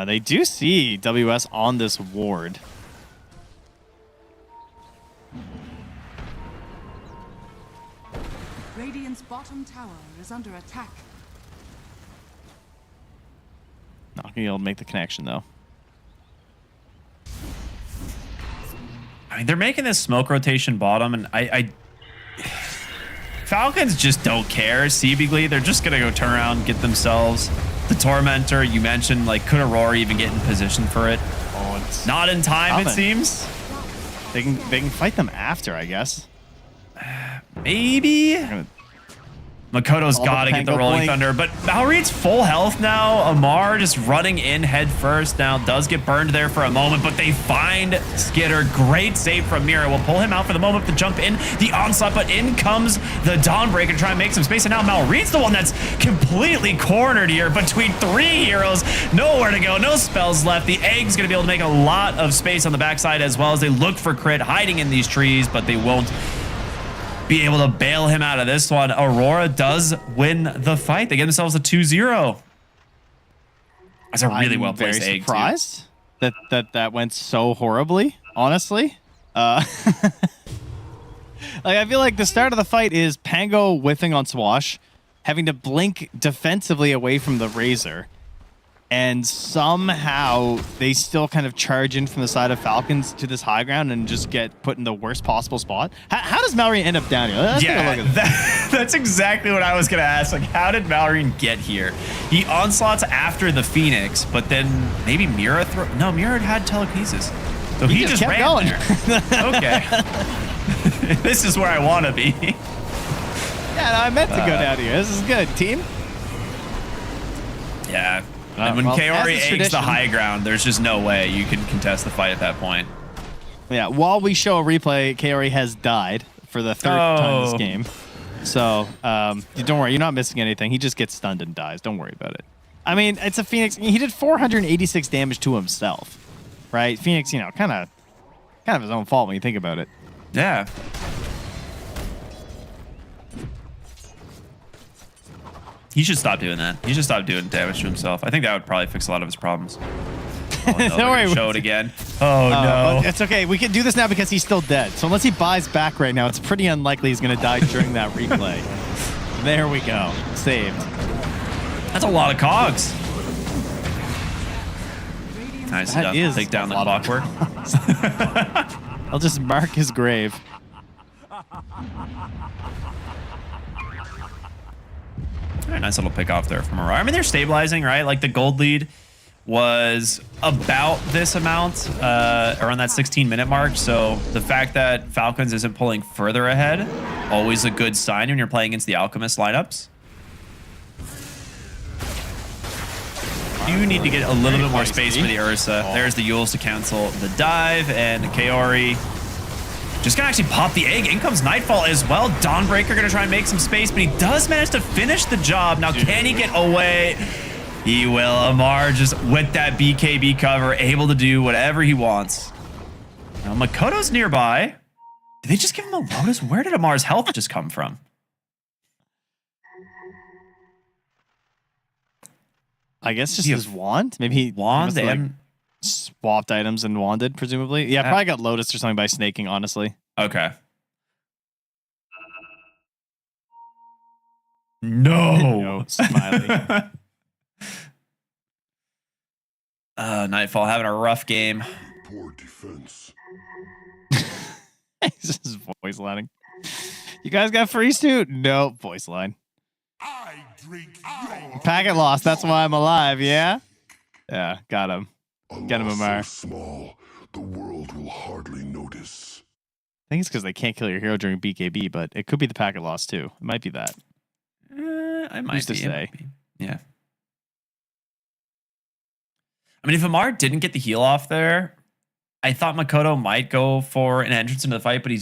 They do see WS on this ward. Radiant's bottom tower is under attack. Not going to be able to make the connection, though. I mean, they're making this smoke rotation bottom, and Falcons just don't care, seemingly. They're just going to go turn around, get themselves the Tormentor. You mentioned, like, could Aurora even get in position for it? Not in time, it Nothing. seems. They can fight them after, I guess. Maybe. Makoto's All the got to get the Pango Rolling blink. Thunder, but Malreed's full health now. Amar just running in head first now. Does get burned there for a moment, but they find Skitter. Great save from Mira. Will pull him out for the moment to jump in the onslaught, but in comes the Dawnbreaker to try and make some space, and now Malreed's the one that's completely cornered here between 3 heroes. Nowhere to go, no spells left. The Egg's going to be able to make a lot of space on the backside as well as they look for crit hiding in these trees, but they won't be able to bail him out of this one. Aurora does win the fight. They get themselves a 2-0. That's a really well placed very egg. surprised that went so horribly, honestly. Like, I feel like the start of the fight is Pango whiffing on Swash, having to blink defensively away from the Razor, and somehow they still kind of charge in from the side of Falcons to this high ground and just get put in the worst possible spot. How does Mallory end up down here? Let's take a look at this. That's exactly what I was going to ask. Like, how did Mallory get here? He onslaughts after the Phoenix, but then maybe Mira No, Mira had telekinesis. So he just kept ran going. there. Okay. This is where I want to be. Yeah, no, I meant to go down here. This is good, team. Yeah. And when well, Kaori as is eggs the tradition- high ground, there's just no way you can contest the fight at that point. Yeah, while we show a replay, Kaori has died for the 3rd time this game. So, don't worry, you're not missing anything. He just gets stunned and dies. Don't worry about it. I mean, it's a Phoenix. He did 486 damage to himself, right? Phoenix, kind of his own fault when you think about it. Yeah. He should stop doing that. He should stop doing damage to himself. I think that would probably fix a lot of his problems. Oh, no, Don't worry. show it again. Oh, no. It's okay. We can do this now because he's still dead. So unless he buys back right now, it's pretty unlikely he's going to die during that replay. There we go. Saved. That's a lot of cogs. Nice That enough. is Take down a the lot of clockwork. I'll just mark his grave. All right, nice little pick off there from Aurora. I mean, they're stabilizing, right? Like the gold lead was about this amount, around that 16-minute mark. So the fact that Falcons isn't pulling further ahead, always a good sign when you're playing against the Alchemist lineups. You need to get a little bit more space for the Ursa. There's the Yules to cancel the dive, and Kaori just gonna actually pop the egg. In comes Nightfall as well. Dawnbreaker gonna try and make some space, but he does manage to finish the job. Now, can he get away? He will. Amar just with that BKB cover, able to do whatever he wants. Now, Makoto's nearby. Did they just give him a Lotus? Where did Amar's health just come from? I guess just his wand. Maybe he wand must have, and swapped items and wanded, presumably. Yeah, probably got Lotus or something by snaking, honestly. Okay. No. Smiley. Nightfall having a rough game. Poor defense. He's just voice lining. You guys got free suit? No, voice line. Packet lost. That's why I'm alive. Yeah. Yeah. Got him. Get him, Amar. So small, the world will hardly notice. I think it's because they can't kill your hero during BKB, but it could be the packet loss too. It might be that. I might Who's to be. say? Yeah. I mean, if Amar didn't get the heal off there, I thought Makoto might go for an entrance into the fight, but he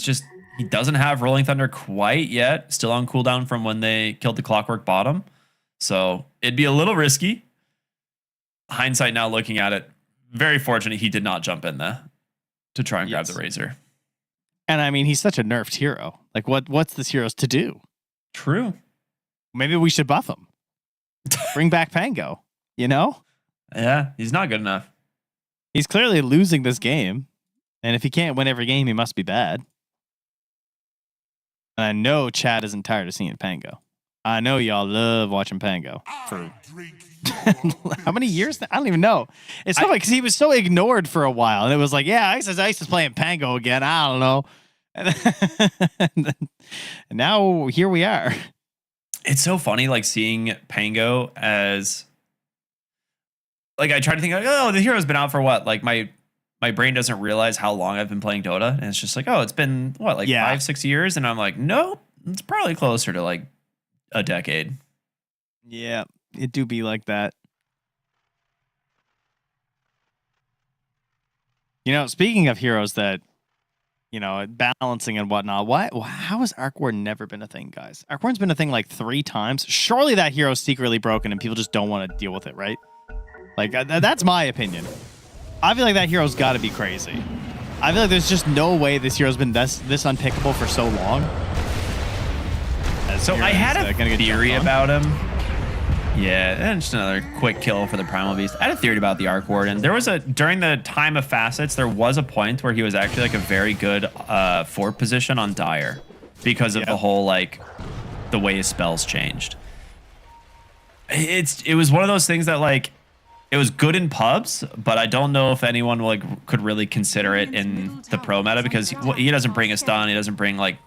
doesn't have Rolling Thunder quite yet. Still on cooldown from when they killed the Clockwork Bottom. So it'd be a little risky. Hindsight now looking at it, very fortunate he did not jump in there to try and grab the Razor. And I mean, he's such a nerfed hero. Like, what's this hero's to do? True. Maybe we should buff him. Bring back Pango, Yeah, he's not good enough. He's clearly losing this game. And if he can't win every game, he must be bad. And I know Chad isn't tired of seeing Pango. I know y'all love watching Pango. For how many years? I don't even know. It's so funny because he was so ignored for a while. And it was like, yeah, Ice is playing Pango again. I don't know. And now here we are. It's so funny, like seeing Pango as, like, I try to think, like, oh, the hero's been out for what? Like my my brain doesn't realize how long I've been playing Dota, and it's just like, oh, it's been what, like 5-6 years, and I'm like, nope, it's probably closer to like a decade. Yeah, it do be like that. You know, speaking of heroes that, you know, balancing and whatnot, how has Arc Ward never been a thing, guys? Arc Ward's been a thing like 3 times. Surely that hero's secretly broken and people just don't want to deal with it, right? Like, that's my opinion. I feel like that hero's got to be crazy. I feel like there's just no way this hero's been this unpickable for so long. So I had a theory about him. Yeah, and just another quick kill for the Primal Beast. I had a theory about the Arc Warden. There was during the time of Facets, there was a point where he was actually like a very good fort position on Dire because of the whole, like, the way his spells changed. It was one of those things that, like, it was good in pubs, but I don't know if anyone like could really consider it in the pro meta because he doesn't bring a stun. He doesn't bring like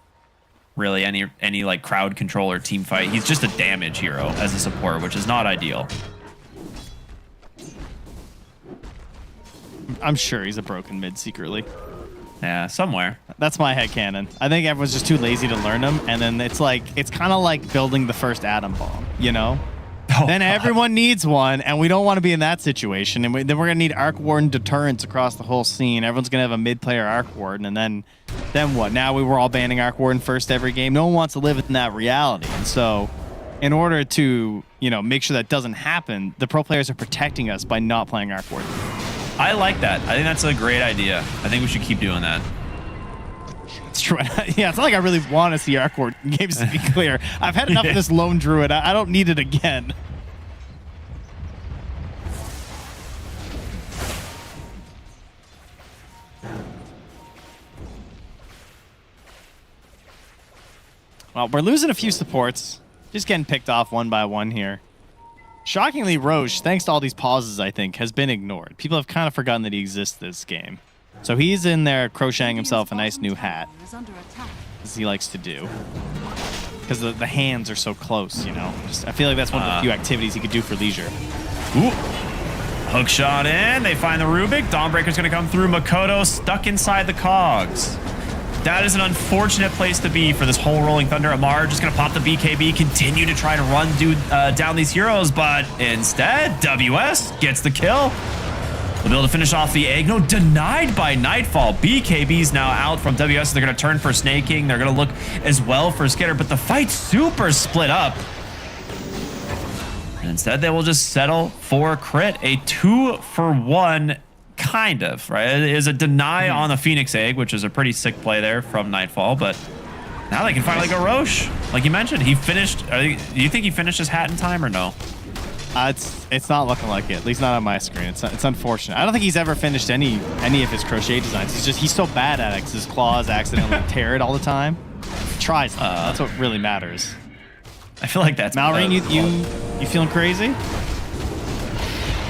really any like crowd control or team fight. He's just a damage hero as a support, which is not ideal. I'm sure he's a broken mid secretly. Yeah, somewhere. That's my headcanon. I think everyone's just too lazy to learn him, and then it's kind of like building the first atom bomb, you know? Then everyone needs one, and we don't want to be in that situation. And then we're going to need Arc Warden deterrence across the whole scene. Everyone's going to have a mid-player Arc Warden, and then what? Now we were all banning Arc Warden first every game. No one wants to live in that reality. And so in order to, you know, make sure that doesn't happen, the pro players are protecting us by not playing Arc Warden. I like that. I think that's a great idea. I think we should keep doing that. It's true. Yeah, it's not like I really want to see Arc Warden games, to be clear. I've had enough of this lone druid. I don't need it again. Well, we're losing a few supports. Just getting picked off one by one here. Shockingly, Roche, thanks to all these pauses, I think, has been ignored. People have kind of forgotten that he exists this game. So he's in there crocheting himself a nice new hat, as he likes to do. Because the hands are so close, you know. I feel like that's one of the few activities he could do for leisure. Ooh. Hook shot in. They find the Rubik. Dawnbreaker's going to come through. Makoto stuck inside the cogs. That is an unfortunate place to be for this whole Rolling Thunder. Amar just going to pop the BKB, continue to try to run down these heroes, but instead, WS gets the kill. They'll be able to finish off the egg. No, denied by Nightfall. BKB's now out from WS. They're going to turn for Snaking. They're going to look as well for Skitter, but the fight's super split up. And instead, they will just settle for crit. A 2-for-1 kind of, right? It is a deny on the Phoenix Egg, which is a pretty sick play there from Nightfall, but now they can finally go Roche. Like you mentioned, he finished. Do you think he finished his hat in time or no? It's not looking like it, at least not on my screen. It's unfortunate. I don't think he's ever finished any of his crochet designs. He's so bad at it because his claws accidentally tear it all the time. He tries. That's what really matters. I feel like that's Malrine. You feeling crazy?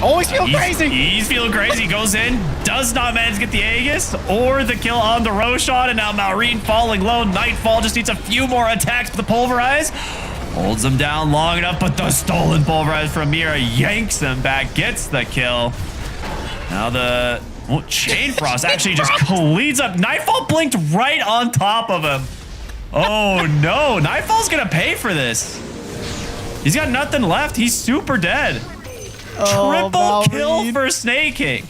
Oh, he's feeling crazy. He's feeling crazy. Goes in, does not manage to get the Aegis or the kill on the Roshan, and now Malrine falling low. Nightfall just needs a few more attacks with the Pulverize. Holds him down long enough, but the stolen Pulverize from Mira yanks him back, gets the kill. Now the Chain Frost actually just cleans up. Nightfall blinked right on top of him. Oh no, Nightfall's gonna pay for this. He's got nothing left. He's super dead. Triple kill for Snaking.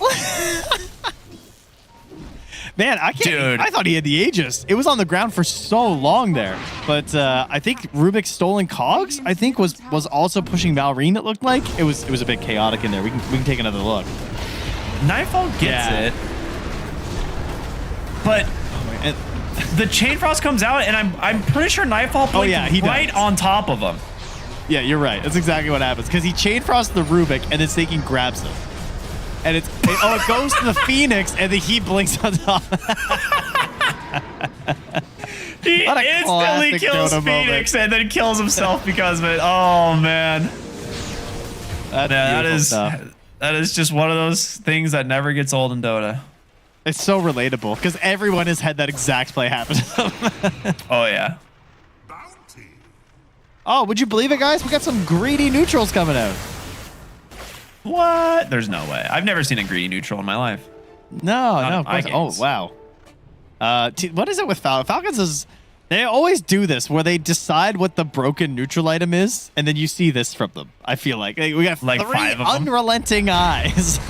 Man, I can't. Dude. I thought he had the Aegis. It was on the ground for so long there. But I think Rubik's stolen cogs, I think, was also pushing Malrine, it looked like. It was a bit chaotic in there. We can take another look. Nightfall gets it. But the Chain Frost comes out, and I'm pretty sure Nightfall blinked right on top of him. Yeah, you're right. That's exactly what happens. Because he Chain Frosts the Rubik, and then Snaking grabs him. And it goes to the Phoenix, and then he blinks on top. He instantly kills Phoenix and then kills himself because of it. Oh, man. That is just one of those things that never gets old in Dota. It's so relatable, because everyone has had that exact play happen to them. Oh, yeah. Oh, would you believe it, guys? We got some greedy neutrals coming out. What? There's no way. I've never seen a greedy neutral in my life. No, Not no. in Of my course. games. Oh, wow. What is it with Falcons? Falcons is they always do this where they decide what the broken neutral item is, and then you see this from them. I feel like we got Like 3 5 of them? unrelenting eyes.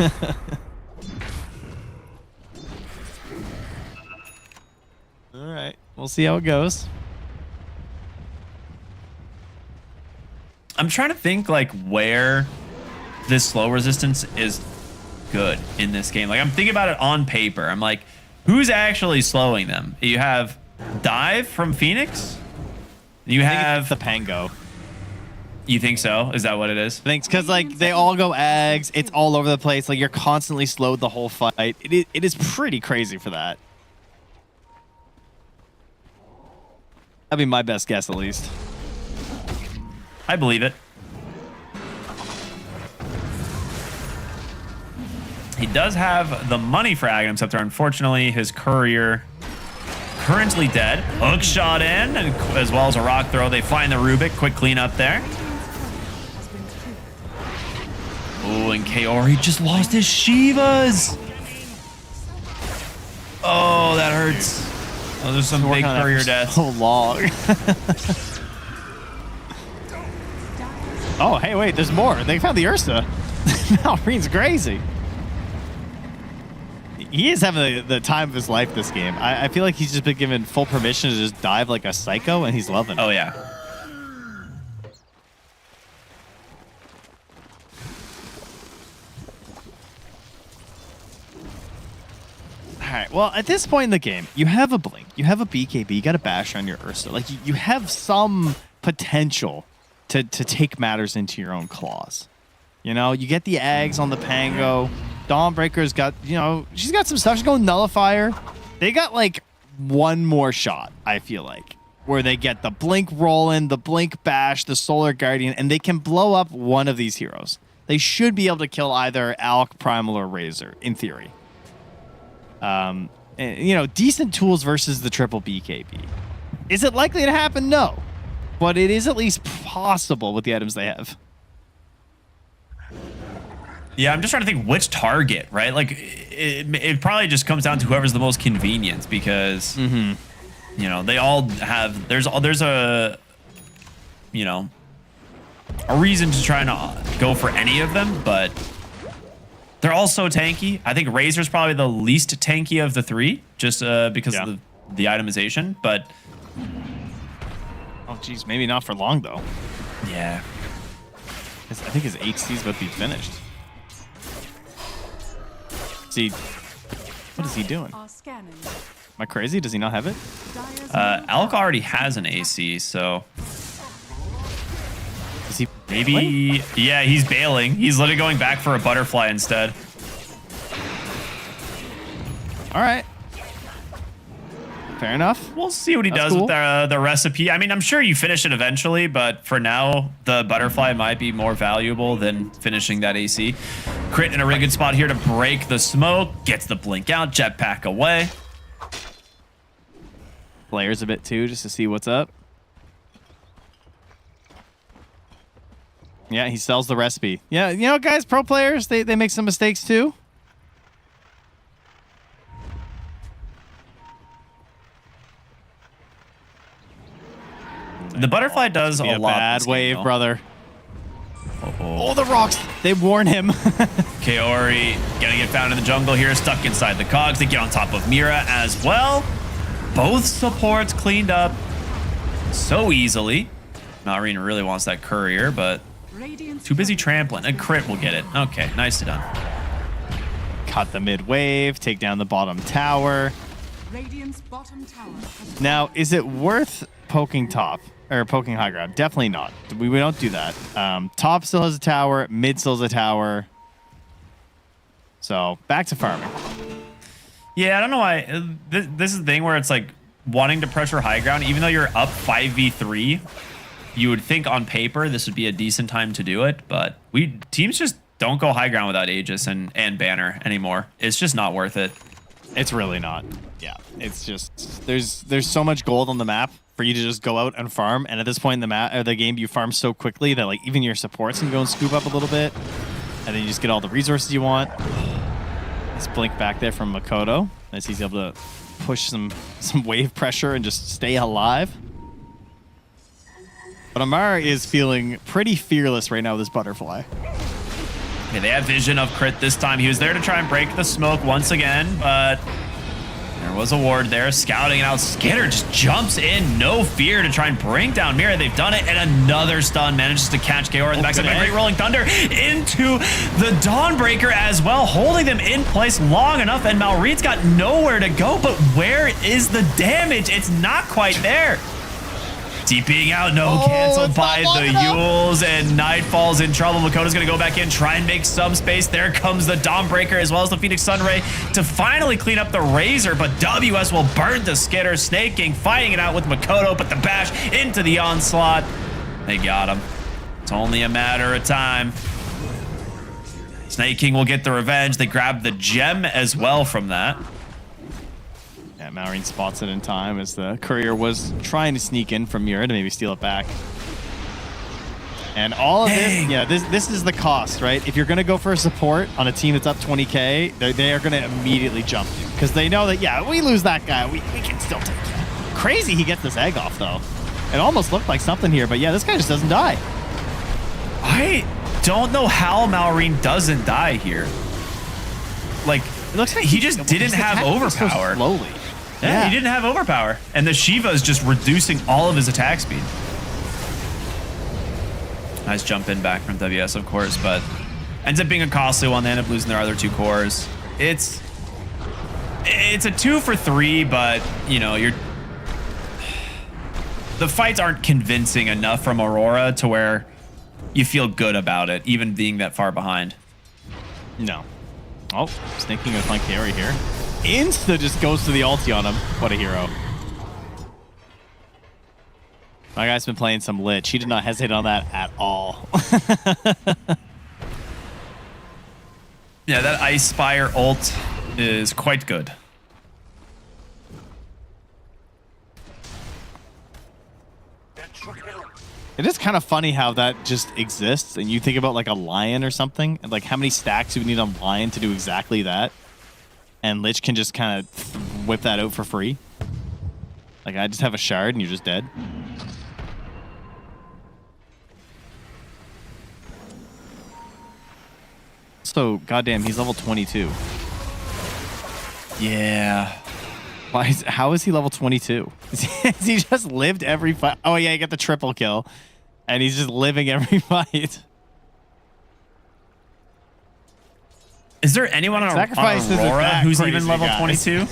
All right, we'll see how it goes. I'm trying to think like where this slow resistance is good in this game. Like I'm thinking about it on paper. I'm like, who's actually slowing them? You have Dive from Phoenix. You have the Pango. You think so? Is that what it is? Thanks, because like they all go eggs. It's all over the place. Like you're constantly slowed the whole fight. It is pretty crazy for that. That'd be my best guess, at least. I believe it. He does have the money for Aghanim Scepter. Unfortunately, his courier currently dead. Hook shot in, and as well as a rock throw. They find the Rubik. Quick cleanup there. Oh, and Kaori just lost his Shivas. Oh, that hurts. Oh, there's some big courier deaths. So long. Oh, hey, wait, there's more. They found the Ursa. Now Reen's crazy. He is having the time of his life this game. I feel like he's just been given full permission to just dive like a psycho, and he's loving it. Oh, yeah. All right, well, at this point in the game, you have a Blink, you have a BKB, you got a Bash on your Ursa. Like, you have some potential to take matters into your own claws. You know, you get the Ags on the Pango. Dawnbreaker's got, you know, she's got some stuff. She's going Nullifier. They got, like, one more shot, I feel like, where they get the Blink Rollin', the Blink Bash, the Solar Guardian, and they can blow up one of these heroes. They should be able to kill either Alk, Primal, or Razor, in theory. And, you know, decent tools versus the triple BKB. Is it likely to happen? No. But it is at least possible with the items they have. Yeah, I'm just trying to think which target, right? Like, it probably just comes down to whoever's the most convenient because, you know, they all have, there's a, you know, a reason to try and go for any of them, but they're all so tanky. I think Razor's probably the least tanky of the three, just because of the itemization, but... Oh, geez, maybe not for long, though. Yeah. I think his HC's about to be finished. See, what is he doing? Am I crazy? Does he not have it? Alk already has an AC, so... Is he maybe... Yeah, he's bailing. He's literally going back for a butterfly instead. All right. Fair enough. We'll see what he does with the recipe. I mean, I'm sure you finish it eventually, but for now, the butterfly might be more valuable than finishing that AC. Crit in a really good spot here to break the smoke. Gets the blink out, jetpack away. Players a bit too, just to see what's up. Yeah, he sells the recipe. Yeah, you know, guys, pro players, they make some mistakes too. The butterfly does a lot. Bad wave, game, brother. Oh, the rocks. They warn him. Kaori gonna get found in the jungle here, stuck inside the cogs. They get on top of Mira as well. Both supports cleaned up so easily. Nareen really wants that courier, but too busy trampling. A crit will get it. Okay, nicely done. Cut the mid wave, take down the bottom tower. Radiant's bottom tower. Now, is it worth poking top or poking high ground? Definitely not. We don't do that. Top still has a tower, mid still has a tower. So back to farming. Yeah, I don't know why. This is the thing where it's like wanting to pressure high ground, even though you're up 5v3. You would think on paper this would be a decent time to do it, but teams just don't go high ground without Aegis and Banner anymore. It's just not worth it. It's really not. Yeah, it's just there's so much gold on the map for you to just go out and farm, and at this point in the map or the game, you farm so quickly that like even your supports can go and scoop up a little bit, and then you just get all the resources you want. Nice blink back there from Makoto as he's able to push some wave pressure and just stay alive. But Amara is feeling pretty fearless right now with his butterfly. Okay, they have vision of crit this time. He was there to try and break the smoke once again, but there was a ward there. Scouting out. Skitter just jumps in, no fear, to try and bring down Mira. They've done it, and another stun manages to catch KO in the backside by Great Rolling Thunder into the Dawnbreaker as well, holding them in place long enough, and Malreed's got nowhere to go, but where is the damage? It's not quite there. TPing out, no, canceled by the Yules, and Nightfall's in trouble. Makoto's gonna go back in, try and make some space. There comes the Dawnbreaker as well as the Phoenix Sunray to finally clean up the Razor, but WS will burn the Skitter. Snake King fighting it out with Makoto, but the bash into the onslaught. They got him. It's only a matter of time. Snake King will get the revenge. They grab the gem as well from that. Yeah, Malrine spots it in time as the courier was trying to sneak in from Mira to maybe steal it back. And all of this, yeah, this is the cost, right? If you're going to go for a support on a team that's up 20k, they are going to immediately jump you because they know that, yeah, we lose that guy, we can still take it. Crazy he gets this egg off, though. It almost looked like something here, but yeah, this guy just doesn't die. I don't know how Malrine doesn't die here. Like, it looks like he just didn't have overpower. So slowly. Yeah, he didn't have overpower. And the Shiva is just reducing all of his attack speed. Nice jump in back from WS, of course, but ends up being a costly one. They end up losing their other two cores. It's a 2 for 3, but, you know, the fights aren't convincing enough from Aurora to where you feel good about it, even being that far behind. No. Oh, sneaking a flank carry here. Insta just goes to the ulti on him. What a hero. My guy's been playing some Lich. He did not hesitate on that at all. Yeah, that Ice Spire ult is quite good. It is kind of funny how that just exists, and you think about like a Lion or something, and like how many stacks do we need on Lion to do exactly that? And Lich can just kind of whip that out for free. Like, I just have a shard and you're just dead. So, goddamn, he's level 22. Yeah. How is he level 22? Has he just lived every fight? Oh, yeah, he got the triple kill. And he's just living every fight. Is there anyone on Aurora who's even level 22?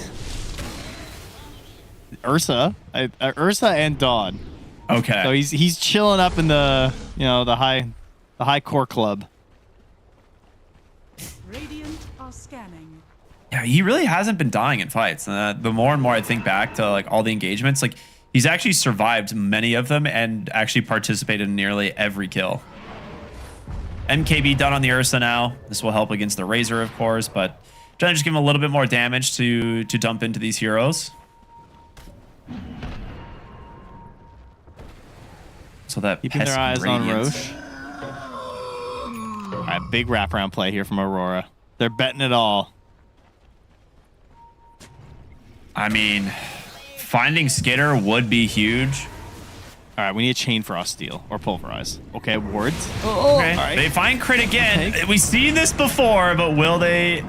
Ursa. Ursa and Dawn. Okay. So he's chilling up in the, you know, the high core club. Radiant are scanning. Yeah, he really hasn't been dying in fights. The more and more I think back to like all the engagements, like he's actually survived many of them and actually participated in nearly every kill. MKB done on the Ursa now. This will help against the Razor, of course, but trying to just give him a little bit more damage to dump into these heroes. So that keeping their eyes on Roche. All right, big wraparound play here from Aurora. They're betting it all. I mean, finding Skitter would be huge. All right, we need a Chain Frost steal or Pulverize. Okay, wards. Okay, all right. They find crit again. We've seen this before, but will they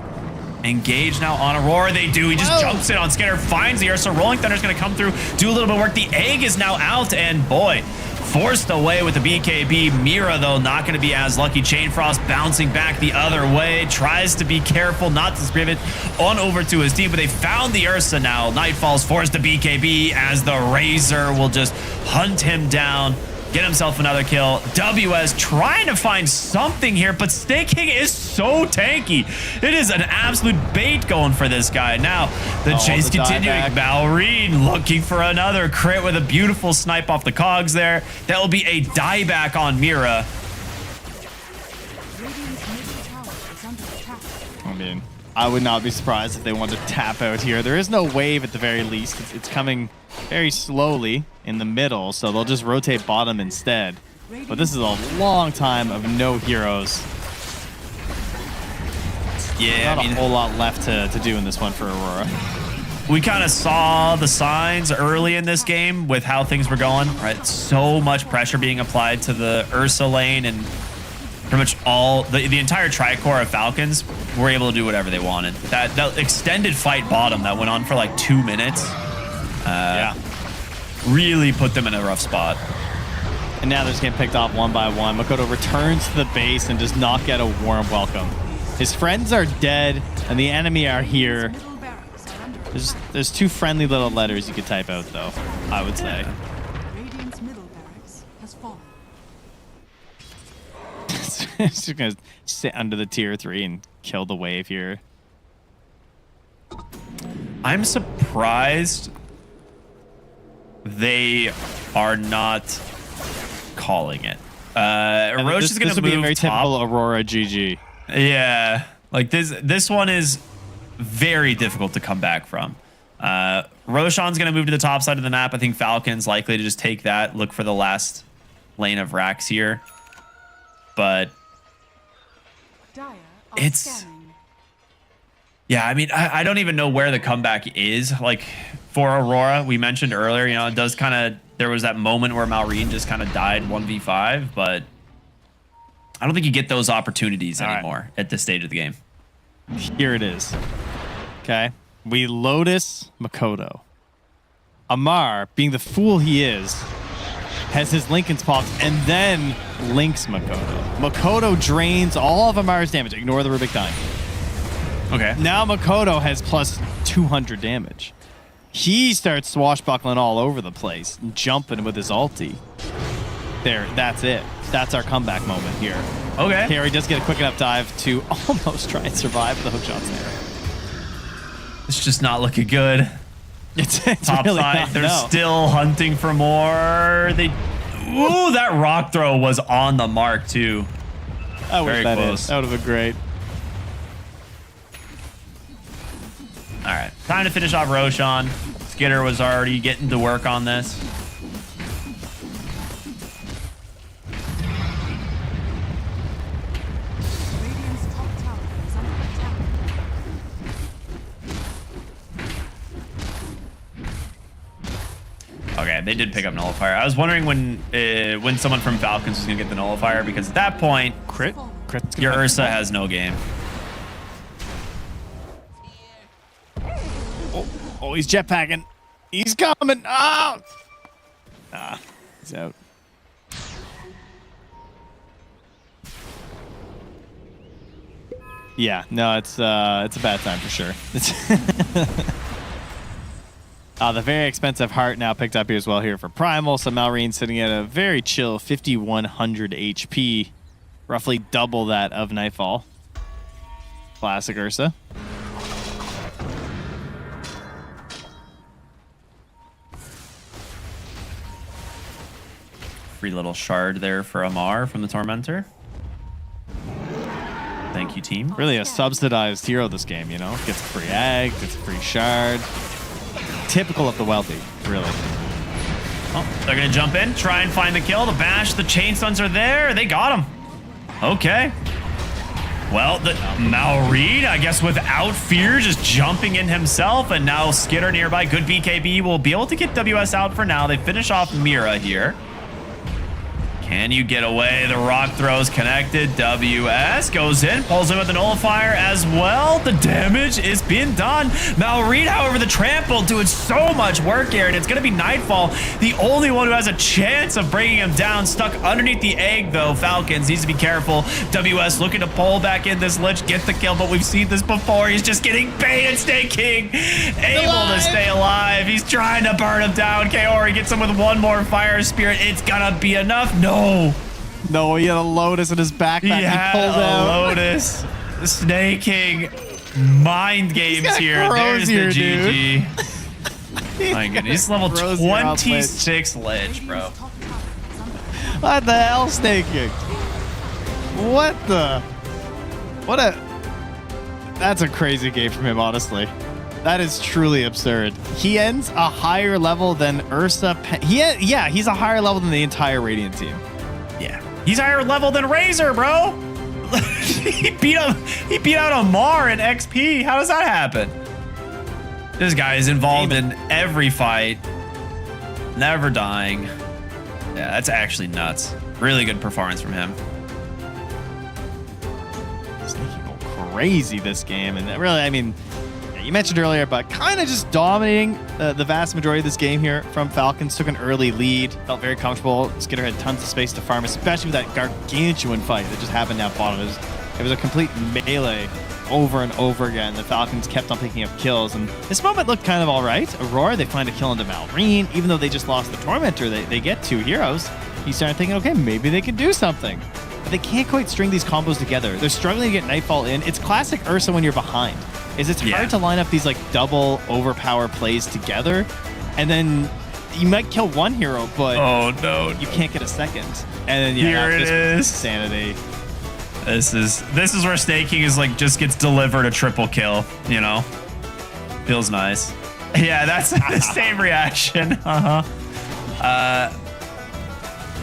engage now on Aurora? They do. He just jumps in on Skitter, finds the Ursa. Rolling Thunder's going to come through, do a little bit of work. The egg is now out, and boy, forced away with the BKB. Mira, though, not going to be as lucky. Chain Frost bouncing back the other way. Tries to be careful not to scream it on over to his team, but they found the Ursa now. Nightfall's forced to BKB as the Razor will just hunt him down. Get himself another kill. WS trying to find something here, but Snake King is so tanky. It is an absolute bait going for this guy. Now, the chase continuing. Malrine looking for another crit with a beautiful snipe off the cogs there. That will be a dieback on Mira. I mean, I would not be surprised if they wanted to tap out here. There is no wave at the very least. It's coming very slowly in the middle, so they'll just rotate bottom instead. But this is a long time of no heroes. Yeah, Not a whole lot left to do in this one for Aurora. We kind of saw the signs early in this game with how things were going, right? So much pressure being applied to the Ursa lane, and pretty much all the entire tricore of Falcons were able to do whatever they wanted. That extended fight bottom that went on for like 2 minutes, really put them in a rough spot. And now they're just getting picked off one by one. Makoto returns to the base and does not get a warm welcome. His friends are dead, and the enemy are here. There's 2 friendly little letters you could type out, though, I would say. Radiant's middle barracks has fallen. It's just gonna sit under the tier 3 and kill the wave here. I'm surprised they are not calling it. Roche is going to move be a very top. typical Aurora GG. Yeah, like this one is very difficult to come back from. Roshan's going to move to the top side of the map. I think Falcon's likely to just take that, look for the last lane of racks here. But it's... Yeah, I mean, I don't even know where the comeback is. Like, for Aurora, we mentioned earlier, you know, it does kind of... There was that moment where Malrine just kind of died 1v5, but I don't think you get those opportunities anymore at this stage of the game. Here it is. Okay. We Lotus Makoto. Amar, being the fool he is, has his Linken's popped and then links Makoto. Makoto drains all of Amar's damage. Ignore the Rubik dying. Okay. Now Makoto has plus 200 damage. He starts swashbuckling all over the place, jumping with his ulti. There, that's it. That's our comeback moment here. Okay. Carry does get a quick enough dive to almost try and survive with the hook shots there. It's just not looking good. It's top really side. not, They're no. still hunting for more. Ooh, that rock throw was on the mark too. I wish Very that close. is. That would have been great. All right, time to finish off Roshan. Skitter was already getting to work on this. Radiant's top tower is under attack. Okay, they did pick up Nullifier. I was wondering when someone from Falcons was gonna get the Nullifier, because at that point, your Ursa has no game. Oh, he's jetpacking. He's coming. Oh! Ah, he's out. Yeah, no, it's a bad time for sure. The very expensive heart now picked up here as well here for Primal. So Malrine sitting at a very chill 5,100 HP, roughly double that of Nightfall. Classic Ursa. Free little shard there for Amar from the Tormentor. Thank you, team. Really a subsidized hero this game, you know? Gets a free egg, gets a free shard. Typical of the wealthy, really. Oh, they're going to jump in, try and find the kill. The bash, the chain stuns are there. They got him. Okay. Well, the Malrine, I guess without fear, just jumping in himself, and now Skitter nearby. Good BKB will be able to get WS out for now. They finish off Mira here. Can you get away? The rock throws connected. WS goes in, pulls in with the nullifier as well. The damage is being done. Malrine, however, the trample doing so much work here, and it's going to be Nightfall, the only one who has a chance of bringing him down. Stuck underneath the egg, though. Falcons needs to be careful. WS looking to pull back in this Lich, get the kill, but we've seen this before. He's just getting baited, Snake King, able to stay alive. He's trying to burn him down. Kaori gets him with one more Fire Spirit. It's gonna be enough. No, he had a Lotus in his backpack. He had pulled a out. Lotus. The Snake King mind games here. There's the GG. My goodness, he's level 26 Lich, bro. What the hell, Snake King? What the? What a... That's a crazy game from him, honestly. That is truly absurd. He ends a higher level than Ursa. Yeah, he's a higher level than the entire Radiant team. Yeah. He's higher level than Razor, bro. he beat out Amar in XP. How does that happen? This guy is involved in every fight, never dying. Yeah, that's actually nuts. Really good performance from him. Sneaky go crazy this game, and really, I mean, you mentioned earlier, but kind of just dominating the vast majority of this game here from Falcons. Took an early lead, felt very comfortable. Skitter had tons of space to farm, especially with that gargantuan fight that just happened down bottom. It was a complete melee over and over again. The Falcons kept on picking up kills, and this moment looked kind of all right. Aurora, they find a kill into Malrine. Even though they just lost the Tormentor, they get 2 heroes. You start thinking, okay, maybe they can do something. But they can't quite string these combos together. They're struggling to get Nightfall in. It's classic Ursa when you're behind. It's hard to line up these like double overpower plays together, and then you might kill one hero, but you can't get a second. And then Here it is. Insanity. This is where Snake King is like just gets delivered a triple kill. You know, feels nice. Yeah, that's the same reaction.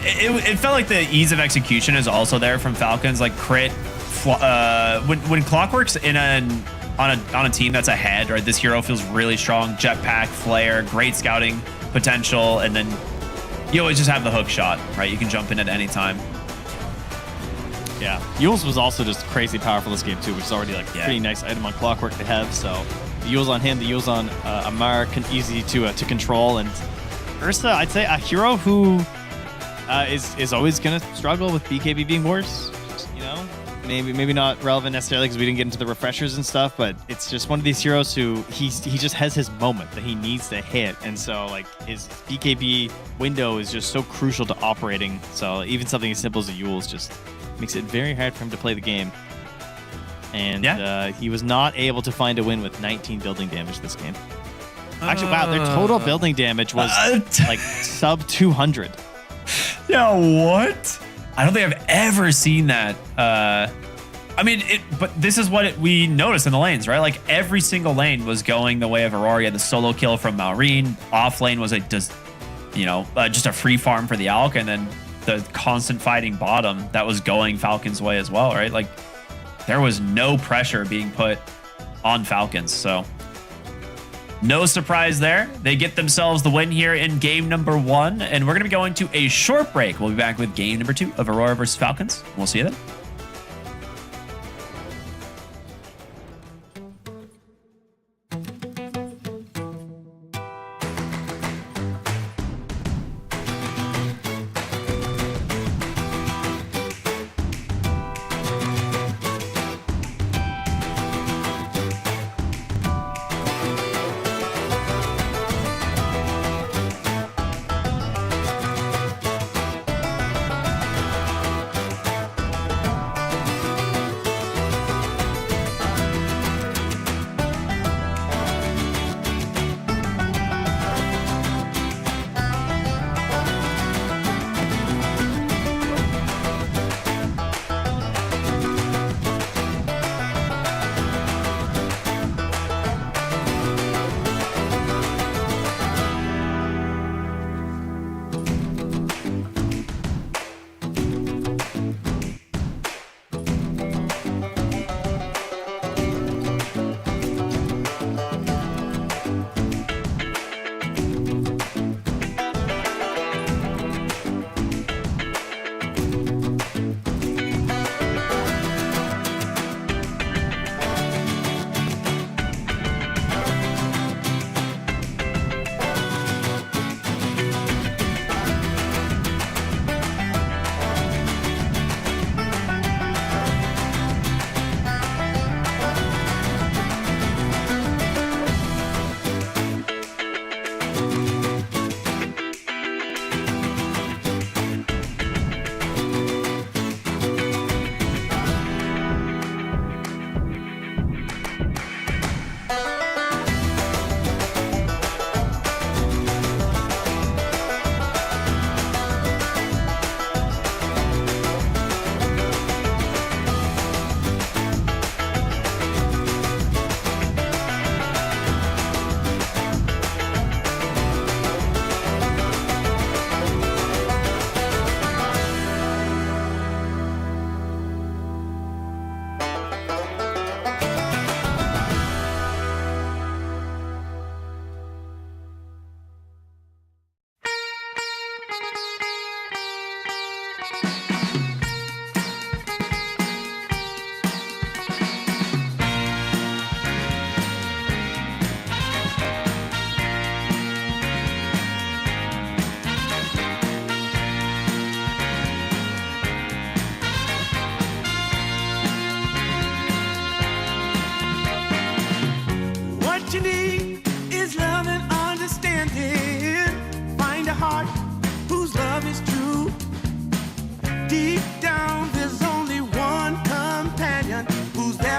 It felt like the ease of execution is also there from Falcons. Like crit, when Clockwork's on a team that's ahead, right? This hero feels really strong. Jetpack, flare, great scouting potential, and then you always just have the hook shot, right? You can jump in at any time. Yeah, Yules was also just crazy powerful this game too, which is already like a pretty nice item on Clockwork to have. So the Yules on him, the Yules on Amar, easy to control. And Ursa, I'd say a hero who is always gonna struggle with BKB being worse. You know, maybe not relevant necessarily because we didn't get into the refreshers and stuff, but it's just one of these heroes who he just has his moment that he needs to hit, and so like his BKB window is just so crucial to operating. So even something as simple as a Yules just makes it very hard for him to play the game. And he was not able to find a win with 19 building damage this game. Actually, wow, their total building damage was like sub 200. Yeah, what? I don't think I've ever seen that. I mean, but this is what we noticed in the lanes, right? Like every single lane was going the way of Aurora. You had the solo kill from Malrine. Off lane was just a free farm for the Alk, and then the constant fighting bottom that was going Falcons' way as well, right? Like there was no pressure being put on Falcons, so no surprise there. They get themselves the win here in game number 1, and we're going to be going to a short break. We'll be back with game number 2 of Aurora versus Falcons. We'll see you then.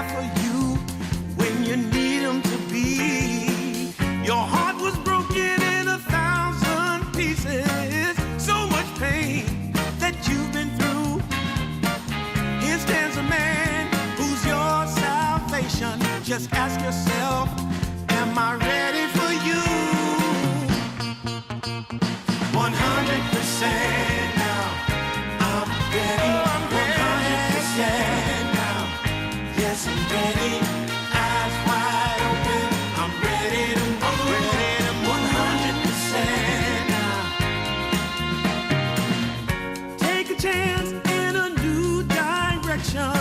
there for you when you need them to be. Your heart was broken in 1,000 pieces. So much pain that you've been through. Here stands a man who's your salvation. Just ask yourself, am I ready for you? 100% now. I'm ready. 100% now. Yes, I'm ready. Eyes wide open. I'm ready to move. 100% now. Take a chance in a new direction.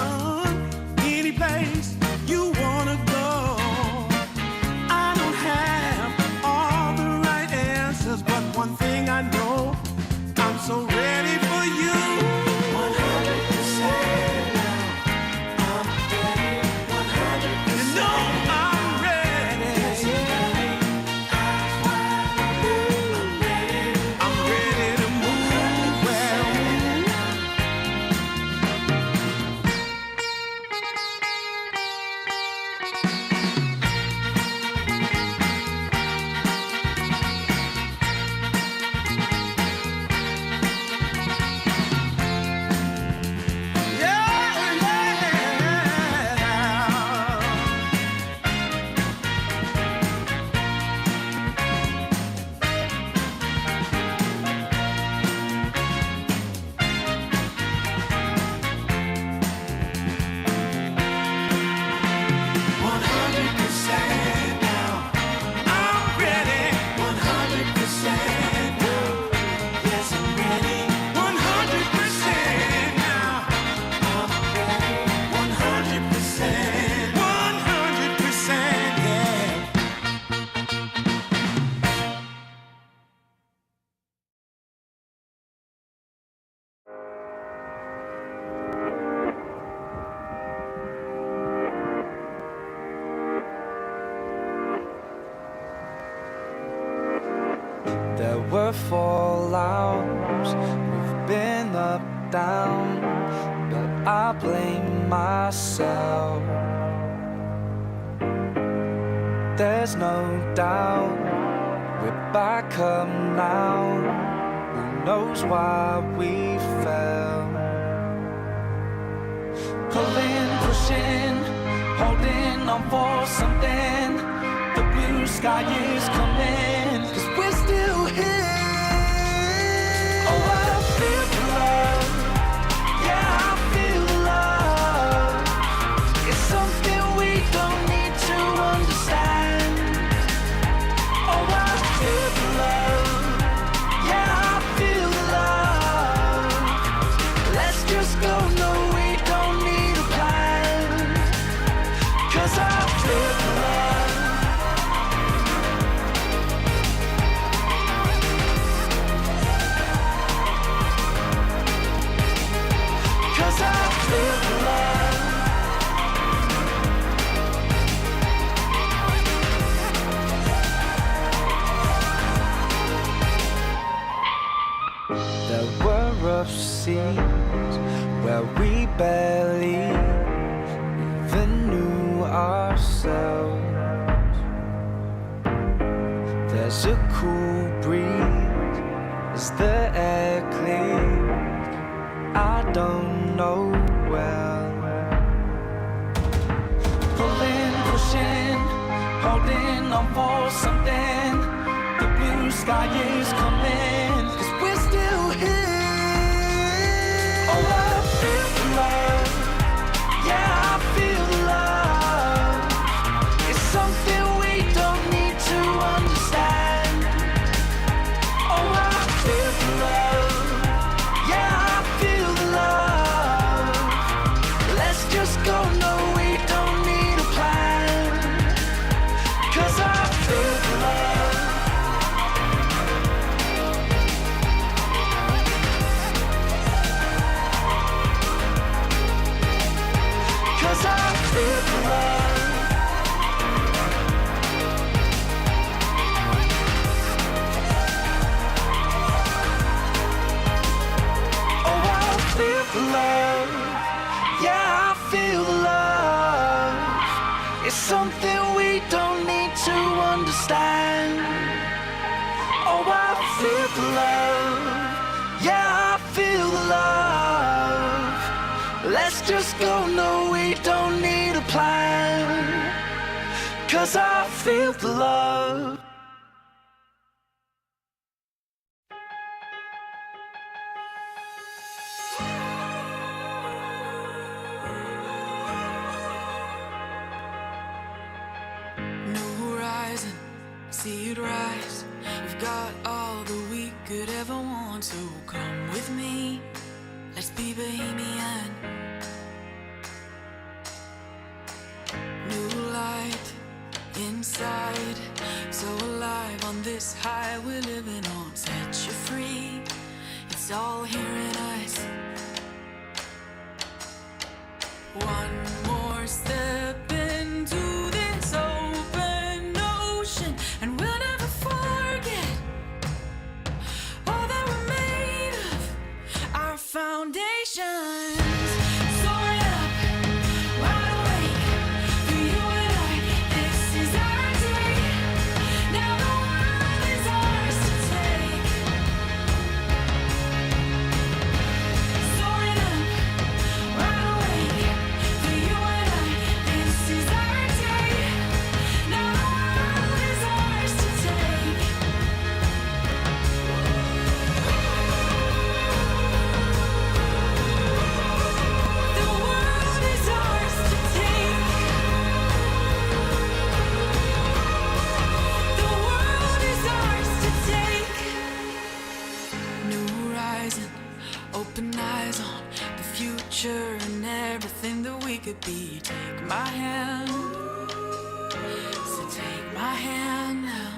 Any place you wanna go. I don't have all the right answers, but one thing I know, I'm so ready for you. 100% now. I'm ready. 100%. You know I'm ready. Yes, I'm ready. Eyes wide open. I'm ready to move. Well, There were fallouts, we've been up, down, but I blame myself. There's no doubt, we're back up now. Who knows why we fell? Pulling, pushing, holding on for something. The blue sky is coming, 'cause we're still here. Oh, I feel the love. Yeah, I feel the love. It's something we don't need to understand. Oh, I feel the love. Yeah, I feel the love. Let's just go, no, we don't need a plan. 'Cause I feel the love. I feel the love. There were rough seas where we barely even knew ourselves. There's a cool breeze as the air clears. I don't know well. Pulling, pushing, holding on for something. The blue sky is coming, 'cause we're still here. Oh, I feel the love. Yeah, I feel the love. It's something we don't need to understand. Oh, I feel the love. Yeah, I feel the love. Let's just go, no, we don't need a plan. 'Cause I feel the love. It's something we don't need to understand. Oh, I feel the love. Yeah, I feel the love. Let's just go, no, we don't need a plan. 'Cause I feel the love. New horizon, see it rise. We've got all that we could ever want, so come with me. Let's be bohemian. New light inside, so alive on this high we're living on. Set you free, it's all here in us. One more step into this open ocean, and we'll never forget all that we're made of. Our foundations. Soaring up, wide awake, for you and I, this is our day. Now the world is ours to take. Soaring up, wide awake, for you and I, this is our day. Now the world is ours to take. The world is ours to take. The world is ours to take. New horizon, open eyes on the future and everything that we could be. Take my hand, so take my hand now.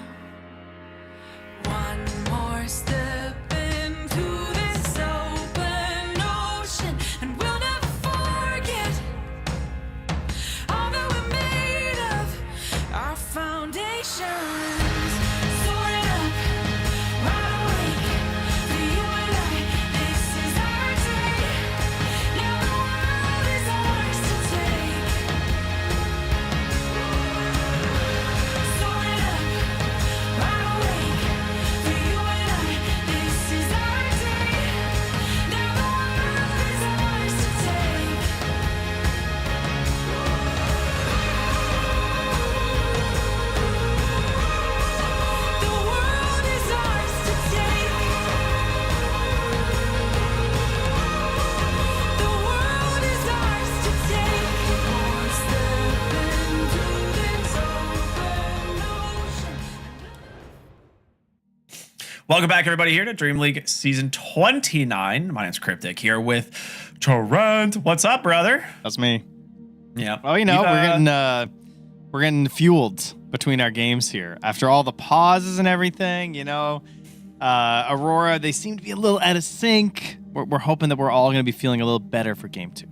One more step into this open ocean, and we'll never forget all that we're made of. Our foundations. Soaring up, wide awake, for you and I, this is our day. Now the world is ours to take. Soaring up, wide awake, for you and I, this is our day. Now the world is ours to take. The world is ours to take. The world is ours to take. One step into this open ocean. Welcome back, everybody, here to DreamLeague Season 29. My name's Cryptic, here with Torrent. What's up, brother? That's me. Yeah. Well, you know, we're getting fueled between our games here after all the pauses and everything. You know, Aurora, they seem to be a little out of sync. We're hoping that we're all going to be feeling a little better for game 2.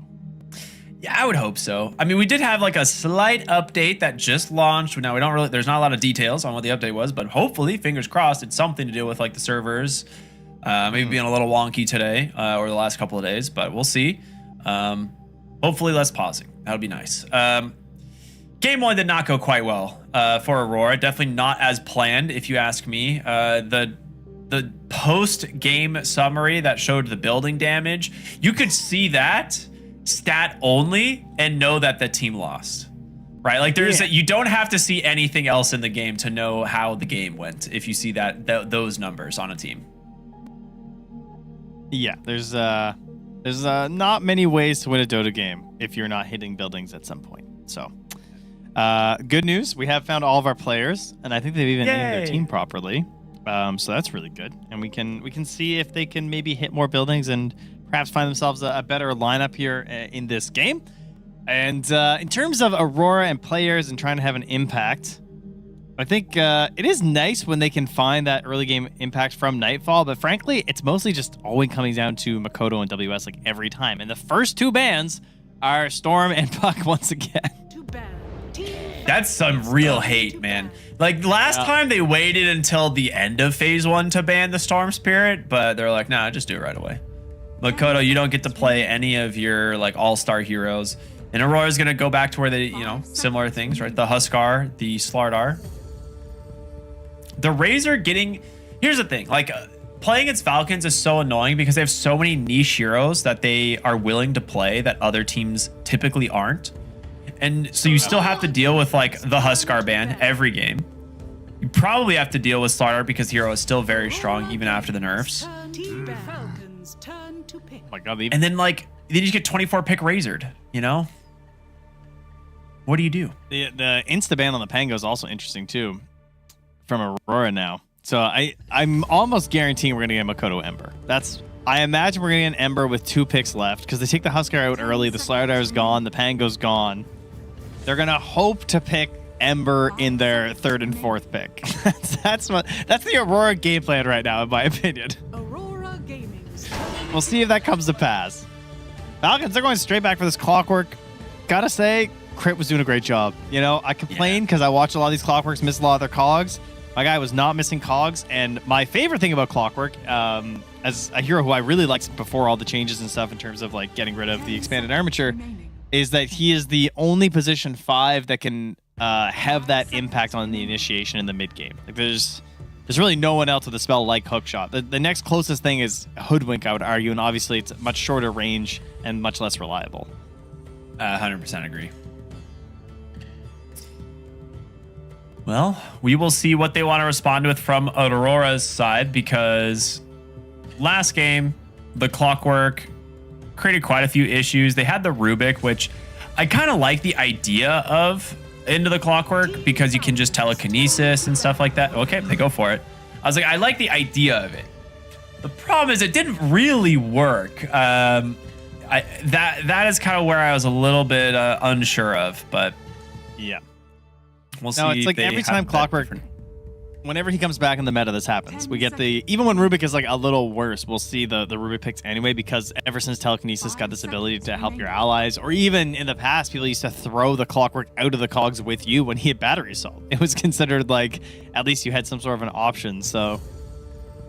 Yeah, I would hope so. I mean, we did have like a slight update that just launched. Now, there's not a lot of details on what the update was, but hopefully, fingers crossed, it's something to do with like the servers maybe being a little wonky today or the last couple of days, but we'll see. Hopefully less pausing. That would be nice. Game 1 did not go quite well for Aurora. Definitely not as planned, if you ask me. The post-game summary that showed the building damage, you could see that stat only and know that the team lost. Right? Like you don't have to see anything else in the game to know how the game went if you see those numbers on a team. Yeah, there's not many ways to win a Dota game if you're not hitting buildings at some point. So, good news, we have found all of our players, and I think they've even named their team properly. So that's really good, and we can see if they can maybe hit more buildings and perhaps find themselves a better lineup here in this game. And in terms of Aurora and players and trying to have an impact, I think it is nice when they can find that early game impact from Nightfall, but frankly, it's mostly just always coming down to Makoto and WS like every time. And the first two bans are Storm and Puck once again. That's some real hate, man. Like last time they waited until the end of phase 1 to ban the Storm Spirit, but they're like, nah, just do it right away. Makoto, you don't get to play any of your like all-star heroes. And Aurora's gonna go back to where they, similar things, right? The Huskar, the Slardar. The Razor getting... Here's the thing, like, playing against Falcons is so annoying because they have so many niche heroes that they are willing to play that other teams typically aren't. And so you still have to deal with, like, the Huskar ban every game. You probably have to deal with Slardar because hero is still very strong even after the nerfs. Falcons turn to pick. Oh my god, And then, like, then you just get 24 pick Razored, What do you do? The insta ban on the Pango is also interesting too, from Aurora now. So I'm almost guaranteeing we're gonna get Makoto Ember. I imagine we're gonna get an Ember with 2 picks left because they take the Huskar out early. The Slardar is gone. The Pango's gone. They're gonna hope to pick Ember in their 3rd and 4th pick. that's the Aurora game plan right now, in my opinion. Aurora Gaming. We'll see if that comes to pass. Falcons, they're going straight back for this Clockwork. Gotta say, Crit was doing a great job. I complain because I watch a lot of these Clockworks miss a lot of their cogs. My guy was not missing cogs, and my favorite thing about Clockwork, as a hero who I really liked before all the changes and stuff in terms of like getting rid of the expanded armature, is that he is the only position 5 that can have that impact on the initiation in the mid game. Like there's really no one else with a spell like Hookshot. The next closest thing is Hoodwink, I would argue, and obviously it's much shorter range and much less reliable. 100% agree. Well, we will see what they want to respond with from Aurora's side, because last game, the Clockwork created quite a few issues. They had the Rubik, which I kind of like the idea of into the Clockwork because you can just telekinesis and stuff like that. Okay, they go for it. I was like, I like the idea of it. The problem is it didn't really work. That is kind of where I was a little bit unsure of, but yeah. We'll see. No, it's like every time Clockwork, whenever he comes back in the meta, this happens. We get even when Rubik is like a little worse, we'll see the Rubik picks anyway, because ever since telekinesis got this ability to help your allies, or even in the past, people used to throw the Clockwork out of the cogs with you when he had battery assault. It was considered like at least you had some sort of an option. So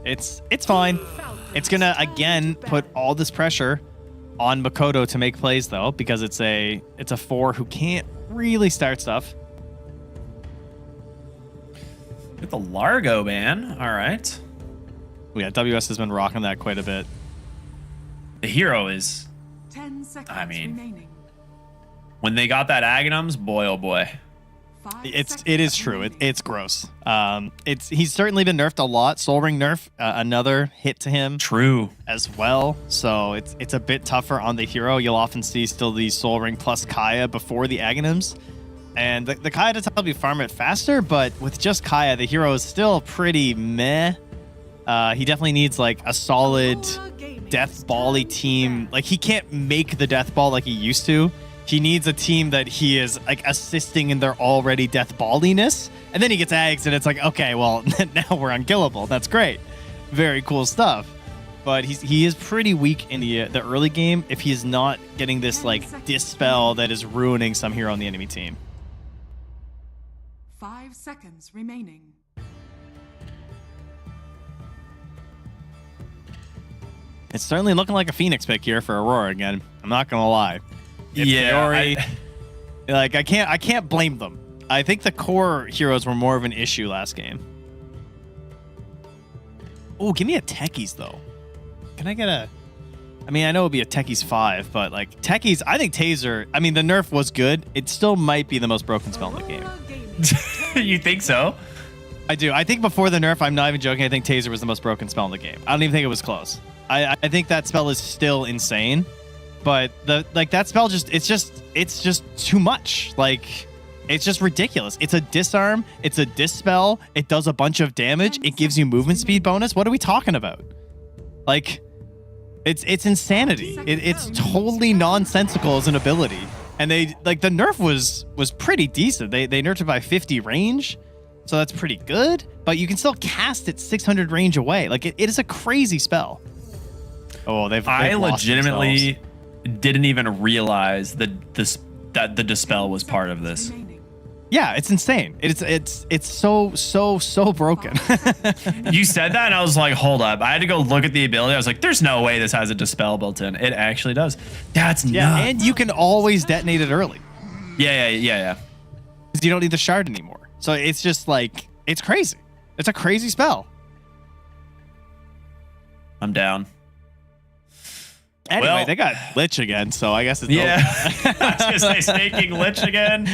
it's fine. It's gonna again put all this pressure on Makoto to make plays though, because it's a 4 who can't really start stuff. Get the Largo ban. All right. Yeah, WS has been rocking that quite a bit. The hero is... 10 seconds I mean, remaining. when they got that Aghanim's, boy, oh boy. It is true. It's gross. He's certainly been nerfed a lot. Soul Ring nerf, another hit to him. True. As well. So it's a bit tougher on the hero. You'll often see still the Soul Ring plus Kaya before the Aghanims. And the Kaya does help you farm it faster, but with just Kaya, the hero is still pretty meh. He definitely needs like a solid Death Ball-y team. Like he can't make the Death Ball like he used to. He needs a team that he is like assisting in their already Death Balliness. And then he gets Ags and it's like, okay, well, now we're unkillable. That's great. Very cool stuff. But he is pretty weak in the early game if he's not getting this like Dispel that is ruining some hero on the enemy team. 5 seconds remaining. It's certainly looking like a Phoenix pick here for Aurora again. I'm not gonna lie. Yeah, I can't blame them. I think the core heroes were more of an issue last game. Oh, give me a Techies though. Can I get a? I mean, I know it would be a Techies 5, but like Techies, I think Taser. I mean, the nerf was good. It still might be the most broken spell in the game. You think so? I do. I think before the nerf, I'm not even joking, I think Taser was the most broken spell in the game. I don't even think it was close. I think that spell is still insane, but that spell it's just too much. Like it's just ridiculous. It's a disarm, it's a dispel, it does a bunch of damage, it gives you movement speed bonus. What are we talking about? Like it's insanity. It's totally nonsensical as an ability. And they like the nerf was pretty decent. They nerfed it by 50 range, so that's pretty good. But you can still cast it 600 range away. Like it is a crazy spell. Oh, I legitimately didn't even realize that the dispel was part of this. Yeah, it's insane. It's so broken. You said that, and I was like, hold up. I had to go look at the ability. I was like, there's no way this has a dispel built in. It actually does. That's nuts. And you can always detonate it early. Yeah. Because you don't need the shard anymore. So it's just like, it's crazy. It's a crazy spell. I'm down. Anyway, Well, they got Lich again, so I guess it's Yeah. over. I was going to say snaking Lich again.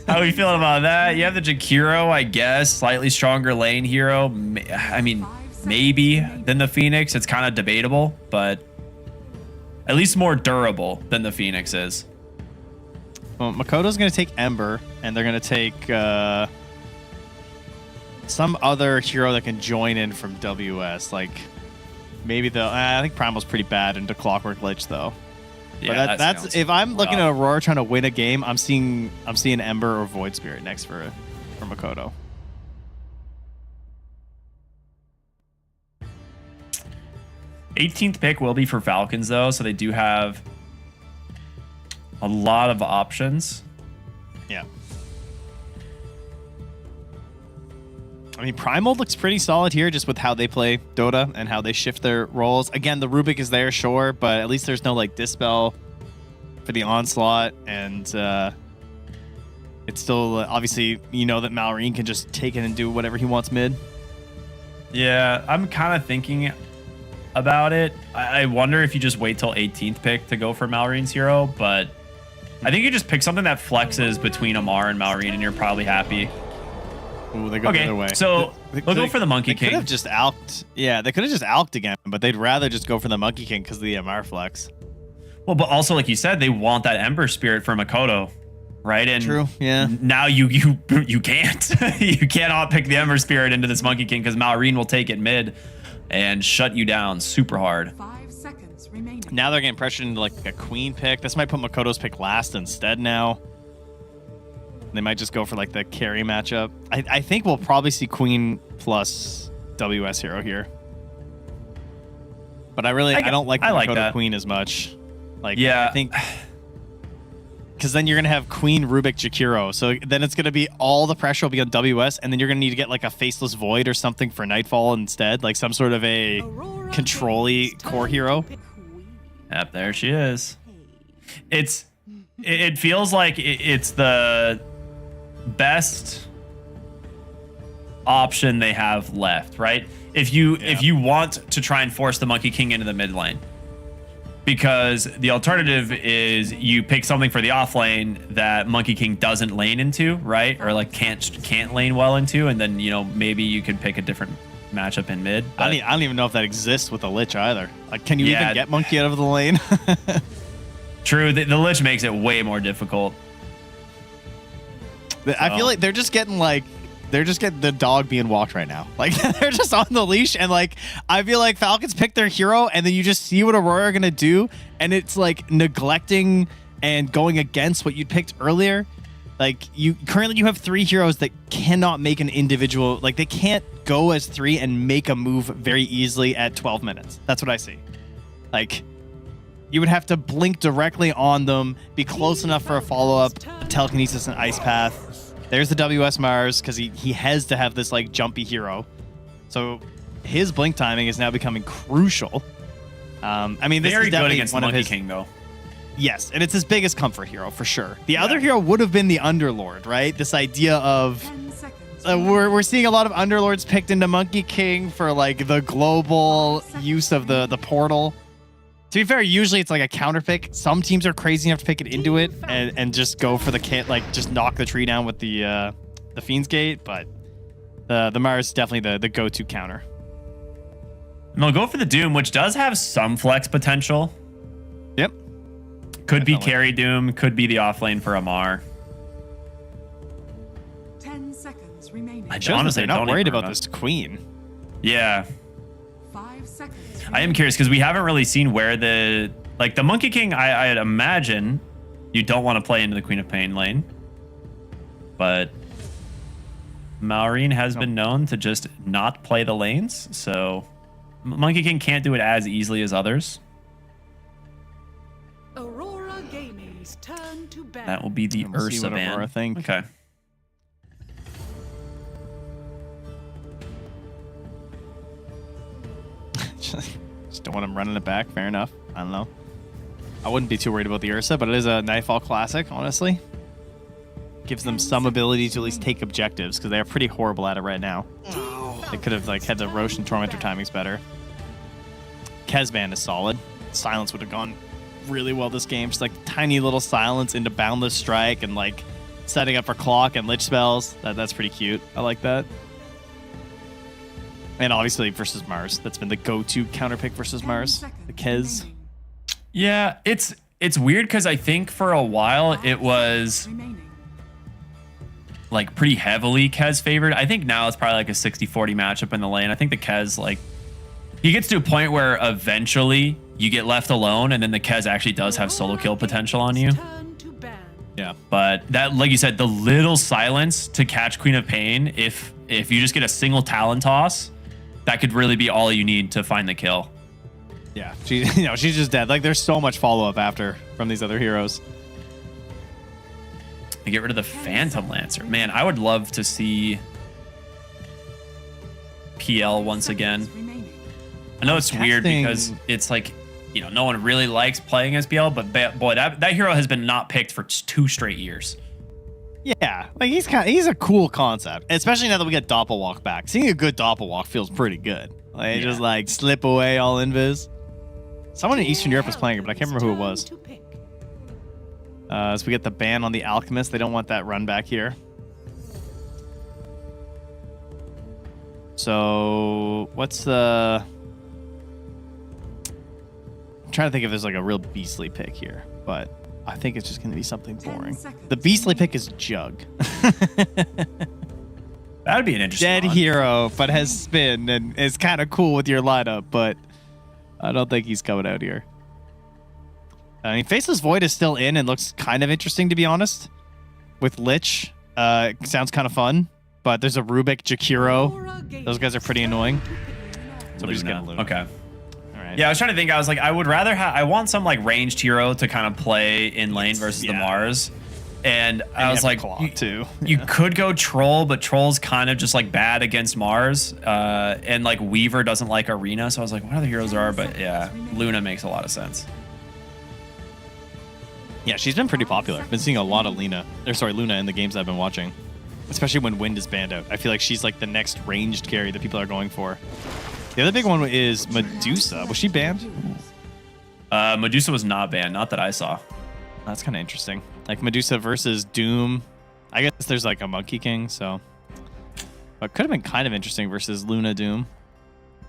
How are we feeling about that? You have the Jakiro, I guess. Slightly stronger lane hero. I mean, maybe than the Phoenix. It's kind of debatable, but at least more durable than the Phoenix is. Well, Makoto's going to take Ember, and they're going to take some other hero that can join in from WS. Like, maybe I think Primal's pretty bad into Clockwork Lich, though. Yeah, but that's if I'm looking at Aurora trying to win a game, I'm seeing Ember or Void Spirit next for Makoto. '18th pick will be for Falcons, though, so they do have a lot of options. Yeah. I mean, Primal looks pretty solid here just with how they play Dota and how they shift their roles. Again, the Rubik is there, sure, but at least there's no, like, Dispel for the Onslaught, and it's still, obviously, you know that Malrine can just take it and do whatever he wants mid. Yeah, I'm kind of thinking about it. I wonder if you just wait till 18th pick to go for Malrine's hero, but I think you just pick something that flexes between Amar and Malrine, and you're probably happy. Ooh, they go the other way. So we'll go for the Monkey King. They could have just alked. Yeah, they could have just alked again, but they'd rather just go for the Monkey King because of the Amar flex. Well, but also, like you said, they want that Ember Spirit for Makoto, right? And True, yeah. Now you can't. You cannot pick the Ember Spirit into this Monkey King because Malrine will take it mid and shut you down super hard. 5 seconds remaining. Now they're getting pressured into like a Queen pick. This might put Makoto's pick last instead now. They might just go for like the carry matchup. I think we'll probably see Queen plus WS hero here. But I don't like Makoto that. Queen as much. Like, yeah. I think because then you're gonna have Queen Rubik Jakiro. So then it's gonna be all the pressure will be on WS, and then you're gonna need to get like a Faceless Void or something for Nightfall instead, like some sort of a control-y core hero. Yep, there she is. It feels like it's the best option they have left, right? If you want to try and force the Monkey King into the mid lane, because the alternative is you pick something for the off lane that Monkey King doesn't lane into, right? Or like can't lane well into, and then maybe you could pick a different matchup in mid. I don't even know if that exists with a Lich either. Like, can you even get Monkey out of the lane? True, the Lich makes it way more difficult. I feel like they're just getting the dog being walked right now. Like, they're just on the leash, and like I feel like Falcons pick their hero, and then you just see what Aurora are gonna do, and it's like neglecting and going against what you picked earlier. Like, you have 3 heroes that cannot make an individual, like they can't go as 3 and make a move very easily at 12 minutes. That's what I see. Like, you would have to blink directly on them, be close enough for a follow-up, a telekinesis and ice path. There's the WS Mars, because he has to have this like jumpy hero. So his blink timing is now becoming crucial. I mean, this very is definitely good against one the of Monkey his King, though. Yes, and it's his biggest comfort hero for sure. The other hero would have been the Underlord, right? This idea of we're seeing a lot of Underlords picked into Monkey King for like the global use of the portal. To be fair, usually it's like a counter pick. Some teams are crazy enough to pick it into it and just go for the just knock the tree down with the Fiend's Gate, but the Mars is definitely the go-to counter. And they'll go for the Doom, which does have some flex potential. Yep. Could be carry Doom, could be the off lane for Amar. 10 seconds remaining. I honestly not don't worried even about this Queen. Yeah. 5 seconds. I am curious because we haven't really seen where the Monkey King. I'd imagine you don't want to play into the Queen of Pain lane, but Malrine has been known to just not play the lanes, so Monkey King can't do it as easily as others. Aurora Gaming's turn to bat. That will be the We'll see Ursa what Aurora ban. think. Okay. Just don't want him running it back. Fair enough. I don't know. I wouldn't be too worried about the Ursa, but it is a Nightfall classic, honestly. Gives them some ability to at least take objectives, because they are pretty horrible at it right now. They could have like had the Roshan Tormentor timings better. Kezban is solid. Silence would have gone really well this game. Just like tiny little silence into Boundless Strike and like setting up for Clock and Lich spells. That's pretty cute. I like that. And obviously versus Mars. That's been the go-to counterpick versus Mars. The Kez. Yeah, it's weird because I think for a while it was like pretty heavily Kez favored. I think now it's probably like a 60-40 matchup in the lane. I think the Kez, like, he gets to a point where eventually you get left alone and then the Kez actually does have solo kill potential on you. Yeah. But that, like you said, the little silence to catch Queen of Pain, if you just get a single Talon toss, that could really be all you need to find the kill. Yeah, she's just dead. Like, there's so much follow-up after from these other heroes. And get rid of the Phantom Lancer. Man, I would love to see PL once again. I know it's weird because it's like, you know, no one really likes playing as PL, but boy, that hero has been not picked for 2 straight years. Yeah, like he's a cool concept, especially now that we get Doppelwalk back. Seeing a good Doppelwalk feels pretty good. Like, just like slip away all invis. Someone in Eastern Europe was playing it, but I can't remember who it was. So we get the ban on the Alchemist. They don't want that run back here. So what's the... I'm trying to think if there's like a real beastly pick here, but I think it's just going to be something boring. The beastly pick is Jug. That'd be an interesting dead one. hero, but has spin and is kind of cool with your lineup, but I don't think he's coming out here. I mean, Faceless Void is still in and looks kind of interesting, to be honest. With Lich, sounds kind of fun, but there's a Rubik, Jakiro. Those guys are pretty annoying. So we just get a Luna. Okay. Yeah, I was trying to think. I was like, I would rather have. I want some like ranged hero to kind of play in lane versus the Mars, and I was like, you could go Troll, but Troll's kind of just like bad against Mars, and like Weaver doesn't like Arena, so I was like, what other heroes are? But yeah, Luna makes a lot of sense. Yeah, she's been pretty popular. Been seeing a lot of Luna in the games I've been watching, especially when Wind is banned out. I feel like she's like the next ranged carry that people are going for. The other big one is Medusa. Was she banned? Medusa was not banned, not that I saw. That's kind of interesting. Like Medusa versus Doom. I guess there's like a Monkey King, so. But could have been kind of interesting versus Luna Doom.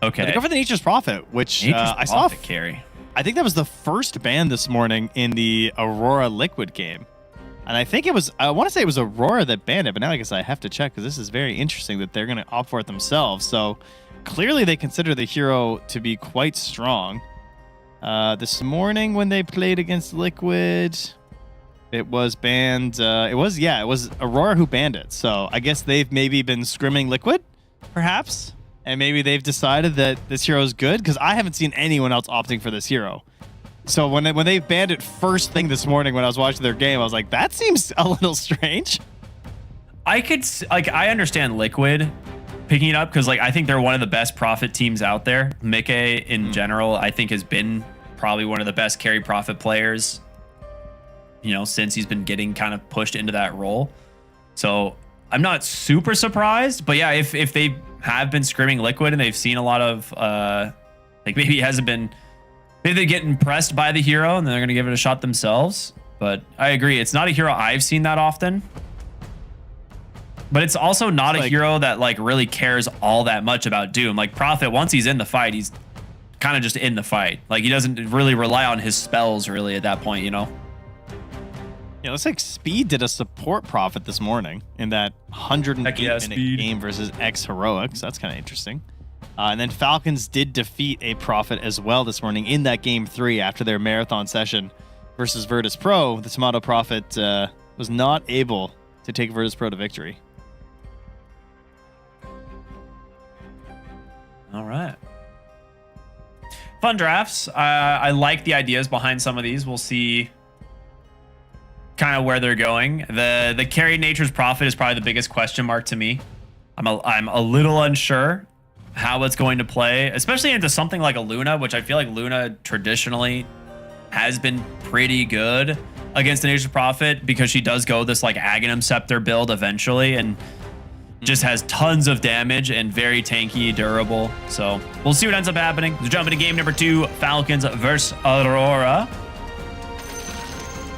Okay. But they go for the Nature's Prophet, which I saw. Carry. I think that was the first ban this morning in the Aurora Liquid game. And I think it was, I want to say it was Aurora that banned it, but now I guess I have to check because this is very interesting that they're going to opt for it themselves. So clearly they consider the hero to be quite strong. This morning when they played against Liquid, it was banned. It was Aurora who banned it. So I guess they've maybe been scrimming Liquid, perhaps. And maybe they've decided that this hero is good because I haven't seen anyone else opting for this hero. So when they banned it first thing this morning when I was watching their game, I was like, that seems a little strange. I understand Liquid picking it up because I think they're one of the best Prophet teams out there. Mike in general, I think has been probably one of the best carry Prophet players, you know, since he's been getting kind of pushed into that role. So I'm not super surprised, but yeah, if they have been scrimming Liquid and they've seen a lot of maybe he hasn't been, maybe they get impressed by the hero and then they're gonna give it a shot themselves. But I agree, it's not a hero I've seen that often. But it's also not a hero that really cares all that much about Doom. Like Prophet, once he's in the fight, he's kind of just in the fight. Like he doesn't really rely on his spells really at that point, you know? Yeah, looks like Speed did a support Prophet this morning in that 108-minute game versus X Heroics. That's kind of interesting. And then Falcons did defeat a Prophet as well this morning in that game 3 after their marathon session versus Virtus Pro. The Tomato Prophet was not able to take Virtus Pro to victory. All right. Fun drafts. I like the ideas behind some of these. We'll see kind of where they're going. The carried Nature's Prophet is probably the biggest question mark to me. I'm a little unsure how it's going to play, especially into something like a Luna, which I feel like Luna traditionally has been pretty good against the Nature's Prophet because she does go this like Aghanim Scepter build eventually and just has tons of damage and very tanky, durable. So we'll see what ends up happening. Let's jump into game number 2, Falcons versus Aurora.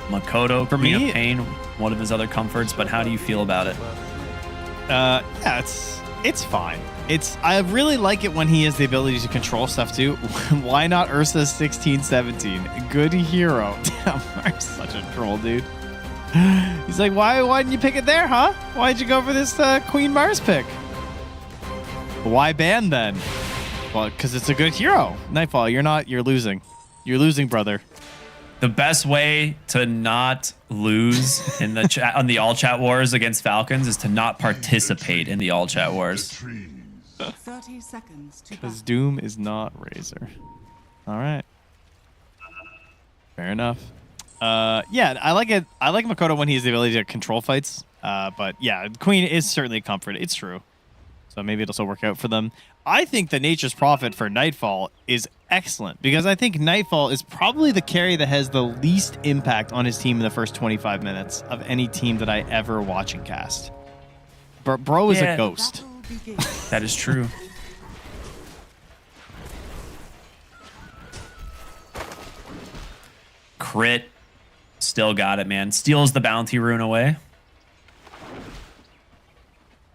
Makoto, For Queen me- of Pain, one of his other comforts, but how do you feel about it? Yeah, it's fine. I really like it when he has the ability to control stuff too. Why not Ursa 1617? Good hero. Damn, Mark's such a troll, dude. He's like, why didn't you pick it there, huh? Why'd you go for this Queen Mars pick? Why ban then? Well, because it's a good hero. Nightfall, you're losing. You're losing, brother. The best way to not lose in the chat on the all chat wars against Falcons is to not participate in the all chat wars. 30 seconds to Because Doom is not Razor. All right. Fair enough. Yeah, I like it. I like Makoto when he has the ability to control fights. But yeah, Queen is certainly a comfort. It's true. So maybe it'll still work out for them. I think the Nature's Prophet for Nightfall is excellent because I think Nightfall is probably the carry that has the least impact on his team in the first 25 minutes of any team that I ever watch and cast. Bro is a ghost. That is true. Crit. Still got it, man. Steals the bounty rune away.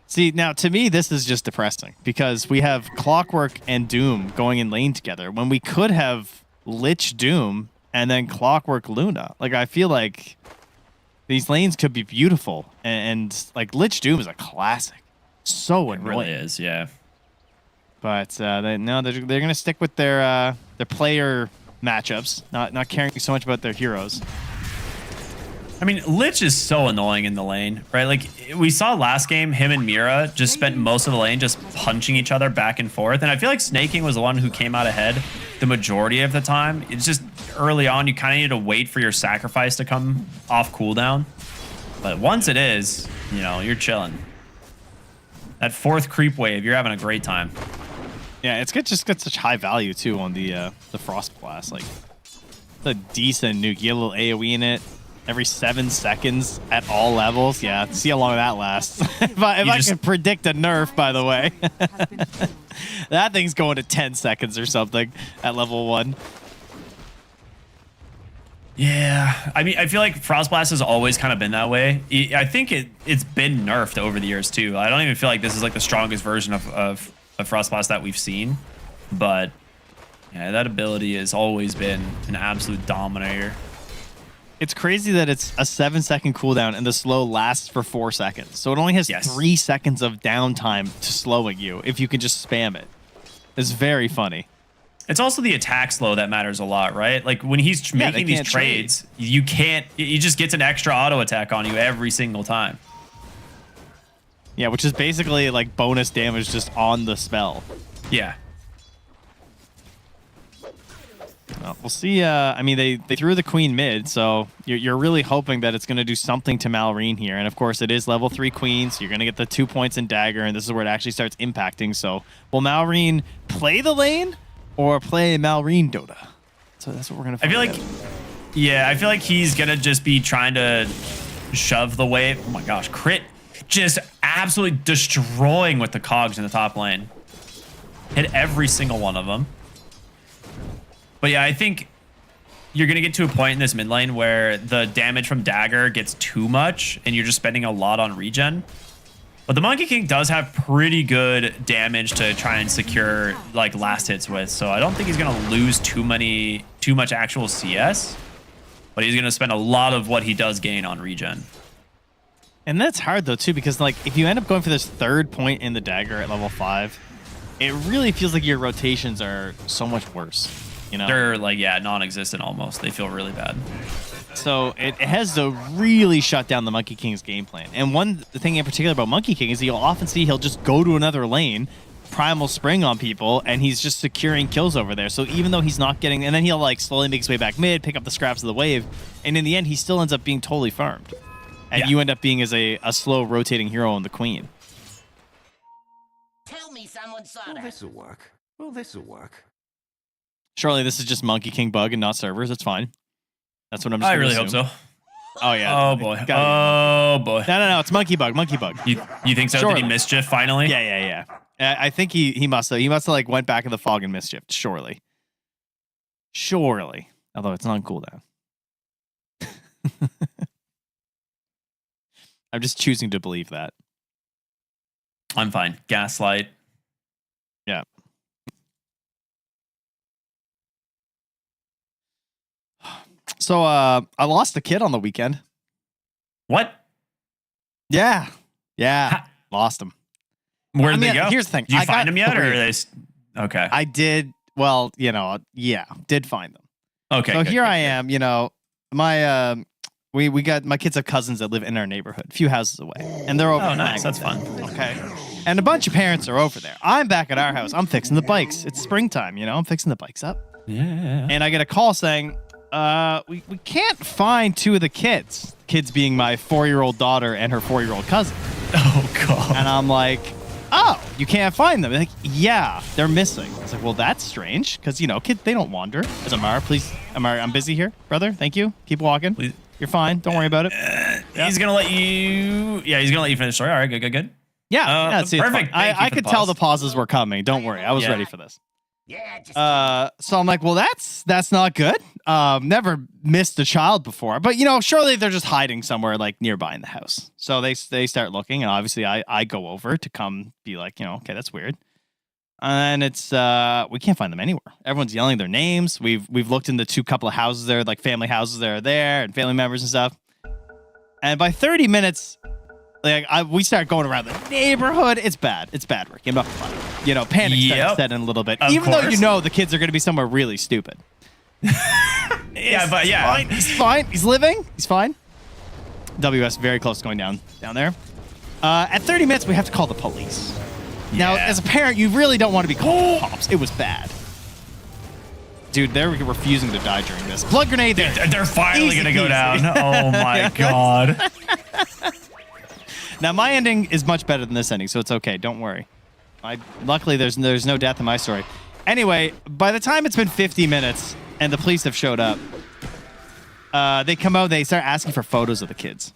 See, now to me, this is just depressing because we have Clockwork and Doom going in lane together when we could have Lich Doom and then Clockwork Luna. Like, I feel like these lanes could be beautiful. And like, Lich Doom is a classic. So annoying. It really is, yeah. But they're going to stick with their player matchups, not caring so much about their heroes. I mean, Lich is so annoying in the lane, right? Like, we saw last game, him and Mira just spent most of the lane just punching each other back and forth. And I feel like Snaking was the one who came out ahead the majority of the time. It's just early on, you kind of need to wait for your sacrifice to come off cooldown. But once it is, you know, you're chilling. That 4th creep wave, you're having a great time. Yeah, it's good. Just got such high value, too, on the Frost Blast. Like, it's a decent nuke. You get a little AoE in it. Every 7 seconds at all levels. Yeah, see how long that lasts. if I can predict a nerf, by the way. That thing's going to 10 seconds or something at level 1. Yeah, I mean, I feel like Frost Blast has always kind of been that way. I think it's been nerfed over the years, too. I don't even feel like this is like the strongest version of Frost Blast that we've seen. But yeah, that ability has always been an absolute dominator. It's crazy that it's a 7-second cooldown and the slow lasts for 4 seconds. So it only has 3 seconds of downtime to slowing you if you can just spam it. It's very funny. It's also the attack slow that matters a lot, right? Like when he's making these trades, you can't, he just gets an extra auto attack on you every single time. Yeah, which is basically like bonus damage just on the spell. Yeah. Well, we'll see. I mean, they threw the Queen mid, so you're really hoping that it's going to do something to Malrine here. And of course, it is level 3 Queen, so you're going to get the 2 points in Dagger, and this is where it actually starts impacting. So will Malrine play the lane or play Malrine Dota? So that's what we're going to find out. Yeah, I feel like he's going to just be trying to shove the wave. Oh my gosh, crit. Just absolutely destroying with the cogs in the top lane. Hit every single one of them. But yeah, I think you're going to get to a point in this mid lane where the damage from Dagger gets too much and you're just spending a lot on regen. But the Monkey King does have pretty good damage to try and secure like last hits with. So I don't think he's going to lose too much actual CS. But he's going to spend a lot of what he does gain on regen. And that's hard though too, because like if you end up going for this 3rd point in the Dagger at level 5, it really feels like your rotations are so much worse. You know? They're like, yeah, non-existent almost. They feel really bad. So it has to really shut down the Monkey King's game plan. And one thing in particular about Monkey King is you'll often see he'll just go to another lane, Primal Spring on people, and he's just securing kills over there. So even though he's not getting, and then he'll like slowly make his way back mid, pick up the scraps of the wave, and in the end he still ends up being totally farmed. And you end up being as a slow rotating hero on the Queen. Tell me something. this'll work. Well, this'll work. Surely this is just Monkey King bug and not servers. It's fine. That's what I'm just I gonna really hope assume. so. Oh yeah. Oh boy. Gotta Oh boy. No, it's monkey bug. You think so? Surely. Did he mischief finally? Yeah. I think he must have. He must have like went back in the fog and mischief. Surely. Although it's not cool cooldown. I'm just choosing to believe that. I'm fine. Gaslight. Yeah. So I lost a kid on the weekend. What? Yeah. Lost him. Where'd they go? Here's the thing. Did you I find got them yet, or three. are they? Okay. I did. Well, did find them. Okay. So good, here good, I good. am. My we got my kids have cousins that live in our neighborhood, a few houses away, and they're over. Oh, nice. playing That's with fun. them, Okay. And a bunch of parents are over there. I'm back at our house. I'm fixing the bikes. It's springtime. I'm fixing the bikes up. Yeah. And I get a call saying, we can't find two of the kids. Kids being my 4-year-old daughter and her 4-year-old cousin. Oh god. And I'm like, oh, you can't find them. They're like, yeah, they're missing. I was like, well, that's strange because kids, they don't wander. As Amar, please, Amar, I'm busy here, brother. Thank you. Keep walking. Please. You're fine. Don't worry about it. He's gonna let you. Yeah, he's gonna let you finish the story. All right, good. Yeah, see, it's perfect. fine. Thank you I for could the tell pause. the pauses were coming. Don't worry. I was Yeah. ready for this. So I'm like, well, that's not good. Never missed a child before, but surely they're just hiding somewhere like nearby in the house. So they start looking, and obviously I go over to come be like, okay, that's weird. And it's we can't find them anywhere. Everyone's yelling their names. We've looked in the couple of houses there, like family houses that are there, and family members and stuff. And by 30 minutes, we start going around the neighborhood. It's bad. It's bad, Ricky. I'm not gonna lie. Panic Yep. set in a little bit. Of Even though course. the kids are going to be somewhere really stupid. Yeah, but yeah. Fine. He's fine. He's living. He's fine. WS very close to going down there. At 30 minutes, we have to call the police. Now, Yeah. as a parent, you really don't want to be called cops. It was bad. Dude, they're refusing to die during this. Blood grenade there. They're finally Easy gonna go peasy. down. Oh my god. Now, my ending is much better than this ending, so it's okay. Don't worry. Luckily, there's no death in my story. Anyway, by the time it's been 50 minutes and the police have showed up, they come out, they start asking for photos of the kids.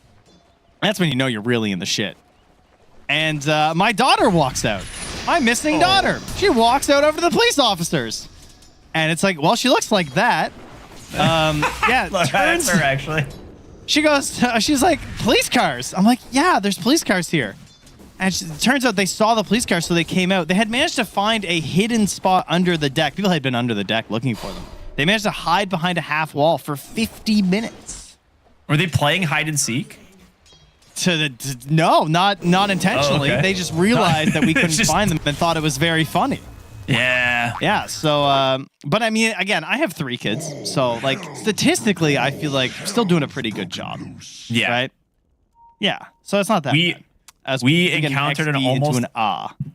That's when you know you're really in the shit. And my daughter walks out. My missing daughter. She walks out over to the police officers. And it's like, well, she looks like that. Yeah, That's her actually. she goes, she's like, police cars. I'm like, yeah, there's police cars here. And it turns out they saw the police cars, so they came out. They had managed to find a hidden spot under the deck. People had been under the deck looking for them. They managed to hide behind a half wall for 50 minutes. Were they playing hide and seek? No, not intentionally. Oh, okay. They just realized that we couldn't Just- find them and thought it was very funny. Yeah. Yeah, so, but I mean, again, I have 3 kids. So, like, statistically, I feel like I'm still doing a pretty good job. Yeah. Right? Yeah, so it's not that bad. As we get an encountered an XP into almost an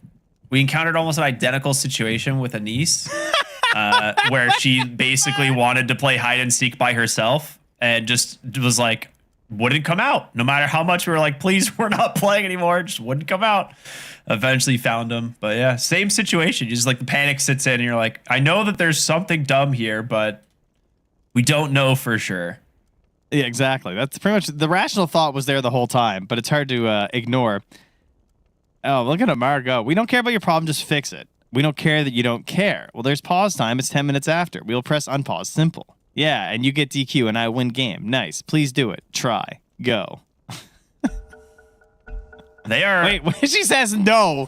We encountered almost an identical situation with a niece, where she basically wanted to play hide and seek by herself and just was like, wouldn't come out. No matter how much we were like, please, we're not playing anymore, just wouldn't come out. Eventually found him, but yeah, same situation. Just like the panic sits in, and you're like, I know that there's something dumb here, but we don't know for sure. Yeah, exactly. That's pretty much the rational thought was there the whole time, but it's hard to ignore. Oh, look at Amar go. We don't care about your problem, just fix it. We don't care that you don't care. Well, there's pause time. It's 10 minutes after. We'll press unpause. Simple. Yeah, and you get DQ and I win game. Nice. Please do it. Try. Go. They are. Wait, when she says no.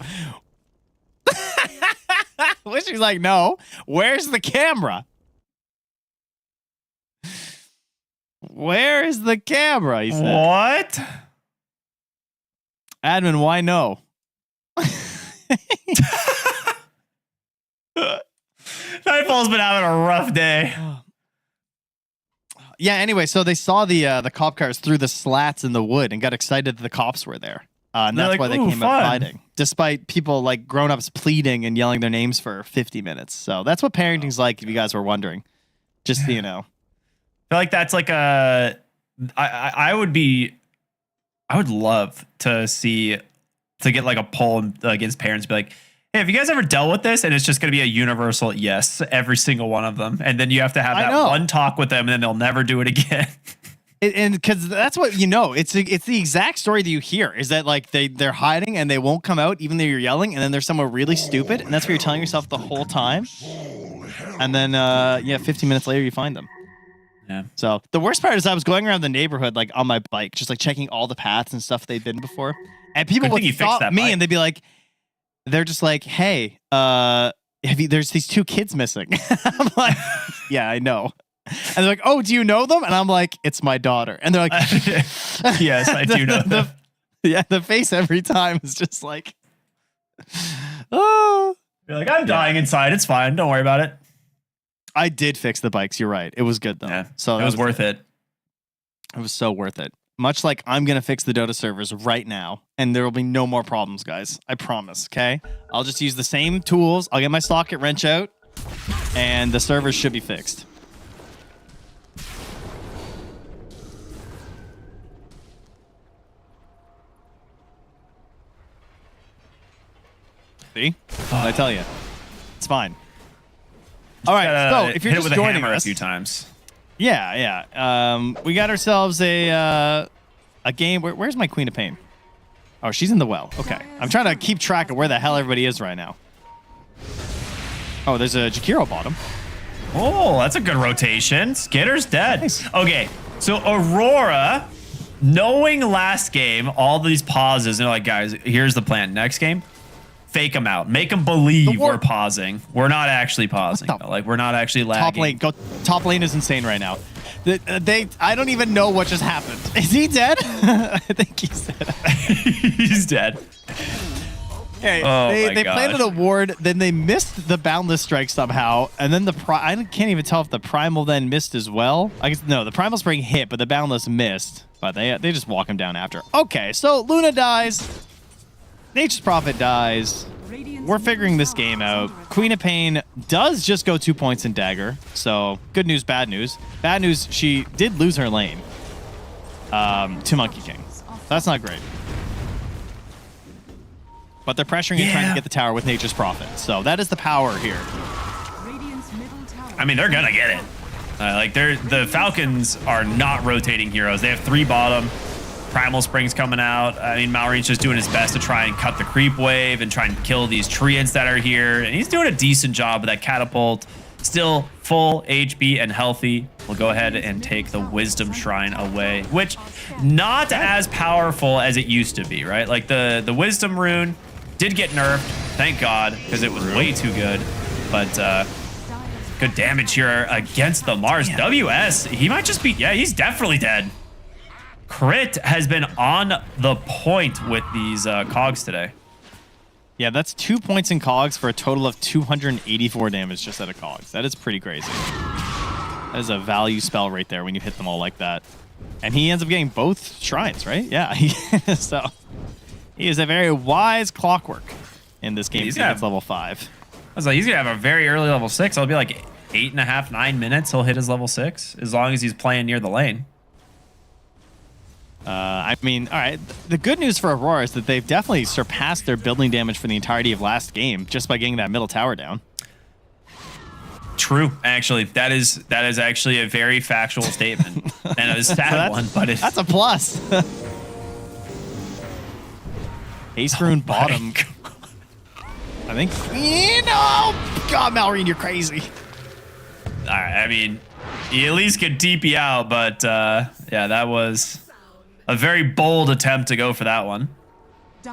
When she's like, no, where's the camera? Where is the camera? He said. What? Admin, why no? Nightfall's been having a rough day. Yeah, anyway, so they saw the cop cars through the slats in the wood and got excited that the cops were there. And They're that's like, why they "Ooh, came out fun." fighting, despite people like grown-ups pleading and yelling their names for 50 minutes. So that's what parenting's like, if you guys were wondering. Just so you know. I feel like that's like a. I would love to get like a poll against parents, be like, Hey, have you guys ever dealt with this? And it's just going to be a universal yes, every single one of them. And then you have to have that one talk with them and then they'll never do it again. And because that's what it's the exact story that you hear is that like they're hiding and they won't come out even though you're yelling, and then there's somewhere really stupid, and that's what you're telling yourself the whole time. And then 15 minutes later you find them. Yeah. So the worst part is I was going around the neighborhood like on my bike, just like checking all the paths and stuff they'd been before, and people would stop me and they'd be like, they're just like, hey, there's these 2 kids missing. I'm like, yeah, I know. And they're like, oh, do you know them? And I'm like, it's my daughter. And they're like, yes, I do know them. The face every time is just like, oh. You're like, I'm dying inside. It's fine. Don't worry about it. I did fix the bikes. You're right. It was good though. Yeah, so it was worth it. It was so worth it. Much like I'm going to fix the Dota servers right now, and there will be no more problems, guys. I promise, okay? I'll just use the same tools. I'll get my socket wrench out, and the servers should be fixed. See? I tell you. It's fine. All right, so if you're hit it just with a joining hammer us, a few times. Yeah. We got ourselves a game. Where's my Queen of Pain? Oh, she's in the well. Okay. I'm trying to keep track of where the hell everybody is right now. Oh, there's a Jakiro bottom. Oh, that's a good rotation. Skitter's dead. Nice. Okay, so Aurora, knowing last game, all these pauses, they're like, guys, here's the plan. Next game, fake them out. Make them believe we're pausing. We're not actually pausing. Like, we're not actually lagging. Top lane is insane right now. I don't even know what just happened. Is he dead? I think he's dead. He's dead. Hey, Oh they planted a ward, then they missed the Boundless Strike somehow, and then I can't even tell if the Primal then missed as well. I guess no, the Primal Spring hit, but the Boundless missed. But they just walk him down after. Okay, so Luna dies. Nature's Prophet dies. We're figuring this game out. Queen of Pain does just go 2 points in Dagger. So good news, bad news. Bad news, she did lose her lane to Monkey King. That's not great. But they're pressuring and trying to get the tower with Nature's Prophet. So that is the power here. I mean, they're gonna get it. The Falcons are not rotating heroes. They have 3 bottom. Primal Spring's coming out. I mean, Malreen's just doing his best to try and cut the creep wave and try and kill these treants that are here. And he's doing a decent job with that catapult. Still full HP and healthy. We'll go ahead and take the Wisdom Shrine away, which not as powerful as it used to be, right? Like the Wisdom Rune did get nerfed, thank God, because it was way too good. But good damage here against the Mars. WS, he might just be, yeah, he's definitely dead. Crit has been on the point with these cogs today. Yeah, that's 2 points in cogs for a total of 284 damage just out of cogs. That is pretty crazy. That is a value spell right there when you hit them all like that. And he ends up getting both shrines, right? Yeah. So he is a very wise Clockwork in this game. He's level 5. I was like, he's gonna have a very early level 6. It'll be like 8.5, 9 minutes. He'll hit his level 6 as long as he's playing near the lane. I mean, all right. The good news for Aurora is that they've definitely surpassed their building damage for the entirety of last game just by getting that middle tower down. True, actually, that is actually a very factual statement and a sad one, but that's a plus. Ace Rune bottom. I think. God, Malreen, you're crazy. All right, I mean, he at least could DP out, but yeah, that was a very bold attempt to go for that one.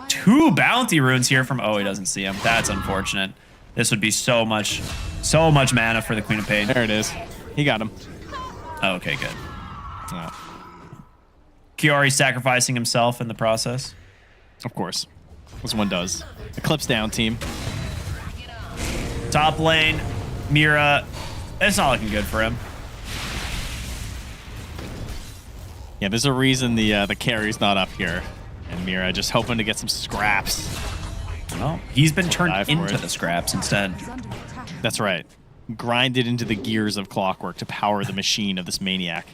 2 bounty runes here from, oh, he doesn't see him. That's unfortunate. This would be so much mana for the Queen of Pain. There it is. He got him. Oh, okay, good. Kiori sacrificing himself in the process. Of course. As one does. Eclipse down, team. Top lane, Mira. It's not looking good for him. Yeah, there's a reason the carry's not up here. And Mira just hoping to get some scraps. Well, he's been turned into the scraps instead. That's right. Grinded into the gears of Clockwork to power the machine of this maniac.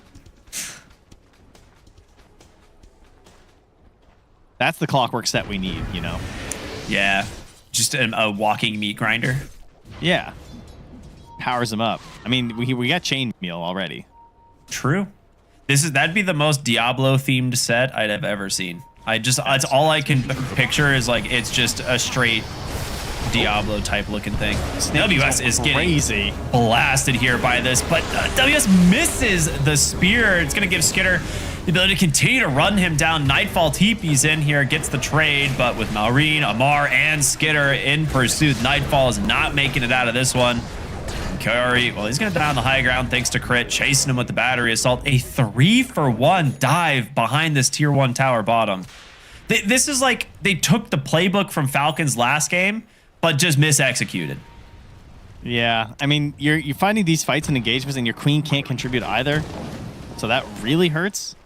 That's the Clockwork set we need, you know? Yeah. just a walking meat grinder. Yeah. Powers him up. I mean, we got chain meal already. True. That'd be the most Diablo themed set I'd have ever seen. It's all I can picture is like it's just a straight Diablo type looking thing. WS is getting crazy blasted here by this, but WS misses the spear. It's gonna give Skitter the ability to continue to run him down. Nightfall TP's in here, gets the trade, but with Malrine, Amar, and Skitter in pursuit, Nightfall is not making it out of this one. Curry, well, he's gonna die on the high ground thanks to Crit, chasing him with the battery assault. A 3-for-1 dive behind this tier 1 tower bottom. This is like they took the playbook from Falcons last game, but just misexecuted. Yeah, I mean, you're finding these fights and engagements, and your queen can't contribute either, so that really hurts.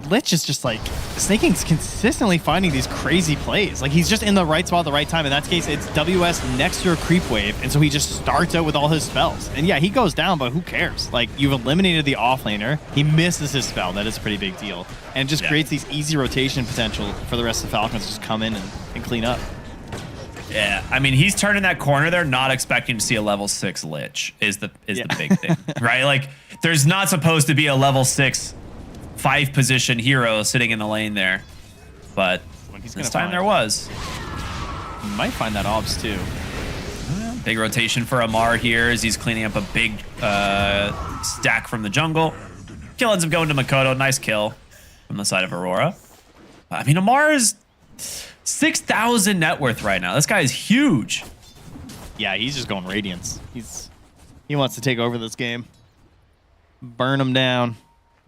Lich is just like Snaking's consistently finding these crazy plays. Like he's just in the right spot at the right time. In that case, it's WS next to a creep wave, and so he just starts out with all his spells. And yeah, he goes down, but who cares? Like you've eliminated the offlaner. He misses his spell. That is a pretty big deal, and it just creates these easy rotation potential for the rest of the Falcons to just come in and clean up. Yeah, I mean, he's turning that corner there, not expecting to see a level 6 Lich is the big thing, right? Like, there's not supposed to be a level 6 5-position hero sitting in the lane there, but this time there was. He might find that obs too. Big rotation for Amar here as he's cleaning up a big stack from the jungle. Kill ends up going to Makoto. Nice kill from the side of Aurora. I mean, Amar is 6,000 net worth right now. This guy is huge. Yeah, he's just going Radiance. He wants to take over this game. Burn him down.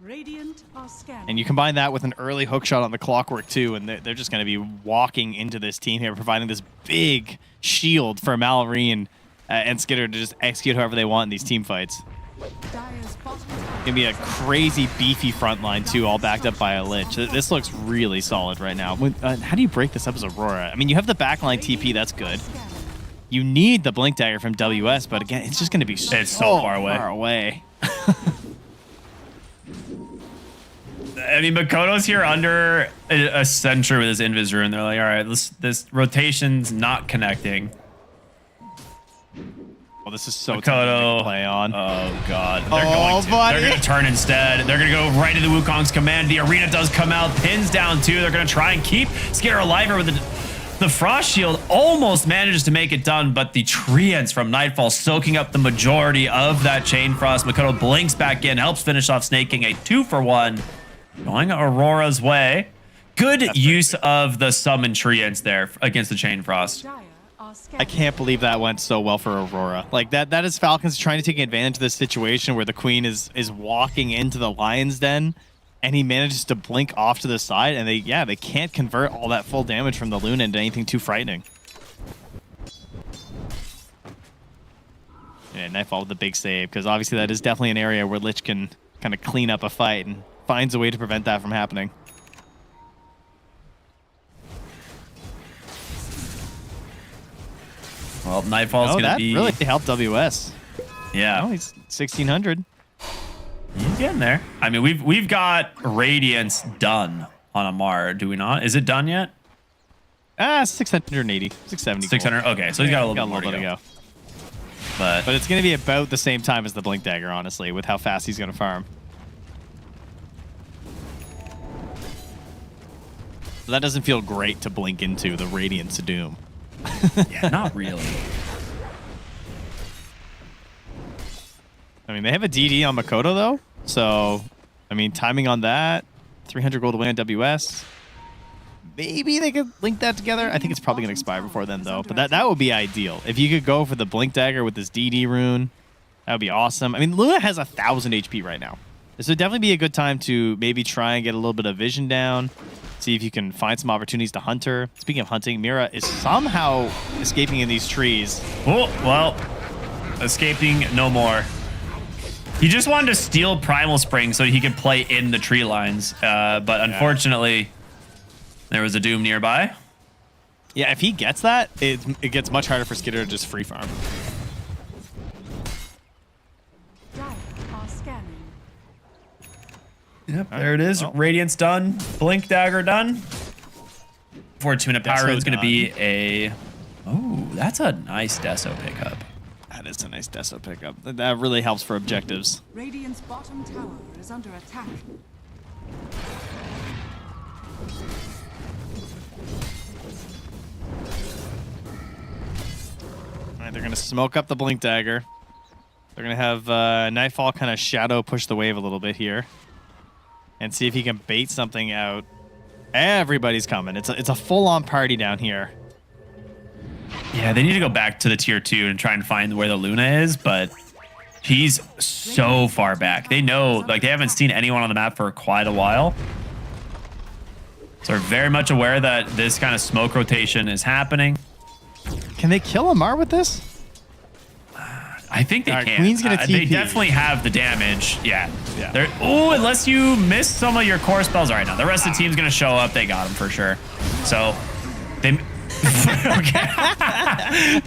Radiant are scanning. And you combine that with an early hook shot on the clockwork too, and they're just going to be walking into this team here, providing this big shield for Malrine and Skitter to just execute however they want in these team fights. Gonna be a crazy beefy front line too, all backed up by a Lich. This looks really solid right now. How do you break this up as Aurora? I mean, you have the backline TP, that's good. You need the Blink Dagger from WS, but again, it's just going to be so far away. I mean, Makoto's here under a sentry with his Invis rune. They're like, all right, this rotation's not connecting. Well, this is so Makoto to play on. Oh god, they're going to turn instead. They're going to go right into Wukong's command. The arena does come out, pins down too. They're going to try and keep Skitter alive with the Frost Shield. Almost manages to make it done, but the Treants from Nightfall soaking up the majority of that Chain Frost. Makoto blinks back in, helps finish off Snaking. A 2-for-1 going Aurora's way. Good use of the summon Treants there against the Chain Frost. I can't believe that went so well for Aurora. Like that is Falcons trying to take advantage of this situation where the Queen is walking into the Lion's Den, and he manages to blink off to the side, and they can't convert all that full damage from the Luna into anything too frightening. Yeah, Nightfall with the big save, because obviously that is definitely an area where Lich can kind of clean up a fight and finds a way to prevent that from happening. Well, Nightfall's going to be... really helped WS. Yeah. Oh, he's 1,600. He's getting there. I mean, we've got Radiance done on Amar, do we not? Is it done yet? 680, 670. 600. Okay, so he's got a little bit to go. But it's going to be about the same time as the Blink Dagger, honestly, with how fast he's going to farm. So that doesn't feel great to blink into the Radiance of Doom. Yeah, not really. I mean, they have a DD on Makoto, though. So, I mean, timing on that, 300 gold away on WS. Maybe they could link that together. I think it's probably going to expire before then, though. But that would be ideal. If you could go for the Blink Dagger with this DD rune, that would be awesome. I mean, Luna has 1,000 HP right now. This would definitely be a good time to maybe try and get a little bit of vision down. See if you can find some opportunities to hunt her. Speaking of hunting, Mira is somehow escaping in these trees. Oh, well, escaping no more. He just wanted to steal Primal Spring so he could play in the tree lines. But unfortunately, there was a Doom nearby. Yeah, if he gets that, it gets much harder for Skitter to just free farm. Yep, there it is. Radiance done. Blink Dagger done. For 2-minute power rune is going to be a... Oh, that's a nice Deso pickup. That is a nice Deso pickup. That really helps for objectives. Radiant's bottom tower is under attack. All right, they're going to smoke up the Blink Dagger. They're going to have Nightfall kind of shadow push the wave a little bit here. And see if he can bait something out. Everybody's coming. It's a full-on party down here. Yeah, they need to go back to the tier 2 and try and find where the Luna is, but he's so far back. They know, like, they haven't seen anyone on the map for quite a while. So they're very much aware that this kind of smoke rotation is happening. Can they kill Amar with this? I think they can. Queen's gonna TP. They definitely have the damage. Yeah. Oh, unless you miss some of your core spells. All right, now the rest of the team's going to show up. They got him for sure. So they... Okay.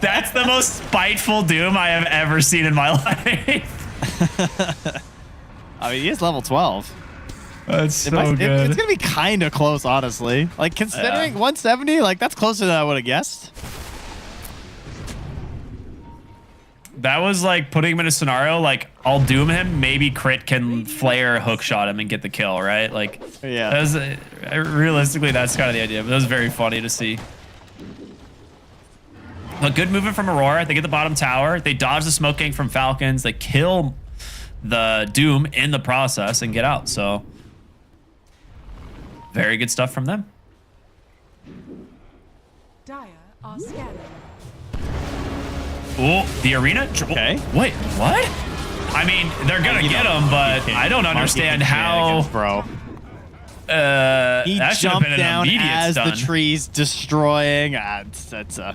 That's the most spiteful Doom I have ever seen in my life. I mean, he is level 12. That's so good. It's going to be kind of close, honestly. Like, considering 170, like, that's closer than I would have guessed. That was like putting him in a scenario like I'll doom him, maybe crit can flare hook shot him and get the kill, right? Like, yeah. That was, realistically, that's kind of the idea. But that was very funny to see. A good movement from Aurora. They get the bottom tower. They dodge the smoke gang from Falcons. They kill the Doom in the process and get out. So very good stuff from them. Dire are scanning. Oh, the arena? Okay. Wait, what? I mean, they're gonna get him, but I don't understand how. Bro. He That should have jumped been an down immediate as stun. the trees destroying. That's a.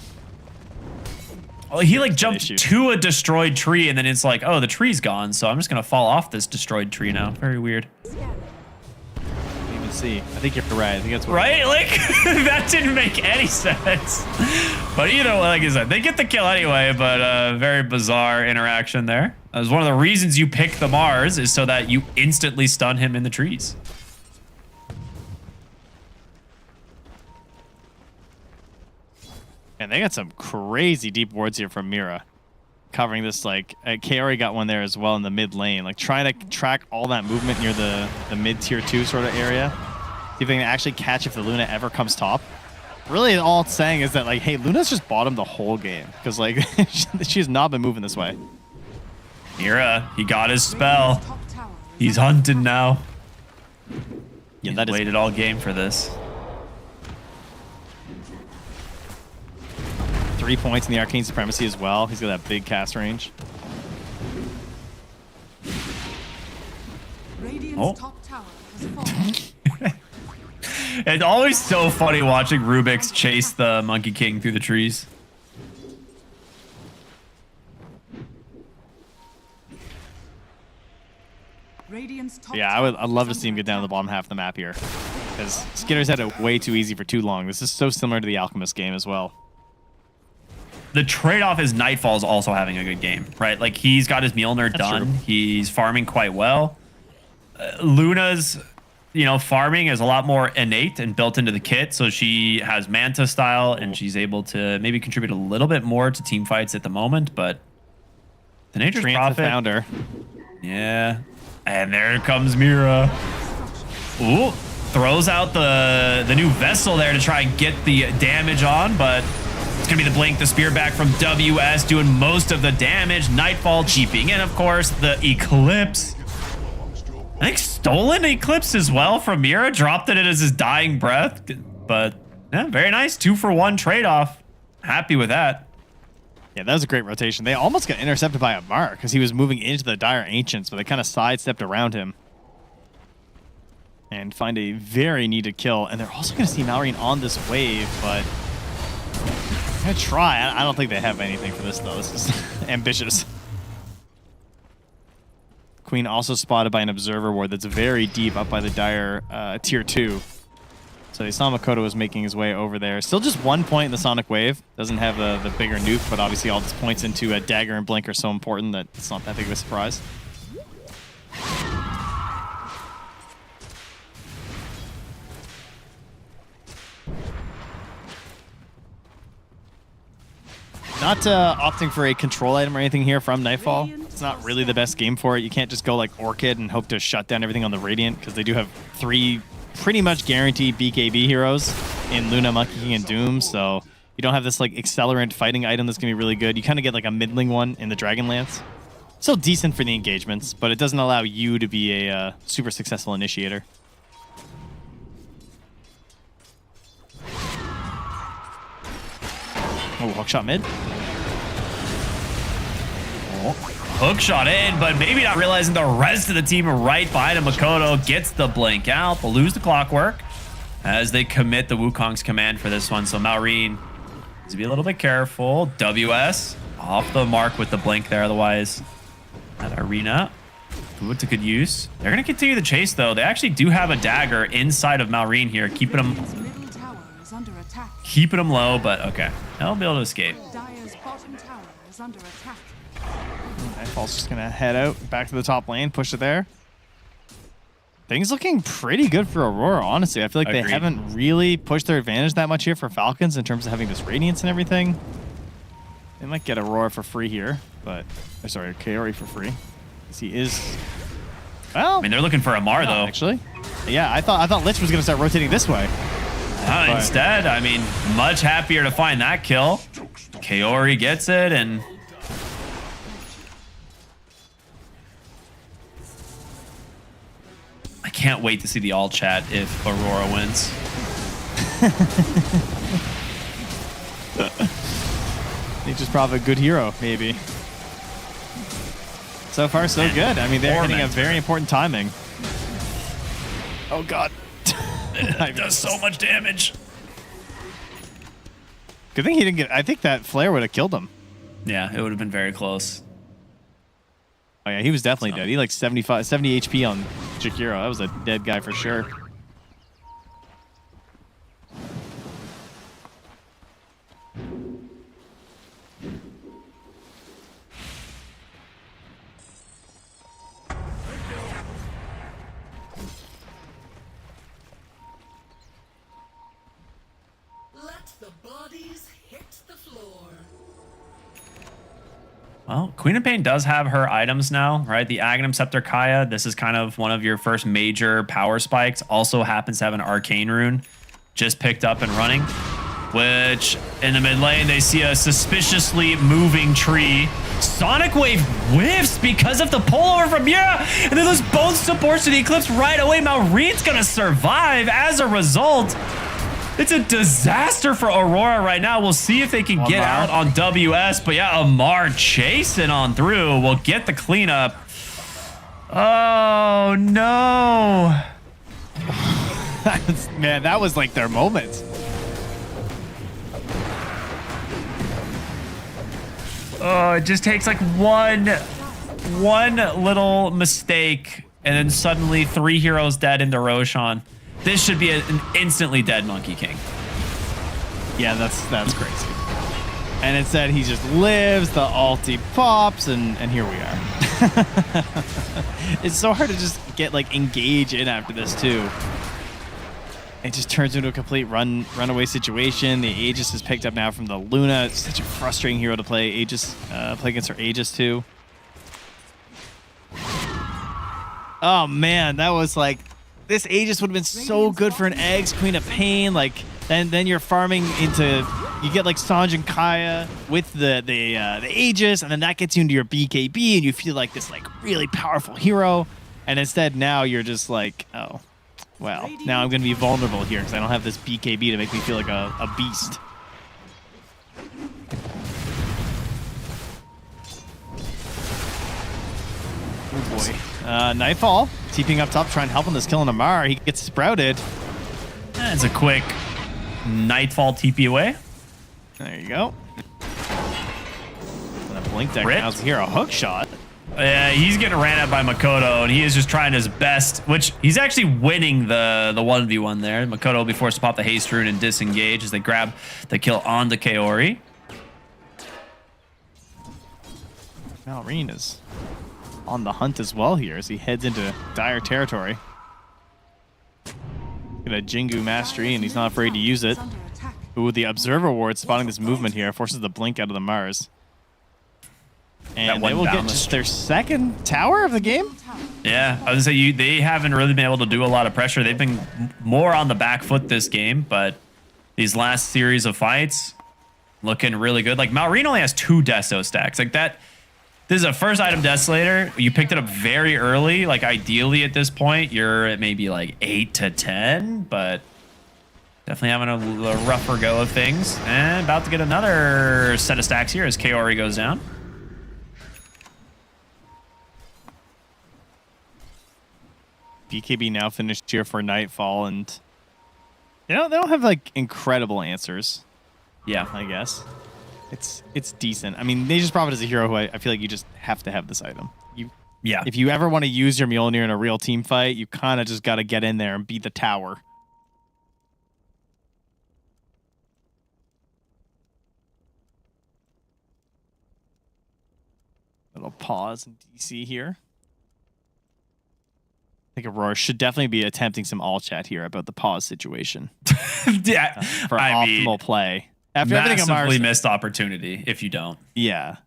Well, he like jumped to a destroyed tree, and then it's like, oh, the tree's gone, so I'm just gonna fall off this destroyed tree now. Very weird. Even see. I think you're right. I think that's what Right? Like, that didn't make any sense. But either way, like I said, they get the kill anyway, but very bizarre interaction there. That was one of the reasons you pick the Mars, is so that you instantly stun him in the trees. And they got some crazy deep wards here from Mira. Covering this, like, Kaori got one there as well in the mid lane. Like, trying to track all that movement near the mid tier 2 sort of area. See if they can actually catch if the Luna ever comes top. Really, all it's saying is that, like, hey, Luna's just bottomed the whole game. Because, like, she's not been moving this way. Mira, he got his spell. He's hunting now. Yeah, He's waited all game for this. 3 points in the Arcane Supremacy as well. He's got that big cast range. Radiant's top tower has fallen. It's always so funny watching Rubik's chase the Monkey King through the trees. Radiant's top Yeah, I'd love to see him get down to the bottom half of the map here. Because Skinner's had it way too easy for too long. This is so similar to the Alchemist game as well. The trade-off is Nightfall's also having a good game, right? Like, he's got his Mjolnir done. True. He's farming quite well. Luna's, you know, farming is a lot more innate and built into the kit. So she has Manta style, and she's able to maybe contribute a little bit more to team fights at the moment. But the Nature's Prophet found her. Yeah. And there comes Mira. Ooh. Throws out the new vessel there to try and get the damage on, but it's going to be the blink, the spear back from WS doing most of the damage. Nightfall cheaping in, of course, the Eclipse. I think stolen Eclipse as well from Mira. Dropped it as his dying breath. But yeah, very nice. 2-for-1 trade-off. Happy with that. Yeah, that was a great rotation. They almost got intercepted by Amar because he was moving into the Dire Ancients, but they kind of sidestepped around him. And find a very needed kill. And they're also going to see Malrine on this wave, but I'm going to try. I don't think they have anything for this, though. This is ambitious. Queen also spotted by an Observer Ward that's very deep up by the Dire tier 2. So they saw Makoto was making his way over there. Still just 1 point in the Sonic Wave. Doesn't have the bigger nuke, but obviously all this points into a Dagger and Blink are so important that it's not that big of a surprise. Not opting for a control item or anything here from Nightfall. It's not really the best game for it. You can't just go like Orchid and hope to shut down everything on the Radiant because they do have 3 pretty much guaranteed BKB heroes in Luna, Monkey King, and Doom. So you don't have this like accelerant fighting item that's going to be really good. You kind of get like a middling one in the Dragonlance. Still decent for the engagements, but it doesn't allow you to be a super successful initiator. Oh, hook shot mid. Hook shot in, but maybe not realizing the rest of the team are right behind him. Makoto gets the blink out, but lose the clockwork as they commit the Wukong's command for this one. So Maureen needs to be a little bit careful. WS off the mark with the blink there. Otherwise, that Arena put to good use. They're going to continue the chase, though. They actually do have a dagger inside of Maureen here, keeping him low, but okay. They'll be able to escape. Dire's bottom tower is under attack. Nightfall's just going to head out back to the top lane, push it there. Things looking pretty good for Aurora, honestly. I feel like they haven't really pushed their advantage that much here for Falcons in terms of having this Radiance and everything. They might get Aurora for free here, but... Oh, sorry, Kaori for free. He is... Well... I mean, they're looking for Amar, though. Actually. Yeah, I thought Lich was going to start rotating this way. Instead, I mean, much happier to find that kill. Kaori gets it, and... I can't wait to see the all chat if Aurora wins. They just probably a good hero, maybe. So far, so good. I mean, they're hitting a very important timing. Oh, God. It does so much damage. Good thing he didn't get... I think that flare would have killed him. Yeah, it would have been very close. Oh, yeah, he was definitely dead. He like 70 HP on Jakiro. That was a dead guy for sure. Well, Queen of Pain does have her items now, right? The Aghanim Scepter Kaya. This is kind of one of your first major power spikes. Also happens to have an Arcane Rune just picked up and running, which in the mid lane, they see a suspiciously moving tree. Sonic Wave whiffs because of the pullover from Mira, and then those both supports to the Eclipse right away. Maureen's gonna survive as a result. It's a disaster for Aurora right now. We'll see if they can get out on WS. But yeah, Amar chasing on through. We'll get the cleanup. Oh, no. Man, that was like their moment. Oh, it just takes like one little mistake, and then suddenly 3 heroes dead into Roshan. This should be an instantly dead Monkey King. Yeah, that's crazy. And instead, he just lives, the ulti pops, and here we are. It's so hard to just get, like, engage in after this, too. It just turns into a complete runaway situation. The Aegis is picked up now from the Luna. It's such a frustrating hero to play Aegis, play against her Aegis, too. Oh, man, that was, like... This Aegis would have been so good for an Eggs, Queen of Pain. Like, then you're farming into... You get, like, Sanj and Kaya with the Aegis, and then that gets you into your BKB, and you feel like this, like, really powerful hero. And instead, now you're just like, oh, well, now I'm going to be vulnerable here because I don't have this BKB to make me feel like a beast. Oh, boy. Nightfall, TPing up top, trying to help on this kill on Amar. He gets sprouted. That's a quick Nightfall TP away. There you go. And a blink deck now is here, a hook shot. Yeah, he's getting ran at by Makoto, and he is just trying his best, which he's actually winning the 1v1 there. Makoto will be forced to pop the haste rune and disengage as they grab the kill on the Kaori. Maureen is on the hunt as well here as he heads into dire territory. Got a Jingu mastery, and he's not afraid to use it. Ooh, the Observer Ward spotting this movement here forces the blink out of the Mars. And they will get just their second tower of the game? Yeah, I was gonna say they haven't really been able to do a lot of pressure. They've been more on the back foot this game, but these last series of fights looking really good. Like Malrine only has 2 Desto stacks. Like that. This is a first item Desolator. You picked it up very early. Like ideally at this point, you're at maybe like 8 to 10, but definitely having a rougher go of things. And about to get another set of stacks here as Kaori goes down. BKB now finished here for Nightfall, and they don't have like incredible answers. Yeah, I guess it's decent. I mean, Nature's Prophet is a hero who I feel like you just have to have this item. Yeah. If you ever want to use your Mjolnir in a real team fight, you kind of just got to get in there and beat the tower. Little pause in DC here. I think Aurora should definitely be attempting some all chat here about the pause situation. Yeah, for optimal play. After everything on massively Mars, missed opportunity if you don't. yeah,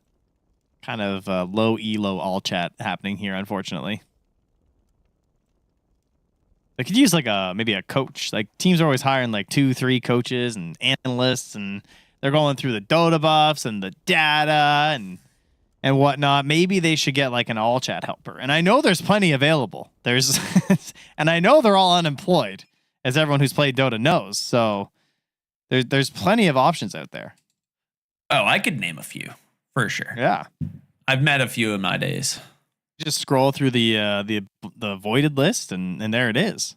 kind of low elo all chat happening here, unfortunately. They could use like maybe a coach. Like teams are always hiring like 2-3 coaches and analysts, and they're going through the Dota buffs and the data and whatnot. Maybe they should get like an all chat helper. And I know there's plenty available. There's and I know they're all unemployed, as everyone who's played Dota knows. So there's plenty of options out there. Oh, I could name a few for sure. Yeah, I've met a few in my days. Just scroll through the voided list, and there it is.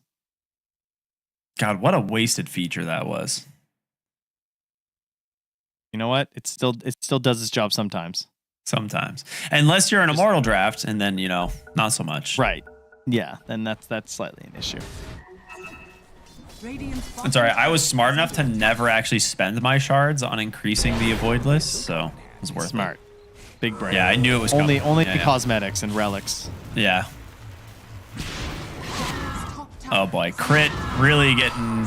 God, what a wasted feature that was. You know what? It still does its job sometimes. Sometimes, unless you're an immortal draft, and then not so much. Right. Yeah. Then that's slightly an issue. It's all right. I was smart enough to never actually spend my shards on increasing the avoid list, so it was worth Smart. Big brain. Yeah, I knew it was only coming. the cosmetics and relics. Yeah. Oh boy, Crit really getting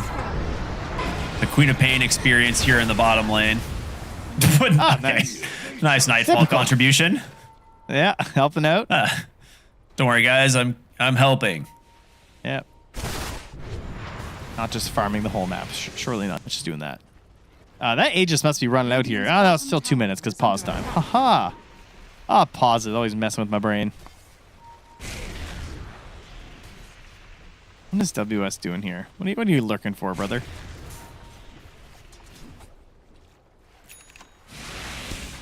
the Queen of Pain experience here in the bottom lane. But nice. Nice Nightfall contribution. Yeah, helping out. Don't worry, guys. I'm helping. Yep. Not just farming the whole map. Surely not just doing that. That Aegis must be running out here. Oh, no, it's still 2 minutes because pause time. Haha. Pause is always messing with my brain. What is WS doing here? What are you lurking for, brother?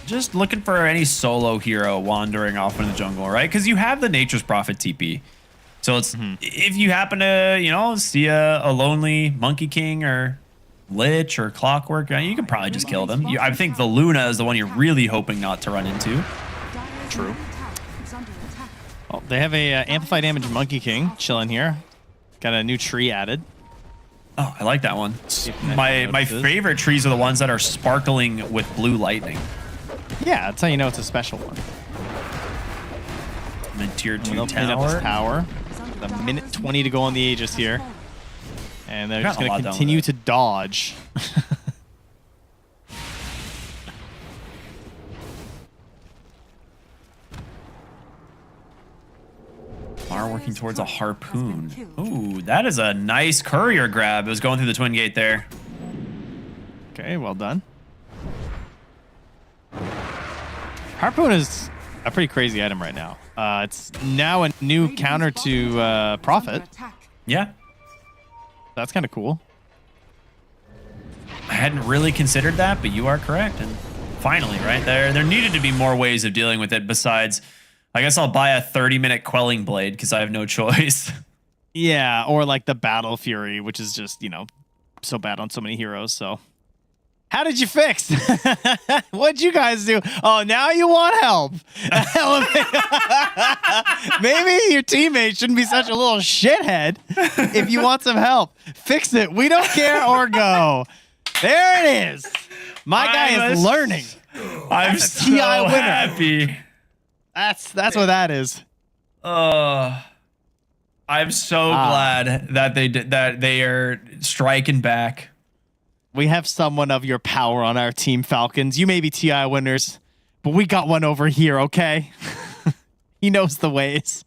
Just looking for any solo hero wandering off in the jungle, right? Because you have the Nature's Prophet TP. So it's if you happen to, see a lonely Monkey King or Lich or Clockwork, you can probably just kill them. I think the Luna is the one you're really hoping not to run into. True. Oh, they have a amplify damage Monkey King chilling here. Got a new tree added. Oh, I like that one. My favorite trees are the ones that are sparkling with blue lightning. Yeah, that's how you know it's a special one. Mid-tier 2 tower. A minute 20 to go on the Aegis here. And they're just going to continue to dodge. Are working towards a harpoon. Ooh, that is a nice courier grab. It was going through the twin gate there. Okay, well done. Harpoon is a pretty crazy item right now. It's now a new counter to Prophet. Yeah. That's kind of cool. I hadn't really considered that, but you are correct. And finally, right there needed to be more ways of dealing with it besides, I guess I'll buy a 30-minute quelling blade because I have no choice. Yeah, or like the Battle Fury, which is just, so bad on so many heroes. So how did you fix? What'd you guys do? Oh, now you want help. Maybe your teammate shouldn't be such a little shithead if you want some help. Fix it. We don't care or go. There it is. My guy is learning. I'm so TI happy. That's what that is. I'm so glad that they are striking back. We have someone of your power on our team, Falcons. You may be TI winners, but we got one over here, okay? He knows the ways.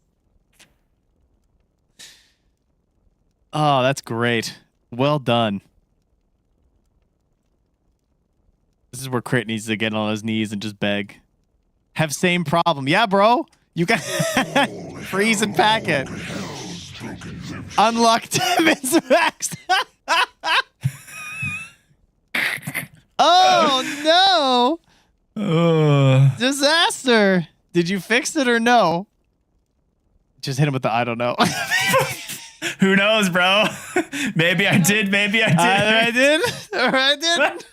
Oh, that's great. Well done. This is where Crit needs to get on his knees and just beg. Have same problem. Yeah, bro. You got freeze and packet. Unlocked Max. Oh no! Disaster. Did you fix it or no? Just hit him with the I don't know. Who knows, bro? Maybe I did. Maybe I did. Either I did or I didn't.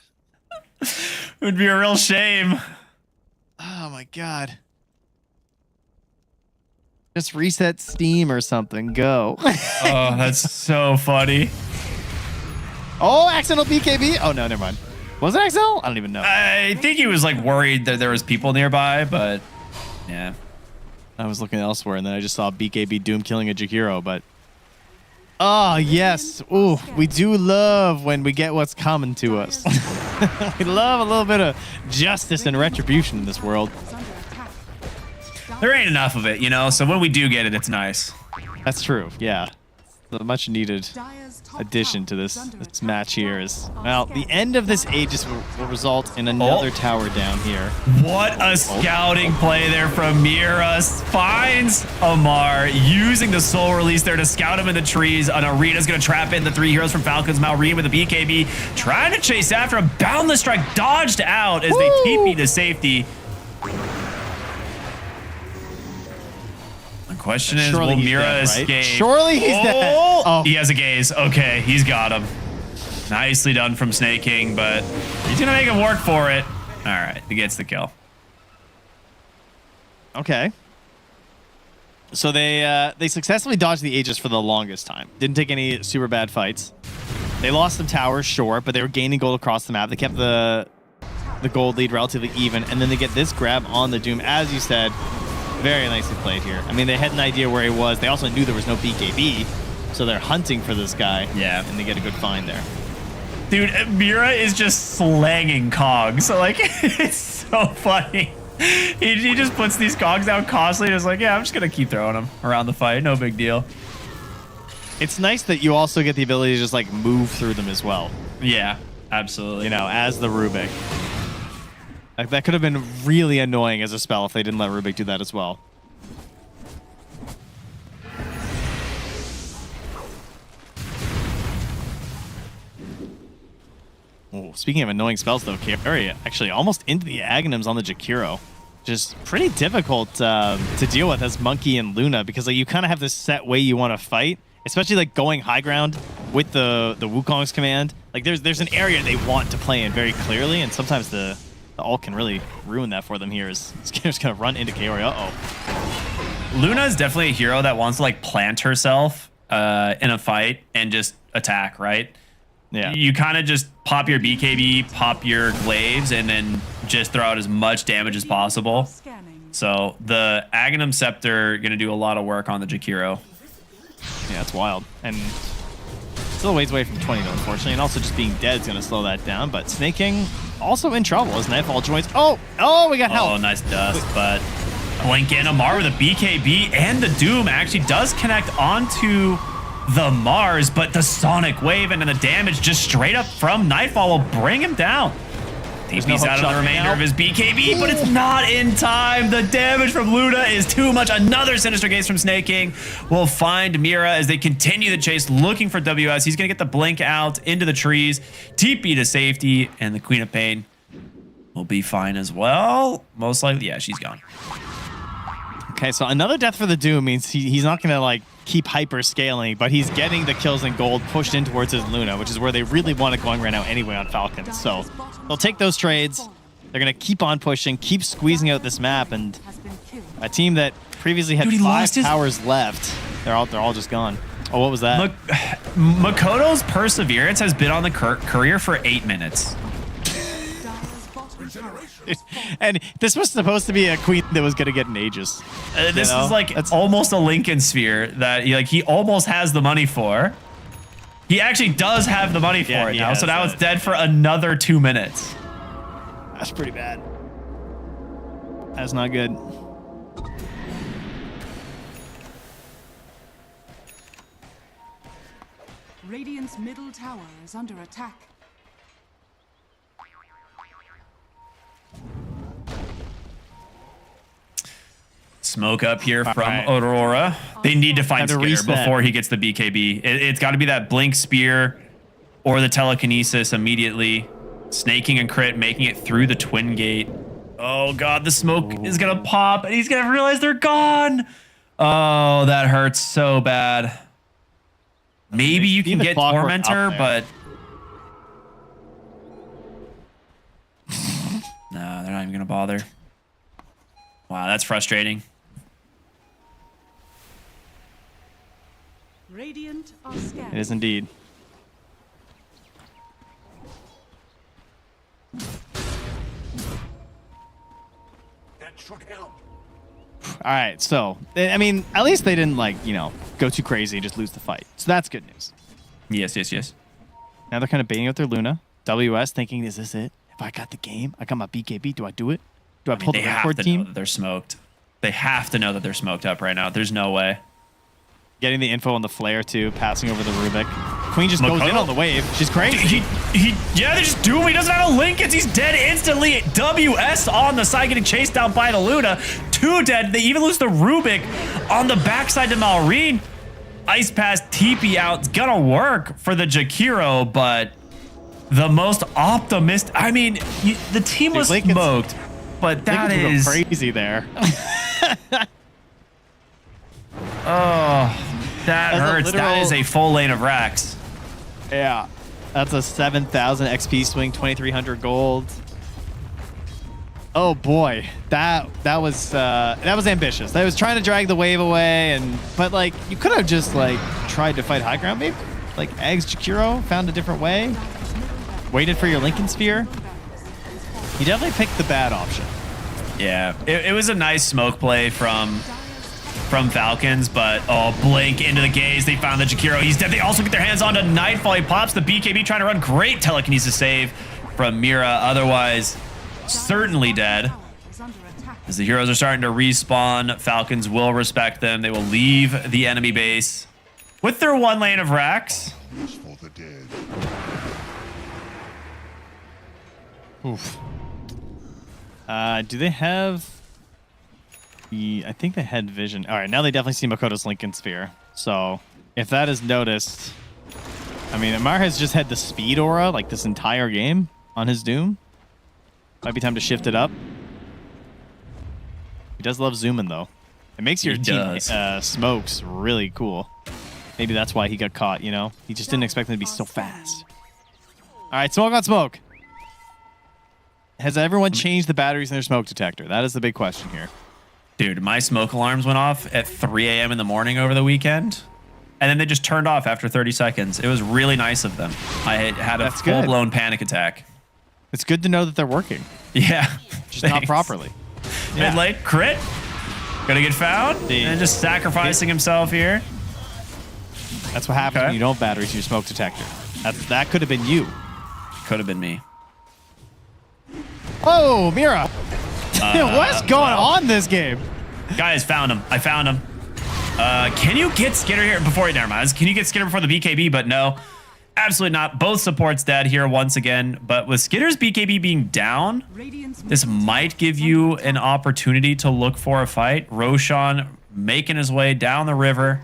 Would be a real shame. Oh my god. Just reset Steam or something. Go. Oh, that's so funny. Oh, accidental BKB. Oh no, never mind. Was it accidental? I don't even know. I think he was like worried that there was people nearby, but yeah. I was looking elsewhere and then I just saw BKB Doom killing a Jakiro, but oh yes. Ooh, we do love when we get what's coming to us. We love a little bit of justice and retribution in this world. There ain't enough of it, you know, so when we do get it, it's nice. That's true, yeah. The much needed addition to this match here is, well, the end of this Aegis will result in another tower down here. What a scouting play there from Mira. Finds Amar using the soul release there to scout him in the trees. And Arena's going to trap in the 3 heroes from Falcons. Maureen with the BKB trying to chase after him. Boundless Strike dodged out as they TP to safety. Question is, will Mira escape? Surely he's dead. Oh, he has a gaze. Okay, he's got him. Nicely done from Snake King, but he's gonna make him work for it. All right, he gets the kill. Okay. So they successfully dodged the Aegis for the longest time. Didn't take any super bad fights. They lost some towers, sure, but they were gaining gold across the map. They kept the gold lead relatively even, and then they get this grab on the Doom, as you said. Very nicely played here. I mean, they had an idea where he was. They also knew there was no BKB, so they're hunting for this guy. Yeah. And they get a good find there. Dude, Mira is just slanging cogs. So, like, it's so funny. He just puts these cogs down constantly and is like, yeah, I'm just going to keep throwing them around the fight. No big deal. It's nice that you also get the ability to just, like, move through them as well. Yeah, absolutely. You know, as the Rubik. Like, that could have been really annoying as a spell if they didn't let Rubik do that as well. Oh, speaking of annoying spells, though, Carry actually almost into the Aghanims on the Jakiro. Just pretty difficult to deal with as Monkey and Luna, because like you kind of have this set way you want to fight, especially like going high ground with the Wukong's command. Like there's an area they want to play in very clearly, and sometimes the ult can really ruin that for them here. Is just gonna run into Kaori. Luna is definitely a hero that wants to like plant herself in a fight and just attack, right? Yeah. You kind of just pop your BKB, pop your glaives, and then just throw out as much damage as possible. So the Aghanim Scepter gonna do a lot of work on the Jakiro. Yeah, it's wild. And still a ways away from 20 though, unfortunately. And also just being dead is gonna slow that down. But Snake King also in trouble as Nightfall joins. Oh, we got help. Oh, nice dust, but Blink in. Amar with a BKB, and the Doom actually does connect onto the Mars, but the Sonic Wave and then the damage just straight up from Nightfall will bring him down. TP's out of the remainder of his BKB, but it's not in time. The damage from Luna is too much. Another Sinister Gaze from Snake King will find Mira as they continue the chase, looking for WS. He's going to get the Blink out into the trees, TP to safety, and the Queen of Pain will be fine as well. Most likely, yeah, she's gone. Okay, so another death for the Doom means he's not going to like keep hyper scaling, but he's getting the kills and gold pushed in towards his Luna, which is where they really want it going right now anyway on Falcons. So they'll take those trades. They're going to keep on pushing, keep squeezing out this map, and a team that previously had 5 towers left, they're all just gone. Oh, what was that? Makoto's Perseverance has been on the courier for 8 minutes. And this was supposed to be a queen that was going to get an Aegis. This is like almost a Lincoln Sphere that he almost has the money for. He actually does have the money for it now, so now it's dead for another 2 minutes. That's pretty bad. That's not good. Radiant's middle tower is under attack. Smoke up here from Aurora. They need to find Skitter before he gets the BKB. It's got to be that Blink Spear or the Telekinesis immediately. Snaking and crit, making it through the Twin Gate. Oh god, the smoke is going to pop and he's going to realize they're gone. Oh, that hurts so bad. Maybe you can get Tormentor, but... No, they're not even going to bother. Wow, that's frustrating. Radiant are scared. It is indeed. All right, so I mean, at least they didn't like, you know, go too crazy and just lose the fight. So that's good news. Yes, yes, yes. Now they're kind of baiting out their Luna. WS thinking, is this it? If I got the game, I got my BKB. Do I do it? Do I pull the record team? Know that they're smoked. They have to know that they're smoked up right now. There's no way. Getting the info on the flare too, passing over the Rubik. Queen just goes in on the wave. She's crazy. Yeah, they just do him. He doesn't have a Linkens. He's dead instantly. WS on the side, getting chased down by the Luna. 2 dead. They even lose the Rubik on the backside to Malrine. Ice Pass TP out. It's gonna work for the Jakiro, but the most optimist. I mean, the team was smoked, but that is crazy there. Oh, that hurts. That is a full lane of racks. Yeah, that's a 7,000 XP swing, 2,300 gold. Oh boy, that was ambitious. That was trying to drag the wave away, but like you could have just like tried to fight high ground, maybe like Eggs Jakiro found a different way. Waited for your Lincoln Sphere. You definitely picked the bad option. Yeah, it was a nice smoke play from Falcons, but blink into the gaze. They found the Jakiro. He's dead. They also get their hands on to Nightfall. He pops the BKB, trying to run. Great telekinesis save from Mira. Otherwise, certainly dead. As the heroes are starting to respawn, Falcons will respect them. They will leave the enemy base with their 1 lane of racks. Oof. Do they have... I think they had vision. All right, now they definitely see Makoto's Lincoln Sphere. So if that is noticed, I mean, Amar has just had the speed aura like this entire game on his Doom. Might be time to shift it up. He does love zooming though. It makes your team smokes really cool. Maybe that's why he got caught, you know? He just didn't expect them to be so fast. All right, smoke on smoke. Has everyone changed the batteries in their smoke detector? That is the big question here. Dude, my smoke alarms went off at 3 a.m. in the morning over the weekend, and then they just turned off after 30 seconds. It was really nice of them. I had a full-blown panic attack. It's good to know that they're working. Yeah. Just not properly. Mid lane, crit. Gonna get found. And just sacrificing himself here. That's what happens when you don't have batteries in your smoke detector. That could have been you. Could have been me. Oh, Mira. What's going on this game? Guys, found him. I found him. Can you get Skitter here before he... Never mind. Can you get Skitter before the BKB? But no. Absolutely not. Both supports dead here once again. But with Skitter's BKB being down, this might give you an opportunity to look for a fight. Roshan making his way down the river,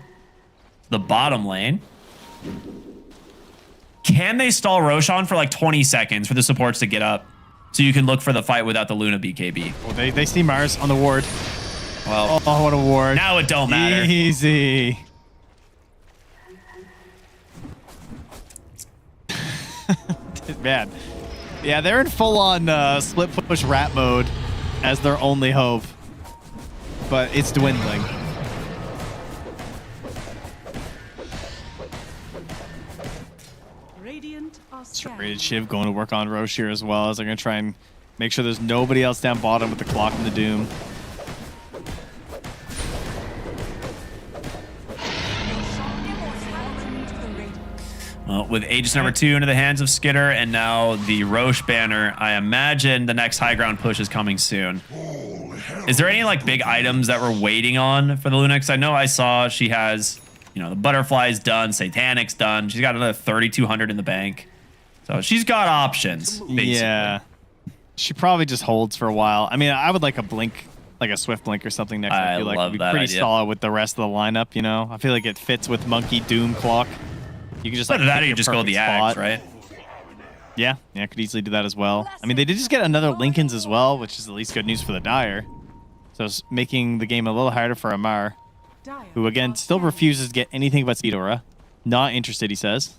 the bottom lane. Can they stall Roshan for like 20 seconds for the supports to get up so you can look for the fight without the Luna BKB? Well, they see Mars on the ward. Well, oh, what a ward. Now it don't matter. Easy. Man. Yeah, they're in full-on split push rat mode as their only hope. But it's dwindling. Rated Shiv going to work on Roche here as well, as they're going to try and make sure there's nobody else down bottom with the clock and the Doom. Well, with Aegis number 2 into the hands of Skitter and now the Roche banner, I imagine the next high ground push is coming soon. Is there any like big items that we're waiting on for the Luna? Because I know I saw she has, you know, the Butterfly's done, Satanic's done. She's got another 3,200 in the bank. So she's got options, basically. Yeah. She probably just holds for a while. I mean, I would like a blink, like a swift blink or something next. I feel like love would be that pretty idea. solid with the rest of the lineup, you know? I feel like it fits with Monkey Doom Clock. You can just like But that pick you your just go the perfect axe, spot. right? Yeah, I could easily do that as well. I mean, they did just get another Lincolns as well, which is at least good news for the Dire. So it's making the game a little harder for Amar, who again still refuses to get anything but Speed Aura. Not interested, he says.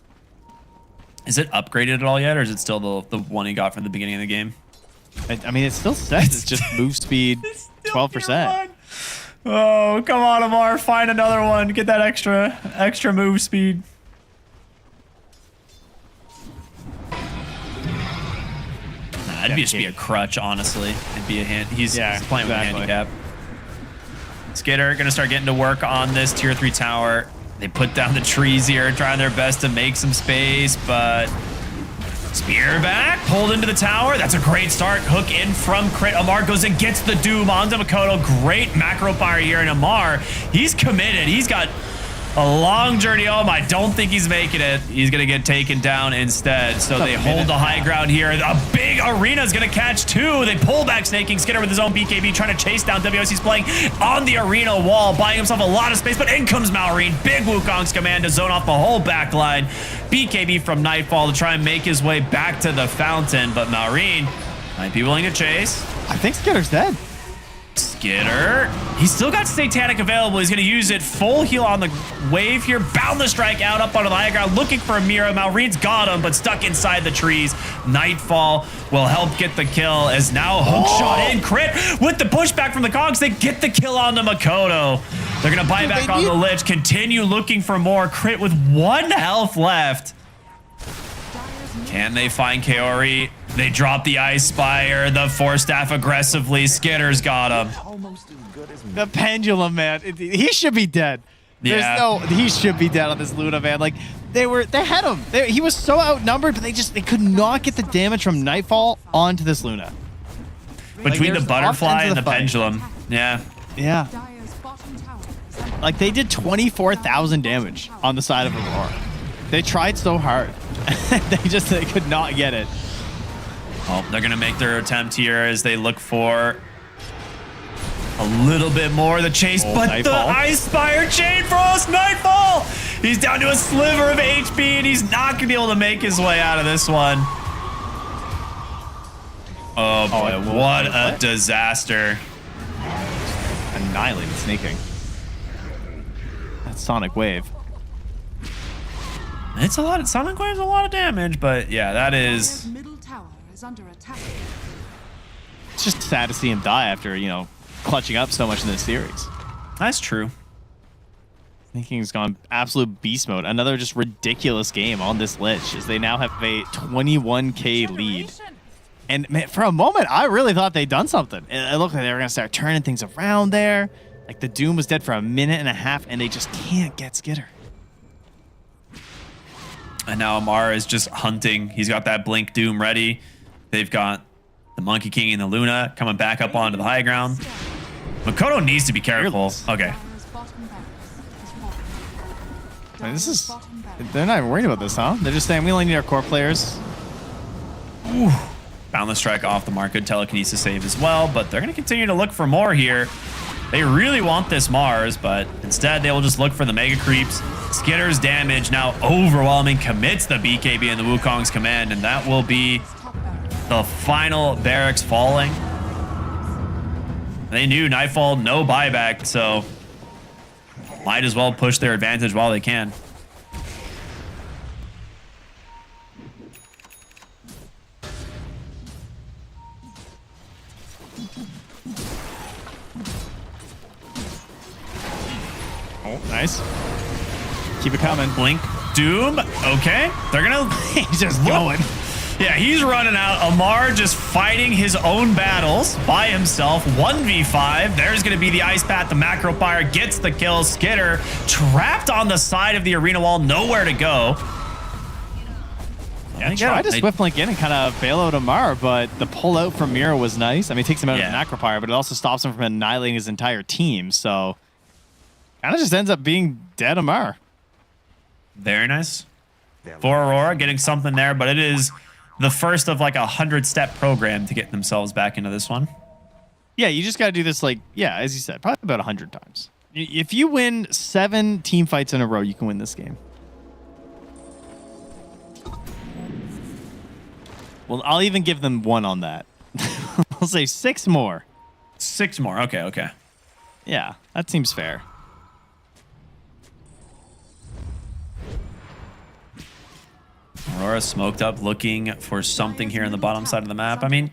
Is it upgraded at all yet, or is it still the one he got from the beginning of the game? I mean, it still says it's just move speed 12%. Oh, come on, Amar. Find another one. Get that extra move speed. That'd just be a crutch, honestly. It'd be a hand. He's playing with a handicap. Skitter gonna start getting to work on this tier 3 tower. They put down the trees here, trying their best to make some space, but spear back, pulled into the tower. That's a great start. Hook in from crit. Amar goes and gets the Doom onto Makoto. Great macro fire here, and Amar, he's committed. He's got a long journey home. I don't think he's making it. He's going to get taken down instead. So they hold the high ground here. A big arena is going to catch 2. They pull back Snaking. Skitter with his own BKB trying to chase down WS. He's playing on the arena wall, buying himself a lot of space, but in comes Maureen. Big Wukong's command to zone off the whole back line. BKB from Nightfall to try and make his way back to the fountain, but Maureen might be willing to chase. I think Skitter's dead. Skitter, he's still got Satanic available. He's going to use it. Full heal on the wave here. Boundless strike out up onto the high ground, looking for a Mira. Maureen's got him, but stuck inside the trees. Nightfall will help get the kill as now hook shot in. Crit with the pushback from the Cogs. They get the kill onto Makoto. They're going to buy back on the Lich. Continue looking for more. Crit with 1 health left. Can they find Kaori? They drop the Ice Spire, the Force Staff aggressively. Skitter's got him. The pendulum, man. He should be dead. He should be dead on this Luna, man. Like they had him. He was so outnumbered, but they could not get the damage from Nightfall onto this Luna. Between like, the butterfly and the fight. pendulum. Yeah. Yeah. Like they did 24,000 damage on the side of Aurora. They tried so hard. they could not get it. Oh, they're gonna make their attempt here as they look for a little bit more of the chase, but Nightfall. the Ice Spire Chain Frost Nightfall! He's down to a sliver of HP and he's not gonna be able to make his way out of this one. Oh boy, what a disaster. Annihilated Snaking. That Sonic Wave. It's a lot of Sonic Wave's a lot of damage, but yeah, that is. Middle tower is under attack. It's just sad to see him die after, clutching up so much in this series. That's true. Snaking's gone absolute beast mode. Another just ridiculous game on this Lich as they now have a 21k lead. And man, for a moment, I really thought they'd done something. It looked like they were going to start turning things around there. Like the Doom was dead for a minute and a half and they just can't get Skitter. And now Amar is just hunting. He's got that Blink Doom ready. They've got the Monkey King and the Luna coming back up onto the high ground. Makoto needs to be careful. Okay. I mean, they're not even worried about this, huh? They're just saying we only need our core players. Ooh. Boundless Strike off the mark. Good telekinesis save as well, but they're going to continue to look for more here. They really want this Mars, but instead they will just look for the Mega Creeps. Skitter's damage now overwhelming, commits the BKB and the Wukong's command, and that will be the final barracks falling. They knew Nightfall, no buyback, so might as well push their advantage while they can. Oh, nice. Keep it coming. Blink. Doom. Okay. They're going to... He's just going. Yeah, he's running out. Amar just fighting his own battles by himself. 1v5. There's going to be the Ice Path. The Macro Fire gets the kill. Skitter trapped on the side of the arena wall. Nowhere to go. Yeah, tried to Swift Link in and kind of bail out Amar, but the pull out from Mira was nice. I mean, it takes him out of the Necropire, but it also stops him from annihilating his entire team. So kind of just ends up being dead Amar. Very nice. For Aurora, getting something there, but it is the first of like 100-step program to get themselves back into this one. Yeah, you just got to do this like, as you said, probably about 100 times. If you win 7 team fights in a row, you can win this game. Well, I'll even give them 1 on that. I'll say 6 more. 6 more. Okay. Yeah, that seems fair. Aurora smoked up, looking for something here on the bottom side of the map. I mean,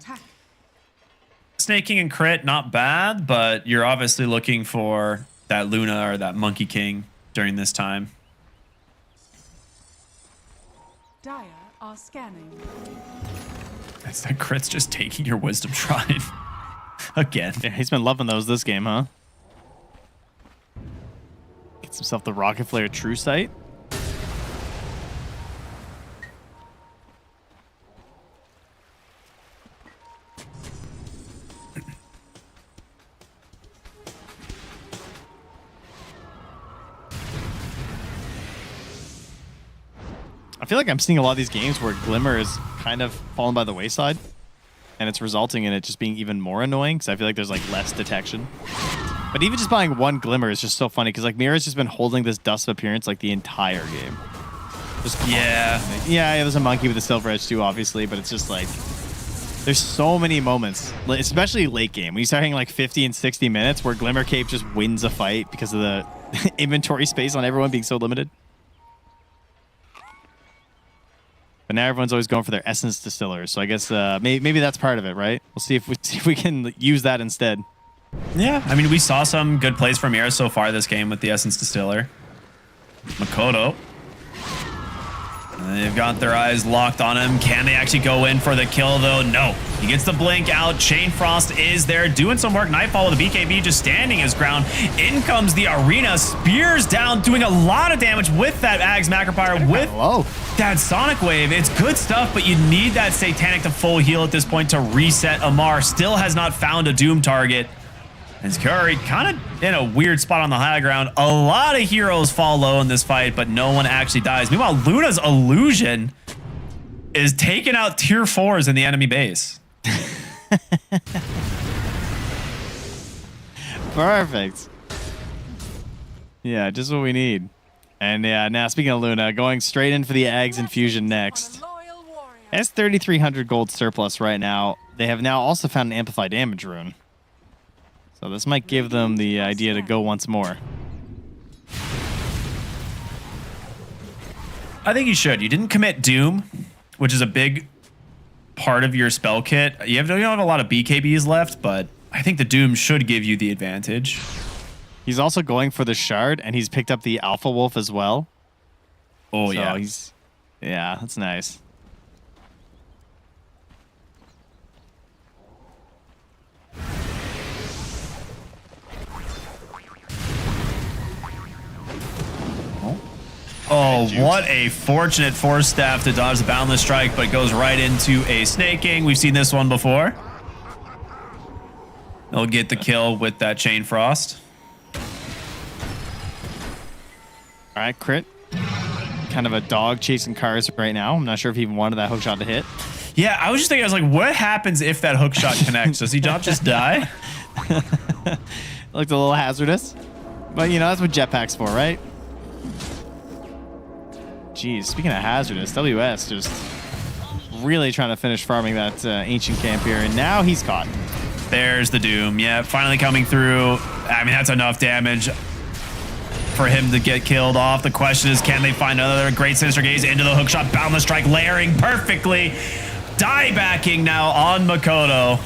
snaking and crit, not bad, but you're obviously looking for that Luna or that Monkey King during this time. Dire are scanning. That's that crit's just taking your Wisdom Shrine. Again. Yeah, he's been loving those this game, huh? Gets himself the Rocket Flare True Sight. I feel like I'm seeing a lot of these games where Glimmer is kind of fallen by the wayside, and it's resulting in it just being even more annoying because I feel like there's like less detection. But even just buying 1 Glimmer is just so funny because like Mira's just been holding this Dust of Appearance like the entire game. Yeah, there's a Monkey with a Silver Edge too, obviously, but it's just like there's so many moments, especially late game, when you start hitting like 50 and 60 minutes where Glimmer Cape just wins a fight because of the inventory space on everyone being so limited. But now everyone's always going for their Essence Distillers, so I guess maybe that's part of it, right? We'll see if we can use that instead. Yeah, I mean, we saw some good plays from Mira so far this game with the Essence Distiller. Makoto. And they've got their eyes locked on him. Can they actually go in for the kill, though? No. He gets the blink out. Chain Frost is there doing some work. Nightfall with the BKB just standing his ground. In comes the Arena. Spears down, doing a lot of damage with that Ags Macropire, with that Sonic Wave. It's good stuff, but you need that Satanic to full heal at this point to reset. Amar still has not found a Doom target. And Curry kind of in a weird spot on the high ground. A lot of heroes fall low in this fight, but no one actually dies. Meanwhile, Luna's Illusion is taking out tier 4s in the enemy base. Perfect. Yeah, just what we need. And yeah, now speaking of Luna, going straight in for the Ags Infusion next. Has 3,300 gold surplus right now. They have now also found an Amplified Damage rune. So this might give them the idea to go once more. I think you should. You didn't commit Doom, which is a big part of you spell kit. You don't have a lot of BKBs left, but I think the Doom should give you the advantage. He's also going for the Shard, and he's picked up the Alpha Wolf as well. Oh, so yeah. Yeah, that's nice. Oh, what a fortunate Force Staff to dodge the Boundless Strike, but goes right into a Snaking. We've seen this one before. They'll get the kill with that Chain Frost. All right, crit. Kind of a dog chasing cars right now. I'm not sure if he even wanted that hook shot to hit. Yeah, I was just thinking, I was like, what happens if that hook shot connects? Does he not just die? Looked a little hazardous. But, you know, that's what Jetpack's for, right? Jeez, speaking of hazardous, WS just really trying to finish farming that Ancient Camp here, and now he's caught. There's the Doom. Yeah, finally coming through. I mean, that's enough damage for him to get killed off. The question is, can they find another great Sinister Gaze into the hookshot? Boundless Strike layering perfectly. Die backing now on Makoto.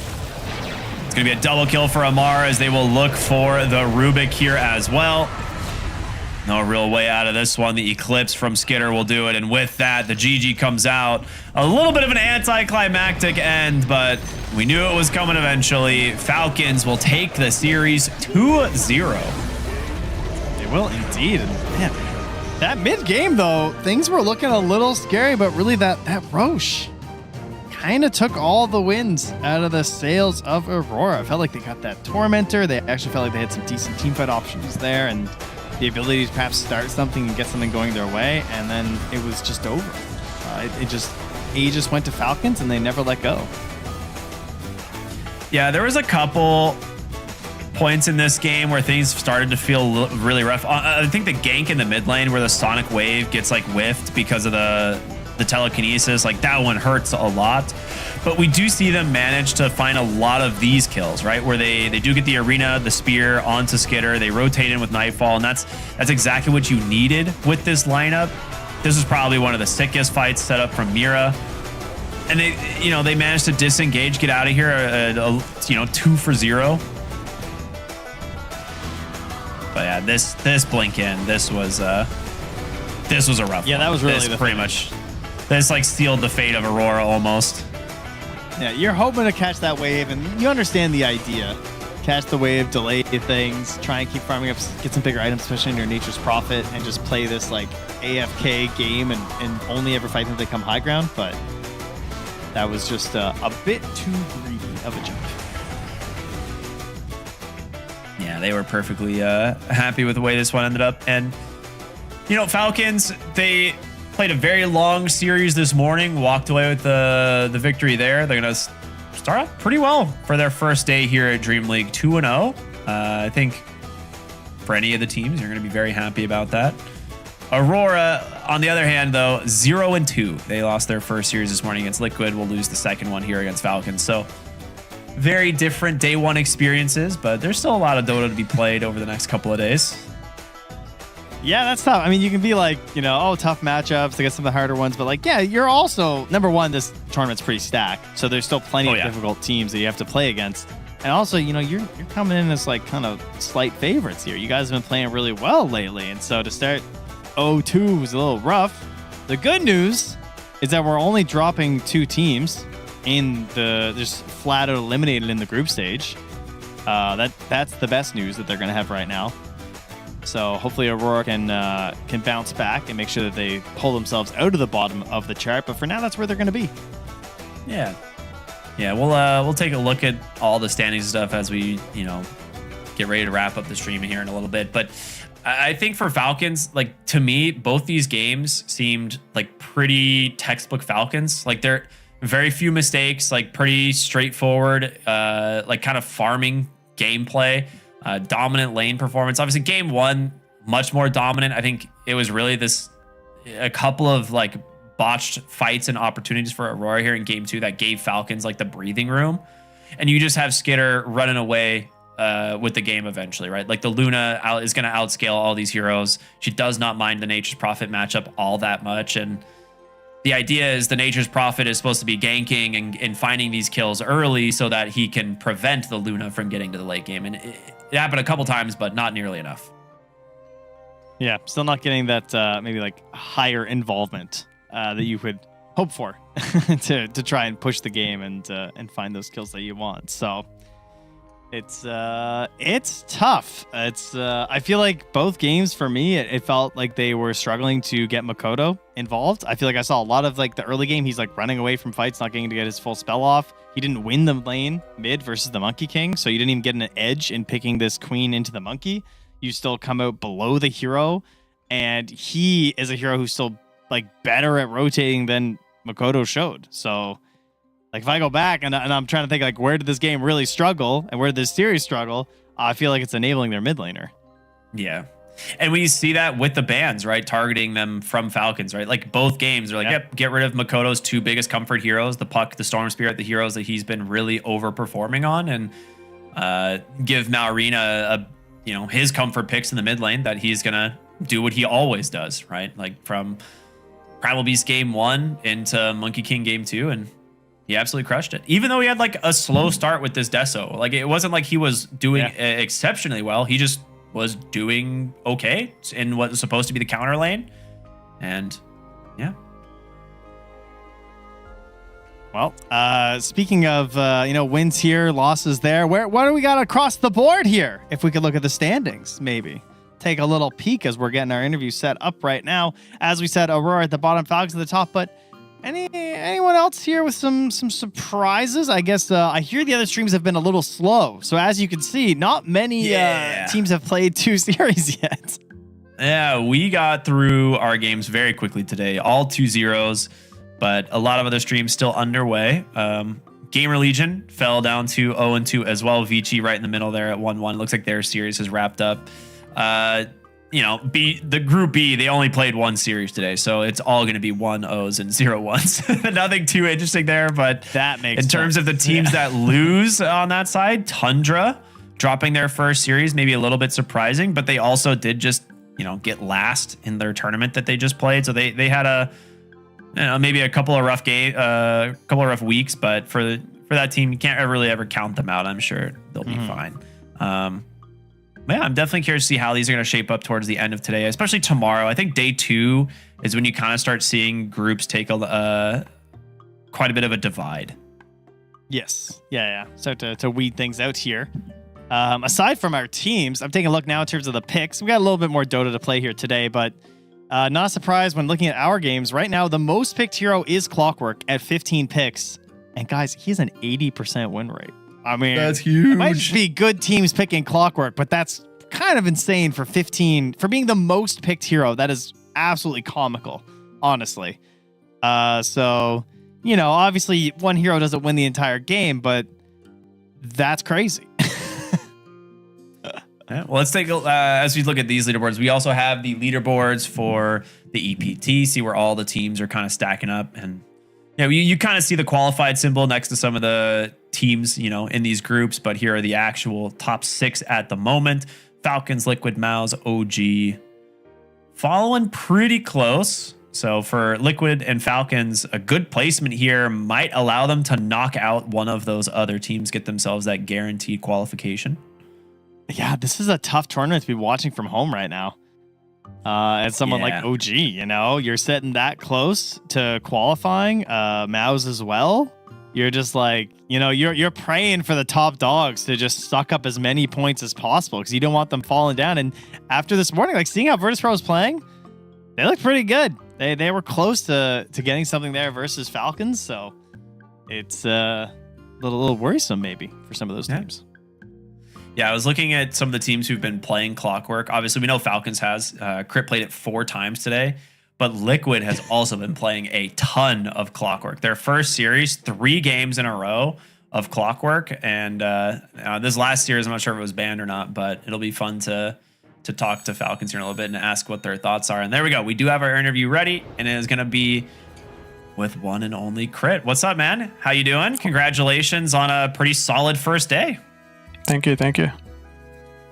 It's going to be a double kill for Amar as they will look for the Rubik here as well. No real way out of this one. The Eclipse from Skitter will do it. And with that, the GG comes out. A little bit of an anticlimactic end, but we knew it was coming eventually. Falcons will take the series 2-0. They will indeed. And man, That mid game though, things were looking a little scary, but really that Roche kind of took all the wins out of the sails of Aurora. I felt like they got that Tormentor. They actually felt like they had some decent teamfight options there and the ability to perhaps start something and get something going their way. And then it was just over. Aegis went to Falcons and they never let go. Yeah, there was a couple points in this game where things started to feel really rough. I think the gank in the mid lane where the Sonic Wave gets like whiffed because of the telekinesis, like that one hurts a lot. But we do see them manage to find a lot of these kills, right? Where they do get the arena, the spear onto Skitter, they rotate in with Nightfall, and that's exactly what you needed with this lineup. This was probably one of the sickest fights set up from Mira. And they managed to disengage, get out of here, 2 for 0. But yeah, this blink in, this was a rough. Yeah, one. that was really this pretty much. This like sealed the fate of Aurora almost. Yeah, you're hoping to catch that wave, and you understand the idea. Catch the wave, delay things, try and keep farming up, get some bigger items, especially in your Nature's Prophet, and just play this like AFK game and only ever fight until they come high ground. But that was just a bit too greedy of a jump. Yeah, they were perfectly happy with the way this one ended up. And, Falcons, they played a very long series this morning, walked away with the victory there. They're going to start off pretty well for their first day here at DreamLeague, 2-0. I think for any of the teams, you're going to be very happy about that. Aurora, on the other hand, though, 0-2. They lost their first series this morning against Liquid. Will lose the second one here against Falcons. So very different day one experiences, but there's still a lot of Dota to be played over the next couple of days. Yeah, that's tough. I mean, you can be like, tough matchups. They get some of the harder ones, but like, yeah, you're also, number one, this tournament's pretty stacked. So there's still plenty of difficult teams that you have to play against. And also, you're coming in as like kind of slight favorites here. You guys have been playing really well lately. And so to start 0-2 was a little rough. The good news is that we're only dropping 2 teams in just flat out eliminated in the group stage. That's the best news that they're going to have right now. So hopefully Aurora can bounce back and make sure that they pull themselves out of the bottom of the chart. But for now, that's where they're going to be. Yeah. We'll take a look at all the standings stuff as we get ready to wrap up the stream here in a little bit. But I think for Falcons, like to me, both these games seemed like pretty textbook Falcons. Like they're very few mistakes, like pretty straightforward, like kind of farming gameplay. Dominant lane performance. Obviously, game one, much more dominant. I think it was really a couple of like botched fights and opportunities for Aurora here in game two that gave Falcons like the breathing room. And you just have Skitter running away with the game eventually, right? Like the Luna is going to outscale all these heroes. She does not mind the Nature's Prophet matchup all that much. And the idea is the Nature's Prophet is supposed to be ganking and finding these kills early so that he can prevent the Luna from getting to the late game. And it happened a couple times, but not nearly enough. Yeah, still not getting that maybe like higher involvement that you would hope for to try and push the game and find those kills that you want. So it's tough. I feel like both games for me, it felt like they were struggling to get Makoto involved. I feel like I saw a lot of like the early game, he's like running away from fights, not getting to get his full spell off. He didn't win the lane mid versus the Monkey King, so you didn't even get an edge in picking this queen into the monkey. You still come out below the hero, and he is a hero who's still like better at rotating than Makoto showed. So like if I go back and I'm trying to think like where did this game really struggle and where did this series struggle, I feel like it's enabling their mid laner. Yeah. And we see that with the bans, right? Targeting them from Falcons, right? Like both games are like, yep, get rid of Makoto's 2 biggest comfort heroes, the Puck, the Storm Spirit, the heroes that he's been really overperforming on, and give Maureen his comfort picks in the mid lane that he's gonna do what he always does, right? Like from Primal Beast game 1 into Monkey King game 2, and he absolutely crushed it. Even though he had like a slow start with this Deso, like it wasn't like he was doing exceptionally well. He just was doing okay in what was supposed to be the counter lane. And yeah. Well, speaking of, wins here, losses there, what do we got across the board here? If we could look at the standings, maybe. take a little peek as we're getting our interview set up right now. As we said, Aurora at the bottom, Falcons at the top, but anyone else here with some surprises? I guess I hear the other streams have been a little slow. So as you can see, not many teams have played 2 series yet. Yeah, we got through our games very quickly today, all 2-0s, but a lot of other streams still underway. Gamer Legion fell down to 0-2 as well. Vici right in the middle there at 1-1. Looks like their series has wrapped up. The group B, they only played 1 series today, so it's all going to be 1-0s and 0-1s. Nothing too interesting there, but that makes in terms of the teams that lose on that side, Tundra dropping their first series, maybe a little bit surprising, but they also did just get last in their tournament that they just played. So they had maybe a couple of rough weeks, but for that team, you can't really ever count them out. I'm sure they'll be fine. Yeah, I'm definitely curious to see how these are going to shape up towards the end of today, especially tomorrow. I think day 2 is when you kind of start seeing groups take quite a bit of a divide. Yes. Yeah. Start to weed things out here. Aside from our teams, I'm taking a look now in terms of the picks. We got a little bit more Dota to play here today, but not surprised when looking at our games. Right now, the most picked hero is Clockwork at 15 picks. And guys, he's an 80% win rate. I mean, that's huge. It might just be good teams picking Clockwork, but that's kind of insane for being the most picked hero. That is absolutely comical, honestly. So, obviously one hero doesn't win the entire game, but that's crazy. Yeah, well, let's take as we look at these leaderboards. We also have the leaderboards for the EPT, see where all the teams are kind of stacking up, and you kind of see the qualified symbol next to some of the teams, in these groups. But here are the actual top 6 at the moment: Falcons, Liquid, Mouse, OG, following pretty close. So for Liquid and Falcons, a good placement here might allow them to knock out one of those other teams, get themselves that guaranteed qualification. Yeah, this is a tough tournament to be watching from home right now. As someone like OG, you're sitting that close to qualifying, Mouse as well. You're just like, you're praying for the top dogs to just suck up as many points as possible because you don't want them falling down. And after this morning, like seeing how Virtus.pro was playing, they looked pretty good. They were close to getting something there versus Falcons. So it's a little worrisome maybe for some of those teams. Yeah, I was looking at some of the teams who've been playing Clockwork. Obviously, we know Falcons has. Crit played it 4 times today, but Liquid has also been playing a ton of Clockwork. Their first series, 3 games in a row of Clockwork. And this last series, I'm not sure if it was banned or not, but it'll be fun to talk to Falcons here in a little bit and ask what their thoughts are. And there we go. We do have our interview ready, and it is going to be with one and only Crit. What's up, man? How you doing? Congratulations on a pretty solid first day. Thank you.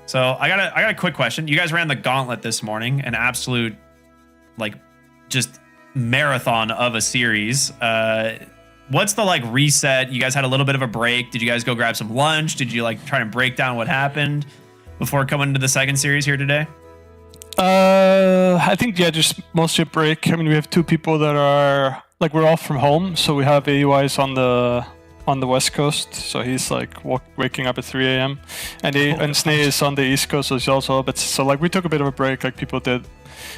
So I got a quick question. You guys ran the gauntlet this morning, an absolute just marathon of a series. What's the reset? You guys had a little bit of a break. Did you guys go grab some lunch? Did you try to break down what happened before coming into the second series here today? I think just mostly a break. I mean, we have 2 people that are we're all from home, so we have AUIs on the West Coast, so he's waking up at 3 a.m. and Snay is on the East Coast, so he's also up. So we took a bit of a break. People did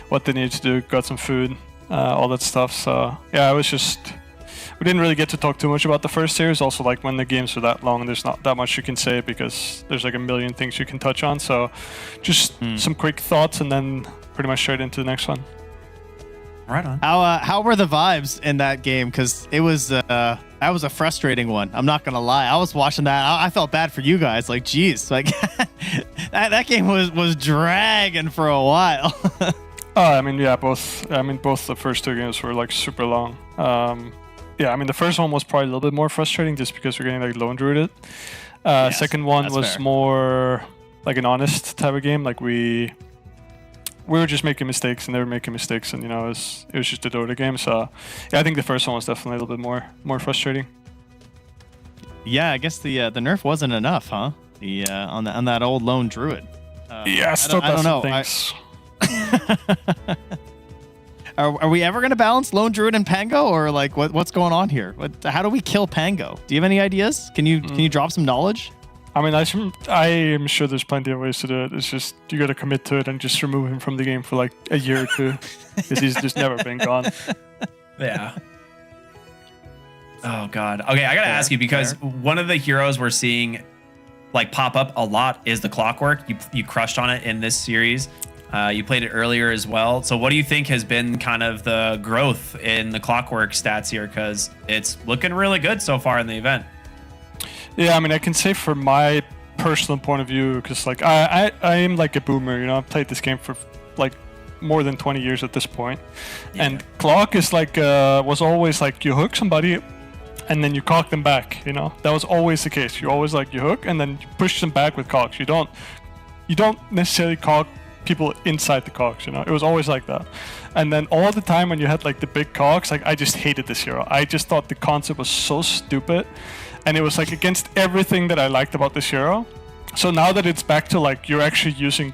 what they needed to do, got some food, all that stuff. So yeah, we didn't really get to talk too much about the first series. Also, when the games are that long, there's not that much you can say because there's a million things you can touch on. So just some quick thoughts and then pretty much straight into the next one. Right on. How were the vibes in that game? Because it was that was a frustrating one. I'm not gonna lie. I was watching that. I felt bad for you guys. Geez, that game was dragging for a while. Both the first 2 games were super long. The first one was probably a little bit more frustrating just because we're getting lone druided. Yes, second one was fair. More an honest type of game. We were just making mistakes and they were making mistakes, and it was just a Dota game. So yeah, I think the first one was definitely a little bit more frustrating. Yeah, I guess the nerf wasn't enough, huh? On that old lone druid. Still I don't know. Things. Are we ever gonna balance lone druid and Pango, or what's going on here? How do we kill Pango? Do you have any ideas? Can you drop some knowledge? I mean, I am sure there's plenty of ways to do it. It's just you got to commit to it and just remove him from the game for like a year or two, because he's just never been gone. Yeah. Oh god. Okay, I gotta ask you, because one of the heroes we're seeing like pop up a lot is the Clockwork. You crushed on it in this series. You played it earlier as well. So what do you think has been kind of the growth in the Clockwork stats here? Because it's looking really good so far in the event. Yeah, I mean, I can say from my personal point of view, because like I am like a boomer, you know. I've played this game for like more than 20 years at this point, and Clock is like was always like you hook somebody and then you cock them back, you know. That was always the case. You always like you hook and then you push them back with cocks. You don't necessarily cock people inside the cocks, you know. It was always like that. And then all the time when you had like the big cocks, like I just hated this hero. I just thought the concept was so stupid, and it was like against everything that I liked about this hero. So now that it's back to like you're actually using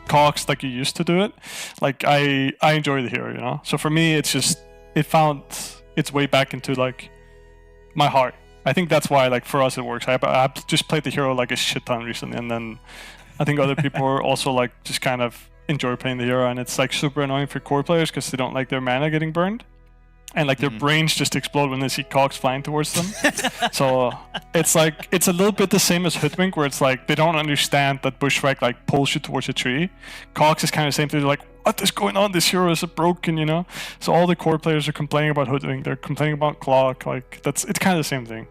cocks like you used to do it, like I enjoy the hero, you know. So for me, it's just it found its way back into like my heart. I think that's why, like, for us it works. I just played the hero like a shit ton recently, and then I think other people are also like just kind of enjoy playing the hero, and it's like super annoying for core players because they don't like their mana getting burned, and like their brains just explode when they see cogs flying towards them. So it's like it's a little bit the same as Hoodwink, where it's like they don't understand that Bushwhack like pulls you towards a tree. Cogs is kind of the same thing. They're like, what is going on? This hero is broken, you know. So all the core players are complaining about Hoodwink. They're complaining about Clock. Like it's kind of the same thing.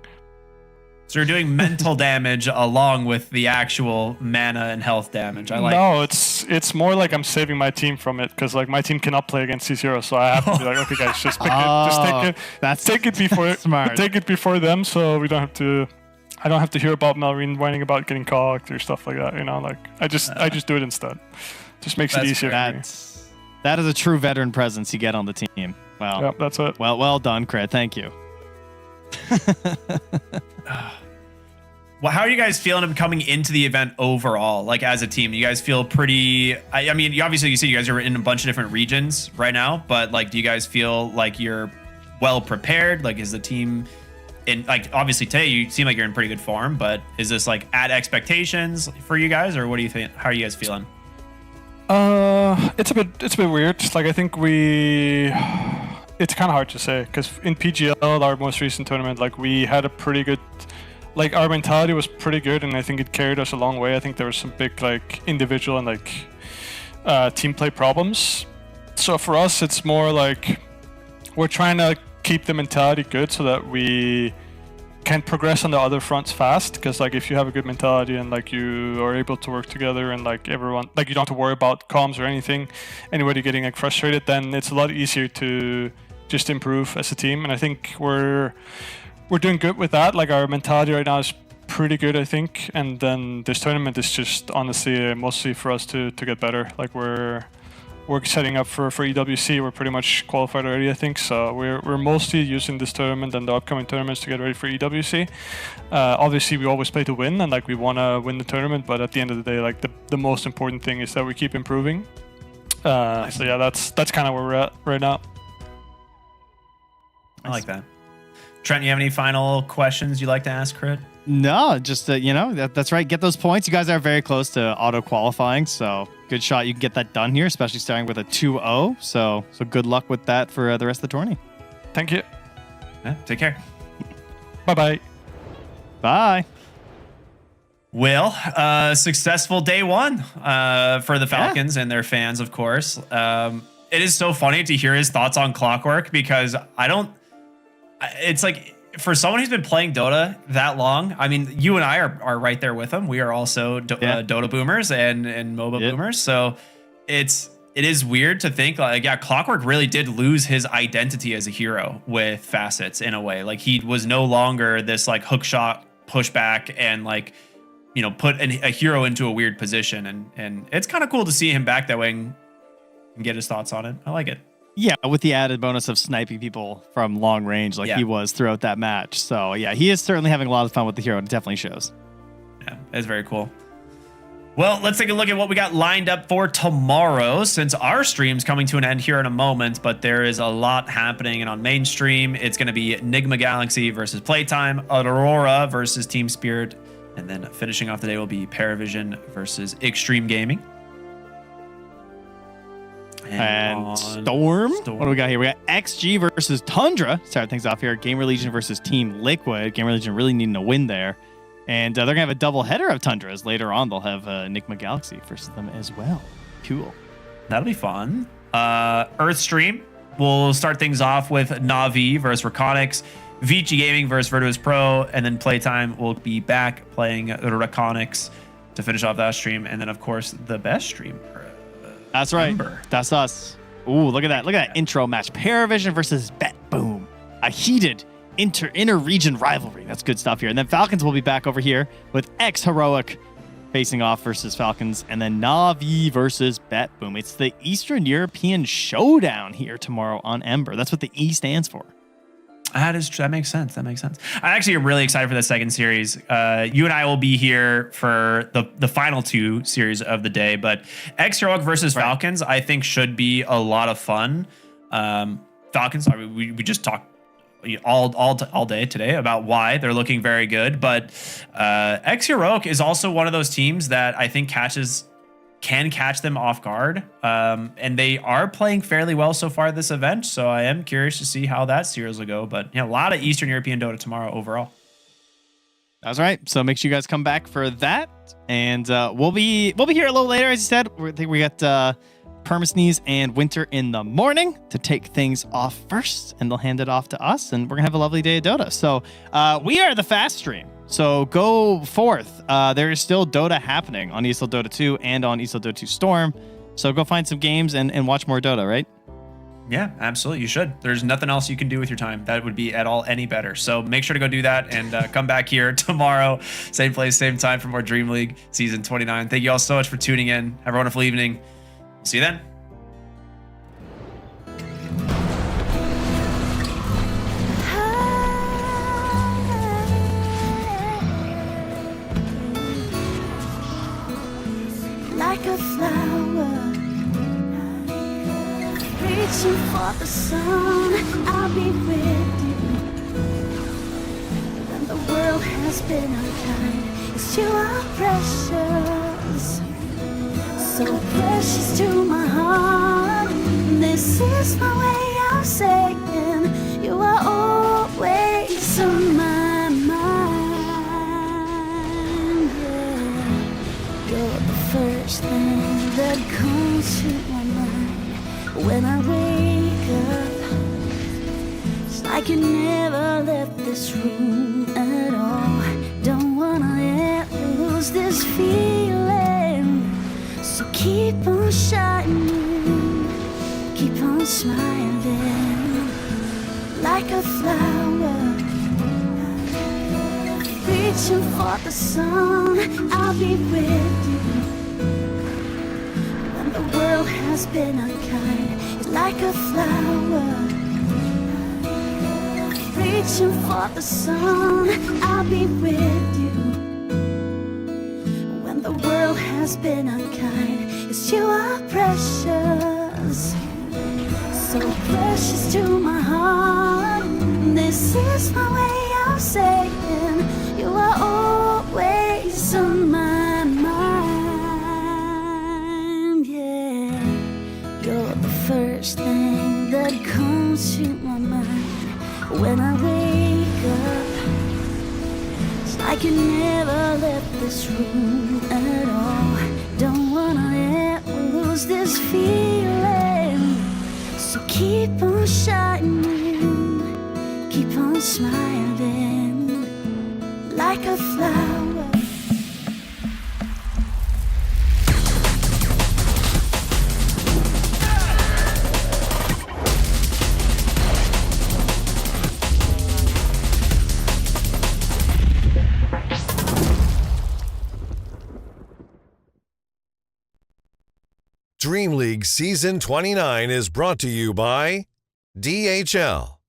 So you're doing mental damage along with the actual mana and health damage. I like. No, it's more like I'm saving my team from it, because like my team cannot play against these heroes, so I have to be like, okay guys, just pick it, just take it. Take it before smart. Take it before them, so we don't have to. I don't have to hear about Melrine whining about getting cocked or stuff like that. You know, like I just do it instead. Just makes it easier for me. That is a true veteran presence you get on the team. Wow. Yep, that's it. Well done, Crit. Thank you. Well, how are you guys feeling coming into the event overall? Like as a team, you guys feel pretty. I mean, you said you guys are in a bunch of different regions right now, but like, do you guys feel like you're well prepared? Like, is the team in, like, obviously today you seem like you're in pretty good form, but is this like at expectations for you guys, or what do you think? How are you guys feeling? It's a bit weird. Like I think it's kind of hard to say, because in PGL, our most recent tournament, like we had a pretty good. Like our mentality was pretty good, and I think it carried us a long way. I think there was some big like individual and like team play problems. So for us, it's more like we're trying to keep the mentality good so that we can progress on the other fronts fast. Because like if you have a good mentality and like you are able to work together and like everyone, like you don't have to worry about comms or anything, anybody getting like frustrated, then it's a lot easier to just improve as a team. And I think we're doing good with that. Like our mentality right now is pretty good, I think. And then this tournament is just honestly mostly for us to get better. Like we're setting up for EWC. We're pretty much qualified already, I think. So we're mostly using this tournament and the upcoming tournaments to get ready for EWC. Obviously, we always play to win, and like we want to win the tournament. But at the end of the day, like the most important thing is that we keep improving. So yeah, that's kind of where we're at right now. I like that. Trent, you have any final questions you'd like to ask Crit? No, just that's right. Get those points. You guys are very close to auto qualifying, so good shot. You can get that done here, especially starting with a 2-0. So good luck with that for the rest of the tourney. Thank you. Yeah, take care. Bye. Bye. Well, successful day one for the Falcons and their fans, of course. It is so funny to hear his thoughts on Clockwork, because it's like, for someone who's been playing Dota that long, I mean, you and I are right there with him. We are also Dota boomers and MOBA boomers. So it is weird to think like, yeah, Clockwork really did lose his identity as a hero with Facets in a way. Like he was no longer this like hook shot pushback and like, you know, put a hero into a weird position. And it's kind of cool to see him back that way and get his thoughts on it. I like it. Yeah, with the added bonus of sniping people from long range like he was throughout that match. So yeah, he is certainly having a lot of fun with the hero, and it definitely shows. Yeah, it's very cool. Well, let's take a look at what we got lined up for tomorrow, since our stream's coming to an end here in a moment, but there is a lot happening. And on mainstream, it's going to be Nigma Galaxy versus Playtime, Aurora versus Team Spirit, And then finishing off the day will be Paravision versus Extreme Gaming. And Storm. What do we got here? We got XG versus Tundra. Start things off here. Gamer Legion versus Team Liquid. Gamer Legion really needing a win there. And they're going to have a double header of Tundras. Later on, they'll have Nigma Galaxy versus them as well. Cool. That'll be fun. Earthstream. We'll start things off with Na'Vi versus Reconics. Vici Gaming versus Virtus Pro. And then Playtime will be back playing Reconics to finish off that stream. And then, of course, the best stream. That's right. Ember. That's us. Ooh, look at that. Look at that intro match. Paravision versus Bet Boom. A heated inter-region rivalry. That's good stuff here. And then Falcons will be back over here with X-Heroic facing off versus Falcons. And then Na'Vi versus Bet Boom. It's the Eastern European Showdown here tomorrow on Ember. That's what the E stands for. That makes sense. That makes sense. I actually am really excited for the second series. You and I will be here for the final two series of the day, but X-Heroic versus Falcons, I think should be a lot of fun. Falcons, I mean, we just talked all day today about why they're looking very good, but X-Heroic is also one of those teams that I think can catch them off guard. And they are playing fairly well so far this event. So I am curious to see how that series will go. But a lot of Eastern European Dota tomorrow overall. That's right. So make sure you guys come back for that. And we'll be here a little later, as you said. I think we got Permasneeze and Winter in the morning to take things off first. And they'll hand it off to us. And we're going to have a lovely day of Dota. So we are the fast stream. So go forth. There is still Dota happening on ESL Dota 2 and on ESL Dota 2 Storm. So go find some games and watch more Dota, right? Yeah, absolutely. You should. There's nothing else you can do with your time that would be at all any better. So make sure to go do that and come back here tomorrow. Same place, same time for more Dream League Season 29. Thank you all so much for tuning in. Have a wonderful evening. See you then. Like a flower, reaching for the sun, I'll be with you. When the world has been unkind, 'cause you are precious, so precious to my heart. This is my way of saying you are always on my mind. Yeah. You're the first thing that comes to my mind when I wake up. It's like you never left this room at all. Don't wanna lose this feeling, so keep on shining, keep on smiling. Like a flower, reaching for the sun, I'll be with you. When the world has been unkind, it's like a flower, reaching for the sun, I'll be with you. When the world has been unkind, 'cause you are precious, so precious to my heart. This is my way of saying you are always on my mind. Yeah, you're the first thing that comes to my mind when I wake up. It's like you never left this room at all. Don't wanna lose this feeling, so keep on shining, keep on smiling. Like a flower. Dream League Season 29 is brought to you by DHL.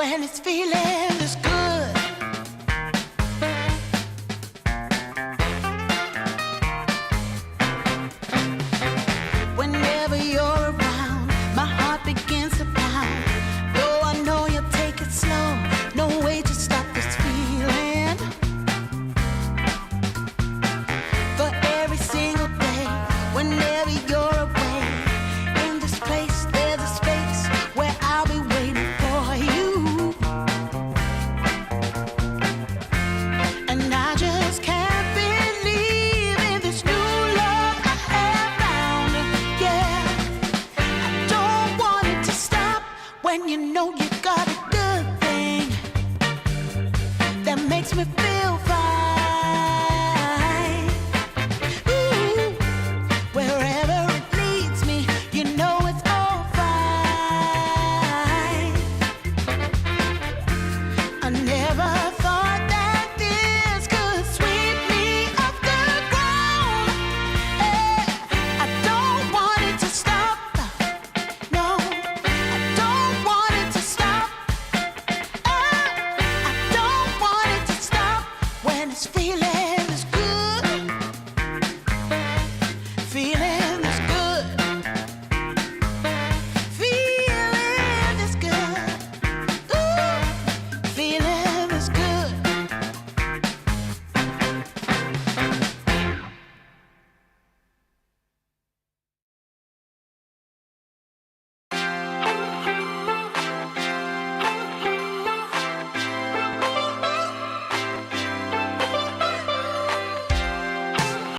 when it's feeling this good. Whenever you're around, my heart begins to pound. Though I know you'll take it slow, no way to stop this feeling. For every single day, whenever you're away, in this place there's a space where I'll be waiting for you. And I just can't believe in this new love I have found. Yeah, I don't want it to stop when you know you got a good thing that makes me feel fine.